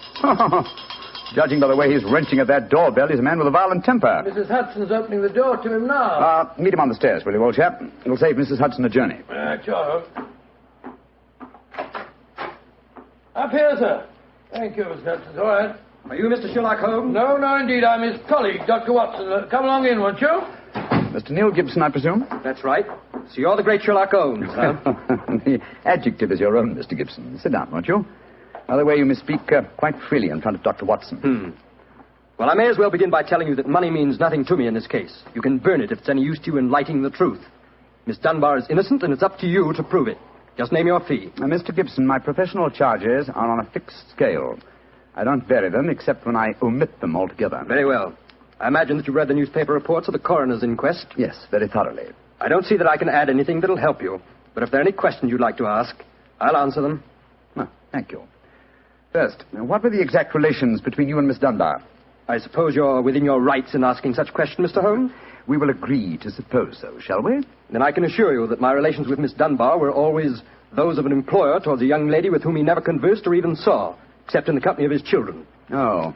Judging by the way he's wrenching at that doorbell, he's a man with a violent temper. Mrs. Hudson's opening the door to him now. Meet him on the stairs, will you, old chap? It'll save Mrs. Hudson a journey. Sure. Up here, sir. Thank you, Mr. Hudson. All right. Are you Mr. Sherlock Holmes? No, indeed. I'm his colleague, Dr. Watson. Come along in, won't you? Mr. Neil Gibson, I presume? That's right. So you're the great Sherlock Holmes, huh? The adjective is your own, Mr. Gibson. Sit down, won't you? By the way, you may speak quite freely in front of Dr. Watson. Well, I may as well begin by telling you that money means nothing to me in this case. You can burn it if it's any use to you in lighting the truth. Miss Dunbar is innocent, and it's up to you to prove it. Just name your fee. Mr. Gibson, my professional charges are on a fixed scale. I don't vary them except when I omit them altogether. Very well. I imagine that you read the newspaper reports of the coroner's inquest? Yes, very thoroughly. I don't see that I can add anything that'll help you. But if there are any questions you'd like to ask, I'll answer them. Well, thank you. First, what were the exact relations between you and Miss Dunbar? I suppose you're within your rights in asking such questions, Mr. Holmes? We will agree to suppose so, shall we? Then I can assure you that my relations with Miss Dunbar were always those of an employer towards a young lady with whom he never conversed or even saw, except in the company of his children. Oh.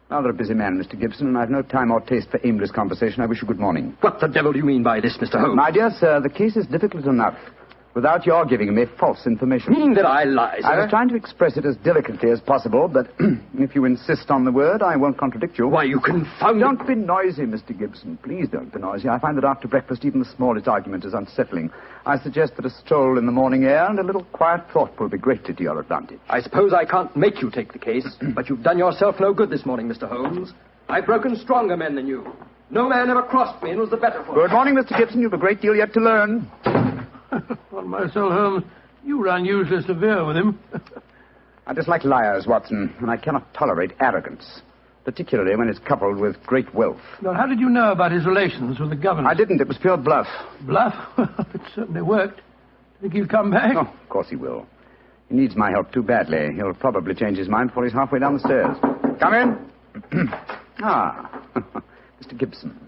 Rather a busy man, Mr. Gibson, and I've no time or taste for aimless conversation. I wish you good morning. What the devil do you mean by this, Mr. Holmes? My dear sir, the case is difficult enough without your giving me false information. Meaning that I lie, sir? I was trying to express it as delicately as possible, but if you insist on the word, I won't contradict you. Why, you confounded... Don't be noisy, Mr. Gibson. Please don't be noisy. I find that after breakfast, even the smallest argument is unsettling. I suggest that a stroll in the morning air and a little quiet thought will be greatly to your advantage. I suppose I can't make you take the case, but you've done yourself no good this morning, Mr. Holmes. I've broken stronger men than you. No man ever crossed me and was the better for it. Good morning, Mr. Gibson. You've a great deal yet to learn. On my soul, Holmes, you run usually severe with him. I dislike liars, Watson, and I cannot tolerate arrogance, particularly when it's coupled with great wealth. Now, how did you know about his relations with the governor? I didn't. It was pure bluff. Bluff? It certainly worked. Think he'll come back? Oh, of course he will. He needs my help too badly. He'll probably change his mind before he's halfway down the stairs. Come in. Mr. Gibson.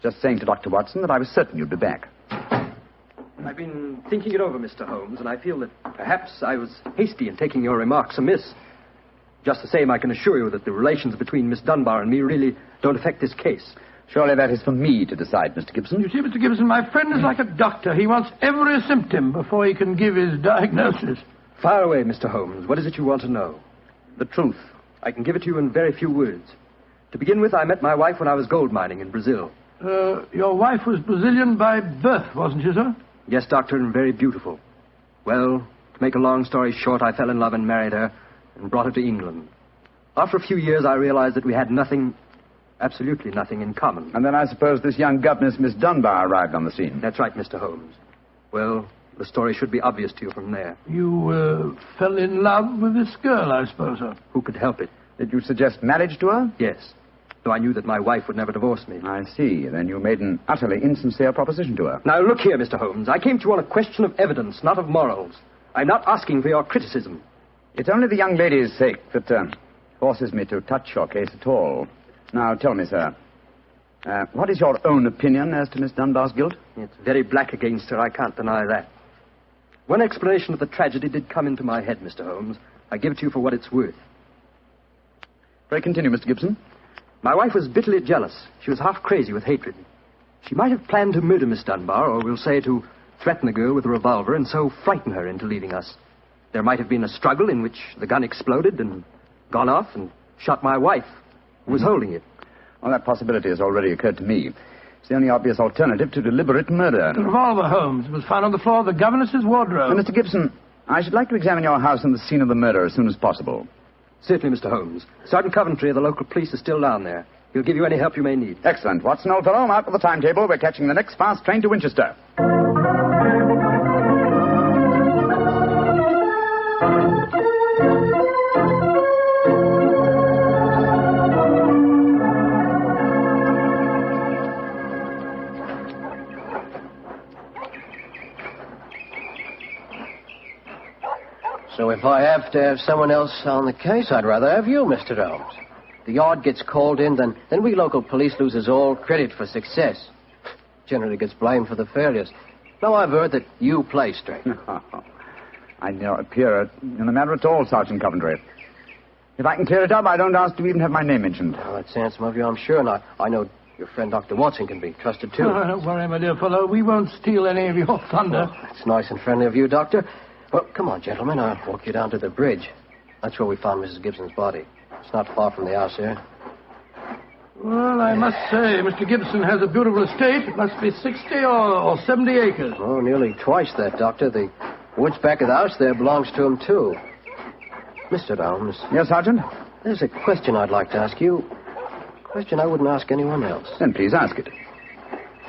Just saying to Dr. Watson that I was certain you'd be back. I've been thinking it over, Mr. Holmes, and I feel that perhaps I was hasty in taking your remarks amiss. Just the same, I can assure you that the relations between Miss Dunbar and me really don't affect this case. Surely that is for me to decide, Mr. Gibson. You see, Mr. Gibson, my friend is like a doctor. He wants every symptom before he can give his diagnosis. Fire away, Mr. Holmes. What is it you want to know? The truth. I can give it to you in very few words. To begin with, I met my wife when I was gold mining in Brazil. Your wife was Brazilian by birth, wasn't she, sir? Yes, doctor, and very beautiful. Well, to make a long story short, I fell in love and married her and brought her to England. After a few years, I realized that we had nothing, absolutely nothing in common. And then I suppose this young governess, Miss Dunbar, arrived on the scene. That's right, Mr. Holmes. Well, the story should be obvious to you from there. You fell in love with this girl, I suppose, sir? Who could help it? Did you suggest marriage to her? Yes. Though I knew that my wife would never divorce me. I see. Then you made an utterly insincere proposition to her. Now, look here, Mr. Holmes. I came to you on a question of evidence, not of morals. I'm not asking for your criticism. It's only the young lady's sake that forces me to touch your case at all. Now, tell me, sir, what is your own opinion as to Miss Dunbar's guilt? It's very black against her. I can't deny that. One explanation of the tragedy did come into my head, Mr. Holmes. I give it to you for what it's worth. Pray continue, Mr. Gibson. My wife was bitterly jealous. She was half crazy with hatred. She might have planned to murder Miss Dunbar, or we'll say to threaten the girl with a revolver and so frighten her into leaving us. There might have been a struggle in which the gun exploded and gone off and shot my wife, who was holding it. Well, that possibility has already occurred to me. It's the only obvious alternative to deliberate murder. The revolver, Holmes, was found on the floor of the governess's wardrobe. Mr. Gibson, I should like to examine your house and the scene of the murder as soon as possible. Certainly, Mr. Holmes. Sergeant Coventry of the local police is still down there. He'll give you any help you may need. Excellent. Watson, old fellow, I'm out with the timetable. We're catching the next fast train to Winchester. So if I have to have someone else on the case, I'd rather have you, Mr. Holmes. The yard gets called in, then we local police loses all credit for success. generally gets blamed for the failures. Now I've heard that you play straight. I don't appear in the matter at all, Sergeant Coventry. If I can clear it up, I don't ask to even have my name mentioned. Oh, that's handsome of you, I'm sure. And I know your friend Dr. Watson can be trusted, too. Oh, don't worry, my dear fellow. We won't steal any of your thunder. Oh, that's nice and friendly of you, Doctor. Well, come on, gentlemen. I'll walk you down to the bridge. That's where we found Mrs. Gibson's body. It's not far from the house here. Well, I must say, Mr. Gibson has a beautiful estate. It must be 60 or 70 acres. Oh, nearly twice that, Doctor. The woods back of the house there belongs to him, too. Mr. Holmes. Yes, Sergeant? There's a question I'd like to ask you. A question I wouldn't ask anyone else. Then please ask it.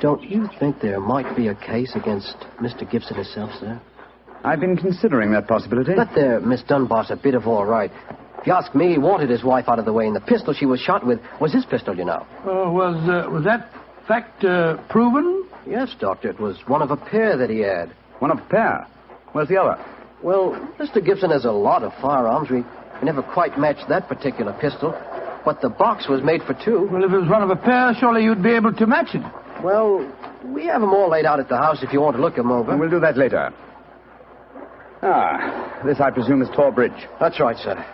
Don't you think there might be a case against Mr. Gibson himself, sir? I've been considering that possibility. But there, Miss Dunbar's a bit of all right. If you ask me, he wanted his wife out of the way, and the pistol she was shot with was his pistol, you know. Oh, was that fact proven? Yes, Doctor. It was one of a pair that he had. One of a pair? Where's the other? Well, Mr. Gibson has a lot of firearms. We never quite matched that particular pistol. But the box was made for two. Well, if it was one of a pair, surely you'd be able to match it. Well, we have them all laid out at the house if you want to look them over. And we'll do that later. Ah, this, I presume, is Tor Bridge. That's right, sir.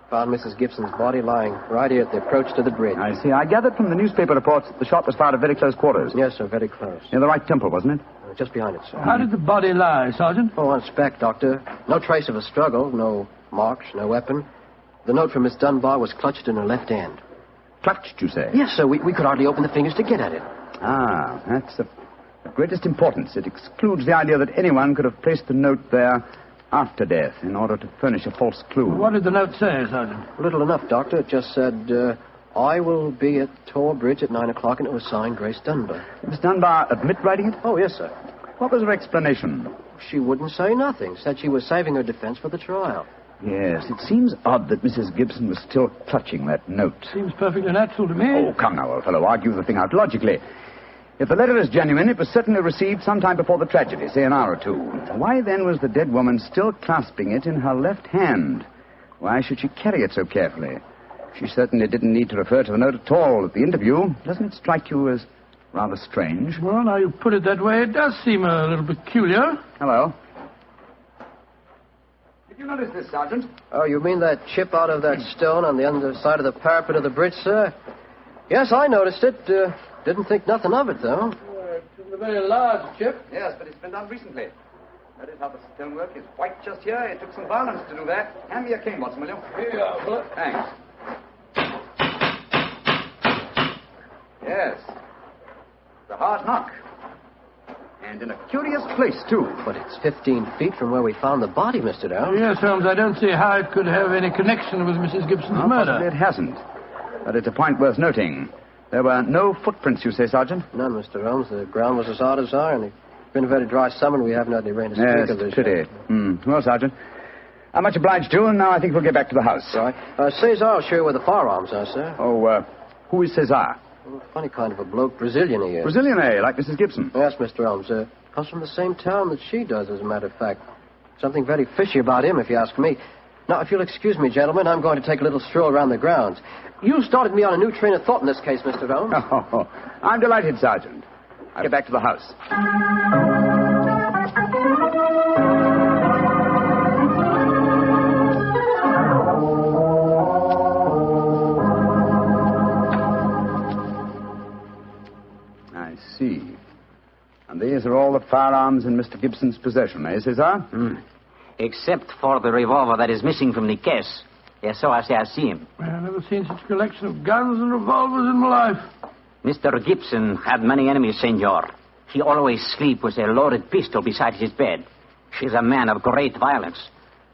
Found Mrs. Gibson's body lying right here at the approach to the bridge. I see. I gathered from the newspaper reports that the shot was fired at very close quarters. Yes, sir, very close. Near the right temple, wasn't it? Just behind it, sir. How did the body lie, Sergeant? Oh, on spec, Doctor. No trace of a struggle, no marks, no weapon. The note from Miss Dunbar was clutched in her left hand. Clutched, you say? Yes, sir. We could hardly open the fingers to get at it. Ah, that's of greatest importance. It excludes the idea that anyone could have placed the note there after death in order to furnish a false clue. What did the note say, Sergeant? Little enough, Doctor. It just said, I will be at Tor Bridge at 9 o'clock, and it was signed Grace Dunbar. Did Miss Dunbar admit writing it? Oh, yes, sir. What was her explanation? She wouldn't say nothing. Said she was saving her defense for the trial. Yes, it seems odd that Mrs. Gibson was still clutching that note. Seems perfectly natural to me. Oh, come now, old fellow. Argue the thing out logically. If the letter is genuine, it was certainly received sometime before the tragedy, say an hour or two. Why, then, was the dead woman still clasping it in her left hand? Why should she carry it so carefully? She certainly didn't need to refer to the note at all at the interview. Doesn't it strike you as rather strange? Well, now you put it that way, it does seem a little peculiar. Hello. Did you notice this, Sergeant? Oh, you mean that chip out of that stone on the underside of the parapet of the bridge, sir? Yes, I noticed it. Didn't think nothing of it, though. It's a very large chip. Yes, but it's been done recently. That is how the stonework is white just here. It took some violence to do that. Hand me your cane, Watson, will you? Here you are, Bullet. Thanks. Yes. It's a hard knock. And in a curious place, too. But it's 15 feet from where we found the body, Mr. Holmes. Yes, Holmes, I don't see how it could have any connection with Mrs. Gibson's murder. Possibly it hasn't. But it's a point worth noting. There were no footprints, you say, Sergeant? None, Mr. Holmes. The ground was as hard as iron. It's been a very dry summer, and we haven't had any rain to speak of this. Pity. Well, Sergeant, I'm much obliged to you, and now I think we'll get back to the house. Right. Cesar will show you where the firearms are, sir. Oh, who is Cesar? Well, funny kind of a bloke. Brazilian he is. Brazilian, eh? Like Mrs. Gibson? Yes, Mr. Holmes. Comes from the same town that she does, as a matter of fact. Something very fishy about him, if you ask me. Now, if you'll excuse me, gentlemen, I'm going to take a little stroll around the grounds. You started me on a new train of thought in this case, Mr. Holmes. Oh, I'm delighted, Sergeant. I'll get back to the house. I see. And these are all the firearms in Mr. Gibson's possession, eh, Cesar? Except for the revolver that is missing from the case. Yes, so I say I see him. I've never seen such a collection of guns and revolvers in my life. Mr. Gibson had many enemies, senor. He always sleep with a loaded pistol beside his bed. He's a man of great violence.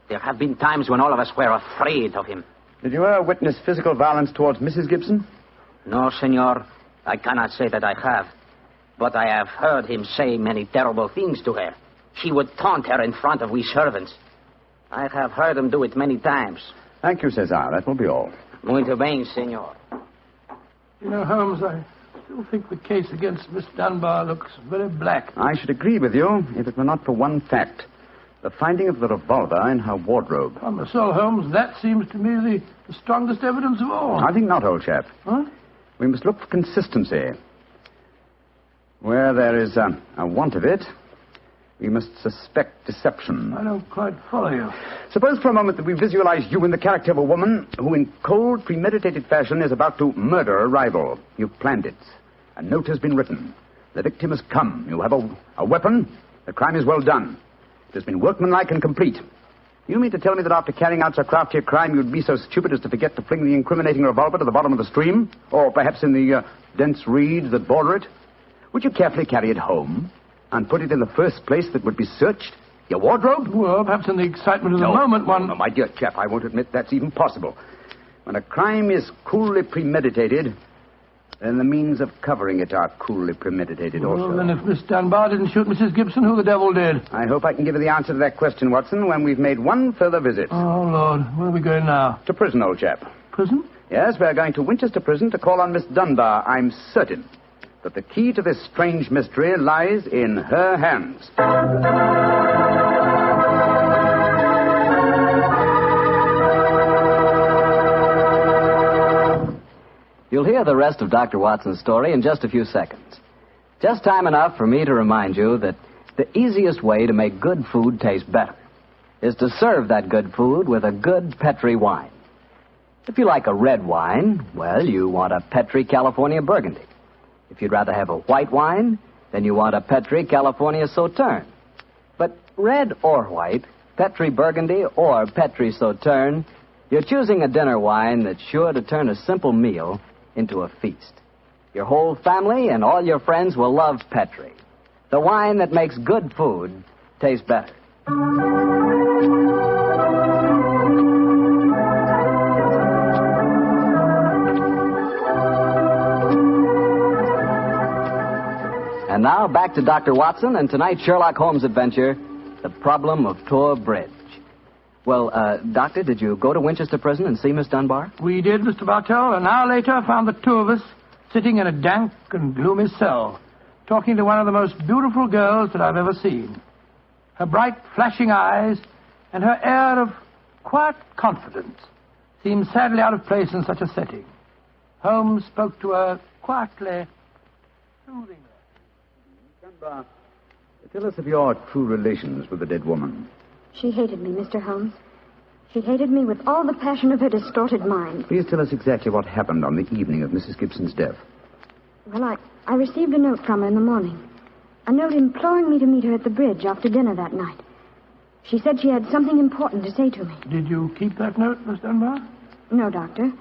There have been times when all of us were afraid of him. Did you ever witness physical violence towards Mrs. Gibson? No, senor. I cannot say that I have. But I have heard him say many terrible things to her. He would taunt her in front of we servants. I have heard him do it many times. Thank you, Cesar. That will be all. Muito bem, senor. You know, Holmes, I still think the case against Miss Dunbar looks very black. I should agree with you if it were not for one fact. The finding of the revolver in her wardrobe. On my soul, Holmes, that seems to me the strongest evidence of all. I think not, old chap. Huh? We must look for consistency. Where there is a want of it, we must suspect deception. I don't quite follow you. Suppose for a moment that we visualize you in the character of a woman who, in cold, premeditated fashion, is about to murder a rival. You've planned it. A note has been written. The victim has come. You have a weapon. The crime is well done. It has been workmanlike and complete. You mean to tell me that after carrying out so crafty a crime, you'd be so stupid as to forget to fling the incriminating revolver to the bottom of the stream? Or perhaps in the dense reeds that border it? Would you carefully carry it home and put it in the first place that would be searched? Your wardrobe? Well, perhaps in the excitement of the moment one... No, my dear chap, I won't admit that's even possible. When a crime is coolly premeditated, then the means of covering it are coolly premeditated also. Well, then if Miss Dunbar didn't shoot Mrs. Gibson, who the devil did? I hope I can give you the answer to that question, Watson, when we've made one further visit. Oh, Lord. Where are we going now? To prison, old chap. Prison? Yes, we're going to Winchester Prison to call on Miss Dunbar. I'm certain that the key to this strange mystery lies in her hands. You'll hear the rest of Dr. Watson's story in just a few seconds. Just time enough for me to remind you that the easiest way to make good food taste better is to serve that good food with a good Petri wine. If you like a red wine, well, you want a Petri California Burgundy. If you'd rather have a white wine, then you want a Petri California Sauterne. But red or white, Petri Burgundy or Petri Sauterne, you're choosing a dinner wine that's sure to turn a simple meal into a feast. Your whole family and all your friends will love Petri, the wine that makes good food taste better. And now back to Dr. Watson and tonight's Sherlock Holmes adventure, The Problem of Tor Bridge. Well, Doctor, did you go to Winchester Prison and see Miss Dunbar? We did, Mr. Bartell. An hour later, I found the two of us sitting in a dank and gloomy cell, talking to one of the most beautiful girls that I've ever seen. Her bright, flashing eyes and her air of quiet confidence seemed sadly out of place in such a setting. Holmes spoke to her quietly, soothingly. Dunbar, tell us of your true relations with the dead woman. She hated me, Mr. Holmes. She hated me with all the passion of her distorted mind. Please tell us exactly what happened on the evening of Mrs. Gibson's death. Well, I received a note from her in the morning. A note imploring me to meet her at the bridge after dinner that night. She said she had something important to say to me. Did you keep that note, Miss Dunbar? No, Doctor.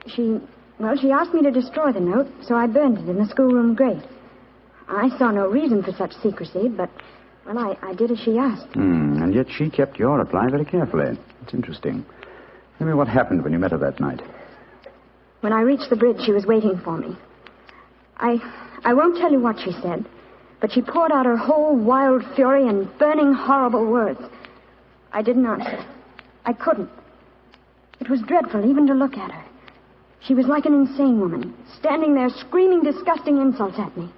She asked me to destroy the note, so I burned it in the schoolroom grate. I saw no reason for such secrecy, but, well, I did as she asked. And yet she kept your reply very carefully. It's interesting. Tell me what happened when you met her that night. When I reached the bridge, she was waiting for me. I won't tell you what she said, but she poured out her whole wild fury in burning, horrible words. I didn't answer. I couldn't. It was dreadful even to look at her. She was like an insane woman, standing there screaming disgusting insults at me.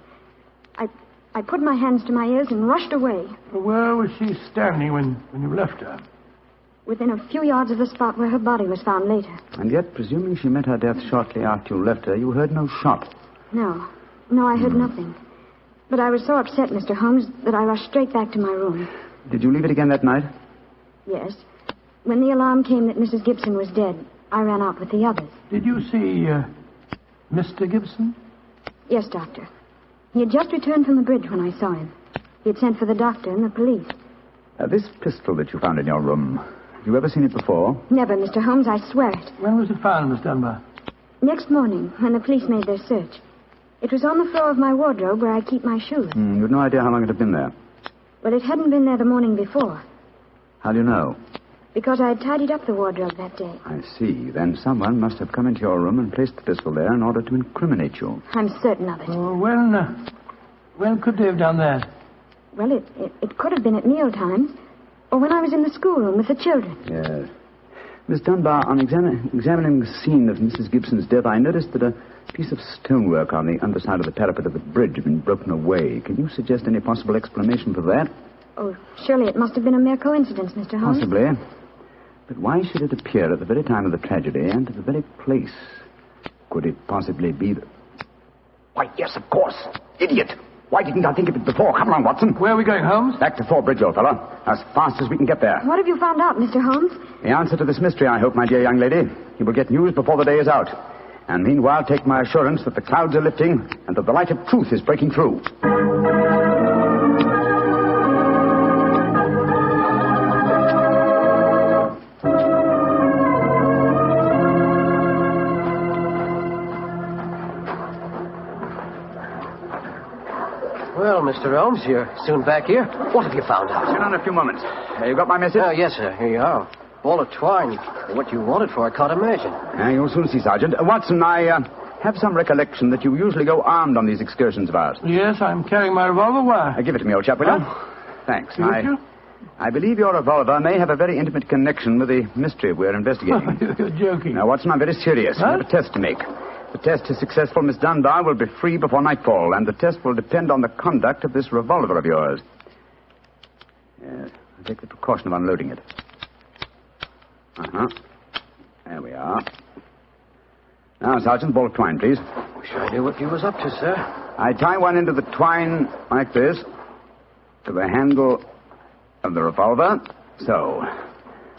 I put my hands to my ears and rushed away. Where was she standing when you left her? Within a few yards of the spot where her body was found later. And yet, presuming she met her death shortly after you left her, you heard no shot. No, I heard nothing. But I was so upset, Mr. Holmes, that I rushed straight back to my room. Did you leave it again that night? Yes. When the alarm came that Mrs. Gibson was dead, I ran out with the others. Did you see Mr. Gibson? Yes, Doctor. He had just returned from the bridge when I saw him. He had sent for the doctor and the police. This pistol that you found in your room, have you ever seen it before? Never, Mr. Holmes, I swear it. When was it found, Miss Dunbar? Next morning, when the police made their search. It was on the floor of my wardrobe where I keep my shoes. You had no idea how long it had been there? Well, it hadn't been there the morning before. How do you know? Because I had tidied up the wardrobe that day. I see. Then someone must have come into your room and placed the pistol there in order to incriminate you. I'm certain of it. When could they have done that? Well, it could have been at meal times, or when I was in the schoolroom with the children. Yes. Miss Dunbar, on examining the scene of Mrs. Gibson's death, I noticed that a piece of stonework on the underside of the parapet of the bridge had been broken away. Can you suggest any possible explanation for that? Oh, surely it must have been a mere coincidence, Mr. Holmes. Possibly. But why should it appear at the very time of the tragedy and at the very place? Could it possibly be that... Why, yes, of course. Idiot. Why didn't I think of it before? Come along, Watson. Where are we going, Holmes? Back to Thor Bridge, old fellow. As fast as we can get there. What have you found out, Mr. Holmes? The answer to this mystery, I hope, my dear young lady. You will get news before the day is out. And meanwhile, take my assurance that the clouds are lifting and that the light of truth is breaking through. Well, Mr. Holmes, you're soon back here. What have you found out? Sit down a few moments. You got my message? Yes, sir. Here you are. Ball of twine. What you wanted for, I can't imagine. You'll soon see, Sergeant. Watson, I have some recollection that you usually go armed on these excursions of ours. Yes, I'm carrying my revolver. Why? Give it to me, old chap, will you? Thanks. I believe your revolver may have a very intimate connection with the mystery we're investigating. You're joking. Now, Watson, I'm very serious. I have a test to make. If the test is successful, Miss Dunbar will be free before nightfall, and the test will depend on the conduct of this revolver of yours. Yes, I'll take the precaution of unloading it. There we are. Now, Sergeant, ball of twine, please. Wish I knew what you was up to, sir. I tie one end of the twine like this to the handle of the revolver. So.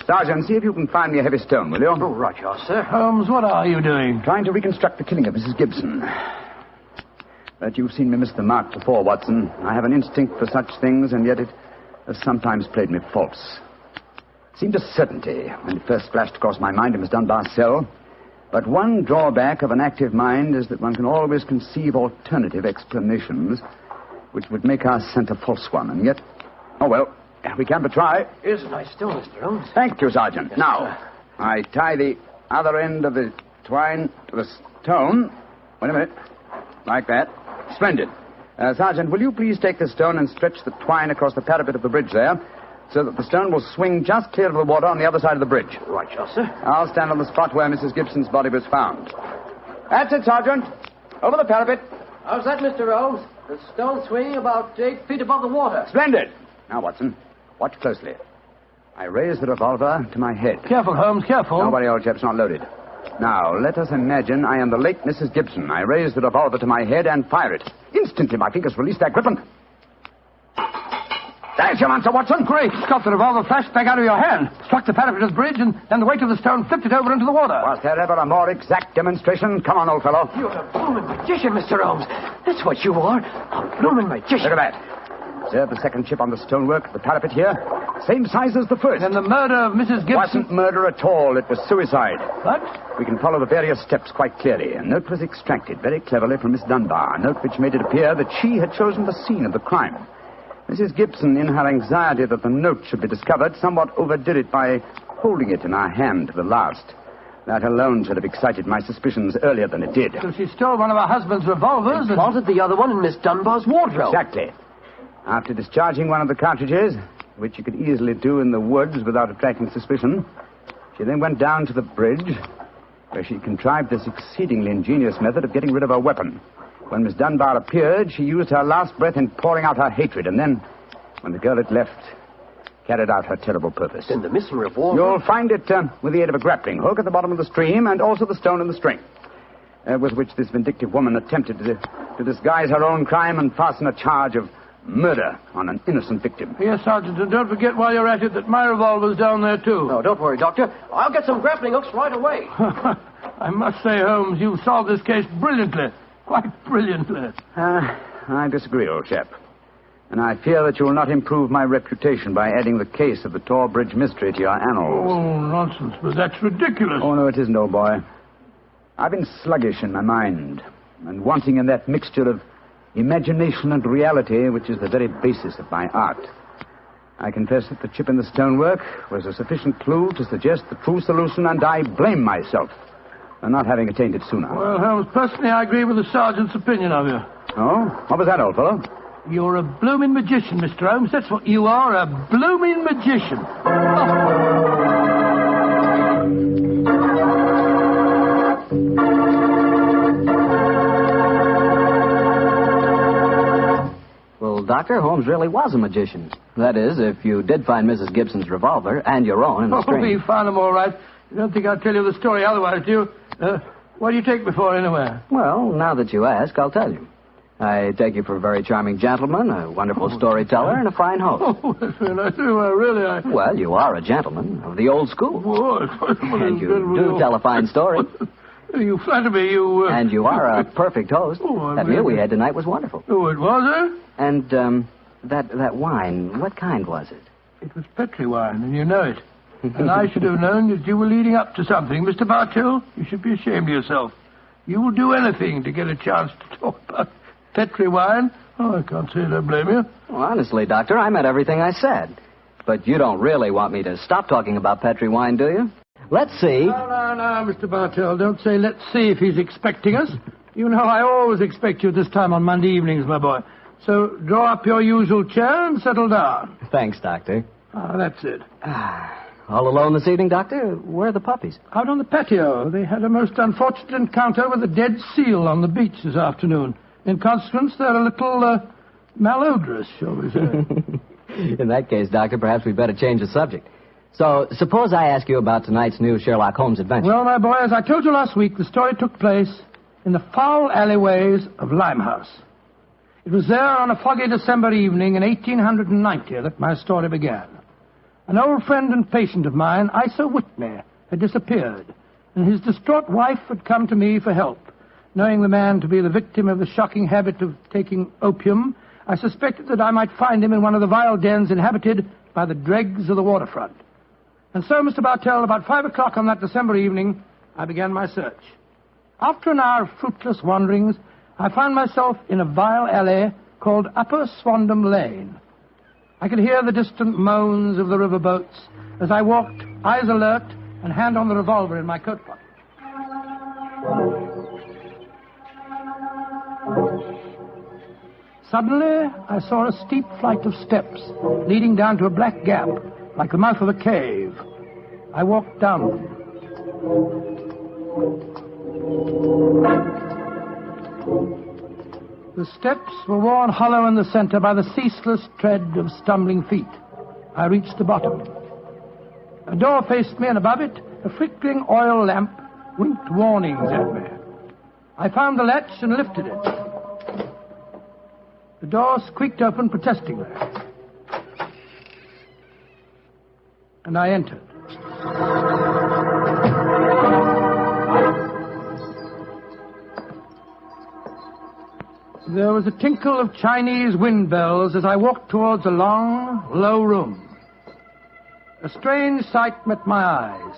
Sergeant, see if you can find me a heavy stone, will you? Oh, right, sir. Holmes, what are you doing? Trying to reconstruct the killing of Mrs. Gibson. But you've seen me miss the mark before, Watson. I have an instinct for such things, and yet it has sometimes played me false. It seemed a certainty when it first flashed across my mind in Miss Dunbar's cell. But one drawback of an active mind is that one can always conceive alternative explanations which would make our scent a false one. And yet, oh well, we can but try. Here's a nice stone, Mr. Holmes. Thank you, Sergeant. Yes, now, sir. I tie the other end of the twine to the stone. Wait a minute. Like that. Splendid. Sergeant, will you please take the stone and stretch the twine across the parapet of the bridge there, so that the stone will swing just clear of the water on the other side of the bridge? Right, sir. I'll stand on the spot where Mrs. Gibson's body was found. That's it, Sergeant. Over the parapet. How's that, Mr. Holmes? The stone swinging about 8 feet above the water. Splendid. Now, Watson, watch closely. I raise the revolver to my head. Careful, Holmes, careful. Don't worry, old chap, it's not loaded. Now, let us imagine I am the late Mrs. Gibson. I raise the revolver to my head and fire it. Instantly, my fingers release their grip and... There's your answer, Watson. Great Scott, the revolver flashed back out of your hand, struck the parapet of the bridge, and then the weight of the stone flipped it over into the water. Was there ever a more exact demonstration? Come on, old fellow. You're a blooming magician, Mr. Holmes. That's what you are. A blooming magician. Look at that. Observe the second chip on the stonework of the parapet here. Same size as the first. And the murder of Mrs. Gibson... Wasn't murder at all. It was suicide. What? We can follow the various steps quite clearly. A note was extracted very cleverly from Miss Dunbar, a note which made it appear that she had chosen the scene of the crime. Mrs. Gibson, in her anxiety that the note should be discovered, somewhat overdid it by holding it in her hand to the last. That alone should have excited my suspicions earlier than it did. So she stole one of her husband's revolvers and planted the other one in Miss Dunbar's wardrobe. Exactly. After discharging one of the cartridges, which you could easily do in the woods without attracting suspicion, she then went down to the bridge, where she contrived this exceedingly ingenious method of getting rid of her weapon. When Miss Dunbar appeared, she used her last breath in pouring out her hatred, and then, when the girl had left, carried out her terrible purpose. Then the missing revolver... You'll find it with the aid of a grappling hook at the bottom of the stream, and also the stone in the string, with which this vindictive woman attempted to disguise her own crime and fasten a charge of murder on an innocent victim. Yes, Sergeant, and don't forget while you're at it that my revolver's down there, too. No, don't worry, Doctor. I'll get some grappling hooks right away. I must say, Holmes, you've solved this case brilliantly. Quite brilliantly. I disagree, old chap. And I fear that you will not improve my reputation by adding the case of the Tor Bridge mystery to your annals. Oh, nonsense, but that's ridiculous. Oh, no, it isn't, old boy. I've been sluggish in my mind, and wanting in that mixture of imagination and reality which is the very basis of my art. I confess that the chip in the stonework was a sufficient clue to suggest the true solution, and I blame myself for not having attained it sooner. Well, Holmes, personally, I agree with the sergeant's opinion of you. Oh? What was that, old fellow? You're a blooming magician, Mr. Holmes. That's what you are, a blooming magician. Well, Doctor, Holmes really was a magician. That is, if you did find Mrs. Gibson's revolver and your own in the string. Oh, we found them all right. You don't think I'll tell you the story otherwise, do you? What do you take me for, anyway? Well, now that you ask, I'll tell you. I take you for a very charming gentleman, a wonderful storyteller, and a fine host. Oh, that's very nice. Really, Well, you are a gentleman of the old school. And you do tell a fine story. You flatter me, you... And you are a perfect host. That meal we had tonight was wonderful. Oh, it was, eh? And, that wine, what kind was it? It was Petri wine, and you know it. And I should have known that you were leading up to something. Mr. Bartell, you should be ashamed of yourself. You will do anything to get a chance to talk about Petri wine. Oh, I can't say I don't blame you. Well, honestly, Doctor, I meant everything I said. But you don't really want me to stop talking about Petri wine, do you? Let's see. No, Mr. Bartell, don't say let's see if he's expecting us. You know I always expect you this time on Monday evenings, my boy. So draw up your usual chair and settle down. Thanks, Doctor. That's it. All alone this evening, Doctor? Where are the puppies? Out on the patio. They had a most unfortunate encounter with a dead seal on the beach this afternoon. In consequence, they're a little malodorous, shall we say. In that case, Doctor, perhaps we'd better change the subject. So, suppose I ask you about tonight's new Sherlock Holmes adventure. Well, my boy, as I told you last week, the story took place in the foul alleyways of Limehouse. It was there on a foggy December evening in 1890 that my story began. An old friend and patient of mine, Isa Whitney, had disappeared, and his distraught wife had come to me for help. Knowing the man to be the victim of the shocking habit of taking opium, I suspected that I might find him in one of the vile dens inhabited by the dregs of the waterfront. And so, Mr. Bartell, about 5 o'clock on that December evening, I began my search. After an hour of fruitless wanderings, I found myself in a vile alley called Upper Swandam Lane. I could hear the distant moans of the river boats as I walked, eyes alert, and hand on the revolver in my coat pocket. Suddenly, I saw a steep flight of steps leading down to a black gap, like the mouth of a cave. I walked down them. The steps were worn hollow in the center by the ceaseless tread of stumbling feet. I reached the bottom. A door faced me, and above it, a flickering oil lamp winked warnings at me. I found the latch and lifted it. The door squeaked open protestingly. And I entered. There was a tinkle of Chinese wind bells as I walked towards a long, low room. A strange sight met my eyes.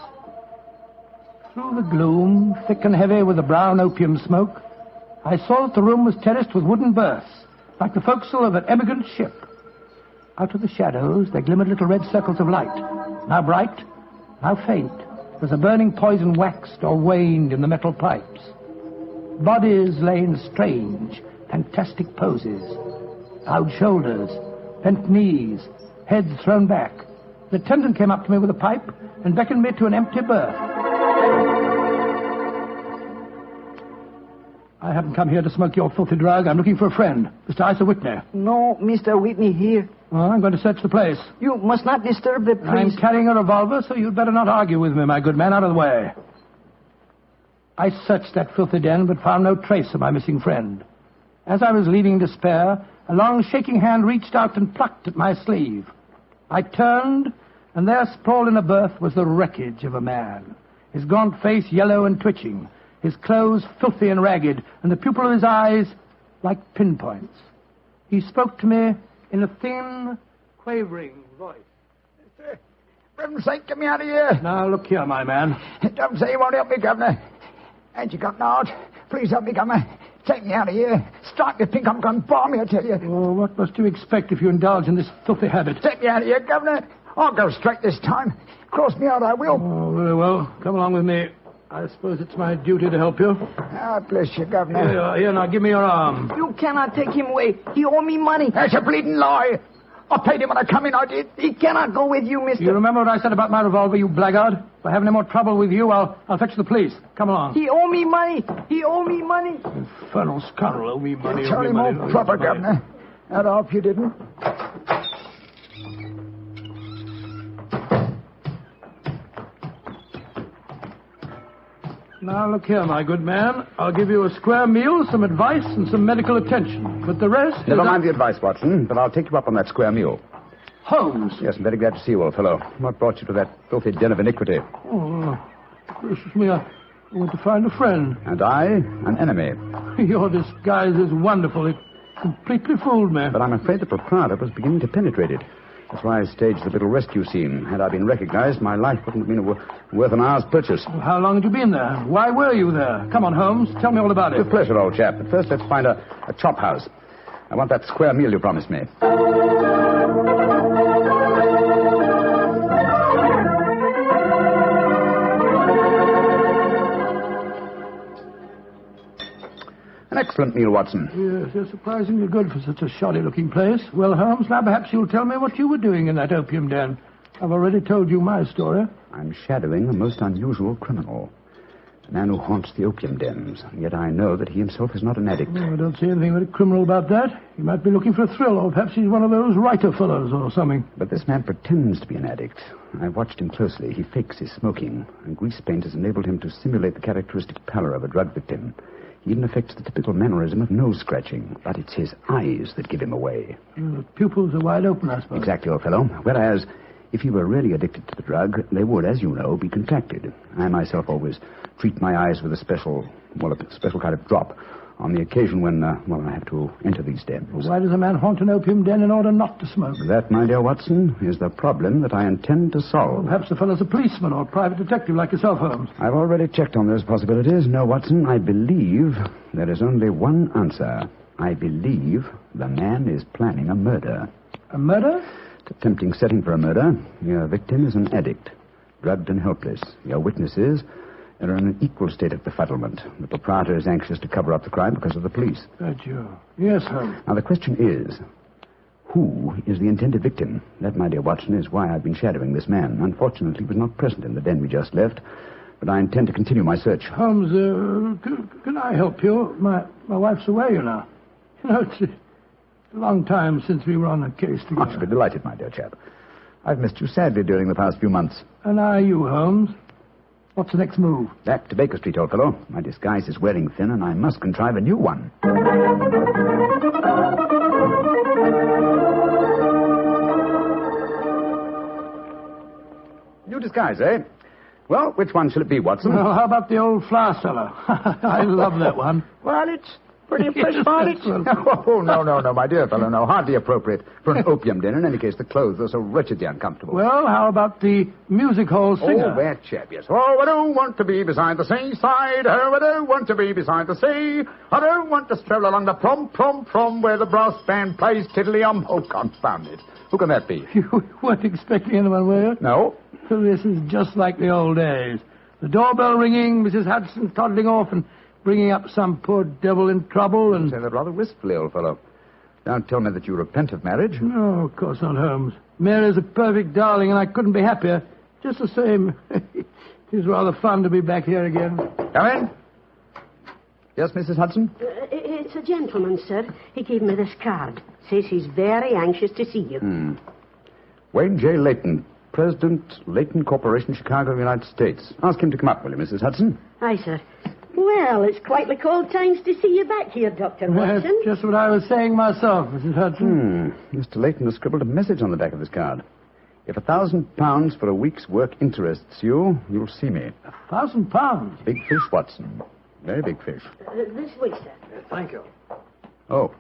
Through the gloom, thick and heavy with the brown opium smoke, I saw that the room was terraced with wooden berths, like the forecastle of an emigrant ship. Out of the shadows, there glimmered little red circles of light, now bright, now faint, as the burning poison waxed or waned in the metal pipes. Bodies lay in strange, fantastic poses. Bowed shoulders, bent knees, heads thrown back. The attendant came up to me with a pipe and beckoned me to an empty berth. I haven't come here to smoke your filthy drug. I'm looking for a friend, Mr. Isa Whitney. No, Mr. Whitney here. Well, I'm going to search the place. You must not disturb the priest. I'm carrying a revolver, so you'd better not argue with me, my good man. Out of the way. I searched that filthy den, but found no trace of my missing friend. As I was leaving in despair, a long shaking hand reached out and plucked at my sleeve. I turned, and there sprawled in a berth was the wreckage of a man, his gaunt face yellow and twitching, his clothes filthy and ragged, and the pupil of his eyes like pinpoints. He spoke to me in a thin, quavering voice. For heaven's sake, get me out of here. Now, look here, my man. Don't say you won't help me, Governor. Ain't you got naught? Please help me, Governor. Take me out of here. Strike me pink, I'm going to bomb you, I tell you. Oh, what must you expect if you indulge in this filthy habit? Take me out of here, Governor. I'll go straight this time. Cross me out, I will. Oh, very well. Come along with me. I suppose it's my duty to help you. God bless you, Governor. Here, now, give me your arm. You cannot take him away. He owe me money. That's a bleeding lie. I paid him when I come in, I did. He cannot go with you, mister. You remember what I said about my revolver, you blackguard? If I have any more trouble with you, I'll fetch the police. Come along. He owe me money. He owe me money. Infernal scoundrel, owe me money. Tell him all proper, Governor. That off you didn't. Now, look here, my good man. I'll give you a square meal, some advice, and some medical attention. But the rest... Never mind the advice, Watson, but I'll take you up on that square meal. Holmes. Yes, I'm very glad to see you, old fellow. What brought you to that filthy den of iniquity? Oh, gracious me, I want to find a friend. And I, an enemy. Your disguise is wonderful. It completely fooled me. But I'm afraid the proprietor was beginning to penetrate it. That's why I staged the little rescue scene. Had I been recognized, my life wouldn't have been worth an hour's purchase. Well, how long had you been there? Why were you there? Come on, Holmes. Tell me all about it. With pleasure, old chap. But first, let's find a chop house. I want that square meal you promised me. An excellent meal, Watson. Yes, they're surprisingly good for such a shoddy-looking place. Well, Holmes, now perhaps you'll tell me what you were doing in that opium den. I've already told you my story. I'm shadowing a most unusual criminal. A man who haunts the opium dens. And yet I know that he himself is not an addict. Oh, I don't see anything very criminal about that. He might be looking for a thrill, or perhaps he's one of those writer fellows or something. But this man pretends to be an addict. I've watched him closely. He fakes his smoking, and grease paint has enabled him to simulate the characteristic pallor of a drug victim. He even affects the typical mannerism of nose-scratching, but it's his eyes that give him away. The pupils are wide open, I suppose. Exactly, old fellow. Whereas, if he were really addicted to the drug, they would, as you know, be contracted. I myself always treat my eyes with a special kind of drop on the occasion when, I have to enter these dens. Well, why does a man haunt an opium den in order not to smoke? That, my dear Watson, is the problem that I intend to solve. Well, perhaps the fellow's a policeman or a private detective like yourself, Holmes. I've already checked on those possibilities. No, Watson, I believe there is only one answer. I believe the man is planning a murder. A murder? It's a tempting setting for a murder. Your victim is an addict, drugged and helpless. Your witnesses are in an equal state of befuddlement. The proprietor is anxious to cover up the crime because of the police. That you. Yes, Holmes. Now, the question is, who is the intended victim? That, my dear Watson, is why I've been shadowing this man. Unfortunately, he was not present in the den we just left, but I intend to continue my search. Holmes, can I help you? My wife's away, you know. You know, it's a long time since we were on a case together. I should be delighted, my dear chap. I've missed you sadly during the past few months. And are you, Holmes? What's the next move? Back to Baker Street, old fellow. My disguise is wearing thin, and I must contrive a new one. New disguise, eh? Well, which one shall it be, Watson? Well, how about the old flour cellar? I love that one. Well, it's pretty fresh, Barnett. Oh, no, my dear fellow, no. Hardly appropriate for an opium den. In any case, the clothes are so wretchedly uncomfortable. Well, how about the music hall singer? Oh, that chap, yes. Oh, I don't want to be beside the seaside. Oh, I don't want to be beside the sea. I don't want to stroll along the prom, where the brass band plays tiddly-um. Oh, confound it. Who can that be? You weren't expecting anyone, were you? No. Well, this is just like the old days. The doorbell ringing, Mrs. Hudson toddling off and bringing up some poor devil in trouble and... Say that rather wistfully, old fellow. Don't tell me that you repent of marriage. No, of course not, Holmes. Mary's a perfect darling, and I couldn't be happier. Just the same. It is rather fun to be back here again. Come in. Yes, Mrs. Hudson? It's a gentleman, sir. He gave me this card. Says he's very anxious to see you. Wayne J. Layton, President, Layton Corporation, Chicago, United States. Ask him to come up, will you, Mrs. Hudson? Aye, sir. Well, it's quite like old times to see you back here, Dr. Watson. That's just what I was saying myself, Mrs. Hudson. Mr. Layton has scribbled a message on the back of his card. If £1,000 for a week's work interests you, you'll see me. £1,000? Big fish, Watson. Very big fish. This way, sir. Thank you. Oh.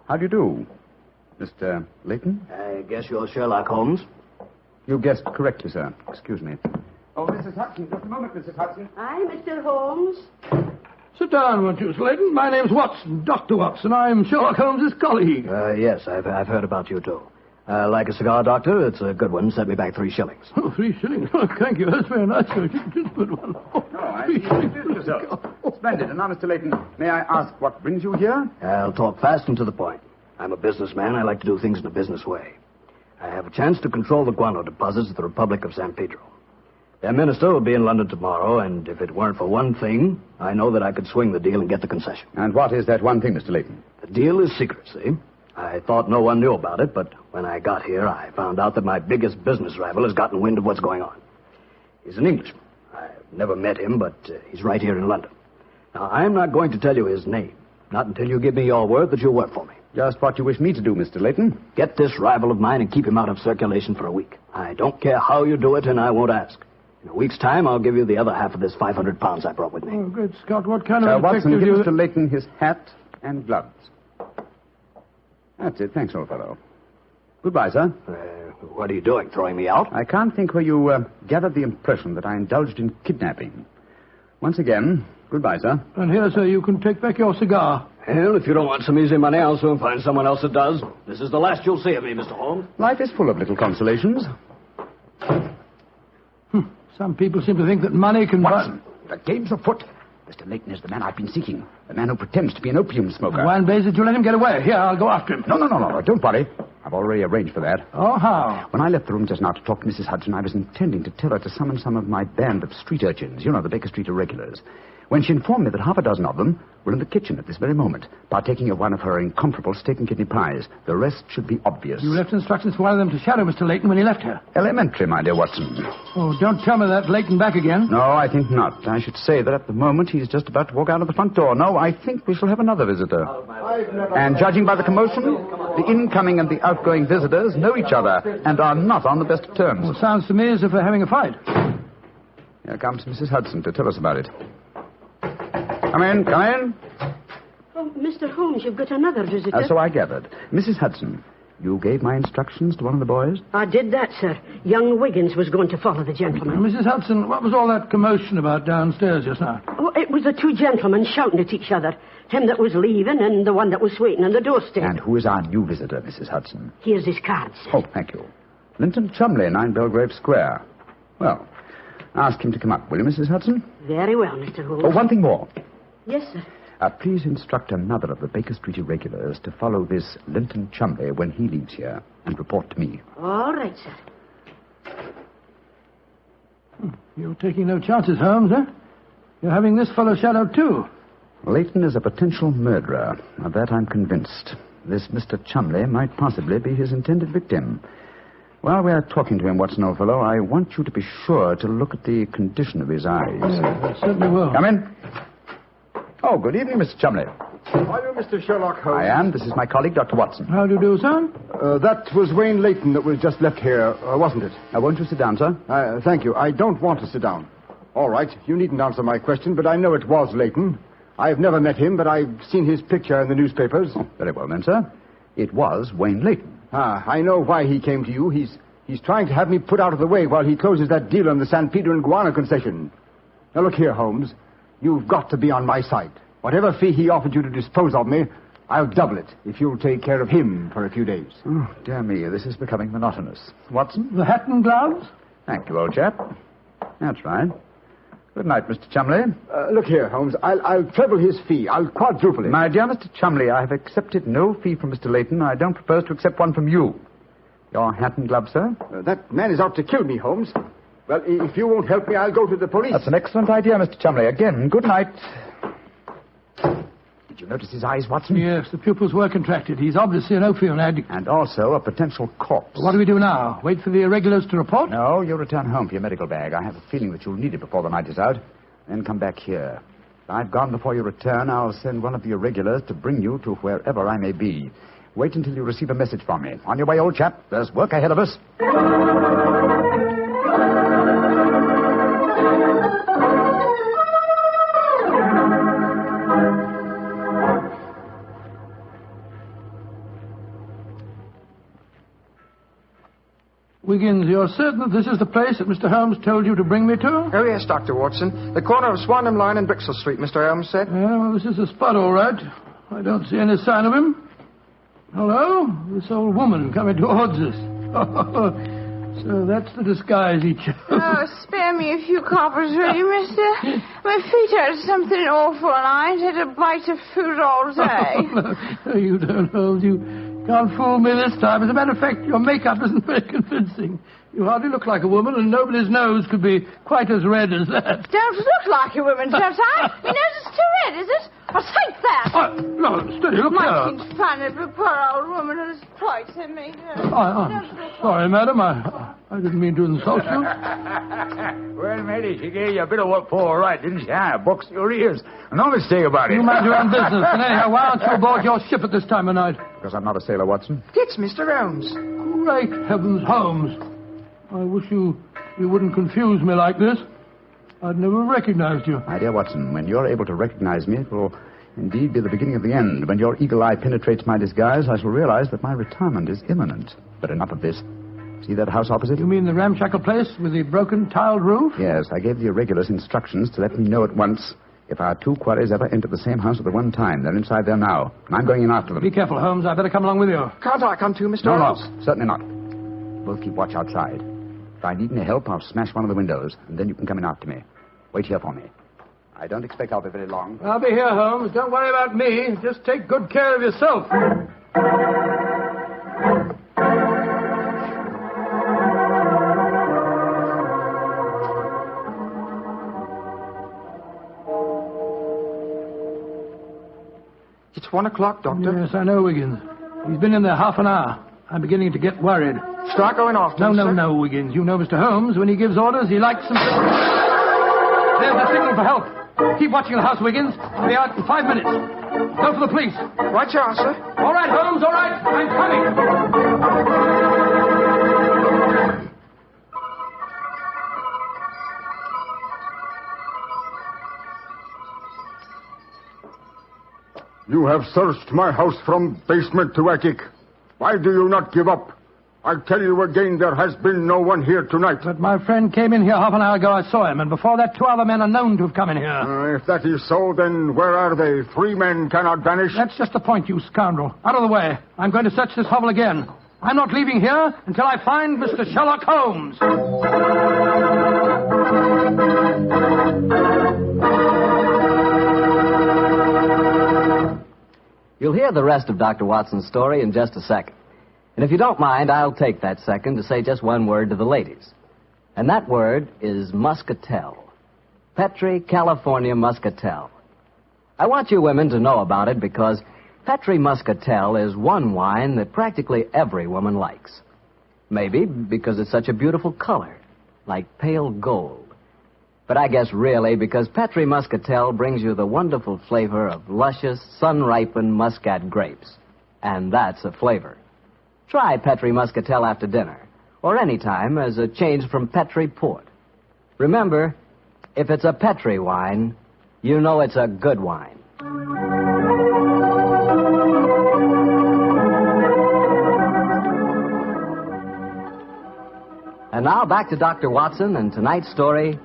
How do you do, Mr. Layton? I guess you're Sherlock Holmes. You guessed correctly, sir. Excuse me. Oh, Mrs. Hudson, just a moment, Mrs. Hudson. Aye, Mr. Holmes. Sit down, won't you, Slayton? My name's Watson, Dr. Watson. I'm Sherlock Holmes' colleague. Yes, I've heard about you, too. Like a cigar, Doctor? It's a good one. Set me back 3 shillings. Oh, 3 shillings? Oh, thank you. That's very nice. It's a good one. Oh, I see. Yourself. Splendid. And now, Mr. Layton, may I ask what brings you here? I'll talk fast and to the point. I'm a businessman. I like to do things in a business way. I have a chance to control the guano deposits of the Republic of San Pedro. Their minister will be in London tomorrow, and if it weren't for one thing, I know that I could swing the deal and get the concession. And what is that one thing, Mr. Layton? The deal is secret, see? I thought no one knew about it, but when I got here, I found out that my biggest business rival has gotten wind of what's going on. He's an Englishman, I've never met him, but he's right here in London. Now, I'm not going to tell you his name. Not until you give me your word that you'll work for me. Just what you wish me to do, Mr. Layton. Get this rival of mine and keep him out of circulation for a week. I don't care how you do it, and I won't ask. In a week's time, I'll give you the other half of this £500 I brought with me. Oh, good Scott, what kind of Watson, detective give Mr. Layton his hat and gloves. That's it. Thanks, old fellow. Goodbye, sir. What are you doing, throwing me out? I can't think where you gathered the impression that I indulged in kidnapping. Once again, goodbye, sir. And here, sir, you can take back your cigar. Well, if you don't want some easy money, I'll soon find someone else that does. This is the last you'll see of me, Mr. Holmes. Life is full of little consolations. Some people seem to think that money can Watson, the game's afoot. Mr. Layton is the man I've been seeking. The man who pretends to be an opium smoker. Why in blazes did you let him get away? Here, I'll go after him. No. Don't worry. I've already arranged for that. Oh, how? When I left the room just now to talk to Mrs. Hudson, I was intending to tell her to summon some of my band of street urchins. You know, the Baker Street irregulars. When she informed me that half a dozen of them were in the kitchen at this very moment, partaking of one of her incomparable steak and kidney pies. The rest should be obvious. You left instructions for one of them to shadow Mr. Layton when he left here. Elementary, my dear Watson. Oh, don't tell me that Layton back again. No, I think not. I should say that at the moment he's just about to walk out of the front door. No, I think we shall have another visitor. And judging by the commotion, the incoming and the outgoing visitors know each other and are not on the best of terms. Well, sounds to me as if they're having a fight. Here comes Mrs. Hudson to tell us about it. Come in. Oh, Mr. Holmes, you've got another visitor. So I gathered. Mrs. Hudson, you gave my instructions to one of the boys? I did that, sir. Young Wiggins was going to follow the gentleman. Mrs. Hudson, what was all that commotion about downstairs just now? Oh, it was the two gentlemen shouting at each other. Him that was leaving and the one that was waiting on the doorstep. And who is our new visitor, Mrs. Hudson? Here's his card, sir. Oh, thank you. Linton Chumley, 9 Belgrave Square. Well, ask him to come up, will you, Mrs. Hudson? Very well, Mr. Holmes. Oh, one thing more. Yes, sir. Please instruct another of the Baker Street irregulars to follow this Linton Chumley when he leaves here and report to me. All right, sir. You're taking no chances, Holmes, eh? You're having this fellow shadowed, too. Layton is a potential murderer. Of that I'm convinced. This Mr. Chumley might possibly be his intended victim. While we're talking to him, Watson, old fellow, I want you to be sure to look at the condition of his eyes. I certainly will. Come in. Oh, good evening, Mr. Chumley. Are you Mr. Sherlock Holmes? I am. This is my colleague, Dr. Watson. How do you do, sir? That was Wayne Layton that was just left here, wasn't it? Won't you sit down, sir? Thank you. I don't want to sit down. All right, you needn't answer my question, but I know it was Layton. I've never met him, but I've seen his picture in the newspapers. Oh, very well, then, sir. It was Wayne Layton. I know why he came to you. He's trying to have me put out of the way while he closes that deal on the San Pedro and Guana concession. Now, look here, Holmes. You've got to be on my side. Whatever fee he offered you to dispose of me, I'll double it if you'll take care of him for a few days. Oh, dear me, this is becoming monotonous. Watson? The hat and gloves? Thank you, old chap. That's right. Good night, Mr. Chumley. Look here, Holmes. I'll treble his fee. I'll quadruple it. My dear Mr. Chumley, I have accepted no fee from Mr. Layton. I don't propose to accept one from you. Your hat and gloves, sir? That man is out to kill me, Holmes. Well, if you won't help me, I'll go to the police. That's an excellent idea, Mr. Chumley. Again, good night. Did you notice his eyes, Watson? Yes, the pupils were contracted. He's obviously an opium addict. And also a potential corpse. What do we do now? Wait for the irregulars to report? No, you'll return home for your medical bag. I have a feeling that you'll need it before the night is out. Then come back here. If I've gone before you return, I'll send one of the irregulars to bring you to wherever I may be. Wait until you receive a message from me. On your way, old chap. There's work ahead of us. Wiggins, you're certain that this is the place that Mr. Holmes told you to bring me to? Oh, yes, Dr. Watson. The corner of Swanham Line and Brixton Street, Mr. Holmes said. Yeah, well, this is the spot, all right. I don't see any sign of him. Hello? This old woman coming towards us. So that's the disguise he chose. Oh, spare me a few coppers, will you, mister? My feet hurt something awful, and I ain't had a bite of food all day. No, you don't, Holmes. You Can't fool me this time. As a matter of fact, your makeup isn't very convincing. You hardly look like a woman, and nobody's nose could be quite as red as that. Don't look like a woman, don't I? My nose is too red, is it? I'll take that. No, steady, look Might here. seem funny for a poor old woman who's poison me. I'm sorry, madam. I didn't mean to insult you. Well, matey, she gave you a bit of what for, all right, didn't she? Ah, boxed your ears. No mistake about it. You mind your own business. And anyhow, why aren't you aboard your ship at this time of night? Because I'm not a sailor, Watson. It's Mr. Holmes. Great heavens, Holmes. I wish you wouldn't confuse me like this. I'd never recognized you. My dear Watson, when you're able to recognize me, it will indeed be the beginning of the end. When your eagle eye penetrates my disguise, I shall realize that my retirement is imminent. But enough of this. See that house opposite? You mean the ramshackle place with the broken tiled roof? Yes, I gave the irregulars instructions to let me know at once if our two quarries ever enter the same house at the one time. They're inside there now, and I'm going in after them. Be careful, Holmes. I better come along with you. Can't I come too, Mr. Holmes? No, certainly not. Both keep watch outside. If I need any help, I'll smash one of the windows, and then you can come in after me. Wait here for me. I don't expect I'll be very long. I'll be here, Holmes. Don't worry about me. Just take good care of yourself. It's 1 o'clock, Doctor. Yes, I know, Wiggins. He's been in there half an hour. I'm beginning to get worried. Start going after him, sir? No, Wiggins. You know Mr. Holmes. When he gives orders, he likes them. There's the signal for help. Keep watching the house, Wiggins. I'll be out in 5 minutes. Go for the police. Right you are, sir. All right, Holmes, all right. I'm coming. You have searched my house from basement to attic. Why do you not give up? I tell you again, there has been no one here tonight. But my friend came in here half an hour ago. I saw him, and before that, 2 other men are known to have come in here. If that is so, then where are they? 3 men cannot vanish. That's just the point, you scoundrel. Out of the way. I'm going to search this hovel again. I'm not leaving here until I find Mr. Sherlock Holmes. You'll hear the rest of Dr. Watson's story in just a second. And if you don't mind, I'll take that second to say just one word to the ladies. And that word is muscatel. Petri California Muscatel. I want you women to know about it because Petri Muscatel is one wine that practically every woman likes. Maybe because it's such a beautiful color, like pale gold. But I guess really because Petri Muscatel brings you the wonderful flavor of luscious, sun-ripened muscat grapes. And that's a flavor. Try Petri Muscatel after dinner, or any time as a change from Petri Port. Remember, if it's a Petri wine, you know it's a good wine. And now back to Dr. Watson and tonight's story,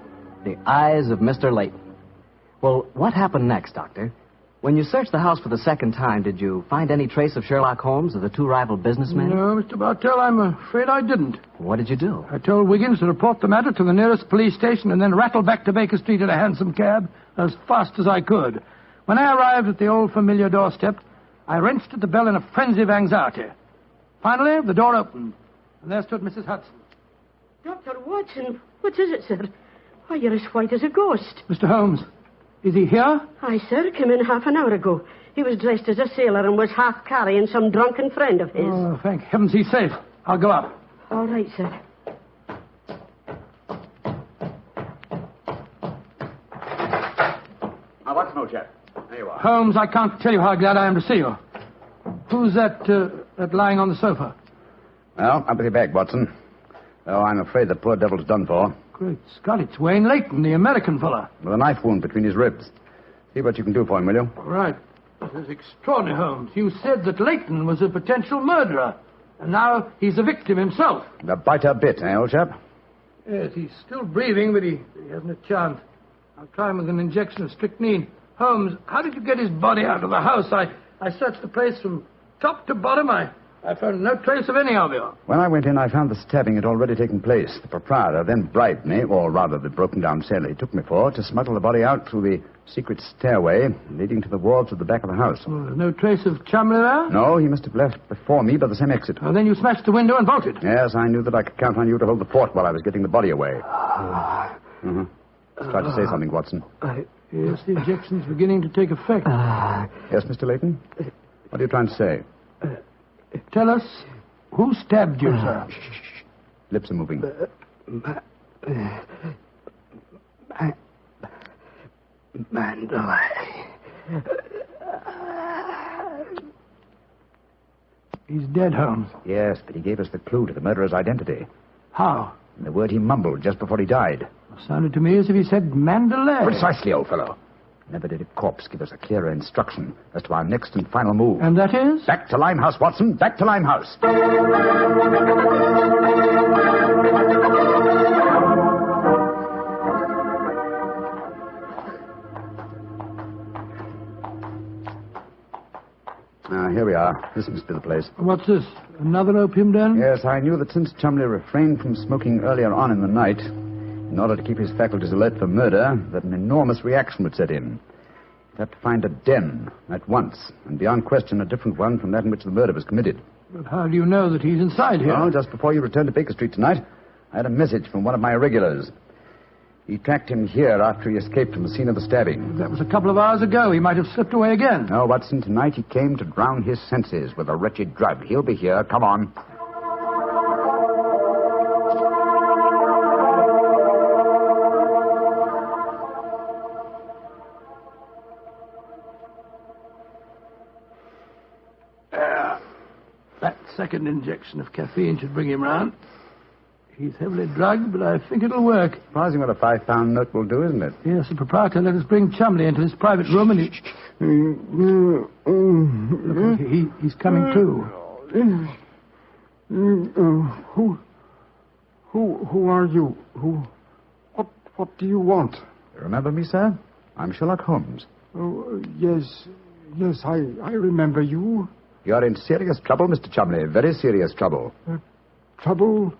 The Eyes of Mr. Layton. Well, what happened next, Doctor? When you searched the house for the second time, did you find any trace of Sherlock Holmes or the 2 rival businessmen? No, Mr. Bartell, I'm afraid I didn't. What did you do? I told Wiggins to report the matter to the nearest police station and then rattle back to Baker Street in a hansom cab as fast as I could. When I arrived at the old familiar doorstep, I wrenched at the bell in a frenzy of anxiety. Finally, the door opened, and there stood Mrs. Hudson. Dr. Watson, what is it, sir? Why, you're as white as a ghost. Mr. Holmes, is he here? Aye, sir, came in half an hour ago. He was dressed as a sailor and was half carrying some drunken friend of his. Oh, thank heavens he's safe. I'll go up. All right, sir. Now, Watson, old chap. There you are. Holmes, I can't tell you how glad I am to see you. Who's that lying on the sofa? Well, up with your bag, Watson. Oh, I'm afraid the poor devil's done for. Great Scott, it's Wayne Layton, the American fella. With a knife wound between his ribs. See what you can do for him, will you? All right. This is extraordinary, Holmes. You said that Layton was a potential murderer, and now he's a victim himself. The biter bit, eh, old chap? Yes, he's still breathing, but he hasn't a chance. I'll try him with an injection of strychnine. Holmes, how did you get his body out of the house? I searched the place from top to bottom. I I found no trace of any of you. When I went in, I found the stabbing had already taken place. The proprietor then bribed me, or rather the broken-down sailor he took me for, to smuggle the body out through the secret stairway leading to the wards at the back of the house. Oh, no trace of Chumley there? No, he must have left before me by the same exit. Well, then you smashed the window and bolted. Yes, I knew that I could count on you to hold the fort while I was getting the body away. Try to say something, Watson. Yes, the injection's beginning to take effect. Yes, Mr. Layton? What are you trying to say? Tell us, who stabbed you, sir? Shh. Lips are moving. Mandalay. He's dead, Holmes. Yes, but he gave us the clue to the murderer's identity. How? The word he mumbled just before he died. Sounded to me as if he said Mandalay. Precisely, old fellow. Never did a corpse give us a clearer instruction as to our next and final move. And that is? Back to Limehouse, Watson. Back to Limehouse. Here we are. This must be the place. What's this? Another opium den? Yes, I knew that since Chumley refrained from smoking earlier on in the night, in order to keep his faculties alert for murder, that an enormous reaction would set in. He'd have to find a den at once, and beyond question a different one from that in which the murder was committed. But how do you know that he's inside here? Well, just before you returned to Baker Street tonight, I had a message from one of my regulars. He tracked him here after he escaped from the scene of the stabbing. That was a couple of hours ago. He might have slipped away again. No, Watson, tonight he came to drown his senses with a wretched drug. He'll be here. Come on. That second injection of caffeine should bring him round. He's heavily drugged, but I think it'll work. Surprising what a £5 note will do, isn't it? Yes, the proprietor let us bring Chumley into his private room, and he's coming too. Who are you? What do you want? You remember me, sir? I'm Sherlock Holmes. Oh, yes, I remember you. You're in serious trouble, Mr. Chumley. Very serious trouble. Trouble?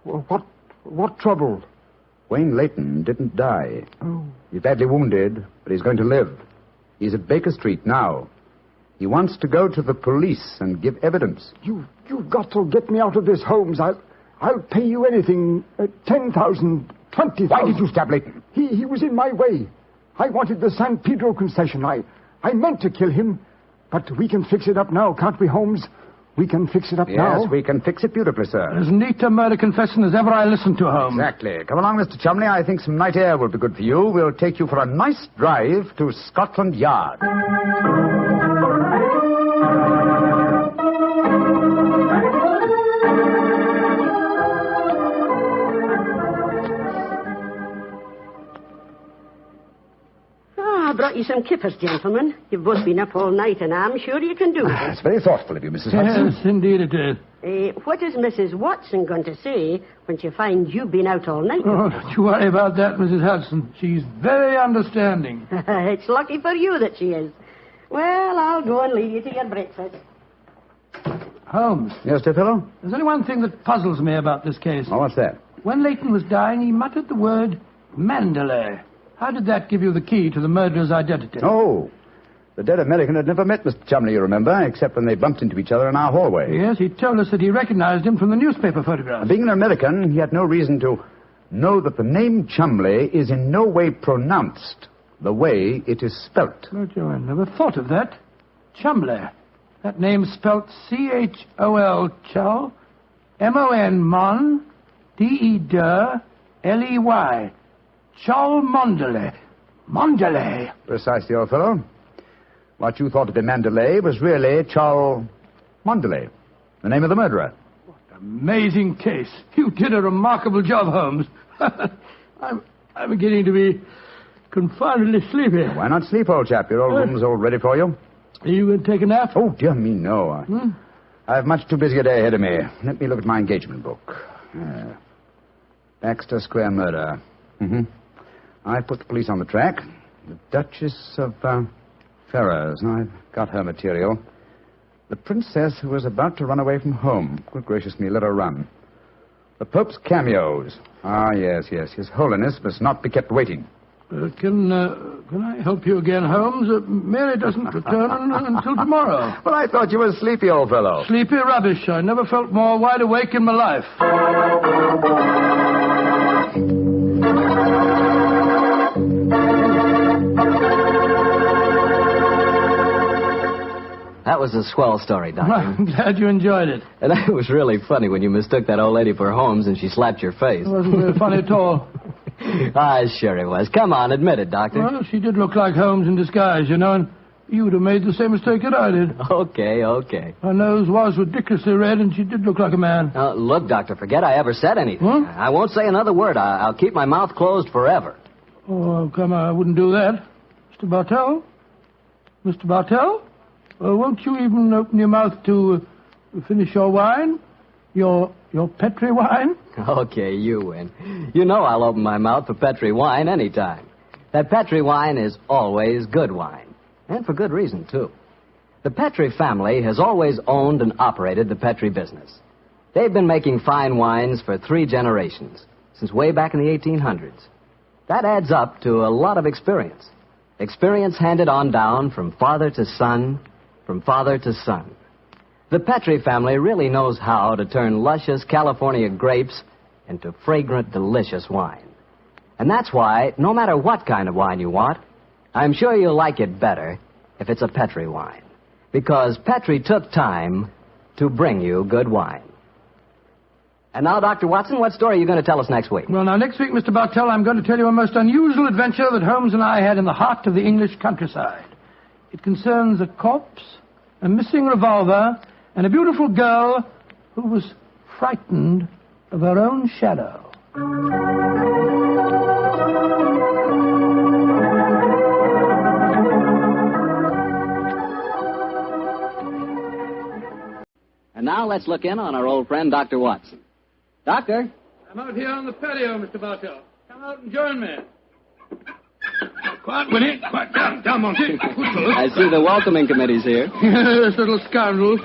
What trouble? Wayne Layton didn't die. Oh. He's badly wounded, but he's going to live. He's at Baker Street now. He wants to go to the police and give evidence. You've got to get me out of this, Holmes. I'll pay you anything. 10,000, 20,000. Why did you stab Layton? He was in my way. I wanted the San Pedro concession. I meant to kill him. But we can fix it up now, can't we, Holmes? We can fix it up now. Yes, we can fix it beautifully, sir. As neat a murder confession as ever I listened to, Holmes. Exactly. Come along, Mr. Chumley. I think some night air will be good for you. We'll take you for a nice drive to Scotland Yard. I brought you some kippers, gentlemen. You've both been up all night, and I'm sure you can do it. That's very thoughtful of you, Mrs. Hudson. Yes, indeed it is. What is Mrs. Watson going to say when she finds you've been out all night? Oh, don't you worry about that, Mrs. Hudson. She's very understanding. It's lucky for you that she is. Well, I'll go and leave you to your breakfast. Holmes. Yes, dear fellow? There's only one thing that puzzles me about this case. Oh, what's that? When Layton was dying, he muttered the word Mandalay. How did that give you the key to the murderer's identity? Oh, the dead American had never met Mr. Chumley, you remember, except when they bumped into each other in our hallway. Yes, he told us that he recognized him from the newspaper photographs. Being an American, he had no reason to know that the name Chumley is in no way pronounced the way it is spelt. Oh, Joe, I never thought of that. Chumley. That name's spelt C-H-O-L, Chol, M-O-N, Mon, D-E-D, L-E-Y. Chol Mondale. Mondale. Precisely, old fellow. What you thought to be Mandalay was really Chol Mondale, the name of the murderer. Amazing case. You did a remarkable job, Holmes. I'm beginning to be confoundedly sleepy. Why not sleep, old chap? Your old room's all ready for you. Are you going to take a nap? Oh, dear me, no. I have much too busy a day ahead of me. Let me look at my engagement book. Baxter Square murder. I put the police on the track. The Duchess of Ferrers. I've got her material. The princess who was about to run away from home. Good gracious me, let her run. The Pope's cameos. Ah, yes. His Holiness must not be kept waiting. Can I help you again, Holmes? Mary doesn't return until tomorrow. Well, I thought you were sleepy, old fellow. Sleepy rubbish. I never felt more wide awake in my life. That was a swell story, Doctor. I'm glad you enjoyed it. And it was really funny when you mistook that old lady for Holmes and she slapped your face. It wasn't very funny at all. Sure it was. Come on, admit it, Doctor. Well, she did look like Holmes in disguise, you know, and you would have made the same mistake that I did. Okay. Her nose was ridiculously red, and she did look like a man. Look, Doctor, forget I ever said anything. Huh? I won't say another word. I'll keep my mouth closed forever. Oh, come on, I wouldn't do that. Mr. Bartell? Mr. Bartell? Won't you even open your mouth to finish your wine? Your Petri wine? Okay, you win. You know I'll open my mouth for Petri wine anytime. That Petri wine is always good wine. And for good reason, too. The Petri family has always owned and operated the Petri business. They've been making fine wines for 3 generations, since way back in the 1800s. That adds up to a lot of experience. Experience handed on down from father to son, from father to son. The Petri family really knows how to turn luscious California grapes into fragrant, delicious wine. And that's why, no matter what kind of wine you want, I'm sure you'll like it better if it's a Petri wine. Because Petri took time to bring you good wine. And now, Dr. Watson, what story are you going to tell us next week? Well, now, next week, Mr. Bartell, I'm going to tell you a most unusual adventure that Holmes and I had in the heart of the English countryside. It concerns a corpse, a missing revolver, and a beautiful girl who was frightened of her own shadow. And now let's look in on our old friend, Dr. Watson. Doctor? I'm out here on the patio, Mr. Bartell. Come out and join me. Quiet, Winnie. Quiet. Down, Monty. I see the welcoming committee's here. Yes, little scoundrels.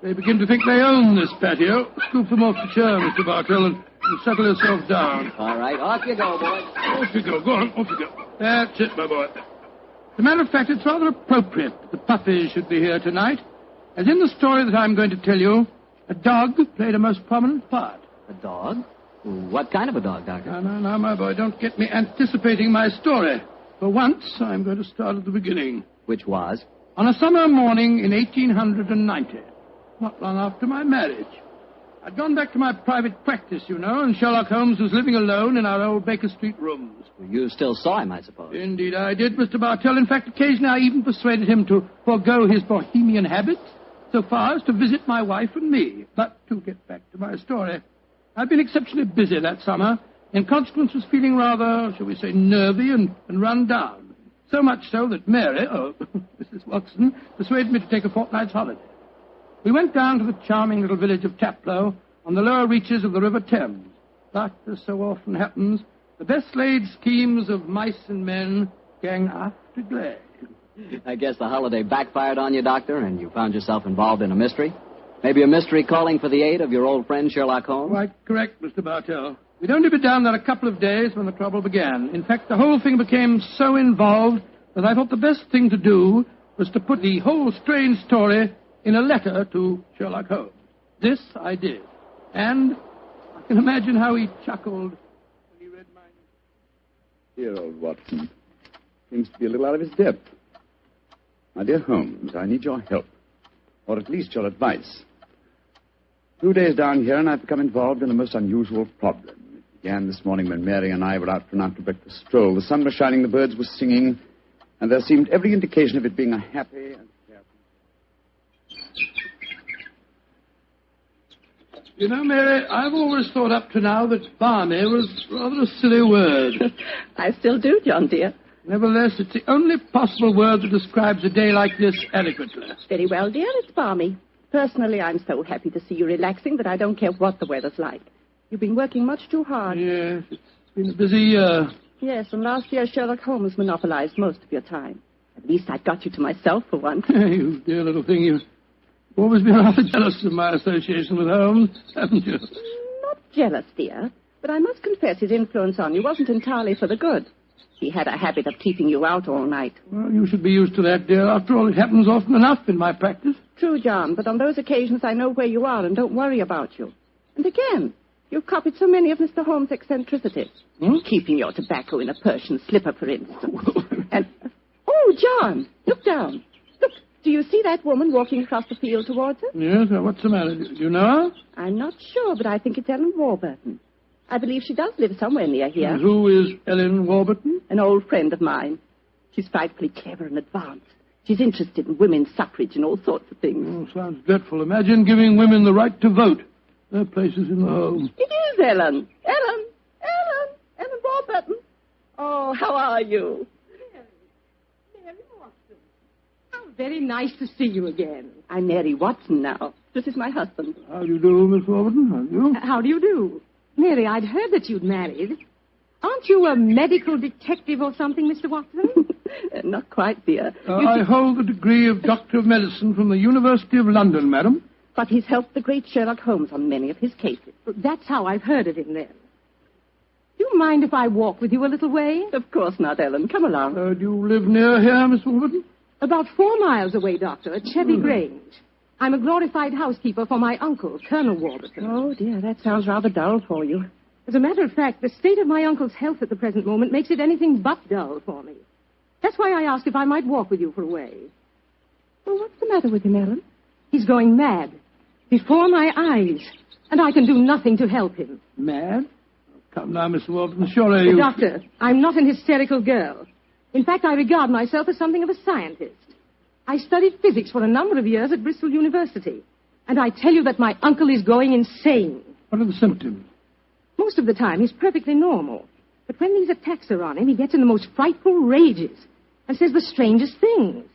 They begin to think they own this patio. Scoop them off the chair, Mr. Bartell, and settle yourself down. All right, off you go, boy. Off you go. Go on, off you go. That's it, my boy. As a matter of fact, it's rather appropriate that the puppies should be here tonight. As in the story that I'm going to tell you, a dog played a most prominent part. A dog? What kind of a dog, Doctor? No, my boy, don't get me anticipating my story. For once, I'm going to start at the beginning. Which was? On a summer morning in 1890, not long after my marriage. I'd gone back to my private practice, you know, and Sherlock Holmes was living alone in our old Baker Street rooms. You still saw him, I suppose. Indeed I did, Mr. Bartell. In fact, occasionally I even persuaded him to forego his Bohemian habits so far as to visit my wife and me. But to get back to my story, I'd been exceptionally busy that summer. In consequence, was feeling rather, shall we say, nervy and run down. So much so that Mary, Mrs. Watson, persuaded me to take a fortnight's holiday. We went down to the charming little village of Taplow on the lower reaches of the River Thames. But, as so often happens, the best-laid schemes of mice and men gang after glade. I guess the holiday backfired on you, Doctor, and you found yourself involved in a mystery? Maybe a mystery calling for the aid of your old friend Sherlock Holmes? Quite correct, Mr. Bartell. We'd only been down there a couple of days when the trouble began. In fact, the whole thing became so involved that I thought the best thing to do was to put the whole strange story in a letter to Sherlock Holmes. This I did. And I can imagine how he chuckled when he read mine. Dear old Watson. Seems to be a little out of his depth. My dear Holmes, I need your help. Or at least your advice. 2 days down here, and I've become involved in a most unusual problem. It began this morning when Mary and I were out for an after-breakfast stroll. The sun was shining, the birds were singing, and there seemed every indication of it being a happy and carefree. You know, Mary, I've always thought up to now that balmy was rather a silly word. I still do, John, dear. Nevertheless, it's the only possible word that describes a day like this adequately. Very well, dear, it's balmy. Personally, I'm so happy to see you relaxing that I don't care what the weather's like. You've been working much too hard. Yes, it's been a busy year. Yes, and last year Sherlock Holmes monopolized most of your time. At least I got you to myself for once. You dear little thing, you always been rather jealous of my association with Holmes, haven't you? Not jealous, dear, but I must confess his influence on you wasn't entirely for the good. He had a habit of keeping you out all night. Well, you should be used to that, dear. After all, it happens often enough in my practice. True, John, but on those occasions I know where you are and don't worry about you. And again, you've copied so many of Mr. Holmes' eccentricities. Keeping your tobacco in a Persian slipper, for instance. And, oh, John, look down. Look, do you see that woman walking across the field towards us? Yes, what's the matter? Do you know her? I'm not sure, but I think it's Ellen Warburton. I believe she does live somewhere near here. And who is Ellen Warburton? An old friend of mine. She's frightfully clever and advanced. She's interested in women's suffrage and all sorts of things. Oh, sounds dreadful. Imagine giving women the right to vote. Their place is in the home. It is Ellen. Ellen Warburton. Oh, how are you? Mary Watson. How very nice to see you again. I'm Mary Watson now. This is my husband. How do you do, Miss Warburton? How do you? How do you do? Mary, I'd heard that you'd married. Aren't you a medical detective or something, Mr. Watson? Not quite, dear. I hold the degree of Doctor of Medicine from the University of London, madam. But he's helped the great Sherlock Holmes on many of his cases. That's how I've heard of him, then. Do you mind if I walk with you a little way? Of course not, Ellen. Come along. Do you live near here, Miss Warburton? About 4 miles away, Doctor, at Chevy Grange. I'm a glorified housekeeper for my uncle, Colonel Warburton. Oh, dear, that sounds rather dull for you. As a matter of fact, the state of my uncle's health at the present moment makes it anything but dull for me. That's why I asked if I might walk with you for a way. Well, what's the matter with him, Ellen? He's going mad. Before my eyes. And I can do nothing to help him. Mad? Come now, Miss Warburton, surely you... Doctor, I'm not an hysterical girl. In fact, I regard myself as something of a scientist. I studied physics for a number of years at Bristol University. And I tell you that my uncle is going insane. What are the symptoms? Most of the time, he's perfectly normal. But when these attacks are on him, he gets in the most frightful rages and says the strangest things.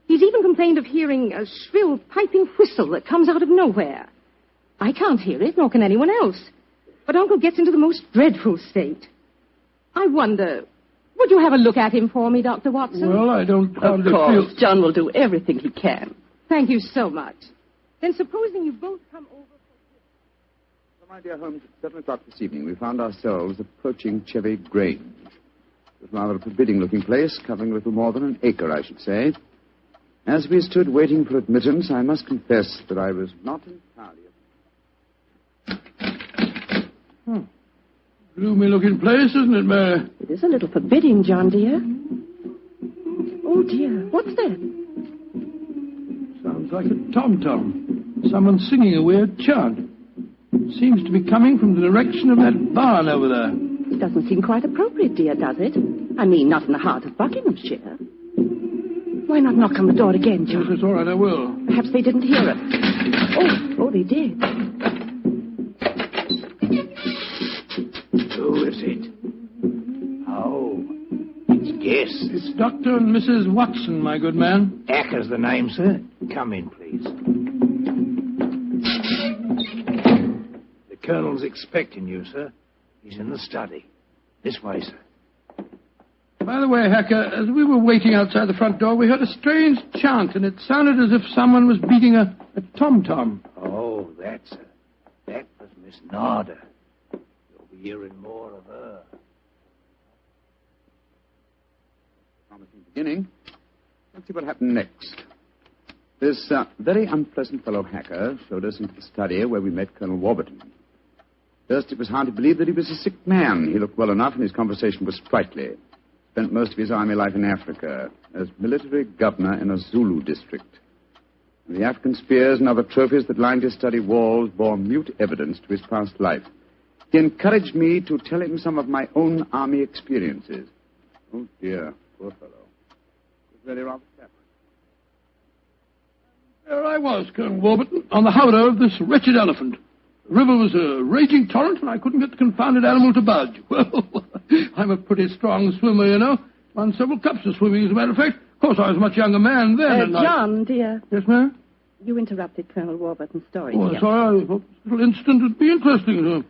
He's even complained of hearing a shrill, piping whistle that comes out of nowhere. I can't hear it, nor can anyone else. But Uncle gets into the most dreadful state. I wonder... Would you have a look at him for me, Dr. Watson? Well, I don't Of course. John will do everything he can. Thank you so much. Then supposing you both come over... Well, my dear Holmes, at 7 o'clock this evening, we found ourselves approaching Chevy Grange. It was rather a forbidding-looking place, covering a little more than an acre, I should say. As we stood waiting for admittance, I must confess that I was not entirely... Gloomy-looking place, isn't it, Mary? It is a little forbidding, John, dear. Oh, dear. What's that? Sounds like a tom-tom. Someone singing a weird chant. Seems to be coming from the direction of that barn over there. It doesn't seem quite appropriate, dear, does it? I mean, not in the heart of Buckinghamshire. Why not knock on the door again, John? Yes, it's all right, I will. Perhaps they didn't hear us. Oh, they did. Who is it? Oh, it's Guess. It's Dr. and Mrs. Watson, my good man. Acker's the name, sir. Come in, please. The Colonel's expecting you, sir. He's in the study. This way, sir. By the way, Hacker, as we were waiting outside the front door, we heard a strange chant, and it sounded as if someone was beating a tom-tom. Oh, that was Miss Narda. Hearing more of her. Promising beginning. Let's see what happened next. This very unpleasant fellow Hacker showed us into the study where we met Colonel Warburton. First, it was hard to believe that he was a sick man. He looked well enough, and his conversation was sprightly. Spent most of his army life in Africa as military governor in a Zulu district. And the African spears and other trophies that lined his study walls bore mute evidence to his past life. He encouraged me to tell him some of my own army experiences. Oh, dear, poor fellow. It was really rather sad. There I was, Colonel Warburton, on the howdah of this wretched elephant. The river was a raging torrent, and I couldn't get the confounded animal to budge. Well, I'm a pretty strong swimmer, you know. Won several cups of swimming, as a matter of fact. Of course, I was a much younger man then. John, dear. Yes, ma'am? You interrupted Colonel Warburton's story, Oh, dear. sorry. I thought this little incident would be interesting.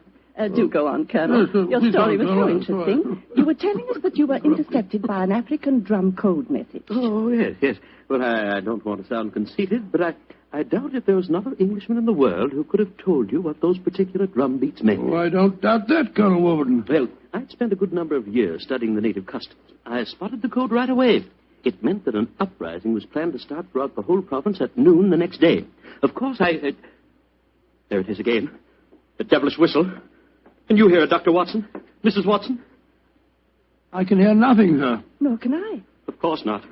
Do go on, Colonel. Yes, Your story was so right, interesting. You were telling us that you were intercepted by an African drum code message. Oh, yes. Well, I don't want to sound conceited, but I doubt if there was another Englishman in the world who could have told you what those particular drum beats meant. Oh, I don't doubt that, Colonel Warburton. Well, I'd spent a good number of years studying the native customs. I spotted the code right away. It meant that an uprising was planned to start throughout the whole province at noon the next day. Of course, there it is again. The devilish whistle. Can you hear it, Dr. Watson? Mrs. Watson? I can hear nothing, sir. Nor can I. Of course not.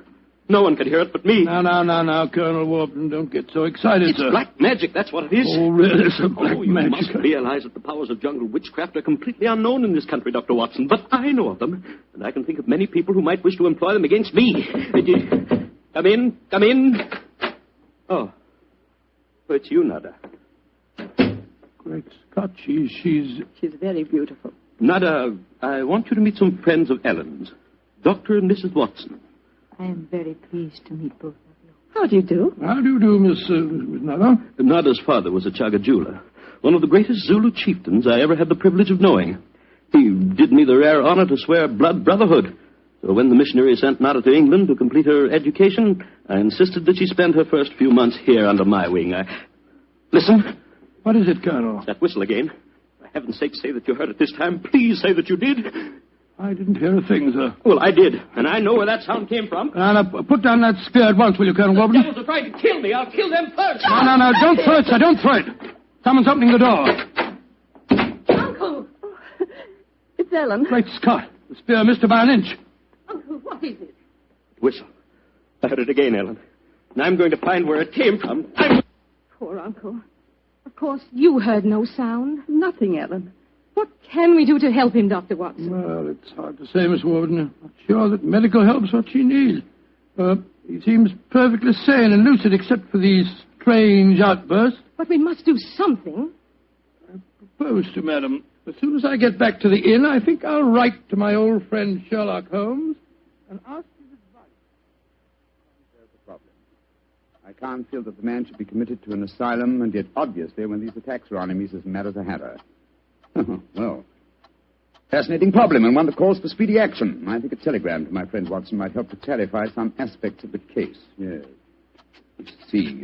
No one can hear it but me. Now, Colonel Warburton, don't get so excited, it's sir. It's black magic, that's what it is. Oh, really, it's a black you magic. must realize that the powers of jungle witchcraft are completely unknown in this country, Dr. Watson. But I know of them, and I can think of many people who might wish to employ them against me. Come in. Oh, it's you, Nada. Great Scott, she's very beautiful. Nada, I want you to meet some friends of Ellen's, Dr. and Mrs. Watson. I am very pleased to meet both of you. How do you do? How do you do, Miss Nada? Nada's father was a Chaga jeweler, one of the greatest Zulu chieftains I ever had the privilege of knowing. He did me the rare honor to swear blood brotherhood. So when the missionary sent Nada to England to complete her education, I insisted that she spend her first few months here under my wing. Listen. What is it, Colonel? That whistle again. For heaven's sake, say that you heard it this time. Please say that you did. I didn't hear a thing, sir. Well, I did, and I know where that sound came from. Now, put down that spear at once, will you, Colonel Warburton? The devils are trying to kill me. I'll kill them first. No, don't throw it, sir, don't throw it. Someone's opening the door. Uncle! Oh, it's Ellen. Great Scott, the spear missed her by an inch. Uncle, what is it? Whistle. I heard it again, Ellen. And I'm going to find where it came from. Poor Uncle. Of course, you heard no sound. Nothing, Ellen. What can we do to help him, Dr. Watson? Well, it's hard to say, Miss Warburton. I'm not sure that medical help's what she needs. He seems perfectly sane and lucid except for these strange outbursts. But we must do something. I propose to, madam, as soon as I get back to the inn, I think I'll write to my old friend Sherlock Holmes and ask his advice. There's a problem. I can't feel that the man should be committed to an asylum, and yet obviously when these attacks are on him, he's as mad as a hatter. Well, fascinating problem, and one that calls for speedy action. I think a telegram to my friend Watson might help to clarify some aspects of the case. Yes. Let's see.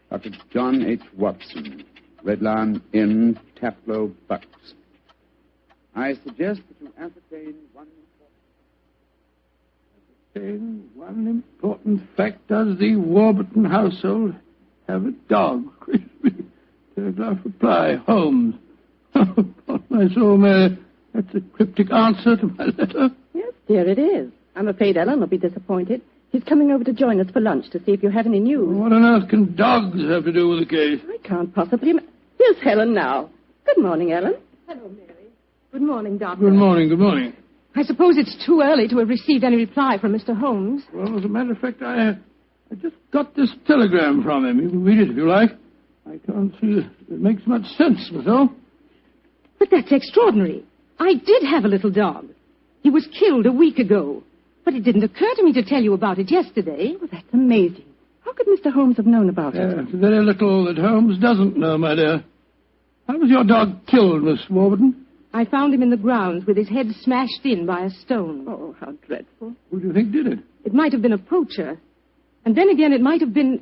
Dr. John H. Watson, Red Lion Inn, Taplow, Bucks. I suggest that you ascertain one important fact. Does the Warburton household have a dog? Telegraph reply, Holmes. Oh, my soul, Mary, that's a cryptic answer to my letter. Yes, dear, it is. I'm afraid Ellen will be disappointed. He's coming over to join us for lunch to see if you have any news. What on earth can dogs have to do with the case? I can't possibly... Here's Helen now. Good morning, Ellen. Hello, Mary. Good morning, Doctor. Good morning. I suppose it's too early to have received any reply from Mr. Holmes. Well, as a matter of fact, I just got this telegram from him. You can read it if you like. I can't see it makes much sense, so. But that's extraordinary. I did have a little dog. He was killed a week ago. But it didn't occur to me to tell you about it yesterday. Well, that's amazing. How could Mr. Holmes have known about it? There's very little that Holmes doesn't know, my dear. How was your dog killed, Miss Warburton? I found him in the grounds with his head smashed in by a stone. Oh, how dreadful. Who do you think did it? It might have been a poacher. And then again, it might have been...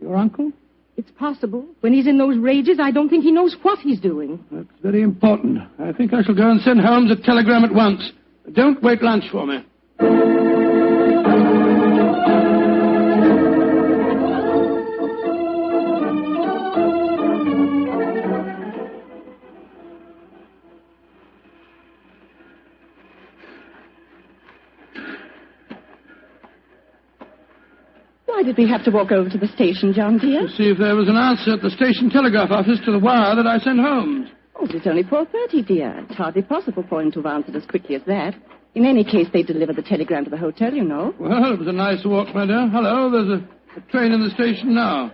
Your uncle? It's possible. When he's in those rages, I don't think he knows what he's doing. That's very important. I think I shall go and send Holmes a telegram at once. Don't wait lunch for me. Why did we have to walk over to the station, John, dear? To see if there was an answer at the station telegraph office to the wire that I sent Holmes. Oh, but it's only 4:30, dear. It's hardly possible for him to have answered as quickly as that. In any case, they delivered the telegram to the hotel, you know. Well, it was a nice walk, my dear. Hello, there's a train in the station now.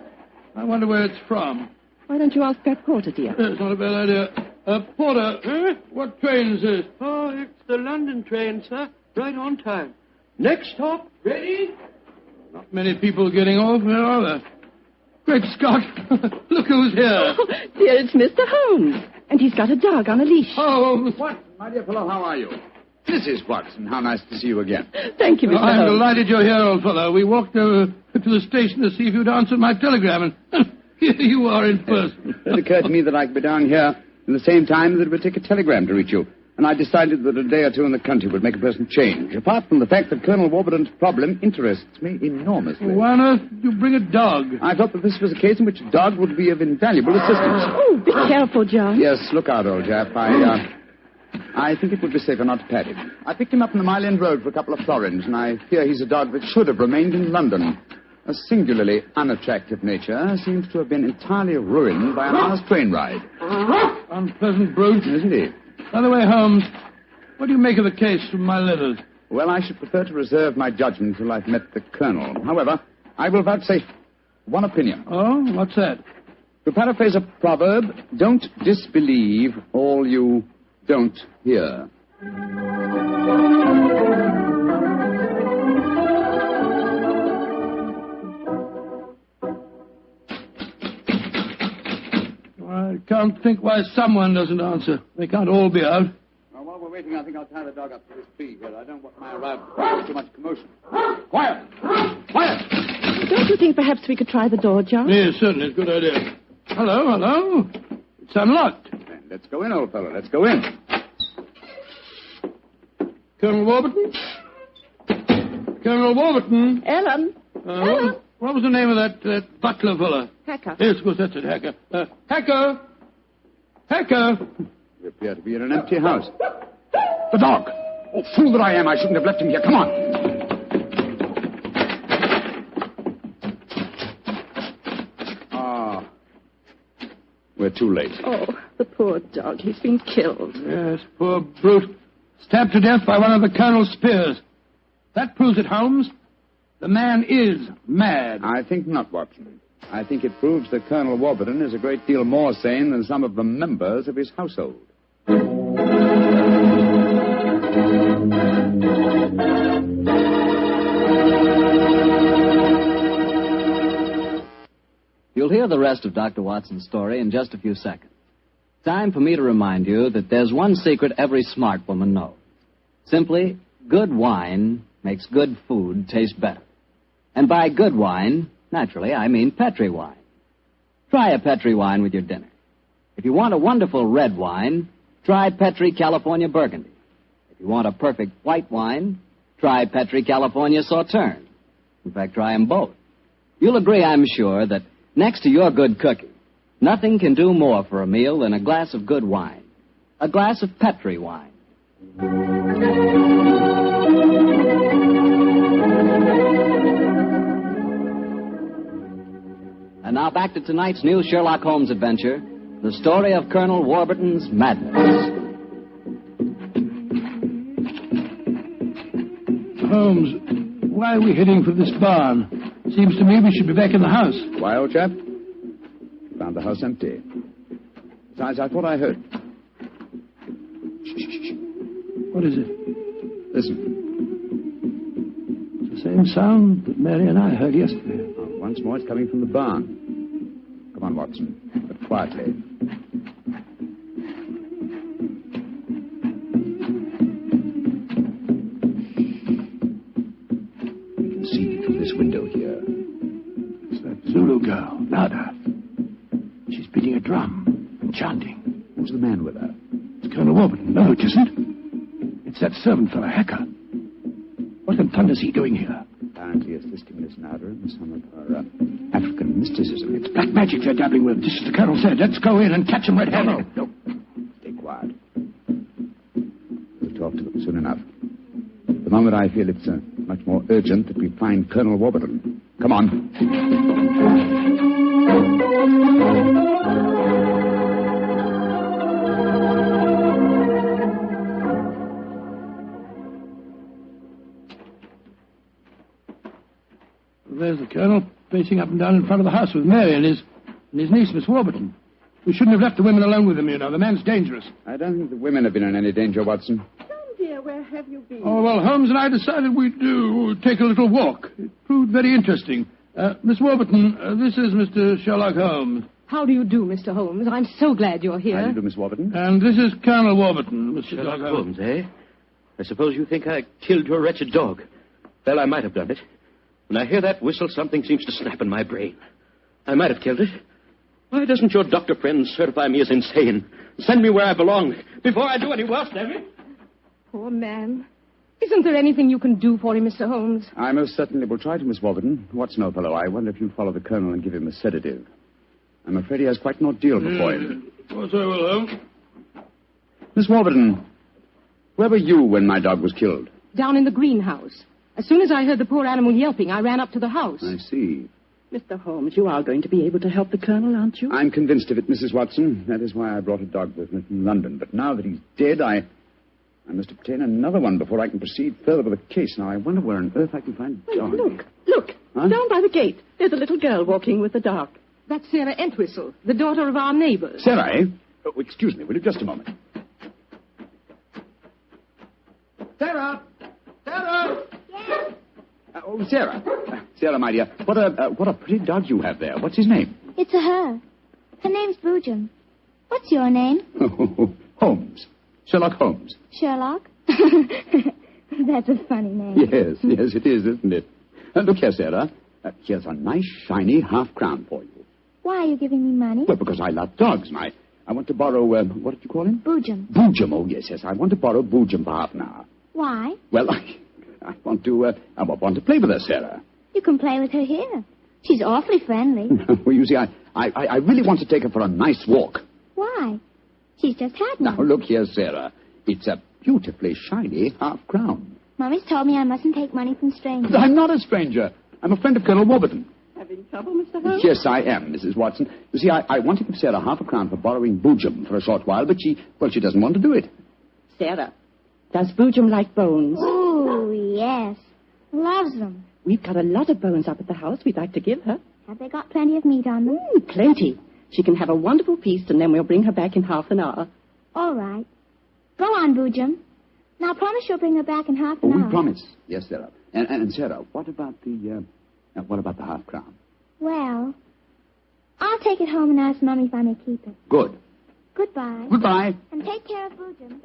I wonder where it's from. Why don't you ask that porter, dear? It's not a bad idea. Porter, what train is this? Oh, it's the London train, sir. Right on time. Next stop, ready? Not many people getting off, where are there? Great Scott! Look who's here. Oh, dear, it's Mr. Holmes. And he's got a dog on a leash. Oh, what? My dear fellow, how are you? Mrs. Watson, how nice to see you again. Thank you, Mr. I'm Holmes. delighted you're here, old fellow. We walked over to the station to see if you'd answered my telegram, and here you are in person. It occurred to me that I could be down here in the same time that it would take a telegram to reach you. And I decided that a day or two in the country would make a person change, apart from the fact that Colonel Warburton's problem interests me enormously. Why on earth did you bring a dog? I thought that this was a case in which a dog would be of invaluable assistance. Oh, be careful, John. Yes, look out, old chap. I think it would be safer not to pat him. I picked him up on the Mile End Road for a couple of florins, and I fear he's a dog that should have remained in London. A singularly unattractive nature seems to have been entirely ruined by an hour's train ride. Unpleasant brute. Isn't he? By the way, Holmes, what do you make of the case from my letters? Well, I should prefer to reserve my judgment till I've met the Colonel. However, I will vouchsafe one opinion. Oh, what's that? To paraphrase a proverb, don't disbelieve all you don't hear. I can't think why someone doesn't answer. They can't all be out. Well, while we're waiting, I think I'll tie the dog up to this tree here. I don't want my arrival to cause too much commotion. Quiet! Quiet! Don't you think perhaps we could try the door, John? Yes, certainly. Good idea. Hello. It's unlocked. Let's go in, old fellow. Let's go in. Colonel Warburton? Colonel Warburton? Ellen? Ellen? What was the name of that butler fella? Hacker. Yes, of course, that's it, Hacker. Hacker! Hacker! We appear to be in an empty house. The dog! Oh, fool that I am. I shouldn't have left him here. Come on. Ah. We're too late. Oh, the poor dog. He's been killed. Yes, poor brute. Stabbed to death by one of the Colonel's spears. That proves it, Holmes. The man is mad. I think not, Watson. I think it proves that Colonel Warburton is a great deal more sane than some of the members of his household. You'll hear the rest of Dr. Watson's story in just a few seconds. Time for me to remind you that there's one secret every smart woman knows. Simply, good wine makes good food taste better. And by good wine, naturally, I mean Petri wine. Try a Petri wine with your dinner. If you want a wonderful red wine, try Petri California Burgundy. If you want a perfect white wine, try Petri California Sauterne. In fact, try them both. You'll agree, I'm sure, that next to your good cooking, nothing can do more for a meal than a glass of good wine. A glass of Petri wine. And now back to tonight's new Sherlock Holmes adventure, the story of Colonel Warburton's madness. Holmes, why are we heading for this barn? Seems to me we should be back in the house. Why, old chap? Found the house empty. Besides, I thought I heard. Shh. What is it? Listen. It's the same sound that Mary and I heard yesterday. Oh, once more, it's coming from the barn. Come on, Watson, but quietly. We can see through this window here. It's that Zulu girl, Nada. She's beating a drum and chanting. Who's the man with her? It's Colonel Warburton. No, it isn't. It's that servant fellow, Hacker. What in thunder's he doing here? Apparently assisting Miss Nada in some of her African mysticism. It's black magic they're dabbling with, just as the Colonel said. Let's go in and catch them red-handed. No. Stay quiet. We'll talk to them soon enough. At the moment, I feel it's much more urgent that we find Colonel Warburton. Come on. There's the Colonel, pacing up and down in front of the house with Mary and his niece, Miss Warburton. We shouldn't have left the women alone with him, you know. The man's dangerous. I don't think the women have been in any danger, Watson. John, dear, where have you been? Oh, well, Holmes and I decided we'd take a little walk. It proved very interesting. Miss Warburton, this is Mr. Sherlock Holmes. How do you do, Mr. Holmes? I'm so glad you're here. How do you do, Miss Warburton? And this is Colonel Warburton, Mr. Sherlock Holmes, eh? I suppose you think I killed your wretched dog. Well, I might have done it. When I hear that whistle, something seems to snap in my brain. I might have killed it. Why doesn't your doctor friend certify me as insane? Send me where I belong before I do any worse, damn it. Poor man. Isn't there anything you can do for him, Mr. Holmes? I most certainly will try to, Miss Warburton. What's no fellow? I wonder if you'd follow the Colonel and give him a sedative. I'm afraid he has quite an ordeal before him. Of course I will, Holmes. Miss Warburton, where were you when my dog was killed? Down in the greenhouse. As soon as I heard the poor animal yelping, I ran up to the house. I see. Mr. Holmes, you are going to be able to help the Colonel, aren't you? I'm convinced of it, Mrs. Watson. That is why I brought a dog with me from London. But now that he's dead, I must obtain another one before I can proceed further with the case. Now, I wonder where on earth I can find a dog. Look. Huh? Down by the gate. There's a little girl walking with the dog. That's Sarah Entwistle, the daughter of our neighbors. Sarah, eh? Oh, excuse me, will you? Just a moment. Sarah! Sarah! Yes? Sarah. Sarah, my dear, what a pretty dog you have there. What's his name? It's a her. Her name's Boojum. What's your name? Holmes. Sherlock Holmes. Sherlock? That's a funny name. Yes, it is, isn't it? Look here, Sarah. Here's a nice, shiny half-crown for you. Why are you giving me money? Well, because I love dogs. I want to borrow, what did you call him? Boojum. Boojum, oh, yes. I want to borrow Boojum for half an hour. Why? Well, I want to play with her, Sarah. You can play with her here. She's awfully friendly. Well, you see, I really want to take her for a nice walk. Why? She's just had one. Now, look here, Sarah. It's a beautifully shiny half-crown. Mommy's told me I mustn't take money from strangers. But I'm not a stranger. I'm a friend of Colonel Warburton. Having trouble, Mr. Holmes? Yes, I am, Mrs. Watson. You see, I want to give Sarah half a crown for borrowing Boojum for a short while, but she doesn't want to do it. Sarah, does Boojum like bones? Oh, yes. Loves them. We've got a lot of bones up at the house we'd like to give her. Have they got plenty of meat on them? Plenty. She can have a wonderful feast, and then we'll bring her back in half an hour. All right. Go on, Boojum. Now, promise you'll bring her back in half an hour. We promise. Yes, Sarah. And Sarah, what about the half crown? Well, I'll take it home and ask Mummy if I may keep it. Good. Goodbye. Goodbye. And take care of Boojum.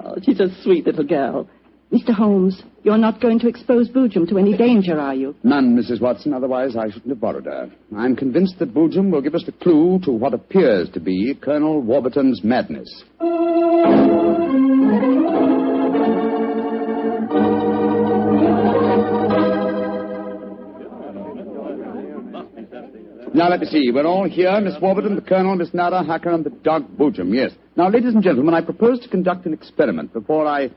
Oh, she's a sweet little girl. Mr. Holmes, you're not going to expose Boojum to any danger, are you? None, Mrs. Watson. Otherwise, I shouldn't have borrowed her. I'm convinced that Boojum will give us the clue to what appears to be Colonel Warburton's madness. Now, let me see. We're all here. Miss Warburton, the Colonel, Miss Nada, Hacker, and the dog Boojum. Yes. Now, ladies and gentlemen, I propose to conduct an experiment. Before I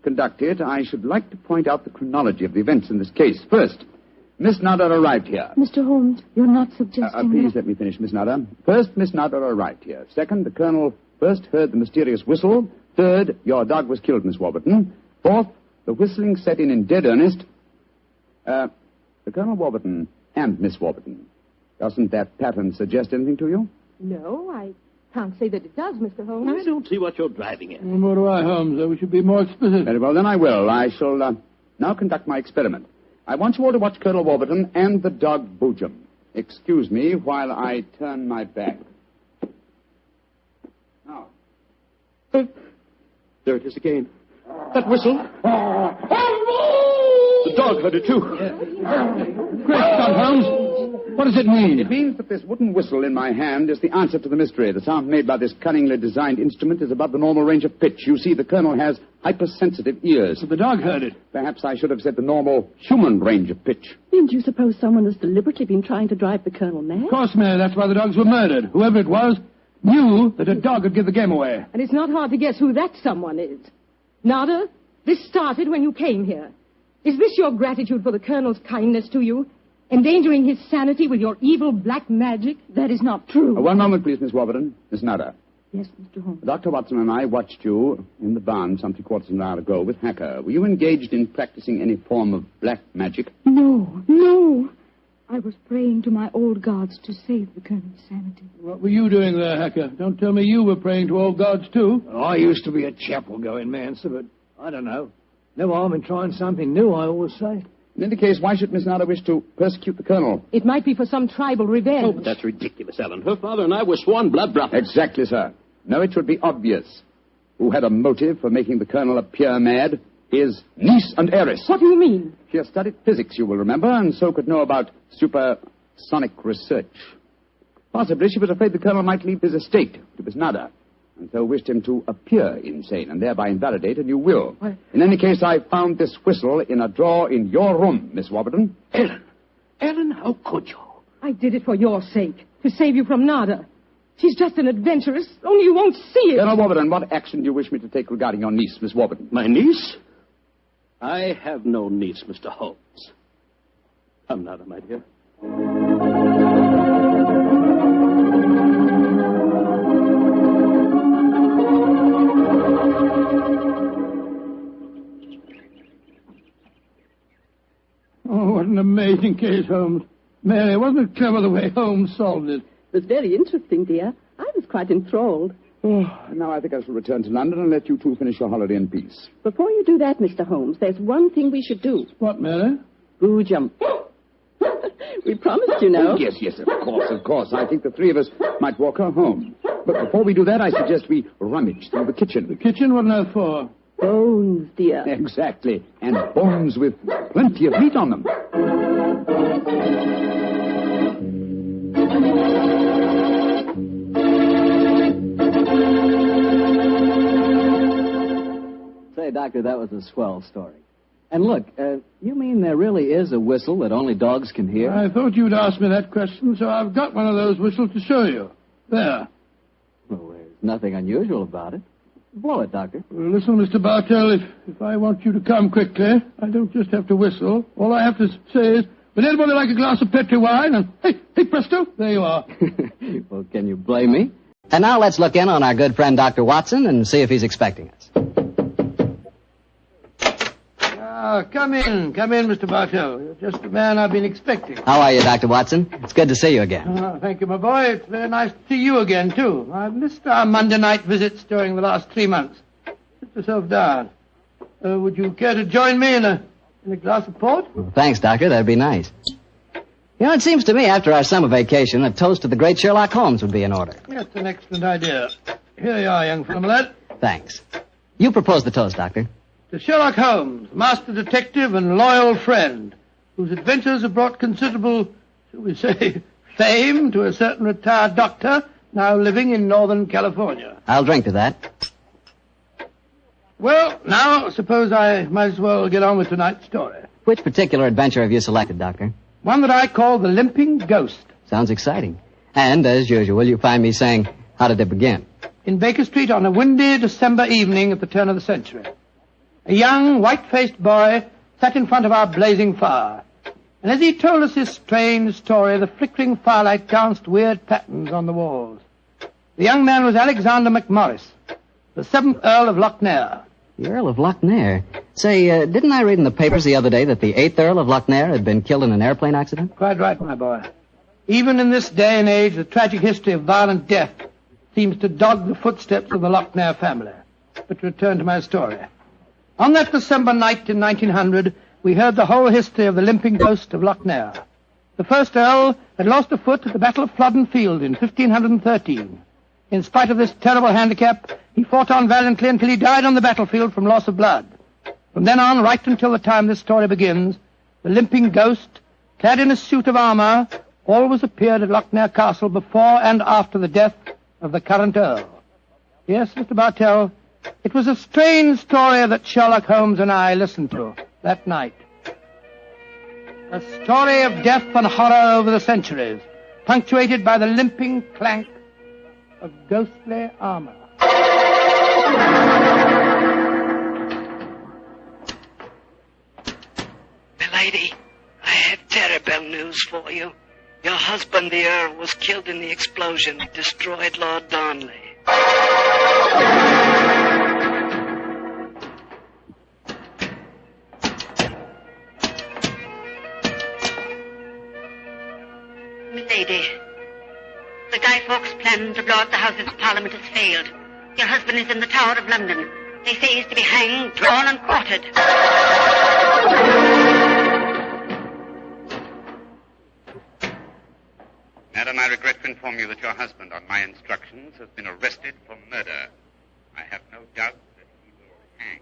conduct it, I should like to point out the chronology of the events in this case. First, Miss Nada arrived here. Mr. Holmes, you're not suggesting Please let me finish, Miss Nada. First, Miss Nada arrived here. Second, the Colonel first heard the mysterious whistle. Third, your dog was killed, Miss Warburton. Fourth, the whistling set in dead earnest. The Colonel Warburton and Miss Warburton. Doesn't that pattern suggest anything to you? No, I can't say that it does, Mr. Holmes. I don't see what you're driving at. Well, nor do I, Holmes. We should be more explicit. Very well, then I will. I shall now conduct my experiment. I want you all to watch Colonel Warburton and the dog Boojum. Excuse me while I turn my back. Now. There it is again. That whistle. The dog heard it, too. Great Scott, Holmes. What does it mean? It means that this wooden whistle in my hand is the answer to the mystery. The sound made by this cunningly designed instrument is above the normal range of pitch. You see, the Colonel has hypersensitive ears. But the dog heard it. Perhaps I should have said the normal human range of pitch. Then do you suppose someone has deliberately been trying to drive the Colonel mad? Of course, Mary. That's why the dogs were murdered. Whoever it was knew that a dog would give the game away. And it's not hard to guess who that someone is. Nada, this started when you came here. Is this your gratitude for the Colonel's kindness to you? Endangering his sanity with your evil black magic? That is not true. One moment, please, Miss Warburton. Miss Nada. Yes, Mr. Holmes. Dr. Watson and I watched you in the barn some 3/4 of an hour ago with Hacker. Were you engaged in practicing any form of black magic? No. I was praying to my old gods to save the Colonel's sanity. What were you doing there, Hacker? Don't tell me you were praying to old gods, too. Well, I used to be a chapel-going man, sir, but I don't know. No harm in trying something new, I always say. In any case, why should Miss Nada wish to persecute the Colonel? It might be for some tribal revenge. Oh, but that's ridiculous, Ellen. Her father and I were sworn blood brothers. Exactly, sir. No, it should be obvious. who had a motive for making the colonel appear mad, his niece and heiress. What do you mean? She has studied physics, you will remember, and so could know about supersonic research. Possibly she was afraid the colonel might leave his estate to his nada, and so wished him to appear insane and thereby invalidate a new will. What? In any case, I found this whistle in a drawer in your room, Miss Warburton. Ellen, how could you? I did it for your sake, to save you from Nada. She's just an adventuress, only you won't see it. Colonel Warburton, what action do you wish me to take regarding your niece, Miss Warburton? My niece? I have no niece, Mr. Holmes. Come, Nada, my dear. Oh, what an amazing case, Holmes. Mary, wasn't it clever the way Holmes solved it? It was very interesting, dear. I was quite enthralled. Oh, now I think I shall return to London and let you two finish your holiday in peace. Before you do that, Mr. Holmes, there's one thing we should do. What, Mary? Boojum. We promised, you know. Oh, yes, of course. I think the three of us might walk her home. But before we do that, I suggest we rummage through the kitchen. The kitchen? What on earth for? Bones, dear. Exactly. And bones with plenty of meat on them. Say, Doctor, that was a swell story. And look, you mean there really is a whistle that only dogs can hear? I thought you'd ask me that question, so I've got one of those whistles to show you. There. Well, there's nothing unusual about it. Blow it, Doctor. Well, listen, Mr. Bartell, if I want you to come quickly, I don't just have to whistle. All I have to say is, would anybody like a glass of Petri wine? And hey, presto, there you are. Well, can you blame me? And now let's look in on our good friend Dr. Watson and see if he's expecting us. Come in, Mr. Bartell. You're just the man I've been expecting. How are you, Dr. Watson? It's good to see you again. Thank you, my boy. It's very nice to see you again, too. I've missed our Monday night visits during the last 3 months. Sit yourself down. Would you care to join me in a glass of port? Well, thanks, Doctor. That'd be nice. You know, it seems to me after our summer vacation, a toast to the great Sherlock Holmes would be in order. That's an excellent idea. Here you are, young fellow, my lad. Thanks. You propose the toast, Doctor. To Sherlock Holmes, master detective and loyal friend, whose adventures have brought considerable, shall we say, fame to a certain retired doctor now living in Northern California. I'll drink to that. Well, now, suppose I might as well get on with tonight's story. Which particular adventure have you selected, Doctor? One that I call the Limping Ghost. Sounds exciting. And, as usual, you find me saying, how did it begin? In Baker Street on a windy December evening at the turn of the century. A young, white-faced boy sat in front of our blazing fire. And as he told us his strange story, the flickering firelight danced weird patterns on the walls. The young man was Alexander McMorris, the 7th Earl of Lochnair. The Earl of Lochnair? Say, didn't I read in the papers the other day that the 8th Earl of Lochnair had been killed in an airplane accident? Quite right, my boy. Even in this day and age, the tragic history of violent death seems to dog the footsteps of the Lochnair family. But to return to my story. On that December night in 1900, we heard the whole history of the Limping Ghost of Lochnair. The first Earl had lost a foot at the Battle of Flodden Field in 1513. In spite of this terrible handicap, he fought on valiantly until he died on the battlefield from loss of blood. From then on, right until the time this story begins, the Limping Ghost, clad in a suit of armor, always appeared at Lochnair Castle before and after the death of the current Earl. Yes, Mr. Bartell, it was a strange story that Sherlock Holmes and I listened to that night. A story of death and horror over the centuries, punctuated by the limping clank of ghostly armor. Milady, I have terrible news for you. Your husband, the Earl, was killed in the explosion that destroyed Lord Darnley. Milady, the Guy Fawkes plan to blow up the Houses of Parliament has failed. Your husband is in the Tower of London. They say he's to be hanged, drawn, and quartered. Madam, I regret to inform you that your husband, on my instructions, has been arrested for murder. I have no doubt that he will hang.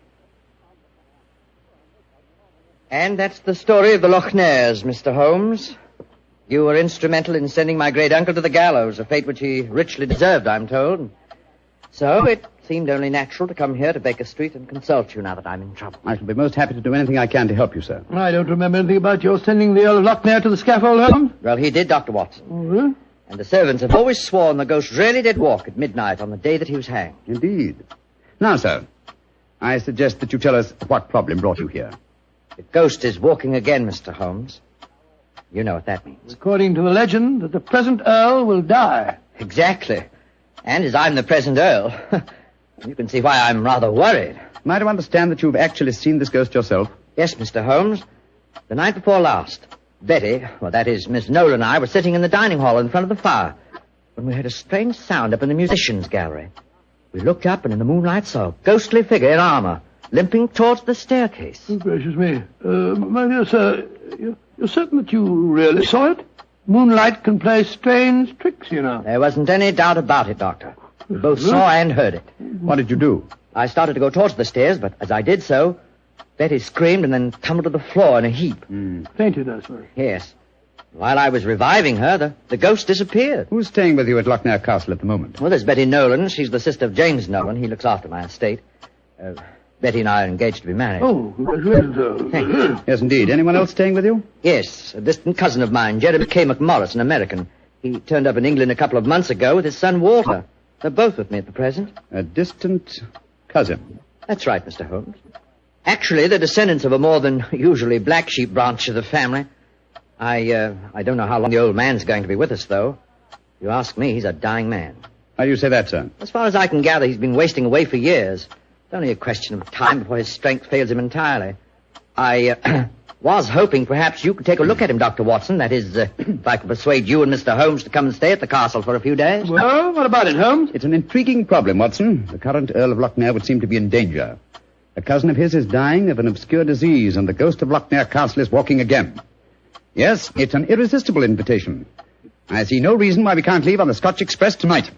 And that's the story of the Loch Ness, Mr. Holmes. You were instrumental in sending my great uncle to the gallows, a fate which he richly deserved, I'm told. So it seemed only natural to come here to Baker Street and consult you now that I'm in trouble. I shall be most happy to do anything I can to help you, sir. I don't remember anything about your sending the Earl of Loch Ness to the scaffold, Holmes. Well, he did, Dr. Watson. Oh, and the servants have always sworn the ghost really did walk at midnight on the day that he was hanged. Indeed. Now, sir, I suggest that you tell us what problem brought you here. The ghost is walking again, Mr. Holmes. You know what that means. According to the legend, that the present Earl will die. Exactly. And as I'm the present Earl, you can see why I'm rather worried. Am I to understand that you've actually seen this ghost yourself? Yes, Mr. Holmes. The night before last, Betty, well, that is, Miss Nolan and I were sitting in the dining hall in front of the fire when we heard a strange sound up in the musicians' gallery. We looked up and in the moonlight saw a ghostly figure in armor limping towards the staircase. Oh, gracious me. My dear sir, you're certain that you really saw it? Moonlight can play strange tricks, you know. There wasn't any doubt about it, Doctor. We both saw and heard it. What did you do? I started to go towards the stairs, but as I did so, Betty screamed and then tumbled to the floor in a heap. Fainted, I suppose. Yes. While I was reviving her, the ghost disappeared. Who's staying with you at Loch Ness Castle at the moment? Well, there's Betty Nolan. She's the sister of James Nolan. He looks after my estate. Betty and I are engaged to be married. Oh, congratulations. Thank you. Yes, indeed. Anyone else staying with you? Yes, a distant cousin of mine, Jeremy K. McMorris, an American. He turned up in England a couple of months ago with his son Walter. They're both with me at the present. A distant cousin? That's right, Mr. Holmes. Actually, they're descendants of a more than usually black sheep branch of the family. I don't know how long the old man's going to be with us, though. If you ask me, he's a dying man. How do you say that, sir? As far as I can gather, he's been wasting away for years. It's only a question of time before his strength fails him entirely. I was hoping perhaps you could take a look at him, Dr. Watson. That is, if I could persuade you and Mr. Holmes to come and stay at the castle for a few days. Well, what about it, Holmes? It's an intriguing problem, Watson. The current Earl of Loch Ness would seem to be in danger. A cousin of his is dying of an obscure disease, and the ghost of Loch Ness Castle is walking again. Yes, it's an irresistible invitation. I see no reason why we can't leave on the Scotch Express tonight.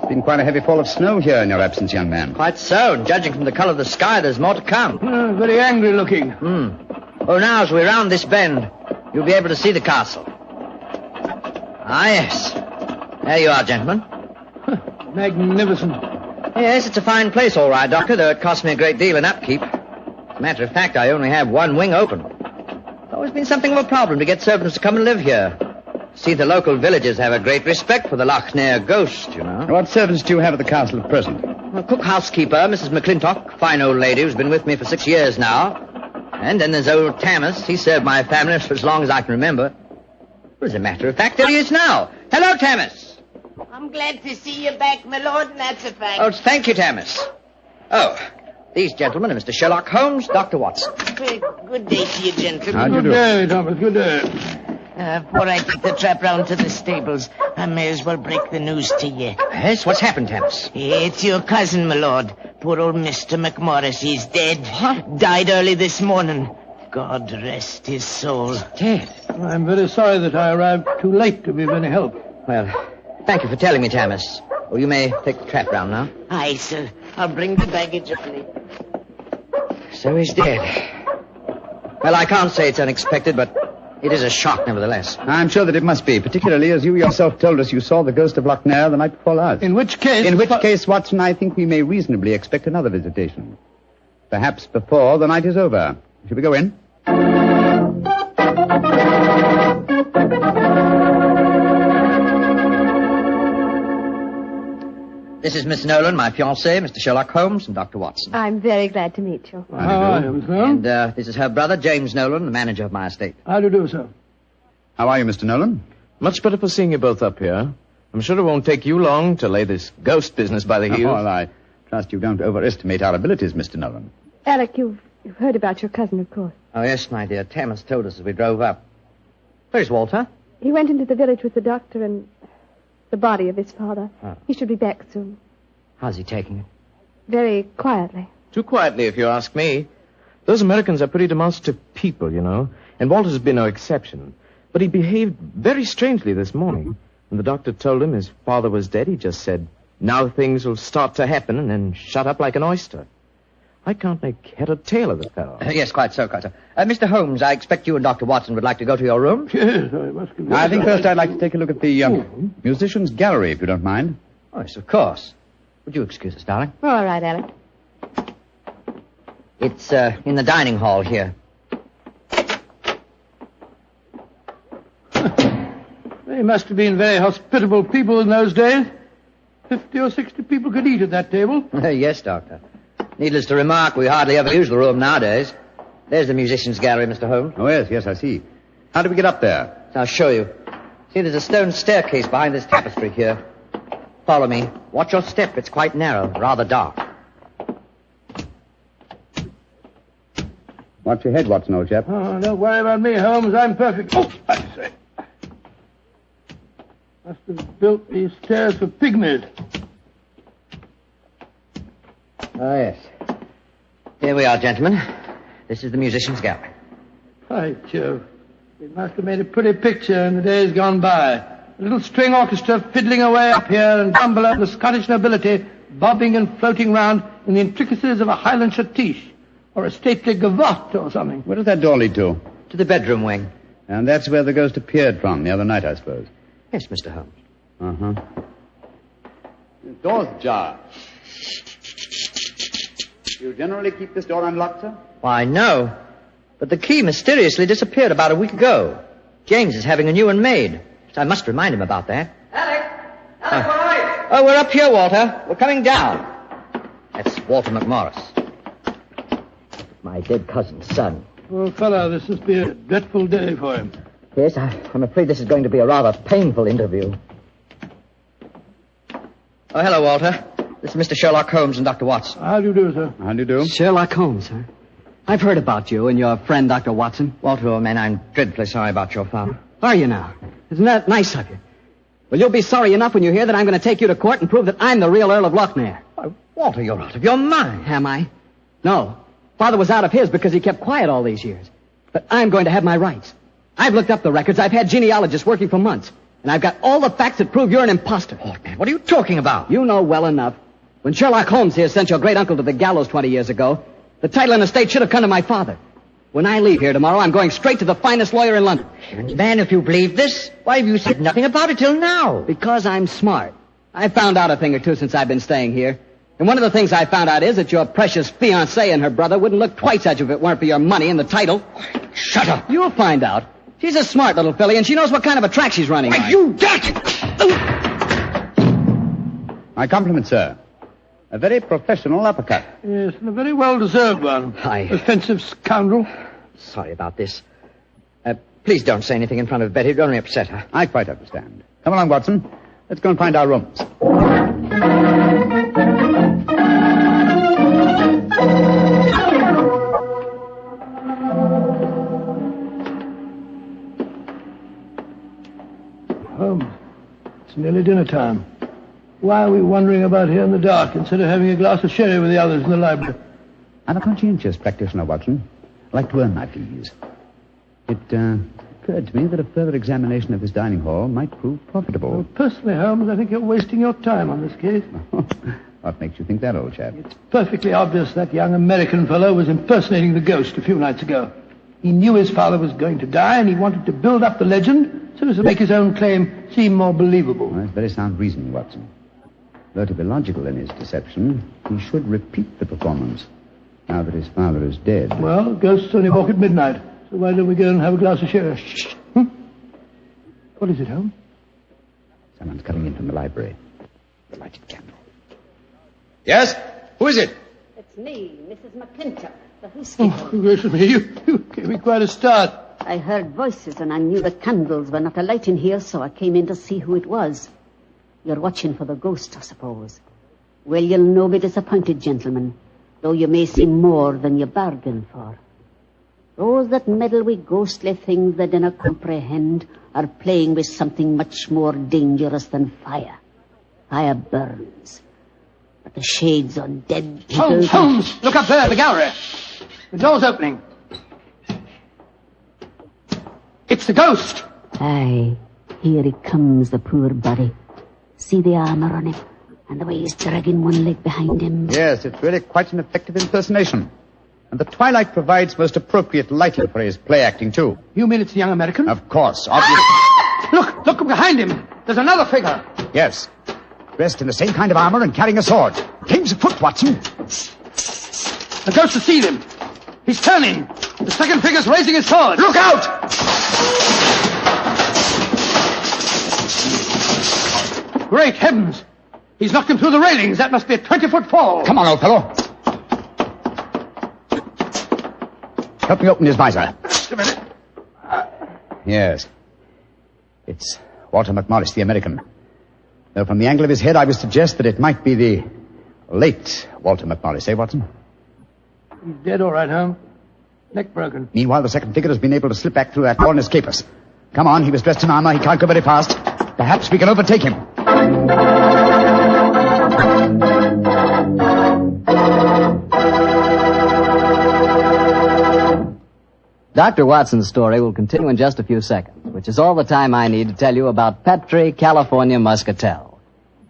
It's been quite a heavy fall of snow here in your absence, young man. Quite so, and judging from the colour of the sky, there's more to come. Very angry looking. Oh, now, as we round this bend, you'll be able to see the castle. Ah, yes. There you are, gentlemen. Magnificent. Yes, it's a fine place, all right, Doctor, though it cost me a great deal in upkeep. As a matter of fact, I only have one wing open. It's always been something of a problem to get servants to come and live here. See, the local villagers have a great respect for the Loch Ness ghost, you know. What servants do you have at the castle at present? A cook housekeeper, Mrs. McClintock, fine old lady who's been with me for 6 years now. And then there's old Tammas. He served my family for as long as I can remember. As a matter of fact, there he is now. Hello, Tammas. I'm glad to see you back, my lord, and that's a fact. Oh, thank you, Tammas. Oh, these gentlemen are Mr. Sherlock Holmes, Dr. Watson. Good day to you, gentlemen. How do you do? Good day, Thomas. Good day. Before I take the trap round to the stables, I may as well break the news to you. Yes? What's happened, Tammas? It's your cousin, my lord. Poor old Mr. McMorris. He's dead. What? Died early this morning. God rest his soul. Dead? I'm very sorry that I arrived too late to be of any help. Well, thank you for telling me, Tammas. Well, you may take the trap round now. Aye, sir. I'll bring the baggage up later. So he's dead. Well, I can't say it's unexpected, but it is a shock, nevertheless. I'm sure that it must be, particularly as you yourself told us you saw the ghost of Loch Ness the night before last. In which case... Watson, I think we may reasonably expect another visitation. Perhaps before the night is over. Shall we go in? This is Miss Nolan, my fiancé, Mr. Sherlock Holmes, and Dr. Watson. I'm very glad to meet you. How do you do, sir? And this is her brother, James Nolan, the manager of my estate. How do you do, sir? How are you, Mr. Nolan? Much better for seeing you both up here. I'm sure it won't take you long to lay this ghost business by the heels. Oh, well, I trust you don't overestimate our abilities, Mr. Nolan. Alec, you've heard about your cousin, of course. Oh, yes, my dear. Tammas told us as we drove up. Where's Walter? He went into the village with the doctor and the body of his father. Oh. He should be back soon. How's he taking it? Very quietly. Too quietly, if you ask me. Those Americans are pretty demonstrative people, you know, and Walter's been no exception. But he behaved very strangely this morning. When the doctor told him his father was dead, he just said, now things will start to happen, and then shut up like an oyster. I can't make head or tail of the fellow. Yes, quite so, Carter. Mr. Holmes, I expect you and Dr. Watson would like to go to your room? Yes, I must confess. I think first I'd like to take a look at the musician's gallery, if you don't mind. Oh, yes, of course. Would you excuse us, darling? All right, Alec. It's in the dining hall here. They must have been very hospitable people in those days. 50 or 60 people could eat at that table. Yes, Doctor. Needless to remark, we hardly ever use the room nowadays. There's the musician's gallery, Mr. Holmes. Oh, yes, I see. How do we get up there? I'll show you. See, there's a stone staircase behind this tapestry here. Follow me. Watch your step. It's quite narrow, rather dark. Watch your head, Watson, old chap. Oh, don't worry about me, Holmes. I'm perfect. Oh, I say. Must have built these stairs for pygmies. Oh, yes. Here we are, gentlemen. This is the musician's gallery. By Jove. It must have made a pretty picture in the days gone by. A little string orchestra fiddling away up here, and down below the Scottish nobility bobbing and floating round in the intricacies of a Highland schottische, or a stately gavotte or something. Where does that door lead to? To the bedroom wing. And that's where the ghost appeared from the other night, I suppose. Yes, Mr. Holmes. Uh-huh. The door's ajar. Do you generally keep this door unlocked, sir? Why, no. But the key mysteriously disappeared about a week ago. James is having a new one made. So I must remind him about that. Alec, where are you? Oh, we're up here, Walter. We're coming down. That's Walter McMorris. My dead cousin's son. Poor fellow, this must be a dreadful day for him. Yes, I'm afraid this is going to be a rather painful interview. Oh, hello, Walter. This is Mr. Sherlock Holmes and Dr. Watson. How do you do, sir? How do you do? Sherlock Holmes, sir. I've heard about you and your friend, Dr. Watson. Walter, old man, I'm dreadfully sorry about your father. Are you now? Isn't that nice of you? Well, you'll be sorry enough when you hear that I'm going to take you to court and prove that I'm the real Earl of Lochmere. Oh, Walter, you're out of your mind. Am I? No. Father was out of his because he kept quiet all these years. But I'm going to have my rights. I've looked up the records. I've had genealogists working for months. And I've got all the facts that prove you're an imposter. Oh, man, what are you talking about? You know well enough. When Sherlock Holmes here sent your great-uncle to the gallows 20 years ago, the title and estate should have come to my father. When I leave here tomorrow, I'm going straight to the finest lawyer in London. Man, if you believe this, why have you said nothing about it till now? Because I'm smart. I've found out a thing or two since I've been staying here. And one of the things I found out is that your precious fiancée and her brother wouldn't look twice at you if it weren't for your money and the title. Shut up. You'll find out. She's a smart little filly, and she knows what kind of a track she's running on. You dirt! My compliments, sir. A very professional uppercut. Yes, and a very well-deserved one. Offensive scoundrel. Sorry about this. Please don't say anything in front of Betty. It'll only upset her. I quite understand. Come along, Watson. Let's go and find our rooms. Holmes, it's nearly dinner time. Why are we wandering about here in the dark instead of having a glass of sherry with the others in the library? I'm a conscientious practitioner, Watson. I like to earn my fees. It occurred to me that a further examination of this dining hall might prove profitable. Well, personally, Holmes, I think you're wasting your time on this case. What makes you think that, old chap? It's perfectly obvious that young American fellow was impersonating the ghost a few nights ago. He knew his father was going to die, and he wanted to build up the legend so as to make his own claim seem more believable. Well, that's very sound reasoning, Watson. Though to be logical in his deception, he should repeat the performance now that his father is dead. Well, ghosts only walk at midnight, so why don't we go and have a glass of sherry? Shh. What is it, Holmes? Someone's coming in from the library. The lighted candle. Yes? Who is it? It's me, Mrs. McClintock, the housekeeper. Oh, gracious me, you gave me quite a start. I heard voices and I knew the candles were not alight in here, so I came in to see who it was. You're watching for the ghost, I suppose. Well, you'll no be disappointed, gentlemen, though you may see more than you bargained for. Those that meddle with ghostly things they dinna comprehend are playing with something much more dangerous than fire. Fire burns. But the shades on dead people... Holmes! Look up there, the gallery. The door's opening. It's the ghost! Aye, here he comes, the poor body. See the armour on him, and the way he's dragging one leg behind him. Yes, it's really quite an effective impersonation. And the twilight provides most appropriate lighting for his play acting, too. You mean it's the young American? Of course, obviously. Look behind him. There's another figure. Yes. Dressed in the same kind of armor and carrying a sword. Game's afoot, Watson. The ghost has seen him. He's turning. The second figure's raising his sword. Look out! Great heavens. He's knocked him through the railings. That must be a 20-foot fall. Come on, old fellow. Help me open his visor. Just a minute. Yes. It's Walter McMorris, the American. Though from the angle of his head, I would suggest that it might be the late Walter McMorris, eh, Watson? He's dead, all right, Holmes. Neck broken. Meanwhile, the second figure has been able to slip back through that wall and escape us. Come on, he was dressed in armor. He can't go very fast. Perhaps we can overtake him. Dr. Watson's story will continue in just a few seconds, which is all the time I need to tell you about Petri California Muscatel.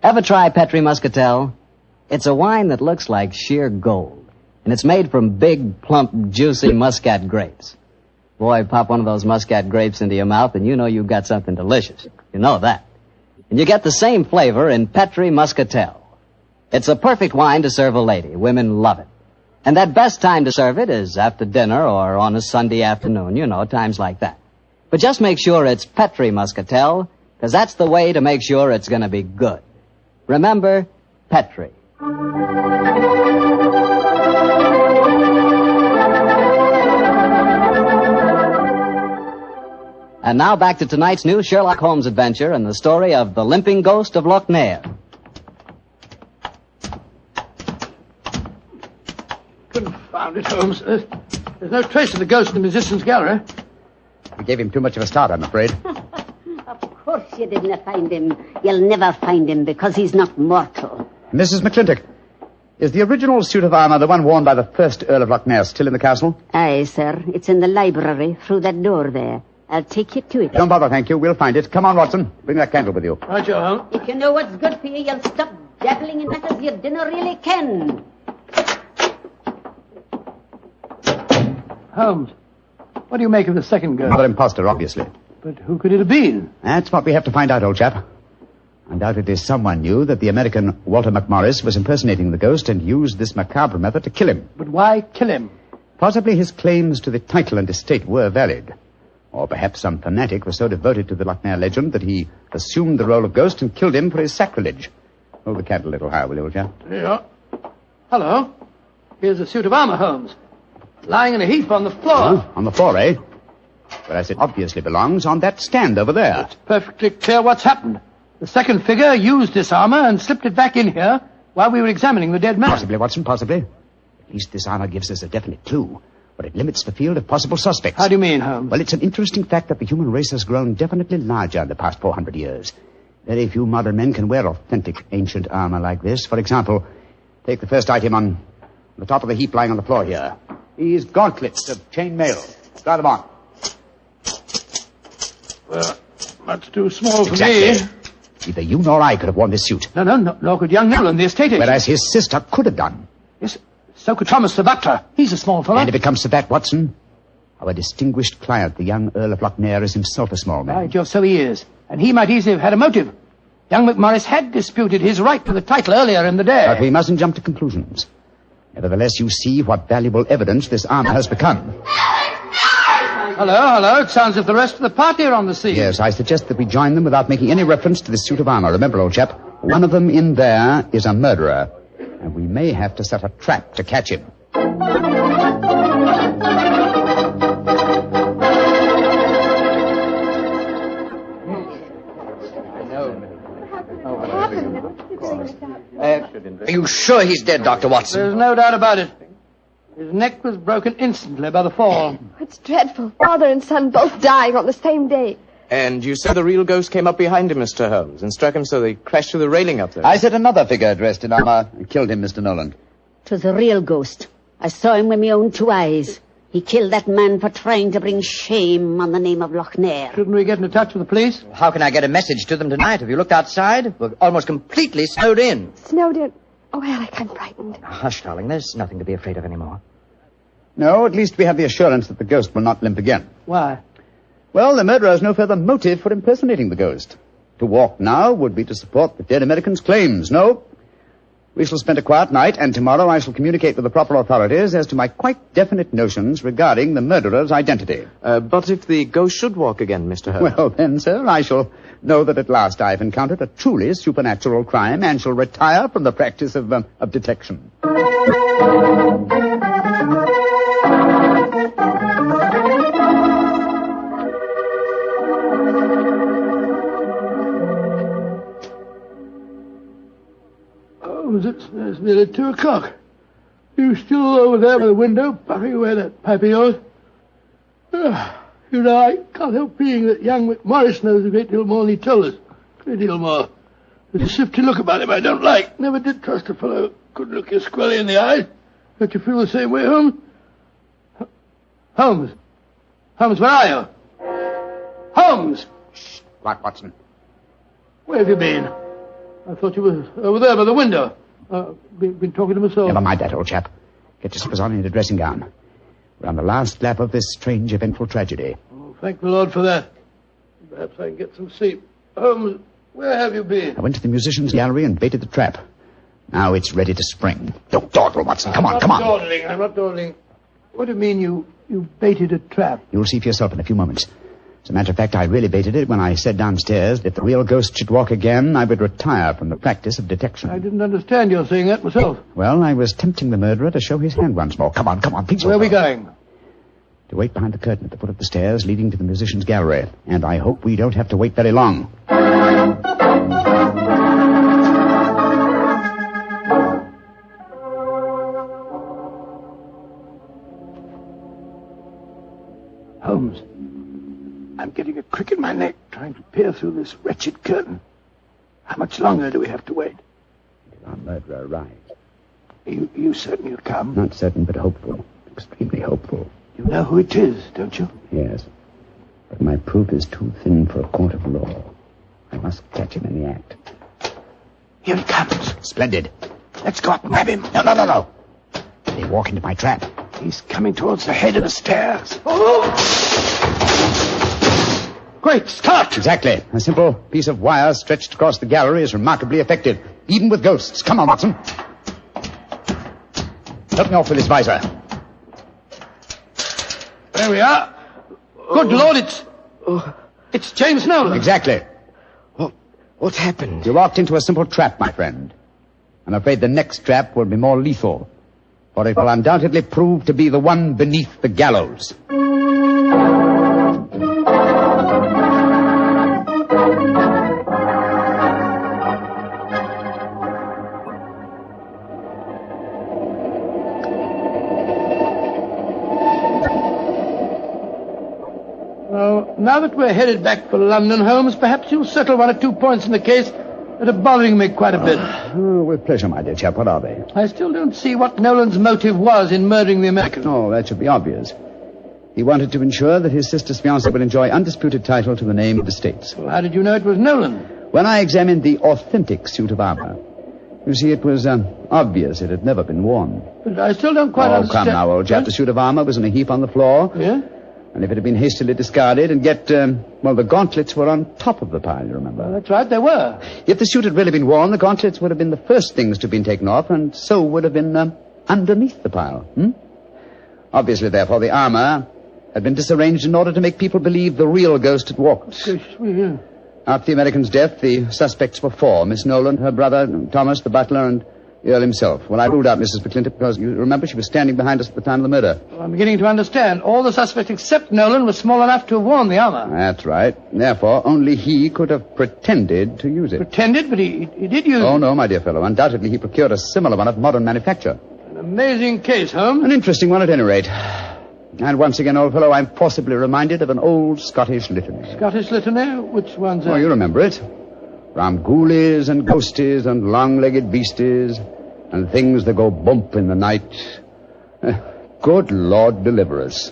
Ever try Petri Muscatel? It's a wine that looks like sheer gold, and it's made from big, plump, juicy Muscat grapes. Boy, pop one of those Muscat grapes into your mouth, and you know you've got something delicious. You know that. And you get the same flavor in Petri Muscatel. It's a perfect wine to serve a lady. Women love it. And that best time to serve it is after dinner or on a Sunday afternoon, you know, times like that. But just make sure it's Petri Muscatel, because that's the way to make sure it's going to be good. Remember, Petri. And now back to tonight's new Sherlock Holmes adventure and the story of the Limping Ghost of Loch Ness. Confound it, Holmes. There's no trace of the ghost in the musician's gallery. We gave him too much of a start, I'm afraid. Of course you didn't find him. You'll never find him because he's not mortal. Mrs. McClintock, is the original suit of armor the one worn by the first Earl of Loch Ness still in the castle? Aye, sir. It's in the library through that door there. I'll take you to it. Don't bother, thank you. We'll find it. Come on, Watson. Bring that candle with you. Right, Joe. If you know what's good for you, you'll stop dabbling in matters you dinner really can. Holmes, what do you make of the second ghost? Another imposter, obviously. But who could it have been? That's what we have to find out, old chap. Undoubtedly someone knew that the American Walter McMorris was impersonating the ghost and used this macabre method to kill him. But why kill him? Possibly his claims to the title and estate were valid. Or perhaps some fanatic was so devoted to the Loch Ness legend that he assumed the role of ghost and killed him for his sacrilege. Hold the candle a little higher, will you, old chap? There you are. Hello. Here's a suit of armor, Holmes. Lying in a heap on the floor. Oh, on the floor, eh? Whereas it obviously belongs on that stand over there. It's perfectly clear what's happened. The second figure used this armor and slipped it back in here while we were examining the dead man. Possibly, Watson, possibly. At least this armor gives us a definite clue. But it limits the field of possible suspects. How do you mean, Holmes? Well, it's an interesting fact that the human race has grown definitely larger in the past 400 years. Very few modern men can wear authentic ancient armor like this. For example, take the first item on the top of the heap lying on the floor here. These gauntlets of chain mail. Try them on. Well, that's too small for exactly. me. Neither you nor I could have worn this suit. No, nor could young Nolan, the estate agent. Whereas his sister could have done. Yes, so could Thomas the butler. He's a small fellow. And if it comes to that, Watson, our distinguished client, the young Earl of Loch Ness, is himself a small man. By Jove, so he is. And he might easily have had a motive. Young McMorris had disputed his right to the title earlier in the day. But we mustn't jump to conclusions. Nevertheless, you see what valuable evidence this armor has become. Hello. It sounds as if the rest of the party are on the scene. Yes, I suggest that we join them without making any reference to this suit of armor. Remember, old chap, one of them in there is a murderer. And we may have to set a trap to catch him. Are you sure he's dead, Dr. Watson? There's no doubt about it. His neck was broken instantly by the fall. It's dreadful. Father and son both dying on the same day. And you said the real ghost came up behind him, Mr. Holmes, and struck him so they crashed through the railing up there. I said another figure dressed in armor killed him, Mr. Nolan. 'Twas a real ghost. I saw him with my own 2 eyes. He killed that man for trying to bring shame on the name of Lochnair. Shouldn't we get into touch with the police? How can I get a message to them tonight? Have you looked outside? We're almost completely snowed in. Snowed in? Oh, Alec, I'm frightened. Hush, darling. There's nothing to be afraid of anymore. No, at least we have the assurance that the ghost will not limp again. Why? Well, the murderer has no further motive for impersonating the ghost. To walk now would be to support the dead American's claims. No. We shall spend a quiet night, and tomorrow I shall communicate with the proper authorities as to my quite definite notions regarding the murderer's identity. But if the ghost should walk again, Mr. Holmes? Well, then, sir, I shall know that at last I've encountered a truly supernatural crime and shall retire from the practice of detection. It's nearly 2 o'clock. You still over there by the window, puffing away that pipe of yours? You know, I can't help being that young McMorris knows a great deal more than he told us. A great deal more. There's a shifty look about him I don't like. Never did trust a fellow who couldn't look you squarely in the eye. Don't you feel the same way, Holmes? Holmes? Holmes, where are you? Holmes! Shh. What, Watson? Where have you been? I thought you were over there by the window. Been talking to myself. Never mind that, old chap. Get your slippers on and a dressing gown. We're on the last lap of this strange, eventful tragedy. Oh, thank the Lord for that. Perhaps I can get some sleep. Holmes, where have you been? I went to the musicians' gallery and baited the trap. Now it's ready to spring. Don't dawdle, Watson. Come on, come on. I'm not dawdling. What do you mean you baited a trap? You'll see for yourself in a few moments. As a matter of fact, I really baited it when I said downstairs that if the real ghost should walk again, I would retire from the practice of detection. I didn't understand your saying that myself. Well, I was tempting the murderer to show his hand once more. Come on, please. Where are we going? To wait behind the curtain at the foot of the stairs leading to the musicians' gallery. And I hope we don't have to wait very long. Holmes, I'm getting a crick in my neck trying to peer through this wretched curtain. How much longer do we have to wait? Until our murderer arrives. Are you certain he'll come? Not certain, but hopeful. Extremely hopeful. You know who it is, don't you? Yes. But my proof is too thin for a court of law. I must catch him in the act. Here he comes. Splendid. Let's go up and grab him. No. They walk into my trap. He's coming towards the head of the stairs. Oh! Great Scott! Exactly. A simple piece of wire stretched across the gallery is remarkably effective, even with ghosts. Come on, Watson. Help me off with this visor. There we are. Good Lord, it's James Nolan. Exactly. What happened? You walked into a simple trap, my friend. I'm afraid the next trap will be more lethal, for it will undoubtedly prove to be the one beneath the gallows. Now that we're headed back for London, Holmes, perhaps you'll settle 1 or 2 points in the case that are bothering me quite a bit. With pleasure, my dear chap. What are they? I still don't see what Nolan's motive was in murdering the American. Oh, that should be obvious. He wanted to ensure that his sister's fiancé would enjoy undisputed title to the name of the States. Well, how did you know it was Nolan? When I examined the authentic suit of armor, you see, it was obvious it had never been worn. But I still don't quite understand. Oh, come now, old chap. The suit of armor was in a heap on the floor. Yeah? And if it had been hastily discarded, and yet, the gauntlets were on top of the pile, you remember? Well, that's right, they were. If the suit had really been worn, the gauntlets would have been the first things to have been taken off, and so would have been underneath the pile. Obviously, therefore, the armor had been disarranged in order to make people believe the real ghost had walked. Yeah. After the American's death, the suspects were 4. Miss Nolan, her brother, Thomas, the butler, and the Earl himself. Well, I ruled out Mrs. McClintock because, you remember, she was standing behind us at the time of the murder. Well, I'm beginning to understand. All the suspects except Nolan were small enough to have worn the armor. That's right. Therefore, only he could have pretended to use it. Pretended? But he did use it. Oh, no, my dear fellow. Undoubtedly, he procured a similar one of modern manufacture. An amazing case, Holmes. An interesting one, at any rate. And once again, old fellow, I'm forcibly reminded of an old Scottish litany. Scottish litany? Which one's that? Oh, you remember it. From ghoulies and ghosties and long-legged beasties and things that go bump in the night. Good Lord deliver us.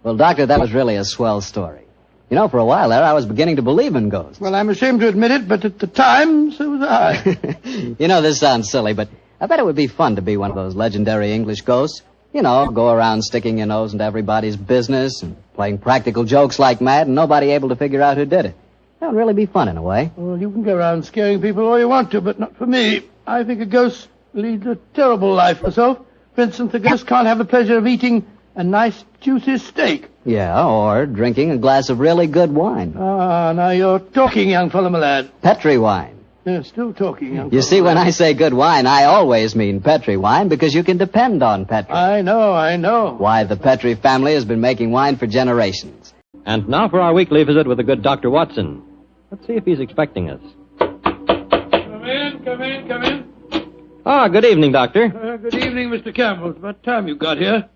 Well, Doctor, that was really a swell story. You know, for a while there, I was beginning to believe in ghosts. Well, I'm ashamed to admit it, but at the time, so was I. You know, this sounds silly, but I bet it would be fun to be one of those legendary English ghosts. You know, go around sticking your nose into everybody's business and playing practical jokes like mad and nobody able to figure out who did it. That would really be fun in a way. Well, you can go around scaring people all you want to, but not for me. I think a ghost leads a terrible life myself. For instance, a ghost can't have the pleasure of eating a nice, juicy steak. Yeah, or drinking a glass of really good wine. Ah, now you're talking, young fellow, my lad. Petri wine. Yeah, still talking, young fellow. You see, when I say good wine, I always mean Petri wine because you can depend on Petri. I know. Why, the Petri family has been making wine for generations. And now for our weekly visit with the good Dr. Watson. Let's see if he's expecting us. Come in. Ah, good evening, Doctor. Good evening, Mr. Campbell. It's about time you got here.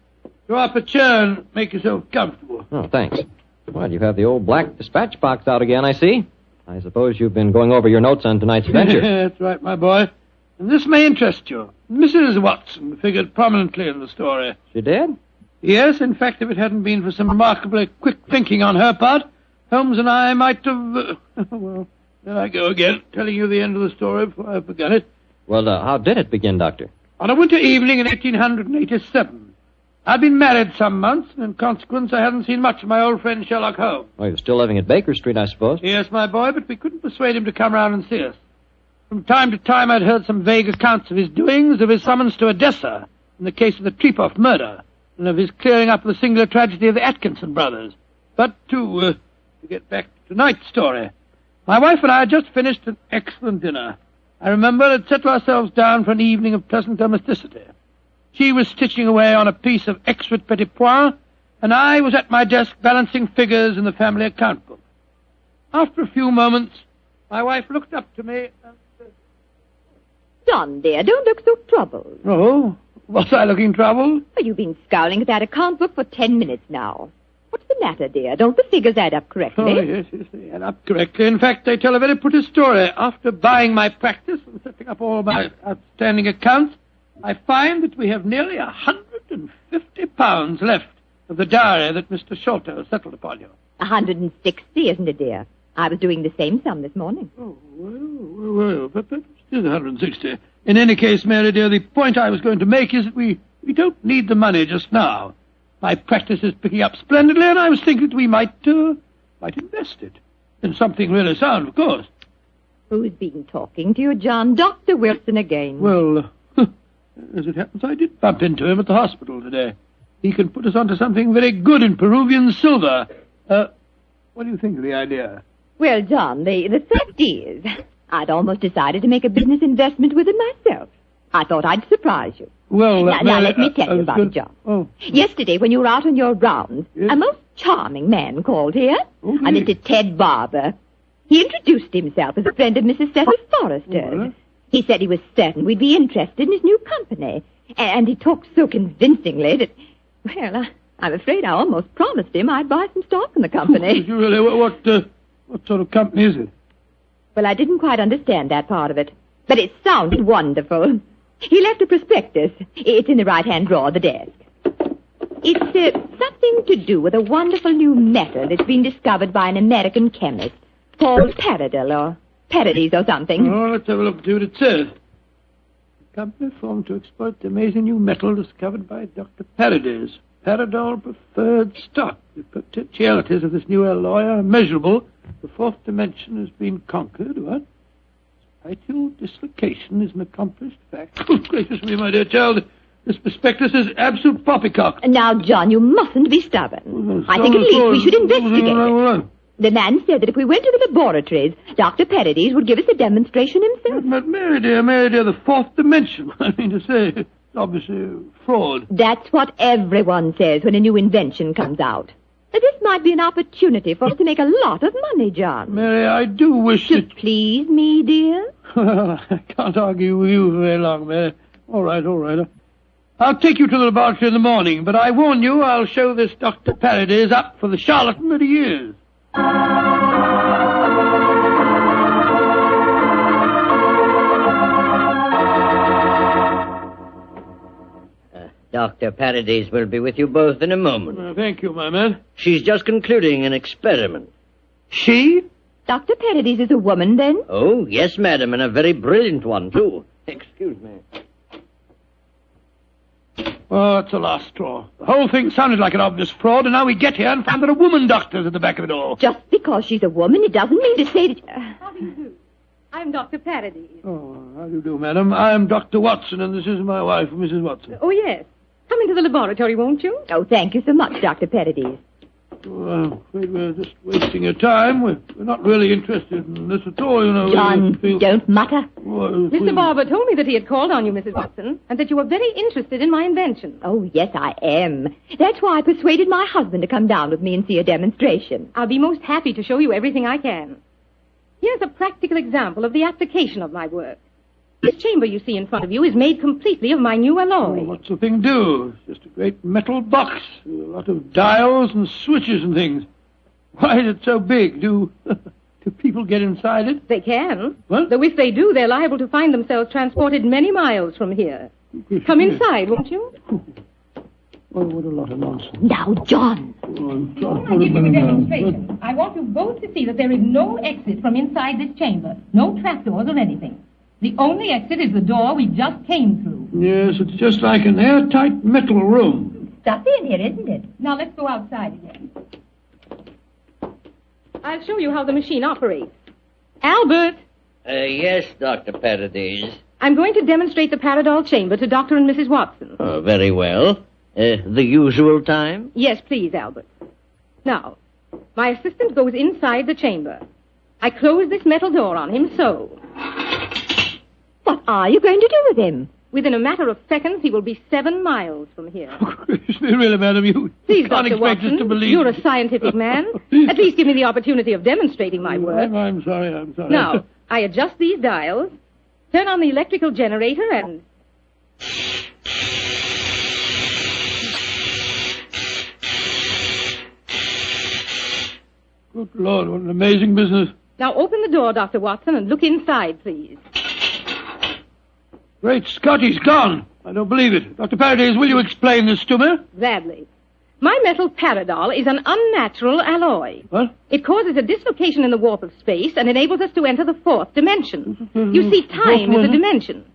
Go up a chair and make yourself comfortable. Oh, thanks. Well, you have the old black dispatch box out again, I see. I suppose you've been going over your notes on tonight's adventure. That's right, my boy. And this may interest you. Mrs. Watson figured prominently in the story. She did? Yes, in fact, if it hadn't been for some remarkably quick thinking on her part, Holmes and I might have... well, there I go again, telling you the end of the story before I forget it. Well, how did it begin, Doctor? On a winter evening in 1887. I'd been married some months, and in consequence I hadn't seen much of my old friend Sherlock Holmes. Oh, you're still living at Baker Street, I suppose? Yes, my boy, but we couldn't persuade him to come round and see us. From time to time I'd heard some vague accounts of his doings, of his summons to Odessa, in the case of the Trepoff murder, and of his clearing up the singular tragedy of the Atkinson brothers. But to get back to tonight's story, my wife and I had just finished an excellent dinner. I remember had settled ourselves down for an evening of pleasant domesticity. She was stitching away on a piece of exquisite petit pois, and I was at my desk balancing figures in the family account book. After a few moments, my wife looked up to me and said, John, dear, don't look so troubled. Oh, was I looking troubled? Well, you've been scowling at that account book for 10 minutes now. What's the matter, dear? Don't the figures add up correctly? Oh, yes, they add up correctly. In fact, they tell a very pretty story. After buying my practice and setting up all my outstanding accounts, I find that we have nearly £150 left of the diary that Mr. Sholto settled upon you. 160, isn't it, dear? I was doing the same sum this morning. Oh, well, but still 160. In any case, Mary, dear, the point I was going to make is that we don't need the money just now. My practice is picking up splendidly, and I was thinking that we might invest it in something really sound, of course. Who's been talking to you, John? Dr. Wilson again. Well, as it happens, I did bump into him at the hospital today. He can put us onto something very good in Peruvian silver. What do you think of the idea? Well, John, the fact is, I'd almost decided to make a business investment with it myself. I thought I'd surprise you. Well, now let me tell you about it, John. Oh. Yesterday, when you were out on your rounds, a most charming man called here, a Mr. Ted Barber. He introduced himself as a friend of Mrs. Cecil Forrester's. He said he was certain we'd be interested in his new company. And he talked so convincingly that, well, I'm afraid I almost promised him I'd buy some stock in the company. Really? What sort of company is it? Well, I didn't quite understand that part of it. But it sounded wonderful. He left a prospectus. It's in the right-hand drawer of the desk. It's something to do with a wonderful new metal that's been discovered by an American chemist called Paradol or Paradies or something. Oh, let's have a look and see what it says. A company formed to exploit the amazing new metal discovered by Dr. Paradies. Paradol preferred stock. The potentialities of this new alloy are immeasurable. The fourth dimension has been conquered. What? Vital dislocation is an accomplished fact. Oh, gracious me, my dear child. This prospectus is absolute poppycock. Now, John, you mustn't be stubborn. I think at least we should investigate it. The man said that if we went to the laboratories, Dr. Paradies would give us a demonstration himself. But Mary dear, the fourth dimension. I mean to say, it's obviously fraud. That's what everyone says when a new invention comes out. This might be an opportunity for us to make a lot of money, John. Mary, I do wish to please me, dear. Well, I can't argue with you for very long, Mary. All right. I'll take you to the laboratory in the morning, but I warn you, I'll show this Dr. Paradise up for the charlatan that he is. Dr. Paradise will be with you both in a moment. Thank you, my man. She's just concluding an experiment. She? Dr. Paradise is a woman, then? Oh, yes, madam, and a very brilliant one, too. Excuse me. Oh, it's a last straw. The whole thing sounded like an obvious fraud, and now we get here and find that a woman doctor's at the back of it all. Just because she's a woman, it doesn't mean to say that... How do you do? I'm Dr. Paradise. Oh, how do you do, madam? I'm Dr. Watson, and this is my wife, Mrs. Watson. Oh, yes. Come into the laboratory, won't you? Oh, thank you so much, Dr. Paradise. Oh, I'm afraid we're just wasting your time. We're not really interested in this at all, you know. John, don't mutter. Mr. Barber told me that he had called on you, Mrs. Watson, and that you were very interested in my invention. Oh, yes, I am. That's why I persuaded my husband to come down with me and see a demonstration. I'll be most happy to show you everything I can. Here's a practical example of the application of my work. This chamber you see in front of you is made completely of my new alloy. Oh, what's the thing do? It's just a great metal box with a lot of dials and switches and things. Why is it so big? Do people get inside it? They can. What? Though if they do, they're liable to find themselves transported many miles from here. Come inside, won't you? Oh, what a lot of nonsense. Now, John. Before I give you a demonstration, I want you both to see that there is no exit from inside this chamber. No trapdoors or anything. The only exit is the door we just came through. Yes, it's just like an airtight metal room. Stuffy in here, isn't it? Now let's go outside again. I'll show you how the machine operates. Albert! Yes, Dr. Paradise. I'm going to demonstrate the Paradol chamber to Dr. and Mrs. Watson. Oh, very well. The usual time? Yes, please, Albert. Now, my assistant goes inside the chamber. I close this metal door on him, so... What are you going to do with him? Within a matter of seconds, he will be 7 miles from here. Really, madam, you Please, can't Dr. expect Watson, us to believe... You're a scientific man. At least give me the opportunity of demonstrating my work. I'm sorry. Now, I adjust these dials, turn on the electrical generator, and... Good Lord, what an amazing business. Now open the door, Dr. Watson, and look inside, please. Great Scott, he's gone. I don't believe it. Dr. Paradise, will you explain this to me? Gladly. My metal Paradol is an unnatural alloy. What? It causes a dislocation in the warp of space and enables us to enter the 4th dimension. You see, time is a dimension.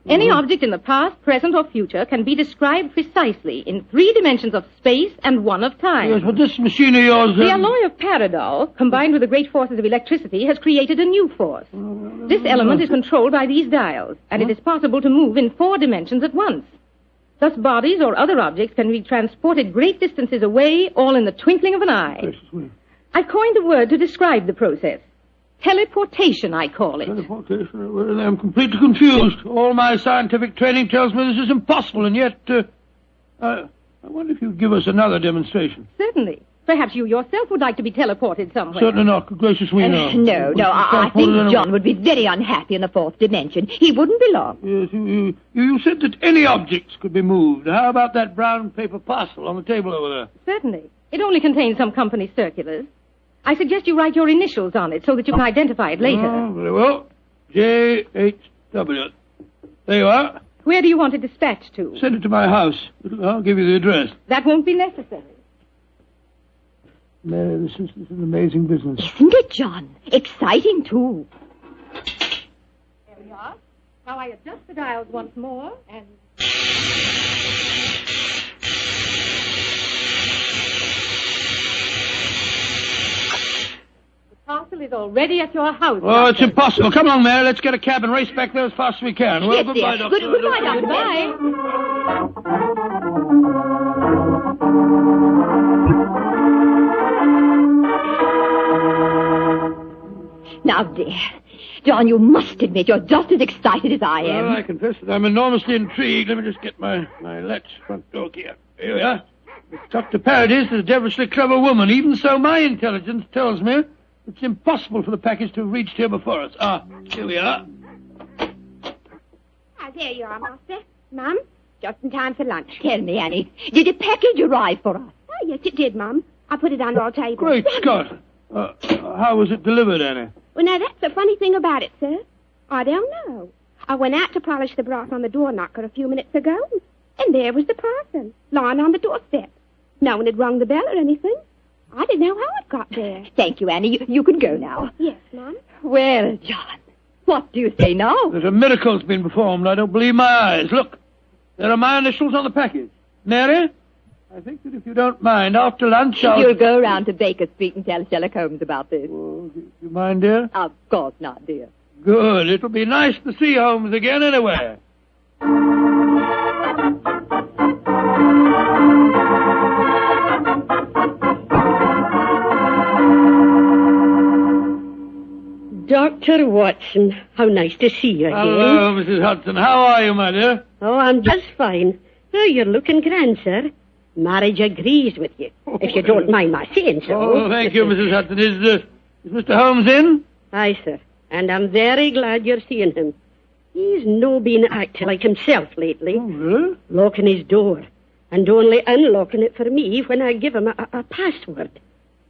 Any object in the past, present, or future can be described precisely in 3 dimensions of space and 1 of time. Yes, but this machine of yours... The alloy of Paradol, combined with the great forces of electricity, has created a new force. This element is controlled by these dials, and it is possible to move in 4 dimensions at once. Thus, bodies or other objects can be transported great distances away, all in the twinkling of an eye. I've coined a word to describe the process. Teleportation, I call it. Teleportation? Well, I'm completely confused. All my scientific training tells me this is impossible, and yet, I wonder if you'd give us another demonstration. Certainly. Perhaps you yourself would like to be teleported somewhere. Certainly not. Gracious me, no. No, I think John would be very unhappy in the 4th dimension. He wouldn't belong. Yes, you said that any objects could be moved. How about that brown paper parcel on the table over there? Certainly. It only contains some company circulars. I suggest you write your initials on it so that you can identify it later. Oh, very well. J.H.W. There you are. Where do you want it dispatched to? Send it to my house. I'll give you the address. That won't be necessary. Mary, this is an amazing business. Isn't it, John? Exciting, too. There we are. Now I adjust the dials once more, and... The parcel is already at your house. Oh, it's impossible. Come along, Mary. Let's get a cab and race back there as fast as we can. Well, Yes, goodbye, dear. Doctor. Goodbye, Doctor. Now, dear, John, you must admit you're just as excited as I am. Well, I confess that I'm enormously intrigued. Let me just get my latch front door key up. Here we are. Dr. Paradis is a devilishly clever woman. Even so, my intelligence tells me it's impossible for the package to have reached here before us. Here we are. There you are, Master. Mum, just in time for lunch. Tell me, Annie, did a package arrive for us? Oh, yes, it did, Mum. I put it on our table. Great Scott. How was it delivered, Annie? Well, now, that's the funny thing about it, sir. I don't know. I went out to polish the brass on the door knocker a few minutes ago, and there was the parcel, lying on the doorstep. No one had rung the bell or anything. I didn't know how it got there. Thank you, Annie. You can go now. Yes, Mum. Well, John, what do you say now? There's a miracle's been performed. I don't believe my eyes. Look, there are my initials on the package. Mary, I think that if you don't mind, after lunch You'll go round to Baker Street and tell Sherlock Holmes about this. Oh, do you mind, dear? Of course not, dear. Good. It'll be nice to see Holmes again anyway. Dr. Watson, how nice to see you again. Hello, Mrs. Hudson. How are you, my dear? Oh, I'm just fine. Oh, you're looking grand, sir. Marriage agrees with you, if you don't mind my saying so. Oh, thank you, Mrs. Hudson. Is Mr. Holmes in? Aye, sir. And I'm very glad you're seeing him. He's no been acting like himself lately. Oh, really? Locking his door, and only unlocking it for me when I give him a password.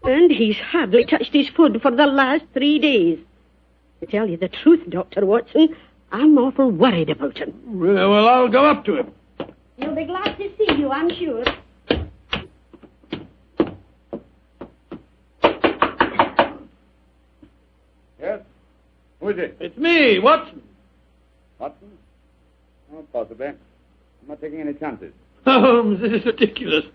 And he's hardly touched his food for the last 3 days. To tell you the truth, Dr. Watson, I'm awful worried about him. Really? Well, I'll go up to him. He'll be glad to see you, I'm sure. Yes? Who is it? It's me, Watson. Watson? Oh, possibly. I'm not taking any chances. Holmes, this is ridiculous.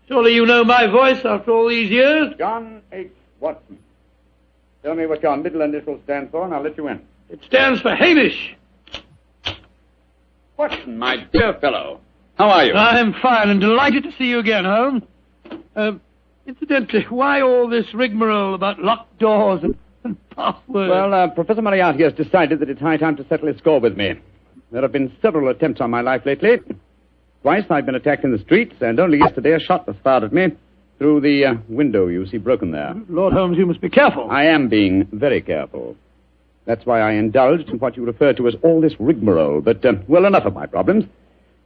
Surely you know my voice after all these years? John H. Watson. Tell me what your middle initial stands for, and I'll let you in. It stands for Hamish. Watson, my dear fellow. How are you? I'm fine and delighted to see you again, Holmes. Incidentally, why all this rigmarole about locked doors and passwords? Well, Professor Moriarty has decided that it's high time to settle his score with me. There have been several attempts on my life lately. Twice I've been attacked in the streets, and only yesterday a shot was fired at me through the window you see broken there. Lord Holmes, you must be careful. I am being very careful. That's why I indulged in what you refer to as all this rigmarole. But, well, enough of my problems.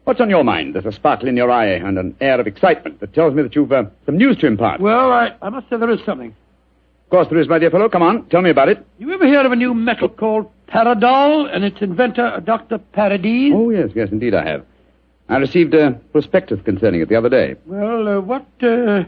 What's on your mind? There's a sparkle in your eye and an air of excitement that tells me that you've some news to impart. Well, I must say there is something. Of course there is, my dear fellow. Come on, tell me about it. You ever heard of a new metal called Paradol and its inventor, Dr. Paradis? Oh, yes, indeed I have. I received a prospectus concerning it the other day. Well, what do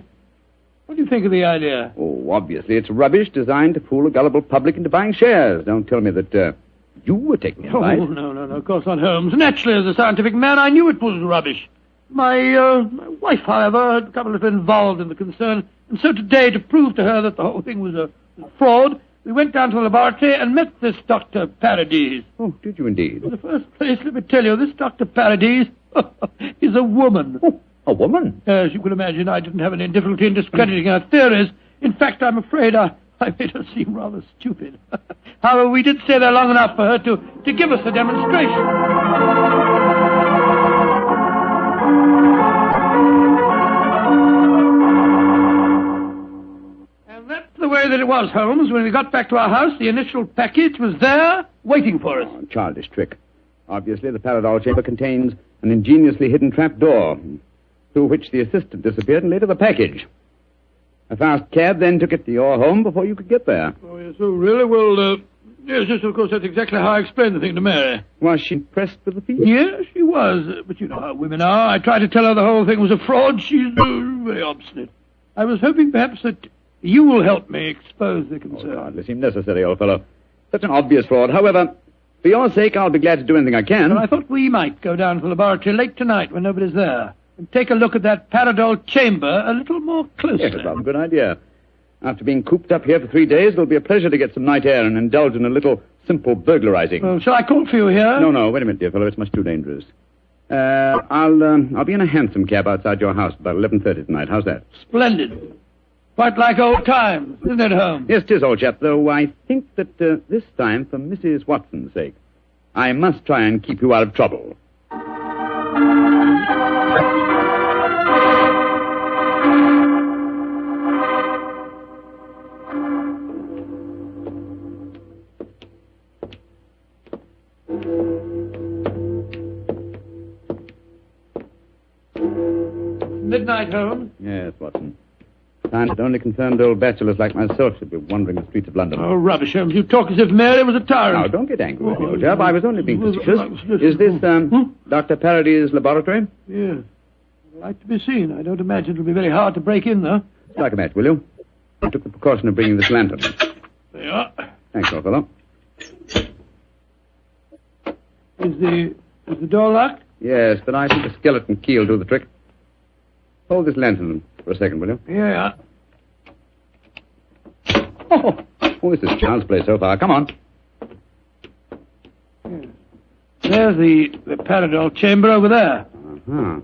you think of the idea? Oh, obviously it's rubbish designed to fool a gullible public into buying shares. Don't tell me that you were taking advice. Oh, no, of course not, Holmes. Naturally, as a scientific man, I knew it was rubbish. My wife, however, had become a little involved in the concern, and so today, to prove to her that the whole thing was a fraud, we went down to the laboratory and met this Dr. Paradis. Oh, did you indeed? In the first place, let me tell you, this Dr. Paradis is a woman. Oh, a woman? As you can imagine, I didn't have any difficulty in discrediting her theories. In fact, I'm afraid I made her seem rather stupid. However, we did stay there long enough for her to give us a demonstration. And that's the way that it was, Holmes. When we got back to our house, the initial package was there, waiting for us. Oh, childish trick. Obviously, the Paradol chamber contains an ingeniously hidden trap door, through which the assistant disappeared and later the package. A fast cab then took it to your home before you could get there. Oh, yes, oh, really? Well, yes, of course, that's exactly how I explained the thing to Mary. Was she impressed with the feat? Yes, she was. But you know how women are. I tried to tell her the whole thing was a fraud. She's very obstinate. I was hoping perhaps that you will help me expose the concern. Oh, hardly seemed necessary, old fellow. Such an obvious fraud. However, for your sake, I'll be glad to do anything I can. Well, I thought we might go down to the laboratory late tonight when nobody's there and take a look at that Paradol chamber a little more closely. Yes, that's a good idea. After being cooped up here for 3 days, it'll be a pleasure to get some night air and indulge in a little simple burglarizing. Well, shall I call for you here? No, wait a minute, dear fellow. It's much too dangerous. I'll be in a hansom cab outside your house about 11:30 tonight. How's that? Splendid. Quite like old times, isn't it, Holmes? Yes, 'tis, old chap, though I think that this time, for Mrs. Watson's sake, I must try and keep you out of trouble. midnight, Holmes. Yes, Watson. Time that only concerned old bachelors like myself should be wandering the streets of London. Oh, rubbish, Holmes. You talk as if Mary was a tyrant. Now, don't get angry with me, old chap. I was only being facetious. Is this, Dr. Parody's laboratory? Yes. I'd like to be seen. I don't imagine it'll be very hard to break in, though. Strike a match, will you? I took the precaution of bringing this lantern. There you are. Thanks, old fellow. Is the door locked? Yes, but I think a skeleton key will do the trick. Hold this lantern for a second, will you? Yeah. Oh, this is child's play so far. Come on. There's the Paradol chamber over there. Uh-huh.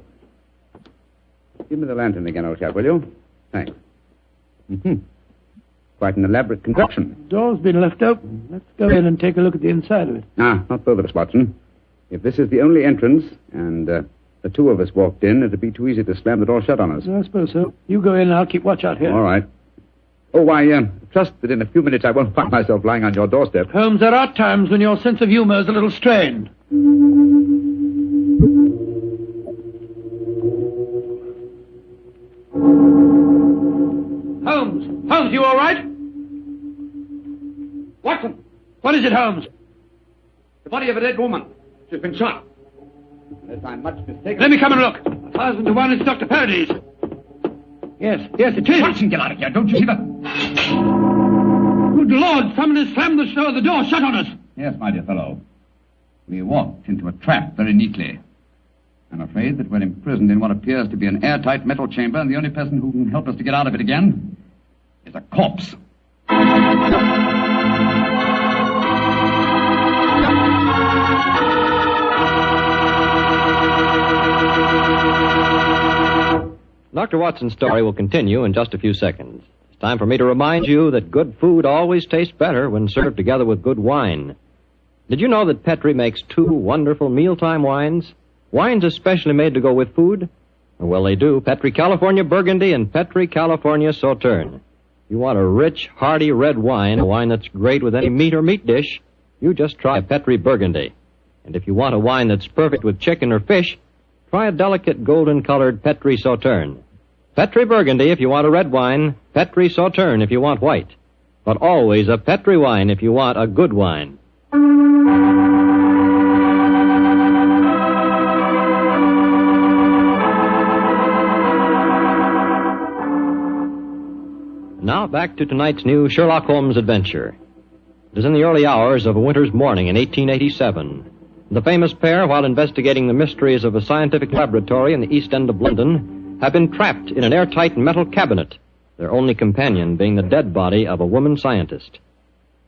Give me the lantern again, old chap, will you? Thanks. Mm-hmm. Quite an elaborate construction. The door's been left open. Let's go in and take a look at the inside of it. Not both of us, Watson. If this is the only entrance, and the two of us walked in, it'd be too easy to slam the door shut on us. I suppose so. You go in and I'll keep watch out here. All right. Oh, I trust that in a few minutes I won't find myself lying on your doorstep. Holmes, there are times when your sense of humor is a little strained. Holmes, you all right? Watson! What is it, Holmes? The body of a dead woman. She's been shot. Unless I'm much mistaken... Let me come and look. 1,000 to 1, it's Dr. Parody's. Yes, it is. Watson, get out of here. Don't you see that? Good Lord, someone has slammed the door shut on us. Yes, my dear fellow. We walked into a trap very neatly. I'm afraid that we're imprisoned in what appears to be an airtight metal chamber, and the only person who can help us to get out of it again is a corpse. Dr. Watson's story will continue in just a few seconds. It's time for me to remind you that good food always tastes better when served together with good wine. Did you know that Petri makes 2 wonderful mealtime wines? Wines especially made to go with food? Well, they do. Petri California Burgundy and Petri California Sauterne. You want a rich, hearty red wine, a wine that's great with any meat or meat dish, you just try Petri Burgundy. And if you want a wine that's perfect with chicken or fish, try a delicate golden-colored Petri Sauterne. Petri Burgundy if you want a red wine, Petri Sauterne if you want white. But always a Petri wine if you want a good wine. Now back to tonight's new Sherlock Holmes adventure. It is in the early hours of a winter's morning in 1887. The famous pair, while investigating the mysteries of a scientific laboratory in the East End of London, have been trapped in an airtight metal cabinet, their only companion being the dead body of a woman scientist.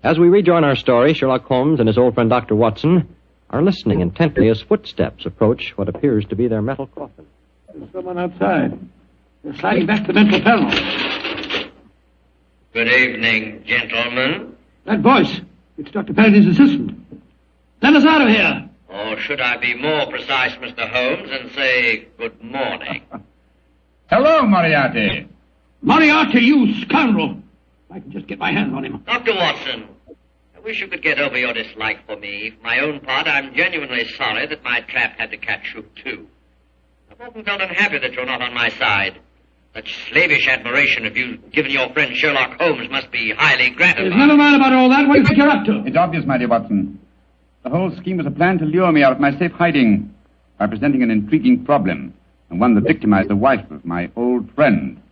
As we rejoin our story, Sherlock Holmes and his old friend Dr. Watson are listening intently as footsteps approach what appears to be their metal coffin. There's someone outside. They're sliding back the metal panel. Good evening, gentlemen. That voice, it's Dr. Parody's assistant. Let us out of here. Or should I be more precise, Mr. Holmes, and say good morning? Hello, Moriarty. Moriarty, you scoundrel. If I can just get my hands on him. Dr. Watson, I wish you could get over your dislike for me. For my own part, I'm genuinely sorry that my trap had to catch you, too. I've often felt unhappy that you're not on my side. Such slavish admiration of you given your friend Sherlock Holmes must be highly gratifying. There's never mind about all that. What do you think you're up to? It's obvious, my dear Watson. The whole scheme was a plan to lure me out of my safe hiding by presenting an intriguing problem, and one that victimized the wife of my old friend.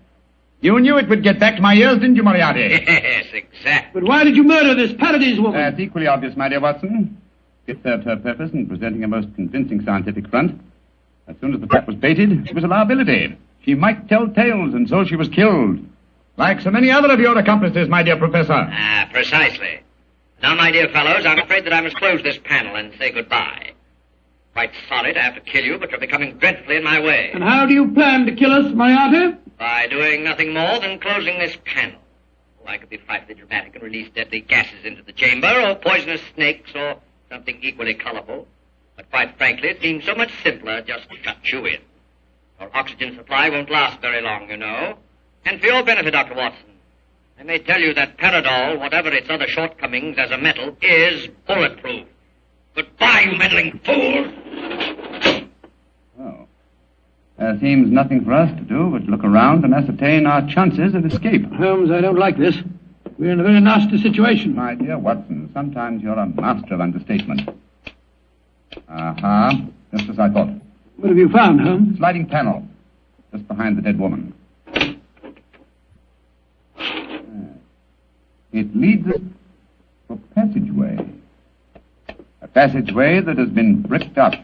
You knew it would get back to my ears, didn't you, Moriarty? Yes, exactly. But why did you murder this Parody's woman? That's equally obvious, my dear Watson. It served her purpose in presenting a most convincing scientific front. As soon as the trap was baited, she was a liability. She might tell tales, and so she was killed. Like so many other of your accomplices, my dear Professor. Ah, precisely. Now, my dear fellows, I'm afraid that I must close this panel and say goodbye. Quite sorry to have to kill you, but you're becoming dreadfully in my way. And how do you plan to kill us, Moriarty? By doing nothing more than closing this panel. Oh, I could be frightfully dramatic and release deadly gases into the chamber, or poisonous snakes, or something equally colorful. But quite frankly, it seems so much simpler just to shut you in. Your oxygen supply won't last very long, you know. And for your benefit, Dr. Watson, I may tell you that Paradol, whatever its other shortcomings as a metal, is bulletproof. Goodbye, you meddling fool! Oh. There seems nothing for us to do but look around and ascertain our chances of escape. Holmes, I don't like this. We're in a very nasty situation. My dear Watson, sometimes you're a master of understatement. Aha, just as I thought. What have you found, Holmes? Sliding panel, just behind the dead woman. It leads us to a passageway. A passageway that has been bricked up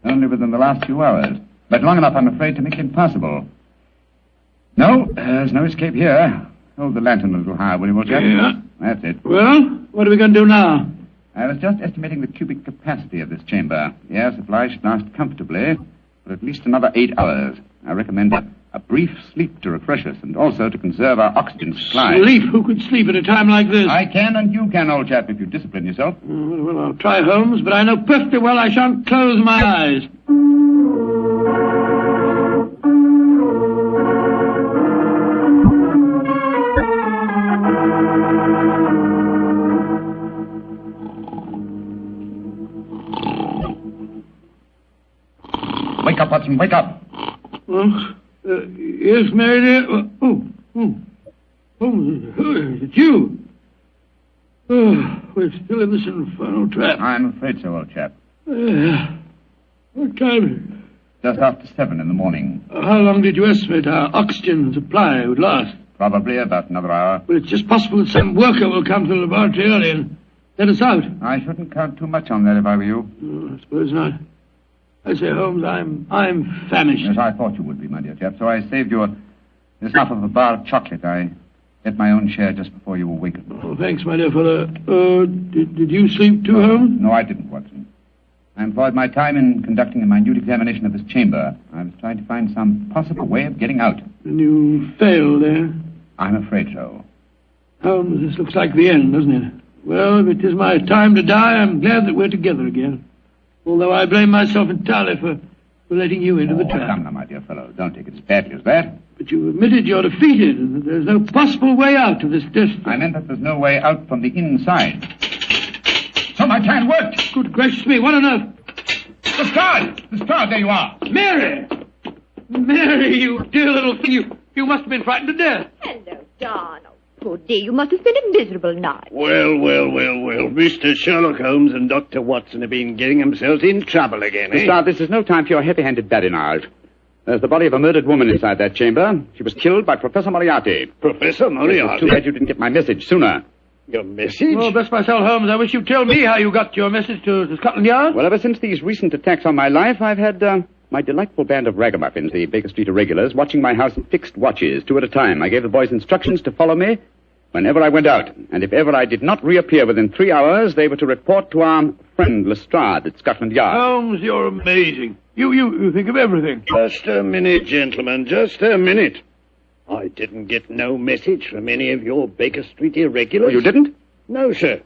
only within the last few hours. But long enough, I'm afraid, to make it impossible. No, there's no escape here. Hold the lantern a little higher, will you, old chap? Yeah. That's it. Well, what are we going to do now? I was just estimating the cubic capacity of this chamber. The air supply should last comfortably for at least another 8 hours. I recommend a brief sleep to refresh us and also to conserve our oxygen supply. Sleep? Who could sleep at a time like this? I can and you can, old chap, if you discipline yourself. Well, I'll try, Holmes, but I know perfectly well I shan't close my eyes. Wake up, Watson, wake up. Yes, Mary dear. It's you. We're still in this infernal trap. I'm afraid so, old chap. What time? Just after 7 in the morning. How long did you estimate our oxygen supply would last? Probably about another hour. Well, it's just possible that some worker will come to the laboratory early and let us out. I shouldn't count too much on that if I were you. I suppose not. I say, Holmes, I'm famished. Yes, I thought you would be, my dear chap, so I saved you this half of a bar of chocolate. I ate my own share just before you awakened. Oh, thanks, my dear fellow. Did you sleep too, Holmes? No, I didn't, Watson. I employed my time in conducting a minute examination of this chamber. I was trying to find some possible way of getting out. And you failed, eh? I'm afraid so. Holmes, this looks like the end, doesn't it? Well, if it is my time to die, I'm glad that we're together again. Although I blame myself entirely for letting you into the trap. Come now, my dear fellow. Don't take it as badly as that. But you admitted you're defeated and that there's no possible way out of this destiny. I meant that there's no way out from the inside. So my plan worked. Good gracious me, what on earth? The Todd, there you are. Mary! Mary, you dear little thing, you must have been frightened to death. Hello, Don. Poor dear, you must have spent a miserable night. Well. Mr. Sherlock Holmes and Dr. Watson have been getting themselves in trouble again, eh? Todd, this is no time for your heavy-handed badinage. There's the body of a murdered woman inside that chamber. She was killed by Professor Moriarty. Professor Moriarty? It's too bad you didn't get my message sooner. Your message? Oh, bless myself, Holmes. I wish you'd tell me how you got your message to Scotland Yard. Well, ever since these recent attacks on my life, I've had my delightful band of ragamuffins, the Baker Street Irregulars, watching my house in fixed watches, 2 at a time. I gave the boys instructions to follow me whenever I went out. And if ever I did not reappear within 3 hours, they were to report to our friend Lestrade at Scotland Yard. Holmes, you're amazing. You think of everything. Just a minute, gentlemen, just a minute. I didn't get no message from any of your Baker Street irregulars. Oh, you didn't? No, sir.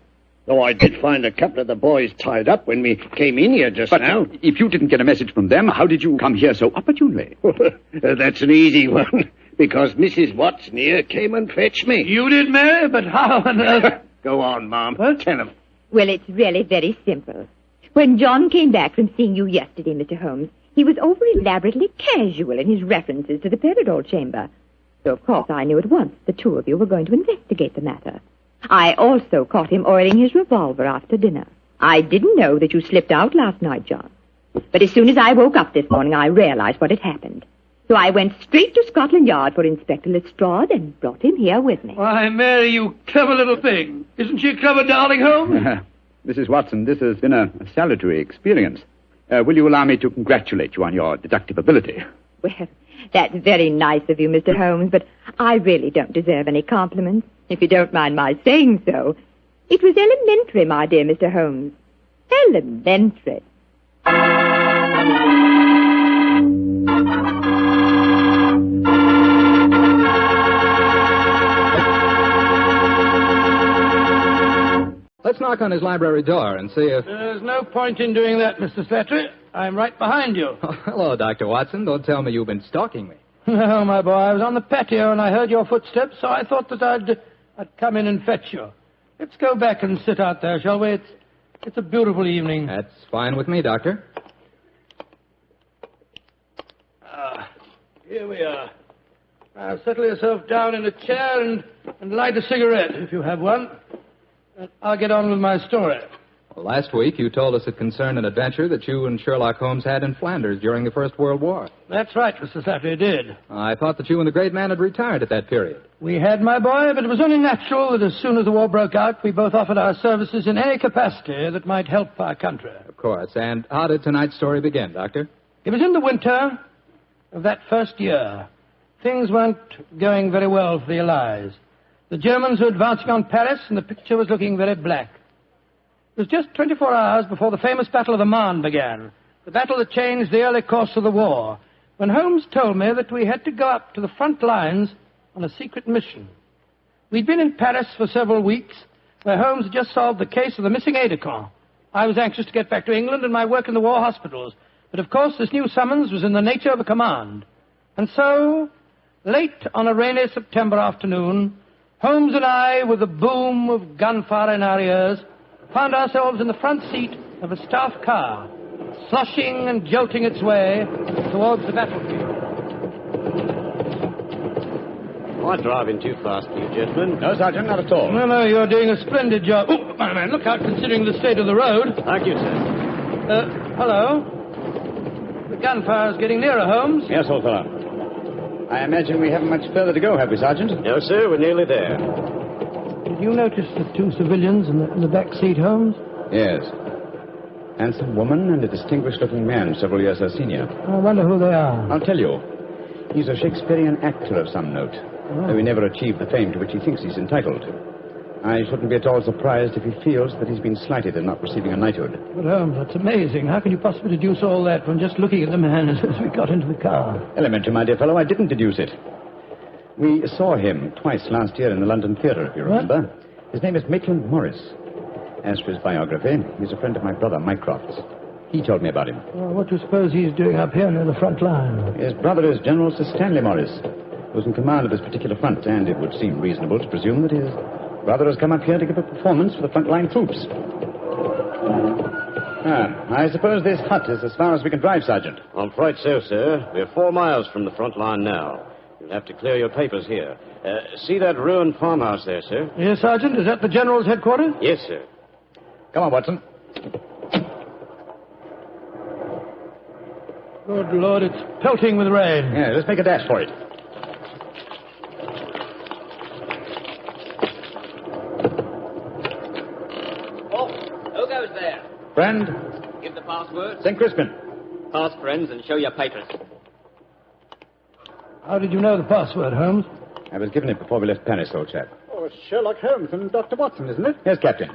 Though I did find a couple of the boys tied up when we came in here just now. But if you didn't get a message from them, how did you come here so opportunely? That's an easy one. Because Mrs. Watson here came and fetched me. You did, Mary? But how on earth? Go on, Mom. Tell him. Well, it's really very simple. When John came back from seeing you yesterday, Mr. Holmes, he was over-elaborately casual in his references to the Peridot chamber. So, of course, I knew at once the two of you were going to investigate the matter. I also caught him oiling his revolver after dinner. I didn't know that you slipped out last night, John. But as soon as I woke up this morning, I realized what had happened. So I went straight to Scotland Yard for Inspector Lestrade and brought him here with me. Why, Mary, you clever little thing. Isn't she a clever darling, Holmes? Mrs. Watson, this has been a salutary experience. Will you allow me to congratulate you on your deductive ability? Well, that's very nice of you, Mr. Holmes, but I really don't deserve any compliments, if you don't mind my saying so. It was elementary, my dear Mr. Holmes. Elementary. Let's knock on his library door and see if... There's no point in doing that, Mr. Slattery. I'm right behind you. Oh, hello, Dr. Watson. Don't tell me you've been stalking me. No, my boy. I was on the patio and I heard your footsteps, so I thought that I'd come in and fetch you. Let's go back and sit out there, shall we? It's a beautiful evening. That's fine with me, Doctor. Here we are. Now, settle yourself down in a chair and light a cigarette, if you have one. I'll get on with my story. Well, last week you told us it concerned an adventure that you and Sherlock Holmes had in Flanders during the First World War. That's right, Mr. Safley, did. I thought that you and the great man had retired at that period. We had, my boy, but it was only natural that as soon as the war broke out, we both offered our services in any capacity that might help our country. Of course. And how did tonight's story begin, Doctor? It was in the winter of that first year. Things weren't going very well for the Allies. The Germans were advancing on Paris, and the picture was looking very black. It was just 24 hours before the famous Battle of the Marne began, the battle that changed the early course of the war, when Holmes told me that we had to go up to the front lines on a secret mission. We'd been in Paris for several weeks, where Holmes had just solved the case of the missing aide-de-camp. I was anxious to get back to England and my work in the war hospitals, but of course this new summons was in the nature of a command. And so, late on a rainy September afternoon, Holmes and I, with the boom of gunfire in our ears, found ourselves in the front seat of a staff car, sloshing and jolting its way towards the battlefield. Am I driving too fast for you, gentlemen? No, Sergeant, not at all. No, you're doing a splendid job. Oh, my man, look out considering the state of the road. Thank you, sir. Hello? The gunfire's getting nearer, Holmes. Yes, old fellow. I imagine we haven't much further to go, have we, Sergeant? No, sir, we're nearly there. Did you notice the two civilians in the back seat, Holmes? Yes. Handsome woman and a distinguished-looking man several years her senior. I wonder who they are. I'll tell you. He's a Shakespearean actor of some note, though he never achieved the fame to which he thinks he's entitled. I shouldn't be at all surprised if he feels that he's been slighted in not receiving a knighthood. But, Holmes, that's amazing. How can you possibly deduce all that from just looking at the man as we got into the car? Elementary, my dear fellow, I didn't deduce it. We saw him twice last year in the London Theatre, if you remember. What? His name is Maitland Morris. As for his biography, he's a friend of my brother, Mycroft's. He told me about him. Well, what do you suppose he's doing up here near the front line? His brother is General Sir Stanley Morris, who's in command of this particular front, and it would seem reasonable to presume that his brother has come up here to give a performance for the frontline troops. I suppose this hut is as far as we can drive, Sergeant. I'm afraid so, sir. We're 4 miles from the front line now. You'll have to clear your papers here. See that ruined farmhouse there, sir? Yes, Sergeant. Is that the General's headquarters? Yes, sir. Come on, Watson. Good Lord, it's pelting with rain. Yeah, let's make a dash for it. Oh, who goes there? Friend. Give the password. St. Crispin. Pass, friends, and show your papers. How did you know the password, Holmes? I was given it before we left Paris, old chap. Oh, it's Sherlock Holmes and Dr. Watson, isn't it? Yes, Captain.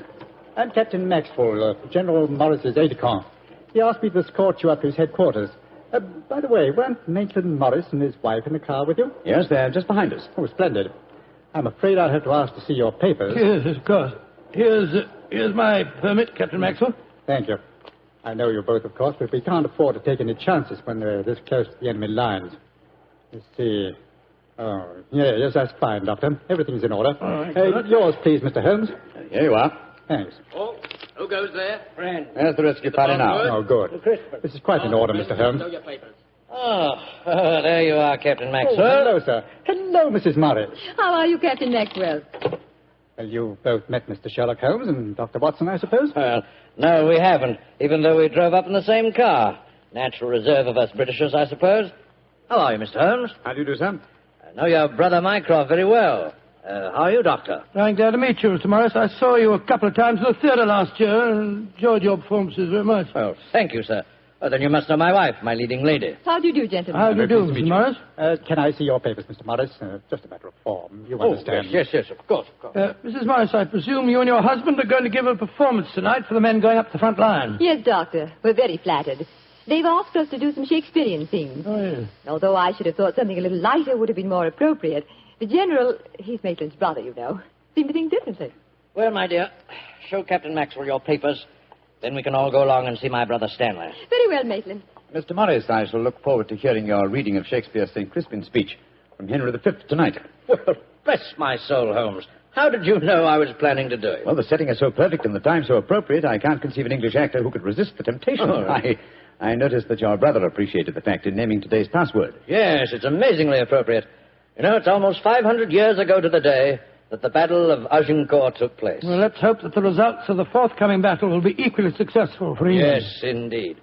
I'm Captain Maxwell, General Morris's aide-de-camp. He asked me to escort you up to his headquarters. By the way, weren't Maitland Morris and his wife in the car with you? Yes, they're just behind us. Oh, splendid. I'm afraid I'll have to ask to see your papers. Yes, of course. Here's my permit, Captain Maxwell. Thank you. I know you both, of course, but we can't afford to take any chances when they're this close to the enemy lines. Let's see. Oh, yes, that's fine, Doctor. Everything's in order. Yours, please, Mr. Holmes. Here you are. Thanks. Oh, who goes there? Friend. There's the rest of your party now. Oh, good. This is quite in order, Mr. Holmes. Show your papers. Oh, there you are, Captain Maxwell. Oh, hello, sir. Hello, Mrs. Morris. How are you, Captain Maxwell? Well, you both met Mr. Sherlock Holmes and Dr. Watson, I suppose? Well, no, we haven't, even though we drove up in the same car. Natural reserve of us Britishers, I suppose. How are you, Mr. Holmes? How do you do, sir? I know your brother Mycroft very well. How are you, Doctor? I'm glad to meet you, Mr. Morris. I saw you a couple of times in the theatre last year and enjoyed your performances very much. Well, thank you, sir. Oh, then you must know my wife, my leading lady. How do you do, gentlemen? How do you do, Mr. Morris? Can I see your papers, Mr. Morris? Just a matter of form. You understand. Yes, of course. Mrs. Morris, I presume you and your husband are going to give a performance tonight for the men going up the front line. Yes, Doctor. We're very flattered. They've asked us to do some Shakespearean things. Oh, yes. Although I should have thought something a little lighter would have been more appropriate. The General, he's Maitland's brother, you know, seemed to think differently. Well, my dear, show Captain Maxwell your papers. Then we can all go along and see my brother Stanley. Very well, Maitland. Mr. Morris, I shall look forward to hearing your reading of Shakespeare's St. Crispin's speech from Henry V tonight. Well, bless my soul, Holmes. How did you know I was planning to do it? Well, the setting is so perfect and the time so appropriate, I can't conceive an English actor who could resist the temptation. Oh. I noticed that your brother appreciated the fact in naming today's password. Yes, it's amazingly appropriate. You know, it's almost 500 years ago to the day that the Battle of Agincourt took place. Well, let's hope that the results of the forthcoming battle will be equally successful for England. Yes, indeed.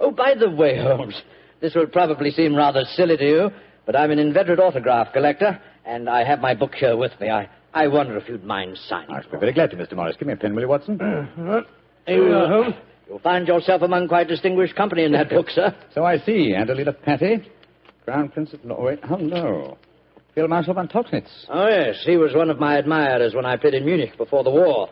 Oh, by the way, Holmes, this will probably seem rather silly to you, but I'm an inveterate autograph collector, and I have my book here with me. I wonder if you'd mind signing. I'd be very glad to, Mr. Morris. Give me a pen, will you, Watson? Here we are, Holmes. You'll find yourself among quite distinguished company in that book, sir. So I see. Adelina Patty, Crown Prince of Norway. Oh, no. Field Marshal von Toxnitz. Oh, yes. He was one of my admirers when I played in Munich before the war.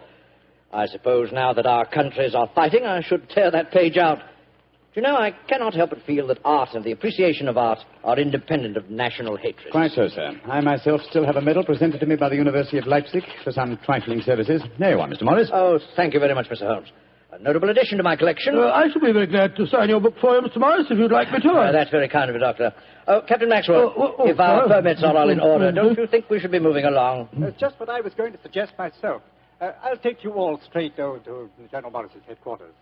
I suppose now that our countries are fighting, I should tear that page out. Do you know, I cannot help but feel that art and the appreciation of art are independent of national hatred. Quite so, sir. I myself still have a medal presented to me by the University of Leipzig for some trifling services. There you are, Mr. Morris. Oh, thank you very much, Mr. Holmes. A notable addition to my collection. I shall be very glad to sign your book for you, Mr. Morris, if you'd like me to. That's very kind of you, Doctor. Oh, Captain Maxwell, if our permits are all in order, don't you think we should be moving along? Just what I was going to suggest myself. I'll take you all straight over to General Morris's headquarters.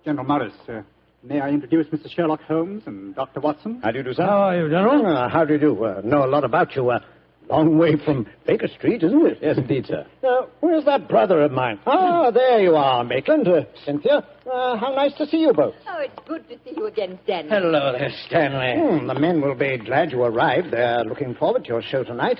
General Morris, may I introduce Mr. Sherlock Holmes and Dr. Watson? How do you do, sir? How are you, General? How do you do? Know a lot about you. Long way from Baker Street, isn't it? Yes, indeed, sir. Where's that brother of mine? Ah, there you are, Maitland. Cynthia, how nice to see you both. Oh, it's good to see you again, Stanley. Hello there, Stanley. The men will be glad you arrived. They're looking forward to your show tonight.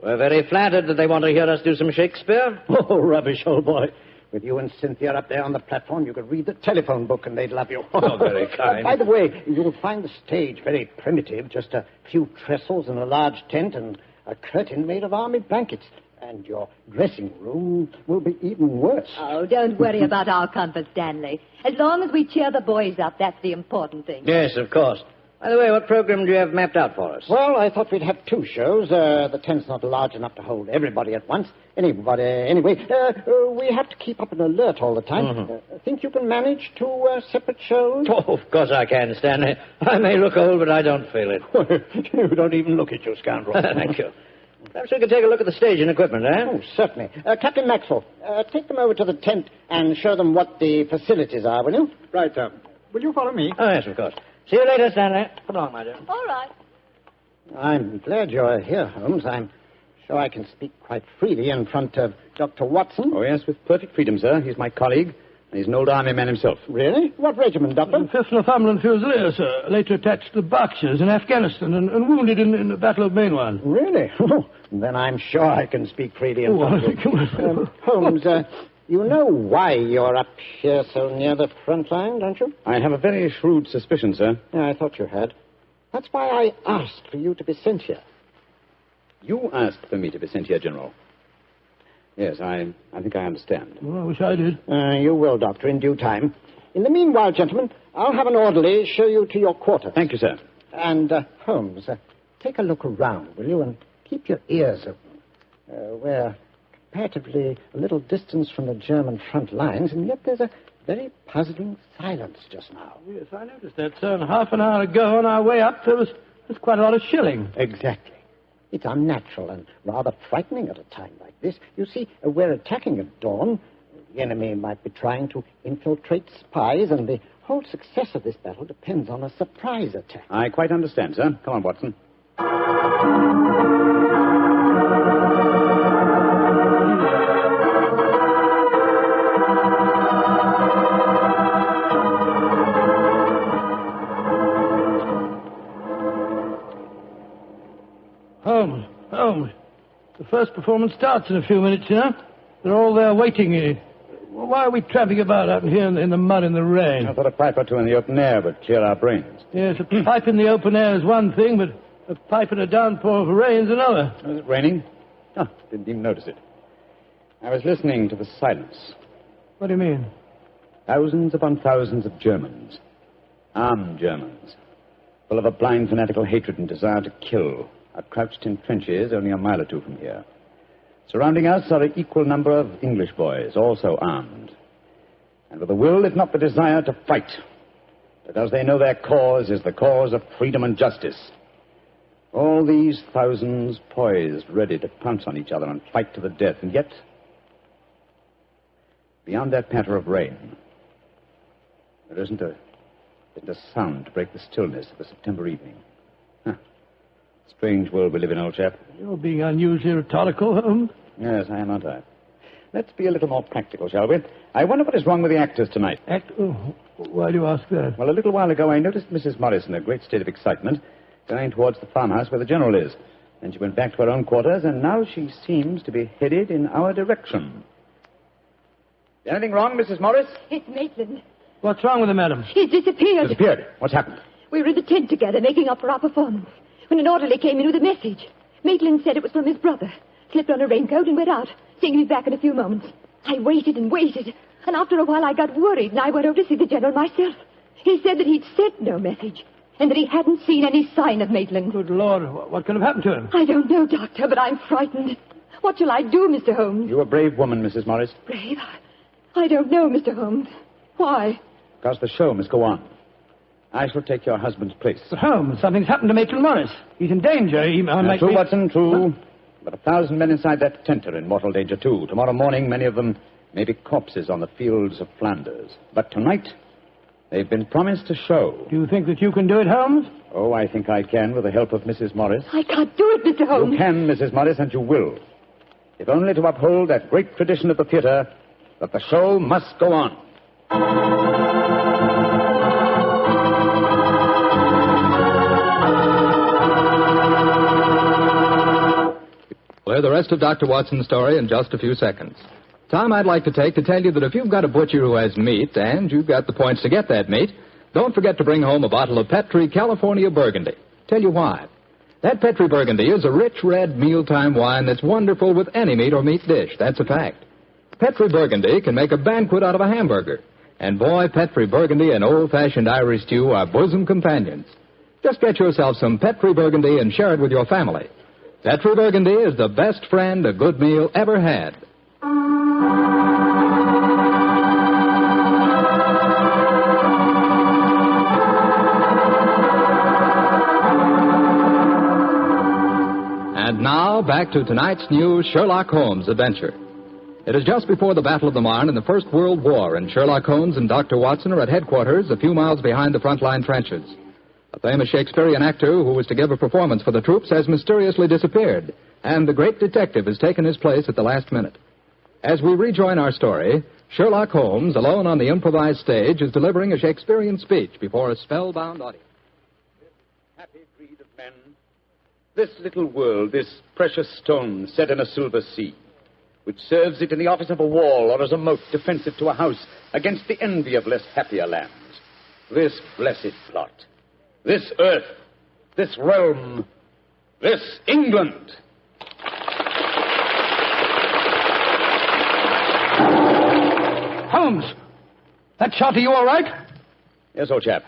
We're very flattered that they want to hear us do some Shakespeare. Oh, rubbish, old boy. With you and Cynthia up there on the platform, you could read the telephone book and they'd love you. Oh, very kind. By the way, you'll find the stage very primitive. Just a few trestles and a large tent and a curtain made of army blankets. And your dressing room will be even worse. Oh, don't worry about our comfort, Stanley. As long as we cheer the boys up, that's the important thing. Yes, of course. By the way, what program do you have mapped out for us? Well, I thought we'd have two shows. The tent's not large enough to hold everybody at once. Anyway, we have to keep up an alert all the time. Mm-hmm. Think you can manage two separate shows? Oh, of course I can, Stanley. I may look old, but I don't feel it. You don't even look it, you scoundrel. Thank you. Perhaps we could take a look at the stage and equipment, eh? Oh, certainly. Captain Maxwell, take them over to the tent and show them what the facilities are, will you? Right, will you follow me? Oh, yes, of course. See you later, Stanley. Come along, my dear. All right. I'm glad you're here, Holmes. I'm sure I can speak quite freely in front of Dr. Watson. Oh, yes, with perfect freedom, sir. He's my colleague, and he's an old army man himself. Really? What regiment, Doctor? 5th Northumberland Fusiliers, sir. Later attached to the Berkshires in Afghanistan and wounded in the Battle of Mainwan. Really? Then I'm sure I can speak freely in front of you. Holmes, you know why you're up here so near the front line, don't you? I have a very shrewd suspicion, sir. Yeah, I thought you had. That's why I asked for you to be sent here. You asked for me to be sent here, General. Yes, I think I understand. Well, I wish I did. You will, Doctor, in due time. In the meanwhile, gentlemen, I'll have an orderly show you to your quarters. Thank you, sir. And, Holmes, take a look around, will you, and keep your ears open. We're comparatively a little distance from the German front lines, and yet there's a very puzzling silence just now. Yes, I noticed that, sir. And half an hour ago, on our way up, there was quite a lot of shelling. Exactly. It's unnatural and rather frightening at a time like this. You see, we're attacking at dawn. The enemy might be trying to infiltrate spies, and the whole success of this battle depends on a surprise attack. I quite understand, sir. Come on, Watson. Holmes. The first performance starts in a few minutes, you know. They're all there waiting. Why are we tramping about out here in the mud and the rain? I thought a pipe or two in the open air would clear our brains. Yes, a pipe in the open air is one thing, but a pipe in a downpour of rain is another. Was it raining? Oh, didn't even notice it. I was listening to the silence. What do you mean? Thousands upon thousands of Germans. Armed Germans. Full of a blind fanatical hatred and desire to kill. Are crouched in trenches only a mile or two from here. Surrounding us are an equal number of English boys, also armed. And with the will, if not the desire, to fight. Because they know their cause is the cause of freedom and justice. All these thousands poised, ready to pounce on each other and fight to the death. And yet, beyond that patter of rain, there isn't a sound to break the stillness of a September evening. Strange world we live in, old chap. You're being unusually rhetorical, Holmes. Yes, I am, aren't I? Let's be a little more practical, shall we? I wonder what is wrong with the actors tonight. Why do you ask that? Well, a little while ago I noticed Mrs. Morris in a great state of excitement going towards the farmhouse where the General is. Then she went back to her own quarters, and now she seems to be headed in our direction. Anything wrong, Mrs. Morris? It's Maitland. What's wrong with him, madam? He's disappeared. Disappeared? What's happened? We were in the tent together, making up for our performance, when an orderly came in with a message. Maitland said it was from his brother. Slipped on a raincoat and went out, saying he'd be back in a few moments. I waited and waited, and after a while I got worried, and I went over to see the General myself. He said that he'd sent no message, and that he hadn't seen any sign of Maitland. Good Lord, what could have happened to him? I don't know, Doctor, but I'm frightened. What shall I do, Mr. Holmes? You're a brave woman, Mrs. Morris. Brave? I don't know, Mr. Holmes. Why? Because the show must go on. I shall take your husband's place. But Holmes, something's happened to Maitland Morris. He's in danger. He might True, be... Watson, true. But 1,000 men inside that tent are in mortal danger, too. Tomorrow morning, many of them may be corpses on the fields of Flanders. But tonight, they've been promised a show. Do you think that you can do it, Holmes? Oh, I think I can, with the help of Mrs. Morris. I can't do it, Mr. Holmes. You can, Mrs. Morris, and you will. If only to uphold that great tradition of the theater, that the show must go on. We'll hear the rest of Dr. Watson's story in just a few seconds. Time I'd like to take to tell you that if you've got a butcher who has meat, and you've got the points to get that meat, don't forget to bring home a bottle of Petri California Burgundy. Tell you why. That Petri Burgundy is a rich red mealtime wine that's wonderful with any meat or meat dish. That's a fact. Petri Burgundy can make a banquet out of a hamburger. And boy, Petri Burgundy and old-fashioned Irish stew are bosom companions. Just get yourself some Petri Burgundy and share it with your family. Petri Burgundy is the best friend a good meal ever had. And now, back to tonight's new Sherlock Holmes adventure. It is just before the Battle of the Marne in the First World War, and Sherlock Holmes and Dr. Watson are at headquarters a few miles behind the front-line trenches. A famous Shakespearean actor who was to give a performance for the troops has mysteriously disappeared, and the great detective has taken his place at the last minute. As we rejoin our story, Sherlock Holmes, alone on the improvised stage, is delivering a Shakespearean speech before a spellbound audience. Happy breed of men, this little world, this precious stone set in a silver sea, which serves it in the office of a wall or as a moat defensive to a house against the envy of less happier lands. This blessed plot, this earth, this realm, this England. Holmes! That shot, are you all right? Yes, old chap.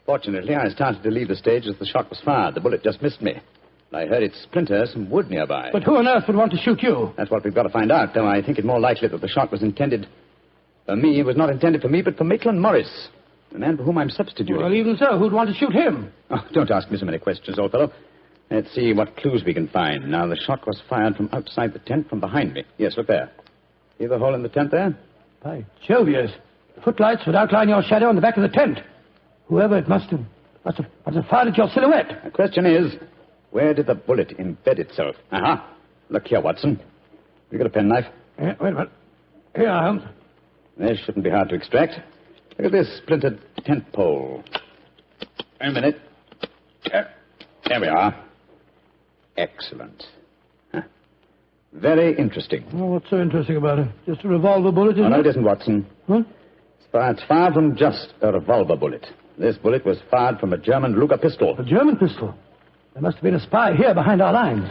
Fortunately, I started to leave the stage as the shot was fired. The bullet just missed me. I heard it splinter some wood nearby. But who on earth would want to shoot you? That's what we've got to find out, though I think it more likely that the shot was intended for me. It was not intended for me, but for Maitland Morris, the man for whom I'm substituting. Well, even so, who'd want to shoot him? Oh, don't ask me so many questions, old fellow. Let's see what clues we can find. Now, the shot was fired from outside the tent from behind me. Yes, look there. See the hole in the tent there? By Jove, yes. The footlights would outline your shadow on the back of the tent. Whoever it must have fired at your silhouette. The question is, where did the bullet embed itself? Aha. Look here, Watson. You got a penknife? Yeah, wait a minute. Here, Holmes. This shouldn't be hard to extract. Look at this splintered tent pole. Wait a minute. There we are. Excellent. Huh. Very interesting. Oh, what's so interesting about it? Just a revolver bullet, isn't it? No, it isn't, Watson. What? It's far from just a revolver bullet. This bullet was fired from a German Luger pistol. A German pistol? There must have been a spy here behind our lines.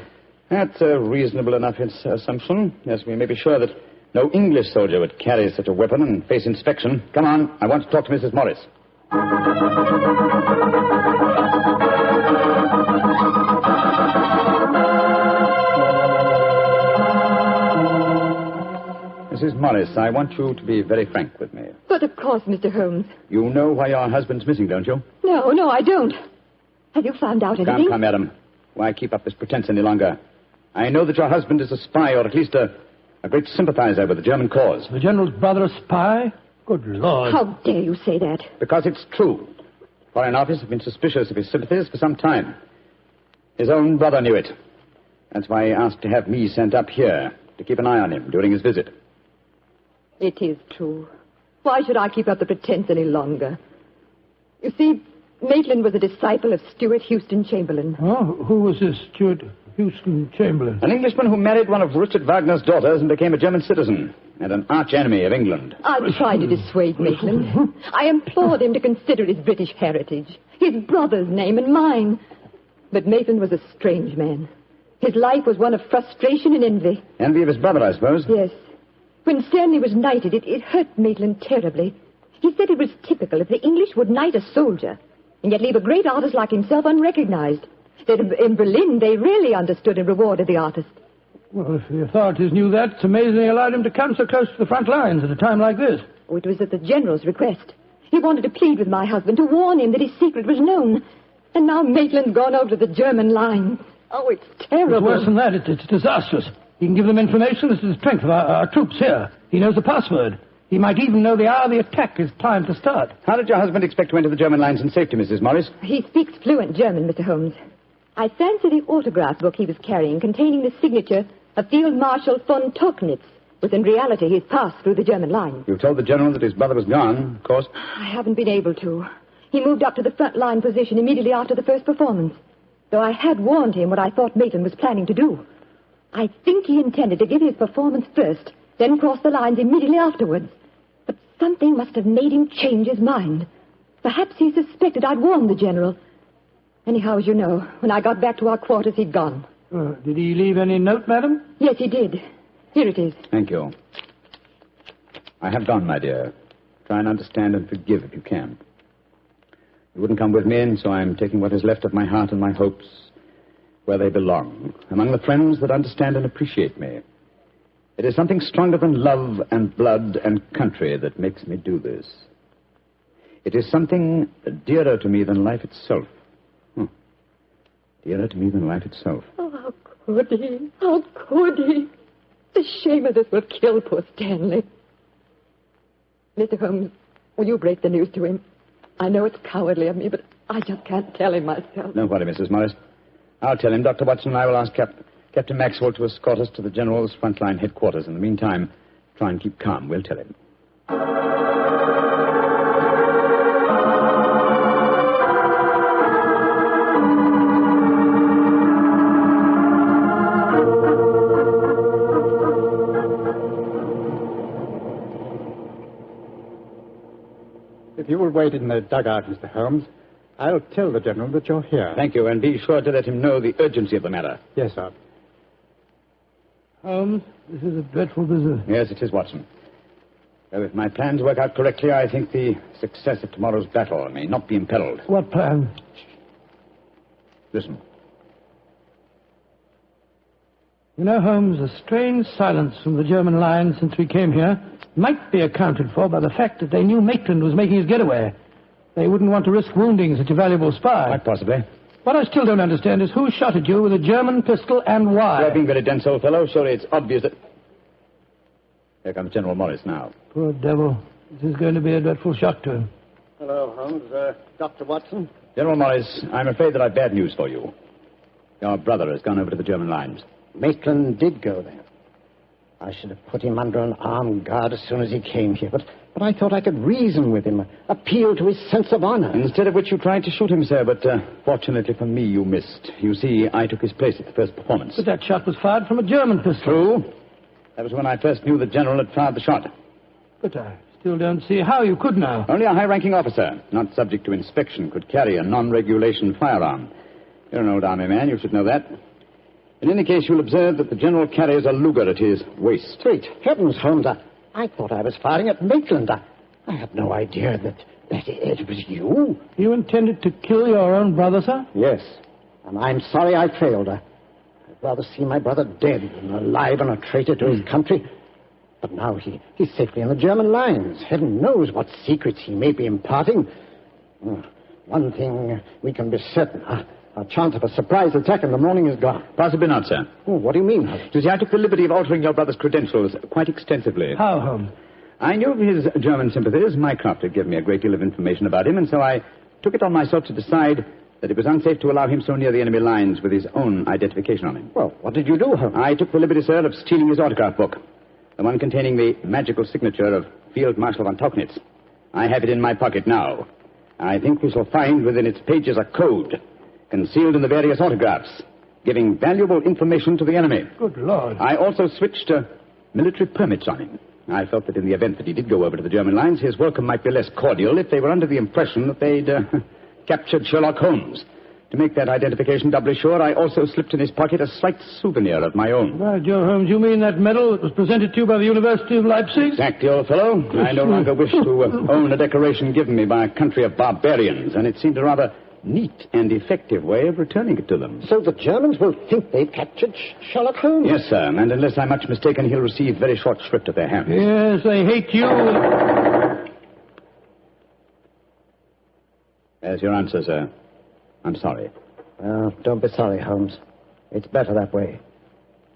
That's a reasonable enough assumption. Yes, we may be sure that no English soldier would carry such a weapon and face inspection. Come on, I want to talk to Mrs. Morris. Mrs. Morris, I want you to be very frank with me. But of course, Mr. Holmes. You know why your husband's missing, don't you? No, I don't. Have you found out anything? Come, madam. Why keep up this pretense any longer? I know that your husband is a spy, or at least a great sympathizer with the German cause. The General's brother a spy? Good Lord. How dare you say that? Because it's true. Foreign Office have been suspicious of his sympathies for some time. His own brother knew it. That's why he asked to have me sent up here to keep an eye on him during his visit. It is true. Why should I keep up the pretense any longer? You see, Maitland was a disciple of Stuart Houston Chamberlain. Oh, who was this Stuart Houston Chamberlain? An Englishman who married one of Richard Wagner's daughters and became a German citizen, and an arch-enemy of England. I tried to dissuade Maitland. I implored him to consider his British heritage, his brother's name and mine. But Maitland was a strange man. His life was one of frustration and envy. Envy of his brother, I suppose? Yes. When Stanley was knighted, it hurt Maitland terribly. He said it was typical if the English would knight a soldier, and yet leave a great artist like himself unrecognized. That in Berlin, they really understood and rewarded the artist. Well, if the authorities knew that, it's amazing they allowed him to come so close to the front lines at a time like this. Oh, it was at the General's request. He wanted to plead with my husband to warn him that his secret was known. And now Maitland's gone over to the German line. Oh, it's terrible. It's worse than that. It's disastrous. He can give them information as to the strength of our troops here. He knows the password. He might even know the hour the attack is timed to start. How did your husband expect to enter the German lines in safety, Mrs. Morris? He speaks fluent German, Mr. Holmes. I fancy the autograph book he was carrying, containing the signature of Field Marshal von Tauchnitz, was in reality his pass through the German line. You told the General that his brother was gone, of course. I haven't been able to. He moved up to the front line position immediately after the first performance, though I had warned him what I thought Maitland was planning to do. I think he intended to give his performance first, then cross the lines immediately afterwards. But something must have made him change his mind. Perhaps he suspected I'd warned the General. Anyhow, as you know, when I got back to our quarters, he'd gone. Did he leave any note, madam? Yes, he did. Here it is. Thank you. I have gone, my dear. Try and understand and forgive if you can. You wouldn't come with me, and so I'm taking what is left of my heart and my hopes where they belong, among the friends that understand and appreciate me. It is something stronger than love and blood and country that makes me do this. It is something dearer to me than life itself. Dearer to me than life itself. Oh, how could he? How could he? The shame of this will kill poor Stanley. Mr. Holmes, will you break the news to him? I know it's cowardly of me, but I just can't tell him myself. Don't worry, Mrs. Morris. I'll tell him. Dr. Watson and I will ask Captain Maxwell to escort us to the General's frontline headquarters. In the meantime, try and keep calm. We'll tell him. If you will wait in the dugout, Mr. Holmes, I'll tell the General that you're here. Thank you, and be sure to let him know the urgency of the matter. Yes, sir. Holmes, this is a dreadful business. Yes, it is, Watson. Though if my plans work out correctly, I think the success of tomorrow's battle may not be imperiled. What plan? Listen. You know, Holmes, a strange silence from the German line since we came here might be accounted for by the fact that they knew Maitland was making his getaway. They wouldn't want to risk wounding such a valuable spy. Quite possibly. What I still don't understand is who shot at you with a German pistol and why. You're being very dense, old fellow. Surely it's obvious that... Here comes General Morris now. Poor devil. This is going to be a dreadful shock to him. Hello, Holmes. Dr. Watson? General Morris, I'm afraid that I've bad news for you. Your brother has gone over to the German lines. Maitland did go there. I should have put him under an armed guard as soon as he came here, but I thought I could reason with him, appeal to his sense of honor. Instead of which you tried to shoot him, sir, but fortunately for me, you missed. You see, I took his place at the first performance. But that shot was fired from a German pistol. True. That was when I first knew the General had fired the shot. But I still don't see how you could now. Only a high-ranking officer, not subject to inspection, could carry a non-regulation firearm. You're an old army man, you should know that. In any case, you'll observe that the General carries a Luger at his waist. Great heavens, Holmes, I thought I was firing at Maitland. I had no idea that it was you. You intended to kill your own brother, sir? Yes, and I'm sorry I failed. I'd rather see my brother dead than alive and a traitor to his country. But now he's safely in the German lines. Heaven knows what secrets he may be imparting. One thing we can be certain. Our chance of a surprise attack in the morning is gone. Possibly not, sir. Oh, what do you mean, Holmes? You see, I took the liberty of altering your brother's credentials quite extensively. How, Holmes? I knew of his German sympathies. Mycroft had given me a great deal of information about him, and so I took it on myself to decide that it was unsafe to allow him so near the enemy lines with his own identification on him. Well, what did you do, Holmes? I took the liberty, sir, of stealing his autograph book, the one containing the magical signature of Field Marshal von Tauchnitz. I have it in my pocket now. I think we shall find within its pages a code concealed in the various autographs, giving valuable information to the enemy. Good Lord. I also switched military permits on him. I felt that in the event that he did go over to the German lines, his welcome might be less cordial if they were under the impression that they'd captured Sherlock Holmes. To make that identification doubly sure, I also slipped in his pocket a slight souvenir of my own. Well, Joe Holmes, you mean that medal that was presented to you by the University of Leipzig? Exactly, old fellow. I no longer wish to own a decoration given me by a country of barbarians, and it seemed a rather neat and effective way of returning it to them. So the Germans will think they've captured Sherlock Holmes? Yes, sir, and unless I'm much mistaken, he'll receive very short shrift at their hands. Yes, they hate you. There's your answer, sir. I'm sorry. Well, don't be sorry, Holmes. It's better that way.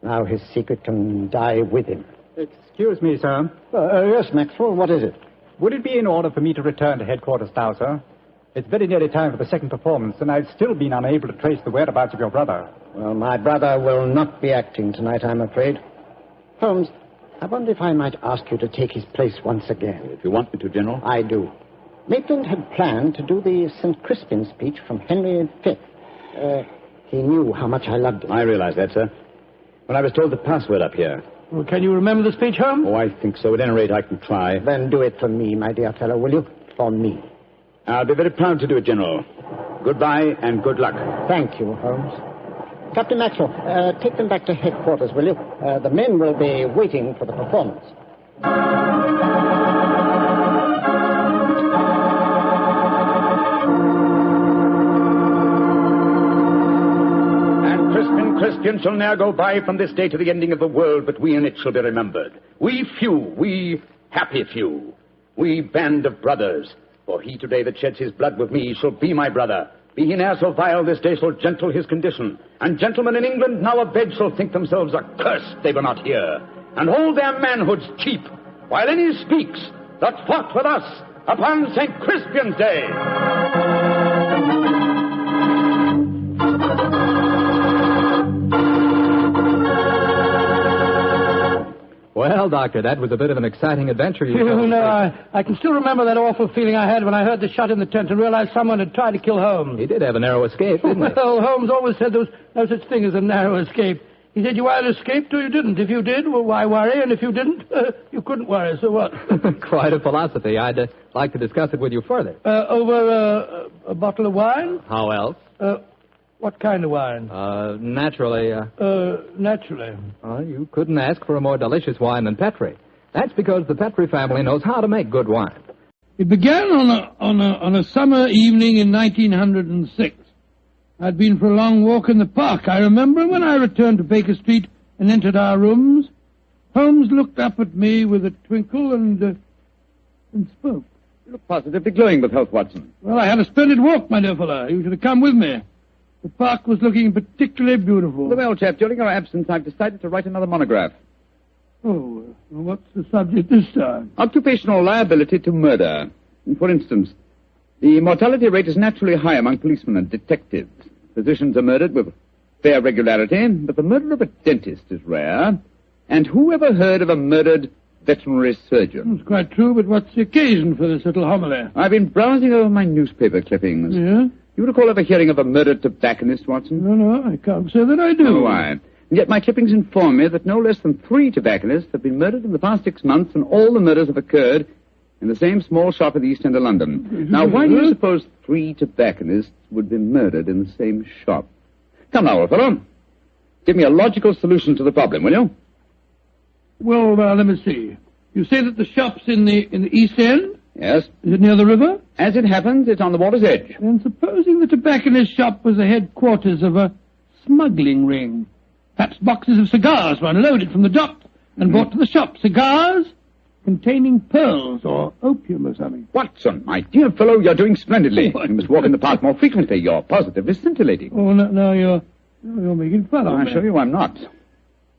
Now his secret can die with him. Excuse me, sir. Yes, Maxwell, what is it? Would it be in order for me to return to headquarters now, sir? It's very nearly time for the second performance, and I've still been unable to trace the whereabouts of your brother. Well, my brother will not be acting tonight, I'm afraid. Holmes, I wonder if I might ask you to take his place once again. If you want me to, General. I do. Maitland had planned to do the St. Crispin speech from Henry V. He knew how much I loved it. I realize that, sir. When I was told the password up here. Well, can you remember the speech, Holmes? Oh, I think so. At any rate, I can try. Then do it for me, my dear fellow, will you? For me. I'll be very proud to do it, General. Goodbye and good luck. Thank you, Holmes. Captain Maxwell, take them back to headquarters, will you? The men will be waiting for the performance. Crispian shall ne'er go by from this day to the ending of the world, but we in it shall be remembered. We few, we happy few, we band of brothers. For he today that sheds his blood with me shall be my brother. Be he ne'er so vile, this day shall gentle his condition. And gentlemen in England now abed shall think themselves accursed they were not here, and hold their manhoods cheap, while any speaks that fought with us upon St. Crispian's Day. Well, Doctor, that was a bit of an exciting adventure you told. No, I can still remember that awful feeling I had when I heard the shot in the tent and realized someone had tried to kill Holmes. He did have a narrow escape, didn't he? Well, Holmes always said there was no such thing as a narrow escape. He said you either escaped or you didn't. If you did, well, why worry? And if you didn't, you couldn't worry, so what? Quite a philosophy. I'd like to discuss it with you further. Over a bottle of wine? How else? What kind of wine? Naturally. Naturally. You couldn't ask for a more delicious wine than Petri. That's because the Petri family knows how to make good wine. It began on a summer evening in 1906. I'd been for a long walk in the park, I remember, and when I returned to Baker Street and entered our rooms, Holmes looked up at me with a twinkle and spoke. You look positively glowing with health, Watson. Well, I had a splendid walk, my dear fellow. You should have come with me. The park was looking particularly beautiful. Well, chap, during your absence, I've decided to write another monograph. Oh, what's the subject this time? Occupational liability to murder. For instance, the mortality rate is naturally high among policemen and detectives. Physicians are murdered with fair regularity, but the murder of a dentist is rare. And who ever heard of a murdered veterinary surgeon? It's quite true, but what's the occasion for this little homily? I've been browsing over my newspaper clippings. Yeah? You recall ever hearing of a murdered tobacconist, Watson? No, I can't say that I do. Oh, why? And yet my clippings inform me that no less than 3 tobacconists have been murdered in the past 6 months, and all the murders have occurred in the same small shop at the East End of London. Now, why do you suppose 3 tobacconists would be murdered in the same shop? Come now, old fellow. Give me a logical solution to the problem, will you? Well, let me see. You say that the shop's in the East End? Yes. Is it near the river? As it happens, it's on the water's edge. And supposing the tobacconist's shop was the headquarters of a smuggling ring. Perhaps boxes of cigars were unloaded from the dock and brought to the shop. Cigars containing pearls or opium or something. Watson, my dear fellow, you're doing splendidly. You must walk in the park more frequently. You're positively scintillating. Oh, no, you're making fun of me. I assure you I'm not.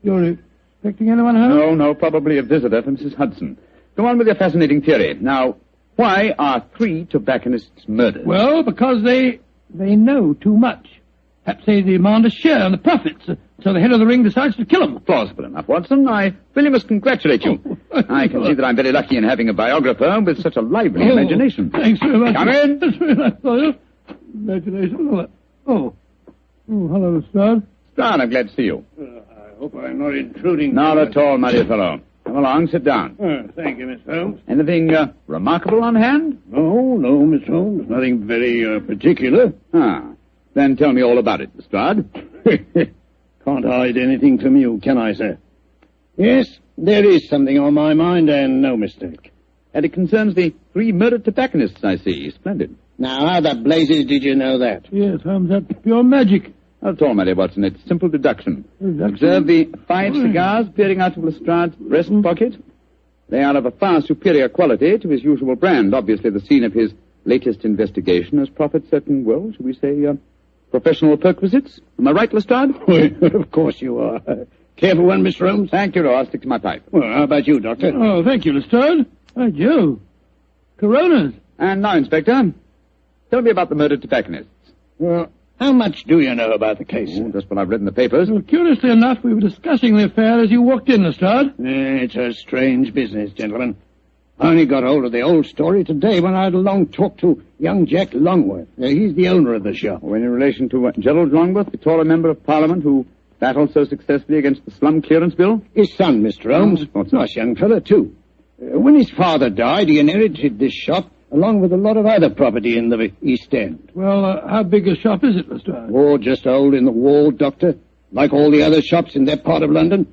You're expecting anyone home? No, probably a visitor from Mrs. Hudson. Go on with your fascinating theory. Now, why are 3 tobacconists murdered? Well, because they know too much. Perhaps they demand a share in the profits, so the head of the ring decides to kill them. Plausible enough, Watson. I really must congratulate you. I can see that I'm very lucky in having a biographer with such a lively imagination. Thanks very much. Come in. That's very nice of you. Imagination. Oh, hello, Strad. Strad, I'm glad to see you. I hope I'm not intruding. Not at all, my dear fellow. Come along, sit down. Thank you, Miss Holmes. Anything remarkable on hand? No, Miss Holmes. Nothing very particular. Then tell me all about it, Lestrade. Can't hide anything from you, can I, sir? Yes, there is something on my mind, and no mistake. And it concerns the 3 murdered tobacconists, I see. Splendid. Now, how the blazes did you know that? Yes, Holmes, that's pure magic. Not at all, my dear Watson. It's simple deduction. Observe the 5 cigars peering out of Lestrade's breast pocket. They are of a far superior quality to his usual brand. Obviously, the scene of his latest investigation has proffered certain, well, shall we say, professional perquisites. Am I right, Lestrade? Of course you are. Careful one, Mr. Holmes. Thank you, I'll stick to my pipe. Well, how about you, Doctor? Oh, thank you, Lestrade. By Jove. Coronas. And now, Inspector, tell me about the murdered tobacconists. Well, how much do you know about the case? Just what I've read in the papers. Well, curiously enough, we were discussing the affair as you walked in, Lestrade. It's a strange business, gentlemen. I only got hold of the old story today when I had a long talk to young Jack Longworth. He's the owner of the shop. Oh, in relation to Gerald Longworth, the taller member of Parliament who battled so successfully against the slum clearance bill? His son, Mr. Holmes. Nice young fellow, too. When his father died, he inherited this shop along with a lot of other property in the East End. Well, how big a shop is it, Lestrade? Oh, just a hole in the wall, Doctor. Like all the other shops in that part of London.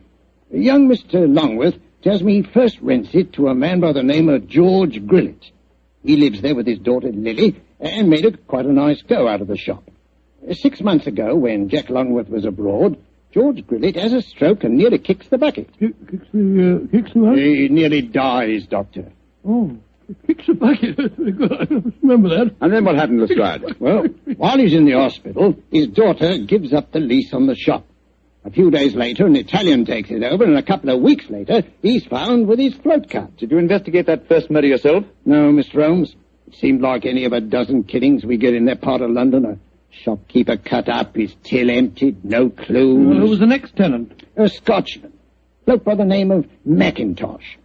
Young Mr. Longworth tells me he first rents it to a man by the name of George Grillet. He lives there with his daughter Lily and made quite a nice go out of the shop. 6 months ago, when Jack Longworth was abroad, George Grillet has a stroke and nearly kicks the bucket. Kicks the what? He nearly dies, Doctor. Oh, kicks the bucket. That's very good. I remember that. And then what happened, Lestrade? Well, while he's in the hospital, his daughter gives up the lease on the shop. A few days later, an Italian takes it over, and a couple of weeks later, he's found with his throat cut. Did you investigate that first murder yourself? No, Mr. Holmes. It seemed like any of a dozen killings we get in that part of London. A shopkeeper cut up, his till emptied, no clues. Well, who was the next tenant? A Scotchman. Bloke by the name of Mackintosh.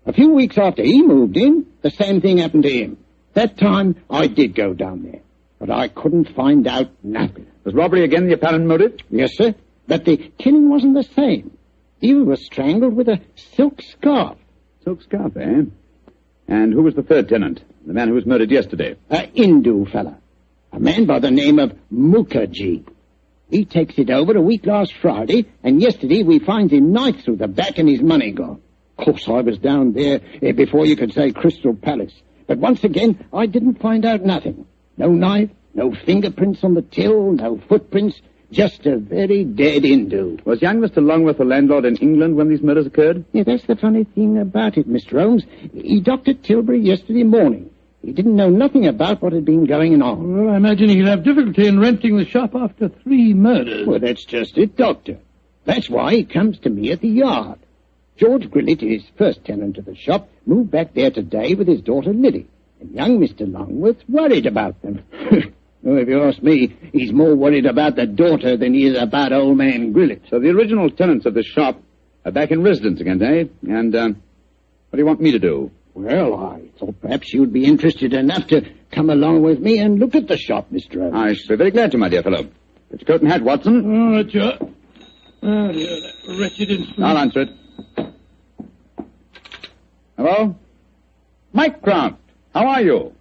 A few weeks after he moved in, the same thing happened to him. That time, I did go down there, but I couldn't find out nothing. Was robbery again the apparent motive? Yes, sir. But the killing wasn't the same. He was strangled with a silk scarf. Silk scarf, eh? And who was the third tenant? The man who was murdered yesterday? A Hindu fella. A man by the name of Mukherjee. He takes it over a week last Friday, and yesterday we finds him knifed through the back and his money gone. Of course, I was down there before you could say Crystal Palace. But once again, I didn't find out nothing. No knife, no fingerprints on the till, no footprints. Just a very dead Hindu. Was young Mr. Longworth a landlord in England when these murders occurred? Yeah, that's the funny thing about it, Mr. Holmes. He docked at Tilbury yesterday morning. He didn't know nothing about what had been going on. Well, I imagine he'd have difficulty in renting the shop after 3 murders. Well, that's just it, Doctor. That's why he comes to me at the yard. George Grillet, his first tenant of the shop, moved back there today with his daughter Lily. And young Mr. Longworth's worried about them. Well, if you ask me, he's more worried about the daughter than he is about old man Grillet. So the original tenants of the shop are back in residence again, eh? And, what do you want me to do? Well, I thought perhaps you'd be interested enough to come along with me and look at the shop, Mr. Holmes. I should be very glad to, my dear fellow. Get your coat and hat, Watson. Oh, that's your... Oh, dear, that wretched instrument. I'll answer it. Hello? Mycroft, how are you?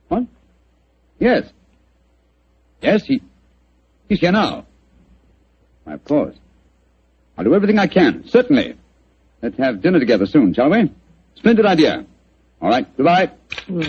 What? Yes. Yes, he's here now. Why, of course. I'll do everything I can, certainly. Let's have dinner together soon, shall we? Splendid idea. All right, goodbye. Was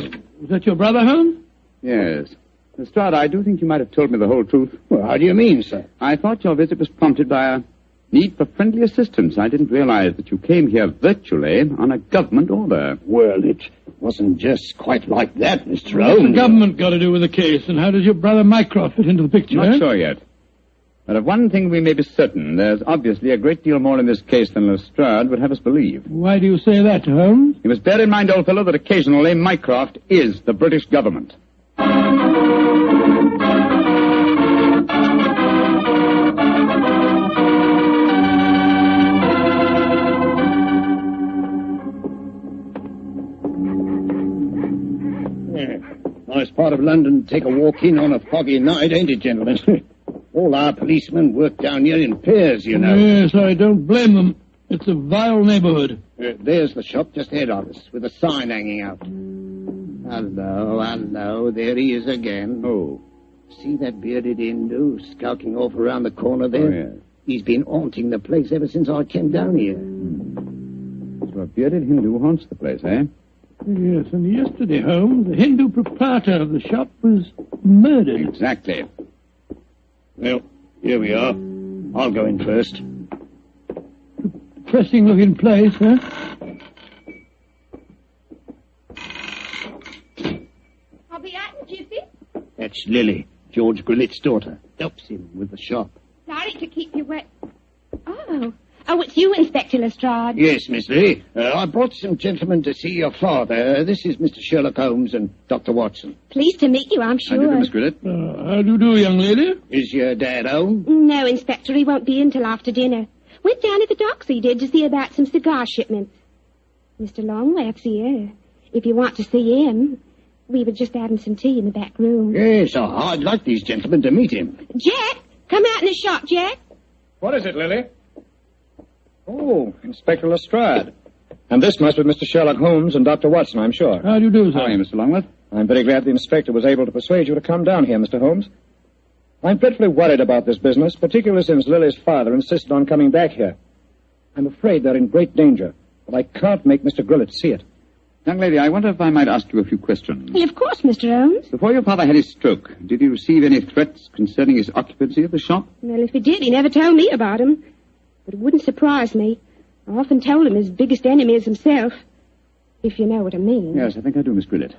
that your brother, Holmes? Yes. Lestrade, I do think you might have told me the whole truth. Well, how do you mean, sir? I thought your visit was prompted by a Need for friendly assistance. I didn't realize that you came here virtually on a government order. Well, it wasn't just quite like that, Mr. What's the government got to do with the case, and how does your brother Mycroft fit into the picture? Not sure yet. But of one thing we may be certain. There's obviously a great deal more in this case than Lestrade would have us believe. Why do you say that, Holmes? You must bear in mind, old fellow, that occasionally Mycroft is the British government. Nice part of London to take a walk in on a foggy night, ain't it, gentlemen? All our policemen work down here in pairs, you know. Yes, I don't blame them. It's a vile neighborhood. There's the shop just ahead of us, with a sign hanging out. Hello, there he is again. Oh. See that bearded Hindu skulking off around the corner there? Oh, yes. He's been haunting the place ever since I came down here. So a bearded Hindu haunts the place, eh? Yes, and yesterday, Holmes, the Hindu proprietor of the shop was murdered. Exactly. Well, here we are. I'll go in first. Depressing-looking place, huh? I'll be out in a jiffy. That's Lily, George Grillet's daughter. Helps him with the shop. Sorry to keep you wet. Oh, it's you, Inspector Lestrade. Yes, Miss Lee. I brought some gentlemen to see your father. This is Mr. Sherlock Holmes and Dr. Watson. Pleased to meet you, I'm sure. How do you do, Miss Grillet? How do you do, young lady? Is your dad home? No, Inspector, he won't be in till after dinner. Went down to the docks, he did, to see about some cigar shipments. Mr. Longworth's here. If you want to see him, we were just having some tea in the back room. Yes, I'd like these gentlemen to meet him. Jack, come out in the shop, Jack. What is it, Lily? Oh, Inspector Lestrade. And this must be Mr. Sherlock Holmes and Dr. Watson, I'm sure. How do you do, sir? How are you, Mr. Longworth? I'm very glad the inspector was able to persuade you to come down here, Mr. Holmes. I'm dreadfully worried about this business, particularly since Lily's father insisted on coming back here. I'm afraid they're in great danger, but I can't make Mr. Grillet see it. Young lady, I wonder if I might ask you a few questions. Well, of course, Mr. Holmes. Before your father had his stroke, did he receive any threats concerning his occupancy of the shop? Well, if he did, he never told me about him. But it wouldn't surprise me. I often told him his biggest enemy is himself, if you know what I mean. Yes, I think I do, Miss Grillet.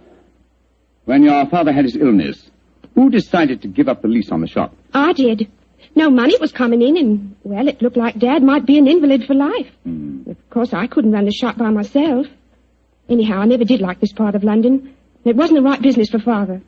When your father had his illness, who decided to give up the lease on the shop? I did. No money was coming in, and, well, it looked like Dad might be an invalid for life. Of course, I couldn't run the shop by myself. Anyhow, I never did like this part of London. It wasn't the right business for Father.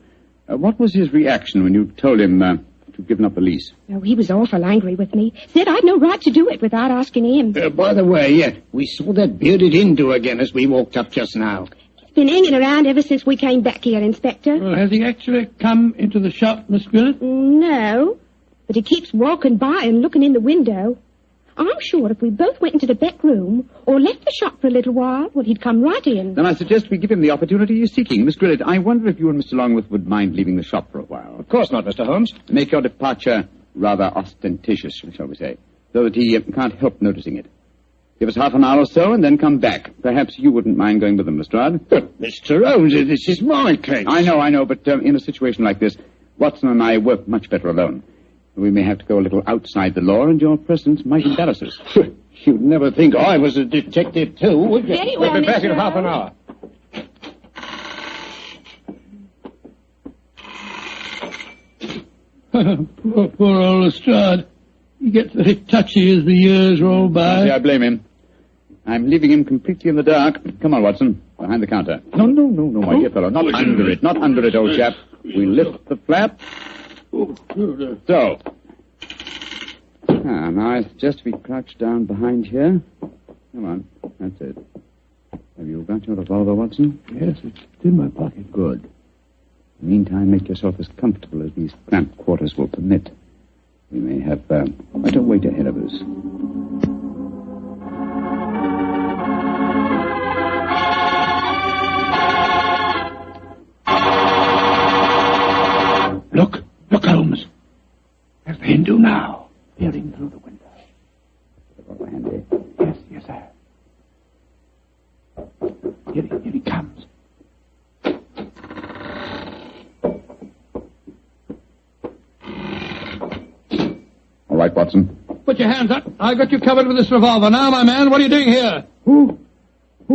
What was his reaction when you told him to given up the lease? Oh, he was awful angry with me. Said I'd no right to do it without asking him. By the way, we saw that bearded Hindu again as we walked up just now. He's been hanging around ever since we came back here, Inspector. Well, has he actually come into the shop, Miss Grillet? No, but he keeps walking by and looking in the window. I'm sure if we both went into the back room or left the shop for a little while, well, he'd come right in. Then I suggest we give him the opportunity he's seeking. Miss Grillet, I wonder if you and Mr. Longworth would mind leaving the shop for a while. Of course not, Mr. Holmes. Make your departure rather ostentatious, shall we say, so that he can't help noticing it. Give us half an hour or so and then come back. Perhaps you wouldn't mind going with them, Lestrade. But, Mr. Holmes, this is my case. I know, but in a situation like this, Watson and I work much better alone. We may have to go a little outside the law, and your presence might embarrass us. You'd never think I was a detective, too, would you? Very well, We'll be back in Mr. half an hour. Poor old Lestrade. He gets very touchy as the years roll by. See, I blame him. I'm leaving him completely in the dark. Come on, Watson. Behind the counter. No, my dear fellow. Not under it, old chap. We lift the flap. So. Now I suggest we crouch down behind here. Come on. That's it. Have you got your revolver, Watson? Yes, it's in my pocket. Good. In the meantime, make yourself as comfortable as these cramped quarters will permit. We may have quite a wait ahead of us. Look, Holmes. There's the Hindu now, peering through the window. Handy. Yes, sir. Here he comes. All right, Watson. Put your hands up. I got you covered with this revolver. Now, my man, what are you doing here? Who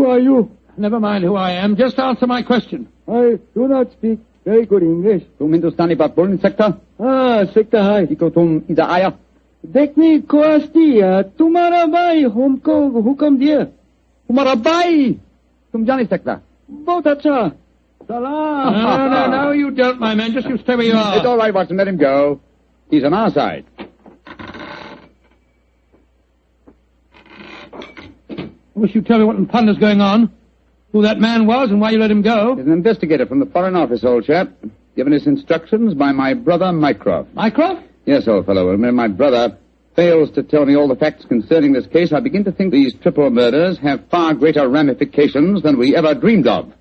are you? Never mind who I am. Just answer my question. I do not speak very good English. तुम हिंदुस्तानी बात बोल नहीं सकता? सकता है। कि तुम इधर आया? देखने को आस्ती तुम्हारा भाई हमको हुक्म दिया। तुम्हारा भाई? तुम जा नहीं सकता? बहुत अच्छा। Salam. No, you don't, my man. Just you stay where you are. It's all right, Watson. Let him go. He's on our side. Wish you'd tell me what in thunder's going on. Who that man was and why you let him go. He's an investigator from the Foreign Office, old chap. Given his instructions by my brother, Mycroft. Mycroft? Yes, old fellow. When my brother fails to tell me all the facts concerning this case, I begin to think these triple murders have far greater ramifications than we ever dreamed of.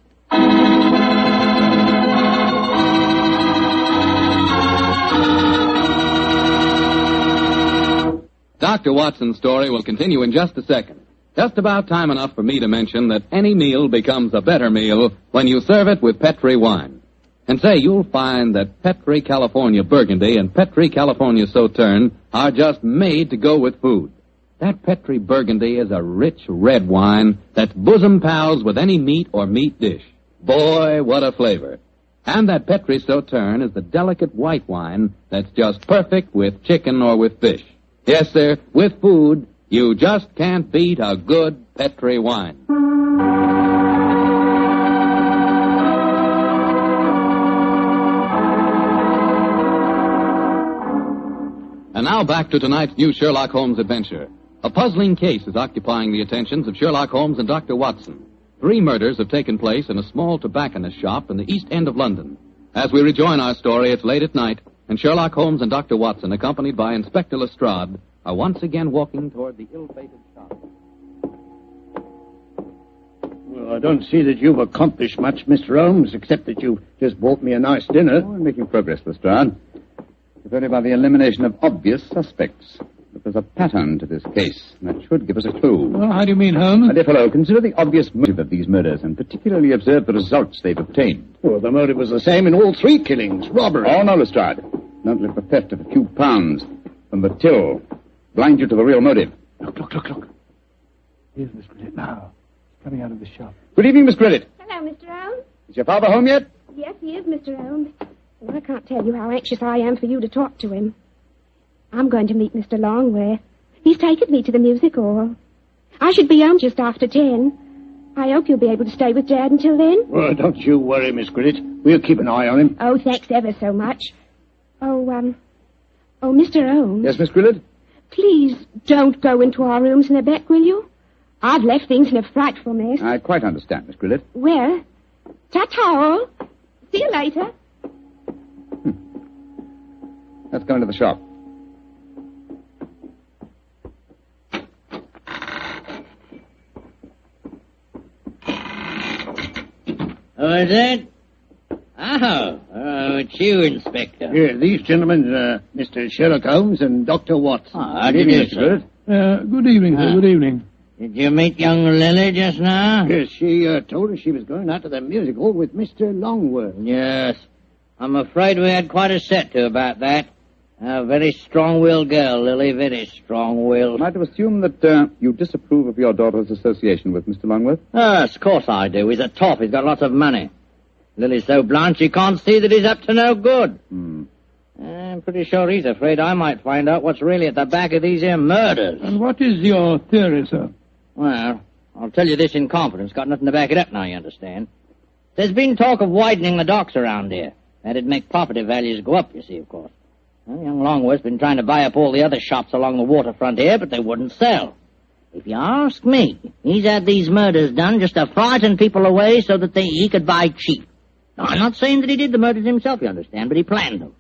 Dr. Watson's story will continue in just a second. Just about time enough for me to mention that any meal becomes a better meal when you serve it with Petri wine. And say, you'll find that Petri California Burgundy and Petri California Sauterne are just made to go with food. That Petri Burgundy is a rich red wine that's bosom pals with any meat or meat dish. Boy, what a flavor. And that Petri Sauterne is the delicate white wine that's just perfect with chicken or with fish. Yes, sir, with food, you just can't beat a good Petri wine. And now back to tonight's new Sherlock Holmes adventure. A puzzling case is occupying the attentions of Sherlock Holmes and Dr. Watson. 3 murders have taken place in a small tobacconist shop in the East End of London. As we rejoin our story, it's late at night, and Sherlock Holmes and Dr. Watson, accompanied by Inspector Lestrade, are once again walking toward the ill-fated shop. Well, I don't see that you've accomplished much, Mr. Holmes, except that you just bought me a nice dinner. Oh, we're making progress, Lestrade. If only by the elimination of obvious suspects. But there's a pattern to this case, and that should give us a clue. Well, how do you mean, Holmes? My dear fellow, consider the obvious motive of these murders, and particularly observe the results they've obtained. Well, the motive was the same in all 3 killings, robbery. Oh, no, Lestrade. Don't let the theft of a few pounds from the till blind you to the real motive. Look. Here's Miss Gridlett now. She's coming out of the shop. Good evening, Miss Gridlett. Hello, Mr. Holmes. Is your father home yet? Yes, he is, Mr. Holmes. And I can't tell you how anxious I am for you to talk to him. I'm going to meet Mr. Longworth. He's taken me to the music hall. I should be home just after 10. I hope you'll be able to stay with Dad until then. Well, don't you worry, Miss Gridlett. We'll keep an eye on him. Oh, thanks ever so much. Oh, Mr. Holmes. Yes, Miss Gridlett? Please don't go into our rooms in a beck, will you? I've left things in a frightful mess. I quite understand, Miss Gridlett. Well, ta-ta all. See you later. Let's go into the shop. Oh, is it? Oh, it's you, Inspector. Here, these gentlemen, Mr. Sherlock Holmes and Dr. Watson. How do you do, sir? Good evening, sir. Good evening. Did you meet young Lily just now? Yes, she told us she was going out to the music hall with Mr. Longworth. Yes. I'm afraid we had quite a set to about that. A very strong-willed girl, Lily, very strong-willed. Am I to assume that you disapprove of your daughter's association with Mr. Longworth? Yes, of course I do. He's a top. He's got lots of money. Lily's so blind she can't see that he's up to no good. I'm pretty sure he's afraid I might find out what's really at the back of these here murders. And what is your theory, sir? Well, I'll tell you this in confidence. Got nothing to back it up now, you understand. There's been talk of widening the docks around here. That'd make property values go up, you see, of course. Well, young Longworth's been trying to buy up all the other shops along the waterfront here, but they wouldn't sell. If you ask me, he's had these murders done just to frighten people away so that he could buy cheap. Now, I'm not saying that he did the murders himself, you understand, but he planned them.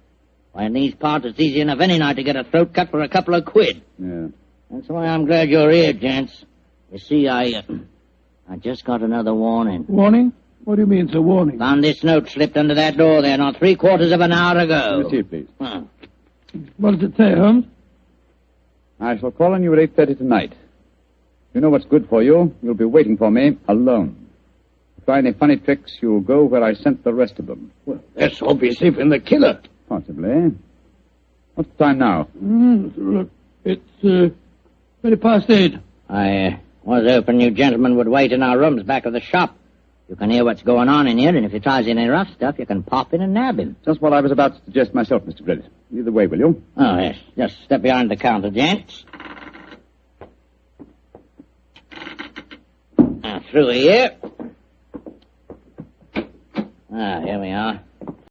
Why, in these parts, it's easy enough any night to get a throat cut for a couple of quid. Yeah. That's why I'm glad you're here, gents. You see, I just got another warning. Warning? What do you mean, sir, warning? Found this note slipped under that door there not 3/4 of an hour ago. Receive, please. What does it say, Holmes? I shall call on you at 8:30 tonight. You know what's good for you. You'll be waiting for me alone. Try any funny tricks, you'll go where I sent the rest of them. Well, that's obviously from the killer. Possibly. What's the time now? Look, It's 20 past 8. I was hoping you gentlemen would wait in our rooms back of the shop. You can hear what's going on in here, and if he tries any rough stuff, you can pop in and nab him. Just what I was about to suggest myself, Mr. Grillis. Either way, will you? Oh, yes. Just step behind the counter, gents. Now, through here. Here we are.